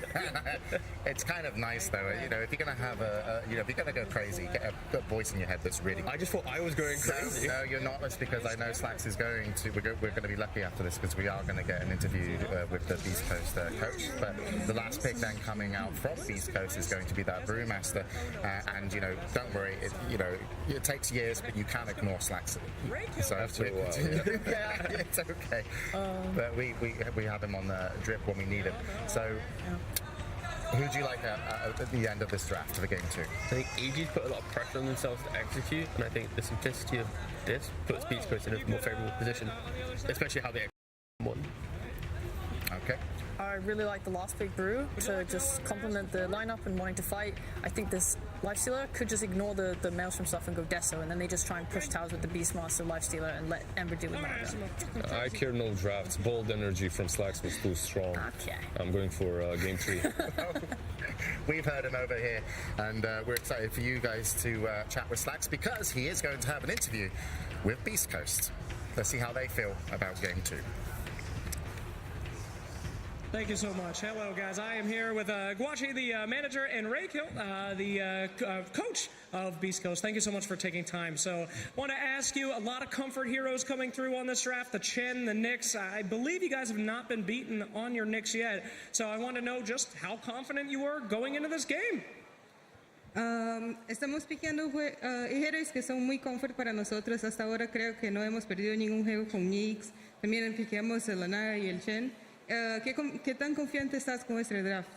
It's kind of nice though, you know, if you're going to have if you're going to go crazy, get a good voice in your head that's really... I just thought I was going crazy. No, you're not. That's because I know Slacks is going to... We're going to be lucky after this because we are going to get an interview with the Beast Coast coach. But the last pick then coming out from Beast Coast is going to be that Brewmaster. And, you know, don't worry, it takes years, but you can ignore Slacks. So after a while, yeah. It's okay. But we have him on the drip when we need him. So, who do you like at the end of this draft for the game 2? I think EG's put a lot of pressure on themselves to execute, and I think the simplicity of this puts Beast Coast in a more favourable position, especially how they won. Okay. I really like the last pick Brew to just complement the lineup and wanting to fight. I think this Lifestealer could just ignore the Maelstrom stuff and go Deso, and then they just try and push towers with the Beastmaster Lifestealer and let Ember deal with Naga. I care no drafts. Bold energy from Slacks was too strong. Okay. I'm going for game 3. We've heard him over here, and we're excited for you guys to chat with Slacks because he is going to have an interview with Beast Coast. Let's see how they feel about game 2. Thank you so much. Hello, guys. I am here with Guachi, the manager, and Raykill, the coach of Beast Coast. Thank you so much for taking time. So, want to ask you, a lot of comfort heroes coming through on this draft, the Chen, the Nyx. I believe you guys have not been beaten on your Nyx yet. So, I want to know just how confident you were going into this game. Estamos piqueando héroes que son muy comfort para nosotros. Hasta ahora creo que no hemos perdido ningún juego con Nyx. También piqueamos el Naga y el Chen. ¿Qué tan confiante estás con este draft?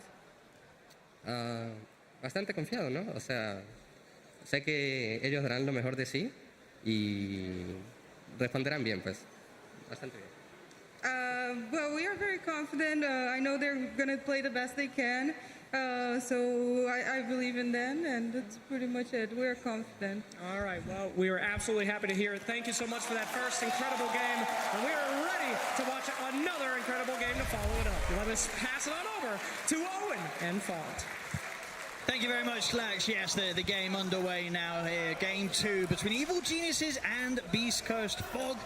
Bastante confiado, ¿no? O sea, sé que ellos darán lo mejor de sí y responderán bien, pues. Bastante bien. Well, we are very confident. I know they're going to play the best they can. So I believe in them, and that's pretty much it. We're confident. All right. Well, we are absolutely happy to hear it. Thank you so much for that first incredible game. And we are ready to watch another incredible game to follow it up. Let us pass it on over to Owen and Fault. Thank you very much, Slacks. Yes, the game underway now here. Game 2 between Evil Geniuses and Beast Coast. Fog,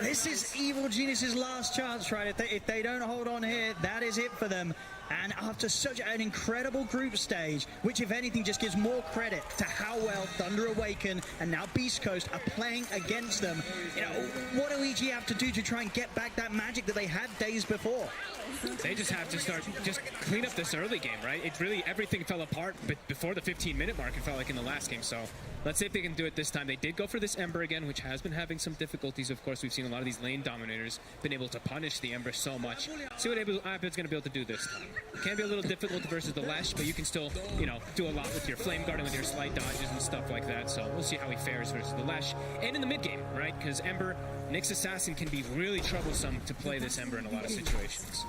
this is Evil Geniuses' last chance, right? If they don't hold on here, that is it for them. And after such an incredible group stage, which if anything just gives more credit to how well Thunder Awaken and now Beast Coast are playing against them, you know, what do EG have to do to try and get back that magic that they had days before? They just have to just clean up this early game, right? It really, everything fell apart before the 15-minute mark, it felt like in the last game. So let's see if they can do it this time. They did go for this Ember again, which has been having some difficulties. Of course, we've seen a lot of these lane dominators been able to punish the Ember so much. See what Abed's going to be able to do this time. It can be a little difficult versus the Lash, but you can still, you know, do a lot with your Flame Guard and with your slide dodges and stuff like that. So we'll see how he fares versus the Lash. And in the mid game, right? Because Ember, Nyx Assassin can be really troublesome to play this Ember in a lot of situations.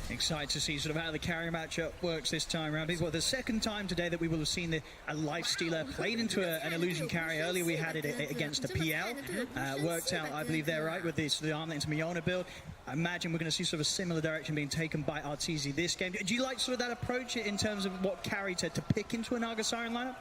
Excited to see sort of how the carry matchup works this time around. Well, the second time today that we will have seen a Lifestealer played into an illusion carry. Earlier we had it against a PL. Worked out, I believe they're right, with the Armlet into Miona build. I imagine we're going to see sort of a similar direction being taken by Arteezy this game. Do you like sort of that approach in terms of what carry to pick into a Naga Siren lineup?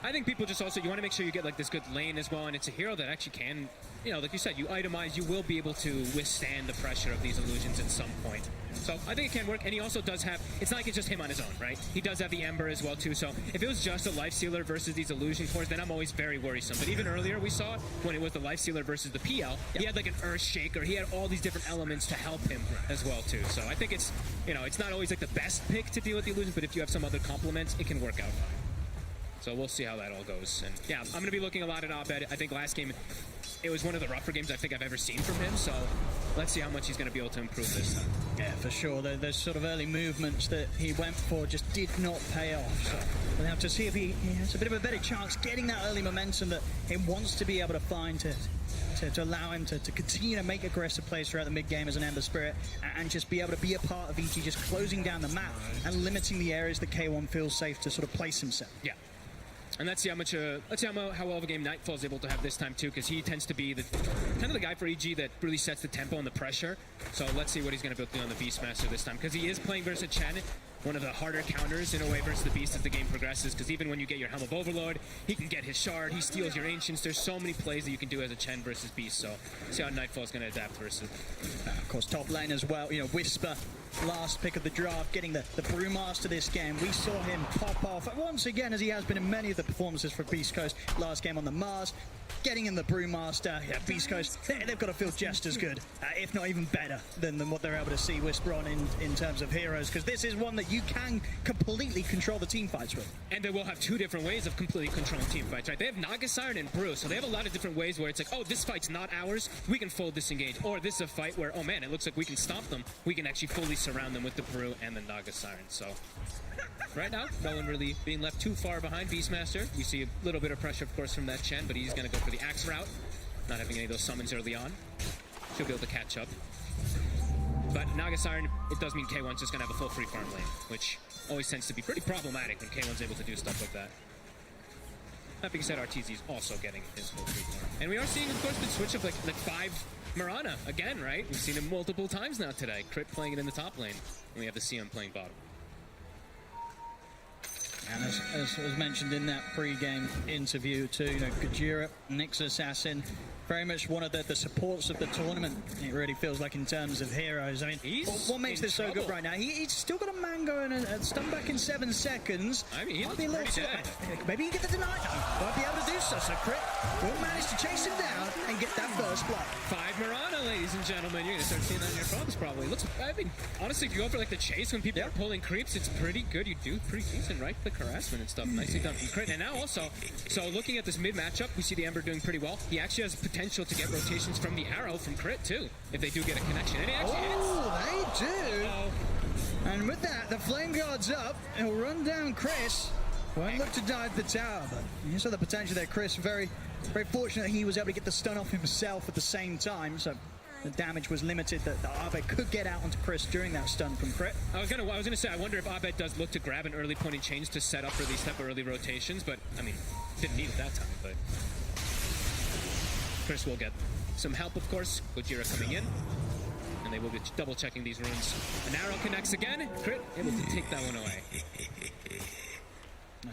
I think people just also, you want to make sure you get like this good lane as well, and it's a hero that actually can, you know, like you said, you itemize, you will be able to withstand the pressure of these illusions at some point. So I think it can work, and he also does have, it's not like it's just him on his own, right? He does have the Ember as well too, so if it was just a Lifestealer versus these illusion cores, then I'm always very worrisome. But even earlier we saw it when it was the Lifestealer versus the PL, he had like an Earth Shaker, he had all these different elements to help him as well too. So I think it's, you know, it's not always like the best pick to deal with the illusions, but if you have some other complements, it can work out fine. So we'll see how that all goes. And yeah, I'm going to be looking a lot at Abed. I think last game, it was one of the rougher games I think I've ever seen from him. So let's see how much he's going to be able to improve this time. Yeah, for sure. Those sort of early movements that he went for just did not pay off. So we'll have to see if he has a bit of a better chance getting that early momentum that he wants to be able to find to allow him to continue to make aggressive plays throughout the mid-game as an Ember Spirit and just be able to be a part of EG, just closing down the map and limiting the areas that K1 feels safe to sort of place himself. Yeah. And let's see how much, how well of a game Nightfall is able to have this time too, because he tends to be the kind of the guy for EG that really sets the tempo and the pressure. So let's see what he's going to be able to do on the Beastmaster this time, because he is playing versus Chen, one of the harder counters in a way versus the Beast as the game progresses, because even when you get your Helm of Overload, he can get his Shard, he steals your Ancients. There's so many plays that you can do as a Chen versus Beast, so see how Nightfall is going to adapt versus. Of course, top lane as well, you know, Whisper, last pick of the draft, getting the Brewmaster this game. We saw him pop off once again, as he has been in many of the performances for Beast Coast. Last game on the Mars, getting in the Brewmaster. Yeah, Beast Coast, they've got to feel just as good, if not even better, than what they're able to see Whisper on in terms of heroes, because this is one that you can completely control the team fights with. And they will have two different ways of completely controlling team fights, right? They have Naga Siren and Brew, so they have a lot of different ways where it's like, oh, this fight's not ours, we can full disengage. Or this is a fight where, oh man, it looks like we can stop them, we can actually fully surround them with the Brew and the Naga Siren. So right now, no one really being left too far behind Beastmaster. We see a little bit of pressure, of course, from that Chen, but he's going to go for the Axe route, not having any of those summons early on. She'll be able to catch up. But Naga Siren, it does mean K1's just going to have a full free farm lane, which always tends to be pretty problematic when K1's able to do stuff like that. That being said, Arteezy's also getting his full free farm. And we are seeing, of course, the switch of like 5 Mirana again, right? We've seen him multiple times now today. Crit playing it in the top lane, and we have the CM playing bottom. And as was mentioned in that pre-game interview too, you know, Gajira, Nyx Assassin, very much one of the supports of the tournament, it really feels like, in terms of heroes. I mean, what makes this so good right now? He's still got a man going and stun back in 7 seconds. I mean, he might be a little maybe he can get the deny. Might be able to do so. So Crit will manage to chase him down and get that first blood. 5 Mirana, ladies and gentlemen. You're going to start seeing that in your phones probably. Looks, I mean, honestly, if you go for like the chase when people are pulling creeps, it's pretty good. You do pretty decent right-click harassment and stuff. Nicely done from Crit. And now also, so looking at this mid matchup, we see the Ember doing pretty well. He actually has potential to get rotations from the arrow from Crit too, if they do get a connection. And he actually hits. They do. And with that, the Flame Guard's up. He'll run down Chris. Won't look to dive the tower, but you saw the potential there, Chris. Very, very fortunate he was able to get the stun off himself at the same time, so the damage was limited that Abed could get out onto Chris during that stun from Crit. I was gonna say, I wonder if Abed does look to grab an early point and change to set up for these type of early rotations, but I mean, didn't need it that time, but Chris will get some help, of course. Gojira coming in, and they will be double checking these runes. An arrow connects again. Crit able to take that one away.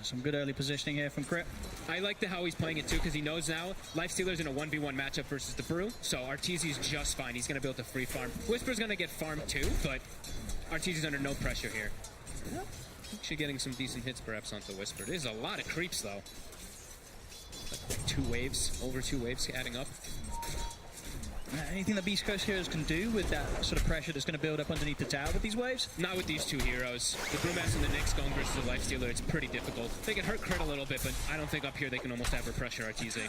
Some good early positioning here from Crit. I like how he's playing it too, because he knows now Lifestealer's in a 1v1 matchup versus the Brew, so Arteezy's just fine. He's going to be able to free farm. Whisper's going to get farmed too, but Arteezy's under no pressure here. Actually getting some decent hits perhaps onto Whisper. There's a lot of creeps though. Like 2 waves, over 2 waves adding up. Anything that Beast Coast heroes can do with that sort of pressure that's going to build up underneath the tower with these waves? Not with these 2 heroes. The Brewmaster and the Nyx going versus the Lifestealer, it's pretty difficult. They can hurt Crit a little bit, but I don't think up here they can almost ever pressure Arteezy.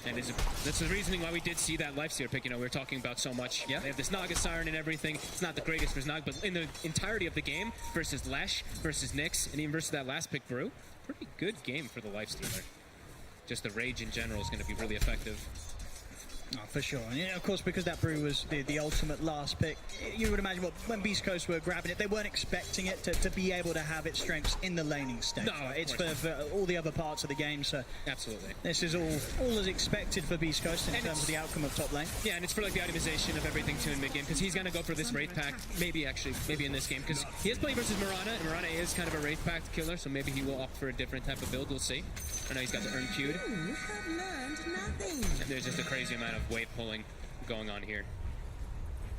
And that's the reasoning why we did see that Lifestealer pick, we were talking about so much. Yeah. They have this Naga Siren and everything. It's not the greatest versus Naga, but in the entirety of the game, versus Lesh, versus Nyx, and even versus that last pick Brew, pretty good game for the Lifestealer. Just the rage in general is going to be really effective. Oh, for sure. And of course, because that Brew was the ultimate last pick, you would imagine when Beast Coast were grabbing it, they weren't expecting it to be able to have its strengths in the laning stage. No, right? It's for all the other parts of the game, so absolutely. This is all as expected for Beast Coast in terms of the outcome of top lane. Yeah, and it's for like the itemization of everything too in mid game, because he's going to go for this Wraith Pact, maybe in this game, because he has played versus Mirana, and Mirana is kind of a Wraith Pact killer, so maybe he will opt for a different type of build. We'll see. I know he's got the Earn Queued. You have learned nothing. And there's just a crazy amount of wave pulling going on here.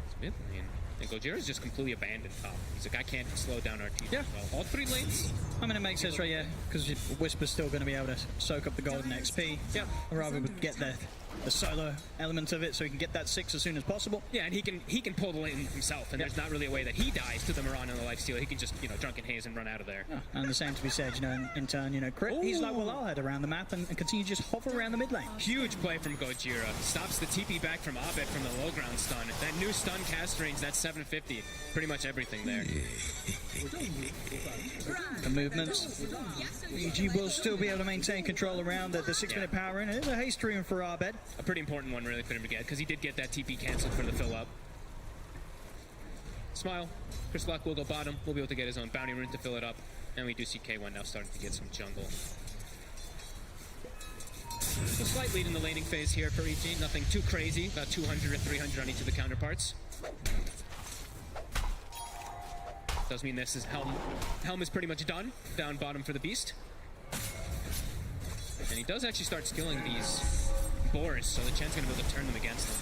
It's mid lane. And Gojira's just completely abandoned top. He's like, I can't slow down our team. Yeah. Well, all 3 lanes. I mean, it makes sense, right? Yeah, because Whisper's still going to be able to soak up the golden XP. Yeah. Or rather, would get the solo element of it, so he can get that 6 as soon as possible. Yeah, and he can pull the lane himself, and there's not really a way that he dies to the Mirana and the Lifestealer. He can just drunken haze and run out of there. Yeah. And the same to be said, in turn, Crit, he's like, well, I'll head around the map and continue to just hover around the mid lane. Huge play from Gojira. Stops the TP back from Abed from the low ground stun. That new stun cast range, that's 750. Pretty much everything there. The movements. EG will still be able to maintain control around the 6-minute power in. It is a haste rune for Abed. A pretty important one really for him to get, because he did get that TP cancelled for the fill up. Smile. Chris Luck will go bottom. We'll be able to get his own bounty rune to fill it up. And we do see K1 now starting to get some jungle. A slight lead in the laning phase here for EG. Nothing too crazy. About 200 or 300 on each of the counterparts. Does mean this is Helm is pretty much done. Down bottom for the Beast. And he does actually start skilling these boars, so the Chen's gonna be able to turn them against him.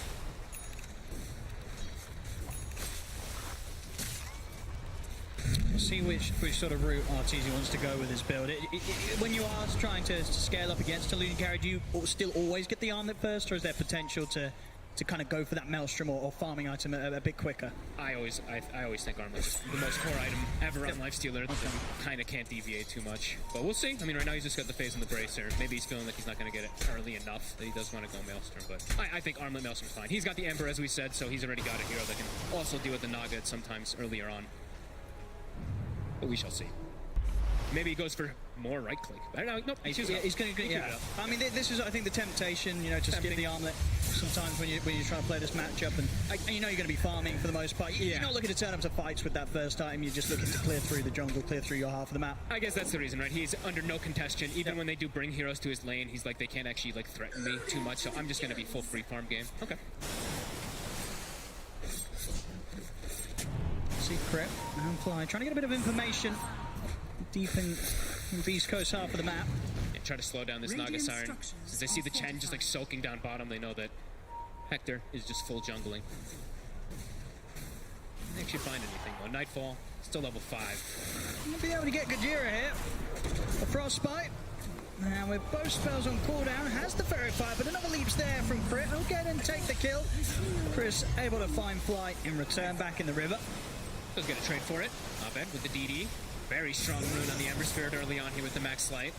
We'll see which sort of route Arteezy wants to go with his build. When you are trying to scale up against a leading carry, do you still always get the armlet first, or is there potential to kind of go for that Maelstrom or farming item a bit quicker? I always think Armlet is the most core item ever on Lifestealer. Okay. Kind of can't deviate too much. But we'll see. I mean, right now he's just got the phase and the bracer. Maybe he's feeling like he's not going to get it early enough that he does want to go Maelstrom. But I think Armlet Maelstrom's fine. He's got the Ember, as we said, so he's already got a hero that can also deal with the Naga sometimes earlier on. But we shall see. Maybe he goes for more right click. I don't know. Nope. He's going to. Yeah. I mean, this is, I think, the temptation. To skip the armlet. Sometimes when you're trying to play this matchup, and you're going to be farming for the most part. You're not looking to turn up to fights with that first item. You're just looking to clear through the jungle, clear through your half of the map. I guess that's the reason, right? He's under no contention. Even when they do bring heroes to his lane, he's like, they can't actually threaten me too much. So I'm just going to be full free farm game. Okay. See Crit and Fly trying to get a bit of information deep in the East Coast half of the map. Yeah, try to slow down this Naga Siren. Since they see the Chen just soaking down bottom, they know that Hector is just full jungling. They actually find anything though. Nightfall, still level 5. You'll be able to get Gojira here. A Frostbite. Now with both spells on cooldown, has the Verify, but another leap's there from Crit. He'll get and take the kill. Chris able to find Flight in return back in the river. Does get a trade for it. Abed with the DD. Very strong rune on the Ember Spirit early on here with the Max Light.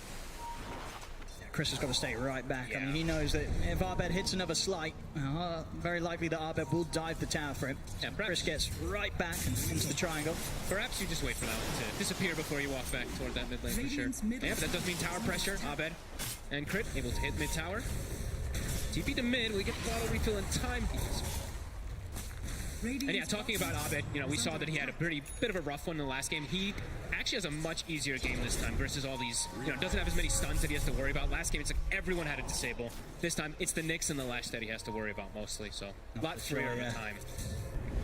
Yeah, Chris has got to stay right back. Yeah. I mean, he knows that if Abed hits another slight, very likely that Abed will dive the tower for him. Yeah, Chris gets right back into the triangle. Perhaps you just wait for that one to disappear before you walk back toward that mid lane for sure. Yeah, but that does mean tower pressure. Abed and Crit able to hit mid tower. TP to mid, we get the bottle refill in time. And yeah, talking about Abed, we saw that he had a bit of a rough one in the last game. He actually has a much easier game this time versus all these, doesn't have as many stuns that he has to worry about. Last game, it's like everyone had a disable. This time, it's the Nyx and the Lash that he has to worry about mostly, so a lot freer of a time.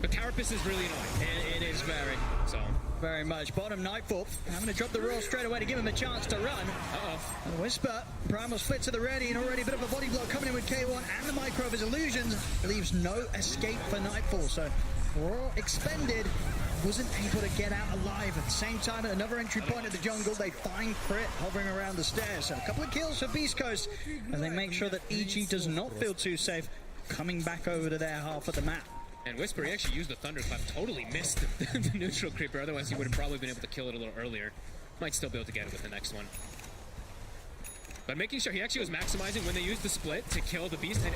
But Carapace is really annoying. It is very. So, very much. Bottom Nightfall. I'm going to drop the roll straight away to give him a chance to run. And Whisper, Primal split to the ready, and already a bit of a body block coming in with K1 and the micro of his illusions. Leaves no escape for Nightfall. So Raw expended, wasn't able to get out alive. At the same time, at another entry point of the jungle, they find Crit hovering around the stairs. So a couple of kills for Beast Coast as they make sure that EG does not feel too safe coming back over to their half of the map. And Whisper, he actually used the Thunderclap, totally missed the neutral creeper, otherwise he would have probably been able to kill it a little earlier. Might still be able to get it with the next one. But making sure he actually was maximizing when they used the split to kill the beast. And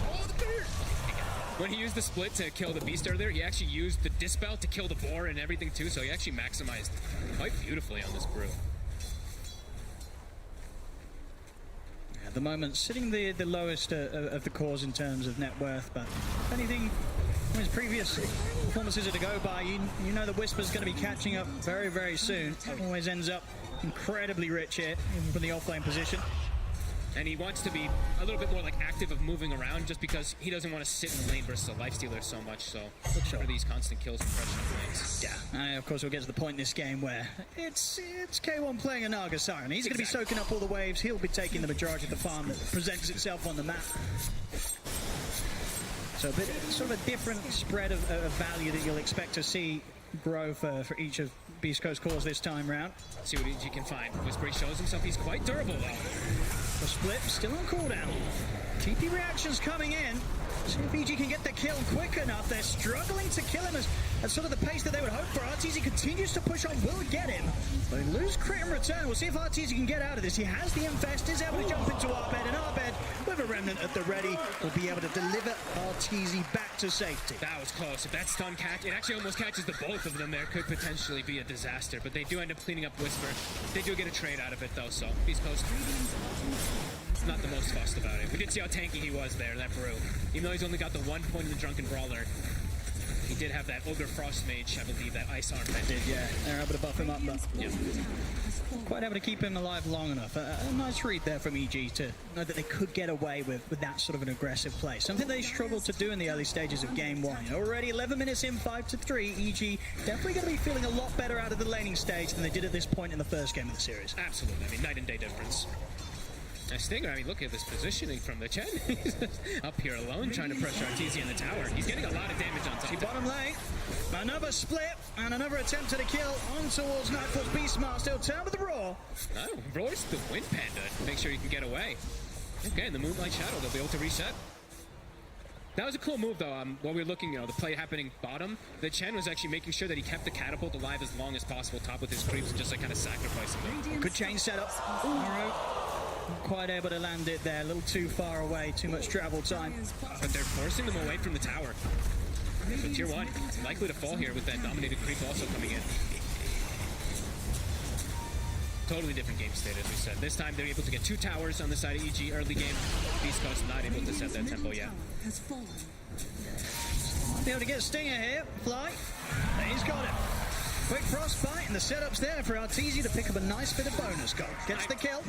when he used the split to kill the beast earlier, he actually used the Dispel to kill the boar and everything too, so he actually maximized quite beautifully on this brew. At the moment, sitting the lowest of the cores in terms of net worth, but if anything from his previous performances are to go by, you know the Whisper's going to be catching up very, very soon. Always ends up incredibly rich here, even from the offlane position. And he wants to be a little bit more like active of moving around just because he doesn't want to sit in the lane versus a lifestealer so much, so look for these constant kills and pressure in lanes. Yeah, and of course we'll get to the point in this game where it's K1 playing a Naga Siren. He's going to be soaking up all the waves, he'll be taking the majority of the farm that presents itself on the map. So a bit, sort of a different spread of value that you'll expect to see grow for each of Beast Coast cores this time round. See what he can find. Whisper shows himself, he's quite durable though. The split still on cooldown. TP reactions coming in. See if EG can get the kill quick enough. They're struggling to kill him at sort of the pace that they would hope for. RTZ continues to push on, will get him. But they lose Crit in return. We'll see if RTZ can get out of this. He has the Infest, is able to jump into Arbed, and Arbed, with a Remnant at the ready, will be able to deliver RTZ back to safety. That was close. If that stun catch, it actually almost catches the both of them there. Could potentially be a disaster, but they do end up cleaning up Whisper. They do get a trade out of it though, so Beast Coast not the most fussed about it. We did see how tanky he was there, that brew. Even though he's only got the 1 point in the Drunken Brawler, he did have that Ogre Frost Mage, I believe, that Ice Arm. That did, yeah. They're able to buff him up, but yeah. Quite able to keep him alive long enough. A nice read there from EG to know that they could get away with that sort of an aggressive play. Something they struggled to do in the early stages of Game 1. Already 11 minutes in, 5-3. EG definitely going to be feeling a lot better out of the laning stage than they did at this point in the first game of the series. Absolutely. I mean, night and day difference. Stinger, I mean, look at this positioning from the Chen. He's up here alone, trying to pressure RTZ in the tower. He's getting a lot of damage on top. Bottom lane, another split, and another attempt at a kill on towards Nightfall's Beastmaster. He'll turn with the Raw. Oh, Roy's the Wind Panda. Make sure you can get away. Okay, in the Moonlight Shadow, they'll be able to reset. That was a cool move, though. While we were looking, the play happening bottom, the Chen was actually making sure that he kept the catapult alive as long as possible, top with his creeps, and just like kind of sacrificing them. Good chain setup. Not quite able to land it there, a little too far away, too much travel time. But they're forcing them away from the tower. So tier 1 likely to fall here with that dominated creep also coming in. Totally different game state, as we said. This time they're able to get 2 towers on the side of EG early game. Beast Coast not able to set that tempo yet. Be able to get Stinger here, Fly. He's got it. Quick frostbite, and the setup's there for RTZ to pick up a nice bit of bonus gold. Gets the kill.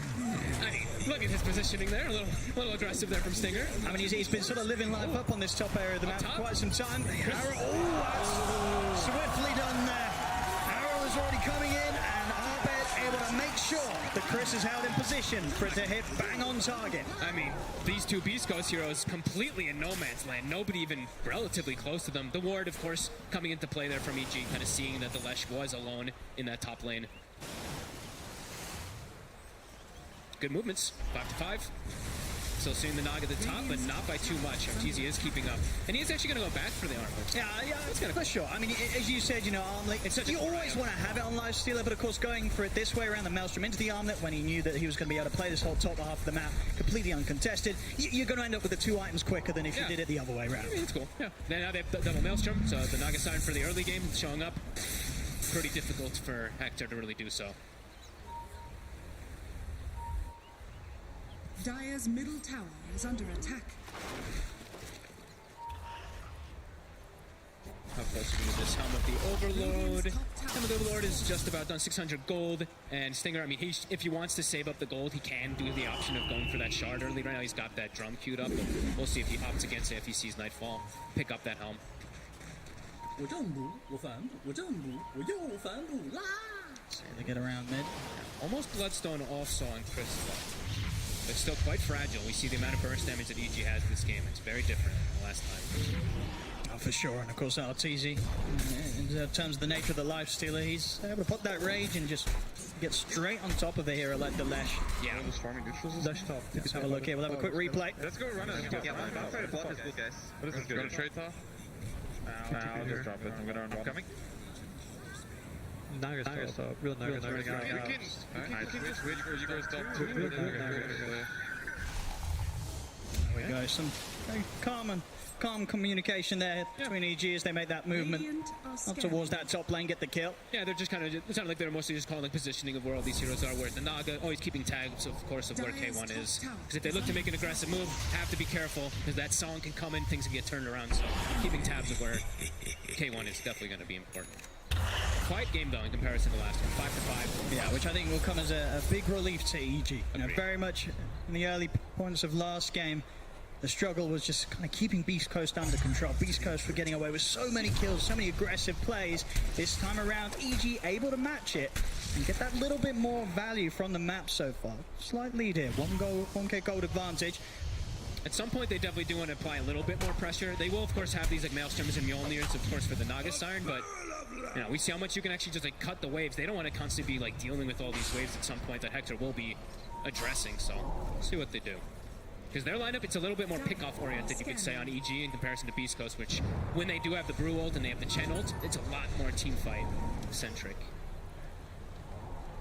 I mean, look at his positioning there. A little aggressive there from Stinger. I mean, he's been sort of living life up on this top area of the map for quite some time. Arrow, that's swiftly done there. Arrow is already coming in, and Arbed able to make sure that Chris is held in position for it to hit bang on target. I mean, these two Beast Coast heroes completely in no man's land. Nobody even relatively close to them. The ward, of course, coming into play there from EG, kind of seeing that the Lesh was alone in that top lane. Good movements, 5-5. Still seeing the Nog at the top, but not by too much. RTZ is keeping up. And he's actually going to go back for the armor. Yeah, it's for sure. I mean, as you said, Armlet, you always want to have it on Lifestealer, but of course going for it this way around the Maelstrom into the Armlet when he knew that he was going to be able to play this whole top half of the map completely uncontested, you're going to end up with the 2 items quicker than if you did it the other way around. I mean, it's cool, yeah. Now they have double Maelstrom, so the Naga sign for the early game showing up. Pretty difficult for Hector to really do so. Dire's middle tower is under attack. How close are we to this Helm of the Overlord? Helm of the Overlord is just about done, 600 gold. And Stinger, I mean, if he wants to save up the gold, he can do the option of going for that shard early. Right now he's got that drum queued up, but we'll see if he opts against it if he sees Nightfall. Pick up that Helm. 我正补，我反补，我正补，我又反补啦。So they get around mid. Almost Bloodstone also on Chris, but still quite fragile. We see the amount of burst damage that EG has this game. It's very different than the last time. Oh, for sure, and of course Arteezy, in terms of the nature of the Lifestealer, he's able to put that rage and just get straight on top of a hero like the Lesh. Yeah, I'm just farming neutrals. Let's have a look here. We'll have a quick replay. Let's go run it. Yeah, I'll try to block this, guys. What is this? Going to trade toss? I'll just drop it. I'm going to run coming. Nagas top. Real Nagas running out. We can just wait for you guys top too. There we go. Some very calm communication there between EG as they make that movement up towards that top lane, get the kill. Yeah, they're just it sounded like they're mostly just calling like positioning of where all these heroes are, where the Naga always keeping tags, of course, of where K1 is. Because if they look to make an aggressive move, have to be careful, because that song can come in, things can get turned around, so keeping tabs of where K1 is definitely going to be important. Quiet game though in comparison to last one, 5-5. Yeah, which I think will come as a big relief to EG. You know, very much in the early points of last game, the struggle was just kind of keeping Beast Coast under control. Beast Coast were getting away with so many kills, so many aggressive plays. This time around, EG able to match it and get that little bit more value from the map so far. Slight lead here, 1K gold advantage. At some point, they definitely do want to apply a little bit more pressure. They will, of course, have these like Maelstroms and Mjolnirs, of course, for the Naga Siren, but you know, we see how much you can actually just like cut the waves. They don't want to constantly be like dealing with all these waves at some point that Hector will be addressing, so we'll see what they do. Because their lineup, it's a little bit more pick-off oriented, you could say, on EG in comparison to Beast Coast, which when they do have the Brew ult and they have the Chen ult, it's a lot more team fight centric.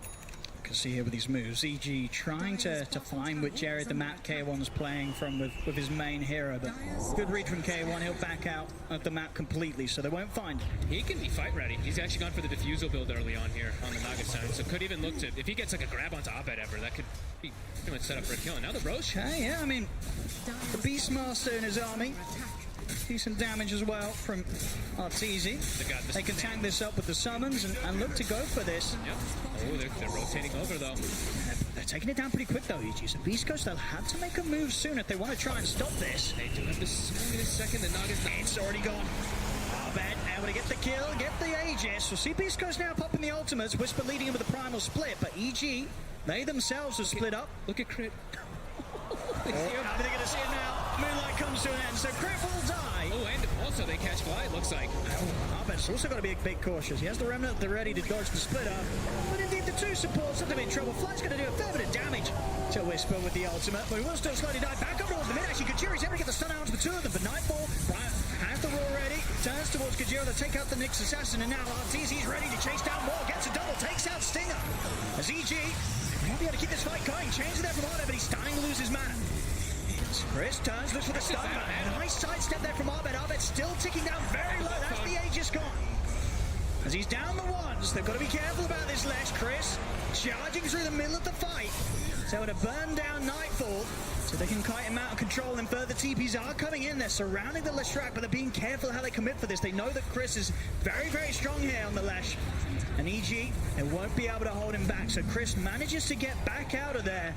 You can see here with these moves, EG trying to find which area the map K1's playing from with his main hero, but good read from K1, he'll back out of the map completely, so they won't find him. He can be fight ready. He's actually gone for the Diffusal build early on here on the Naga side, so could even look to, if he gets like a grab onto Abed ever, that could be pretty much set up for a kill. And now the Roche. Yeah, I mean, the Beastmaster in his army. Decent damage as well from Arteezy. They can tank this up with the summons and look to go for this. Yep. Oh, they're rotating over though. They're taking it down pretty quick though, EG. So Beast Coast, they'll have to make a move soon if they want to try and stop this. They do have this swing in a second. The Naga's not. It's already gone. Abed able to get the kill, get the Aegis. We'll see Beast Coast now popping the ultimates. Whisper leading him with the primal split, but EG, they themselves are split up. Look at Crit. They're going to see it now. Moonlight comes to an end, so Crit will die. Oh, and also they catch fly, it looks like. Abed's also got to be a bit cautious. He has the Remnant at the ready to dodge the split up. But indeed, the two supports have to be in trouble. Fly's going to do a fair bit of damage to Whisper with the ultimate, but he will still slowly die back up towards the mid. Actually, Kajiri's able to get the stun out to the two of them, but Nightfall has the roar ready, turns towards Kajira to take out the Nyx Assassin, and now Arteezy's ready to chase down more, gets a double, takes out Stinger. As EG might be able to keep this fight going, changes there from Arda, but he's starting to lose his mana. Chris turns, looks for the stun. Nice sidestep there from Abed. Abed still ticking down very low. That's the Aegis gone. As he's down the ones, they've got to be careful about this Lesh. Chris charging through the middle of the fight. So to burn down Nightfall so they can kite him out of control, and further TPs are coming in. They're surrounding the Leshrac, but they're being careful how they commit for this. They know that Chris is very, very strong here on the Lesh. And EG, they won't be able to hold him back. So Chris manages to get back out of there.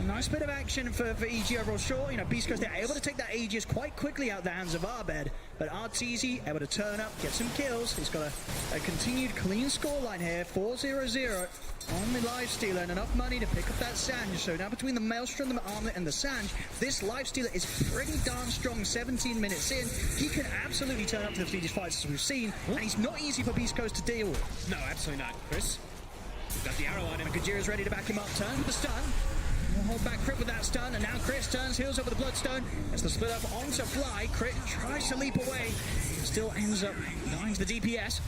A nice bit of action for EG overall. Sure, you know, Beast Coast, they're able to take that Aegis quite quickly out of the hands of Abed, but Arteezy able to turn up, get some kills. He's got a continued clean scoreline here, 4-0-0 on the Lifestealer, and enough money to pick up that Sanj. So now between the Maelstrom, the Armlet, and the Sanj, this Lifestealer is pretty darn strong. 17 minutes in, he can absolutely turn up to the Swedish fights as we've seen, and he's not easy for Beast Coast to deal with. No, absolutely not. Chris, got the arrow on him. Kajira's ready to back him up, turns with the stun. We'll hold back Crit with that stun, and now Chris turns, heals over the Bloodstone. As the split up onto Fly, Crit tries to leap away, still ends up dying to the DPS.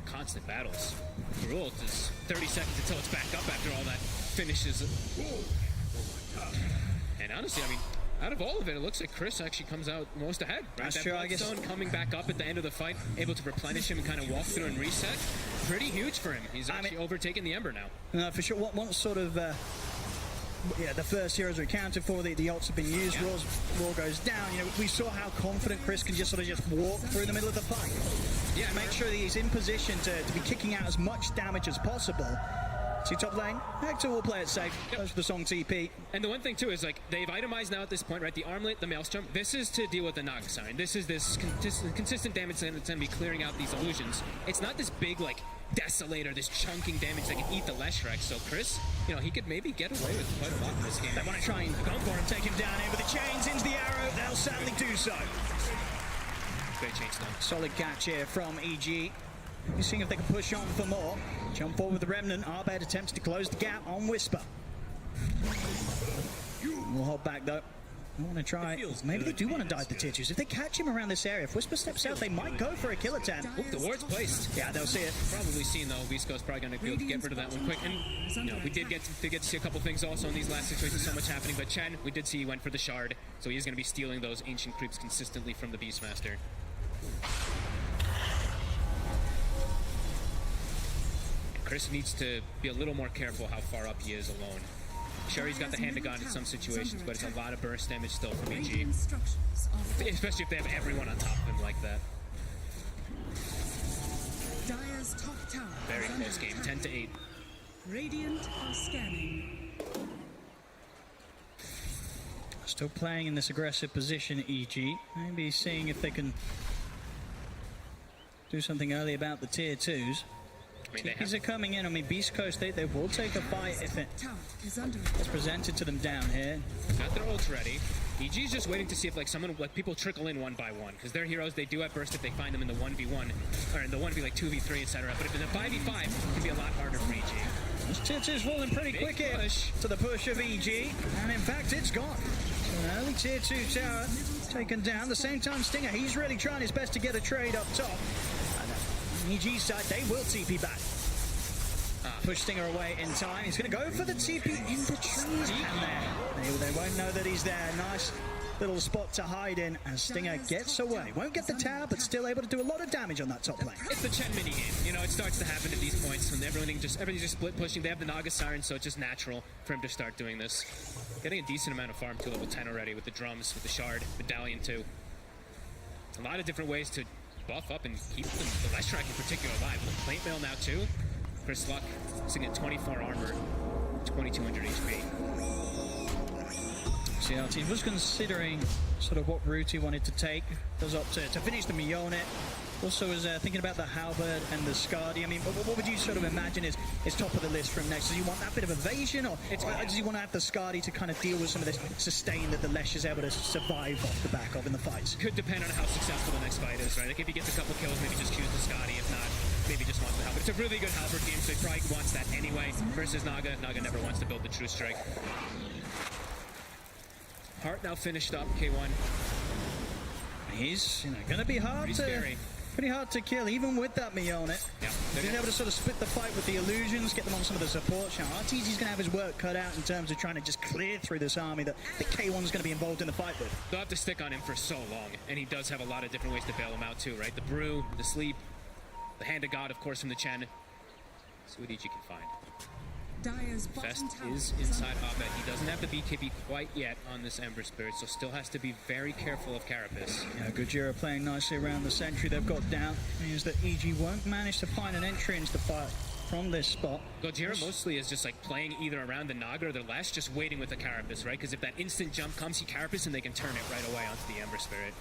Constant battles. Rule is 30 seconds until it's back up after all that finishes. And honestly, I mean, out of all of it, it looks like Chris actually comes out most ahead. Right? That's that true, I guess. Bloodstone coming back up at the end of the fight, able to replenish him and kind of walk through and reset. Pretty huge for him. He's actually overtaken the Ember now. No, for sure. Once sort of, the first heroes are accounted for, the ults have been used, Roar goes down. You know, we saw how confident Chris can just walk through the middle of the fight. Yeah, make sure that he's in position to be kicking out as much damage as possible. See top lane, Hector will play it safe. Goes for the Song TP. And the one thing too is like they've itemized now at this point, right? The armlet, the maelstrom. This is to deal with the Naga Siren. This is this consistent damage that's going to be clearing out these illusions. It's not this big like desolator, this chunking damage that can eat the Leshrac. So Chris, you know, he could maybe get away with quite a lot in this game. They want to try and go for him, take him down in with the chains into the arrow. They'll sadly do so. Great chain stun. Solid catch here from EG. We're seeing if they can push on for more. Jump forward with the Remnant. Arbed attempts to close the gap on Whisper. We'll hold back though. I want to try. Maybe they do want to dive the tier 2s. If they catch him around this area, if Whisper steps out, they might go for a kill attempt. Oop, the ward's placed. Yeah, they'll see it. Probably seen though. Visco's probably going to be able to get rid of that one quick. And you know, we did get to see a couple things also in these last situations. So much happening. But Chen, we did see he went for the shard, so he's going to be stealing those ancient creeps consistently from the Beastmaster. Chris needs to be a little more careful how far up he is alone. Sure, he's got the hand of God in some situations, but it's a lot of burst damage still from EG. Especially if they have everyone on top of him like that. Dire's top tower. Very close game, 10-8. Radiant are scanning. Still playing in this aggressive position, EG. Maybe seeing if they can do something early about the tier 2s. TPs are coming in. I mean, Beast Coast, they will take a fight if it's presented to them down here. Got their ults ready. EG's just waiting to see if like people trickle in one by one, because their heroes, they do have burst if they find them in the 1v1 or in the 1v like 2v3, etc. But if it's a 5v5, it can be a lot harder for EG. This tier 2's falling pretty quick in to the push of EG, and in fact, it's gone. So an early tier 2 tower taken down. At the same time, Stinger, he's really trying his best to get a trade up top. EG side, they will TP back. Push Stinger away in time. He's going to go for the TP in the trees. They won't know that he's there. Nice little spot to hide in as Stinger gets away. Won't get the tower, but still able to do a lot of damage on that top lane. It's the Chen mini game. You know, it starts to happen at these points when everything's just split pushing. They have the Naga Siren, so it's just natural for him to start doing this. Getting a decent amount of farm to level 10 already with the drums, with the shard, medallion too. A lot of different ways to buff up and keep the Leshrac in particular alive. With plate mail now too. Chris Luck sitting at 24 armor, 2200 HP. CLT was considering sort of what route he wanted to take. Does opt to finish the Mjolnir. Also was thinking about the Halberd and the Skadi. I mean, what would you sort of imagine is top of the list from next? Does he want that bit of evasion, or does he want to have the Skadi to kind of deal with some of this sustain that the Lesh is able to survive off the back of in the fights? Could depend on how successful the next fight is, right? Like if he gets a couple kills, maybe just choose the Skadi. If not, maybe just wants the Halberd. It's a really good Halberd game, so he probably wants that anyway. Versus Naga. Naga never wants to build the True Strike. Heart now finished up, K1. He's going to be pretty hard to kill, even with that Mjolnir. Yeah, being able to sort of split the fight with the illusions, get them on some of the support. Now, RTG's going to have his work cut out in terms of trying to just clear through this army that K1's going to be involved in the fight with. They'll have to stick on him for so long, and he does have a lot of different ways to bail him out too, right? The Brew, the Sleep, the Hand of God, of course, from the Chen. See what EG can find. Fest is inside Abed. He doesn't have the BKB quite yet on this Ember Spirit, so still has to be very careful of Carapace. Yeah, Gojira playing nicely around the sentry they've got down. Means that EG won't manage to find an entry into the fight from this spot. Gojira mostly is just like playing either around the Naga or the Lash, just waiting with the Carapace, right? Because if that instant jump comes, he Carapace and they can turn it right away onto the Ember Spirit.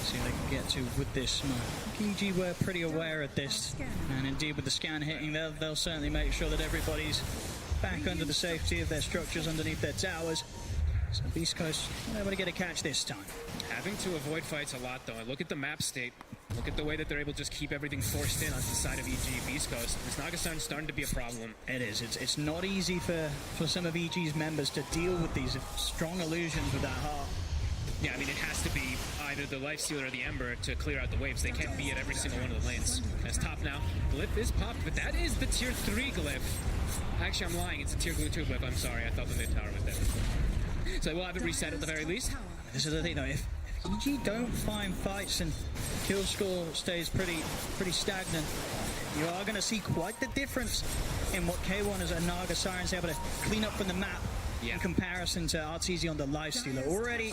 See what they can get to with this. EG were pretty aware of this, and indeed with the scan hitting, they'll certainly make sure that everybody's back under the safety of their structures underneath their towers. So Beast Coast not able to get a catch this time. Having to avoid fights a lot though. Look at the map state. Look at the way that they're able to just keep everything forced in onto the side of EG. Beast Coast. This Naga Siren's starting to be a problem. It is. It's not easy for some of EG's members to deal with these strong illusions with that heart. Yeah, I mean, it has to be either the Lifestealer or the Ember to clear out the waves. They can't be at every single one of the lanes. As top now, Glyph is popped, but that is the tier 3 Glyph. Actually, I'm lying. It's a tier 2 Glyph. I'm sorry. I thought the mid tower was dead. So we'll have it reset at the very least. This is the thing, though. If EG don't find fights and kill score stays pretty stagnant, you are going to see quite the difference in what K1 as a Naga Siren's able to clean up from the map in comparison to Arteezy on the Lifestealer. Already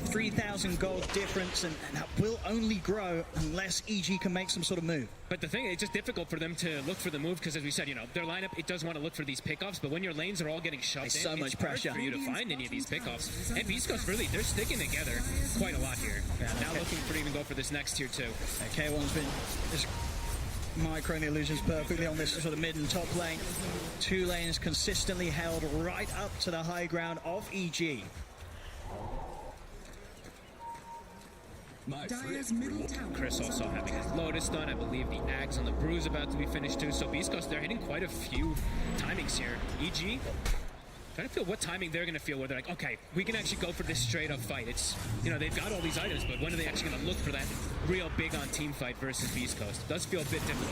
3,000 gold difference, and that will only grow unless EG can make some sort of move. But the thing, it's just difficult for them to look for the move because, as we said, you know, their lineup, it does want to look for these pickoffs, but when your lanes are all getting shoved There's in, so much pressure for you to find any of these pickoffs. And Beast Coast, really, they're sticking together quite a lot here. Now looking for even go for this next tier too. K1's been just microing the illusions perfectly on this sort of mid and top lane. Two lanes consistently held right up to the high ground of EG. Chris also having his Lotus done. I believe the Ags on the Brew about to be finished too. So Beast Coast, they're hitting quite a few timings here. EG, trying to feel what timing they're going to feel where they're like, okay, we can actually go for this straight up fight. It's, you know, they've got all these items, but when are they actually going to look for that real big on team fight versus Beast Coast? It does feel a bit difficult.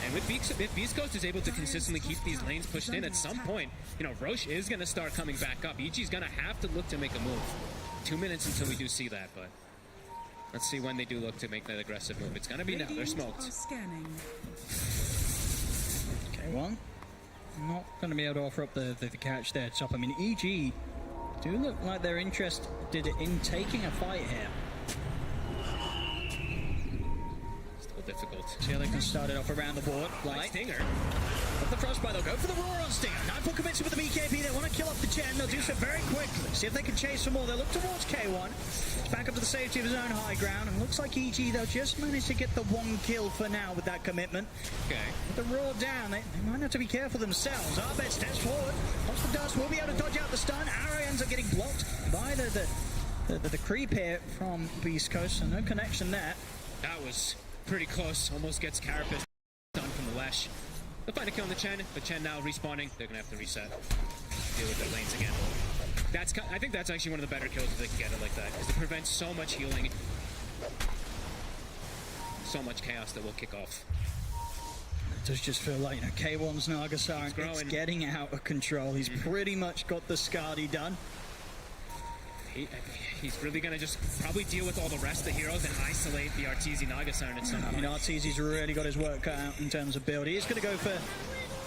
And with if Beast Coast is able to consistently keep these lanes pushed in, at some point, you know, Roche is going to start coming back up. EG's going to have to look to make a move. 2 minutes until we do see that, but let's see when they do look to make that aggressive move. It's going to be now. They're smoked. K1 not going to be able to offer up the catch there top. I mean, EG do look like they're interested in taking a fight here. Still difficult. See how they can start it off around the board. Like Stinger. But the Frostbite, they'll go for the roar on Stinger. Nightfall commits with the BKB. They want to kill off the Chen. They'll do so very quickly. See if they can chase for more. They'll look towards K1. Back up to the safety of his own high ground. And looks like EG, they'll just manage to get the one kill for now with that commitment. Okay. With the roar down, they might have to be careful themselves. Arbet steps forward. Watch the dust. Will be able to dodge out the stun. Arrow ends up getting blocked by the creep here from Beast Coast. So no connection there. That was pretty close. Almost gets Carapace done from the Lesh. They'll find a kill on the Chen, but Chen now respawning. They're gonna have to reset. Deal with their lanes again. I think that's actually one of the better kills if they can get it like that, because it prevents so much healing, so much chaos that will kick off. It does just feel like, you know, K1's Nagasar, it's getting out of control. He's pretty much got the Skadi done. He's really going to just probably deal with all the rest of the heroes and isolate the Arteezy Nagasarn at some point. I mean, Arteezy's really got his work cut out in terms of build. He is going to go for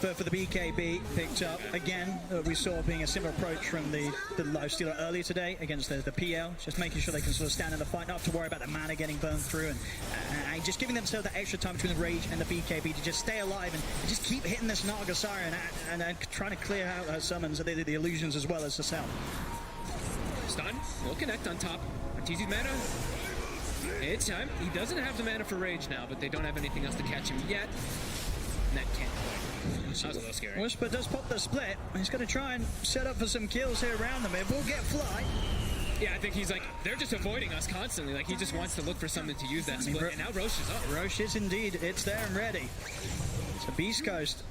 the BKB picked up. Again, we saw being a similar approach from the Lifestealer earlier today against the PL, just making sure they can sort of stand in the fight, not have to worry about the mana getting burned through, and just giving themselves that extra time between the Rage and the BKB to just stay alive and just keep hitting this Nagasarn and trying to clear out her summons, the illusions as well as herself. Stun, will connect on top. Arteezy's mana, it's time. He doesn't have the mana for Rage now, but they don't have anything else to catch him yet. And that can't quite. That was a little scary. Whisper does pop the split. He's going to try and set up for some kills here around them. It will get Fly. Yeah, I think he's like, they're just avoiding us constantly. Like, he just wants to look for something to use that split. And now Roche is up. Roche is indeed. It's there and ready. So Beast Coast,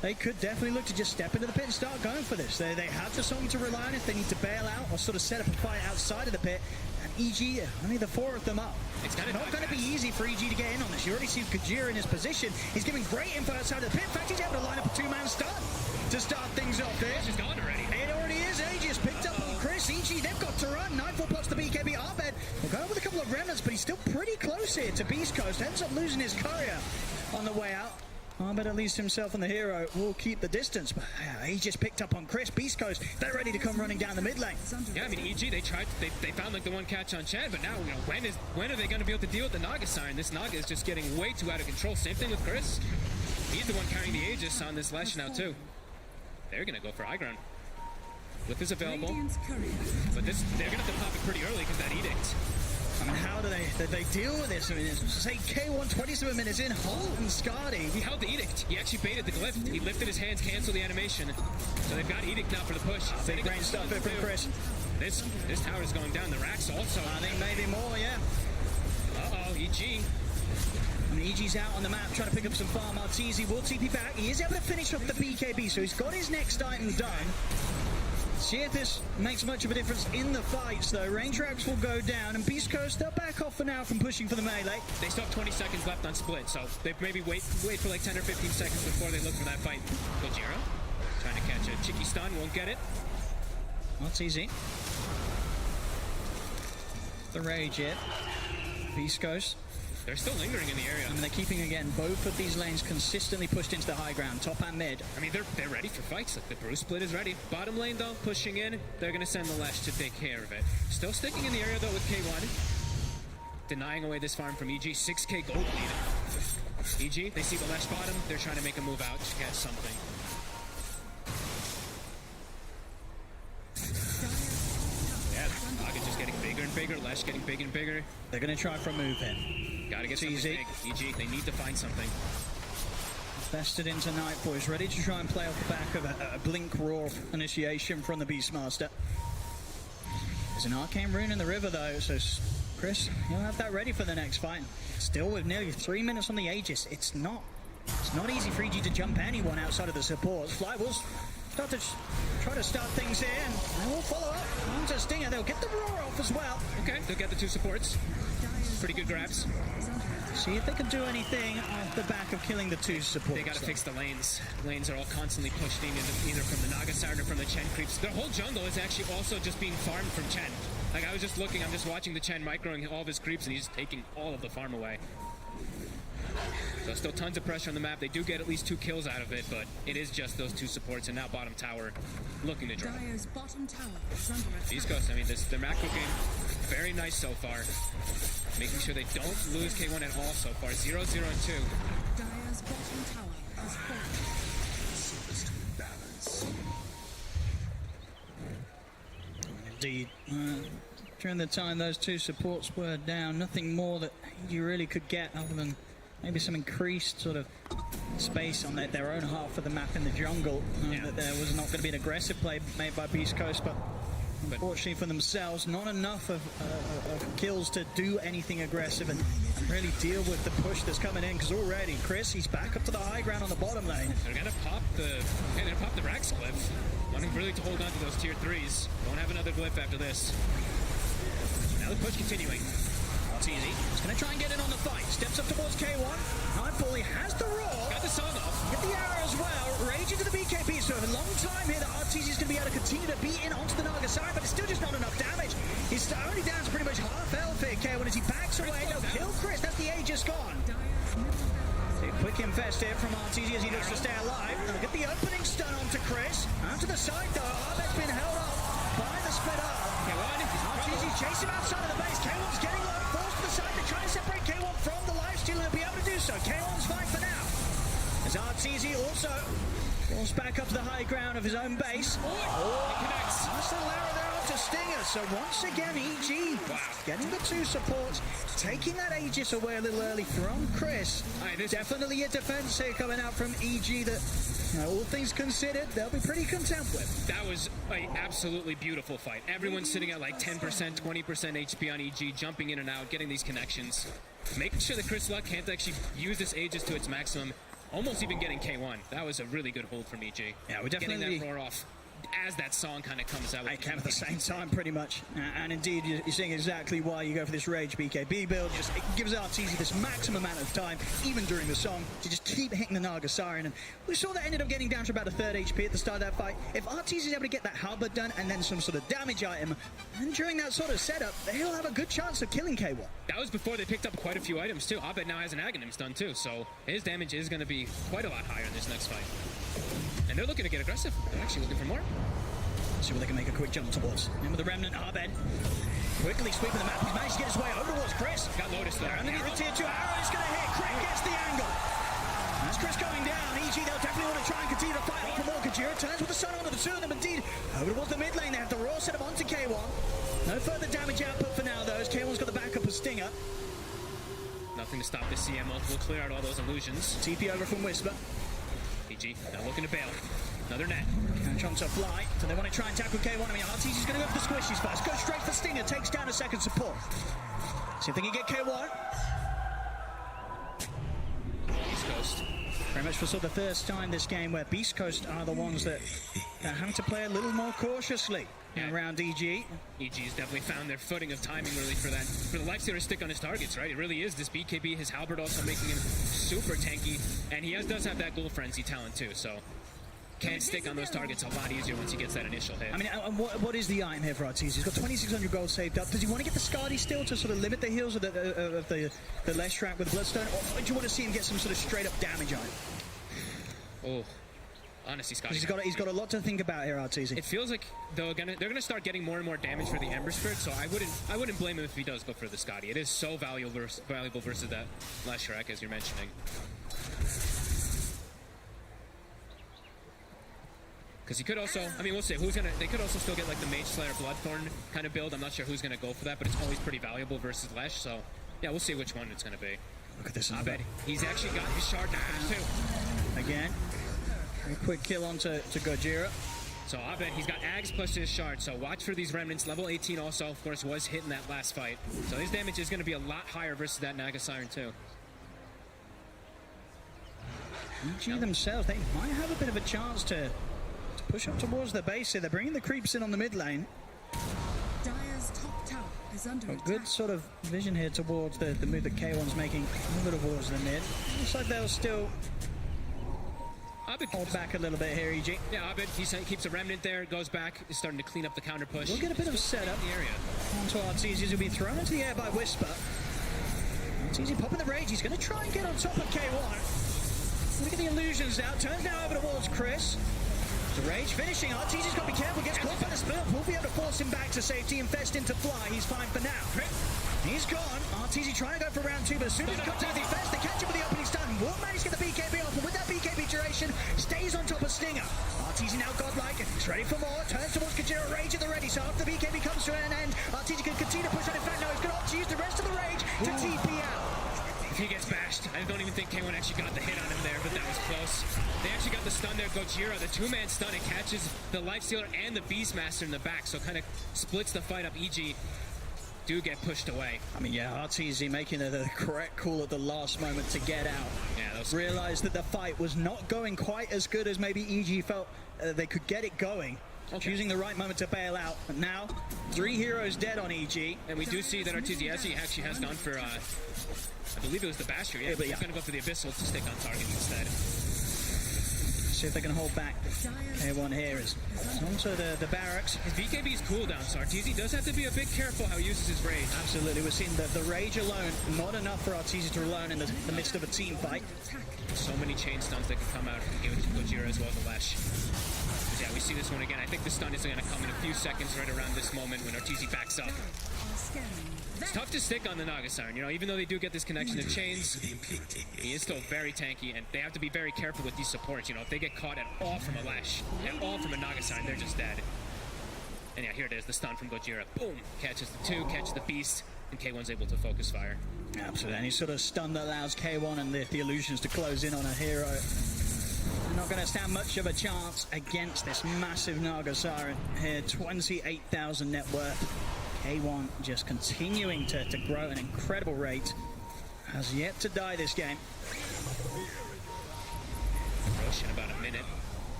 they could definitely look to just step into the pit and start going for this. They have the song to rely on if they need to bail out or sort of set up a fight outside of the pit. And EG, only the four of them up. It's not going to be easy for EG to get in on this. You already see Kajira in his position. He's giving great info outside of the pit. In fact, he's able to line up a two-man stun to start things off there. She's gone already. It already is. Aegis picked up on Chris. EG, they've got to run. Nightfall plots the BKB. Arbed will go with a couple of remnants, but he's still pretty close here to Beast Coast. Ends up losing his courier on the way out. But at least himself and the hero will keep the distance. But he just picked up on Chris. Beast Coast, they're ready to come running down the mid lane. Yeah, I mean, EG, they found like the one catch on Chad, but now, you know, when are they going to be able to deal with the Nagasarn? This Naga is just getting way too out of control. Same thing with Chris. He's the one carrying the Aegis on this Lesh now, too. They're going to go for high ground. Whip is available. But they're going to have to pop it pretty early because that Edict. I mean, how do they deal with this? I mean, say K1 27 minutes in, Holt and Skadi. He held the Edict. He actually baited the glyph. He lifted his hands, canceled the animation. So they've got Edict now for the push. Big brain stuff from Chris. This tower is going down. The racks also. I think maybe more, yeah. Uh-oh, EG. I mean, EG's out on the map trying to pick up some farm. Arteezy will TP back. He is able to finish off the BKB, so he's got his next item done. See if this makes much of a difference in the fights, though. Range racks will go down, and Beast Coast, they'll back off for now from pushing for the melee. They still have 20 seconds left on split, so they maybe wait for like 10 or 15 seconds before they look for that fight. Gojira trying to catch a cheeky stun, won't get it. That's easy. The Rage yet. Beast Coast. They're still lingering in the area. I mean, they're keeping, again, both of these lanes consistently pushed into the high ground, top and mid. I mean, they're ready for fights. Like, the Bruce split is ready. Bottom lane, though, pushing in. They're going to send the Lesh to take care of it. Still sticking in the area, though, with K1. Denying away this farm from EG. 6k gold lead. EG, they see the Lesh bottom. They're trying to make a move out to catch something. Yeah, Naga just getting bigger and bigger. Lesh getting bigger and bigger. They're going to try for a move in. Gotta get something big. EG, they need to find something. Vested into Nightfall. He's ready to try and play off the back of a Blink Roar initiation from the Beastmaster. There's an Arcane Rune in the river, though, so Chris, you'll have that ready for the next fight. Still with nearly 3 minutes on the Aegis, it's not easy for EG to jump anyone outside of the supports. Fly will start to try to start things here, and they will follow up onto Stinger. They'll get the Roar off as well. Okay, they'll get the 2 supports. Pretty good grabs. See if they can do anything off the back of killing the 2 supports. They gotta fix the lanes. Lanes are all constantly pushed in, either from the Naga side or from the Chen creeps. Their whole jungle is actually also just being farmed from Chen. Like, I was just looking, I'm just watching the Chen microing all of his creeps, and he's just taking all of the farm away. So still tons of pressure on the map. They do get at least 2 kills out of it, but it is just those 2 supports, and now bottom tower looking to drop. East Coast, I mean, their macro game, very nice so far. Making sure they don't lose K1 at all so far. 0-0-2. Dire's bottom tower has fallen. Indeed. During the time those 2 supports were down, nothing more that you really could get other than maybe some increased sort of space on their own half of the map in the jungle. That there was not going to be an aggressive play made by Beast Coast, but unfortunately for themselves, not enough of kills to do anything aggressive and really deal with the push that's coming in. Because already, Chris, he's back up to the high ground on the bottom lane. They're gonna pop the Rax glyph. Wanting really to hold on to those tier 3s. Don't have another glyph after this. Now the push continuing. It's easy. He's going to try and get in on the fight. Steps up towards K1. Nightfall, he has the Roar. Got the song off. Get the arrow as well. Rage into the BKB. So a long time here that RTZ is going to be able to continue to beat in onto the Nagasari, but it's still just not enough damage. He's only down to pretty much half health here, K1, as he backs away. They'll kill Chris. That's the Aegis gone. A quick infest here from RTZ as he looks to stay alive. They'll get the opening stun onto Chris. Out to the side, though. Arbet's been held up by the split up. RTZ chasing him outside of the base. K1's getting low. Falls to the side. They're trying to separate K1 from the lifesteal, and they'll be able to do so. K1's fine for now. As RTZ also falls back up to the high ground of his own base. He connects. That's the Lara there onto Stinger. So once again, EG getting the 2 supports, taking that Aegis away a little early from Chris. Definitely a defense here coming out from EG that, all things considered, they'll be pretty content with. That was an absolutely beautiful fight. Everyone's sitting at like 10%, 20% HP on EG, jumping in and out, getting these connections. Making sure that Chris Luck can't actually use this Aegis to its maximum. Almost even getting K1. That was a really good hold from EG. Yeah, we're definitely getting that Roar off as that song kind of comes out. They came at the same time, pretty much. And indeed, you're seeing exactly why you go for this Rage BKB build. Just it gives RTZ this maximum amount of time, even during the song, to just keep hitting the Nagasari. And we saw that ended up getting down to about a 3rd HP at the start of that fight. If RTZ is able to get that halberd done and then some sort of damage item, and during that sort of setup, they'll have a good chance of killing K1. That was before they picked up quite a few items, too. Abed now has an Aghanim stun, too, so his damage is going to be quite a lot higher in this next fight. And they're looking to get aggressive. They're actually looking for more. See what they can make a quick jump towards. And with the Remnant, Abed quickly sweeping the map. He's managed to get his way over towards Chris. Got Lotus there. Underneath the tier 2 arrow, it's going to hit. Crit gets the angle. That's Chris going down. EG, they'll definitely want to try and continue to fight for more. Kajira turns with the sun onto the 2 of them. Indeed, over towards the mid lane. They have the Raw set up onto K1. No further damage output for now, though, as K1's got the backup of Stinger. Nothing to stop this CM ult. We'll clear out all those illusions. TP over from Whisper. EG now looking to bail. Another net. And trying to fly. So they want to try and tackle K1. I mean, RTZ's going to go for the squishies first. Go straight for Stinger. Takes down a second support. See if they can get K1. East Coast. Very much for sort of the first time this game where Beast Coast are the ones that are having to play a little more cautiously around EG. EG's definitely found their footing of timing really for the lifesteal to stick on his targets, right? It really is. This BKB, his halberd also making him super tanky, and he does have that Ghoul Frenzy talent too, so can stick on those targets a lot easier once he gets that initial hit. I mean, and what is the item here for Arteezy? He's got 2,600 gold saved up. Does he want to get the Skadi still to sort of limit the heals of the Leshrac with the Bloodstone, or do you want to see him get some sort of straight up damage on it? Oh, honestly, Scotty. He's got a lot to think about here, Arteezy. It feels like they're gonna start getting more and more damage for the Ember Spirit, so I wouldn't blame him if he does go for the Scotty. It is so valuable versus that Leshrac, as you're mentioning. Because he could also, I mean, we'll see they could also still get like the Mage Slayer Bloodthorn kind of build. I'm not sure who's gonna go for that, but it's always pretty valuable versus Lesh, so yeah, we'll see which one it's gonna be. Look at this. I bet he's actually got his shard damage too. Again, a quick kill onto Gojira. So I bet he's got Ags plus his shard, so watch for these remnants. Level 18 also, of course, was hit in that last fight. So his damage is gonna be a lot higher versus that Naga Siren too. EG themselves, they might have a bit of a chance to push up towards the base here. They're bringing the creeps in on the mid lane. Dire's top tower is under attack. Good sort of vision here towards the move that K1's making a little towards the mid. Looks like they'll still hold back a little bit here, EG. Yeah, Abed, he keeps a remnant there, goes back, is starting to clean up the counter push. We'll get a bit of a setup in the area. Onto Arteezy, who'll be thrown into the air by Whisper. Arteezy popping the rage, he's going to try and get on top of K1. Look at the illusions now, turns now over towards Chris. The rage finishing, Arteezy's got to be careful, gets caught by the spill. We'll be able to force him back to safety, infest him to fly, he's fine for now. He's gone, Arteezy trying to go for round 2, but as soon as he comes out the infest, they catch him with the opening stun. Won't manage to get the BKB off, and with that BKB duration, stays on top of Stinger. Arteezy now godlike, he's ready for more, turns towards Kajira, rage at the ready, so after the BKB comes to an end, Arteezy can continue to push on. In fact, no, he's going to opt to use the rest of the rage to TP out. If he gets bashed, I don't even think K1 actually got the hit on him there, but that was close. They actually got the stun there. Gojira, the two-man stun, it catches the Lifestealer and the Beastmaster in the back, so kind of splits the fight up. EG do get pushed away. I mean, yeah, Arteezy making the correct call at the last moment to get out. Yeah, realized that the fight was not going quite as good as maybe EG felt they could get it going. Choosing the right moment to bail out. But now, 3 heroes dead on EG. And we do see that Arteezy actually has gone for, I believe it was the Basher, yeah, but he's going to go for the Abyssal to stick on target instead. See if they can hold back K1 here. It's onto the barracks. His BKB's cooldown, so Arteezy does have to be a bit careful how he uses his rage. Absolutely, we're seeing the rage alone, not enough for Arteezy to alone in the midst of a team fight. So many chain stuns that can come out from Gojira as well as the Lesh. Yeah, we see this one again. I think the stun is going to come in a few seconds right around this moment when Arteezy backs up. It's tough to stick on the Naga Siren, you know, even though they do get this connection to chains, he is still very tanky, and they have to be very careful with these supports, you know, if they get caught at all from a Lash, at all from a Naga Siren, they're just dead. And yeah, here it is, the stun from Gojira, boom, catches the 2, catches the Beast, and K1's able to focus fire. Absolutely, any sort of stun that allows K1 and the illusions to close in on a hero. They're not going to stand much of a chance against this massive Naga Siren here, 28,000 net worth. K1 just continuing to grow at an incredible rate. Has yet to die this game. Rosh in about a minute.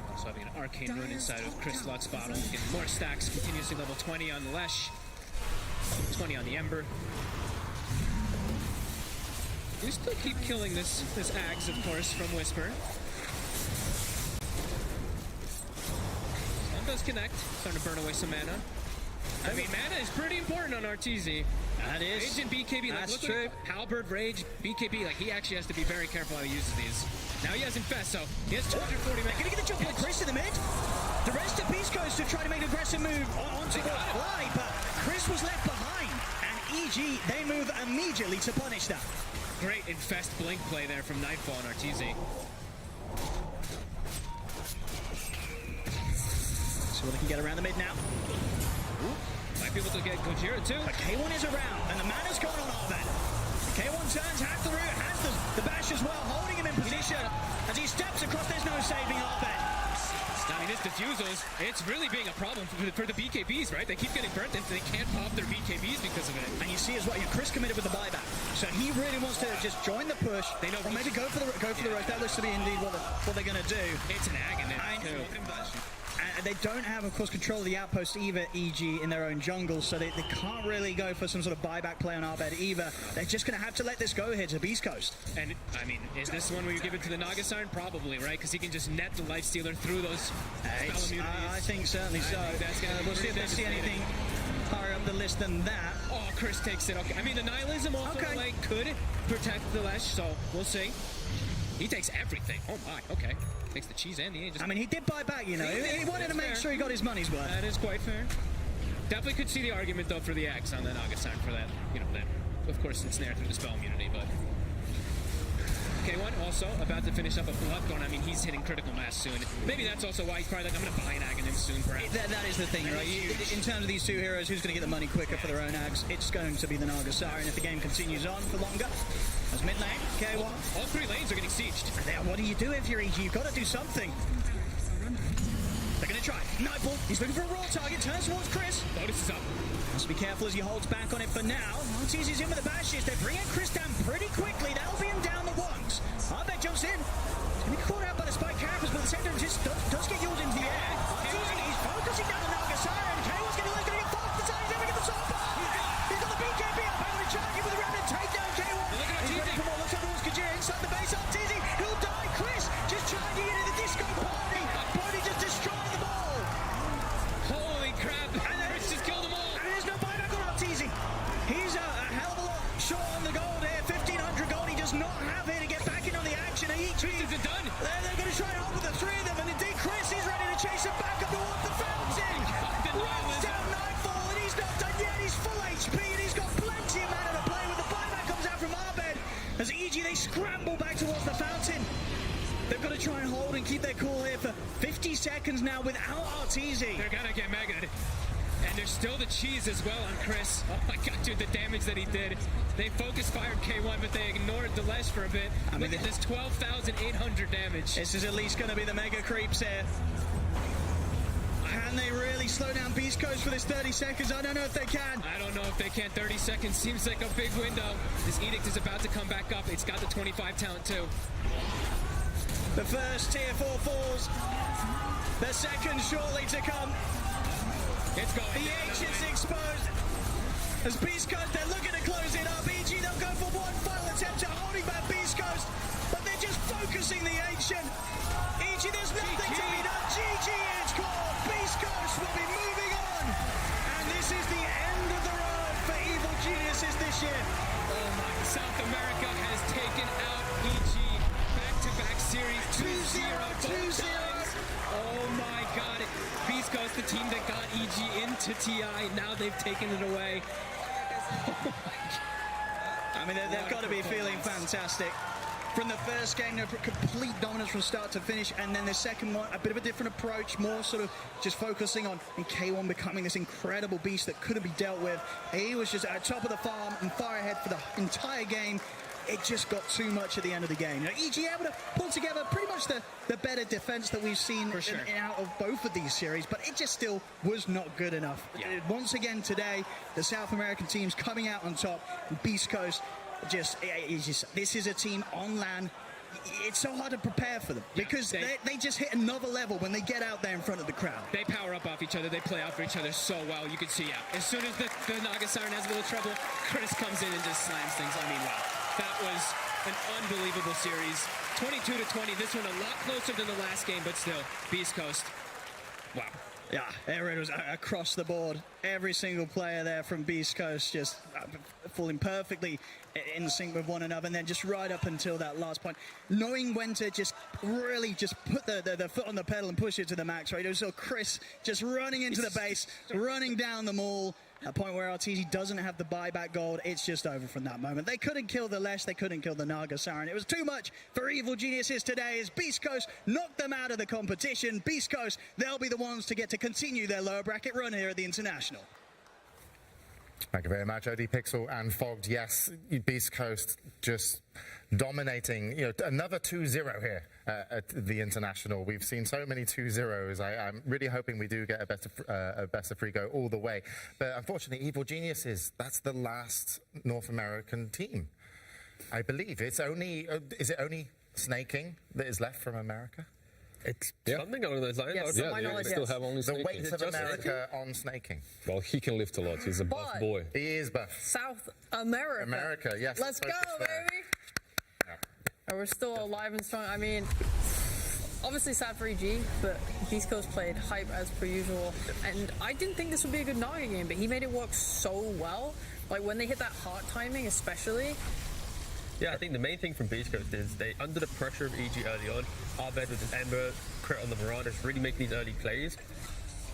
Also having an Arcane Rune inside of Chris Luck's bottle. Getting more stacks, continuously level 20 on the Lesh. 20 on the Ember. We still keep killing this Ags, of course, from Whisper. Does connect, starting to burn away some mana. I mean, mana is pretty important on Arteezy. That is. Rage and BKB, like, that's look true. Halberd, Rage, BKB, like, he actually has to be very careful how he uses these. Now he has Infest, so he has 240 mana. Gonna get the jump on Chris in the mid. The rest of Beast Coast to try to make an aggressive move onto the fly, but Chris was left behind, and EG, they move immediately to punish that. Great Infest blink play there from Nightfall on Arteezy. So they can get around the mid now. Ooh. Might be able to get Gojira too. But K1 is around, and the mana's gone on Arved. K1 turns, has the root, has the bash as well, holding him in position. As he steps across, there's no saving Arved. I mean, this diffusals, it's really being a problem for the BKBs, right? They keep getting burnt and they can't pop their BKBs because of it. And you see as well, Chris committed with the buyback. So he really wants to just join the push. They know, or maybe go for the road. That looks to be indeed what they're going to do. It's an Ag in there, too. And they don't have, of course, control of the outpost either, EG, in their own jungle, so they can't really go for some sort of buyback play on Abed either. They're just going to have to let this go here to Beast Coast. And, I mean, is this one where you give it to the Naga Siren? Probably, right? Because he can just net the Lifestealer through those spell immunities. I think certainly so. We'll see if they see anything higher up the list than that. Oh, Chris takes it. Okay. I mean, the Nihilism also could protect the Lesh, so we'll see. He takes everything. Oh my, okay. Takes the cheese and the Aegis. I mean, he did buy back, you know. He wanted to make sure he got his money's worth. That is quite fair. Definitely could see the argument, though, for the Axe on the Naga Siren for that. You know, that, of course, ensnare through the spell immunity, but... K1 also about to finish up a Bloodborne. I mean, he's hitting critical mass soon. Maybe that's also why he's probably like, I'm going to buy an Aghanim soon, perhaps. That is the thing, right? In terms of these two heroes, who's going to get the money quicker for their own Axe? It's going to be the Naga Siren if the game continues on for longer. As mid lane, K1. All three lanes are getting sieged. What do you do if you're EG? You've got to do something. They're going to try. Nightfall, he's looking for a raw target, turns towards Chris. Lotus is up. Must be careful as he holds back on it for now. Arteezy's in with the bashes. They're bringing Chris down pretty quickly. That'll be him down the ones. Abed jumps in. He's going to be caught out by the spike characters, but the center just does get yelled into the air. Arteezy, he's focusing down the Naga Siren. K1's going to get fucked. The time he's never get the top. He's got the BKB up. I'm going to charge him with a remnant takedown. K1. He's ready for more. Looks like Lord's Kajir inside the base. Arteezy, he'll die. Chris just charging into the disco party. Party just destroying the ball. Holy crap. And Chris just killed them all. And there's no buyback on Arteezy. He's a hell of a lot short on the gold here. 1,500 gold. He does not have here to get back in on the action. Chris isn't done. They're going to try and hold with the three of them. And indeed, Chris is ready to chase him back up towards the fountain. Runs down Nightfall. And he's not done yet. He's full HP. And he's got plenty of mana to play with. The buyback comes out from Abed. As EG, they scramble back towards the fountain. They've got to try and hold and keep their cool here for 50 seconds now without Arteezy. They're going to get megaed. And there's still the cheese as well on Chris. Oh my god, dude, the damage that he did. They focus fired K1, but they ignored the Lesh for a bit. I mean, look at this 12,800 damage. This is at least going to be the mega creeps here. Can they really slow down Beast Coast for this 30 seconds? I don't know if they can. I don't know if they can. 30 seconds seems like a big window. This Edict is about to come back up. It's got the 25 talent too. The first tier 4 falls. The second shortly to come. It's going. The H is exposed. As Beast Coast, they're looking to close it up. EG, they'll go for one final attempt at holding back Beast Coast, but they're just focusing the ancient. EG, there's nothing to be done. GG, it's called. Beast Coast will be moving on. And this is the end of the road for Evil Geniuses this year. Oh my, South America has taken out EG. Back-to-back series 2-0. Oh my god. Beast Coast, the team that got EG into TI, now they've taken it away. I mean, they've got to be feeling fantastic. From the first game, they're complete dominance from start to finish, and then the second one, a bit of a different approach, more sort of just focusing on K1 becoming this incredible beast that couldn't be dealt with. He was just at the top of the farm and far ahead for the entire game. It just got too much at the end of the game. Now, EG able to pull together pretty much the better defense that we've seen out of both of these series, but it just still was not good enough. Once again today, the South American teams coming out on top, and Beast Coast this is a team on LAN. It's so hard to prepare for them because they just hit another level when they get out there in front of the crowd. They power up off each other. They play out for each other so well. You can see, as soon as the Naga Siren has a little trouble, Chris comes in and just slams things. I mean, wow. That was an unbelievable series. 22-20. This one a lot closer than the last game, but still, Beast Coast. Wow. Yeah, it was across the board. Every single player there from Beast Coast just falling perfectly in sync with one another, and then just right up until that last point, knowing when to just really just put the foot on the pedal and push it to the max, right? It was so Chris just running into the base, running down the mall. A point where Arteezy doesn't have the buyback gold, it's just over from that moment. They couldn't kill the Lesh, they couldn't kill the Naga Siren. It was too much for Evil Geniuses today as Beast Coast knocked them out of the competition. Beast Coast, they'll be the ones to get to continue their lower bracket run here at the International. Thank you very much, OD Pixel and Fogged. Yes, Beast Coast just dominating. Another 2-0 here at the International. We've seen so many 2-0s. I'm really hoping we do get a best of three go all the way. But unfortunately, Evil Geniuses, that's the last North American team, I believe. It's only, is it only Snaking that is left from America? It's something along those lines. Yes, they still have only The snaking. weight of America on snaking. Well, he can lift a lot. He's a buff boy. He is buff. South America. America, yes. Let's go, focus there. baby. And we're still alive and strong. I mean, obviously sad for EG, but Beast Coast played hype as per usual. And I didn't think this would be a good Naga game, but he made it work so well. Like when they hit that heart timing especially. Yeah, I think the main thing from Beast Coast is they, under the pressure of EG early on, Abed with his Ember, crit on the Marauders, really making these early plays.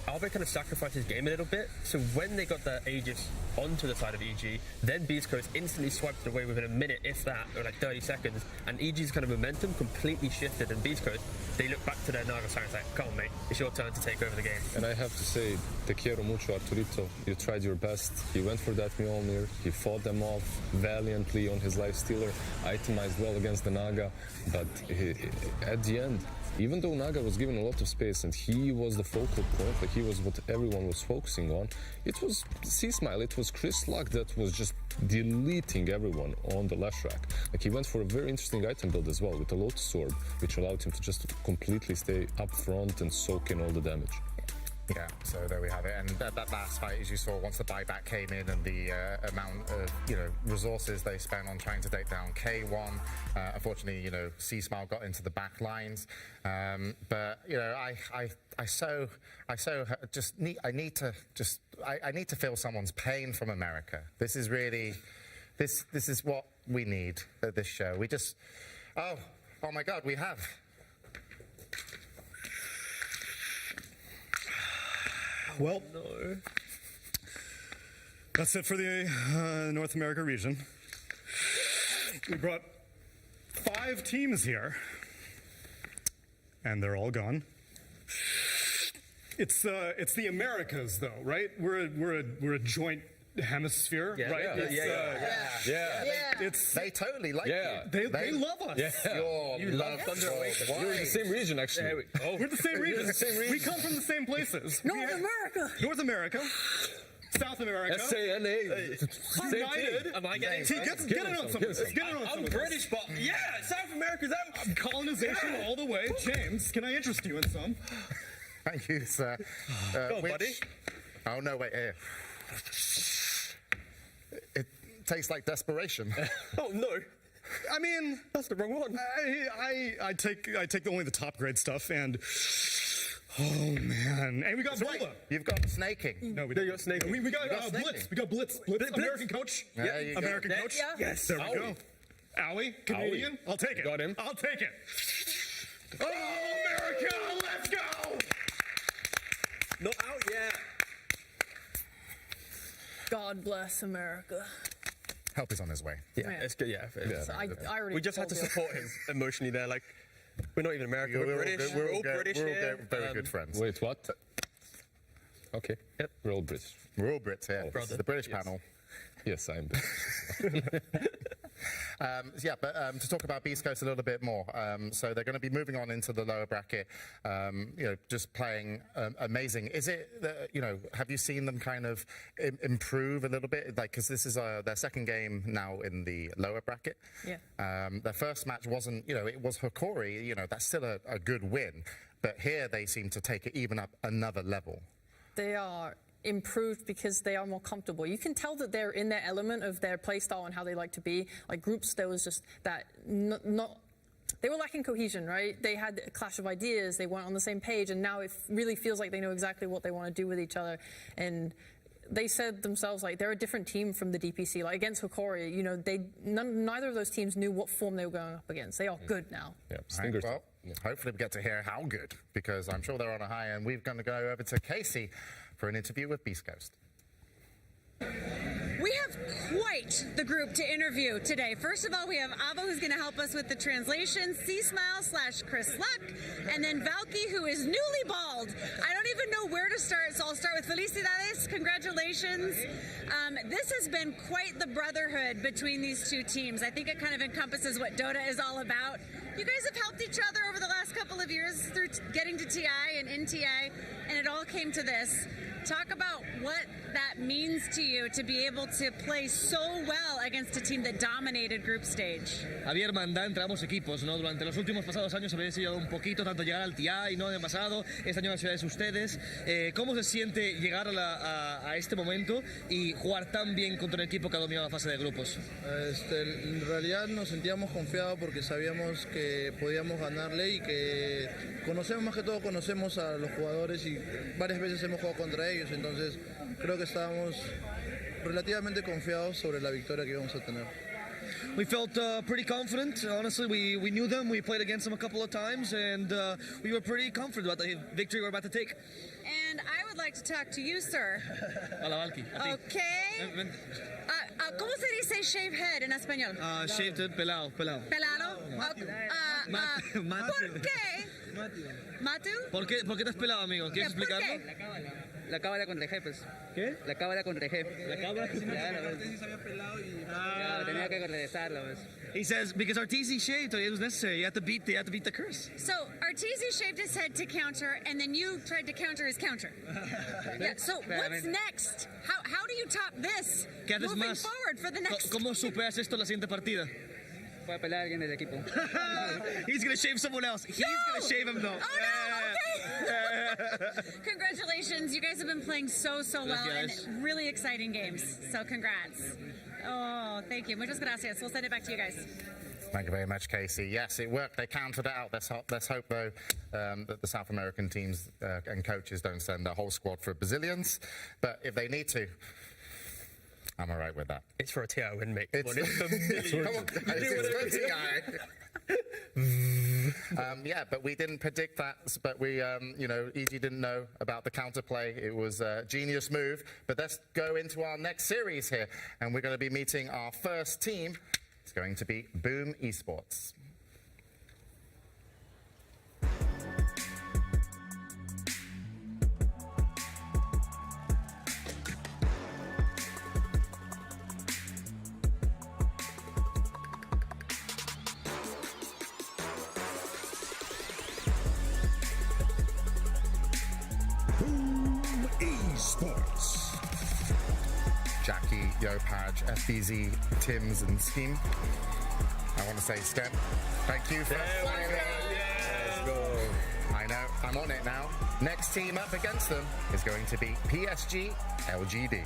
Abed kind of sacrificed his game a little bit, so when they got the Aegis onto the side of EG, then Beast Coast instantly swiped it away within a minute, if that, or like 30 seconds, and EG's kind of momentum completely shifted, and Beast Coast, they look back to their Naga side and say, come on mate, it's your turn to take over the game. And I have to say, te quiero mucho, Arturito. You tried your best. He went for that Mjolnir. He fought them off valiantly on his Lifestealer, itemized well against the Naga, but at the end, even though Naga was given a lot of space and he was the focal point, like he was what everyone was focusing on, it was C-Smile, it was Chris Luck that was just deleting everyone on the left track. Like he went for a very interesting item build as well with the Lotus Orb, which allowed him to just completely stay up front and soak in all the damage. Yeah, so there we have it. And that last fight, as you saw, once the buyback came in and the amount of resources they spent on trying to take down K1, unfortunately, C-Smile got into the back lines. But I need to feel someone's pain from America. This is really, this is what we need at this show. We just, oh my God, we have. Well, that's it for the North America region. We brought 5 teams here, and they're all gone. It's the Americas, though, right? We're a joint hemisphere, right? Yeah. They totally like you. They love us. Yeah. You love Thunder. You're in the same region, actually. We're the same region. We come from the same places. North America. North America. South America. SANA. United. Am I getting Get in on some of this. I'm British, but yeah, South America's out. Colonization all the way. James, can I interest you in some? Thank you, sir. Go, buddy. Oh, no, wait, here. It tastes like desperation. Oh, no. I mean, that's the wrong one. I take only the top grade stuff, and oh man, and we got Boba. You've got snaking. No, we got snaking. We got Blitz. We got Blitz. American coach. Yeah, American coach. Yeah. Yes. There we go. Owie, Canadian. I'll take it. Got him. I'll take it. Oh, America, let's go. Not out yet. God bless America. Help is on his way. Yeah, it's good. Yeah, I already we just had to support him emotionally there. Like, we're not even American. We're British. We're all British We're here. all very good friends. Wait, what? Okay. Yep. We're all British. We're all Brits here. This is the British panel. Yes, I'm British. To talk about Beast Coast a little bit more. So they're going to be moving on into the lower bracket, just playing amazing. Is it, have you seen them kind of improve a little bit? Like, because this is their second game now in the lower bracket. Yeah. Their first match wasn't, it was Hokori, that's still a good win. But here they seem to take it even up another level. They are improved because they are more comfortable. You can tell that they're in their element of their play style and how they like to be. Like groups, there was just that they were lacking cohesion, right? They had a clash of ideas, they weren't on the same page, and now it really feels like they know exactly what they want to do with each other. And they said themselves, like, they're a different team from the DPC. Like, against Hokori, neither of those teams knew what form they were going up against. They are good now. Yeah, right, well, hopefully we get to hear how good, because I'm sure they're on a high, and we're going to go over to Casey for an interview with Beast Coast. We have quite the group to interview today. First of all, we have Ava, who's going to help us with the translation, C-Smile/Chris Luck, and then Valky, who is newly bald. I don't even know where to start, so I'll start with Felicidades. Congratulations. This has been quite the brotherhood between these two teams. I think it kind of encompasses what Dota is all about. You guys have helped each other over the last couple of years through getting to TI and in TI, and it all came to this. Talk about what that means to you to be able to play so well against a team that dominated group stage. Había hermandad entre ambos equipos, ¿no? Durante los últimos pasados años había sido un poquito tanto llegar al TI, ¿no? De pasado, este año en las ciudades ustedes. ¿Cómo se siente llegar a este momento y jugar tan bien contra un equipo que ha dominado la fase de grupos? En realidad nos sentíamos confiados porque sabíamos que podíamos ganarle y que conocemos, más que todo conocemos a los jugadores y varias veces hemos jugado contra ellos, entonces creo que estábamos relativamente confiados sobre la victoria que íbamos a tener. We felt pretty confident. Honestly, we knew them. We played against them a couple of times, and we were pretty confident about the victory we're about to take. And I would like to talk to you, sir. Hola, Valky. Okay. ¿Cómo se dice shave head en español? Shaved head, pelado. ¿Pelado? ¿Por qué? ¿Matu? ¿Por qué te has pelado, amigo? ¿Quieres explicarlo? La cábala con G, pues. ¿Qué? La cábala con G. La cábala con Claro, tenía que regresarlo, pues. He says because Arteezy shaved, it was necessary. You have to beat the curse. So Arteezy shaved his head to counter, and then you tried to counter his counter. Yeah. So what's next? How do you top this? ¿Qué haces moving más? forward for the next? ¿Cómo superas esto en la siguiente partida? Voy a pelar a alguien del equipo. He's gonna shave someone else. He's gonna shave him though. Oh no! Okay. Congratulations, you guys have been playing so well and really exciting games. So congrats. Oh, thank you. Muchas gracias. We'll send it back to you guys. Thank you very much, Casey. Yes, it worked. They counted it out. Let's hope though, that the South American teams and coaches don't send a whole squad for Brazilians. But if they need to, I'm all right with that. It's for a TI win, mate. Come on, guys, it's for TI. Yeah, but we didn't predict that. But we, EG didn't know about the counterplay. It was a genius move. But let's go into our next series here, and we're going to be meeting our first team. It's going to be Boom Esports. Esports. Jackie, Yopaj, FBZ, Tims, and Scheme. I want to say Step. Thank you for Let's go. I know, I'm on it now. Next team up against them is going to be PSG LGD.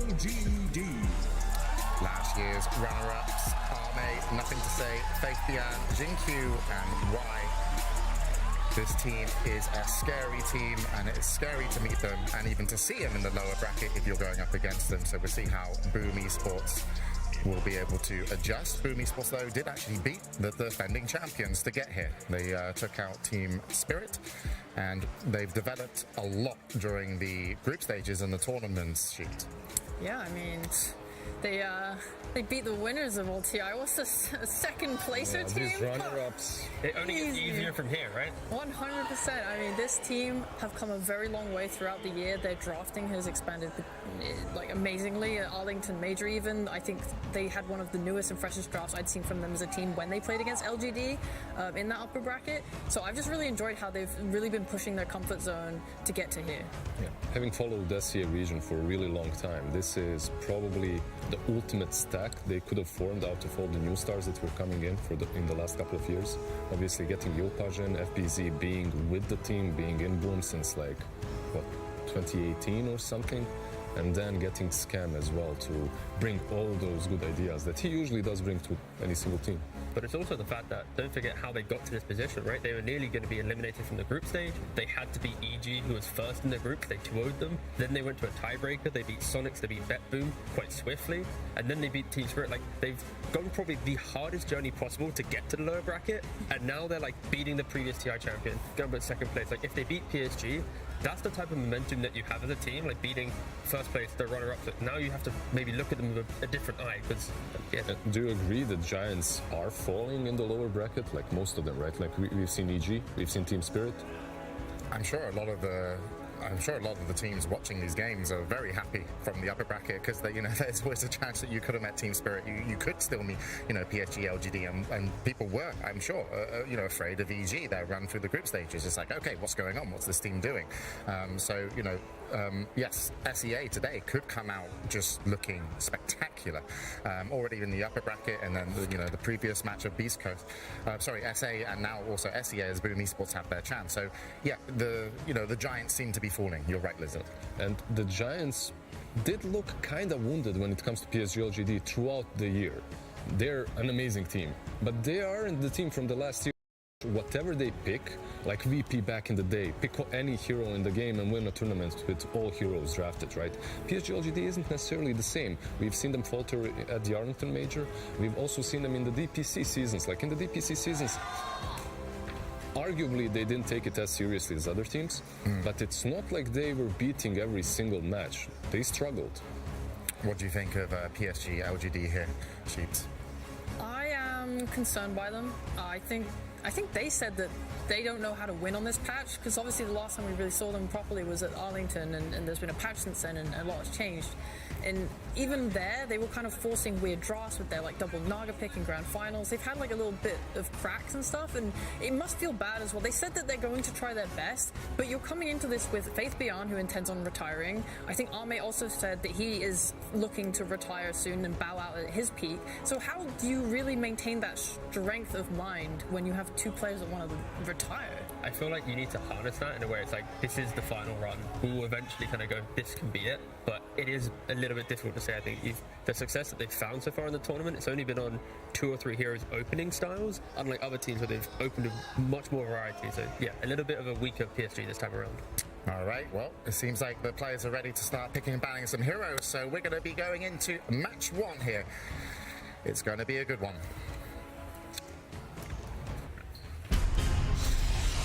LGD. Last year's runner-ups, Arme, Nothing to Say, Faith Bian, Jinkyu, and Y. This team is a scary team, and it's scary to meet them, and even to see them in the lower bracket if you're going up against them. So we'll see how Boom Esports will be able to adjust. Boom Esports, though, did actually beat the defending champions to get here. They took out Team Spirit, and they've developed a lot during the group stages and the tournaments sheet. Yeah, I mean, they beat the winners of all TI. What's the second placer team? These runner-ups. It only gets easier from here, right? 100%. I mean, this team have come a very long way throughout the year. Their drafting has expanded like amazingly. Arlington Major even, I think they had one of the newest and freshest drafts I'd seen from them as a team when they played against LGD in that upper bracket. So I've just really enjoyed how they've really been pushing their comfort zone to get to here. Yeah. Having followed the SCA region for a really long time, this is probably the ultimate stack they could have formed out of all the new stars that were coming in in the last couple of years. Obviously getting Yopajen, FBZ being with the team, being in Boom since 2018 or something, and then getting Scam as well to bring all those good ideas that he usually does bring to any single team. But it's also the fact that, don't forget how they got to this position, right? They were nearly going to be eliminated from the group stage. They had to beat EG, who was first in the group. They 2-0'd them. Then they went to a tiebreaker. They beat Sonics, they beat BetBoom quite swiftly. And then they beat Team Spirit. Like, they've gone probably the hardest journey possible to get to the lower bracket. And now they're, beating the previous TI champion, going with second place. Like, if they beat PSG, that's the type of momentum that you have as a team, like beating first place, the runner-up. Now you have to maybe look at them with a different eye, because Do you agree that Giants are falling in the lower bracket, like most of them, right? Like we've seen EG, we've seen Team Spirit. I'm sure a lot of the teams watching these games are very happy from the upper bracket, because there's always a chance that you could have met Team Spirit. You could still meet PSG, LGD, and people were, I'm sure, afraid of EG. They run through the group stages. It's like, okay, what's going on? What's this team doing? Yes, SEA today could come out just looking spectacular. Already in the upper bracket, and then the previous match of Beast Coast, SA, and now also SEA as Boom Esports have their chance. So yeah, the Giants seem to be falling. You're right, Lizard. And the Giants did look kind of wounded when it comes to PSG LGD throughout the year. They're an amazing team, but they aren't the team from the last year. Whatever they pick, like VP back in the day, pick any hero in the game and win a tournament with all heroes drafted, right? PSG LGD isn't necessarily the same. We've seen them falter at the Arlington Major. We've also seen them in the DPC seasons. Like in the DPC seasons, arguably they didn't take it as seriously as other teams, but it's not like they were beating every single match. They struggled. What do you think of PSG LGD here, Sheeps? I am concerned by them. I think they said that they don't know how to win on this patch, because obviously the last time we really saw them properly was at Arlington, and there's been a patch since then, and a lot has changed. And even there, they were kind of forcing weird drafts with their like double Naga pick in grand finals. They've had like a little bit of cracks and stuff, and it must feel bad as well. They said that they're going to try their best, but you're coming into this with Faith Beyond, who intends on retiring. I think Arme also said that he is looking to retire soon and bow out at his peak. So how do you really maintain that strength of mind when you have two players that want to retire? I feel like you need to harness that in a way. It's like, this is the final run. We will eventually kind of go, this can be it. But it is a little bit difficult to say. I think the success that they've found so far in the tournament, it's only been on 2 or 3 heroes opening styles, unlike other teams where they've opened with much more variety. So yeah, a little bit of a weaker PSG this time around. All right, well, it seems like the players are ready to start picking and banning some heroes, so we're going to be going into match 1 here. It's going to be a good one.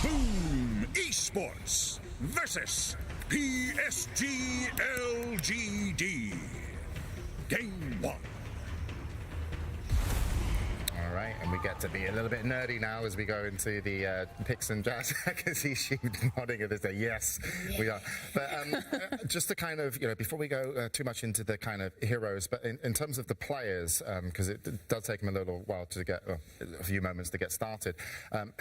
Boom Esports versus PSG LGD. Game 1. All right, and we get to be a little bit nerdy now as we go into the picks and jazz. I can see she nodding at this. Yes, we are. But just to kind of, before we go too much into the kind of heroes, but in terms of the players, because it does take them a little while to get, a few moments to get started,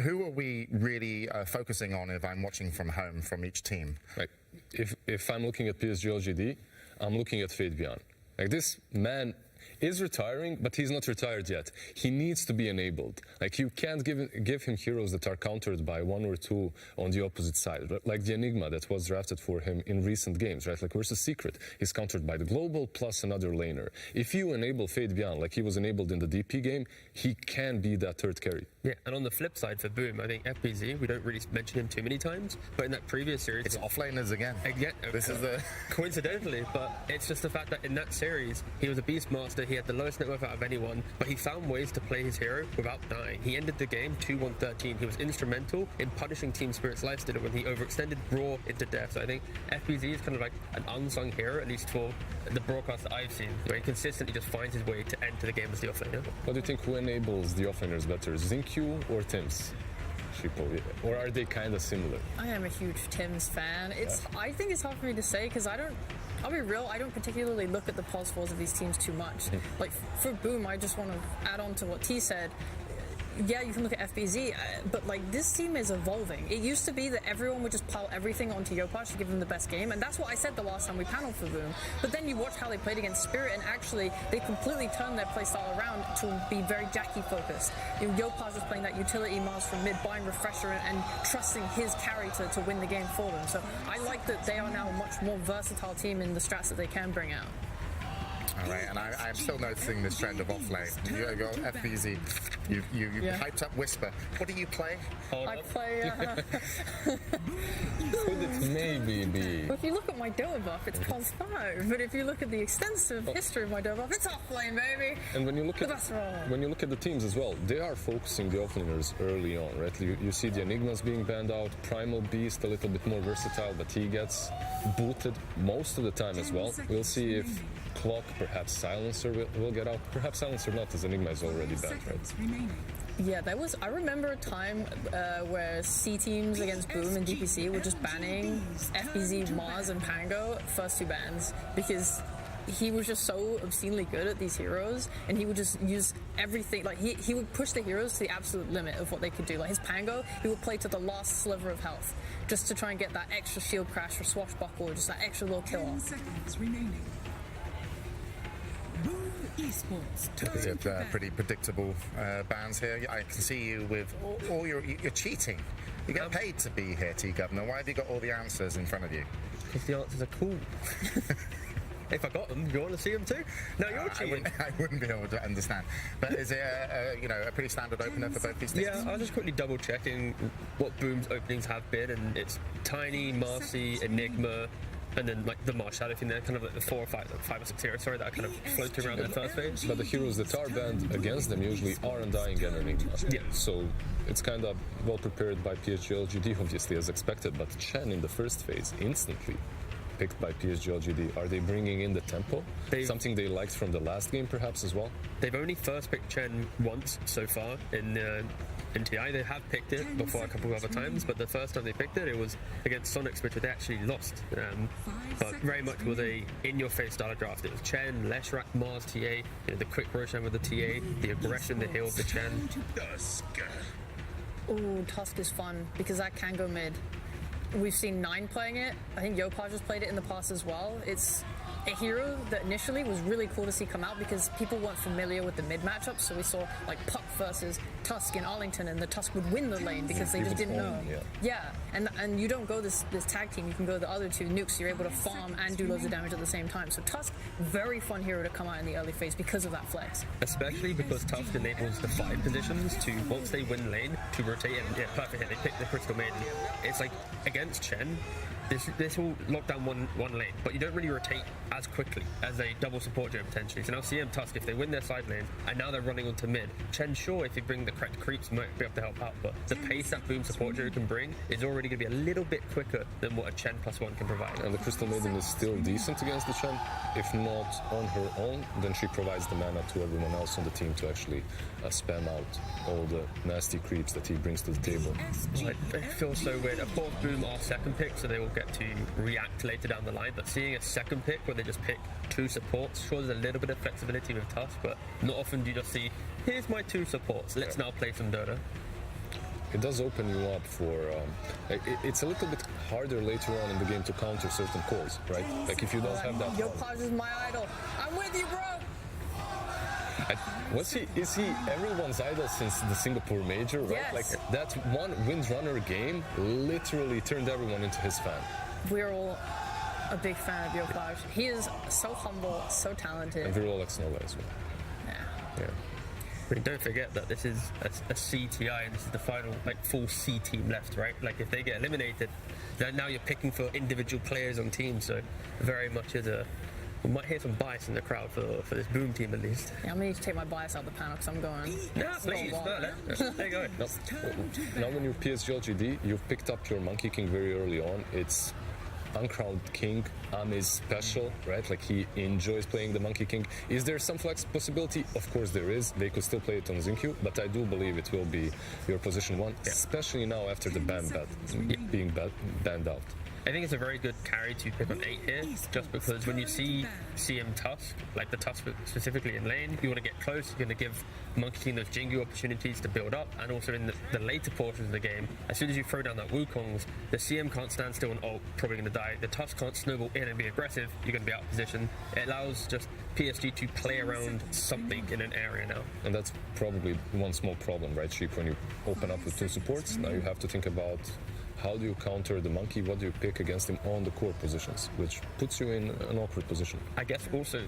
who are we really focusing on if I'm watching from home from each team? Like, if I'm looking at PSG LGD, I'm looking at Fate Beyond. Like, this man is retiring, but he's not retired yet. He needs to be enabled. Like, you can't give him heroes that are countered by 1 or 2 on the opposite side. Like the Enigma that was drafted for him in recent games, right? Like versus Secret, he's countered by the Global plus another laner. If you enable Fate Beyond, like he was enabled in the DP game, he can be that third carry. Yeah, and on the flip side for Boom, I think FBZ, we don't really mention him too many times, but in that previous series... It's offlaners again. This is the... Coincidentally, but it's just the fact that in that series, he was a Beastmaster, he had the lowest net worth out of anyone, but he found ways to play his hero without dying. He ended the game 2-1-13. He was instrumental in punishing Team Spirit's lifestealer when he overextended Brawl into death. So I think FBZ is kind of like an unsung hero, at least for the broadcast that I've seen, where he consistently just finds his way to enter the game as the offlaner. What do you think, who enables the offlaners better, ZinQ or Tims? Or are they kind of similar? I am a huge Tims fan. I think it's hard for me to say, because I'll be real, I don't particularly look at the pulse scores of these teams too much. Like, for Boom, I just want to add on to what T said. Yeah, you can look at FBZ, but like, this team is evolving. It used to be that everyone would just pile everything onto Yopaj to give them the best game, and that's what I said the last time we paneled for Boom. But then you watch how they played against Spirit, and actually they completely turned their playstyle around to be very Jackie focused. Yopaj was playing that utility Mars from mid, buying Refresher and trusting his carry to win the game for them. So I like that they are now a much more versatile team in the strats that they can bring out. All right, and I'm still noticing this trend of offlane. You go FBZ. You hyped up Whisper. What do you play? I play. Could it maybe be? Well, if you look at my Dota buff, it's +5. But if you look at the extensive history of my Dota buff, it's offlane, baby. And when you look at the teams as well, they are focusing the offlaners early on, right? You see the Enigmas being banned out, Primal Beast a little bit more versatile, but he gets booted most of the time as well. We'll see if Clock, perhaps Silencer will get out. Perhaps Silencer not, as Enigma is already banned, right? Yeah, I remember a time where C teams against Boom and DPC were just banning FBZ, Mars, and Pango, first 2 bans, because he was just so obscenely good at these heroes, and he would just use everything. Like, he would push the heroes to the absolute limit of what they could do. Like, his Pango, he would play to the last sliver of health, just to try and get that extra shield crash or swashbuckle, or just that extra little kill off. 10 seconds remaining. Boom Esports. Pretty predictable bans here. I can see you with all you're cheating. You get paid to be here, T-Governor. Why have you got all the answers in front of you? Because the answers are cool. If I got them, you want to see them too? No, you're cheating. I wouldn't be able to understand. But is it a pretty standard opener for both these teams? Yeah, I was just quickly double checking what Boom's openings have been, and it's Tiny, Marcy, Enigma, and then like the Mars Shadow thing there, kind of like the 4 or 5 or 6 heroes, sorry, that are kind of floating around in the first phase. But the heroes that are banned against them usually are Undying and Enigma. Yeah. So it's kind of well prepared by PSG LGD, obviously, as expected, but Chen in the first phase instantly picked by PSG LGD. Are they bringing in the tempo? Something they liked from the last game, perhaps, as well? They've only first picked Chen once so far in TI. They have picked it before a couple of other times, but the first time they picked it, it was against Sonics, which they actually lost. But very much was a in-your-face style of draft. It was Chen, Leshrac, Mars, TA, the quick Roshan with the TA, the aggression, the heal of the Chen. Ooh, Tusk is fun, because that can go mid. We've seen 9 playing it. I think Yopaj has played it in the past as well. It's a hero that initially was really cool to see come out because people weren't familiar with the mid matchups. So we saw like Puck versus Tusk in Arlington, and the Tusk would win the lane because they just didn't know. Yeah, and you don't go this tag team. You can go the other 2 nukes. You're able to farm and do loads of damage at the same time. So Tusk, very fun hero to come out in the early phase because of that flex. Especially because Tusk enables the 5 positions to, once they win lane, to rotate in. Yeah, perfect hit. They pick the Crystal Maiden. It's like against Chen, this will lock down one lane, but you don't really rotate as quickly as a double support duo potentially. So now CM Tusk, if they win their side lanes, and now they're running onto mid, Chen, sure, if you bring the correct creeps, might be able to help out, but the pace that Boom support duo can bring is already going to be a little bit quicker than what a Chen +1 can provide. And the Crystal Maiden is still decent against the Chen. If not on her own, then she provides the mana to everyone else on the team to actually spam out all the nasty creeps that he brings to the table. It feels so weird. Of course, Boom are second pick, so they will get to react later down the line, but seeing a second pick where they just pick 2 supports, sure, there's a little bit of flexibility with Tusk, but not often do you just see, here's my 2 supports, let's now play some Dota. It does open you up for... it's a little bit harder later on in the game to counter certain cores, right? Like if you don't have that... Yopaj is my idol. I'm with you, bro! Is he everyone's idol since the Singapore Major, right? Yes. Like that one Windrunner game literally turned everyone into his fan. We're all a big fan of Yopaj. He is so humble, so talented. And we're all ex-Nova as well. Yeah. I mean, don't forget that this is a CTI, and this is the final full C team left, right? Like if they get eliminated, then now you're picking for individual players on teams, so very much is a... We might hear some bias in the crowd for this Boom team at least. Yeah, I'm going to need to take my bias out of the panel because I'm going... Yeah, please. There you go. Now when you're PSG LGD, you've picked up your Monkey King very early on. It's Uncrowned King, Ami's special, right? Like he enjoys playing the Monkey King. Is there some flex possibility? Of course there is. They could still play it on Xinkyu, but I do believe it will be your position 1, especially now after the being banned out. I think it's a very good carry to pick on 8 here, just because when you see CM Tusk, like the Tusk specifically in lane, you want to get close, you're going to give Monkey King those Jingu opportunities to build up, and also in the later portions of the game, as soon as you throw down that Wukongs, the CM can't stand still and probably going to die. The Tusk can't snowball in and be aggressive, you're going to be out of position. It allows just PSG to play around something in an area now. And that's probably one small problem, right, Sheep? When you open up with 2 supports, now you have to think about how do you counter the monkey? What do you pick against him on the core positions, which puts you in an awkward position? I guess also,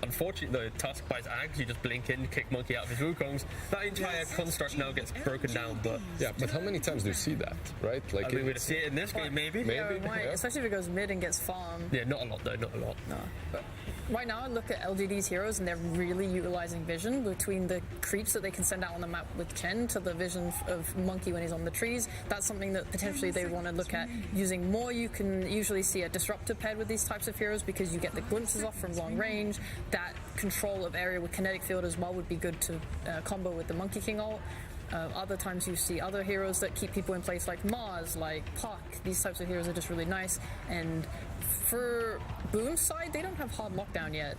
unfortunately, the Tusk buys Ags, you just blink in, kick monkey out of his Wukongs. That entire construct now gets broken down, but... Yeah, but how many times do you see that, right? Like, I mean, we'd see it in this game, maybe. Yeah, we might, especially if it goes mid and gets farmed. Yeah, not a lot, though, not a lot. No. But right now, I look at LGD's heroes, and they're really utilizing vision between the creeps that they can send out on the map with Chen to the vision of Monkey when he's on the trees. That's something that potentially they want to look at using more. You can usually see a disruptor paired with these types of heroes because you get the glimpses off from long range. That control of area with kinetic field as well would be good to combo with the Monkey King ult. Other times you see other heroes that keep people in place like Mars, like Puck. These types of heroes are just really nice. And for Boom's side, they don't have hard lockdown yet.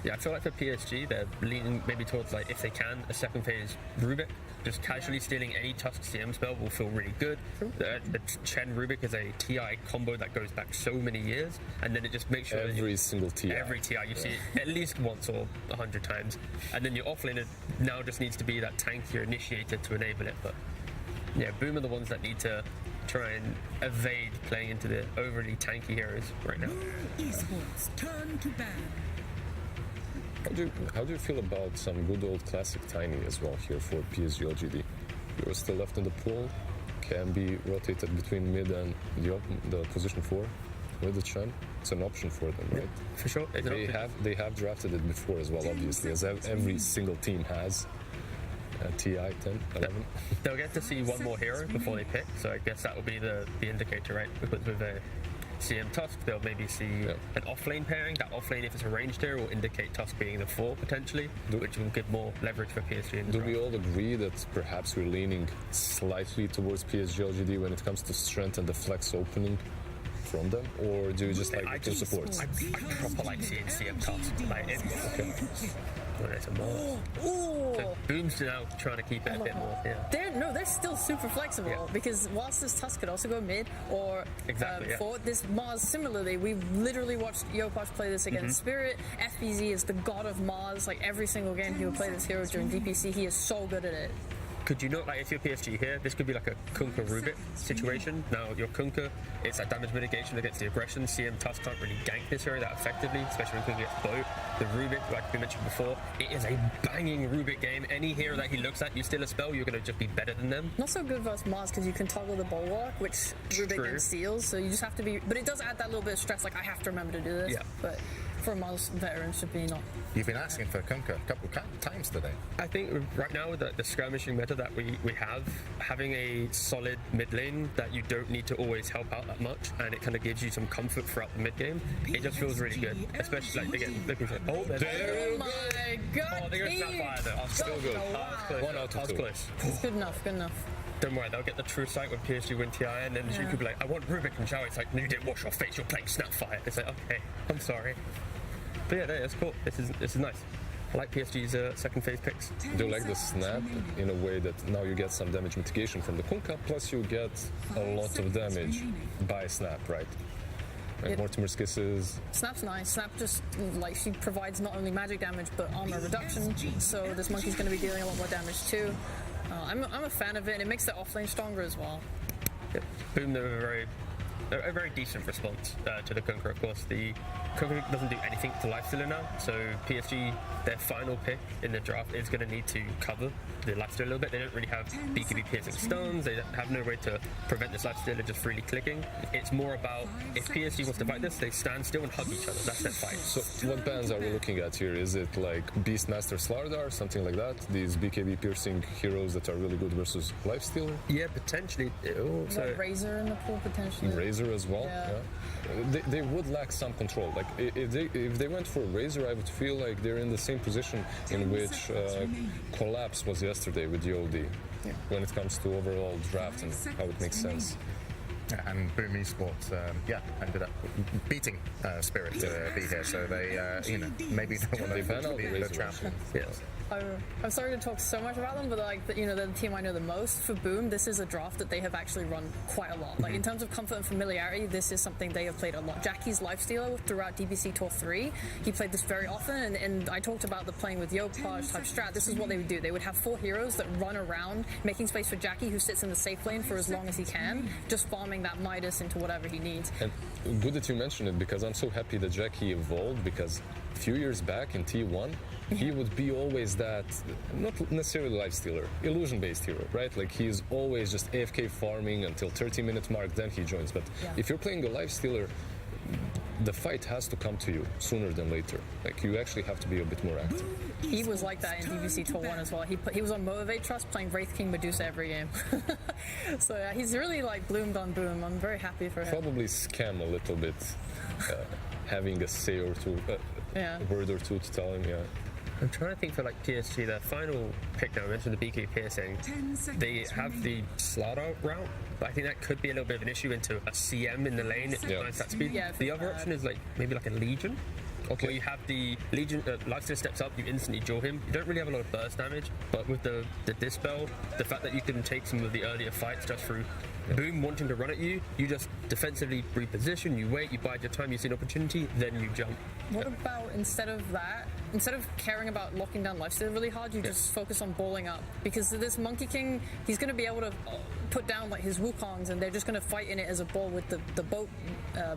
Yeah, I feel like for PSG, they're leaning maybe towards, like, if they can, a second phase Rubik. Just casually stealing any Tusk CM spell will feel really good. The Chen Rubik is a TI combo that goes back so many years, and then it just makes sure every single TI. Every TI, you see it at least once or 100 times. And then your offlaner now just needs to be that tankier initiator to enable it. But yeah, Boom are the ones that need to try and evade playing into the overly tanky heroes right now. Esports turn to ban. How do you feel about some good old classic Tiny as well here for PSG LGD? You're still left in the pool, can be rotated between mid and the position 4 with the Chen. It's an option for them, right? Yeah, for sure. They have drafted it before as well, obviously, as every single team has. TI 10, 11. They'll get to see one more hero before they pick, so I guess that will be the indicator, right? Because with a CM Tusk, they'll maybe see an offlane pairing. That offlane, if it's a ranged hero, will indicate Tusk being the 4 potentially, which will give more leverage for PSG. Do we all agree that perhaps we're leaning slightly towards PSG LGD when it comes to strength and the flex opening from them, or do you just like the two supports? I proper like seeing CM Tusk. Like, okay. So Boom's now trying to keep it a bit more. Yeah. They're still super flexible because whilst this Tusk could also go mid or forward, this Mars similarly, we literally watched Yopash play this against Spirit. FBZ is the god of Mars. Like every single game he will play this hero during DPC. He is so good at it. Could you not, like, if you're PSG here, this could be like a Kunkka Rubik situation. Now, your Kunkka, it's like damage mitigation against the aggression. CM Tusk can't really gank this hero that effectively, especially when Kunkka gets boat. The Rubik, like we mentioned before, it is a banging Rubik game. Any hero that he looks at, you steal a spell, you're going to just be better than them. Not so good versus Mars because you can toggle the bulwark, which Rubik then steals, so you just have to be... But it does add that little bit of stress, like, I have to remember to do this. Yeah. But for a Mars veteran, should be not. You've been asking for Kunkka a couple of times today. I think right now with the skirmishing meta that we have, having a solid mid lane that you don't need to always help out that much, and it kind of gives you some comfort throughout the mid game, it just feels really good. Especially like again, looking for oh my god! Oh, they're going to snap fire though. Still good. Wow. 1 out of 2. Close. It's good enough. Good enough. Don't worry, they'll get the true sight when PSG win TI, and then you could be like, I want Rubik and Zhao. It's like, no, you didn't wash your face. You're playing Snapfire. It's like, okay, I'm sorry. But yeah, that's cool. This is nice. I like PSG's second phase picks. Do you like the snap in a way that now you get some damage mitigation from the Kunkka, plus you get a lot of damage by snap, right? Like Mortimer's Kisses. Snap's nice. Snap just, like, she provides not only magic damage, but armor reduction, so this monkey's going to be dealing a lot more damage too. I'm a fan of it, and it makes the offlane stronger as well. Yep. Boom, they're a very decent response to the Kunkka. Of course, the Kunkka doesn't do anything to Lifestealer now, so PSG, their final pick in the draft is going to need to cover the Lifestealer a little bit. They don't really have BKB piercing stones, they have no way to prevent this Lifestealer just freely clicking. It's more about, if PSG wants to fight this, they stand still and hug each other. That's their fight. So what bans are we looking at here? Is it like Beastmaster Slardar, something like that? These BKB piercing heroes that are really good versus Lifestealer? Yeah, potentially. Razor in the pool, potentially. Razor as well, yeah. They would lack some control. Like if they went for Razor, I would feel like they're in the same position in which Collapse was yesterday with DOD. When it comes to overall draft and how it makes sense. And Boom Esports, ended up beating Spirit to be here, so they, maybe don't want to fall the trap. Yes. I'm sorry to talk so much about them, but like, they're the team I know the most. For Boom, this is a draft that they have actually run quite a lot. Like in terms of comfort and familiarity, this is something they have played a lot. Jackie's Lifestealer throughout DBC Tour 3, he played this very often, and I talked about the playing with Yopaj type strat. This is what they would do. They would have 4 heroes that run around, making space for Jackie, who sits in the safe lane for as long as he can, just farming turning that Midas into whatever he needs. And good that you mentioned it, because I'm so happy that Jackie evolved, because a few years back in T1, he would be always that, not necessarily lifestealer, illusion-based hero, right? Like he's always just AFK farming until 30-minute mark, then he joins. But if you're playing a lifestealer, the fight has to come to you sooner than later. Like you actually have to be a bit more active. He was like that in DVC Tour 1 as well. He was on Motivate Trust playing Wraith King Medusa every game. So yeah, he's really like bloomed on Boom. I'm very happy for him. Probably scam a little bit, having a say or two, a word or two to tell him, I'm trying to think for like PSG, their final pick now, I mentioned the BK piercing. They have the Slardar route, but I think that could be a little bit of an issue into a CM in the lane. It's nice that speed. The other option is like maybe like a Legion. Where you have the Legion, lifesteal steps up, you instantly jaw him. You don't really have a lot of burst damage, but with the Dispel, the fact that you can take some of the earlier fights just through Boom wanting to run at you, you just defensively reposition, you wait, you bide your time, you see an opportunity, then you jump. What about instead of that, instead of caring about locking down lifesteal really hard, you just focus on balling up? Because this Monkey King, he's going to be able to put down like his Wukongs, and they're just going to fight in it as a ball with the boat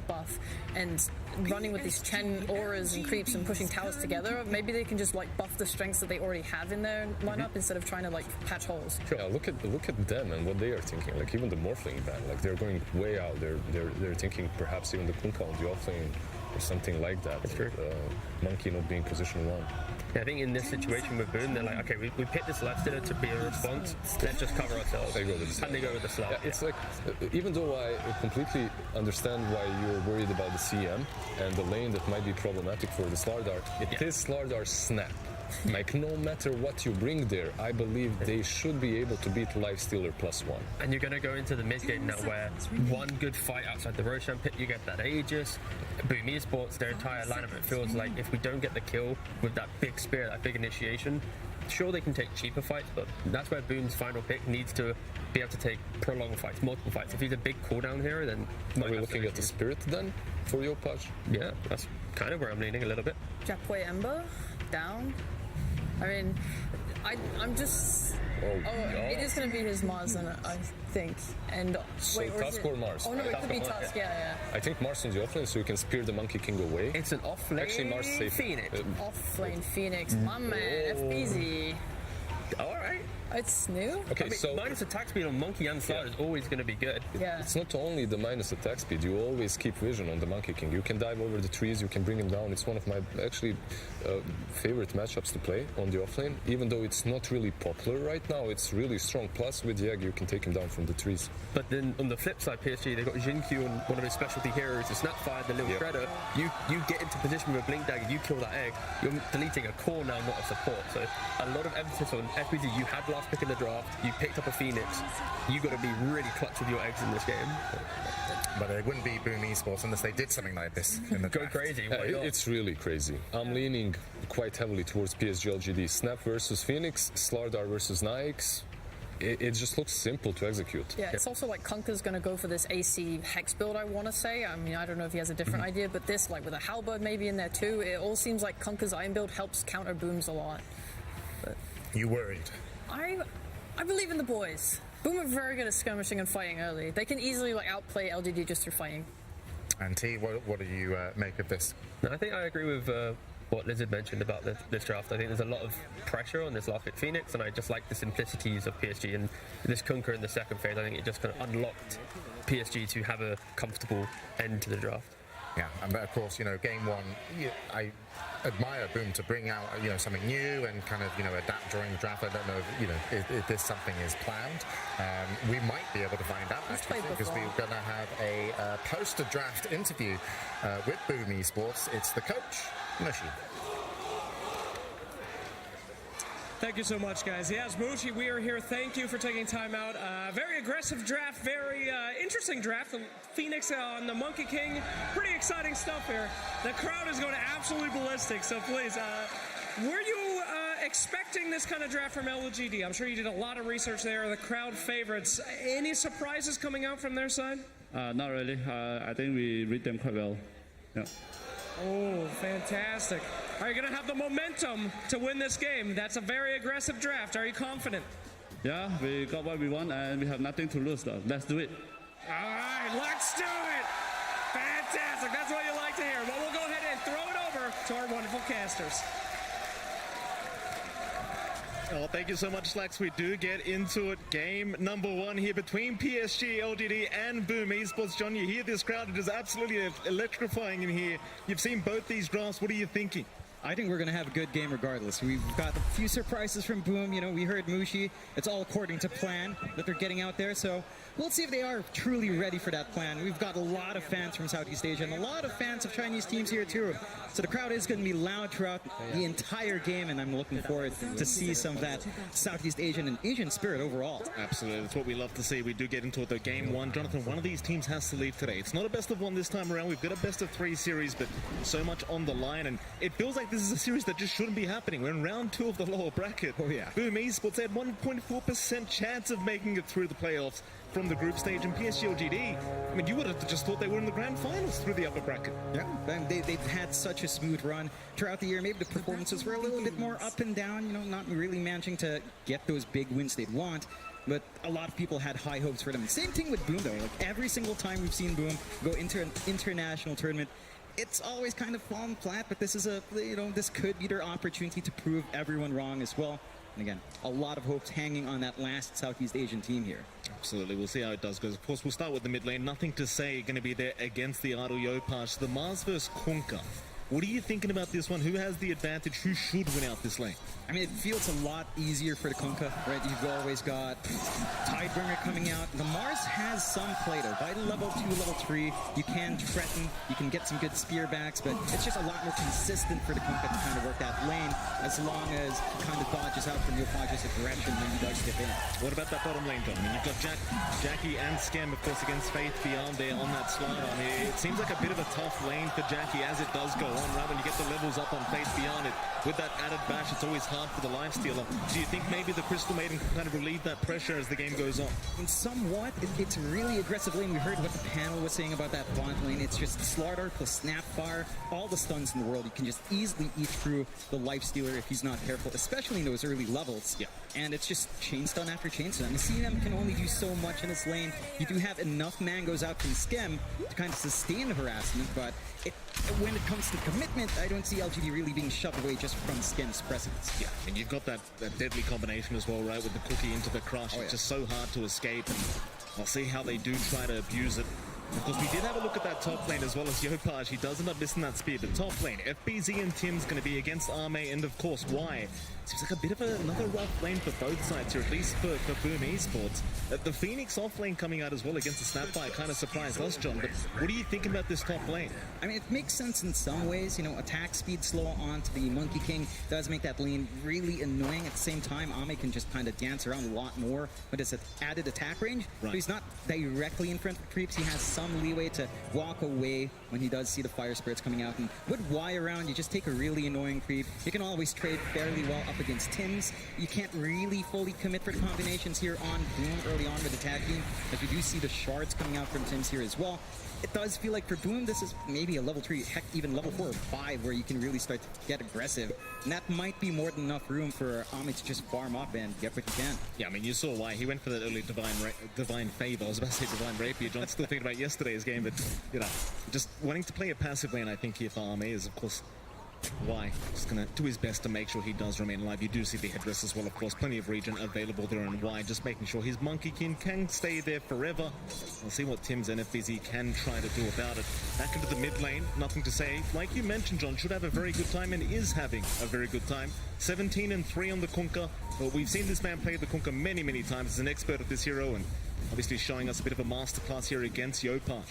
buff, and running with these Chen auras and creeps and pushing towers together. Maybe they can just like buff the strengths that they already have in their lineup instead of trying to like patch holes. Sure. Yeah, look at them and what they are thinking. Like even the Morphling ban, like they're going way out. They're thinking perhaps even the Kunkka on the offlane or something like that. That's true. Monkey not being position 1. Yeah, I think in this situation with Boom, they're like, okay, we picked this lifestealer to be a response. Let's just cover ourselves. They go with the and they go with the slap. Yeah, it's like, even though I completely understand why you're worried about the CM and the lane that might be problematic for the Slardar, it is Slardar's snap. Like no matter what you bring there, I believe they should be able to beat Lifestealer +1. And you're going to go into the mid game now where one good fight outside the Roshan pit, you get that Aegis. Boom Esports, their entire lineup, it feels like if we don't get the kill with that big spear, that big initiation, sure they can take cheaper fights, but that's where Boom's final pick needs to be able to take prolonged fights, multiple fights. If he's a big cooldown hero, then... Are we looking at the Spirit then for your patch? Yeah, that's kind of where I'm leaning a little bit. Japway Ember, down. I mean, I'm just... it is going to be his Mars, I think. And so Tusk or Mars? Oh no, it could be Tusk, yeah. I think Mars on the offlane, so you can spear the Monkey King away. It's an offlane Actually, Mars safe. Phoenix. Offlane Phoenix, my man, FBZ. Alright. It's new. Okay, I mean, so minus attack speed on Monkey and Slide is always going to be good. Yeah. It's not only the minus attack speed, you always keep vision on the Monkey King. You can dive over the trees, you can bring him down. It's one of my actually favorite matchups to play on the offlane. Even though it's not really popular right now, it's really strong. Plus, with Yag, you can take him down from the trees. But then on the flip side, PSG, they've got Jinkyu and one of his specialty heroes, the Snapfire, the little shredder. You get into position with a Blink Dagger, you kill that egg, you're deleting a core now, not a support. So a lot of emphasis on FBZ. You had last pick in the draft, you picked up a Phoenix, you got to be really clutch with your eggs in this game. But it wouldn't be Boom Esports unless they did something like this in the draft. Go crazy. It's really crazy. I'm leaning quite heavily towards PSG LGD. Snap versus Phoenix, Slardar versus Nyx. It just looks simple to execute. Yeah, it's also like Kunkka's going to go for this AC Hex build, I want to say. I mean, I don't know if he has a different idea, but this, like with a Halberd maybe in there too, it all seems like Kunkka's Iron build helps counter Boom's a lot. But you worried? I believe in the boys. Boom are very good at skirmishing and fighting early. They can easily like outplay LGD just through fighting. And T, what do you make of this? I think I agree with what Lizard mentioned about this draft. I think there's a lot of pressure on this last pick Phoenix, and I just like the simplicities of PSG. And this Kunkka in the second phase, I think it just kind of unlocked PSG to have a comfortable end to the draft. Yeah, and of course, game one, I admire Boom to bring out, something new and kind of, adapt during the draft. I don't know if this something is planned. We might be able to find out, actually, because we're going to have a post-draft interview with Boom Esports. It's the coach, Mushi. Thank you so much, guys. Yes, Mushi, we are here. Thank you for taking time out. Very aggressive draft, very interesting draft. The Phoenix on the Monkey King. Pretty exciting stuff here. The crowd is going absolutely ballistic, so please, were you expecting this kind of draft from LGD? I'm sure you did a lot of research there. The crowd favorites. Any surprises coming out from their side? Not really. I think we read them quite well. Yeah. Oh, fantastic. Are you going to have the momentum to win this game? That's a very aggressive draft. Are you confident? Yeah, we got what we want and we have nothing to lose though. Let's do it. All right, let's do it. Fantastic. That's what you like to hear. Well, we'll go ahead and throw it over to our wonderful casters. Oh, thank you so much, Slacks. We do get into it. Game number 1 here between PSG, LGD, and Boom Esports. John, you hear this crowd. It is absolutely electrifying in here. You've seen both these drafts. What are you thinking? I think we're going to have a good game regardless. We've got a few surprises from Boom. You know, we heard Mushi. It's all according to plan that they're getting out there. So we'll see if they are truly ready for that plan. We've got a lot of fans from Southeast Asia and a lot of fans of Chinese teams here too. So the crowd is going to be loud throughout the entire game, and I'm looking forward to see some of that Southeast Asian and Asian spirit overall. Absolutely. That's what we love to see. We do get into it, though. Game 1. Jonathan, one of these teams has to leave today. It's not a best of 1 this time around. We've got a best of 3 series, but so much on the line, and it feels like this is a series that just shouldn't be happening. We're in round 2 of the lower bracket. Oh, yeah. Boom Esports had 1.4% chance of making it through the playoffs from the group stage, and PSG LGD, I mean, you would have just thought they were in the grand finals through the upper bracket. Yeah, they've had such a smooth run throughout the year. Maybe the performances were a little bit more up and down, you know, not really managing to get those big wins they'd want. But a lot of people had high hopes for them. Same thing with Boom, though. Like, every single time we've seen Boom go into an international tournament, it's always kind of fallen flat, but this is this could be their opportunity to prove everyone wrong as well. And again, a lot of hopes hanging on that last Southeast Asian team here. Absolutely. We'll see how it does go. Of course, we'll start with the mid lane. Nothing to say going to be there against the Aro Yopash. The Mars versus Kunka. What are you thinking about this one? Who has the advantage? Who should win out this lane? I mean, it feels a lot easier for the Kunka, right? You've always got Tidebringer coming out. The Mars has some play, though. By level 2, level 3, you can threaten, you can get some good spear backs, but it's just a lot more consistent for the Kunka to kind of work that lane, as long as he kind of dodges out from Yopaj's aggression when he does get in. What about that bottom lane, John? I mean, you've got Jackie and Skem, of course, against Faith Beyond there on that slide. I mean, it seems like a bit of a tough lane for Jackie as it does go on, right? When you get the levels up on Faith Beyond it, with that added bash, it's always hard for the Lifestealer. Do you think maybe the Crystal Maiden can kind of relieve that pressure as the game goes on? And somewhat, it's really aggressive lane. We heard what the panel was saying about that bot lane. It's just Slaughter plus Snapfire, all the stuns in the world. You can just easily eat through the Lifestealer if he's not careful, especially in those early levels. Yeah. And it's just chain stun after chain stun. I mean, CM can only do so much in this lane. You do have enough mangoes out from Skem to kind of sustain the harassment, but when it comes to commitment, I don't see LGD really being shoved away just from Skem's presence. Yeah, and you've got that deadly combination as well, right, with the cookie into the crush. It's just so hard to escape, and I'll see how they do try to abuse it. Of course, we did have a look at that top lane as well as Yopaj. He does end up missing that speed, but top lane, FBZ and Tim's going to be against Arme, and of course, why? Seems like a bit of another rough lane for both sides here, at least for Boom Esports. The Phoenix off lane coming out as well against the Snapfire kind of surprised us, John, but what are you thinking about this top lane? I mean, it makes sense in some ways. You know, attack speed slow onto the Monkey King does make that lane really annoying. At the same time, Ame can just kind of dance around a lot more with his added attack range. Right. So he's not directly in front of creeps. He has some leeway to walk away when he does see the fire spirits coming out. And with Y around, you just take a really annoying creep. You can always trade fairly well up against Tim's. You can't really fully commit for the combinations here on Boom early on with attacking, but you do see the shards coming out from Tim's here as well. It does feel like for Boom, this is maybe a level 3, heck, even level 4 or 5, where you can really start to get aggressive. And that might be more than enough room for Ame to just farm up and get what you can. Yeah, I mean, you saw why. He went for that early Divine Favor. I was about to say Divine Rapier. John's still thinking about yesterday's game, but, you know, just wanting to play a passive lane, I think, here for Ame is, of course, why. Just going to do his best to make sure he does remain alive. You do see the headdress as well, of course. Plenty of regen available there on Y. Just making sure his Monkey King can stay there forever. We'll see what Tim's NFBZ can try to do about it. Back into the mid lane. Nothing to say. Like you mentioned, John, should have a very good time and is having a very good time. 17-3 on the Kunkka. Well, we've seen this man play the Kunkka many, many times as an expert at this hero, and obviously showing us a bit of a masterclass here against Yopaj.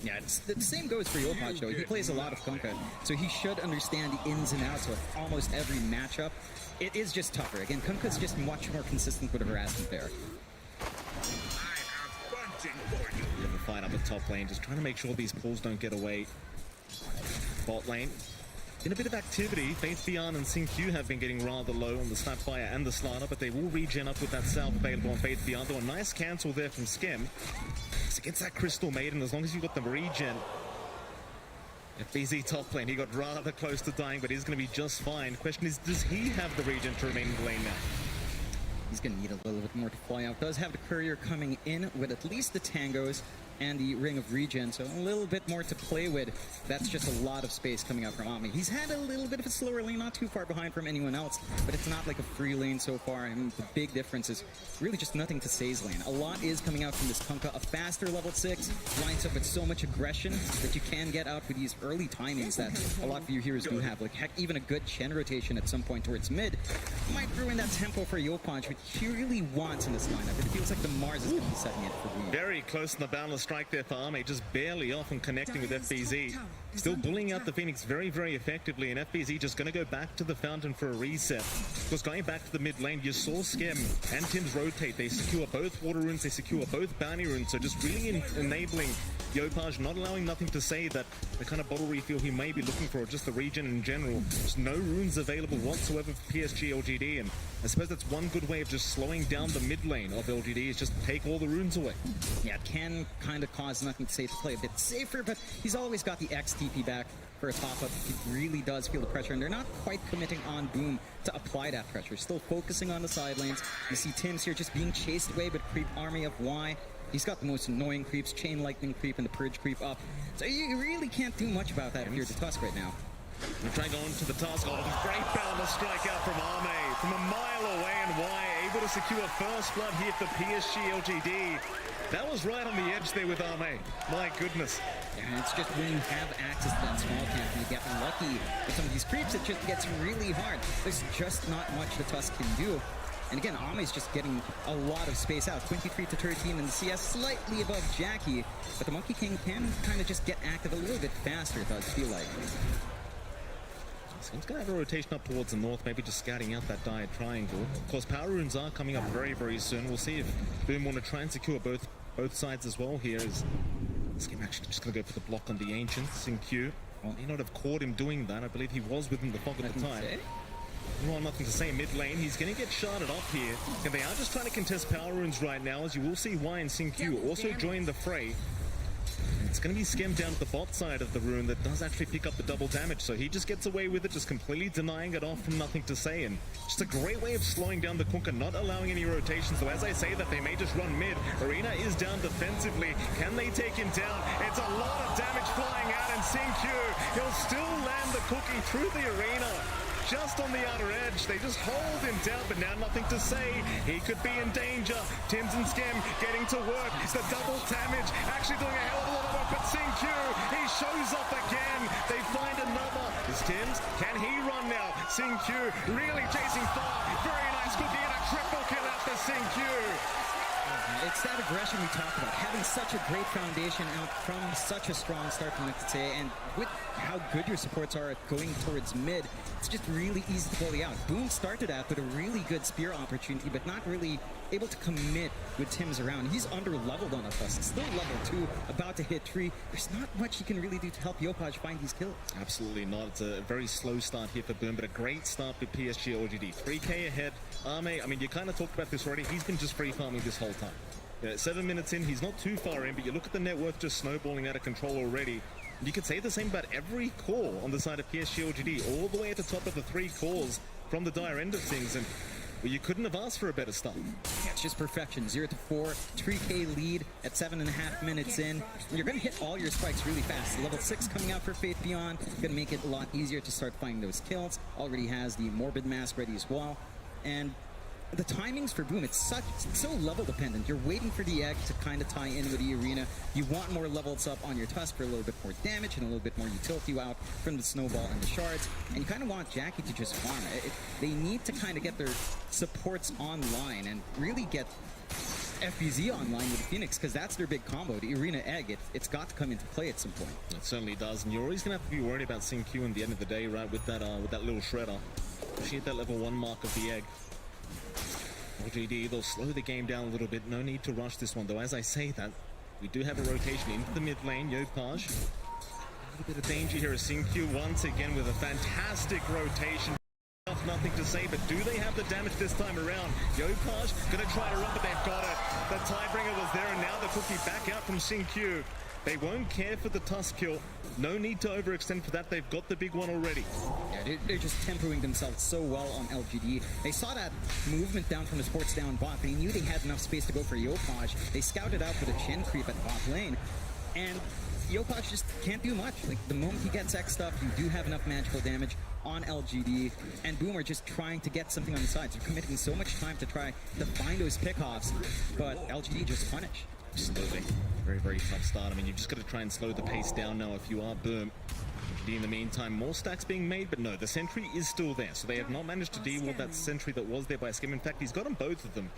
Yeah, the same goes for Yopaj, though. He plays a lot of Kunkka, so he should understand the ins and outs of almost every matchup. It is just tougher. Again, Kunkka's just much more consistent with the harassment there. Bit of a fight up the top lane, just trying to make sure these pulls don't get away. Bot lane. In a bit of activity, Faith Beyond and Sync-Q have been getting rather low on the Snapfire and the Slider, but they will regen up with that Salve available on Faith Beyond. Though a nice cancel there from Skem. It's against that Crystal Maiden, as long as you've got the regen. FBZ top lane, he got rather close to dying, but he's going to be just fine. Question is, does he have the regen to remain in the lane now? He's going to need a little bit more to fly out. Does have the courier coming in with at least the tangos and the Ring of Regen, so a little bit more to play with. That's just a lot of space coming out from Ami. He's had a little bit of a slower lane, not too far behind from anyone else, but it's not like a free lane so far, and the big difference is really just nothing to Say's lane. A lot is coming out from this Kunkka. A faster level 6 lines up with so much aggression that you can get out with these early timings that a lot of your heroes do have. Like, heck, even a good Chen rotation at some point towards mid might ruin that tempo for Yopaj, which he really wants in this lineup. It feels like the Mars is going to be setting it for Boom. Very close in the boundless strike there for Arme, just barely off and connecting with FBZ. Still bullying out the Phoenix very, very effectively, and FBZ just going to go back to the fountain for a reset. Because going back to the mid lane, you saw Skem and Tim's rotate. They secure both water runes, they secure both bounty runes, so just really enabling Yopaj, not allowing nothing to say that the kind of bottle refill he may be looking for, or just the region in general. There's no runes available whatsoever for PSG LGD, and I suppose that's one good way of just slowing down the mid lane of LGD, is just take all the runes away. Yeah, it can kind of cause nothing to say to play a bit safer, but he's always got the XTP back for a top-up. He really does feel the pressure, and they're not quite committing on Boom to apply that pressure. Still focusing on the side lanes. You see Tim's here just being chased away, but creep army of Y. He's got the most annoying creeps, Chain Lightning creep and the Purge creep up. So you really can't do much about that if you're the Tusk right now. We're trying on to the Tusk. Oh, great boundless strike out from Arme from a mile away, and Y able to secure first blood here for PSG LGD. That was right on the edge there with Arme. My goodness. Yeah, it's just when you have access to that small camp and you get unlucky with some of these creeps, it just gets really hard. There's just not much the Tusk can do. And again, Ame's just getting a lot of space out. 23 to 13 in the CS, slightly above Jackie. But the Monkey King can kind of just get active a little bit faster, it does feel like. He's going to have a rotation up towards the north, maybe just scouting out that Diet Triangle. Of course, power runes are coming up very, very soon. We'll see if Boom want to try and secure both sides as well here. This game actually just going to go for the block on the Ancient, Sin-Q. Well, he not have caught him doing that. I believe he was within the fog at the time. Well, nothing to say. Mid lane, he's going to get sharded up here. And they are just trying to contest power runes right now, as you will see Y and Sin-Q also join the fray. It's going to be Skem down at the bot side of the rune that does actually pick up the double damage, so he just gets away with it, just completely denying it off from nothing to say, and just a great way of slowing down the Kunkka, not allowing any rotations. So as I say that, they may just run mid. Arena is down defensively. Can they take him down? It's a lot of damage flying out, and Sin-Q, he'll still land the cookie through the arena. Just on the outer edge, they just hold him down, but now nothing to say. He could be in danger. Tims and Skem getting to work. The double damage, actually doing a hell of a lot of work, but Sin-Q, he shows up again. They find another. Is Tims? Can he run now? Sin-Q really chasing far. Very nice cookie and a triple kill after Sin-Q. It's that aggression we talk about, having such a great foundation out from such a strong start from Nextse, and with how good your supports are at going towards mid, it's just really easy to bully out. Boom started out with a really good spear opportunity, but not really able to commit with Tim's around. He's under-leveled on a Tusk, still level 2, about to hit 3. There's not much he can really do to help Yopaj find these kills. Absolutely not. It's a very slow start here for Boom, but a great start with PSG LGD. 3k ahead. Arme, I mean, you kind of talked about this already. He's been just free farming this whole time. 7 minutes in, he's not too far in, but you look at the net worth just snowballing out of control already. You could say the same about every core on the side of PSG LGD, all the way at the top of the 3 cores from the dire end of things, and well, you couldn't have asked for a better start. Yeah, it's just perfection. 0 to 4, 3k lead at 7.5 minutes in. You're going to hit all your spikes really fast. Level 6 coming out for Faith Beyond, going to make it a lot easier to start finding those kills. Already has the Morbid Mask ready as well, and the timings for Boom, it's so level dependent. You're waiting for the egg to kind of tie in with the arena. You want more levels up on your Tusk for a little bit more damage and a little bit more utility out from the snowball and the shards. And you kind of want Jackie to just farm. They need to kind of get their supports online and really get FBZ online with Phoenix, because that's their big combo. The arena egg, it's got to come into play at some point. It certainly does, and you're always going to have to be worried about Sin-Q in the end of the day, right, with that little shredder. She hit that level 1 mark of the egg. LGD, they'll slow the game down a little bit. No need to rush this one, though. As I say that, we do have a rotation into the mid lane. Yopaj, a little bit of danger here as Sin-Q once again with a fantastic rotation. Nothing to say, but do they have the damage this time around? Yopaj gonna try to run, but they've got it. The Tidebringer was there, and now the cookie back out from Sin-Q. They won't care for the Tusk kill. No need to overextend for that. They've got the big one already. Yeah, they're just tempoing themselves so well on LGD. They saw that movement down from the sports down bot. They knew they had enough space to go for Yopaj. They scouted out for the Chen creep at bot lane. And Yopaj just can't do much. Like, the moment he gets X stuff, you do have enough magical damage on LGD. And Boom are just trying to get something on the sides. They're committing so much time to try to find those pickoffs. But LGD just punish. Slowly. Very, very tough start. I mean, you've just got to try and slow the pace down now if you are Boom. In the meantime, more stacks being made, but no, the sentry is still there. So they have not managed to deal with that sentry that was there by Skim. In fact, he's got them both of them.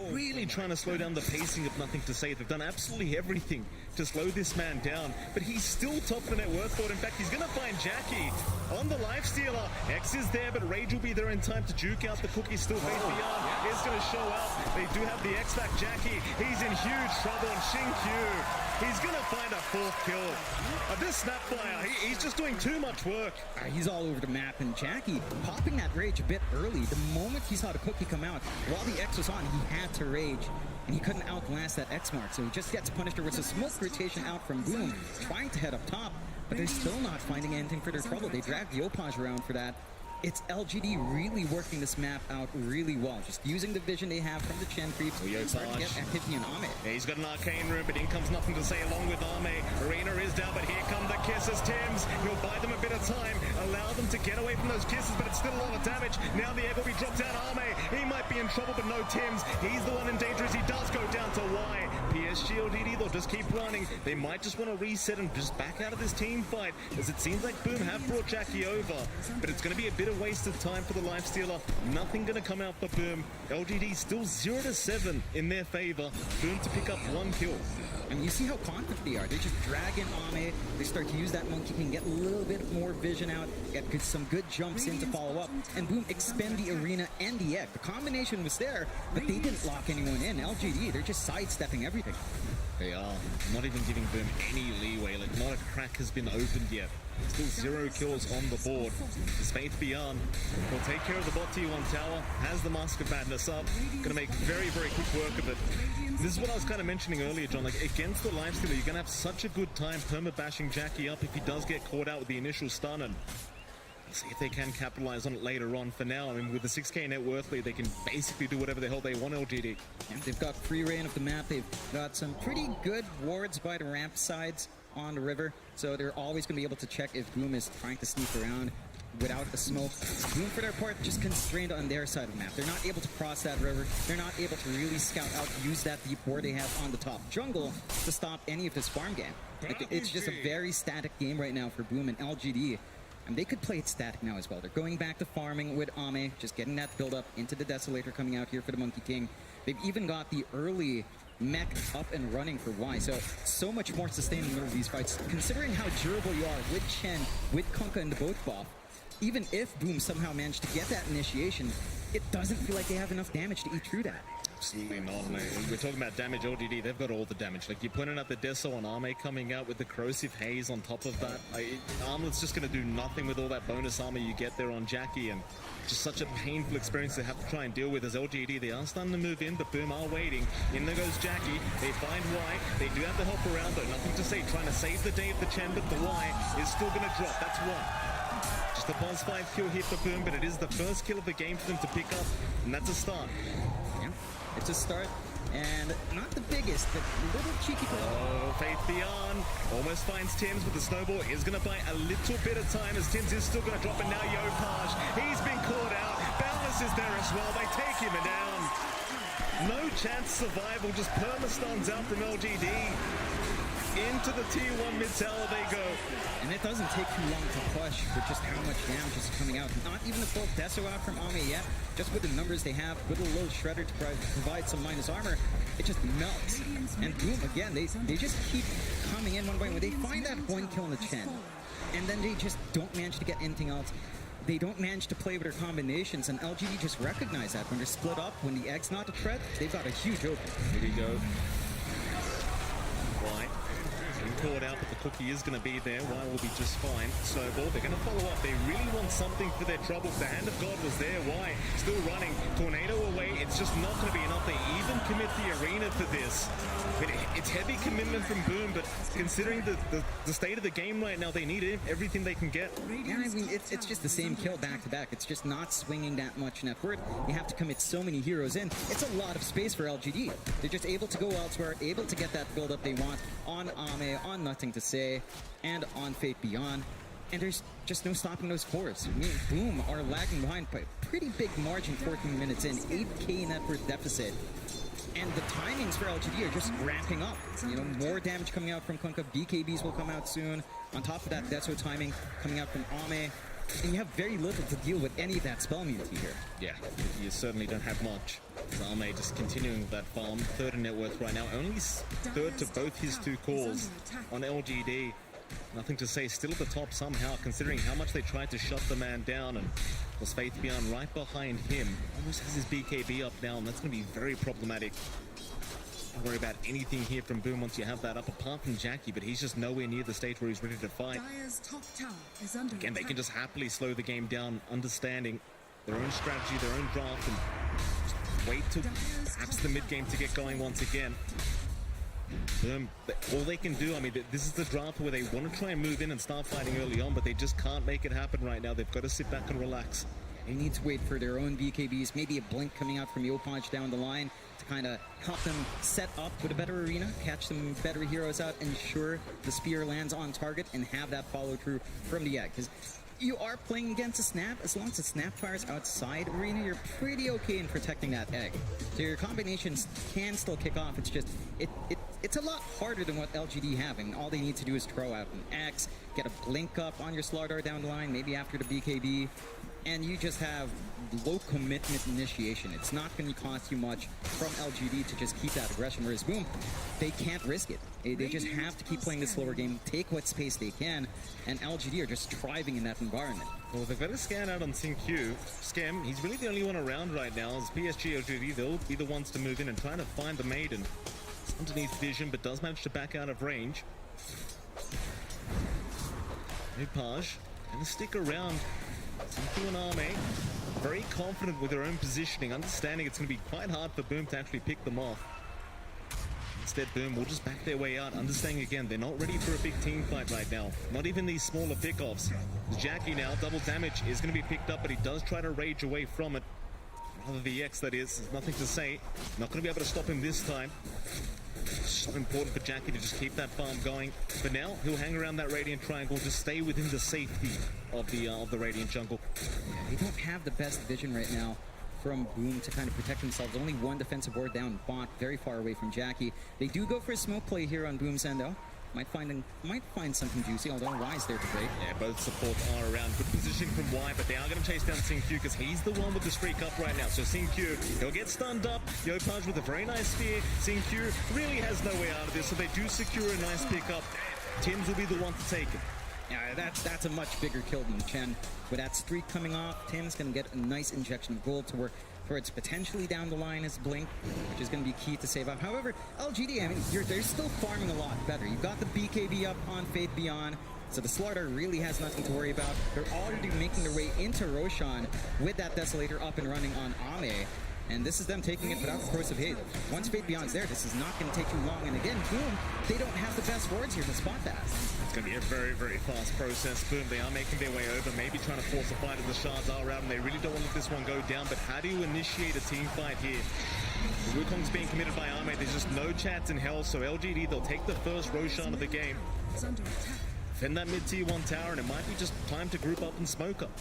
Really trying to slow down the pacing of Nothing to Say. They've done absolutely everything to slow this man down, but he's still top of the net worth board. In fact, he's going to find Jackie on the lifestealer. X is there, but Rage will be there in time to juke out the cookie. Still Faith Beyond is going to show out. They do have the X back. Jackie, he's in huge trouble, and Xinkyu, he's going to find a fourth kill. This Snapfire, he's just doing too much work. He's all over the map, and Jackie popping that Rage a bit early. The moment he saw the cookie come out, while the X was on, he had to Rage, and he couldn't outlast that X mark, so he just gets punished. There was a smoke rotation out from Boom, trying to head up top, but they're still not finding anything for their trouble. They dragged Yopaj around for that. It's LGD really working this map out really well, just using the vision they have from the Chen creeps. Starting to get activity in Ame. Yeah, he's got an arcane room, but in comes Nothing to Say along with Ame. Arena is down, but here come the kisses. Tims, he'll buy them a bit of time, allow them to get away from those kisses, but it's still a lot of damage. Now the egg will be dropped down. Ame, he might be in trouble, but no Tims. He's the one in danger as he does go down to Y. PSG or DD, they'll just keep running. They might just want to reset and just back out of this team fight, as it seems like Boom have brought Jackie over, but it's going to be a bit of wasted time for the lifestealer. Nothing going to come out for Boom. LGD still 0-7 in their favor. Boom to pick up one kill. I mean, you see how confident they are. They just drag in Ame. They start to use that Monkey King, get a little bit more vision out, get some good jumps in to follow up, and Boom expend the arena and the egg. The combination was there, but they didn't lock anyone in. LGD, they're just sidestepping everything. They are not even giving Boom any leeway. Like, not a crack has been opened yet. Still 0 kills on the board. His Faith Beyond will take care of the bot T1 tower, has the Mask of Madness up, gonna make very, very quick work of it. This is what I was kind of mentioning earlier, John. Like, against the lifestealer, you're gonna have such a good time perma-bashing Jackie up if he does get caught out with the initial stun, and see if they can capitalize on it later on. For now, I mean, with the 6k net worth lead, they can basically do whatever the hell they want, LGD. Yeah, they've got free reign of the map. They've got some pretty good wards by the ramp sides on the river, so they're always going to be able to check if Boom is trying to sneak around without the smoke. Boom, for their part, just constrained on their side of the map. They're not able to cross that river. They're not able to really scout out, use that deep ward they have on the top jungle to stop any of this farm game. Like, it's just a very static game right now for Boom and LGD. And they could play it static now as well. They're going back to farming with Ame, just getting that build up into the Desolator coming out here for the Monkey King. They've even got the early mech up and running for Y. So much more sustainable over these fights. Considering how durable you are with Chen, with Kunkka and the both buff, even if Boom somehow managed to get that initiation, it doesn't feel like they have enough damage to eat through that. Absolutely not, mate. We're talking about damage, LGD, they've got all the damage. Like, you're pointing out the Deso on Ame coming out with the Corrosive Haze on top of that. Armlet's just going to do nothing with all that bonus armor you get there on Jackie, and just such a painful experience to have to try and deal with as LGD. They are starting to move in, but Boom are waiting. In there goes Jackie. They find Y. They do have the help around, though. Nothing to say. Trying to save the day of the Chen, but the Y is still going to drop. That's one. Just a pause 5 kill hit for Boom, but it is the first kill of the game for them to pick up, and that's a start. Yeah, it's a start, and not the biggest, but a little cheeky. Oh, Faith Beyond almost finds Tims, but the snowball is going to buy a little bit of time as Tims is still going to drop, and now Yopaj, he's been caught out. Boundless is there as well. They take him down. No chance survival, just perma-stuns out from LGD. Into the T1 mid tower they go. And it doesn't take too long to push with just how much damage is coming out. Not even a full Deso out from Ame yet. Just with the numbers they have, with a low Shredder to provide some minus armor, it just melts. And Boom, again, they just keep coming in one by one. They find that one kill in the Chen, and then they just don't manage to get anything else. They don't manage to play with their combinations, and LGD just recognize that. When they're split up, when the egg's not a threat, they've got a huge open. Here we go. Right. Caught out, but the Cookie is going to be there. Y will be just fine. Snowball, they're going to follow up. They really want something for their trouble. The Hand of God was there. Y still running. Tornado away. It's just not going to be enough. They even commit the arena for this. But it's heavy commitment from Boom, but considering the state of the game right now, they need everything they can get. Yeah, I mean, it's just the same kill back to back. It's just not swinging that much net worth. You have to commit so many heroes in. It's a lot of space for LGD. They're just able to go elsewhere, able to get that build up they want on Ame, on Nothing to Say, and on Fate Beyond. And there's just no stopping those cores. I mean, Boom are lagging behind by a pretty big margin 14 minutes in, 8k net worth deficit. And the timings for LGD are just ramping up. You know, more damage coming out from Kunkka. BKBs will come out soon. On top of that, Detso timing coming out from Ame. And you have very little to deal with any of that spell immunity here. Yeah, you certainly don't have much. Ame just continuing with that farm. Third in net worth right now. Only third to both his two calls on LGD. Nothing to say, still at the top somehow, considering how much they tried to shut the man down. And was Faith Beyond right behind him. Almost has his BKB up now, and that's going to be very problematic. Don't worry about anything here from Boom once you have that up, apart from Jackie, but he's just nowhere near the stage where he's ready to fight. Again, they can just happily slow the game down, understanding their own strategy, their own draft, and just wait till perhaps the mid-game to get going once again. Boom, all they can do, I mean, this is the draft where they want to try and move in and start fighting early on, but they just can't make it happen right now. They've got to sit back and relax. They need to wait for their own BKBs, maybe a blink coming out from Yopaj down the line to kind of help them set up with a better arena, catch some better heroes out, ensure the spear lands on target, and have that follow through from the egg. Because you are playing against a snap. As long as the snap fires outside arena, you're pretty okay in protecting that egg. So your combinations can still kick off. It's just, it's a lot harder than what LGD have, and all they need to do is throw out an X, get a blink up on your Slardar down the line, maybe after the BKB, and you just have low commitment initiation. It's not going to cost you much from LGD to just keep that aggression, whereas Boom, they can't risk it. They just have to keep playing the slower game, take what space they can, and LGD are just thriving in that environment. Well, they've got a scan out on Sin-Q. Skem, he's really the only one around right now. As PSG, LGD, they'll be the ones to move in and try to find the Maiden. It's underneath vision, but does manage to back out of range. Nupaj gonna stick around. Sin-Q and Ame, very confident with their own positioning, understanding it's going to be quite hard for Boom to actually pick them off. Instead, Boom will just back their way out, understanding again, they're not ready for a big team fight right now. Not even these smaller pickoffs. Jackie now, double damage is going to be picked up, but he does try to rage away from it. Rather the X, that is. There's nothing to say. Not going to be able to stop him this time. So important for Jackie to just keep that farm going. For now, he'll hang around that Radiant Triangle, just stay within the safety of the Radiant jungle. They don't have the best vision right now from Boom to kind of protect themselves. Only one defensive ward down, Bot, very far away from Jackie. They do go for a smoke play here on Boom's end, though. Might find something juicy, although Y's there to break. Yeah, both supports are around. Good position from Y, but they are going to chase down Sin-Q because he's the one with the streak up right now. So Sin-Q, he'll get stunned up. Yopaj with a very nice spear. Sin-Q really has no way out of this, so they do secure a nice pickup. Tims will be the one to take it. Yeah, that's a much bigger kill than Chen. With that streak coming off, Tim's going to get a nice injection of gold to work towards potentially down the line his blink, which is going to be key to save up. However, LGD, I mean, they're still farming a lot better. You've got the BKB up on Fate Beyond, so the Slardar really has nothing to worry about. They're already making their way into Roshan with that Desolator up and running on Ame. And this is them taking it without the course of hate. Once Fate Beyond's there, this is not going to take too long. And again, Boom, they don't have the best wards here to spot fast. It's going to be a very, very fast process. Boom, they are making their way over, maybe trying to force a fight as the shards are out, and they really don't want to let this one go down. But how do you initiate a team fight here? The Wukong's being committed by Ame. There's just no chance in hell, so LGD, they'll take the first Roshan of the game. Defend that mid-tier 1 tower, and it might be just time to group up and smoke up.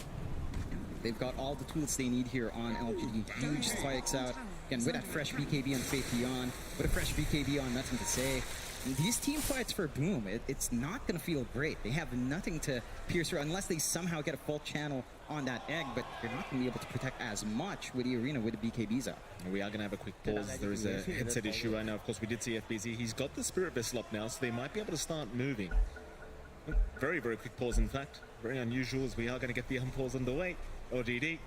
They've got all the tools they need here on LGD. Huge spikes out. Again, with that fresh BKB on Fate Beyond, with a fresh BKB on Nothing to Say. And these team fights for Boom, it's not going to feel great. They have nothing to pierce through unless they somehow get a full channel on that egg, but they're not going to be able to protect as much with the arena with the BKBs out. We are going to have a quick pause. There is a headset issue right now. Of course, we did see FBZ. He's got the Spirit Vessel up now, so they might be able to start moving. Very, very quick pause, in fact. Very unusual, as we are going to get the unpause underway. LGD. They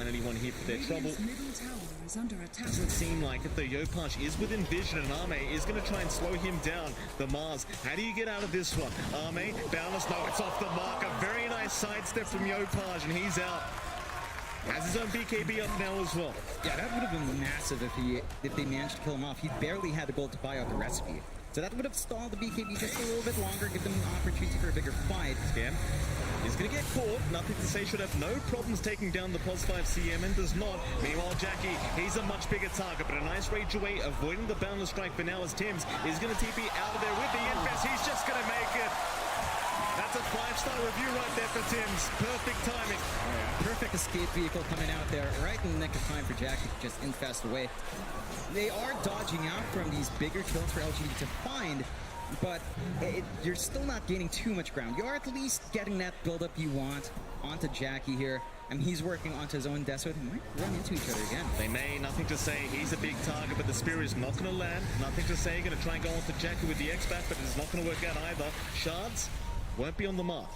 find anyone here for their trouble. Middle tower is under attack. Doesn't seem like it. The Yopaj is within vision, and Arme is going to try and slow him down. The Mars, how do you get out of this one? Arme, boundless, no, it's off the mark. A very nice sidestep from Yopaj, and he's out. Has his own BKB up now as well. Yeah, that would have been massive if they managed to kill him off. He barely had the gold to buy out the recipe. So that would have stalled the BKB just a little bit longer, give them an opportunity for a bigger fight. Scam is going to get caught. Nothing to say, should have no problems taking down the +5 CM and does not. Meanwhile, Jackie, he's a much bigger target, but a nice rage away, avoiding the boundless strike for now as Tims is going to TP out of there with the infest. He's just going to make it. That's a 5-star review right there for Tims. Perfect timing. Oh, yeah. Perfect escape vehicle coming out there right in the nick of time for Jackie to just infest away. They are dodging out from these bigger kills for LGD to find, but you're still not gaining too much ground. You are at least getting that build-up you want onto Jackie here. And he's working onto his own death, so they might run into each other again. They may, nothing to say. He's a big target, but the spear is not going to land. Nothing to say. Going to try and go onto Jackie with the X-Bat, but it's not going to work out either. Shards won't be on the mark.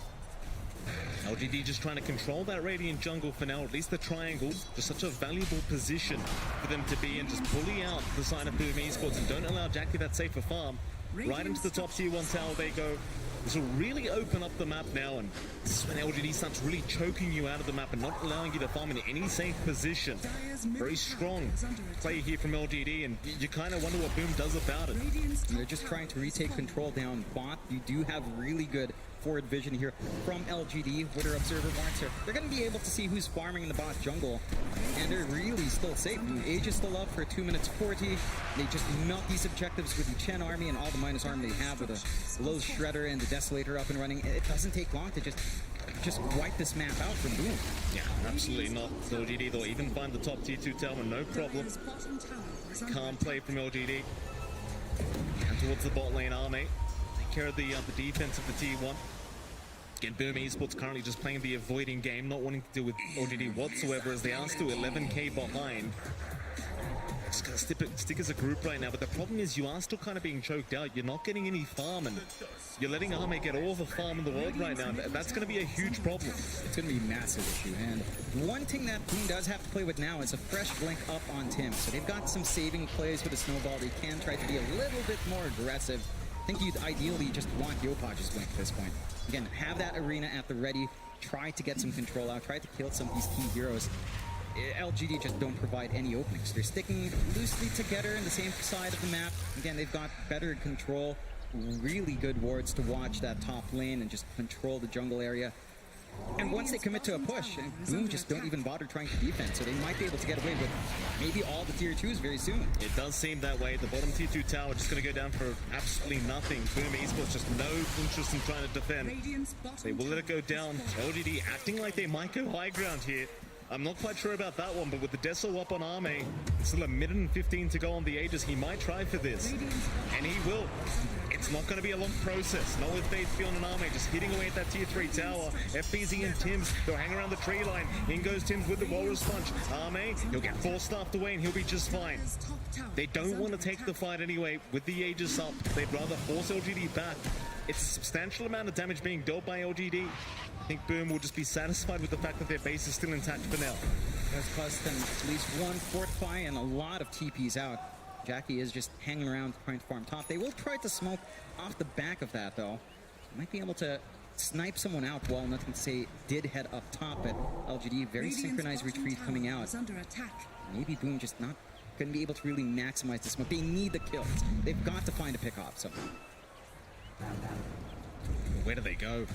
LGD just trying to control that Radiant jungle for now, at least the triangle. Just such a valuable position for them to be in. Just bully out the side of Boom Esports and don't allow Jackie that safer farm. Right into the top tier 1 tower they go. This will really open up the map now, and this is when LGD starts really choking you out of the map and not allowing you to farm in any safe position. Very strong play here from LGD, and you kind of wonder what Boom does about it. They're just trying to retake control down bot. You do have really good forward vision here from LGD with their observer marks here. They're going to be able to see who's farming in the bot jungle, and they're really still safe. Age is still up for 2 minutes 40. They just melt these objectives with the Chen army and all the minus arm they have with a low shredder and the Desolator up and running. It doesn't take long to just wipe this map out from Boom. Yeah, absolutely not. LGD, they'll even find the top tier 2 tower, no problem. Calm play from LGD. And towards the bot lane, Arme. Take care of the defense of the T1. Again, Boom Esports currently just playing the avoiding game, not wanting to deal with LGD whatsoever, as they are still 11k behind. Just gonna stick as a group right now, but the problem is you are still kind of being choked out. You're not getting any farm, and you're letting Arme get all the farm in the world right now. That's going to be a huge problem. It's going to be a massive issue, and one thing that Boom does have to play with now is a fresh blink up on Tim. So they've got some saving plays with a snowball. They can try to be a little bit more aggressive. I think you'd ideally just want Yopaj's blink at this point. Again, have that arena at the ready. Try to get some control out. Try to kill some of these key heroes. LGD just don't provide any openings. They're sticking loosely together in the same side of the map. Again, they've got better control, really good wards to watch that top lane and just control the jungle area. And once they commit to a push, Boom just don't even bother trying to defend, so they might be able to get away with maybe all the tier 2s very soon. It does seem that way. The bottom tier 2 tower just going to go down for absolutely nothing. Boom Esports just no interest in trying to defend. They will let it go down. LGD acting like they might go high ground here. I'm not quite sure about that one, but with the Deso up on Arme, still a minute and 15 to go on the Aegis, he might try for this. And he will. It's not going to be a long process. Not with Faith Beyond and Arme just hitting away at that tier 3 tower. FBZ and Tims, they'll hang around the tree line. In goes Tims with the Walrus Punch. Arme, he'll get 4-staffed away and he'll be just fine. They don't want to take the fight anyway. With the Aegis up, they'd rather force LGD back. It's a substantial amount of damage being dealt by LGD. I think Boom will just be satisfied with the fact that their base is still intact for now. That's cost them at least one fortify and a lot of TPs out. Jackie is just hanging around trying to farm top. They will try to smoke off the back of that, though. Might be able to snipe someone out while Nothing to Say did head up top, but LGD, very synchronized retreat coming out. Maybe Boom just not going to be able to really maximize the smoke. They need the kills. They've got to find a pick off somehow. Where do they go?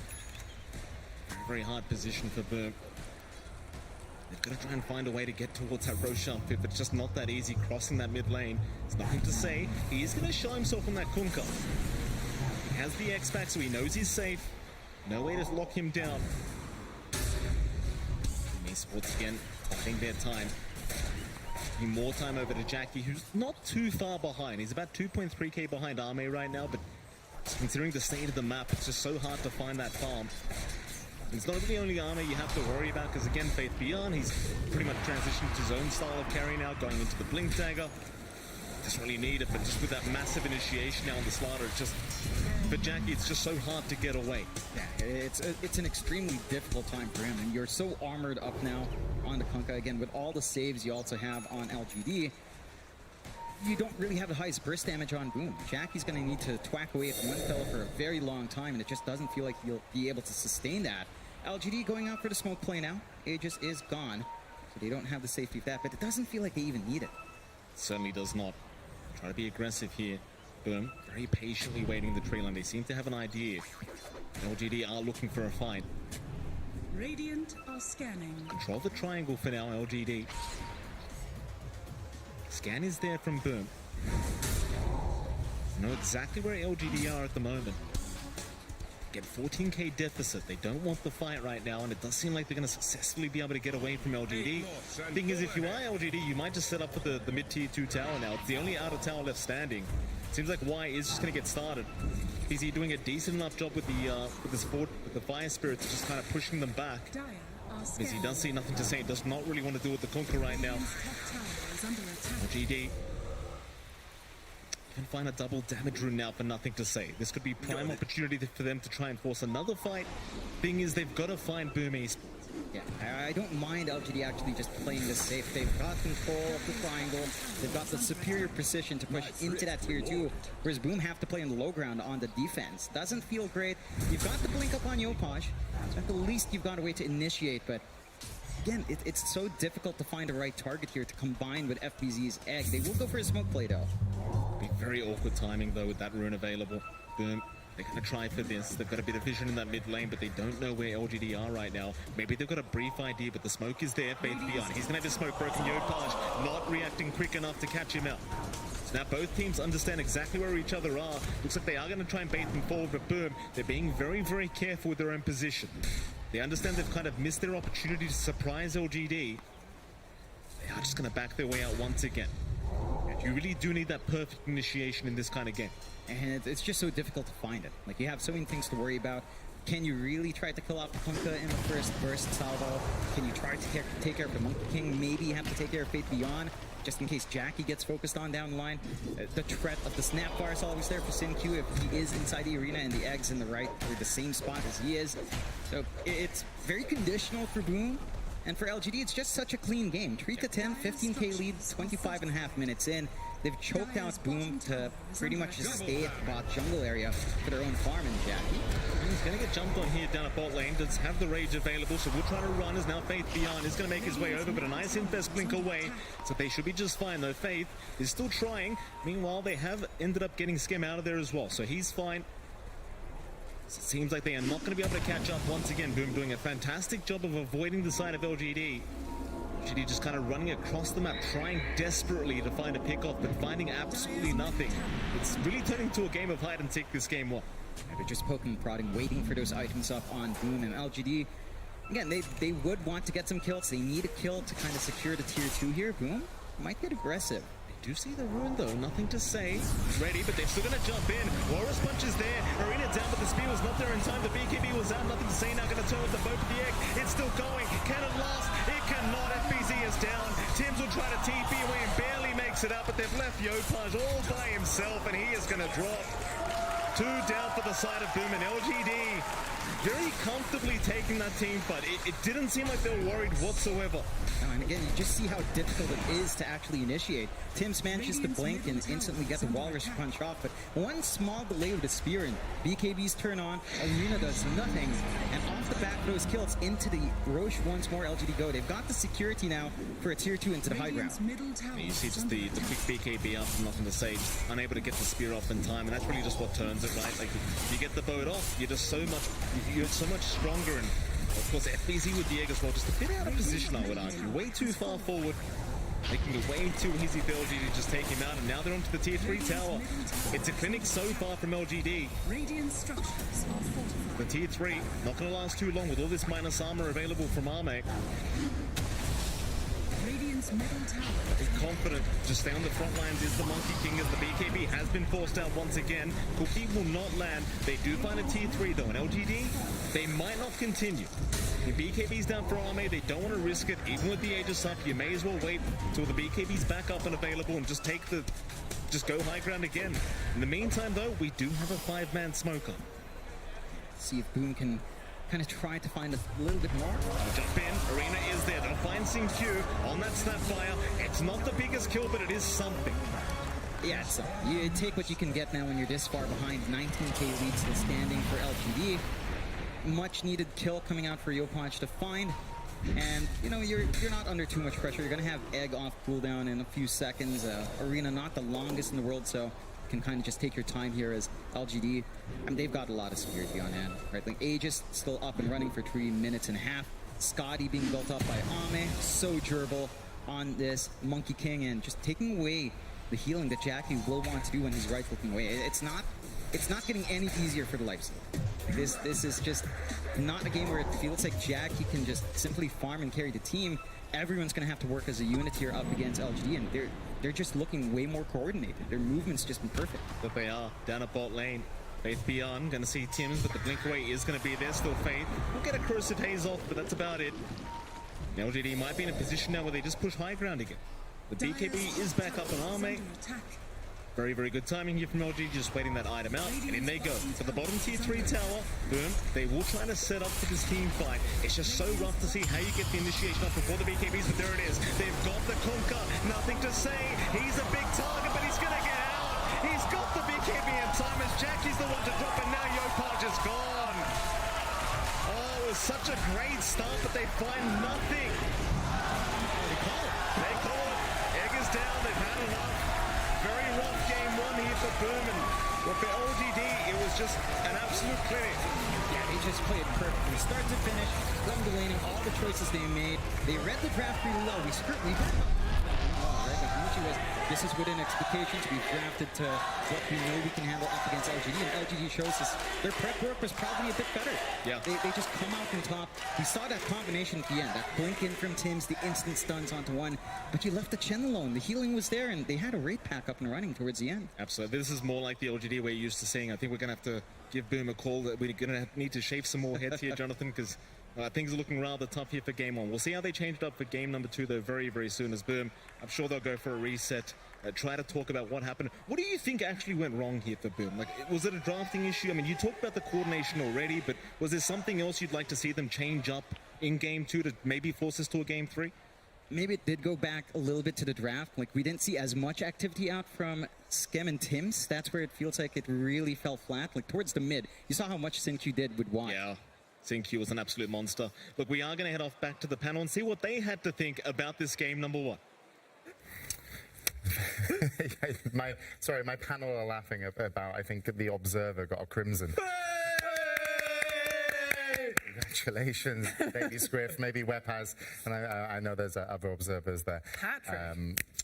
Very hard position for Boom. They've got to try and find a way to get towards that Roshan pit, but it's just not that easy crossing that mid lane. It's nothing to say. He is going to show himself on that Kunkka. He has the X-Pack, so he knows he's safe. No way to lock him down. Esports again, taking their time. Giving more time over to Jackie, who's not too far behind. He's about 2.3k behind Arme right now, but considering the state of the map, it's just so hard to find that farm. It's not the only Arme you have to worry about, because again, Faith Beyond, he's pretty much transitioned to his own style of carry now, going into the Blink Dagger. Doesn't really need it, but just with that massive initiation now on the Slaughter, it's just for Jackie, it's just so hard to get away. Yeah, it's an extremely difficult time for him, and you're so armored up now on the Kunkka. Again, with all the saves you also have on LGD, you don't really have the highest burst damage on Boom. Jackie's going to need to twack away at one fella for a very long time, and it just doesn't feel like he'll be able to sustain that. LGD going out for the smoke play now. Aegis is gone, so they don't have the safety of that, but it doesn't feel like they even need it. Certainly does not. Try to be aggressive here. Boom, very patiently waiting the tree line. They seem to have an idea. LGD are looking for a fight. Radiant are scanning. Control the triangle for now, LGD. Scan is there from Boom. Know exactly where LGD are at the moment. Get 14k deficit. They don't want the fight right now, and it does seem like they're going to successfully be able to get away from LGD. Thing is, if you are LGD, you might just set up for the mid-tier 2 tower now. It's the only outer tower left standing. Seems like Y is just going to get started. Is he doing a decent enough job with the fire spirits, just kind of pushing them back? Because he does see nothing to say. Does not really want to deal with the Kunkka right now. LGD can find a double damage rune now for nothing to say. This could be prime opportunity for them to try and force another fight. Thing is, they've got to find Boom East. Yeah, I don't mind LGD actually just playing this safe. They've got control of the triangle. They've got the superior precision to push into that tier 2, whereas Boom have to play in the low ground on the defense. Doesn't feel great. You've got the blink up on Yopaj. At the least, you've got a way to initiate, but again, it's so difficult to find the right target here to combine with FBZ's egg. They will go for a smoke play, though. Be very awkward timing, though, with that rune available. Boom. They're going to try for this. They've got a bit of vision in that mid lane, but they don't know where LGD are right now. Maybe they've got a brief idea, but the smoke is there. Faith Beyond. He's going to have his smoke broken. Yopaj not reacting quick enough to catch him out. So now both teams understand exactly where each other are. Looks like they are going to try and bait them forward, but Boom, they're being very, very careful with their own position. They understand they've kind of missed their opportunity to surprise LGD. They are just going to back their way out once again. You really do need that perfect initiation in this kind of game. And it's just so difficult to find it. Like, you have so many things to worry about. Can you really try to kill off the Kunkka in the first burst salvo? Can you try to take care of the Monkey King? Maybe you have to take care of Faith Beyond, just in case Jackie gets focused on down the line. The threat of the snap bar is always there for SinQ if he is inside the arena and the egg's in the right or the same spot as he is. So it's very conditional for Boom. And for LGD, it's just such a clean game. 3-10, 15k lead, 25.5 minutes in. They've choked out Boom to pretty much just stay at the bot jungle area for their own farm in Jackie. He's going to get jumped on here down at bot lane. Does have the rage available, so we'll try to run as now Faith Beyond is going to make his way over, but a nice infest blink away. So they should be just fine, though. Faith is still trying. Meanwhile, they have ended up getting Skim out of there as well, so he's fine. So it seems like they are not going to be able to catch up once again. Boom doing a fantastic job of avoiding the side of LGD. LGD just kind of running across the map, trying desperately to find a pickoff, but finding absolutely nothing. It's really turning into a game of hide and seek this game one. Yeah, they're just poking and prodding, waiting for those items up on Boom and LGD. Again, they would want to get some kills. They need a kill to kind of secure the tier 2 here. Boom might get aggressive. Do see the rune though, nothing to say. Ready, but they're still gonna jump in. Walrus Punch is there, Arena down, but the spear was not there in time. The BKB was out, nothing to say. Now gonna turn with the boat for the egg. It's still going. Can it last? It cannot. FBZ is down. Tim's will try to TP away and barely makes it out, but they've left Yopaj all by himself, and he is gonna drop. 2 down for the side of Boom, and LGD very comfortably taking that team fight. It didn't seem like they were worried whatsoever. And again, you just see how difficult it is to actually initiate. Tim's manages to blink and instantly get the Walrus Punch off, but one small delay with the spear and BKB's turn on, Arena does nothing, and off the back those kills into the Roche once more. LGD go. They've got the security now for a tier 2 into the high ground. You see just the quick BKB up, nothing to say, just unable to get the spear off in time, and that's really just what turns it, right? Like, you get the boat off, you're just you're so much stronger, and of course FBZ with the egg as well, just a bit out of position, I would argue. Way too far forward, making it way too easy for LGD to just take him out, and now they're onto the tier 3 tower. It's a clinic so far from LGD. The tier 3, not going to last too long with all this minus armor available from Arme. He's confident, just stay on the front lines is the Monkey King as the BKB has been forced out once again. Cookie will not land. They do find a tier 3 though, and LGD they might not continue. If BKB's down for Arme, they don't want to risk it. Even with the Aegis up, you may as well wait till the BKB's back up and available and just go high ground again. In the meantime, though, we do have a 5-man smoker. See if Boom can kind of try to find a little bit more. Jump in, Arena is there. They'll find Q on that Snapfire. It's not the biggest kill, but it is something. Yeah, so you take what you can get now when you're this far behind. 19k lead still standing for LGD. Much needed kill coming out for Yopaj to find. And, you know, you're not under too much pressure. You're going to have Egg off cooldown in a few seconds. Arena not the longest in the world, so you can kind of just take your time here as LGD. I mean, they've got a lot of security on hand, right? Like, Aegis still up and running for 3 minutes and a half. Scotty being built up by Ame, so durable on this Monkey King, and just taking away the healing that Jackie will want to do when he's right-clicking away. It's not getting any easier for the Lifesteal. This is just not a game where it feels like Jackie can just simply farm and carry the team. Everyone's going to have to work as a unit here up against LGD, and they're just looking way more coordinated. Their movement's just been perfect. But they are down at bot lane. Faith beyond, going to see Tims, but the blink away is going to be there. Still Faith. We'll get a Corrosive Haze off, but that's about it. LGD might be in a position now where they just push high ground again. The BKB is back up on Arme. Very, very good timing here from LG, just waiting that item out, and in they go. To the bottom tier 3 tower, boom. They will try to set up for this team fight. It's just so rough to see how you get the initiation up before the BKBs, but there it is. They've got the Kunkka, nothing to say. He's a big target, but he's gonna get out. He's got the BKB in time as Jackie's the one to drop, and now Yopaj is gone. Oh, it was such a great start, but they find nothing. They call it. Egg is down, they've had enough. Very rough game one here for Boom, and for LGD, it was just an absolute clinic. Yeah, they just played perfectly. Start to finish, from the laning, all the choices they made. They read the draft really well. We this is within expectations. We've drafted to what we know we can handle up against LGD, and LGD shows us their prep work was probably a bit better. Yeah. They just come out on top. We saw that combination at the end, that blink in from Tims, the instant stuns onto one, but you left the Chen alone. The healing was there, and they had a raid pack up and running towards the end. Absolutely. This is more like the LGD we're used to seeing. I think we're going to have to give Boom a call that we're going to need to shave some more heads here, Jonathan, because things are looking rather tough here for game one. We'll see how they change it up for game number 2, though, very, very soon as Boom. I'm sure they'll go for a reset, try to talk about what happened. What do you think actually went wrong here for Boom? Like, was it a drafting issue? I mean, you talked about the coordination already, but was there something else you'd like to see them change up in game 2 to maybe force us to a game 3? Maybe it did go back a little bit to the draft. Like, we didn't see as much activity out from Skem and Tims. That's where it feels like it really fell flat. Like, towards the mid, you saw how much Q did with Y. Yeah. Q was an absolute monster. Look, we are going to head off back to the panel and see what they had to think about this game number 1. my panel are laughing about, I think the Observer got a crimson. Congratulations, baby Scriff, maybe Web has, and I know there's other observers there.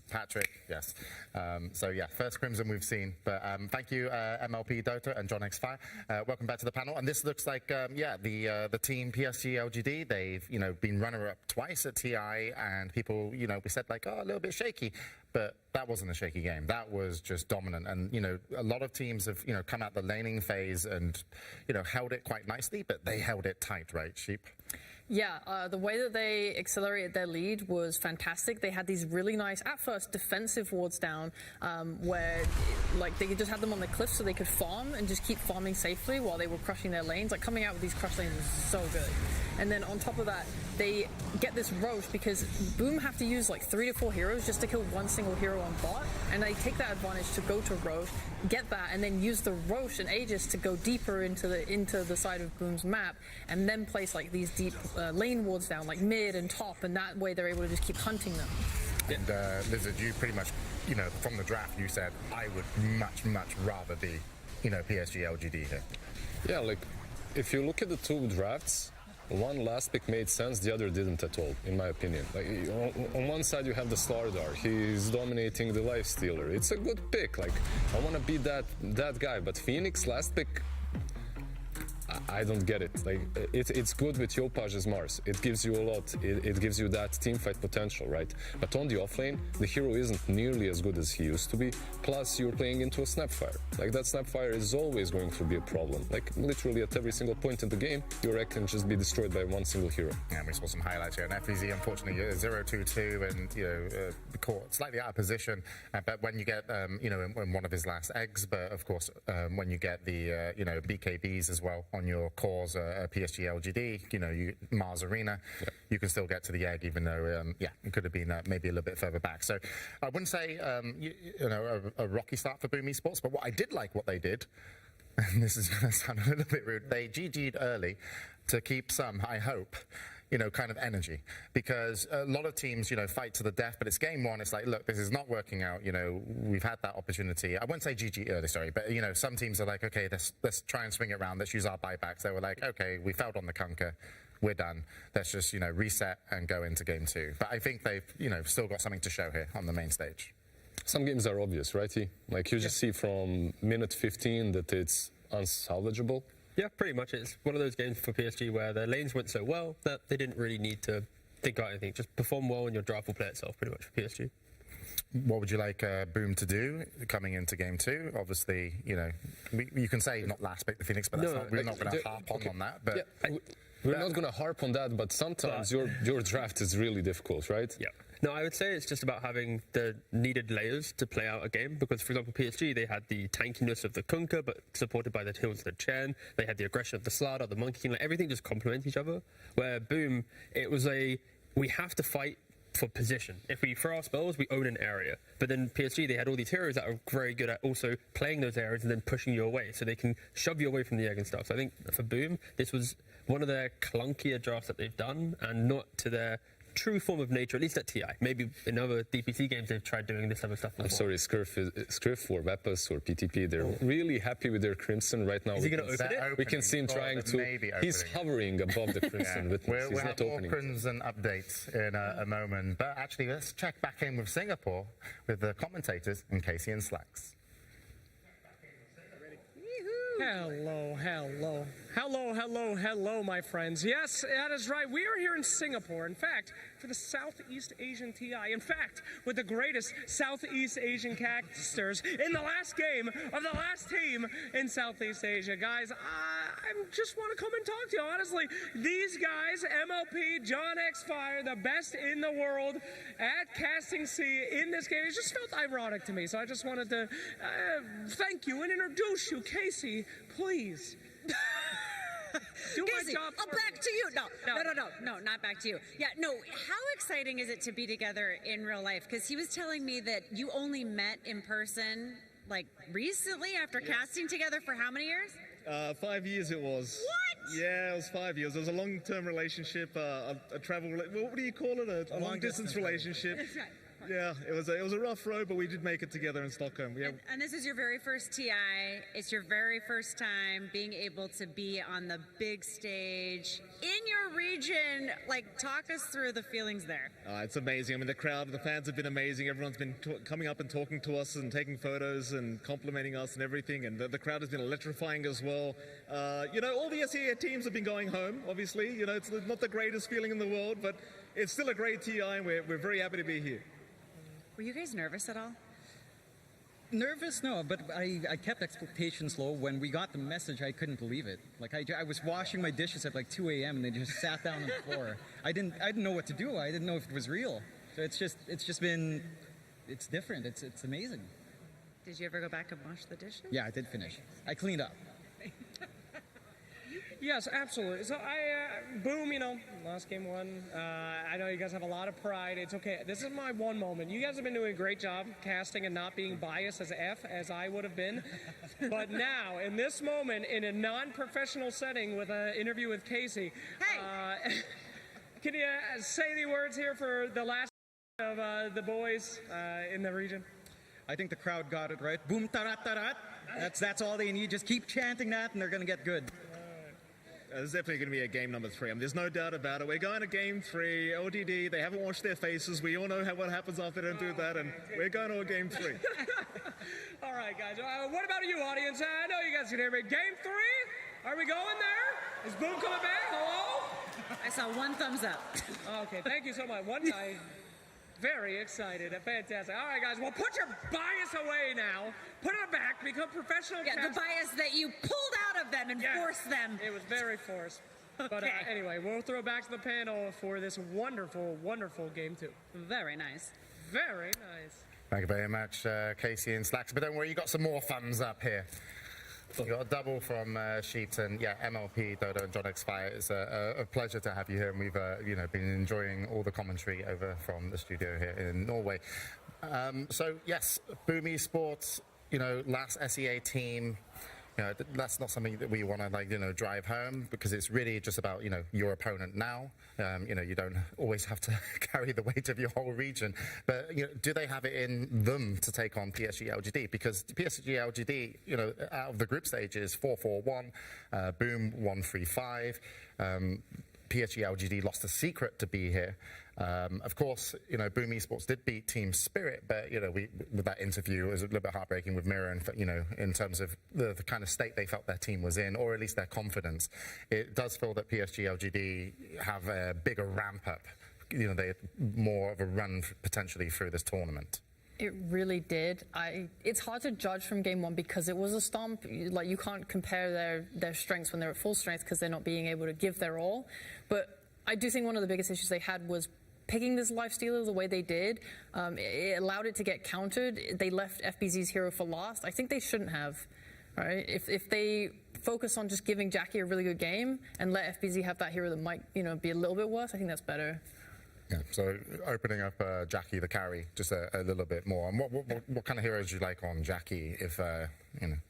Patrick, yes. So yeah, first crimson we've seen, but thank you MLP Dota and John X Fire. Welcome back to the panel, and this looks like the team PSG LGD. They've been runner-up twice at TI, and people we said like, oh, a little bit shaky, but that wasn't a shaky game. That was just dominant, and a lot of teams have come out the laning phase and held it quite nicely, but they held it tight, right, Sheep? Yeah, the way that they accelerated their lead was fantastic. They had these really nice, at first, defensive wards down, where they just had them on the cliff so they could farm and just keep farming safely while they were crushing their lanes. Like, coming out with these crush lanes is so good. And then on top of that, they get this Roche because Boom have to use like 3 to 4 heroes just to kill one single hero on bot, and they take that advantage to go to Roche, get that, and then use the Roche and Aegis to go deeper into the side of Boom's map, and then place like these deep lane wards down, like mid and top, and that way they're able to just keep hunting them. And Lizard, you pretty much, from the draft, you said I would much rather be, PSG LGD here. Yeah, like if you look at the 2 drafts, one last pick made sense, the other didn't at all, in my opinion. Like, on one side you have the Slardar, he's dominating the Lifestealer. It's a good pick, like, I want to be that guy, but Phoenix last pick, I don't get it. Like, it's good with Yopaj as Mars. It gives you a lot. It gives you that teamfight potential, right? But on the offlane, the hero isn't nearly as good as he used to be. Plus, you're playing into a Snapfire. Like, that Snapfire is always going to be a problem. Like, literally at every single point in the game, your egg can just be destroyed by one single hero. Yeah, and we saw some highlights here. And FEZ, unfortunately, 0-2-2 and, caught slightly out of position. But when you get, in one of his last eggs, but of course, when you get the, BKBs as well on your cores, PSG LGD, Mars Arena, you can still get to the egg, even though, it could have been maybe a little bit further back. So I wouldn't say, a rocky start for Boom Esports, but what I did like what they did, and this is going to sound a little bit rude, they GG'd early to keep some, I hope, kind of energy, because a lot of teams, fight to the death, but it's game one. It's like, look, this is not working out. We've had that opportunity. I won't say GG early, sorry, but some teams are like, okay, let's try and swing it around. Let's use our buybacks. They were like, okay, we failed on the Conquer. We're done. Let's just, reset and go into game two. But I think they've, still got something to show here on the main stage. Some games are obvious, right? Like, you just see from minute 15 that it's unsalvageable. Yeah, pretty much. It's one of those games for PSG where the lanes went so well that they didn't really need to think about anything. Just perform well and your draft will play itself pretty much for PSG. What would you like Boom to do coming into game two? Obviously, you can say not last pick the Phoenix, but we're not going to harp on that. But we're not going to harp on that, but sometimes your draft is really difficult, right? Yeah. No, I would say it's just about having the needed layers to play out a game, because, for example, PSG, they had the tankiness of the Kunkka, but supported by the hills of the Chen. They had the aggression of the Slardar, the Monkey King. Like, everything just complements each other. Where Boom, it was we have to fight for position. If we throw our spells, we own an area. But then PSG, they had all these heroes that are very good at also playing those areas and then pushing you away, so they can shove you away from the egg and stuff. So I think for Boom, this was one of their clunkier drafts that they've done, and not to their true form of nature, at least at TI. Maybe in other DPC games they've tried doing this other stuff before. I'm sorry, Scriff or Vepus or PTP, they're really happy with their Crimson right now. Is he going to open it? We can see him trying to... He's hovering above the Crimson. We'll have more Crimson updates in a moment. But actually, let's check back in with Singapore with the commentators and Casey and Slacks. Hello, my friends. Yes, that is right. We are here in Singapore. In fact, for the Southeast Asian TI. In fact, with the greatest Southeast Asian casters in the last game of the last team in Southeast Asia. Guys, I just want to come and talk to you. Honestly, these guys, MLP, John X Fire, the best in the world at Casting C in this game, it just felt ironic to me. So I just wanted to thank you and introduce you. Casey, please. Casey, back to you. No, not back to you. Yeah, no, how exciting is it to be together in real life? Because he was telling me that you only met in person, like, recently after casting together for how many years? 5 years it was. What? Yeah, it was 5 years. It was a long-term relationship, a travel, what do you call it? A long-distance relationship. That's right. Yeah, it was a rough road, but we did make it together in Stockholm. Yeah. And this is your very first TI. It's your very first time being able to be on the big stage in your region. Like, talk us through the feelings there. It's amazing. I mean, the crowd, the fans have been amazing. Everyone's been coming up and talking to us and taking photos and complimenting us and everything. And the crowd has been electrifying as well. All the SEA teams have been going home, obviously. It's not the greatest feeling in the world, but it's still a great TI, and we're very happy to be here. Were you guys nervous at all? Nervous? No, but I kept expectations low. When we got the message, I couldn't believe it. Like, I was washing my dishes at like 2 a.m. and they just sat down on the floor. I didn't know what to do. I didn't know if it was real. So it's different. It's amazing. Did you ever go back and wash the dishes? Yeah, I did finish. I cleaned up. Yes, absolutely. So Boom, last game won. I know you guys have a lot of pride. It's okay. This is my one moment. You guys have been doing a great job casting and not being biased as I would have been. But now, in this moment, in a non-professional setting with an interview with Casey, can you say any words here for the last of the boys in the region? I think the crowd got it right. Boom, tarat, tarat. That's all they need. Just keep chanting that and they're going to get good. There's definitely going to be a game number 3. I mean, there's no doubt about it. We're going to game 3. LDD, they haven't washed their faces. We all know what happens after they don't do that, and we're going to a game 3. All right, guys. What about you, audience? I know you guys can hear me. Game 3? Are we going there? Is Boom coming back? Hello? I saw one thumbs up. Okay, thank you so much. One guy, very excited. Fantastic. All right, guys. Well, put your bias away now. Put it back. Become professional. Yeah, the bias that you pulled out of them and forced them. It was very forced. Okay. But anyway, we'll throw back to the panel for this wonderful, wonderful game 2. Very nice. Very nice. Thank you very much, Casey and Slacks. But don't worry, you got some more thumbs up here. You got a double from Sheet and MLP, Dota, and John X Fire. It's a pleasure to have you here, and we've been enjoying all the commentary over from the studio here in Norway. So yes, Boom Esports, last SEA team. That's not something that we want to drive home, because it's really just about your opponent now. You don't always have to carry the weight of your whole region, but do they have it in them to take on PSG LGD? Because PSG LGD, out of the group stages, 4-4-1, Boom 1-3-5. PSG LGD lost a secret to be here. Of course, Boom Esports did beat Team Spirit, but with that interview, it was a little bit heartbreaking with Mirror, and in terms of the kind of state they felt their team was in, or at least their confidence. It does feel that PSG LGD have a bigger ramp up. They had more of a run potentially through this tournament. It really did. It's hard to judge from game 1 because it was a stomp. Like, you can't compare their strengths when they're at full strength because they're not being able to give their all. But I do think one of the biggest issues they had was picking this lifestealer the way they did. It allowed it to get countered. They left FBZ's hero for last. I think they shouldn't have. Right? If they focus on just giving Jackie a really good game and let FBZ have that hero that might be a little bit worse, I think that's better. Yeah, so opening up Jackie the carry just a little bit more. And what kind of heroes do you like on Jackie, if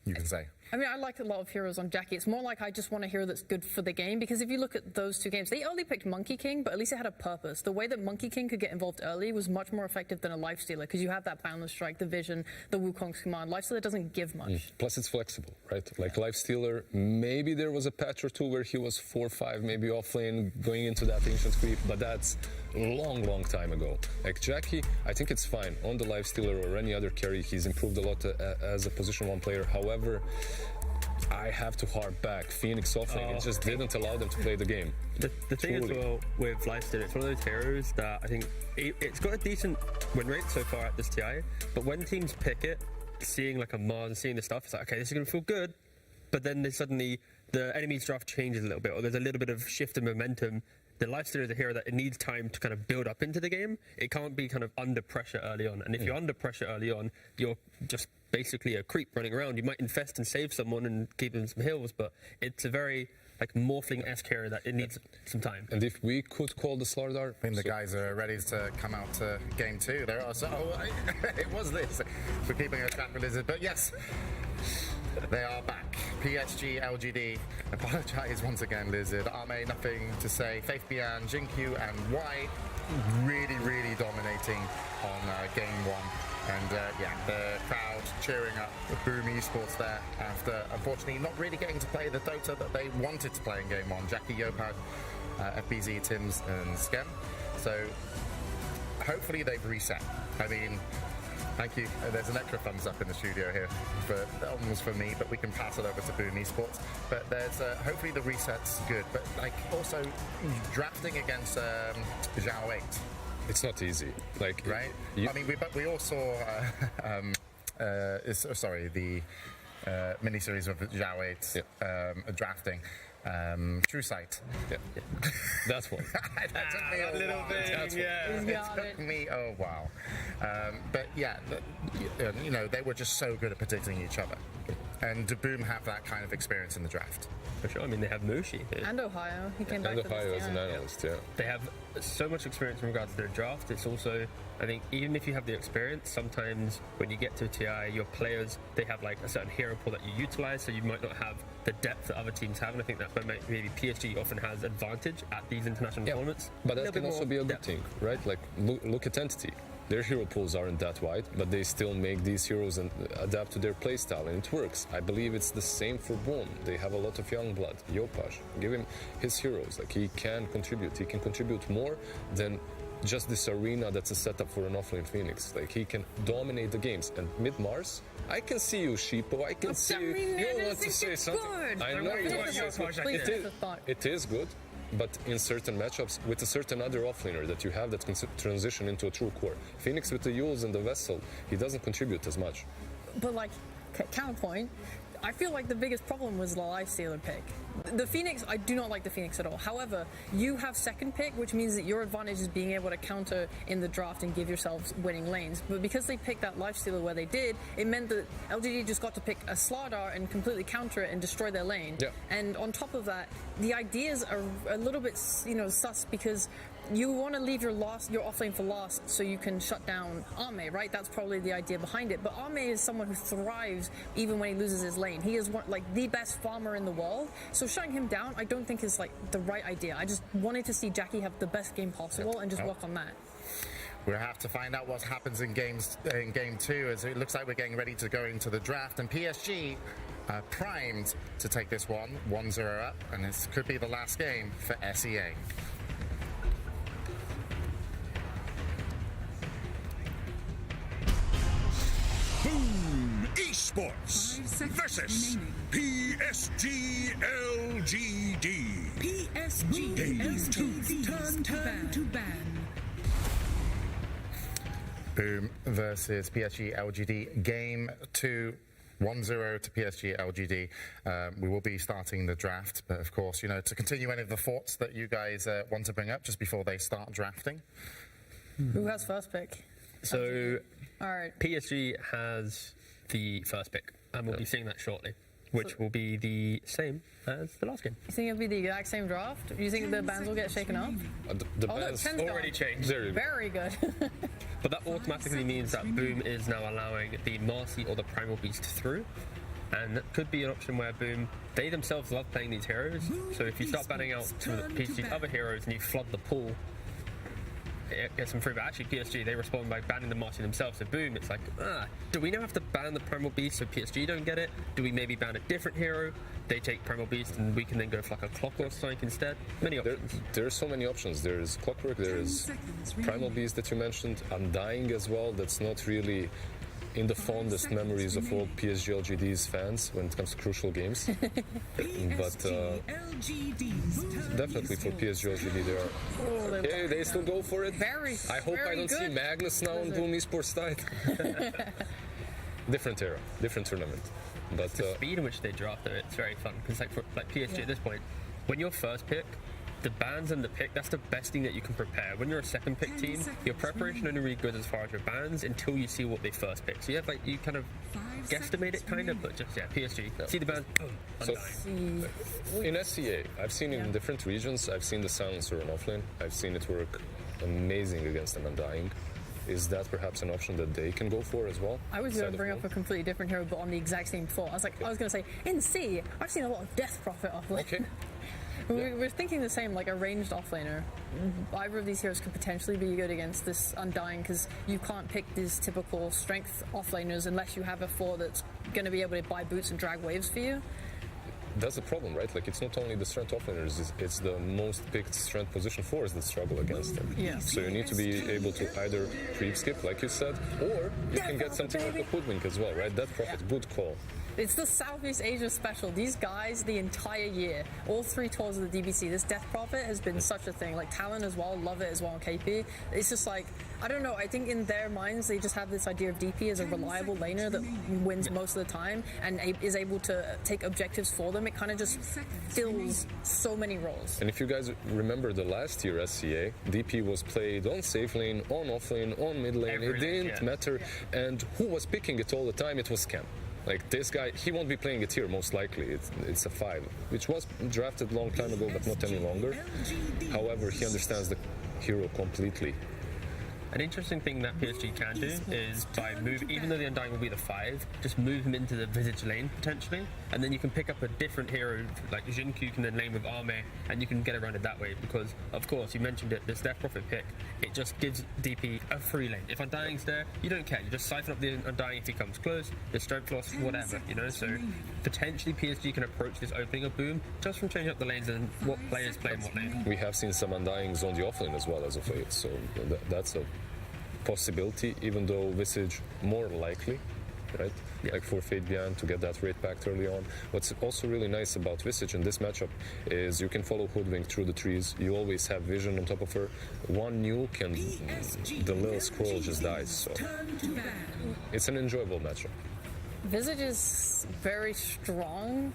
you can say? I mean, I like a lot of heroes on Jackie. It's more like I just want a hero that's good for the game, because if you look at those 2 games, they only picked Monkey King, but at least it had a purpose. The way that Monkey King could get involved early was much more effective than a Lifestealer, because you have that Boundless Strike, the Vision, the Wukong's Command. Lifestealer doesn't give much. Plus, it's flexible, right? Like Lifestealer, maybe there was a patch or 2 where he was 4-5, maybe offlane, going into that Ancient Creep, but that's a long time ago. Like Jackie, I think it's fine. On the Lifestealer or any other carry, he's improved a lot as a position 1 player. However, I have to harp back. Phoenix offlane, it just didn't allow them to play the game. The thing as well with Lifestealer, it's one of those heroes that I think it's got a decent win rate so far at this TI, but when teams pick it, seeing like a Mars and seeing the stuff, it's like, okay, this is going to feel good, but then suddenly the enemy's draft changes a little bit, or there's a little bit of shift in momentum. The Lifestealer is a hero that it needs time to kind of build up into the game. It can't be kind of under pressure early on. And if you're under pressure early on, you're just basically a creep running around. You might infest and save someone and keep them some heals, but it's a very morphling-esque hero that it needs some time. And if we could call the Slardar... I think the guys are ready to come out to game 2. There are it was this. We're keeping a track with Lizard, but yes, they are back. PSG, LGD, apologise once again, Lizard. Ame, nothing to say. Faith Bian, Jinkyu, and White really dominating on game 1. And the crowd cheering up Boom Esports there after, unfortunately, not really getting to play the Dota that they wanted to play in game 1. Jackie, Yopad, FBZ, Tims, and Skem. So hopefully they've reset. I mean, thank you. There's an extra thumbs up in the studio here. That one was for me, but we can pass it over to Boom Esports. But there's hopefully the reset's good. But also drafting against Zhao 8. It's not easy, right? I mean, we all saw the miniseries of Zhao 8 drafting. True Sight. Yeah. That's one. That took me a little bit. It took me a while. But yeah, they were just so good at predicting each other. And do Boom have that kind of experience in the draft? For sure. I mean, they have Mushi. And Ohio. He came back and for Ohio this, as an analyst, yeah. They have so much experience in regards to their draft. It's also, I think, even if you have the experience, sometimes when you get to a TI, your players, they have like a certain hero pool that you utilize, so you might not have the depth that other teams have, and I think that's where maybe PSG often has advantage at these international tournaments. But that can also be a good thing, right? Like, look at Entity. Their hero pools aren't that wide, but they still make these heroes and adapt to their playstyle, and it works. I believe it's the same for Boom. They have a lot of young blood. Yopash, give him his heroes. Like, he can contribute. He can contribute more than just this arena that's a setup for an offlane Phoenix. Like, he can dominate the games. And mid-Mars, I can see you, Sheepo. I can see you. You want to say something. I know you want to say something. It is good, but in certain matchups, with a certain other offlaner that you have that can transition into a true core. Phoenix with the Yules and the Vessel, he doesn't contribute as much. But like, counterpoint, I feel like the biggest problem was the lifestealer pick. The Phoenix, I do not like the Phoenix at all. However, you have second pick, which means that your advantage is being able to counter in the draft and give yourselves winning lanes. But because they picked that lifestealer where they did, it meant that LGD just got to pick a Slardar and completely counter it and destroy their lane. Yeah. And on top of that, the ideas are a little bit, sus because you want to leave your offlane for last so you can shut down Ame, right? That's probably the idea behind it. But Ame is someone who thrives even when he loses his lane. He is the best farmer in the world. So shutting him down, I don't think is the right idea. I just wanted to see Jackie have the best game possible and just work on that. We'll have to find out what happens in game 2, as it looks like we're getting ready to go into the draft, and PSG primed to take this one 1-0 up, and this could be the last game for SEA. Boom Esports versus PSG LGD. PSG LGD turn to ban. Boom versus PSG LGD. Game 2, 1-0 to PSG LGD. We will be starting the draft, but of course, to continue any of the thoughts that you guys want to bring up just before they start drafting. Who has first pick? So, all right. PSG has the first pick, and we'll be seeing that shortly, which will be the same as the last game. You think it'll be the exact same draft? Do you think the bans will get shaken up? The bans already changed. Very good. But that automatically means that Boom is now allowing the Marcy or the Primal Beast through. And that could be an option where Boom, they themselves love playing these heroes. So if you start banning out some of the PSG's other heroes and you flood the pool, it gets them through. But actually PSG, they respond by banning the Marcy themselves. So Boom, it's like, do we now have to ban the Primal Beast so PSG don't get it? Do we maybe ban a different hero? They take Primal Beast and we can then go for a Clockwork Strike instead. Many options. There are so many options. There's Clockwork, there's Primal Beast that you mentioned, Undying as well. That's not really in the fondest memories of all PSG LGD's fans when it comes to crucial games. But definitely for PSG LGD they are. Okay, they still go for it. I hope I don't see Magnus now on Boom Esports side. Different era, different tournament. But the speed in which they draft it, it's very fun. Because like PSG at this point, when you're first pick, the bans and the pick, that's the best thing that you can prepare. When you're a second pick team, your preparation only really goes as far as your bans until you see what they first pick. So you have you kind of guesstimate it kind of, but just PSG. See the bans, boom, Undying. So in SCA, I've seen it in different regions. I've seen the Silencer on offlane. I've seen it work amazing against an Undying. Is that perhaps an option that they can go for as well? I was going to bring up a completely different hero, but on the exact same thought. I was going to say, in C, I've seen a lot of Death Prophet offlane. Okay. We're thinking the same, like a ranged offlaner. Either of these heroes could potentially be good against this Undying, because you can't pick these typical strength offlaners unless you have a 4 that's going to be able to buy boots and drag waves for you. That's the problem, right? Like, it's not only the strength offlaners, it's the most picked strength position 4s that struggle against them. Yeah. So you need to be able to either creep skip, like you said, or you can get something like a hoodwink as well, right? That profit, good call. It's the Southeast Asia special. These guys, the entire year, all 3 tours of the DBC, this Death Prophet has been such a thing. Like Talon as well, love it as well on KP. It's just like, I don't know, I think in their minds they just have this idea of DP as a reliable laner that wins most of the time and is able to take objectives for them. It kind of just fills so many roles. And if you guys remember the last year SCA, DP was played on safe lane, on off lane, on mid lane. It didn't matter. And who was picking it all the time? It was Cam. Like, this guy, he won't be playing it here, most likely. It's a 5, which was drafted a long time ago, but not any longer. However, he understands the hero completely. An interesting thing that PSG can do is by move, even though the Undying will be the 5, just move him into the Visage lane potentially, and then you can pick up a different hero like Jinku can then lane with Arme, and you can get around it that way because, of course, you mentioned it, this Death Prophet pick, it just gives DP a free lane. If Undying's there, you don't care, you just siphon up the Undying if he comes close, the strength loss, whatever, you know, so potentially PSG can approach this opening of Boom just from changing up the lanes and what players play in what lane. We have seen some Undyings on the offlane as well as of late, so that's a possibility, even though Visage more likely, right? Yeah. Like for Fate Beyond to get that rate back early on. What's also really nice about Visage in this matchup is you can follow Hoodwink through the trees. You always have vision on top of her. One nuke and the little scroll just dies. So it's an enjoyable matchup. Visage is very strong,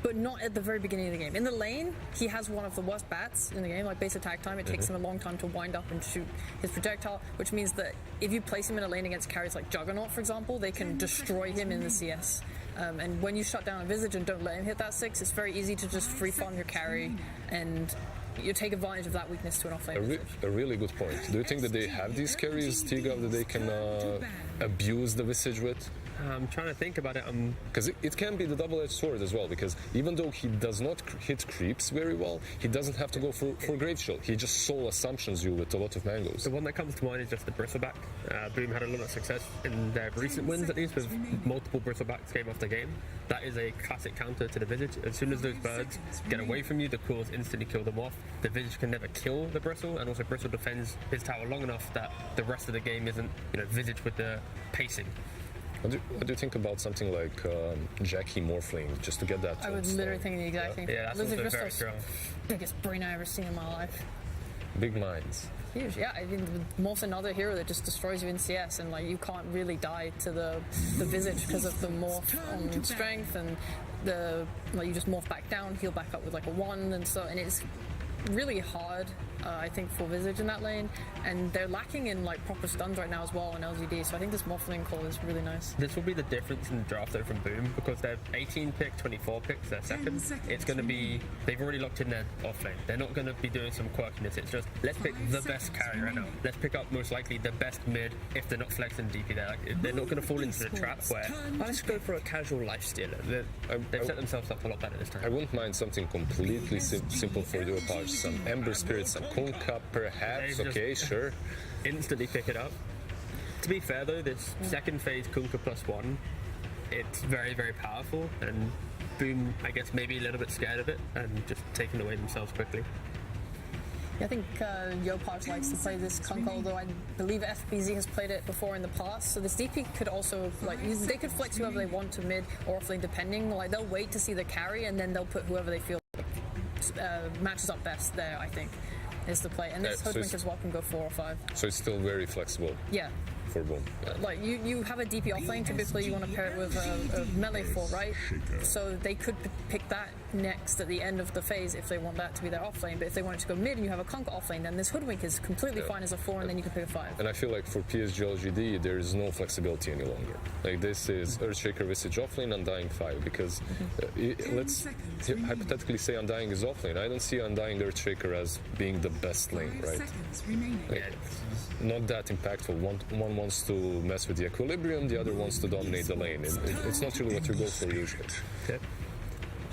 but not at the very beginning of the game. In the lane, he has one of the worst bats in the game, like base attack time. It takes him a long time to wind up and shoot his projectile, which means that if you place him in a lane against carries like Juggernaut, for example, they can destroy him in the CS. And when you shut down a Visage and don't let him hit that 6, it's very easy to just free farm your carry and you take advantage of that weakness to an offlane. A really good point. Do you think that they have these carries, Tigav, that they can abuse the Visage with? I'm trying to think about it. Because it can be the double-edged sword as well, because even though he does not hit creeps very well, he doesn't have to go for Grave Shield. He just soul assumptions you with a lot of mangoes. The one that comes to mind is just the Bristleback. Boom had a lot of success in their recent wins, at least, with multiple Bristlebacks game after game. That is a classic counter to the Visage. As soon as those birds get away from you, the cores instantly kill them off. The Visage can never kill the Bristle, and also Bristle defends his tower long enough that the rest of the game isn't, Visage with the pacing. What do you think about something like Jackie Morphling, just to get that? I was literally thinking the exact thing. Yeah, that's also very strong. Biggest brain I ever seen in my life. Big minds. Huge, yeah. I mean, Morph's another hero that just destroys you in CS, and like you can't really die to the Visage because of the morph on strength, and you just morph back down, heal back up with like a 1, and so, and it's really hard, I think, for Visage in that lane, and they're lacking in like proper stuns right now as well on LGD, so I think this Morphling call is really nice. This will be the difference in the draft though from Boom, because they're 18 pick, 24 picks, they're second. It's going to be, they've already locked in their offlane. They're not going to be doing some quirkiness, it's just, let's pick the best carry right now. Let's pick up most likely the best mid if they're not flexing DP there. Like, they're not going to fall into the trap where, let's go for a casual lifestealer. They've set themselves up a lot better this time. I wouldn't mind something completely simple for your part. Some Ember Spirit, some Kunkka, perhaps. Okay, sure. Instantly pick it up. To be fair though, this second phase Kunkka +1, it's very, very powerful, and Boom, I guess, maybe a little bit scared of it and just taking away themselves quickly. Yeah, I think Yopaj likes to play this Kunkka, although I believe FBZ has played it before in the past. So this DP could also, they could flex whoever they want to mid or offlane depending. Like, they'll wait to see the carry and then they'll put whoever they feel matches up best there, I think, is the play. And this Hoodwink as well can go 4 or 5. So it's still very flexible. Yeah. For Boom. Yeah. Like, you have a DP offlane, typically you want to pair it with a melee 4, right? So they could pick that next at the end of the phase if they want that to be their offlane, but if they want it to go mid and you have a Kunkka offlane, then this Hoodwink is completely fine as a 4, and then you can pick a 5. And I feel like for PSG LGD, there is no flexibility any longer. Like, this is Earthshaker Visage offlane, Undying 5, because let's hypothetically say Undying is offlane. I don't see Undying Earthshaker as being the best lane, right? Like, not that impactful. One wants to mess with the equilibrium, the other wants to dominate the lane. It's not really what you go for usually. Okay.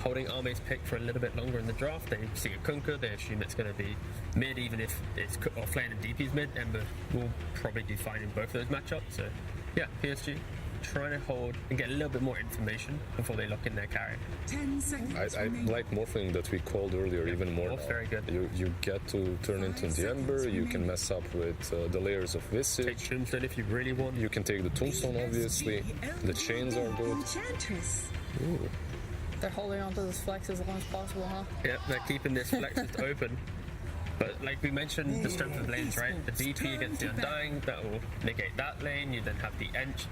Holding Arme's pick for a little bit longer in the draft, they see a Kunkka, they assume it's going to be mid, even if it's offlane and DP's mid. Ember will probably do fine in both of those matchups. So yeah, PSG trying to hold and get a little bit more information before they lock in their carry. 10 seconds. I like Morphling that we called earlier even more. Morph's very good. You get to turn into the Ember, you can mess up with the layers of Visage. Take Tombstone if you really want. You can take the Tombstone, obviously. The chains are good. Ooh. They're holding on to this flex as long as possible, huh? Yeah, they're keeping this flex open. But like we mentioned, the strength of lanes, right? The DP against the Undying, that will negate that lane. You then have the Ench,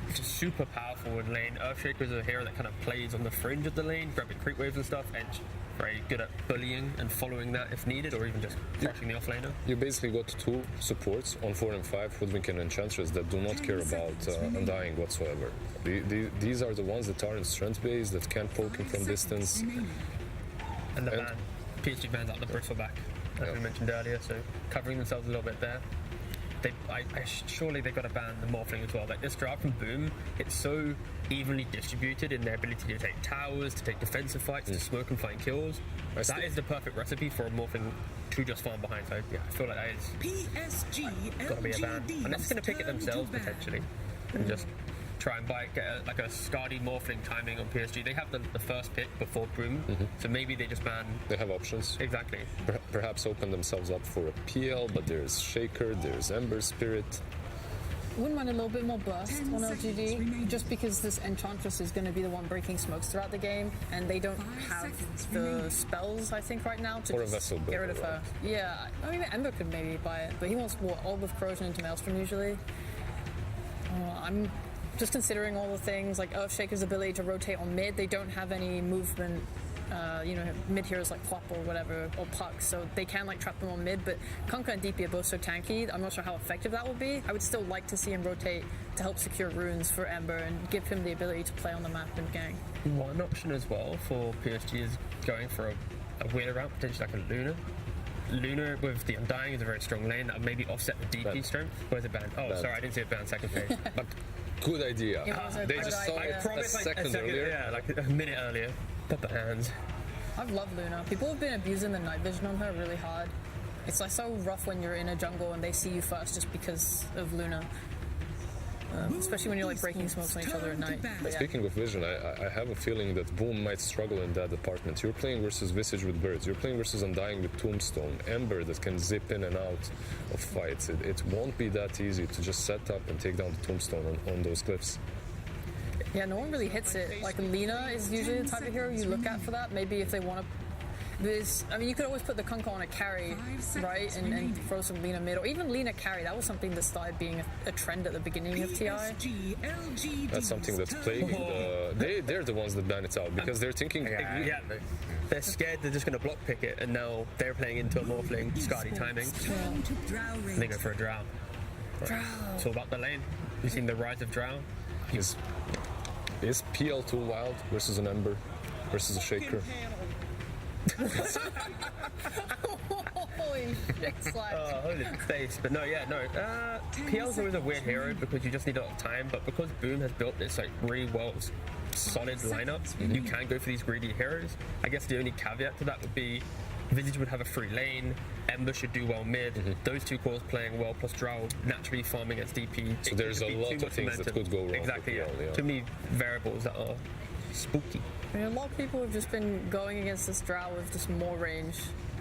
which is super powerful in lane. Earthshaker is a hero that kind of plays on the fringe of the lane, grabbing creep waves and stuff. Ench, very good at bullying and following that if needed, or even just crushing the offlaner. You basically got 2 supports on 4 and 5, Hoodwink and Enchantress, that do not care about Undying whatsoever. These are the ones that are in strength base, that can poke him from distance. And the ban. PSG bans out the bristleback, as we mentioned earlier, so covering themselves a little bit there. Surely they've got to ban the Morphling as well. Like this draft from Boom, it's so evenly distributed in their ability to take towers, to take defensive fights, to smoke and find kills. That is the perfect recipe for a Morphling to just farm behind. So yeah, I feel like that is got to be a ban. And they're just going to pick it themselves potentially, and just try and get a Skadi Morphling timing on PSG. They have the first pick before Boom, so maybe they just ban. They have options. Exactly. Perhaps open themselves up for a PL, but there's Shaker, there's Ember Spirit. Wouldn't mind a little bit more burst on LGD, just because this Enchantress is going to be the one breaking smokes throughout the game, and they don't have the spells, I think, right now to or a just vessel get rid of her. Yeah, I mean, Ember could maybe buy it, but he wants Orb of Corrosion into Maelstrom usually. I'm just considering all the things, like Earthshaker's ability to rotate on mid. They don't have any movement, mid heroes like Flop or whatever, or Puck, so they can like trap them on mid, but Kunkka and DP are both so tanky, I'm not sure how effective that will be. I would still like to see him rotate to help secure runes for Ember and give him the ability to play on the map and gang. One option as well for PSG is going for a weirder route, potentially like a Luna. Luna with the Undying is a very strong lane that would maybe offset the DP strength. Where's it banned? Oh, sorry, I didn't see it banned second phase. But good idea. They just saw it a second earlier. Yeah, like a minute earlier. Put the hands. I've loved Luna. People have been abusing the night vision on her really hard. It's like so rough when you're in a jungle and they see you first just because of Luna. Especially when you're like breaking smokes on each other at night. Yeah. Speaking of vision, I have a feeling that Boom might struggle in that department. You're playing versus Visage with birds. You're playing versus Undying with Tombstone. Ember that can zip in and out of fights. It won't be that easy to just set up and take down the Tombstone on those cliffs. Yeah, no one really hits it. Like Lina is usually the type of hero you look at for that. Maybe if they want to. You could always put the Kunkka on a carry, right, and throw some Lina mid, or even Lina carry. That was something that started being a trend at the beginning of TI. That's something that's plaguing they're the ones that ban it out because they're thinking. Yeah, they're scared they're just going to block pick it, and now they're playing into a Morphling Skadi timing. And they go for a Drow. Right. It's all about the lane. You've seen the rise of Drow. Is PL too wild versus an Ember versus a Shaker? Holy shit, slide. Holy face. But no. PL's always a weird hero because you just need a lot of time, but because Boom has built this like really well solid lineup, you can go for these greedy heroes. I guess the only caveat to that would be Visage would have a free lane, Ember should do well mid, those two cores playing well plus Drow naturally farming against DP. So there's a lot of things that could go wrong. Exactly, yeah. Too many variables that are spooky. I mean, a lot of people have just been going against this Drow with just more range.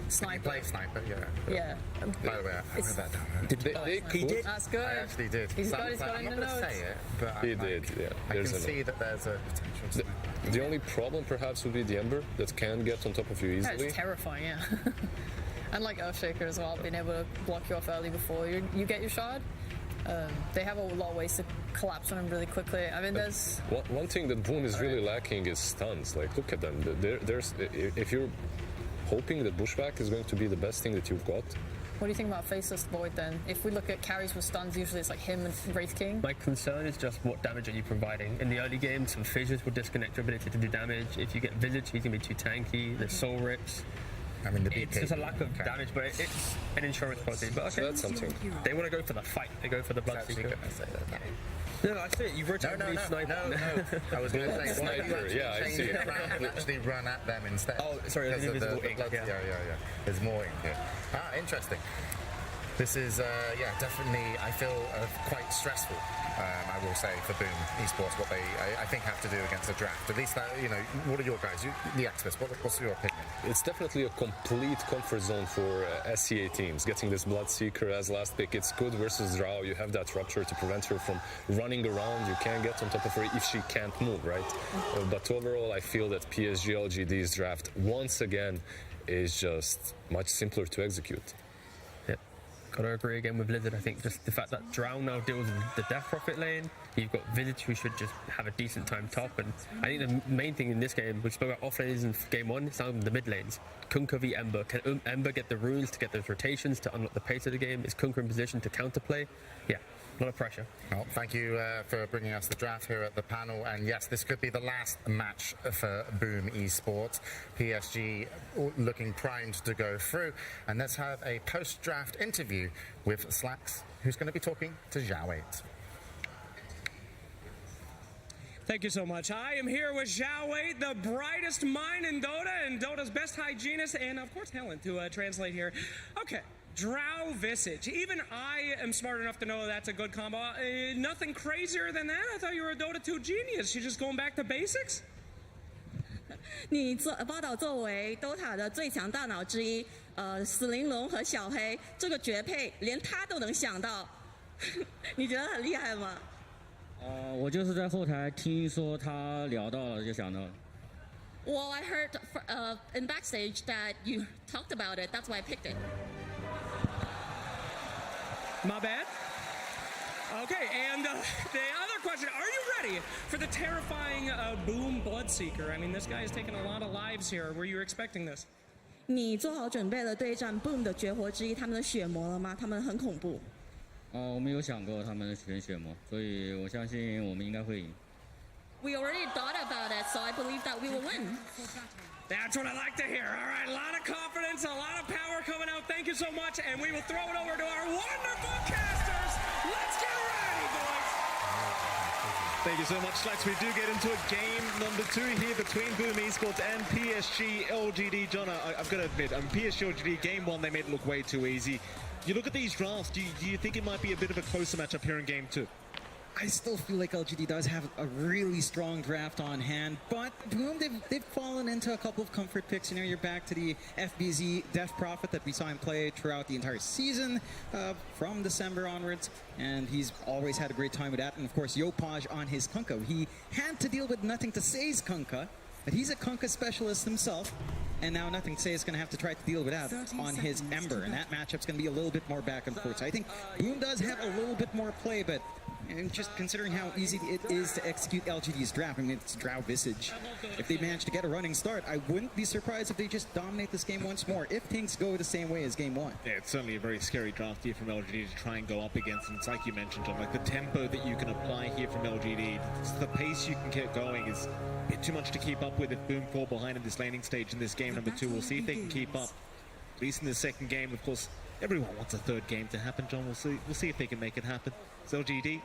Sniper. Play sniper, yeah. Yeah. By the way, I wrote that down. He did. That's good. I actually did. He's got in I'm the not going to notes. say it, but He did, yeah. I can see that there's a potential. The only problem perhaps would be the Ember that can get on top of you easily. That's terrifying, yeah. And like Earthshaker as well, being able to block you off early before you get your shard. They have a lot of ways to collapse on him really quickly. I mean, there's... One thing that Boom is really lacking is stuns. Like, look at them. There's if you're hoping that Bushwhack is going to be the best thing that you've got. What do you think about Faceless Void then? If we look at carries with stuns, usually it's like him and Wraith King. My concern is just what damage are you providing? In the early game, some fissures will disconnect your ability to do damage. If you get Visage, he's going to be too tanky. There's Soul Rips. I mean, it's just a lack of damage, but it's an insurance policy. But okay, so that's something. They want to go for the fight. They go for the Bloodseeker. No, I see it. You rotate sniper. No. I was going to say sniper. Yeah, I see it. Actually run at them instead. Oh, sorry, there's invisible ink. Yeah. There's more ink here. Interesting. This is, definitely, I feel quite stressful, I will say, for Boom Esports, what they, I think, have to do against the draft. At least, what are your guys, the experts, what's your opinion? It's definitely a complete comfort zone for SCA teams. Getting this Bloodseeker as last pick, it's good versus Drow. You have that Rupture to prevent her from running around. You can't get on top of her if she can't move, right? But overall, I feel that PSG LGD's draft, once again, is just much simpler to execute. Gotta agree again with Blizzard. I think just the fact that Drow now deals with the Death Prophet lane, you've got Visage who should just have a decent time top, and I think the main thing in this game, we spoke about off lanes in game one, it's now the mid lanes. Kunkka v Ember. Can Ember get the runes to get those rotations to unlock the pace of the game? Is Kunkka in position to counterplay? Yeah. A lot of pressure. Well, thank you for bringing us the draft here at the panel. And yes, this could be the last match for Boom Esports. PSG looking primed to go through. And let's have a post-draft interview with Slacks, who's going to be talking to Zhao Wei. Thank you so much. I am here with Zhao Wei, the brightest mind in Dota and Dota's best hygienist, and of course Helen to translate here. Okay. Drow Visage. Even I am smart enough to know that's a good combo. Nothing crazier than that? I thought you were a Dota 2 genius. You're just going back to basics? 你报道作为 Dota 的最强大脑之一，死灵龙和小黑这个绝配，连他都能想到，你觉得很厉害吗？我就是在后台听说他聊到了，就想到了。Well, I heard in backstage that you talked about it. That's why I picked it. My bad. Okay, and the other question, are you ready for the terrifying Boom Bloodseeker? I mean, this guy has taken a lot of lives here. Were you expecting this? 你做好准备了对战 Boom 的绝活之一，他们的血魔了吗？他们很恐怖。我们有想过他们选血魔，所以我相信我们应该会赢。We already thought about it, so I believe that we will win. That's what I like to hear. All right, a lot of confidence, a lot of power coming out. Thank you so much, and we will throw it over to our wonderful casters. Let's get ready, boys. Thank you so much, Slacks. We do get into a game number 2 here between Boom Esports and PSG LGD. John, I've got to admit, PSG LGD game 1, they made it look way too easy. You look at these drafts, do you think it might be a bit of a closer matchup here in game 2? I still feel like LGD does have a really strong draft on hand, but Boom, they've fallen into a couple of comfort picks. You know, you're back to the FBZ Def Prophet that we saw him play throughout the entire season from December onwards, and he's always had a great time with that. And of course, Yopaj on his Kunkka. He had to deal with Nothing to Say's Kunkka, but he's a Kunkka specialist himself. And now Nothing to Say is going to have to try to deal with that on his Ember, and that matchup's going to be a little bit more back and forth. So I think Boom does have a little bit more play, but just considering how easy it is to execute LGD's draft, I mean, it's Drow Visage. If they manage to get a running start, I wouldn't be surprised if they just dominate this game once more, if things go the same way as game 1. Yeah, it's certainly a very scary draft here from LGD to try and go up against, and it's like you mentioned, John, like the tempo that you can apply here from LGD, the pace you can get going is a bit too much to keep up with if Boom fall behind in this laning stage in this game number 2. We'll see if they can keep up, at least in the second game. Of course, everyone wants a third game to happen, John. We'll see if they can make it happen. So LGD,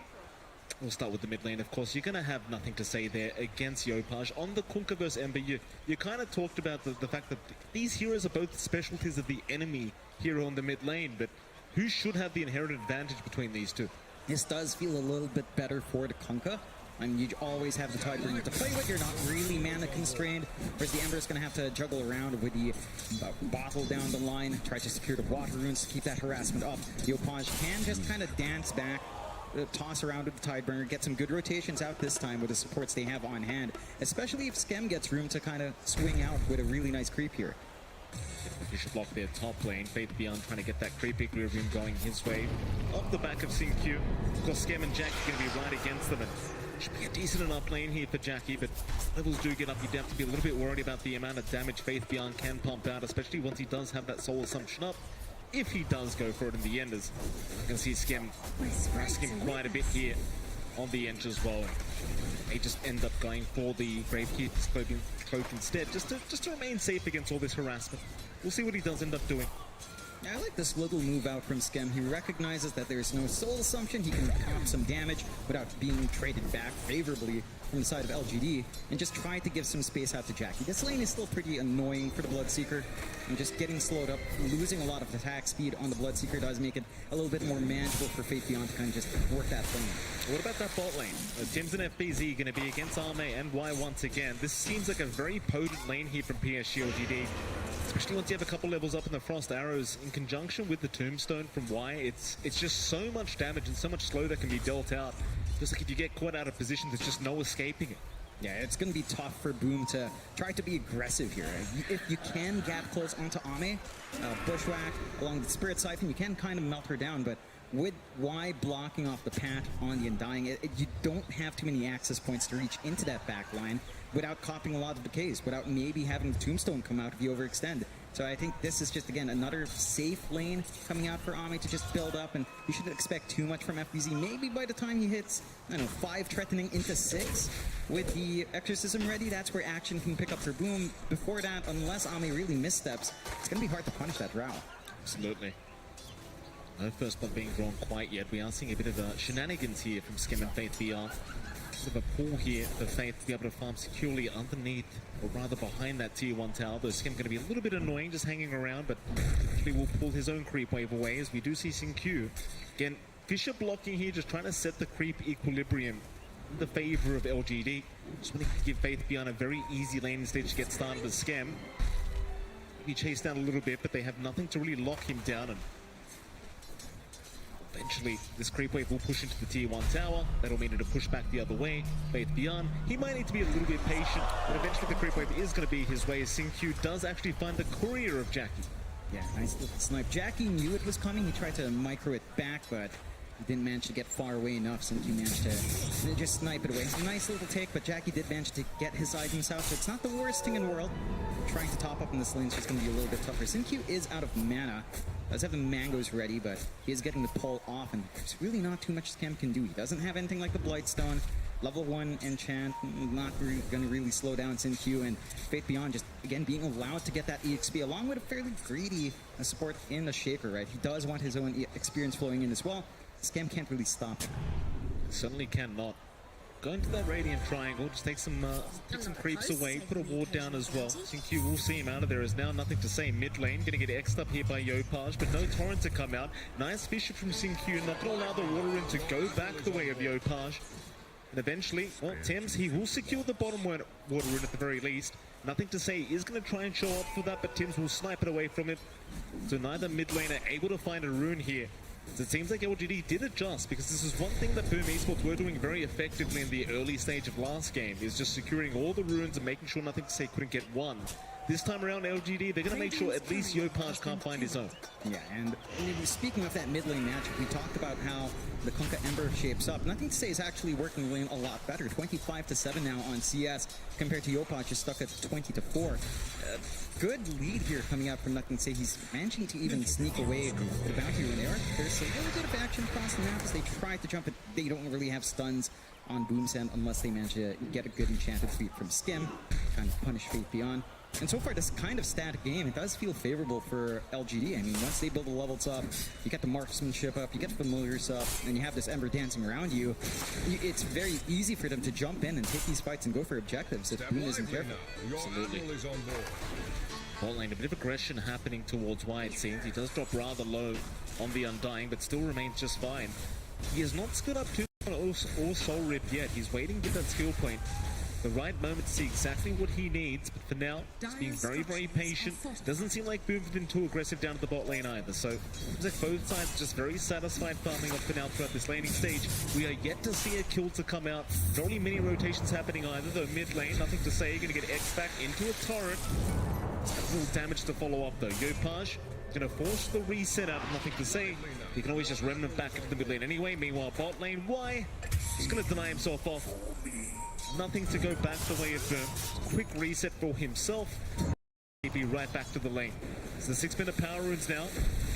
we'll start with the mid lane. Of course, you're going to have Nothing to Say there against Yopaj. On the Kunkka vs Ember, you kind of talked about the fact that these heroes are both specialties of the enemy hero on the mid lane, but who should have the inherent advantage between these two? This does feel a little bit better for the Kunkka. I mean, you always have the Tidebringer to play with. You're not really mana constrained, whereas the Ember's going to have to juggle around with the bottle down the line, try to secure the water runes to keep that harassment up. Yopaj can just kind of dance back, toss around with the Tidebringer, get some good rotations out this time with the supports they have on hand, especially if Skem gets room to kind of swing out with a really nice creep here. Bishop block there top lane. Faith Beyond trying to get that creepy clear room going his way. Off the back of Sync-Q. Of course, Skem and Jack are going to be right against them. And should be a decent enough lane here for Jackie, but levels do get up. You have to be a little bit worried about the amount of damage Faith Beyond can pump out, especially once he does have that Soul Assumption up. If he does go for it in the end, as you can see Skem harassing him quite a bit here on the edge as well. And they just end up going for the Gravekeeper's cloak instead, just to remain safe against all this harassment. We'll see what he does end up doing. I like this little move out from Skem. He recognizes that there's no Soul Assumption. He can comp some damage without being traded back favorably from the side of LGD, and just try to give some space out to Jackie. This lane is still pretty annoying for the Bloodseeker, and just getting slowed up, losing a lot of attack speed on the Bloodseeker does make it a little bit more manageable for Faith Beyond to kind of just work that lane. What about that bot lane? Tim's and FBZ going to be against Arme and Y once again. This seems like a very potent lane here from PSG LGD. Especially once you have a couple levels up in the Frost Arrows in conjunction with the Tombstone from Y. It's just so much damage and so much slow that can be dealt out. Just like if you get caught out of position, there's just no escaping it. Yeah, it's going to be tough for Boom to try to be aggressive here. If you can gap close onto Ame, Bushwhack along the Spirit Siphon, you can kind of melt her down, but with Y blocking off the path on the Undying, you don't have too many access points to reach into that back line without copying a lot of decays, without maybe having the Tombstone come out if you overextend. So I think this is just, again, another safe lane coming out for Ame to just build up, and you shouldn't expect too much from FBZ. Maybe by the time he hits, I don't know, 5 threatening into 6 with the Exorcism ready, that's where action can pick up for Boom. Before that, unless Ame really missteps, it's going to be hard to punish that Drow. Absolutely. No first blood being drawn quite yet. We are seeing a bit of shenanigans here from Skim and Faith BR. Bit of a pull here for Faith to be able to farm securely underneath, or rather behind that tier 1 tower. Though Skim going to be a little bit annoying just hanging around, but actually will pull his own creep wave away as we do see Sin-Q. Again, Fisher blocking here, just trying to set the creep equilibrium in the favor of LGD. Just wanting to give Faith BR a very easy lane stage to get started with Skim. Maybe chase down a little bit, but they have nothing to really lock him down, and eventually, this creep wave will push into the tier 1 tower. That'll mean it'll push back the other way. Faith Beyond, he might need to be a little bit patient, but eventually the creep wave is going to be his way. Sin-Q does actually find the courier of Jackie. Yeah, nice little snipe. Jackie knew it was coming. He tried to micro it back, but he didn't manage to get far away enough. Sin-Q managed to just snipe it away. Nice little take, but Jackie did manage to get his items out, so it's not the worst thing in the world. Trying to top up in this lane is just going to be a little bit tougher. Sin-Q is out of mana. Does have the mangoes ready, but he is getting the pull off, and there's really not too much Scam can do. He doesn't have anything like the Blightstone. Level 1 enchant, not going to really slow down Sin-Q, and Faith Beyond just, again, being allowed to get that EXP, along with a fairly greedy support in the Shaker, right? He does want his own experience flowing in as well. Scam can't really stop him. Certainly cannot. Going to that Radiant Triangle, just take some creeps away, put a ward down as well. Sin-Q will see him out of there. Is now nothing to say. Mid lane, going to get X'd up here by Yopaj, but no Torrent to come out. Nice Fisher from Sin-Q, not going to allow the water in to go back the way of Yopaj. And eventually, well, Thames, he will secure the bottom water rune at the very least. Nothing to say, he is going to try and show up for that, but Tim's will snipe it away from it. So neither mid laner able to find a rune here. So it seems like LGD did adjust, because this is one thing that Boom Esports were doing very effectively in the early stage of last game, is just securing all the runes and making sure Nothing to Say couldn't get one. This time around, LGD, they're going to make sure at least Yopaj can't find his own. Yeah, and speaking of that mid lane matchup, we talked about how the Kunkka Ember shapes up. Nothing to Say is actually working the lane a lot better. 25-7 now on CS, compared to Yopaj, just stuck at 20-4. Good lead here coming out from Nothing to Say. He's managing to even sneak away the bounty rune there. There's a little bit of action across the map as they try to jump it. They don't really have stuns on Boom's end unless they manage to get a good enchanted feat from Skim, kind of punish Faith Beyond. And so far, this kind of static game, it does feel favorable for LGD. I mean, once they build the levels up, you get the marksmanship up, you get the familiars up, and you have this Ember dancing around you, it's very easy for them to jump in and take these fights and go for objectives if Boom isn't careful. Absolutely. Bot lane, a bit of aggression happening towards Y, it seems. He does drop rather low on the Undying, but still remains just fine. He has not stood up too or Soul Rip yet. He's waiting to get that skill point. The right moment to see exactly what he needs, but for now, he's being very, very patient. Doesn't seem like Boom's been too aggressive down to the bot lane either, so it seems like both sides are just very satisfied farming up for now throughout this laning stage. We are yet to see a kill to come out. Not really many rotations happening either, though mid lane, Nothing to Say, going to get X back into a torrent. A little damage to follow up though. Yopaj going to force the reset out of Nothing to Say. He can always just remnant back into the mid lane anyway. Meanwhile, bot lane, Y he's going to deny himself off. Nothing to go back the way of Boom. Quick reset for himself. He'd be right back to the lane. So the 6-minute power runes now.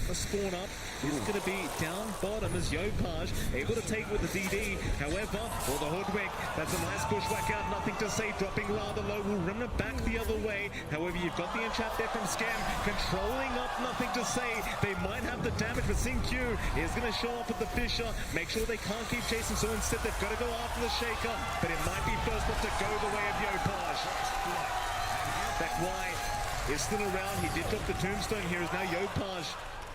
A spawn up. He's going to be down bottom as Yopaj able to take with the DD. However, for the Hoodwink, that's a nice bushwhack out. Nothing to Say, dropping rather low. Will run it back the other way. However, you've got the enchant there from Scam. Controlling up Nothing to Say. They might have the damage, but Sin-Q is going to show up with the Fisher. Make sure they can't keep chasing, so instead they've got to go after the Shaker. But it might be first one to go the way of Yopaj. That Y is still around. He did drop the tombstone here. Is now Yopaj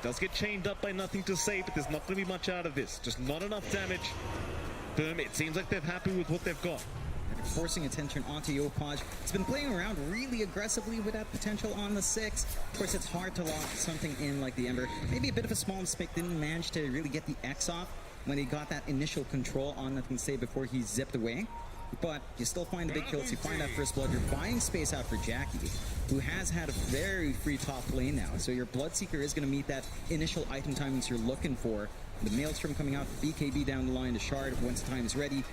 does get chained up by Nothing to Say, but there's not going to be much out of this. Just not enough damage. Boom, it seems like they're happy with what they've got. And forcing attention onto Yopaj. He's been playing around really aggressively with that potential on the 6. Of course, it's hard to lock something in like the Ember. Maybe a bit of a small mistake. Didn't manage to really get the X off when he got that initial control on Nothing to Say before he zipped away. But you still find the big kills, you find that first blood, you're buying space out for Jackie, who has had a very free top lane now. So your Bloodseeker is going to meet that initial item timings you're looking for The Maelstrom coming out, BKB down the line, the Shard once the time is ready.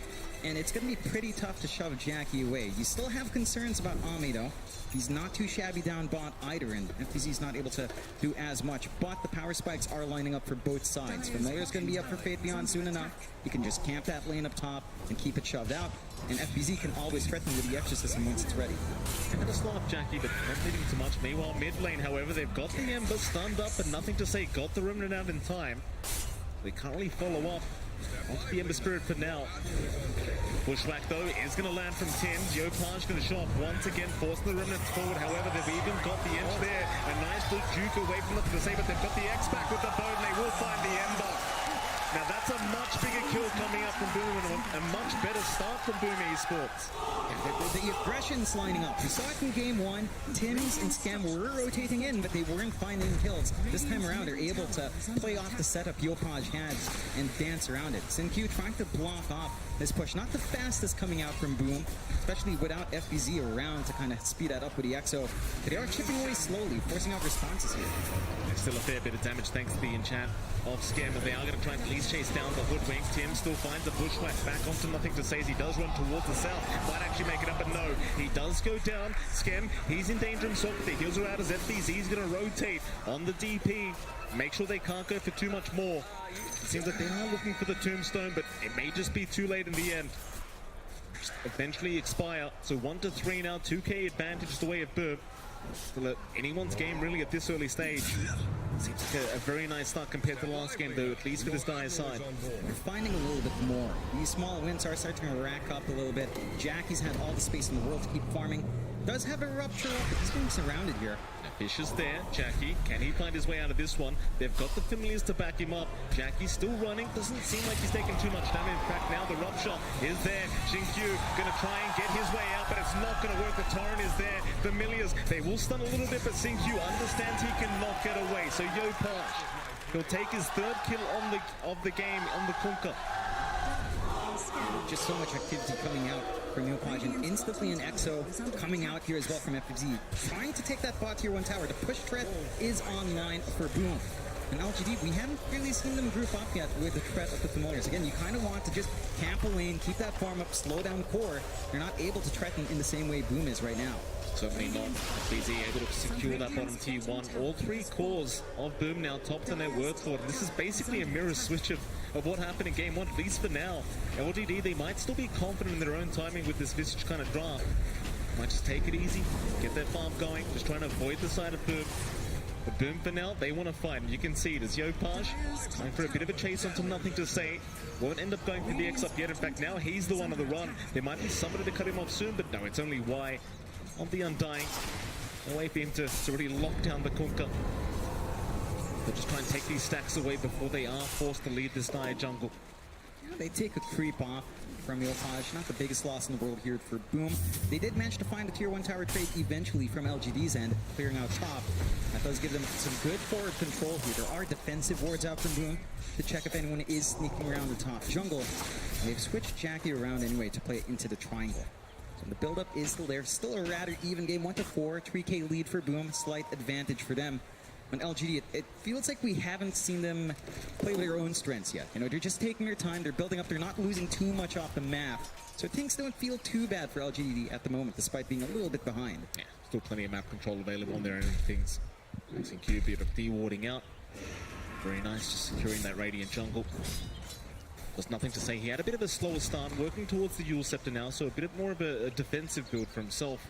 And it's going to be pretty tough to shove Jackie away. You still have concerns about Ami, though. He's not too shabby down bot either, and FBZ's not able to do as much. But the power spikes are lining up for both sides. Familiar's going to be up for Fate Beyond soon enough. He can just camp that lane up top and keep it shoved out. And FBZ can always threaten with the Exorcism once it's ready. And a slot, Jackie, but not leading too much. Meanwhile, mid lane, however, they've got the Ember stunned up, but nothing to say. Got the Remnant out in time. They can't really follow up. Off the Ember Spirit for now. Bushwhack, though, is going to land from Tim. Yopaj going to show up once again, forcing the Remnants forward. However, they've even got the Inch there. A nice little juke away from nothing to say, but they've got the X back with the bow, and they will find the Ember. Now, that's a much bigger kill coming up from Boom, and a much better start from Boom Esports. The aggression's lining up. We saw it in game one. Tims and Scam were rotating in, but they weren't finding kills. This time around, they're able to play off the setup Yopaj had and dance around it. Sinkyu trying to block off this push. Not the fastest coming out from Boom, especially without FBZ around to kind of speed that up with the EXO. But they are chipping away slowly, forcing out responses here. There's still a fair bit of damage thanks to the enchant of Scam, but they are going to try and please chase down the Hoodwink. Tim still finds the Bushwhack back onto nothing to say as he does run towards the south. Might actually make it up, but no. He does go down. Scam, he's in danger himself, but the heals are out as FBZ's going to rotate on the DP. Make sure they can't go for too much more. It seems like they are looking for the Tombstone, but it may just be too late in the end. Just eventually expire. So 1-3 now, 2k advantage the way of Boom. Still anyone's game really at this early stage. Seems like a very nice start compared to the last game, though, at least for this Dire side. We're finding a little bit more. These small wins are starting to rack up a little bit. Jackie's had all the space in the world to keep farming. Does have a rupture up, but he's being surrounded here. Fish is there. Jackie, can he find his way out of this one? They've got the familiars to back him up. Jackie's still running. Doesn't seem like he's taking too much damage. In fact, now the rupture is there. Xinkyu going to try and get his way out, but it's not going to work. The torrent is there. Familiars, they will stun a little bit, but Xinkyu understands he cannot get away. So Yopaj, he'll take his third kill of the game on the Kunkka. Just so much activity coming out from Yopaj, and instantly an EXO coming out here as well from FFZ. Trying to take that bot tier 1 tower. The push threat is online for Boom. And LGD, we haven't really seen them group up yet with the threat of the familiars. Again, you kind of want to just camp a lane, keep that farm up, slow down core. You're not able to threaten in the same way Boom is right now. Certainly not. BZ able to secure that bottom T1. All three cores of Boom now topped in their worth for it. This is basically a mirror switch of what happened in game one, at least for now. LGD, they might still be confident in their own timing with this Visage kind of draft. Might just take it easy, get their farm going, just trying to avoid the side of Boom. But Boom for now, they want to fight. You can see it as Yopaj trying for a bit of a chase onto nothing to say. Won't end up going for the X up yet. In fact, now he's the one on the run. There might be somebody to cut him off soon, but no, it's only Y on the Undying. No way for him to really lock down the Kunkka. They'll just try and take these stacks away before they are forced to leave this Dire jungle. Yeah, they take a creep off from Yopaj. Not the biggest loss in the world here for Boom. They did manage to find a tier 1 tower trade eventually from LGD's end, clearing out top. That does give them some good forward control here. There are defensive wards out from Boom to check if anyone is sneaking around the top jungle. They've switched Jackie around anyway to play into the triangle. So the build-up is still there. Still a rather even game, 1-4, 3k lead for Boom, slight advantage for them. On LGD, it feels like we haven't seen them play with their own strengths yet. You know, they're just taking their time, they're building up, they're not losing too much off the map. So things don't feel too bad for LGD at the moment, despite being a little bit behind. Yeah, still plenty of map control available on their own things. Using Q, bit of de-warding out. Very nice, just securing that Radiant jungle. There's nothing to say. He had a bit of a slower start, working towards the Yule Scepter now, so a bit more of a defensive build for himself.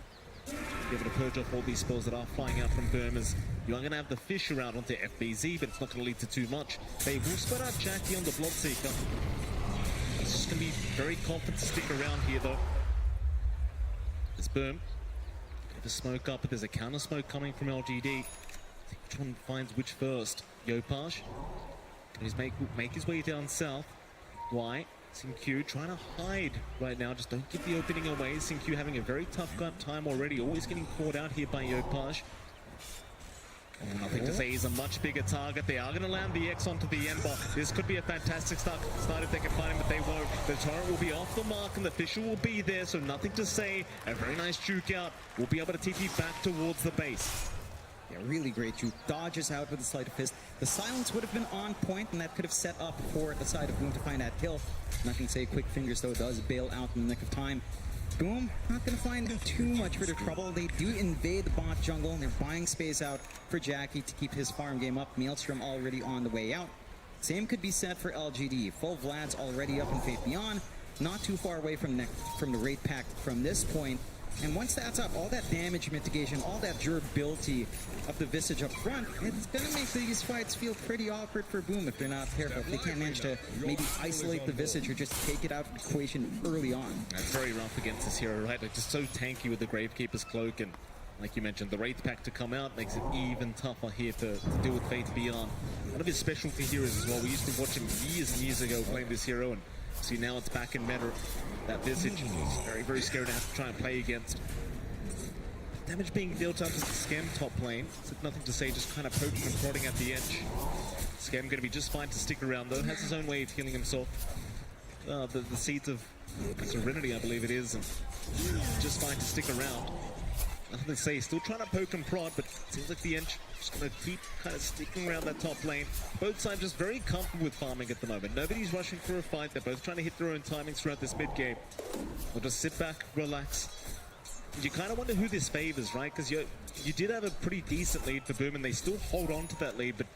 Be able to purge off all these spells that are flying out from Burmers. You are going to have the fish around onto FBZ, but it's not going to lead to too much. They will spread out Jackie on the Bloodseeker. He's just going to be very confident to stick around here, though. There's Boom. Bit of a smoke up, but there's a counter smoke coming from LGD. See which one finds which first. Yopaj. Can he make his way down south? Why? Sinkyu trying to hide right now, just don't give the opening away. Sinkyu having a very tough time already, always getting caught out here by Yopaj. Nothing to say, he's a much bigger target. They are going to land the X onto the Ember. This could be a fantastic start if they can find him, but they won't. The turret will be off the mark and the Fisher will be there, so nothing to say. A very nice juke out. We'll be able to TP back towards the base. Yeah, really great juke. Dodges out with the sleight of fist. The silence would have been on point, and that could have set up for the side of Boom to find that kill. Nothing to say, Quick Fingers, though, does bail out in the nick of time. Boom, not going to find too much further trouble. They do invade the bot jungle, and they're buying space out for Jackie to keep his farm game up. Maelstrom already on the way out. Same could be said for LGD. Full Vlad's already up in Fate Beyond. Not too far away from the raid pack from this point. And once that's up, all that damage mitigation, all that durability of the Visage up front, it's going to make these fights feel pretty awkward for Boom if they're not careful. If they can't manage to maybe isolate the Visage or just take it out of the equation early on. That's very rough against this hero, right? Like, just so tanky with the Gravekeeper's Cloak, and like you mentioned, the Wraith Pack to come out makes it even tougher here to deal with Fate Beyond. One of his specialty heroes as well. We used to watch him years and years ago playing this hero, and see now it's back in meta. That Visage is very, very scary to have to try and play against. Damage being dealt up as the Scam top lane. So nothing to say, just kind of poking and prodding at the edge. Scam going to be just fine to stick around though. Has his own way of healing himself. The Seeds of Serenity, I believe it is, and just fine to stick around. Nothing to say, still trying to poke and prod, but it seems like the Ench just going to keep kind of sticking around that top lane. Both sides just very comfortable with farming at the moment. Nobody's rushing for a fight. They're both trying to hit their own timings throughout this mid game. They'll just sit back, relax. You kind of wonder who this favors, right? Because you did have a pretty decent lead for Boom, and they still hold on to that lead, but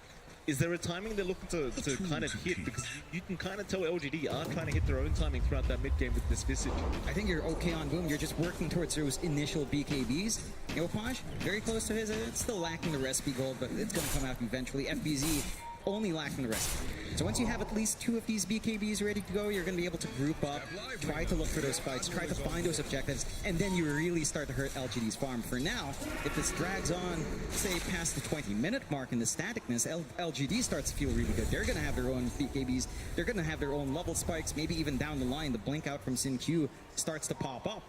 is there a timing they're looking to kind of hit? Because you can kind of tell LGD are trying to hit their own timing throughout that mid game with this Visage. I think you're okay on Boom. You're just working towards those initial BKBs. Yopaj, very close to his. It's still lacking the recipe gold, but it's going to come out eventually. FBZ only lacking the recipe. So once you have at least 2 of these BKBs ready to go, you're going to be able to group up, try to look for those fights, try to find those objectives, and then you really start to hurt LGD's farm. For now, if this drags on, say, past the 20-minute mark in the staticness, LGD starts to feel really good. They're going to have their own BKBs. They're going to have their own level spikes. Maybe even down the line, the blink out from Sin Q starts to pop up.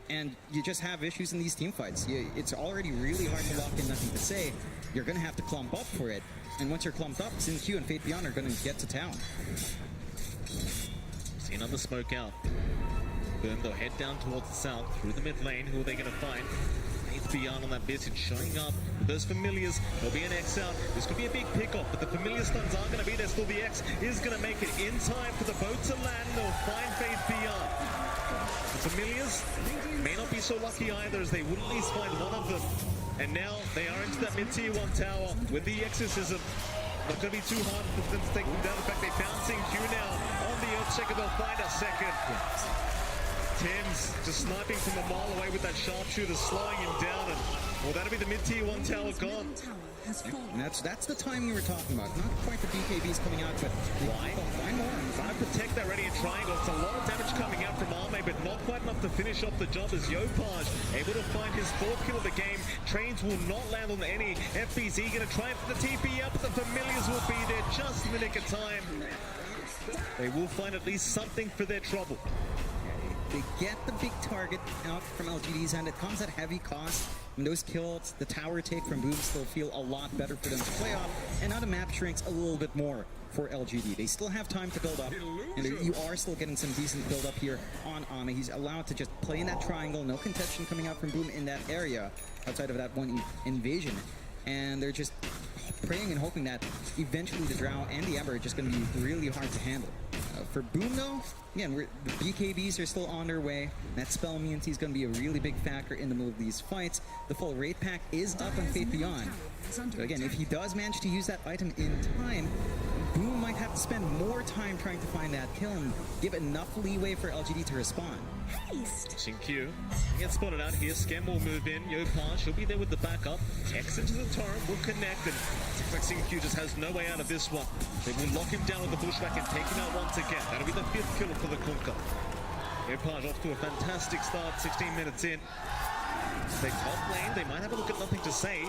And you just have issues in these team fights. It's already really hard to lock in, nothing to say. You're going to have to clump up for it. And once you're clumped up, Sin Q and Fate Beyond are going to get to town. See another smoke out. Boom, they'll head down towards the south, through the mid lane. Who are they going to find? Fate Beyond on that Visage, showing up with those familiars. There'll be an X out. This could be a big pickoff, but the familiar stuns are going to be there. Still, the X is going to make it in time for the boat to land. They'll find Fate Beyond. The familiars may not be so lucky either, as they would at least find one of them. And now they are into that mid-tier 1 tower with the exorcism. Not going to be too hard for them to take them down. In fact, they're bouncing Q now on the Earthshaker. They'll find a second. Tim's just sniping from a mile away with that sharpshooter, slowing him down. And, well, that'll be the mid-tier 1 tower gone. And that's the time you were talking about. Not quite the BKBs coming out, but why? Why more? Trying to protect that Radiant Triangle. It's a lot of damage coming out from Arme, but not quite enough to finish off the job as Yopaj able to find his 4th kill of the game. Trains will not land on any. FBZ going to try for the TP up, but the familiars will be there just in the nick of time. They will find at least something for their trouble. They get the big target out from LGD's end. It comes at heavy cost. And those kills, the tower take from Boom still feel a lot better for them to play off. And now the map shrinks a little bit more for LGD. They still have time to build up. And you are still getting some decent build up here on Ana. He's allowed to just play in that triangle. No contention coming out from Boom in that area outside of that one invasion. And they're just praying and hoping that eventually the Drow and the Ember are just going to be really hard to handle. For Boom, though, again, the BKBs are still on their way. That spell immunity is going to be a really big factor in the middle of these fights. The full raid pack is up on Fate Beyond. So again, if he does manage to use that item in time, Boom might have to spend more time trying to find that kill and give enough leeway for LGD to respond. Sin Q gets spotted out here. Scam will move in. Yopaj, she'll be there with the backup. X into the torrent will connect, and seems like Sin Q just has no way out of this one. They will lock him down with the pushback and take him out once again. That'll be the 5th kill for the Kunkka. Yopaj off to a fantastic start, 16 minutes in. They top lane, they might have a look at nothing to say.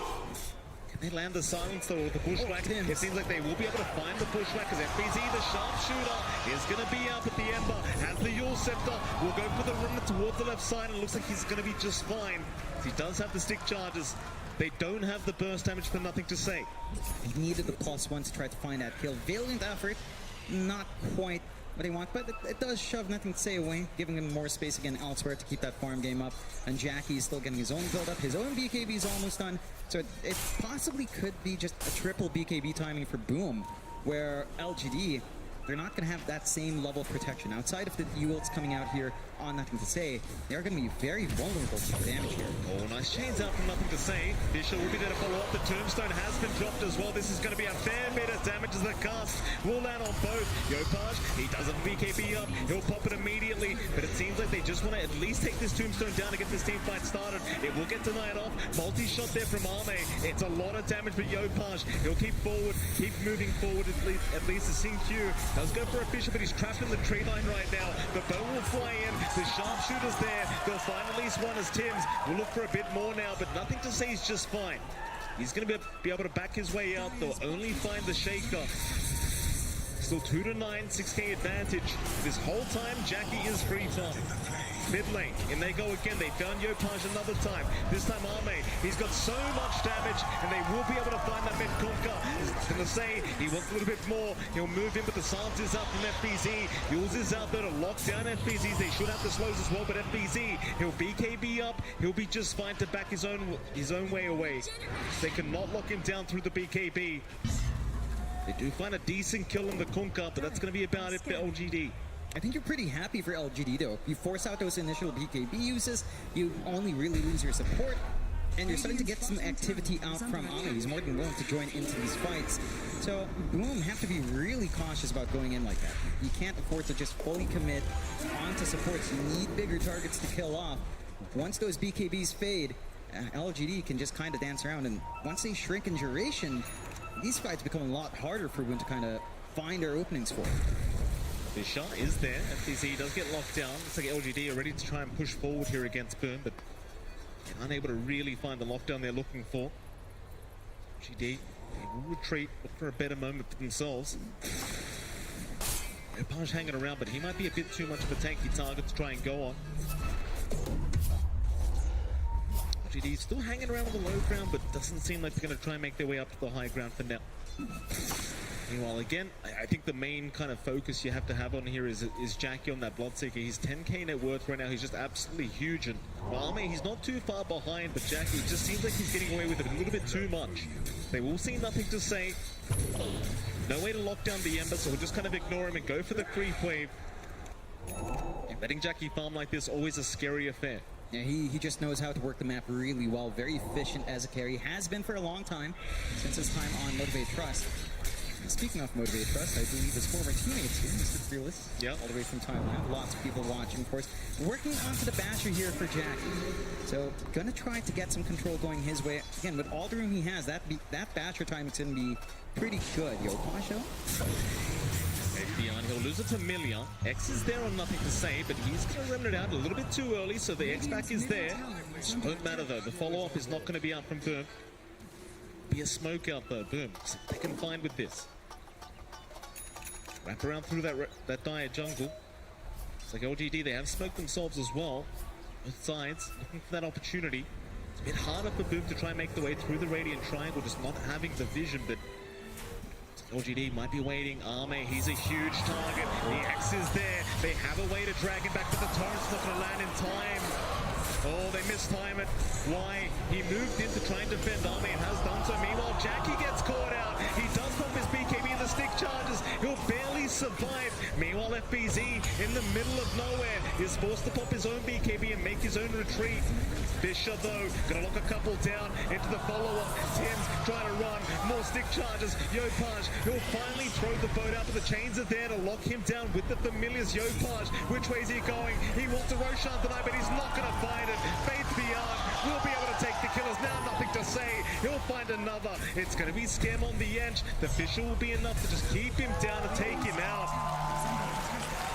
Can they land the silence though with the pushback? It seems like they will be able to find the pushback as FBZ, the sharpshooter, is going to be up at the Ember. Has the Yule Scepter, will go for the run towards the left side, and it looks like he's going to be just fine. He does have the stick charges. They don't have the burst damage for nothing to say. He needed the +1 to try to find that kill. Valiant effort, not quite what they want, but it does shove Nothing to Say away, giving him more space again elsewhere to keep that farm game up. And Jackie is still getting his own build up. His own BKB is almost done. So it possibly could be just a triple BKB timing for Boom, where LGD, they're not going to have that same level of protection. Outside of the Ewelts coming out here on Nothing to Say, they're going to be very vulnerable to the damage here. Oh, nice chains out from Nothing to Say. Fisher will be there to follow up. The Tombstone has been dropped as well. This is going to be a fair bit of damage as the cast will land on both. Yopaj, he does have BKB up. He'll pop it immediately, but it seems like they just want to at least take this Tombstone down to get this team fight started. It will get denied off. Multi-shot there from Arme. It's a lot of damage, but Yopaj, he'll keep forward, keep moving forward at least the Sing Q does go for a Fisher, but he's trapped in the tree line right now. The bow will fly in. The sharpshooter's there. They'll find at least one as Tim's will look for a bit more now, but Nothing to Say is just fine. He's going to be able to back his way out. They'll only find the Shaker. Still 2-9, 6k advantage. This whole time, Jackie is free time. Mid lane, and they go again. They found Yopaj another time. This time Arme, he's got so much damage, and they will be able to find that mid-conker. He's going to say he wants a little bit more. He'll move in, but the silence is up from FBZ. Yules is out there to lock down FBZ. They should have the slows as well, but FBZ, he'll BKB up. He'll be just fine to back his own way away. They cannot lock him down through the BKB. They do find a decent kill in the Kunkka, but that's going to be about it for LGD. I think you're pretty happy for LGD though. You force out those initial BKB uses, you only really lose your support, and you're starting to get some activity out from Ami. He's more than willing to join into these fights. So Boom have to be really cautious about going in like that. You can't afford to just fully commit onto supports. You need bigger targets to kill off. Once those BKBs fade, LGD can just kind of dance around, and once they shrink in duration, these fights become a lot harder for Boom to kind of find their openings for. The shot is there. FTC does get locked down. Looks like LGD are ready to try and push forward here against Boom, but unable to really find the lockdown they're looking for. LGD, they will retreat, look for a better moment for themselves. Yopaj hanging around, but he might be a bit too much of a tanky target to try and go on. LGD still hanging around on the low ground, but doesn't seem like they're going to try and make their way up to the high ground for now. Meanwhile, again, I think the main kind of focus you have to have on here is Jackie on that Bloodseeker. He's 10k net worth right now. He's just absolutely huge. And Arme, he's not too far behind, but Jackie just seems like he's getting away with it a little bit too much. They will see Nothing to Say. No way to lock down the Ember, so we'll just kind of ignore him and go for the creep wave. And letting Jackie farm like this, always a scary affair. Yeah, he just knows how to work the map really well. Very efficient as a carry. Has been for a long time, since his time on Motivate Trust. Speaking of Motivate Trust, I believe his former teammates here, Mr. Fearless, all the way from Thailand. Lots of people watching, of course. Working onto the Basher here for Jackie. So, gonna try to get some control going his way. Again, with all the room he has, that Basher time is gonna be pretty good. Yopaj, Beyond, he'll lose it to Million. X is there on Nothing to Say, but he's going to run it out a little bit too early, so the X-Back is there. It won't matter though, the follow-up is not going to be out from Boom. Be a smoke out though, Boom. They can find with this. Wrap around through that dire jungle. It's like LGD, they have smoked themselves as well. Both sides, looking for that opportunity. It's a bit harder for Boom to try and make the way through the Radiant Triangle, just not having the vision, but LGD might be waiting. Arme, he's a huge target. The X is there. They have a way to drag him back, but the torrent's not going to land in time. Oh, they mistime it. Why? He moved in to try and defend Arme and has done so. Meanwhile, Jackie gets caught out. He does pop his BKB in the stick charges. He'll barely survive. Meanwhile, FBZ in the middle of nowhere is forced to pop his own BKB and make his own retreat. Fisher, though, gonna lock a couple down into the follow-up. Tim's trying to run. More stick charges. Yopaj, he'll finally throw the boat out, but the chains are there to lock him down with the familiars. Yopaj, which way is he going? He wants a Roshan tonight, but he's not gonna find it. Faith Beyond will be able to take the killers. Now Nothing to Say. He'll find another. It's going to be Scam on the edge. The Fisher will be enough to just keep him down and take him out.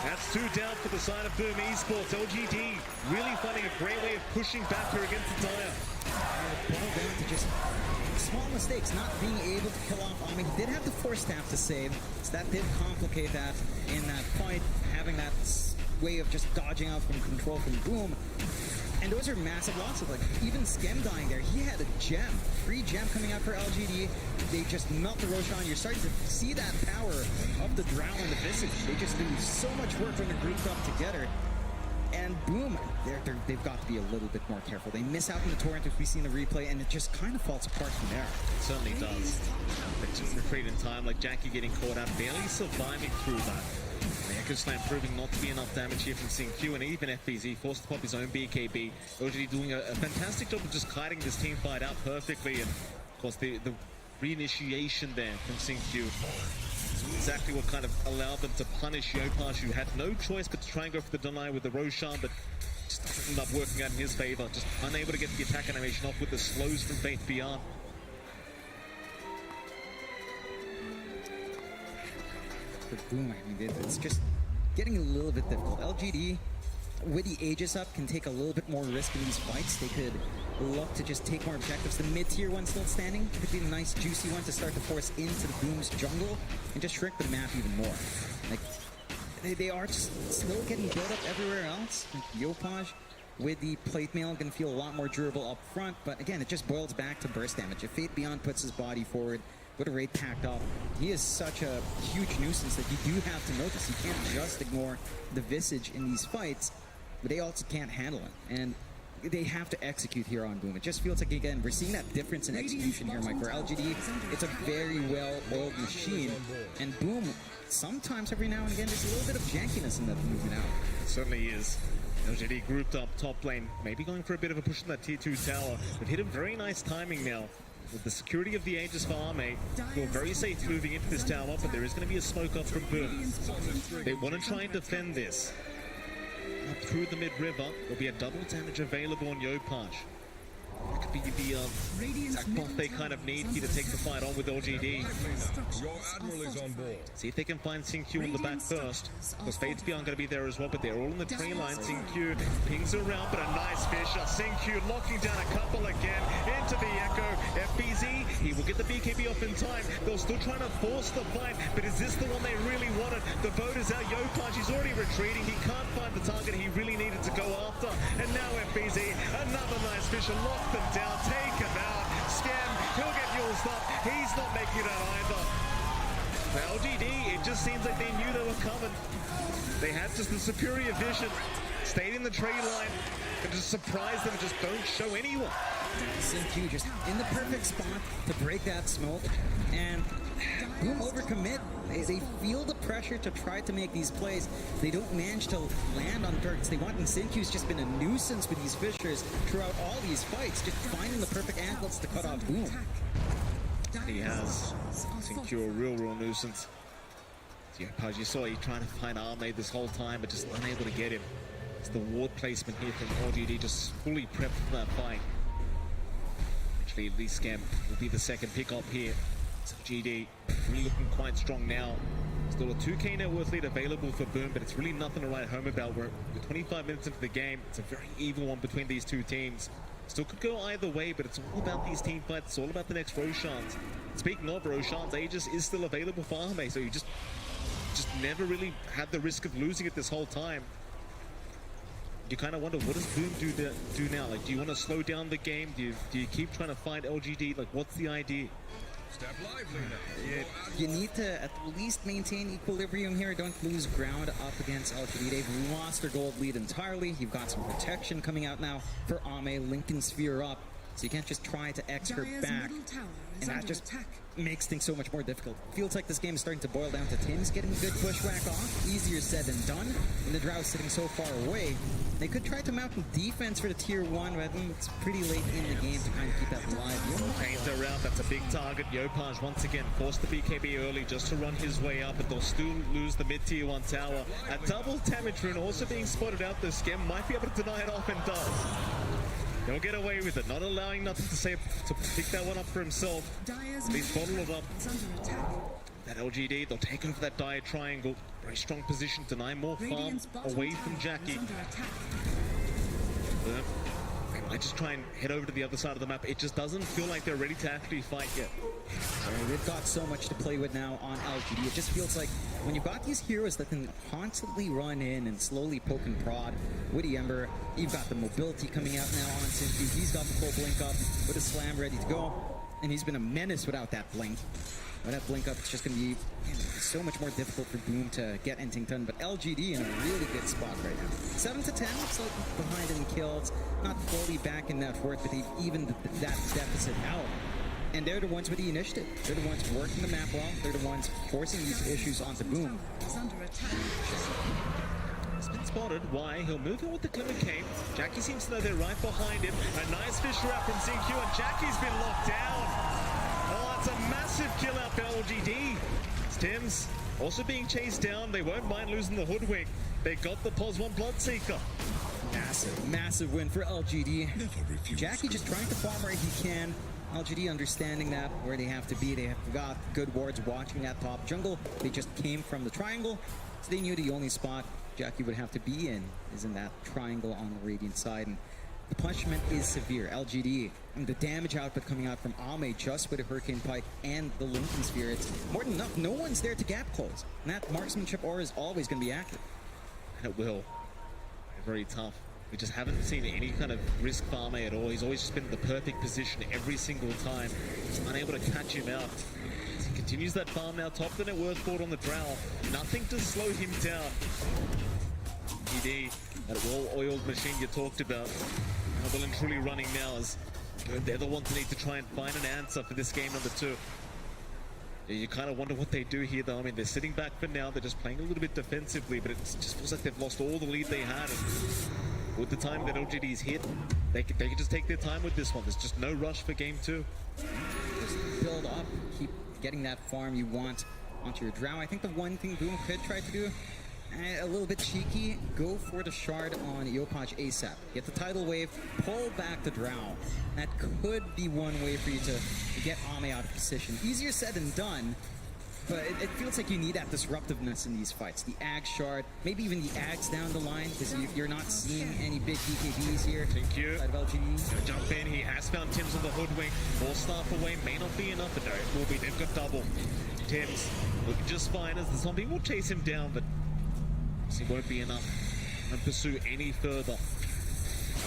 That's 2 down for the side of Boom Esports. LGD really finding a great way of pushing back here against the Dire. Boiled down to just small mistakes, not being able to kill off Ami. He did have the Force Staff to save, so that did complicate that in that fight, having that way of just dodging out from control from Boom. And those are massive losses. Like, even Skem dying there, he had a gem. Free gem coming out for LGD. They just melt the Roshan. You're starting to see that power of the Drow and the Visage. They just do so much work when they're grouped up together. And boom, they've got to be a little bit more careful. They miss out on the torrent, as we see in the replay, and it just kind of falls apart from there. It certainly does. They just retreat in time, like Jackie getting caught out, barely surviving through that. The Echo Slam proving not to be enough damage here from Q, and even FBZ forced to pop his own BKB. LGD doing a fantastic job of just kiting this team fight out perfectly, and of course the reinitiation there from Q. Exactly what kind of allowed them to punish Yopaj, who had no choice but to try and go for the deny with the Roshan, but just doesn't end up working out in his favor. Just unable to get the attack animation off with the slows from Faith Beyond. But boom, I mean, it's just getting a little bit difficult. LGD, with the Aegis up, can take a little bit more risk in these fights. They could look to just take more objectives. The mid-tier one still standing could be a nice, juicy one to start to force into the Boom's jungle and just shrink the map even more. Like, they are just still getting built up everywhere else. Like, Yopaj with the plate mail going to feel a lot more durable up front, but again, it just boils back to burst damage. If Fate Beyond puts his body forward with a raid packed up, he is such a huge nuisance that you do have to notice. You can't just ignore the Visage in these fights, but they also can't handle it. And they have to execute here on Boom. It just feels like, again, we're seeing that difference in execution here, Mike. For LGD, it's a very well-oiled machine. And Boom, sometimes, every now and again, there's a little bit of jankiness in that movement out. It certainly is. LGD grouped up top lane, maybe going for a bit of a push on that tier 2 tower, but hit a very nice timing now. With the security of the Aegis for Arme, feel very safe moving into this tower, but there is going to be a smoke up from Boom. They want to try and defend this. Up through the mid-river, there'll be a double damage available on Yopaj. That could be the exact buff they kind of need here to take the fight on with LGD. Your admiral is on board. See if they can find Q on the back first. Because Fate's Beyond going to be there as well, but they're all in the tree line. Q pings around, but a nice fish. Q locking down a couple again into the Echo. FBZ, he will get the BKB off in time. They're still trying to force the fight, but is this the one they really wanted? The boat is out. Yopaj, he's already retreating. He can't find the target he really needed to go after. And now FBZ, another nice fish, and lock them down, take him out. Scam, he'll get used up. He's not making it either. For LGD, it just seems like they knew they were coming. They had just the superior vision, stayed in the tree line, and just surprised them and just don't show anyone. Q just in the perfect spot to break that smoke, and Boom overcommit. They feel the pressure to try to make these plays. They don't manage to land on targets they want, and Sinkyu's just been a nuisance with these fishers throughout all these fights, just finding the perfect angles to cut off Boom. He has Sinky a real nuisance. Yopaj, you saw he trying to find Arme this whole time, but just unable to get him. It's the ward placement here from LGD, just fully prepped for that fight. Actually, at least Scam will be the second pick up here. So GD really looking quite strong now. Still a 2k net worth lead available for Boom, but it's really nothing to write home about. We're 25 minutes into the game. It's a very even one between these two teams. Still could go either way, but it's all about these team fights. It's all about the next Roshans. Speaking of Roshans, Aegis is still available for Arme, so you just never really had the risk of losing it this whole time. You kind of wonder, what does Boom do now? Like, do you want to slow down the game? Do you keep trying to find LGD? Like, what's the idea? Step lively now. You need to at least maintain equilibrium here. Don't lose ground up against LGD. They've lost their gold lead entirely. You've got some protection coming out now for Ame. Lincoln Sphere up. So you can't just try to X her back. And that just makes things so much more difficult. Feels like this game is starting to boil down to Tim's getting a good bushwhack off. Easier said than done. And the Drow sitting so far away. They could try to mount defense for the tier 1, but it's pretty late in the game to kind of keep that alive. Pains around, that's a big target. Yopaj once again forced the BKB early just to run his way up, but they'll still lose the mid-tier 1 tower. A double damage rune also being spotted out there. Scam might be able to deny it off and does. He'll get away with it, not allowing nothing to say to pick that one up for himself. At least bottle it up. That LGD, they'll take over that dire triangle. Very strong position, deny more farm away from Jackie. They might just try and head over to the other side of the map. It just doesn't feel like they're ready to actually fight yet. They've got so much to play with now on LGD. It just feels like when you've got these heroes that can constantly run in and slowly poke and prod, Witty Ember, you've got the mobility coming out now on Sinfu. He's got the full blink up with a slam ready to go, and he's been a menace without that blink. Without that blink up, it's just going to be so much more difficult for Boom to get anything done. But LGD in a really good spot right now. 7 to 10, looks like behind in kills, not fully back in net worth, but they've evened that deficit out. And they're the ones with the initiative. They're the ones working the map well. They're the ones forcing these issues onto Boom. It's been spotted. Why? He'll move in with the Glimmer Cape. Jackie seems to know they're right behind him. A nice fish wrap from ZQ, and Jackie's been locked down. Oh, it's a massive kill out for LGD. Tims also being chased down. They won't mind losing the Hoodwink. They got the POS1 Bloodseeker. Massive win for LGD. Jackie just trying to farm where he can. LGD understanding that where they have to be. They have got good wards watching that top jungle. They just came from the triangle, so they knew the only spot Jackie would have to be in is in that triangle on the Radiant side. And the punishment is severe. LGD, and the damage output coming out from Ame just with a Hurricane Pike and the Lincoln Sphere, it's more than enough. No one's there to gap close. And that marksmanship aura is always going to be active. And it will. Very tough. We just haven't seen any kind of risk for Ame at all. He's always just been in the perfect position every single time. Just unable to catch him out. As he continues that farm now, top the net worth board on the Drow. Nothing to slow him down. GD, that well-oiled machine you talked about, well and truly running now, as they're the ones that need to try and find an answer for this game number 2. You kind of wonder what they do here, though. I mean, they're sitting back for now. They're just playing a little bit defensively, but it just feels like they've lost all the lead they had. And with the time that LGD's hit, they can just take their time with this one. There's just no rush for game 2. Just build up, keep getting that farm you want onto your Drow. I think the one thing Boom could try to do, a little bit cheeky, go for the shard on Yopaj ASAP. Get the tidal wave, pull back the Drow. That could be one way for you to get Ame out of position. Easier said than done, but it feels like you need that disruptiveness in these fights. The Ag shard, maybe even the Ags down the line, because you're not seeing any big BKBs here. Thank you. Out of LGD. Gonna jump in. He has found Tims on the Hoodwink. More staff away. May not be enough, but no, it will be. They've got double. Tims looking just fine as the zombie will chase him down, but it won't be enough and pursue any further.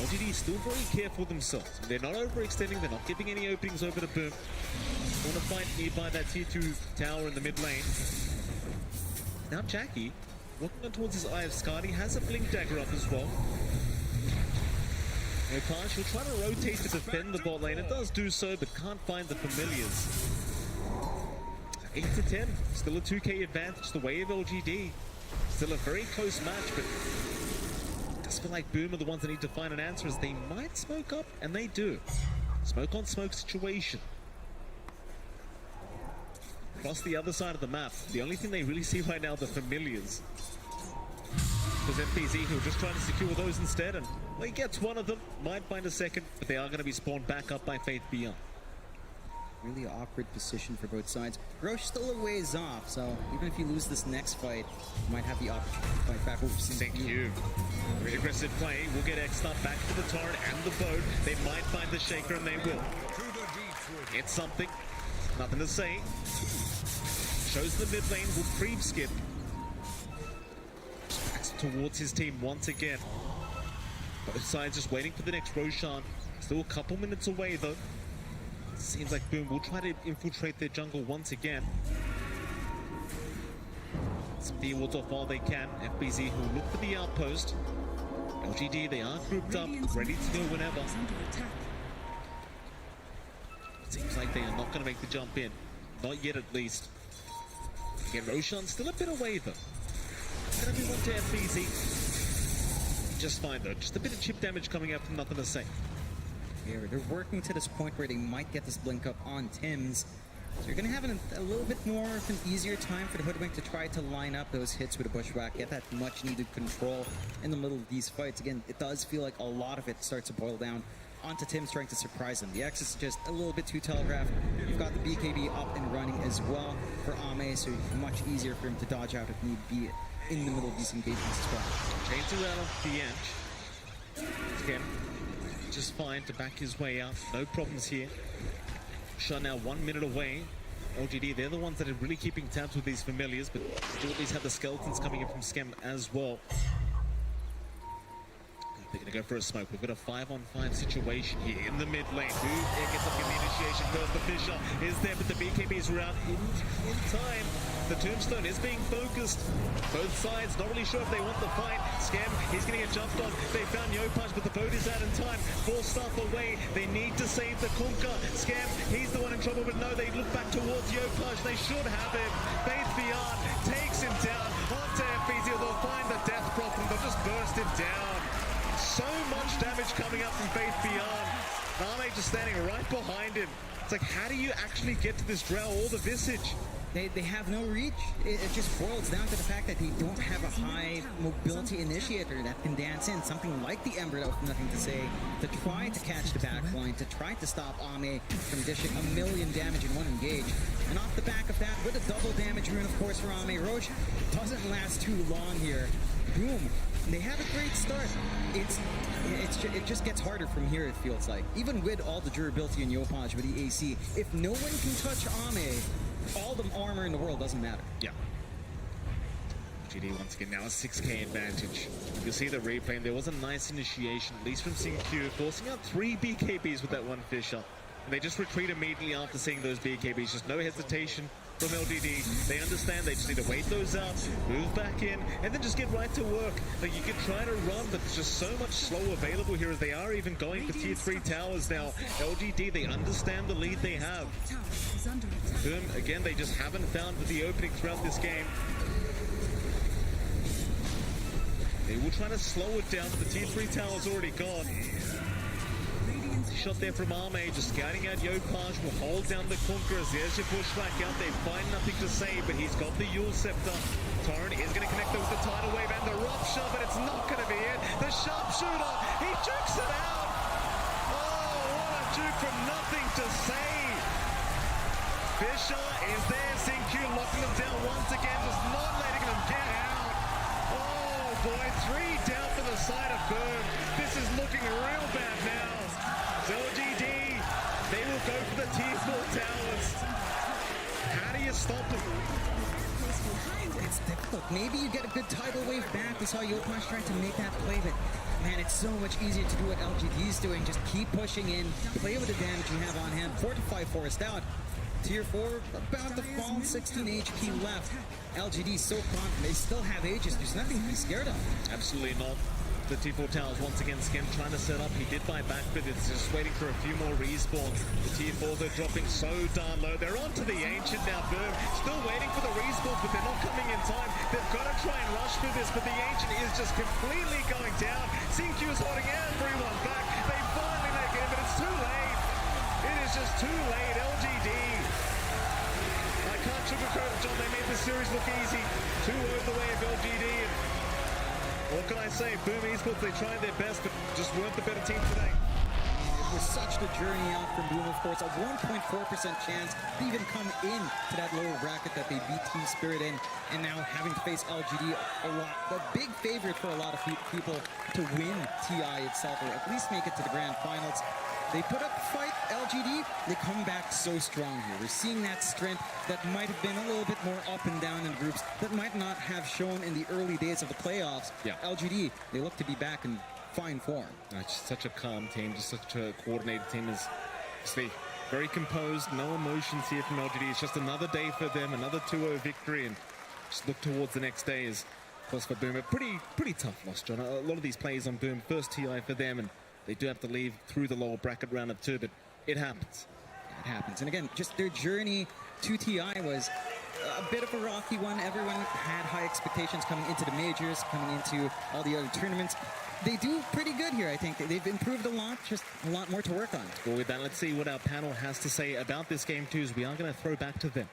LGD is still very careful themselves. They're not overextending. They're not giving any openings over to Boom. Want to fight nearby that tier 2 tower in the mid lane. Now Jackie, walking on towards his Eye of Scar, he has a Blink Dagger up as well. Yopaj will try to rotate to defend the bot lane. It does do so, but can't find the familiars. 8 to 10, still a 2k advantage the way of LGD. Still a very close match, but it does feel like Boom are the ones that need to find an answer, as they might smoke up, and they do. Smoke on smoke situation. Across the other side of the map, the only thing they really see right now are the familiars. Because FPZ, who are just trying to secure those instead, and well, he gets one of them, might find a second, but they are going to be spawned back up by Faith Beyond. Really awkward position for both sides. Roche still a ways off, so even if you lose this next fight, you might have the opportunity to fight back over some. Thank you. Very aggressive play. We'll get X'd up back to the torrent and the boat. They might find the Shaker, and they will. It's something. Nothing to say. Shows the mid lane will creep skip. Backs towards his team once again. Both sides just waiting for the next Roshan. Still a couple minutes away, though. Seems like Boom will try to infiltrate their jungle once again. Some D-wards off while they can. FBZ who look for the outpost. LGD, they are grouped up, ready to go whenever. Seems like they are not going to make the jump in. Not yet, at least. Again, Roshan still a bit away, though. Going to be one to FBZ. Just fine, though. Just a bit of chip damage coming out from Nothing to Say. They're working to this point where they might get this blink up on Tims. So you're going to have a little bit more of an easier time for the Hoodwink to try to line up those hits with a Bushwhack, get that much needed control in the middle of these fights. Again, it does feel like a lot of it starts to boil down onto Tims trying to surprise them. The X is just a little bit too telegraphed. You've got the BKB up and running as well for Ame, so much easier for him to dodge out if need be in the middle of these engagements as well. Chains around the edge. Again, just fine to back his way out. No problems here. Rapture now 1 minute away. LGD, they're the ones that are really keeping tabs with these familiars, but do at least have the skeletons coming in from Schem as well. They're going to go for a smoke. We've got a 5-on-5 situation here in the mid lane. Who gets up in the initiation first? The Fisher is there, but the BKBs are out in time. The Tombstone is being focused. Both sides not really sure if they want the fight. Schem, he's going to get jumped on. They found Yopaj, but the boat is out in time. 4 staff away. They need to save the Kunkka. Schem, he's the one in trouble, but no, they look back towards Yopaj. They should have him. Faith Beyond takes him down. Onto FBZ, they'll find the death problem. They'll just burst him down. So much damage coming up from Faith Beyond. Name just standing right behind him. It's like, how do you actually get to this drow or the Visage? They have no reach. It just boils down to the fact that they don't have a high mobility initiator that can dance in, something like the Ember of Nothing to Say, to try to catch the backline, to try to stop Ame from dishing 1 million damage in one engage. And off the back of that, with a double damage rune, of course, for Ame, Roche doesn't last too long here. Boom. They have a great start. It just gets harder from here, it feels like. Even with all the durability in Yopaj with the AC, if no one can touch Ame, all the armor in the world doesn't matter. Yeah. GD once again now a 6k advantage. You'll see the replay, and there was a nice initiation, at least from Q, forcing out 3 BKBs with that one Fisher. And they just retreat immediately after seeing those BKBs. Just no hesitation from LGD. They understand they just need to wait those out, move back in, and then just get right to work. Like, you can try to run, but there's just so much slow available here as they are even going for tier 3 towers now. LGD, they understand the lead they have. Boom, again, they just haven't found the opening throughout this game. They will try to slow it down, but the tier 3 tower's already gone. Shot there from Ame, just scouting out Yopaj, will hold down the Conquerors. There's your pushback out, they find nothing to save, but he's got the Yule Scepter. Torrent is going to connect with the Tidal Wave and the Rupture, but it's not going to be it. The Sharpshooter, he jukes it out. Oh, what a juke from Nothing to Save. Fisher is there, Q locking them down once again, just not letting them get out. Oh boy, 3 down for the side of Boom. This is looking real bad now. LGD, they will go for the tier 4 towers. How do you stop them? It's difficult. Maybe you get a good tidal wave back. We saw Yopaj trying to make that play, but man, it's so much easier to do what LGD's doing. Just keep pushing in, play with the damage you have on hand. Fortify Forest out. Tier 4 about to fall, 16 HP left. LGD so confident. They still have Aegis. There's nothing to be scared of. Absolutely not. The T4 towers once again, Schem trying to set up. He did buy back, but it's just waiting for a few more respawns. The tier 4s are dropping so darn low. They're onto the Ancient now, Boom. Still waiting for the respawns, but they're not coming in time. They've got to try and rush through this, but the Ancient is just completely going down. Q is holding everyone back. They finally make it, but it's too late. It is just too late. LGD. I can't sugarcoat it, John. They made this series look easy. 2-0 the way of LGD. What can I say? Boom Esports, they tried their best, but just weren't the better team today. It was such the journey out from Boom, of course. A 1.4% chance to even come in to that lower bracket that they beat Team Spirit in, and now having to face LGD a big favorite for a lot of people to win TI itself, or at least make it to the grand finals. They put up a fight, LGD, they come back so strong here. We're seeing that strength that might have been a little bit more up and down in groups that might not have shown in the early days of the playoffs. Yeah. LGD, they look to be back in fine form. Just such a calm team, just such a coordinated team. Is very composed, no emotions here from LGD. It's just another day for them, another 2-0 victory, and just look towards the next day is, of course, for Boom. A pretty tough loss, John. A lot of these players on Boom, first TI for them, and they do have to leave through the lower bracket round of 2, but it happens. It happens. And again, just their journey to TI was a bit of a rocky one. Everyone had high expectations coming into the majors, coming into all the other tournaments. They do pretty good here, I think. They've improved a lot, just a lot more to work on. Well, with that, let's see what our panel has to say about this game too, as we are going to throw back to them.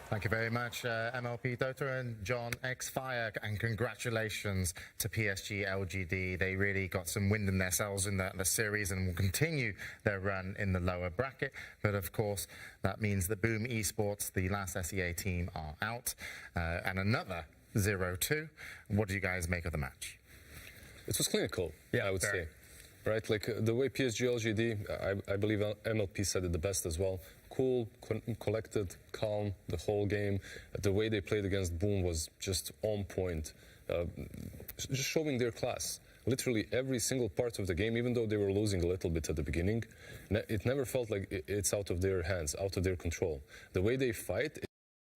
Thank you very much, MLP Dota and John X-Fire, and congratulations to PSG LGD. They really got some wind in their sails in the series and will continue their run in the lower bracket. But of course, that means that Boom Esports, the last SEA team, are out. And another 0-2. What do you guys make of the match? It was clinical, I would say. right? Like the way PSG LGD, I believe MLP said it the best as well. Cool, collected, calm the whole game. The way they played against Boom was just on point, just showing their class. Literally every single part of the game, even though they were losing a little bit at the beginning, it never felt like it's out of their hands, out of their control. The way they fight,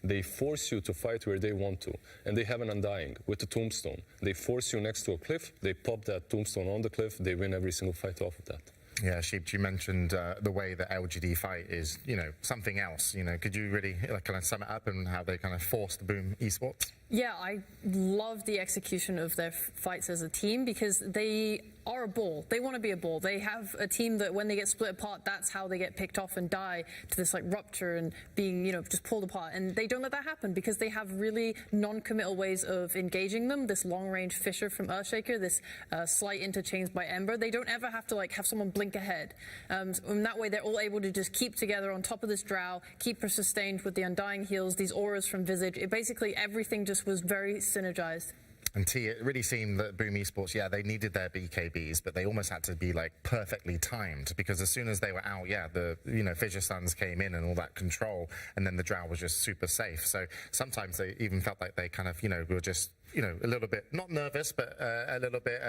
they force you to fight where they want to, and they have an Undying with the Tombstone. They force you next to a cliff, they pop that Tombstone on the cliff, they win every single fight off of that. Yeah, Sheep, you mentioned the way the LGD fight is, something else. Could you really kind of sum it up and how they kind of forced the Boom Esports? Yeah, I love the execution of their fights as a team because they are a ball. They want to be a ball. They have a team that when they get split apart, that's how they get picked off and die to this rupture and being, just pulled apart. And they don't let that happen because they have really non-committal ways of engaging them. This long-range Fisher from Earthshaker, this slight interchange by Ember. They don't ever have to have someone blink ahead. In that way, they're all able to just keep together on top of this Drow, keep her sustained with the Undying heals, these auras from Visage. Basically, everything just was very synergized. And T, it really seemed that Boom Esports, they needed their BKBs, but they almost had to be perfectly timed because as soon as they were out, the Fissure Suns came in and all that control, and then the Drow was just super safe. So sometimes they even felt like they kind of, were just a little bit, not nervous, but a little bit,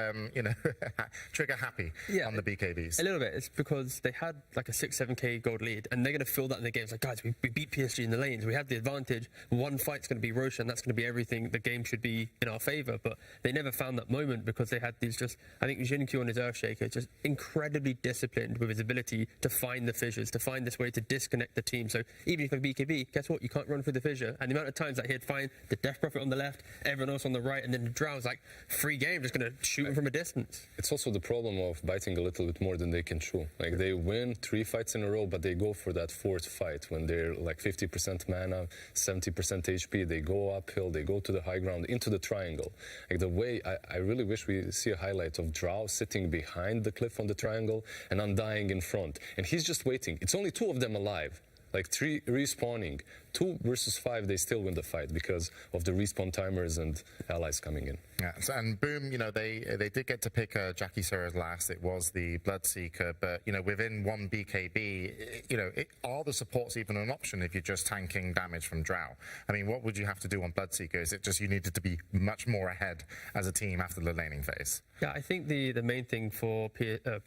trigger happy on the BKBs. A little bit. It's because they had a 6-7k gold lead, and they're going to fill that in the game. It's like, guys, we beat PSG in the lanes. We have the advantage. One fight's going to be Roshan. That's going to be everything. The game should be in our favor. But they never found that moment because they had these I think Jinkyu on his Earthshaker, just incredibly disciplined with his ability to find the fissures, to find this way to disconnect the team. So even if you're BKB, guess what? You can't run through the fissure. And the amount of times that he'd find the Death Prophet on the left, everyone else on the right, and then the Drow's free game, just going to shoot him from a distance. It's also the problem of biting a little bit more than they can chew. They win 3 fights in a row, but they go for that 4th fight when they're 50% mana, 70% HP. They go uphill, they go to the high ground, into the triangle. The way, I really wish we see a highlight of Drow sitting behind the cliff on the triangle and Undying in front. And he's just waiting. It's only 2 of them alive. 3 respawning, 2 versus 5, they still win the fight because of the respawn timers and allies coming in. Yeah, and Boom, they did get to pick Jackie Serra's last. It was the Bloodseeker, but within one BKB, are the supports even an option if you're just tanking damage from Drow? I mean, what would you have to do on Bloodseeker? Is it just you needed to be much more ahead as a team after the laning phase? Yeah, I think the main thing for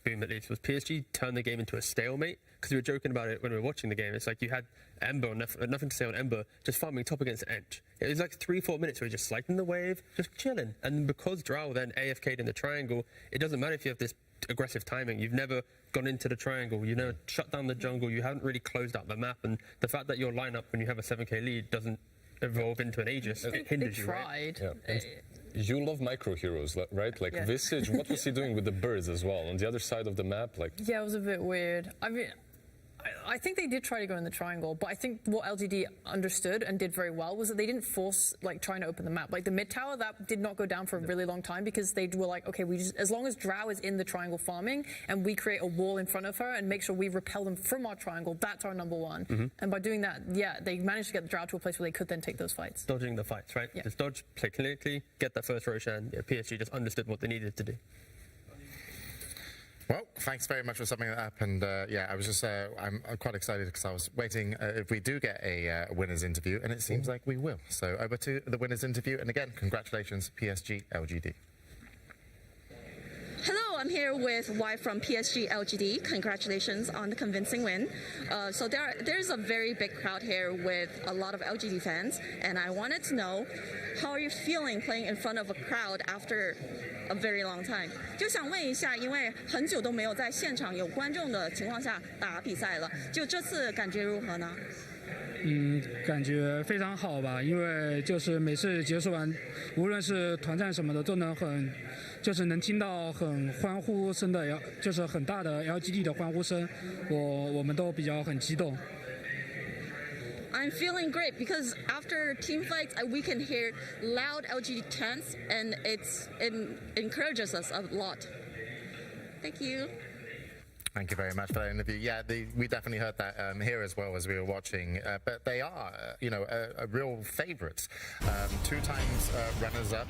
Boom at least was PSG turned the game into a stalemate. Because we were joking about it when we were watching the game. It's you had Ember, nothing to say on Ember, just farming top against Ench. It was 3-4 minutes where you're just sliding the wave, just chilling. And because Drow then AFK'd in the triangle, it doesn't matter if you have this aggressive timing. You've never gone into the triangle. You never shut down the jungle. You haven't really closed out the map. And the fact that your lineup, when you have a 7k lead, doesn't evolve into an Aegis, it hinders you, right? Yeah. You love micro heroes, right? Visage, what was he doing with the birds as well? On the other side of the map? Yeah, it was a bit weird. I mean, I think they did try to go in the triangle, but I think what LGD understood and did very well was that they didn't force trying to open the map. The mid tower, that did not go down for a really long time because they were okay, as long as Drow is in the triangle farming and we create a wall in front of her and make sure we repel them from our triangle, that's our number one. Mm-hmm. And by doing that, yeah, they managed to get the Drow to a place where they could then take those fights. Dodging the fights, right? Yeah. Just dodge, play clinically, get that first Roshan. Yeah, PSG just understood what they needed to do. Well, thanks very much for summing that up. And I was just, I'm quite excited because I was waiting if we do get a winner's interview, and it seems like we will. So over to the winner's interview. And again, congratulations, PSG LGD. Hello, I'm here with Y from PSG LGD. Congratulations on the convincing win. So there's a very big crowd here with a lot of LGD fans, and I wanted to know, how are you feeling playing in front of a crowd after a very long time? 就想问一下，因为很久都没有在现场有观众的情况下打比赛了，就这次感觉如何呢？感觉非常好吧，因为就是每次结束完，无论是团战什么的，都能能听到很欢呼声的，就是很大的 LGD 的欢呼声，我们都很激动。I'm feeling great because after team fights, we can hear loud LGD chants, and it encourages us a lot. Thank you. Thank you very much for that interview. Yeah, we definitely heard that here as well as we were watching. But they are, a real favourites. 2 times runners-up.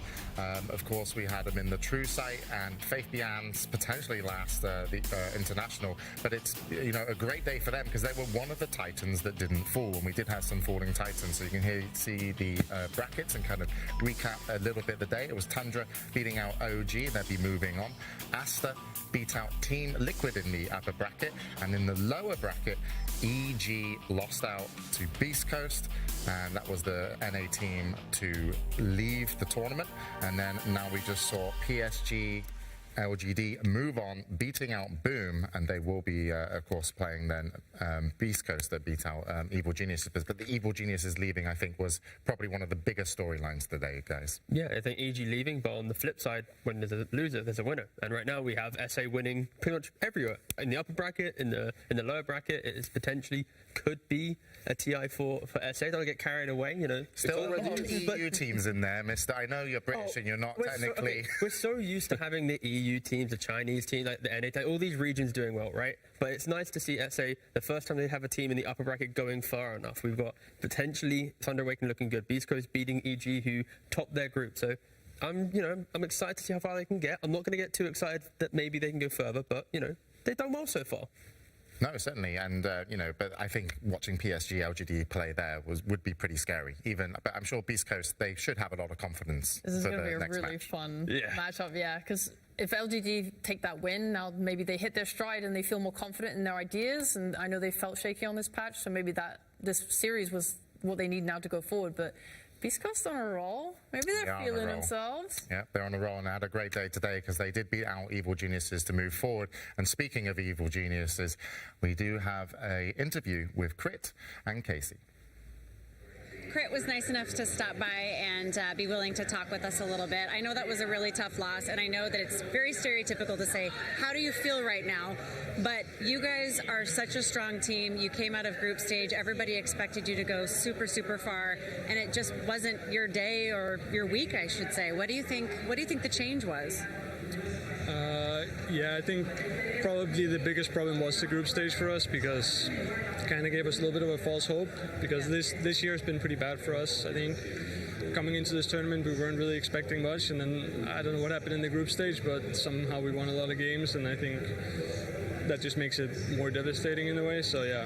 Of course, we had them in the True Sight and Faith Bian's potentially last the international. But it's, a great day for them because they were one of the Titans that didn't fall. And we did have some falling Titans. So you can see the brackets and kind of recap a little bit the day. It was Tundra beating out OG. They'll be moving on. Asta beat out Team Liquid in the upper bracket, and in the lower bracket, EG lost out to Beast Coast, and that was the NA team to leave the tournament. And then now we just saw PSG LGD move on, beating out Boom, and they will be, of course, playing then Beast Coast that beat out Evil Geniuses. But the Evil Geniuses leaving, I think, was probably one of the biggest storylines today, guys. Yeah, I think EG leaving, but on the flip side, when there's a loser, there's a winner. And right now we have SA winning pretty much everywhere. In the upper bracket, in the lower bracket, it is potentially could be a TI for SA. Don't get carried away, Still with all EU teams in there, mister. I know you're British and you're not technically... we're so used to having the EU teams, the Chinese teams, like the NA, all these regions doing well, right? But it's nice to see SA, the first time they have a team in the upper bracket going far enough. We've got potentially Thunder Awakening looking good, Beast Coast beating EG, who topped their group. So I'm excited to see how far they can get. I'm not going to get too excited that maybe they can go further, but, they've done well so far. No, certainly, and but I think watching PSG LGD play there would be pretty scary. But I'm sure Beast Coast, they should have a lot of confidence. This is for going to the be a next really match. fun matchup, because if LGD take that win, now maybe they hit their stride and they feel more confident in their ideas. And I know they felt shaky on this patch, so maybe this series was what they need now to go forward. But Beast Coast on a roll. Maybe they're feeling themselves. Yeah, they're on a roll and had a great day today because they did beat out Evil Geniuses to move forward. And speaking of Evil Geniuses, we do have an interview with Crit and Casey. Crit was nice enough to stop by and be willing to talk with us a little bit. I know that was a really tough loss, and I know that it's very stereotypical to say, how do you feel right now? But you guys are such a strong team. You came out of group stage. Everybody expected you to go super, super far, and it just wasn't your day or your week, I should say. What do you think the change was? I think probably the biggest problem was the group stage for us because it kind of gave us a little bit of a false hope because this year has been pretty bad for us. I think coming into this tournament we weren't really expecting much, and then I don't know what happened in the group stage, but somehow we won a lot of games, and I think that just makes it more devastating in a way. So yeah,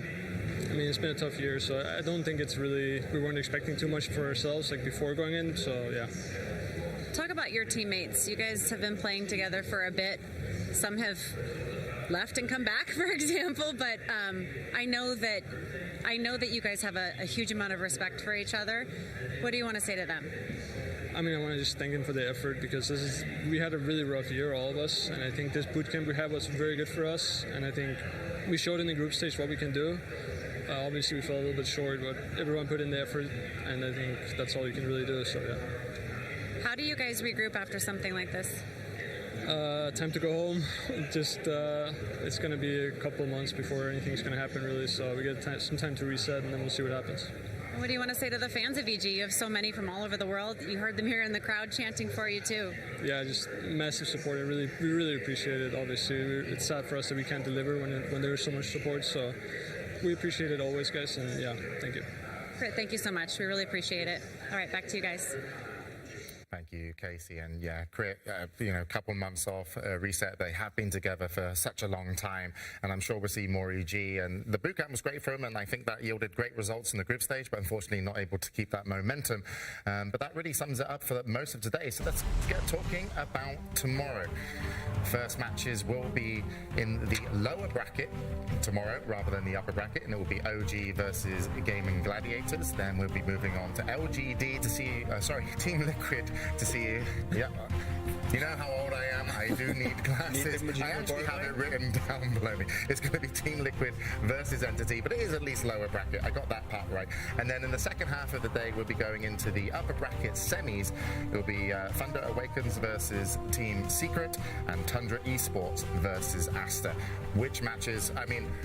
I mean, it's been a tough year, so I don't think it's really, we weren't expecting too much for ourselves like before going in, so yeah. Talk about your teammates. You guys have been playing together for a bit. Some have left and come back, for example, but I know that you guys have a huge amount of respect for each other. What do you want to say to them? I mean, I want to just thank them for the effort because we had a really rough year, all of us, and I think this bootcamp we had was very good for us, and I think we showed in the group stage what we can do. Obviously, we fell a little bit short, but everyone put in the effort, and I think that's all you can really do, so yeah. How do you guys regroup after something like this? Time to go home. Just it's going to be a couple of months before anything's going to happen, really. So we get some time to reset, and then we'll see what happens. What do you want to say to the fans of EG? You have so many from all over the world. You heard them here in the crowd chanting for you too. Yeah, just massive support. We really appreciate it. Obviously, it's sad for us that we can't deliver when there's so much support. So we appreciate it always, guys. And yeah, thank you. Great, thank you so much. We really appreciate it. All right, back to you guys. Thank you, Casey. And yeah, Crit, a couple of months off, reset. They have been together for such a long time, and I'm sure we'll see more EG. And the bootcamp was great for them, and I think that yielded great results in the group stage, but unfortunately not able to keep that momentum. But that really sums it up for most of today. So let's get talking about tomorrow. First matches will be in the lower bracket tomorrow rather than the upper bracket, and it will be OG versus Gaming Gladiators. Then we'll be moving on to LGD to see, Team Liquid to see, yeah. You know how old I am? I do need glasses. I actually have it written down below me. It's going to be Team Liquid versus Entity, but it is at least lower bracket. I got that part right. And then in the second half of the day, we'll be going into the upper bracket semis. It will be Thunder Awakens versus Team Secret and Tundra Esports versus Asta. Which matches,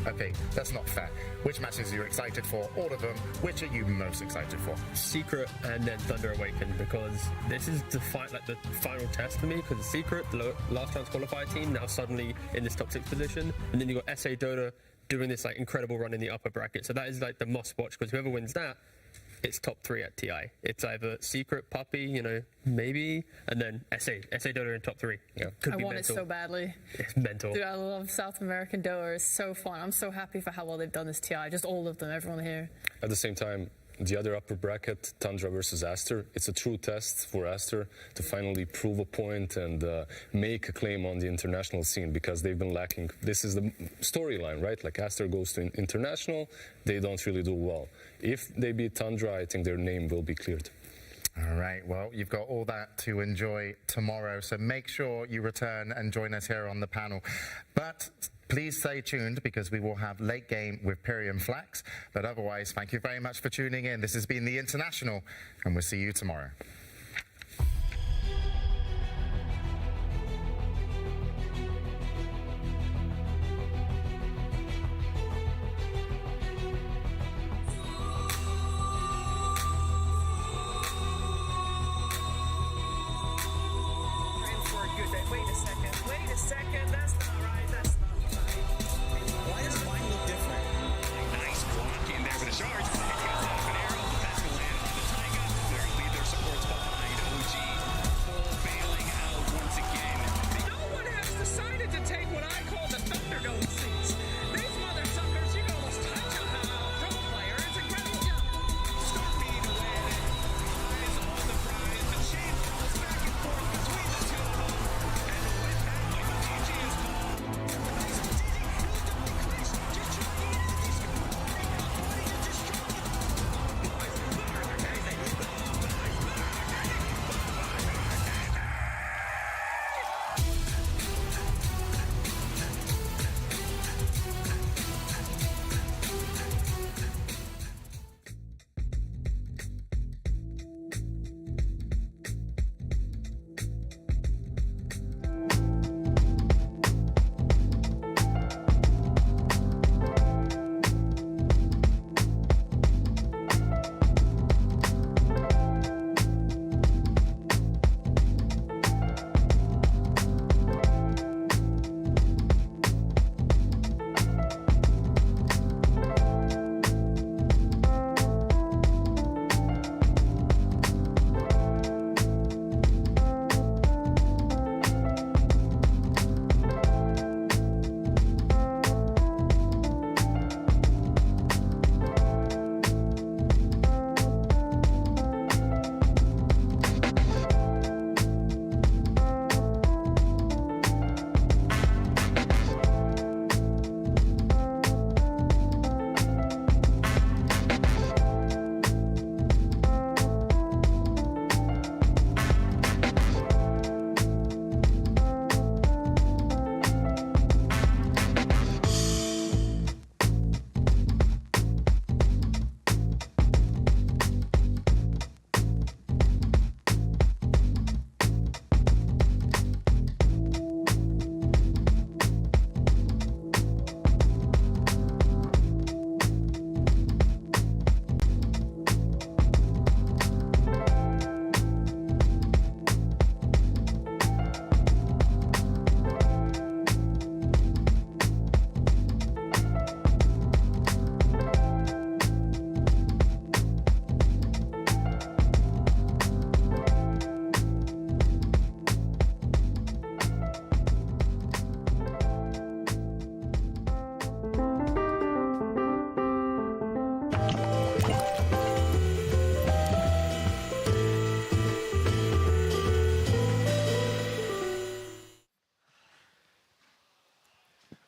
okay, that's not fair. Which matches are you excited for? All of them. Which are you most excited for? Secret and then Thunder Awaken, because this is the final test for me. me because the Secret, the last chance qualifier team, now suddenly in this top 6 position, and then you got SA Dota doing this like incredible run in the upper bracket. So that is like the must watch, because whoever wins that, it's top 3 at TI. It's either Secret, Puppy, you know, maybe, and then SA Dota in top 3. Yeah, could I be want mental. it so badly. It's mental. Dude, I love South American Dota. It's so fun. I'm so happy for how well they've done this TI. Just all of them, everyone here. At the same time, the other upper bracket, Tundra versus Aster, it's a true test for Aster to finally prove a point and make a claim on the international scene, because they've been lacking. This is the storyline, right? Like Aster goes to international, they don't really do well. If they beat Tundra, I think their name will be cleared. All right, well, you've got all that to enjoy tomorrow, so make sure you return and join us here on the panel. But please stay tuned, because we will have late game with Pyrium Flax. But otherwise, thank you very much for tuning in. This has been The International, and we'll see you tomorrow. Wait a second, that's not right, that's not right. Why does mine look different? Nice block in there for the charge. It gets off an arrow. That's going to land on the Taiga. They'll leave their supports behind. OG full bailing out once again. No one has decided to take what I call the Thunderdome seats. These mother suckers, you can almost touch a pro player. It's a great job. Start beating away at it. Eyes on the prize. The chain falls back and forth between the two of them. And with that, Michael DG is called. Nice DG. He'll double click. Just trying to get out. He's going to destroy it.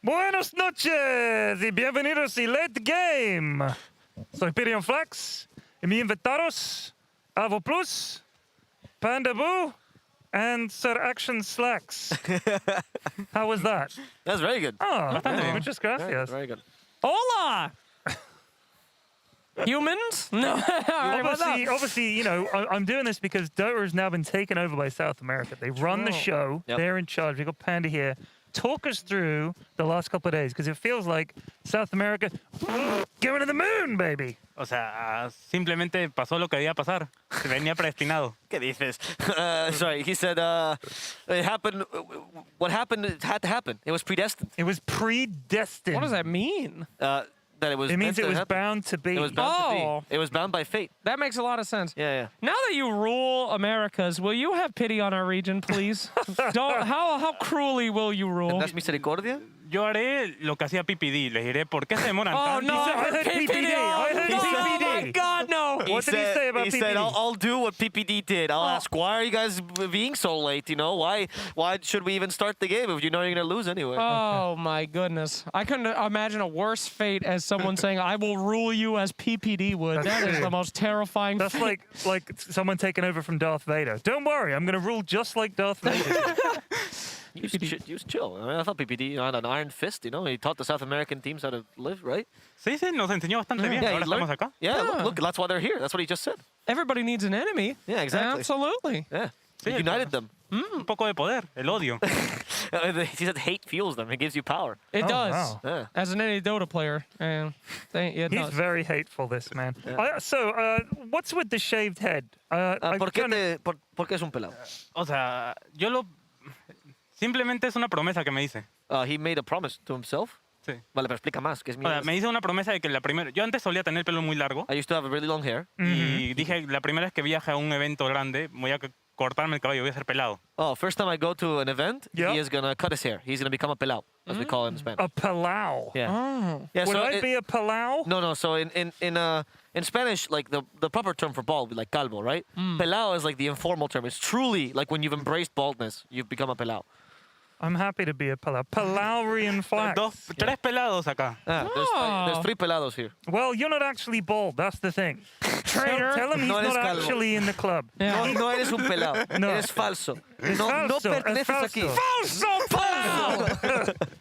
Buenas noches y bienvenidos a Late Game. Soy Pyrium Flax y mis invitados, Avo Plus, Panda Boo, and Sir Action Slacks. How was that? That's very good. Oh, muchas gracias. Yeah, very good. Hola! Humans? No. Obviously, you know, I'm doing this because Dota has now been taken over by South America. They run the show. Yep. They're in charge. We've got Panda here. talk us through the last couple of days, because it feels like South America going to the moon, baby. O sea, simplemente pasó lo que debía pasar. Se venía predestinado. ¿Qué dices? Sorry, he said it happened. What happened it had to happen. It was predestined. It was predestined. What does that mean? That it was. It means meant it to was happen. bound to be. It was bound to Oh. be. It was bound by fate. That makes a lot of sense. Yeah, yeah. Now that you rule Americas, will you have pity on our region, please? How cruelly will you rule? ¿Tendrás misericordia? Yo haré lo que hacía PPD. Les diré por qué se demoran Oh, tanto. no, I heard PPD. I heard Oh, my PPD. God, no. What did he say about He PPD? said, I'll do what PPD did. I'll ask, why are you guys being so late? You know, why should we even start the game if you know you're going to lose anyway? Oh, my goodness. I couldn't imagine a worse fate as someone saying, I will rule you as PPD would. That is the most terrifying That's fate. like someone taking over from Darth Vader. Don't worry, I'm going to rule just like Darth Vader. You was chill. I mean, I thought PPD had an iron fist, you know. He taught the South American teams how to live, right? Sí, sí, nos enseñó bastante bien. Yeah, Ahora he learned- estamos acá. Yeah, look, that's why they're here. That's what he just said. Everybody needs an enemy. Yeah, exactly. Absolutely. Yeah. Sí, He united them. Un poco de poder, el odio. He said hate fuels them. It gives you power. It does. wow. Yeah. As an any Dota player. It He's does. very hateful, this man. What's with the shaved head? ¿Por qué es un pelado? O sea, yo lo... Simplemente es una promesa que me hice. He made a promise to himself. Sí. Vale, pero explica más. ¿Qué es O sea, me hice una promesa de que la primera... Yo antes solía tener el pelo muy largo. I used to have really long hair. Y dije, la primera vez que viaje a un evento grande, voy a cortarme el cabello, voy a ser pelado. Oh, first time I go to an event, Yep. he is going to cut his hair. He's going to become a pelao, as we call it in Spanish. A palau. Yeah. Oh. Yeah, Would so I be a palau? No. So in Spanish, like the proper term for bald would be like calvo, right? Pelao is like the informal term. It's truly like when you've embraced baldness, you've become a pelao. I'm happy to be a palau. Palaurian flax. Tres pelados acá. There's three pelados here. Well, you're not actually bald. That's the thing. Tell him he's No eres not calvo. actually in the club. No eres un pelao. No. Eres falso. Es No falso, es perteneces aquí. falso.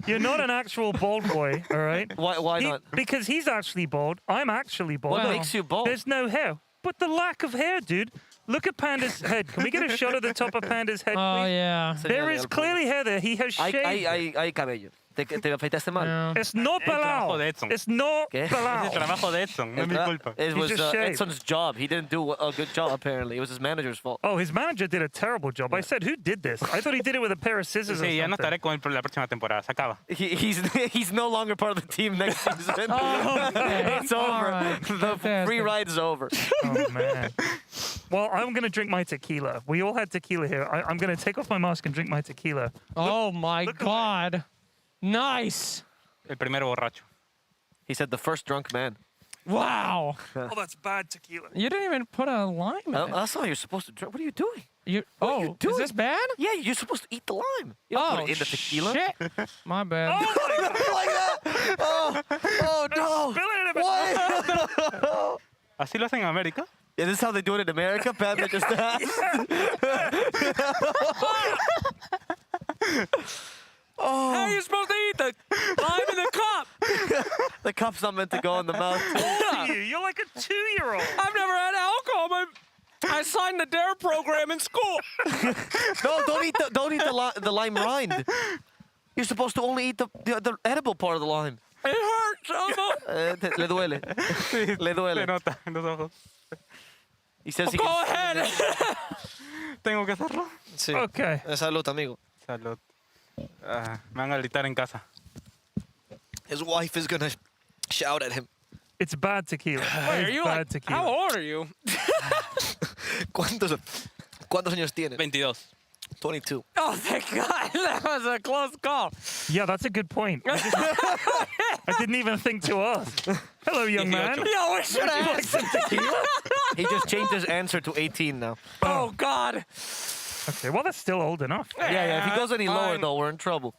You're not an actual bald boy, all right? Why not? Because he's actually bald. I'm actually bald. What makes you bald? There's no hair. But the lack of hair, dude. Look at Panda's head. Can we get a shot of the top of Panda's head, Oh, please? yeah. There is clearly hair there. He has shaved. Hay cabello. Te afeitaste mal. It's not trabajo de pelao. Edson. It's not ¿Qué? Es el pelao. trabajo de Edson, no es mi culpa. It was just shaved. Edson's job. He didn't do a good job, apparently. It was his manager's fault. Oh, his manager did a terrible job. I said, who did this? I thought he did it with a pair of scissors or Sí, ya no something. estaré con él por la próxima temporada. Se acaba. He's no longer part of the team next season. Okay. It's over. All right. The free Fantastic. ride is over. Oh, man. Well, I'm going to drink my tequila. We all had tequila here. I'm going to take off my mask and drink my tequila. Oh, my God. Nice. El primero borracho. He said the first drunk man. Wow. Oh, that's bad tequila. You didn't even put a lime in it. That's how you're supposed to drink. What are you doing? Oh, is this bad? Yeah, you're supposed to eat the lime. You don't put it in the tequila. Shit. My bad. Like that. Oh no. Why? ¿Así lo hacen en América? Yeah, this is how they do it in America. Panda just How are you supposed to eat the lime in the cup? The cup's not meant to go in the mouth. You're like a 2-year-old. I've never had alcohol. I signed the DARE program in school. No, don't eat the lime rind. You're supposed to only eat the edible part of the lime. It hurts. Le duele. Le duele. Se nota en los ojos. He says he Go can- ahead. ¿Tengo que hacerlo? Sí. Okay. Salud, amigo. Salud. Me van a gritar en casa. His wife is gonna shout at him. It's bad tequila. Wait, It's are you bad like, tequila. how old are you? ¿Cuántos años tienes? 22. 22. Oh, thank God. That was a close call. Yeah, that's a good point. I didn't even think to ask. Hello, young man. Yeah, we should Would you have like some tequila? He just changed his answer to 18 now. Oh, God. Okay, well, that's still old enough. Yeah. If he goes any lower, fine. though, we're in trouble.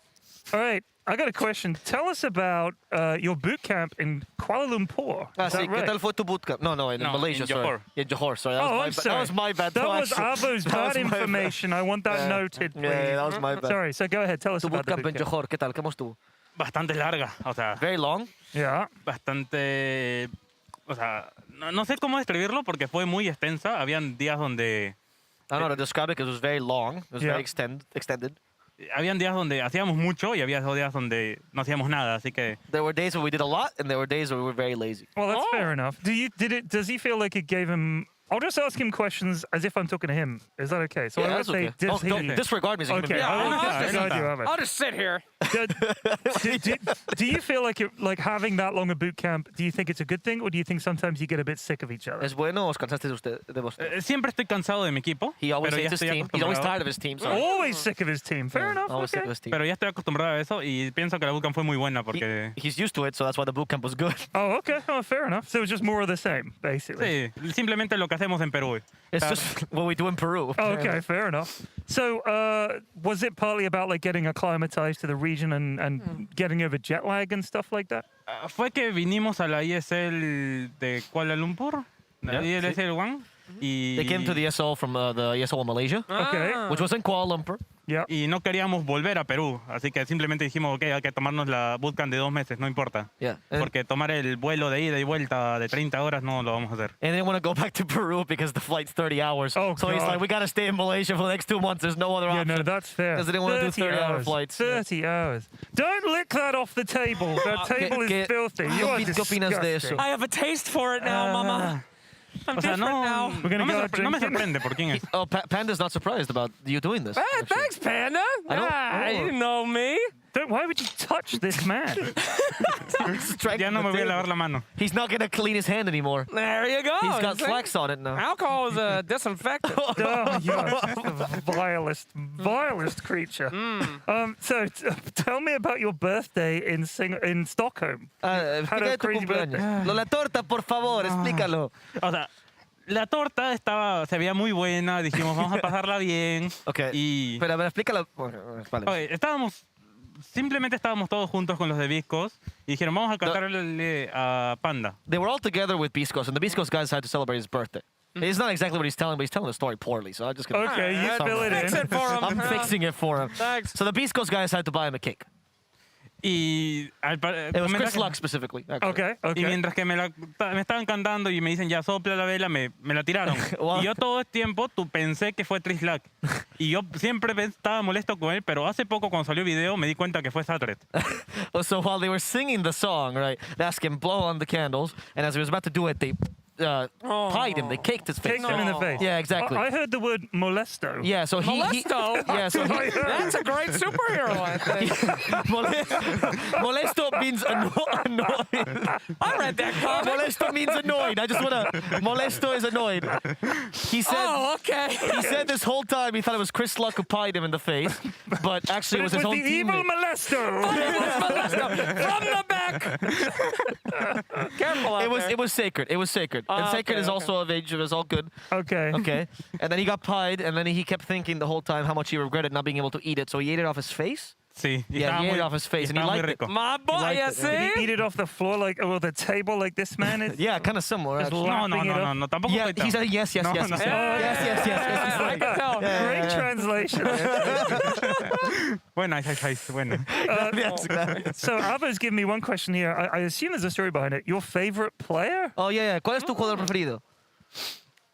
All right, I got a question. Tell us about your boot camp in Kuala Lumpur. Is that ¿Qué right? tal fue tu bootcamp? No, in No, Malaysia, in sorry. Johor. Yeah, Johor, sorry. Oh, I'm That sorry. was my bad. That No, was actually. Avo's That was bad my bad. information. I want that Yeah. noted, please. Yeah, that was my bad. Sorry, so go ahead. Tell us Tu about the bootcamp boot en camp. Johor, ¿qué tal? ¿Cómo estuvo? Bastante larga. O sea, Very long? Yeah. bastante... O sea, no sé cómo describirlo porque fue muy extensa. Habían días donde... I don't know how to describe it because it was very long. It was Yeah. very extended. habían días donde hacíamos mucho y había días donde no hacíamos nada, así que... There were days where we did a lot, and there were days where we were very lazy. Well, that's fair enough. Does he feel like it gave him... I'll just ask him questions as if I'm talking to him. Is that okay? So Yeah, I would that's say, okay. does he... Don't disregard me as a human Okay, being. I'll just sit here. Do you feel like having that long a boot camp, do you think it's a good thing, or do you think sometimes you get a bit sick of each other? ¿Es bueno o os cansaste de vosotros? Siempre estoy cansado de mi equipo. He always pero ya hates his estoy team. He's always acostumbrado. tired of his team. Sorry. Always sick of his team. Fair enough. Always sick Okay. of his team. Pero ya estoy acostumbrado a eso y pienso que la bootcamp fue muy buena porque... He's used to it, so that's why the boot camp was good. Oh, okay. Oh, fair enough. So it's just more of the same, basically. Sí, simplemente lo que hacemos en Perú. It's just what we do in Peru. Oh, okay, fair enough. So, was it partly about like getting acclimatized to the region and getting over jet lag and stuff like that? Fue que vinimos a la ISL de Kuala Lumpur, la ISL One, y... They came to the ESL from the ESL in Malaysia, which was in Kuala Lumpur. Yeah. Y no queríamos volver a Perú, así que simplemente dijimos, ok, hay que tomarnos la bootcamp de 2 meses, no importa. Yeah. Porque tomar el vuelo de ida y vuelta de 30 horas no lo vamos a hacer. And they didn't want to go back to Peru because the flight's 30 hours. Oh, so he's God. like, we got to stay in Malaysia for the next 2 months. There's no other Yeah, option. no, that's fair. Because they didn't want to do 30-hour hours. flights. 30 hours. Don't lick that off the table. That table is filthy. You are ¿Qué opinas de disgusting. eso? I have a taste for it now, Mama. I'm O sea, different now. We're gonna go no me drinking. sorprende por quién es. Oh, Panda's not surprised about you doing this. Hey, actually. thanks, Panda. I don't- Ah, you know me. Why would you touch this man? Ya no me voy a lavar la mano. He's not going to clean his hand anymore. There you go. He's got See? flax on it now. Alcohol is a disinfectant. Oh, you are just the vilest creature. So, tell me about your birthday in Stockholm. Had Explica a de tu crazy birthday. cumpleaños. La torta, por favor, explícalo. O sea, la torta se veía muy buena, dijimos, vamos a pasarla bien. Okay. Y... Pero a ver, explícalo. Vale. Ok, simplemente estábamos todos juntos con los de Viscos y dijeron, vamos a cantarle a Panda. They were all together with Biscos, and the Biscos guys had to celebrate his birthday. It's not exactly what he's telling, but he's telling the story poorly, so I'm just going to... Okay, you fill it in. Fix it for him. I'm fixing it for him. Thanks. So the Biscos guys had to buy him a cake. Y It was Chris Luck specifically. Actually. Okay, Y okay. mientras que me estaban cantando y me dicen, ya sopla la vela, me la tiraron. Wow. Y yo todo el tiempo pensé que fue Chris Luck. Y yo siempre estaba molesto con él, pero hace poco cuando salió el video me di cuenta que fue Satred. So while they were singing the song, right, they asked him blow on the candles, and as he was about to do it, they pied him. They caked his face. Kicked him in the face. Yeah, exactly. I heard the word molesto. Yeah, so he... Molesto? Yeah, so he... That's a great superhero, I think. Molesto means annoyed. I read that comic. Molesto means annoyed. I just want to... Molesto is annoyed. He said... Oh, okay. He said this whole time he thought it was Chris Luck who pied him in the face, but actually it was his own the evil teammate. molesto. From the back. Careful out there. It was sacred. It was sacred. And sacred is also of age. It was all good. Okay. Okay. And then he got pied, and then he kept thinking the whole time how much he regretted not being able to eat it. So he ate it off his face. Sí, y Yeah, estaba he ate muy, it off his face, and he estaba muy liked it. rico. My boy, you see? Did he eat it off the floor or the table like this man is? Yeah, kind of similar. Just Actually. lapping it up? No, tampoco Yeah, fue tan- he said yes, yes, No, yes. no. He said, yes. I can tell. Great translation. Buena, buena. Yes, exactly. So Abba's given me one question here. I assume there's a story behind it. Your favorite player? Oh, yeah. ¿Cuál es tu jugador preferido?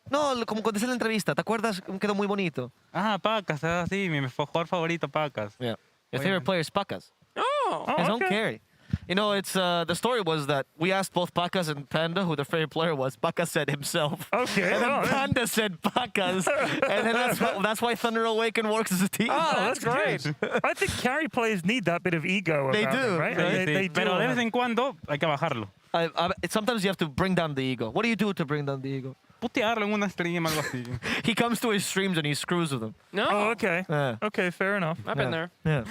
No, como contesté en la entrevista. ¿Te acuerdas? Quedó muy bonito. Ah, Pacas, sí, mi jugador favorito, Pacas. Yeah. Your favorite player is Pacas. Oh. His own okay. carry. You know, it's the story was that we asked both Pacas and Panda who their favorite player was. Pacas said himself. Okay. And then oh, Panda said Pacas. And then that's why Thunder Awaken works as a team. Oh, that's great. I think carry players need that bit of ego. They about do, them, right? right? They do. Pero de vez en cuando hay que bajarlo. Sometimes you have to bring down the ego. What do you do to bring down the ego? Putearlo en una stream, algo así. He comes to his streams and he screws with them. No. Oh, okay. Yeah. Okay, fair enough. I've been there. Yeah.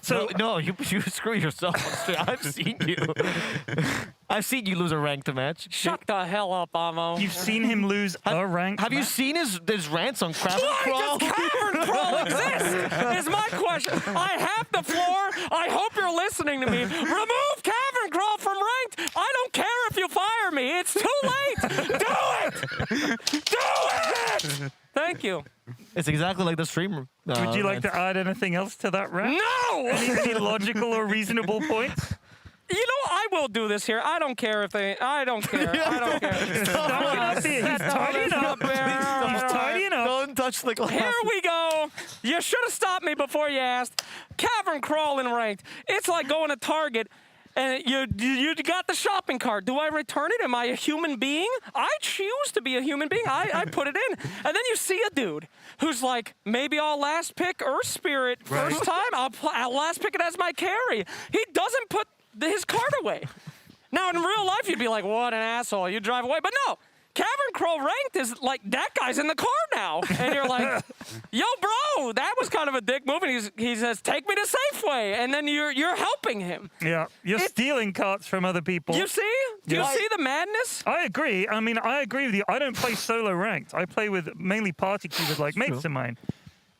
So No, you screw yourself on stream. I've seen you. I've seen you lose a ranked match. Shut the hell up, Amo. you've seen him lose a rank. Have you seen his rants on Craven Crawl? Why does Cavern Crawl exist? Is my question. I have the floor. I hope you're listening to me. Remove Cavern Crawl from ranked. I don't care if you fire me. It's too late. Do it. Do it. Thank you. It's exactly like the streamer. Would you like to add anything else to that rant? No. Any logical or reasonable points? You know, I will do this here. I don't care if they. I don't care. I don't care. He's tidying up. He's tidying up. Don't touch the glass. Here we go. You should have stopped me before you asked. Cavern crawl in ranked. It's like going to Target and you got the shopping cart. Do I return it? Am I a human being? I choose to be a human being. I put it in. And then you see a dude who's like, maybe I'll last pick Earth Spirit first time. I'll last pick it as my carry. He doesn't put his cart away. Now, in real life, you'd be like, what an asshole. You drive away. But no. Cavern Crawl ranked is like, that guy's in the car now. And you're like, yo, bro, that was kind of a dick move. And he says, take me to Safeway. And then you're helping him. Yeah, you're stealing carts from other people. You see? Do you see the madness? I agree. I mean, I agree with you. I don't play solo ranked. I play with mainly party queue with like mates of mine.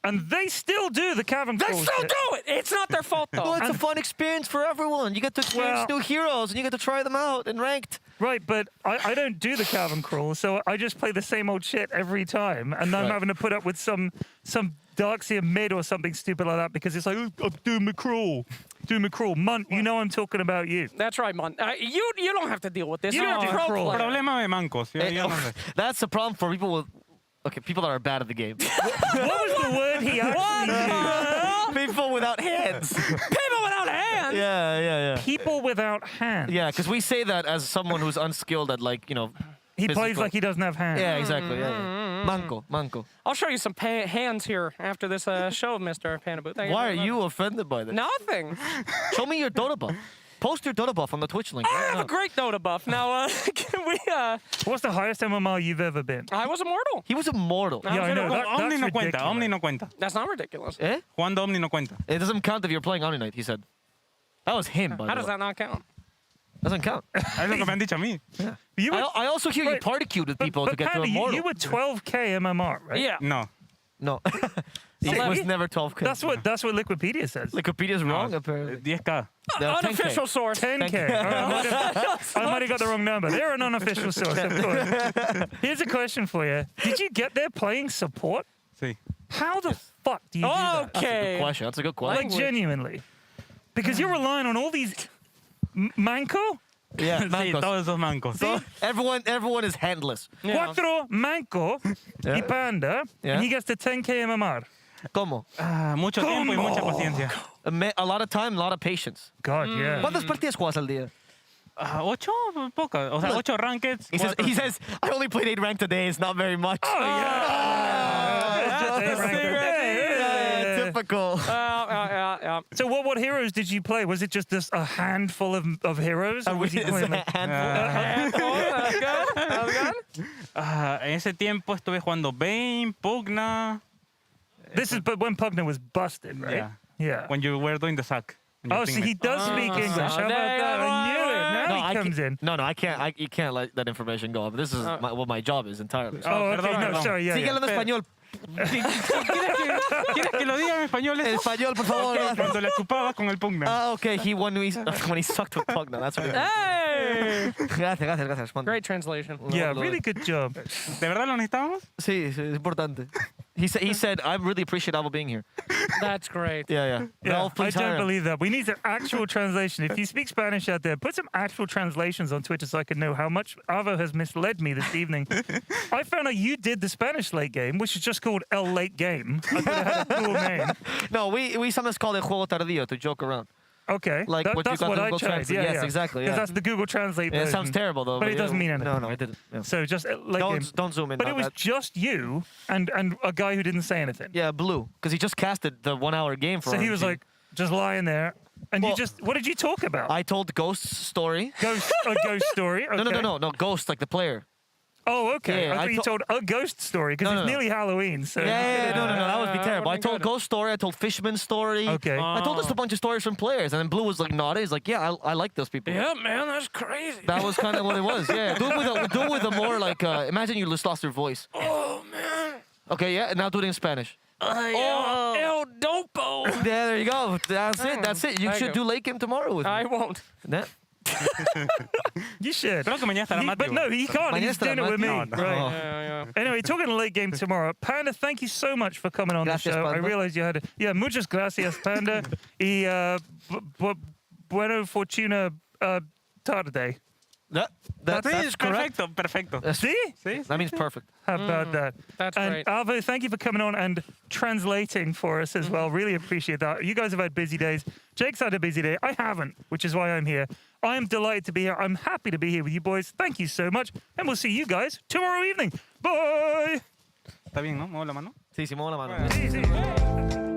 And they still do the Cavern Crawl. They still do it. It's not their fault, though. Well, it's a fun experience for everyone. You get to experience new heroes, and you get to try them out in ranked. Right, but I don't do the Cavern Crawl, so I just play the same old shit every time. And I'm having to put up with some Darkseer mid or something stupid like that because it's like, oh, I'm doing my crawl. Do my crawl. Munt, you know I'm talking about you. That's right, Munt. You don't have to deal with this. You don't have to crawl. Problema de mancos. Yo no sé. That's the problem for people with... Okay, people that are bad at the game. What was the word he actually used? People without hands. People without hands? Yeah. People without hands. Yeah, because we say that as someone who's unskilled at, like, you know... He plays like he doesn't have hands. Yeah, exactly. Yeah. Manco. I'll show you some hands here after this show, Mr. Panaboot. Why are you offended by that? Nothing. Show me your Dota buff. Post your Dota buff on the Twitch link. I have a great Dota buff. Now, can we... What's the highest MMR you've ever been? I was immortal. He was immortal. Yeah, I know. Omni no That's cuenta. ridiculous. Omni no cuenta. That's not ridiculous. Eh? Jugando Omni no cuenta. It doesn't count if you're playing Omni Knight, he said. That was him, by How the does way. that not count? Doesn't count. Es lo que me han dicho a mí. Yeah. I also hear you party queued with people to get to Panda, immortal. you were 12k MMR, right? Yeah. No. No. It was never 12k. That's what Wikipedia says. Wikipedia's wrong, apparently. 10K. Unofficial source. 10K. I might have got the wrong number. They're an unofficial source, of course. Here's a question for you. Did you get there playing support? Sí. How the fuck do you do that? That's a good question. That's a good question. Like, genuinely. Because you're relying on all these... Manco? Yeah, Sí, mancos. todos esos mancos. Everyone is handless. Cuatro Manco y Panda, and he gets to 10k MMR. ¿Cómo? Mucho tiempo y mucha paciencia. A lot of time, a lot of patience. God, yeah. ¿Cuántas partidas juegas al día? 8, pocas. O sea, 8 rankeds. He says, I only played 8 ranked today. It's not very much. Oh, yeah. Typical. Yeah. So what heroes did you play? Was it just a handful of heroes? Or was he playing like... En ese tiempo estuve jugando Bane, Pugna. This is but when Pugna was busted, right? Yeah. When you were doing the sack. Oh, so he does speak English. How about that? I knew it. Now he comes in. No, I can't. You can't let that information go. This is what my job is entirely. Oh, okay. No, sorry. Yeah. Sigue hablando español. ¿Quieres que lo diga en español? Español, por favor. Cuando le chupabas con el Pugna. Ah, okay. He won when he sucked with Pugna. That's what he meant. Hey! Gracias. Great translation. Yeah, really good job. ¿De verdad lo necesitamos? Sí, es importante. He said, I really appreciate Avo being here. That's great. Yeah. Yeah, I please hire don't him. believe that. We need an actual translation. If you speak Spanish out there, put some actual translations on Twitter so I can know how much Avo has misled me this evening. I found out you did the Spanish late game, which is just called El Late Game. I could have had a cool name. No, we sometimes call it Juego Tardío to joke around. Okay, Like what that's you got what to I Google tried. Translate. Yeah, Yes, yeah. exactly. Because Yeah. that's the Google Translate Yeah, it version. sounds terrible though. But it doesn't mean anything. No, I didn't. Yeah. So just late game. Don't zoom in. But on it was that. just you and a guy who didn't say anything. Yeah, Blue, because he just casted the 1 hour game for. So he RNG. was like just lying there, and Well, you just what did you talk about? I told Ghost's story. A ghost story. Okay. No, Ghost like the player. Oh, okay. Yeah, I thought I you told a ghost story because No, it's no. nearly Halloween. So Yeah, no, that would be terrible. I would've told been Ghost story. I told Fishman's story. Okay. I told us a bunch of stories from players, and then Blue was like nodding. He's like, yeah, I like those people. Yeah, man, that's crazy. That was kind of what it was. Yeah, do it with a more like. Imagine you just lost your voice. Oh, man. Okay, yeah, and now do it in Spanish. El Dopo. Yeah, there you go. That's it. You Thank should you. do late game tomorrow with me. I won't. Yeah. you should. Creo que mañana estará Matthew. But no, he can't. Mañana He's estará doing it with me. Matthew. Right. Oh. Yeah. Anyway, talking late game tomorrow. Panda, thank you so much for coming on Gracias, the show. Panda. I realized you had muchas gracias, Panda. Y bueno fortuna tarde. That's correct. Perfecto. See? That means perfect. How about that? That's and great. Alvo, thank you for coming on and translating for us as well. Really appreciate that. You guys have had busy days. Jake's had a busy day. I haven't, which is why I'm here. I am delighted to be here. I'm happy to be here with you boys. Thank you so much. And we'll see you guys tomorrow evening. Bye! Está bien, ¿no? Muevo la mano. Sí, muevo la mano. Sí, sí.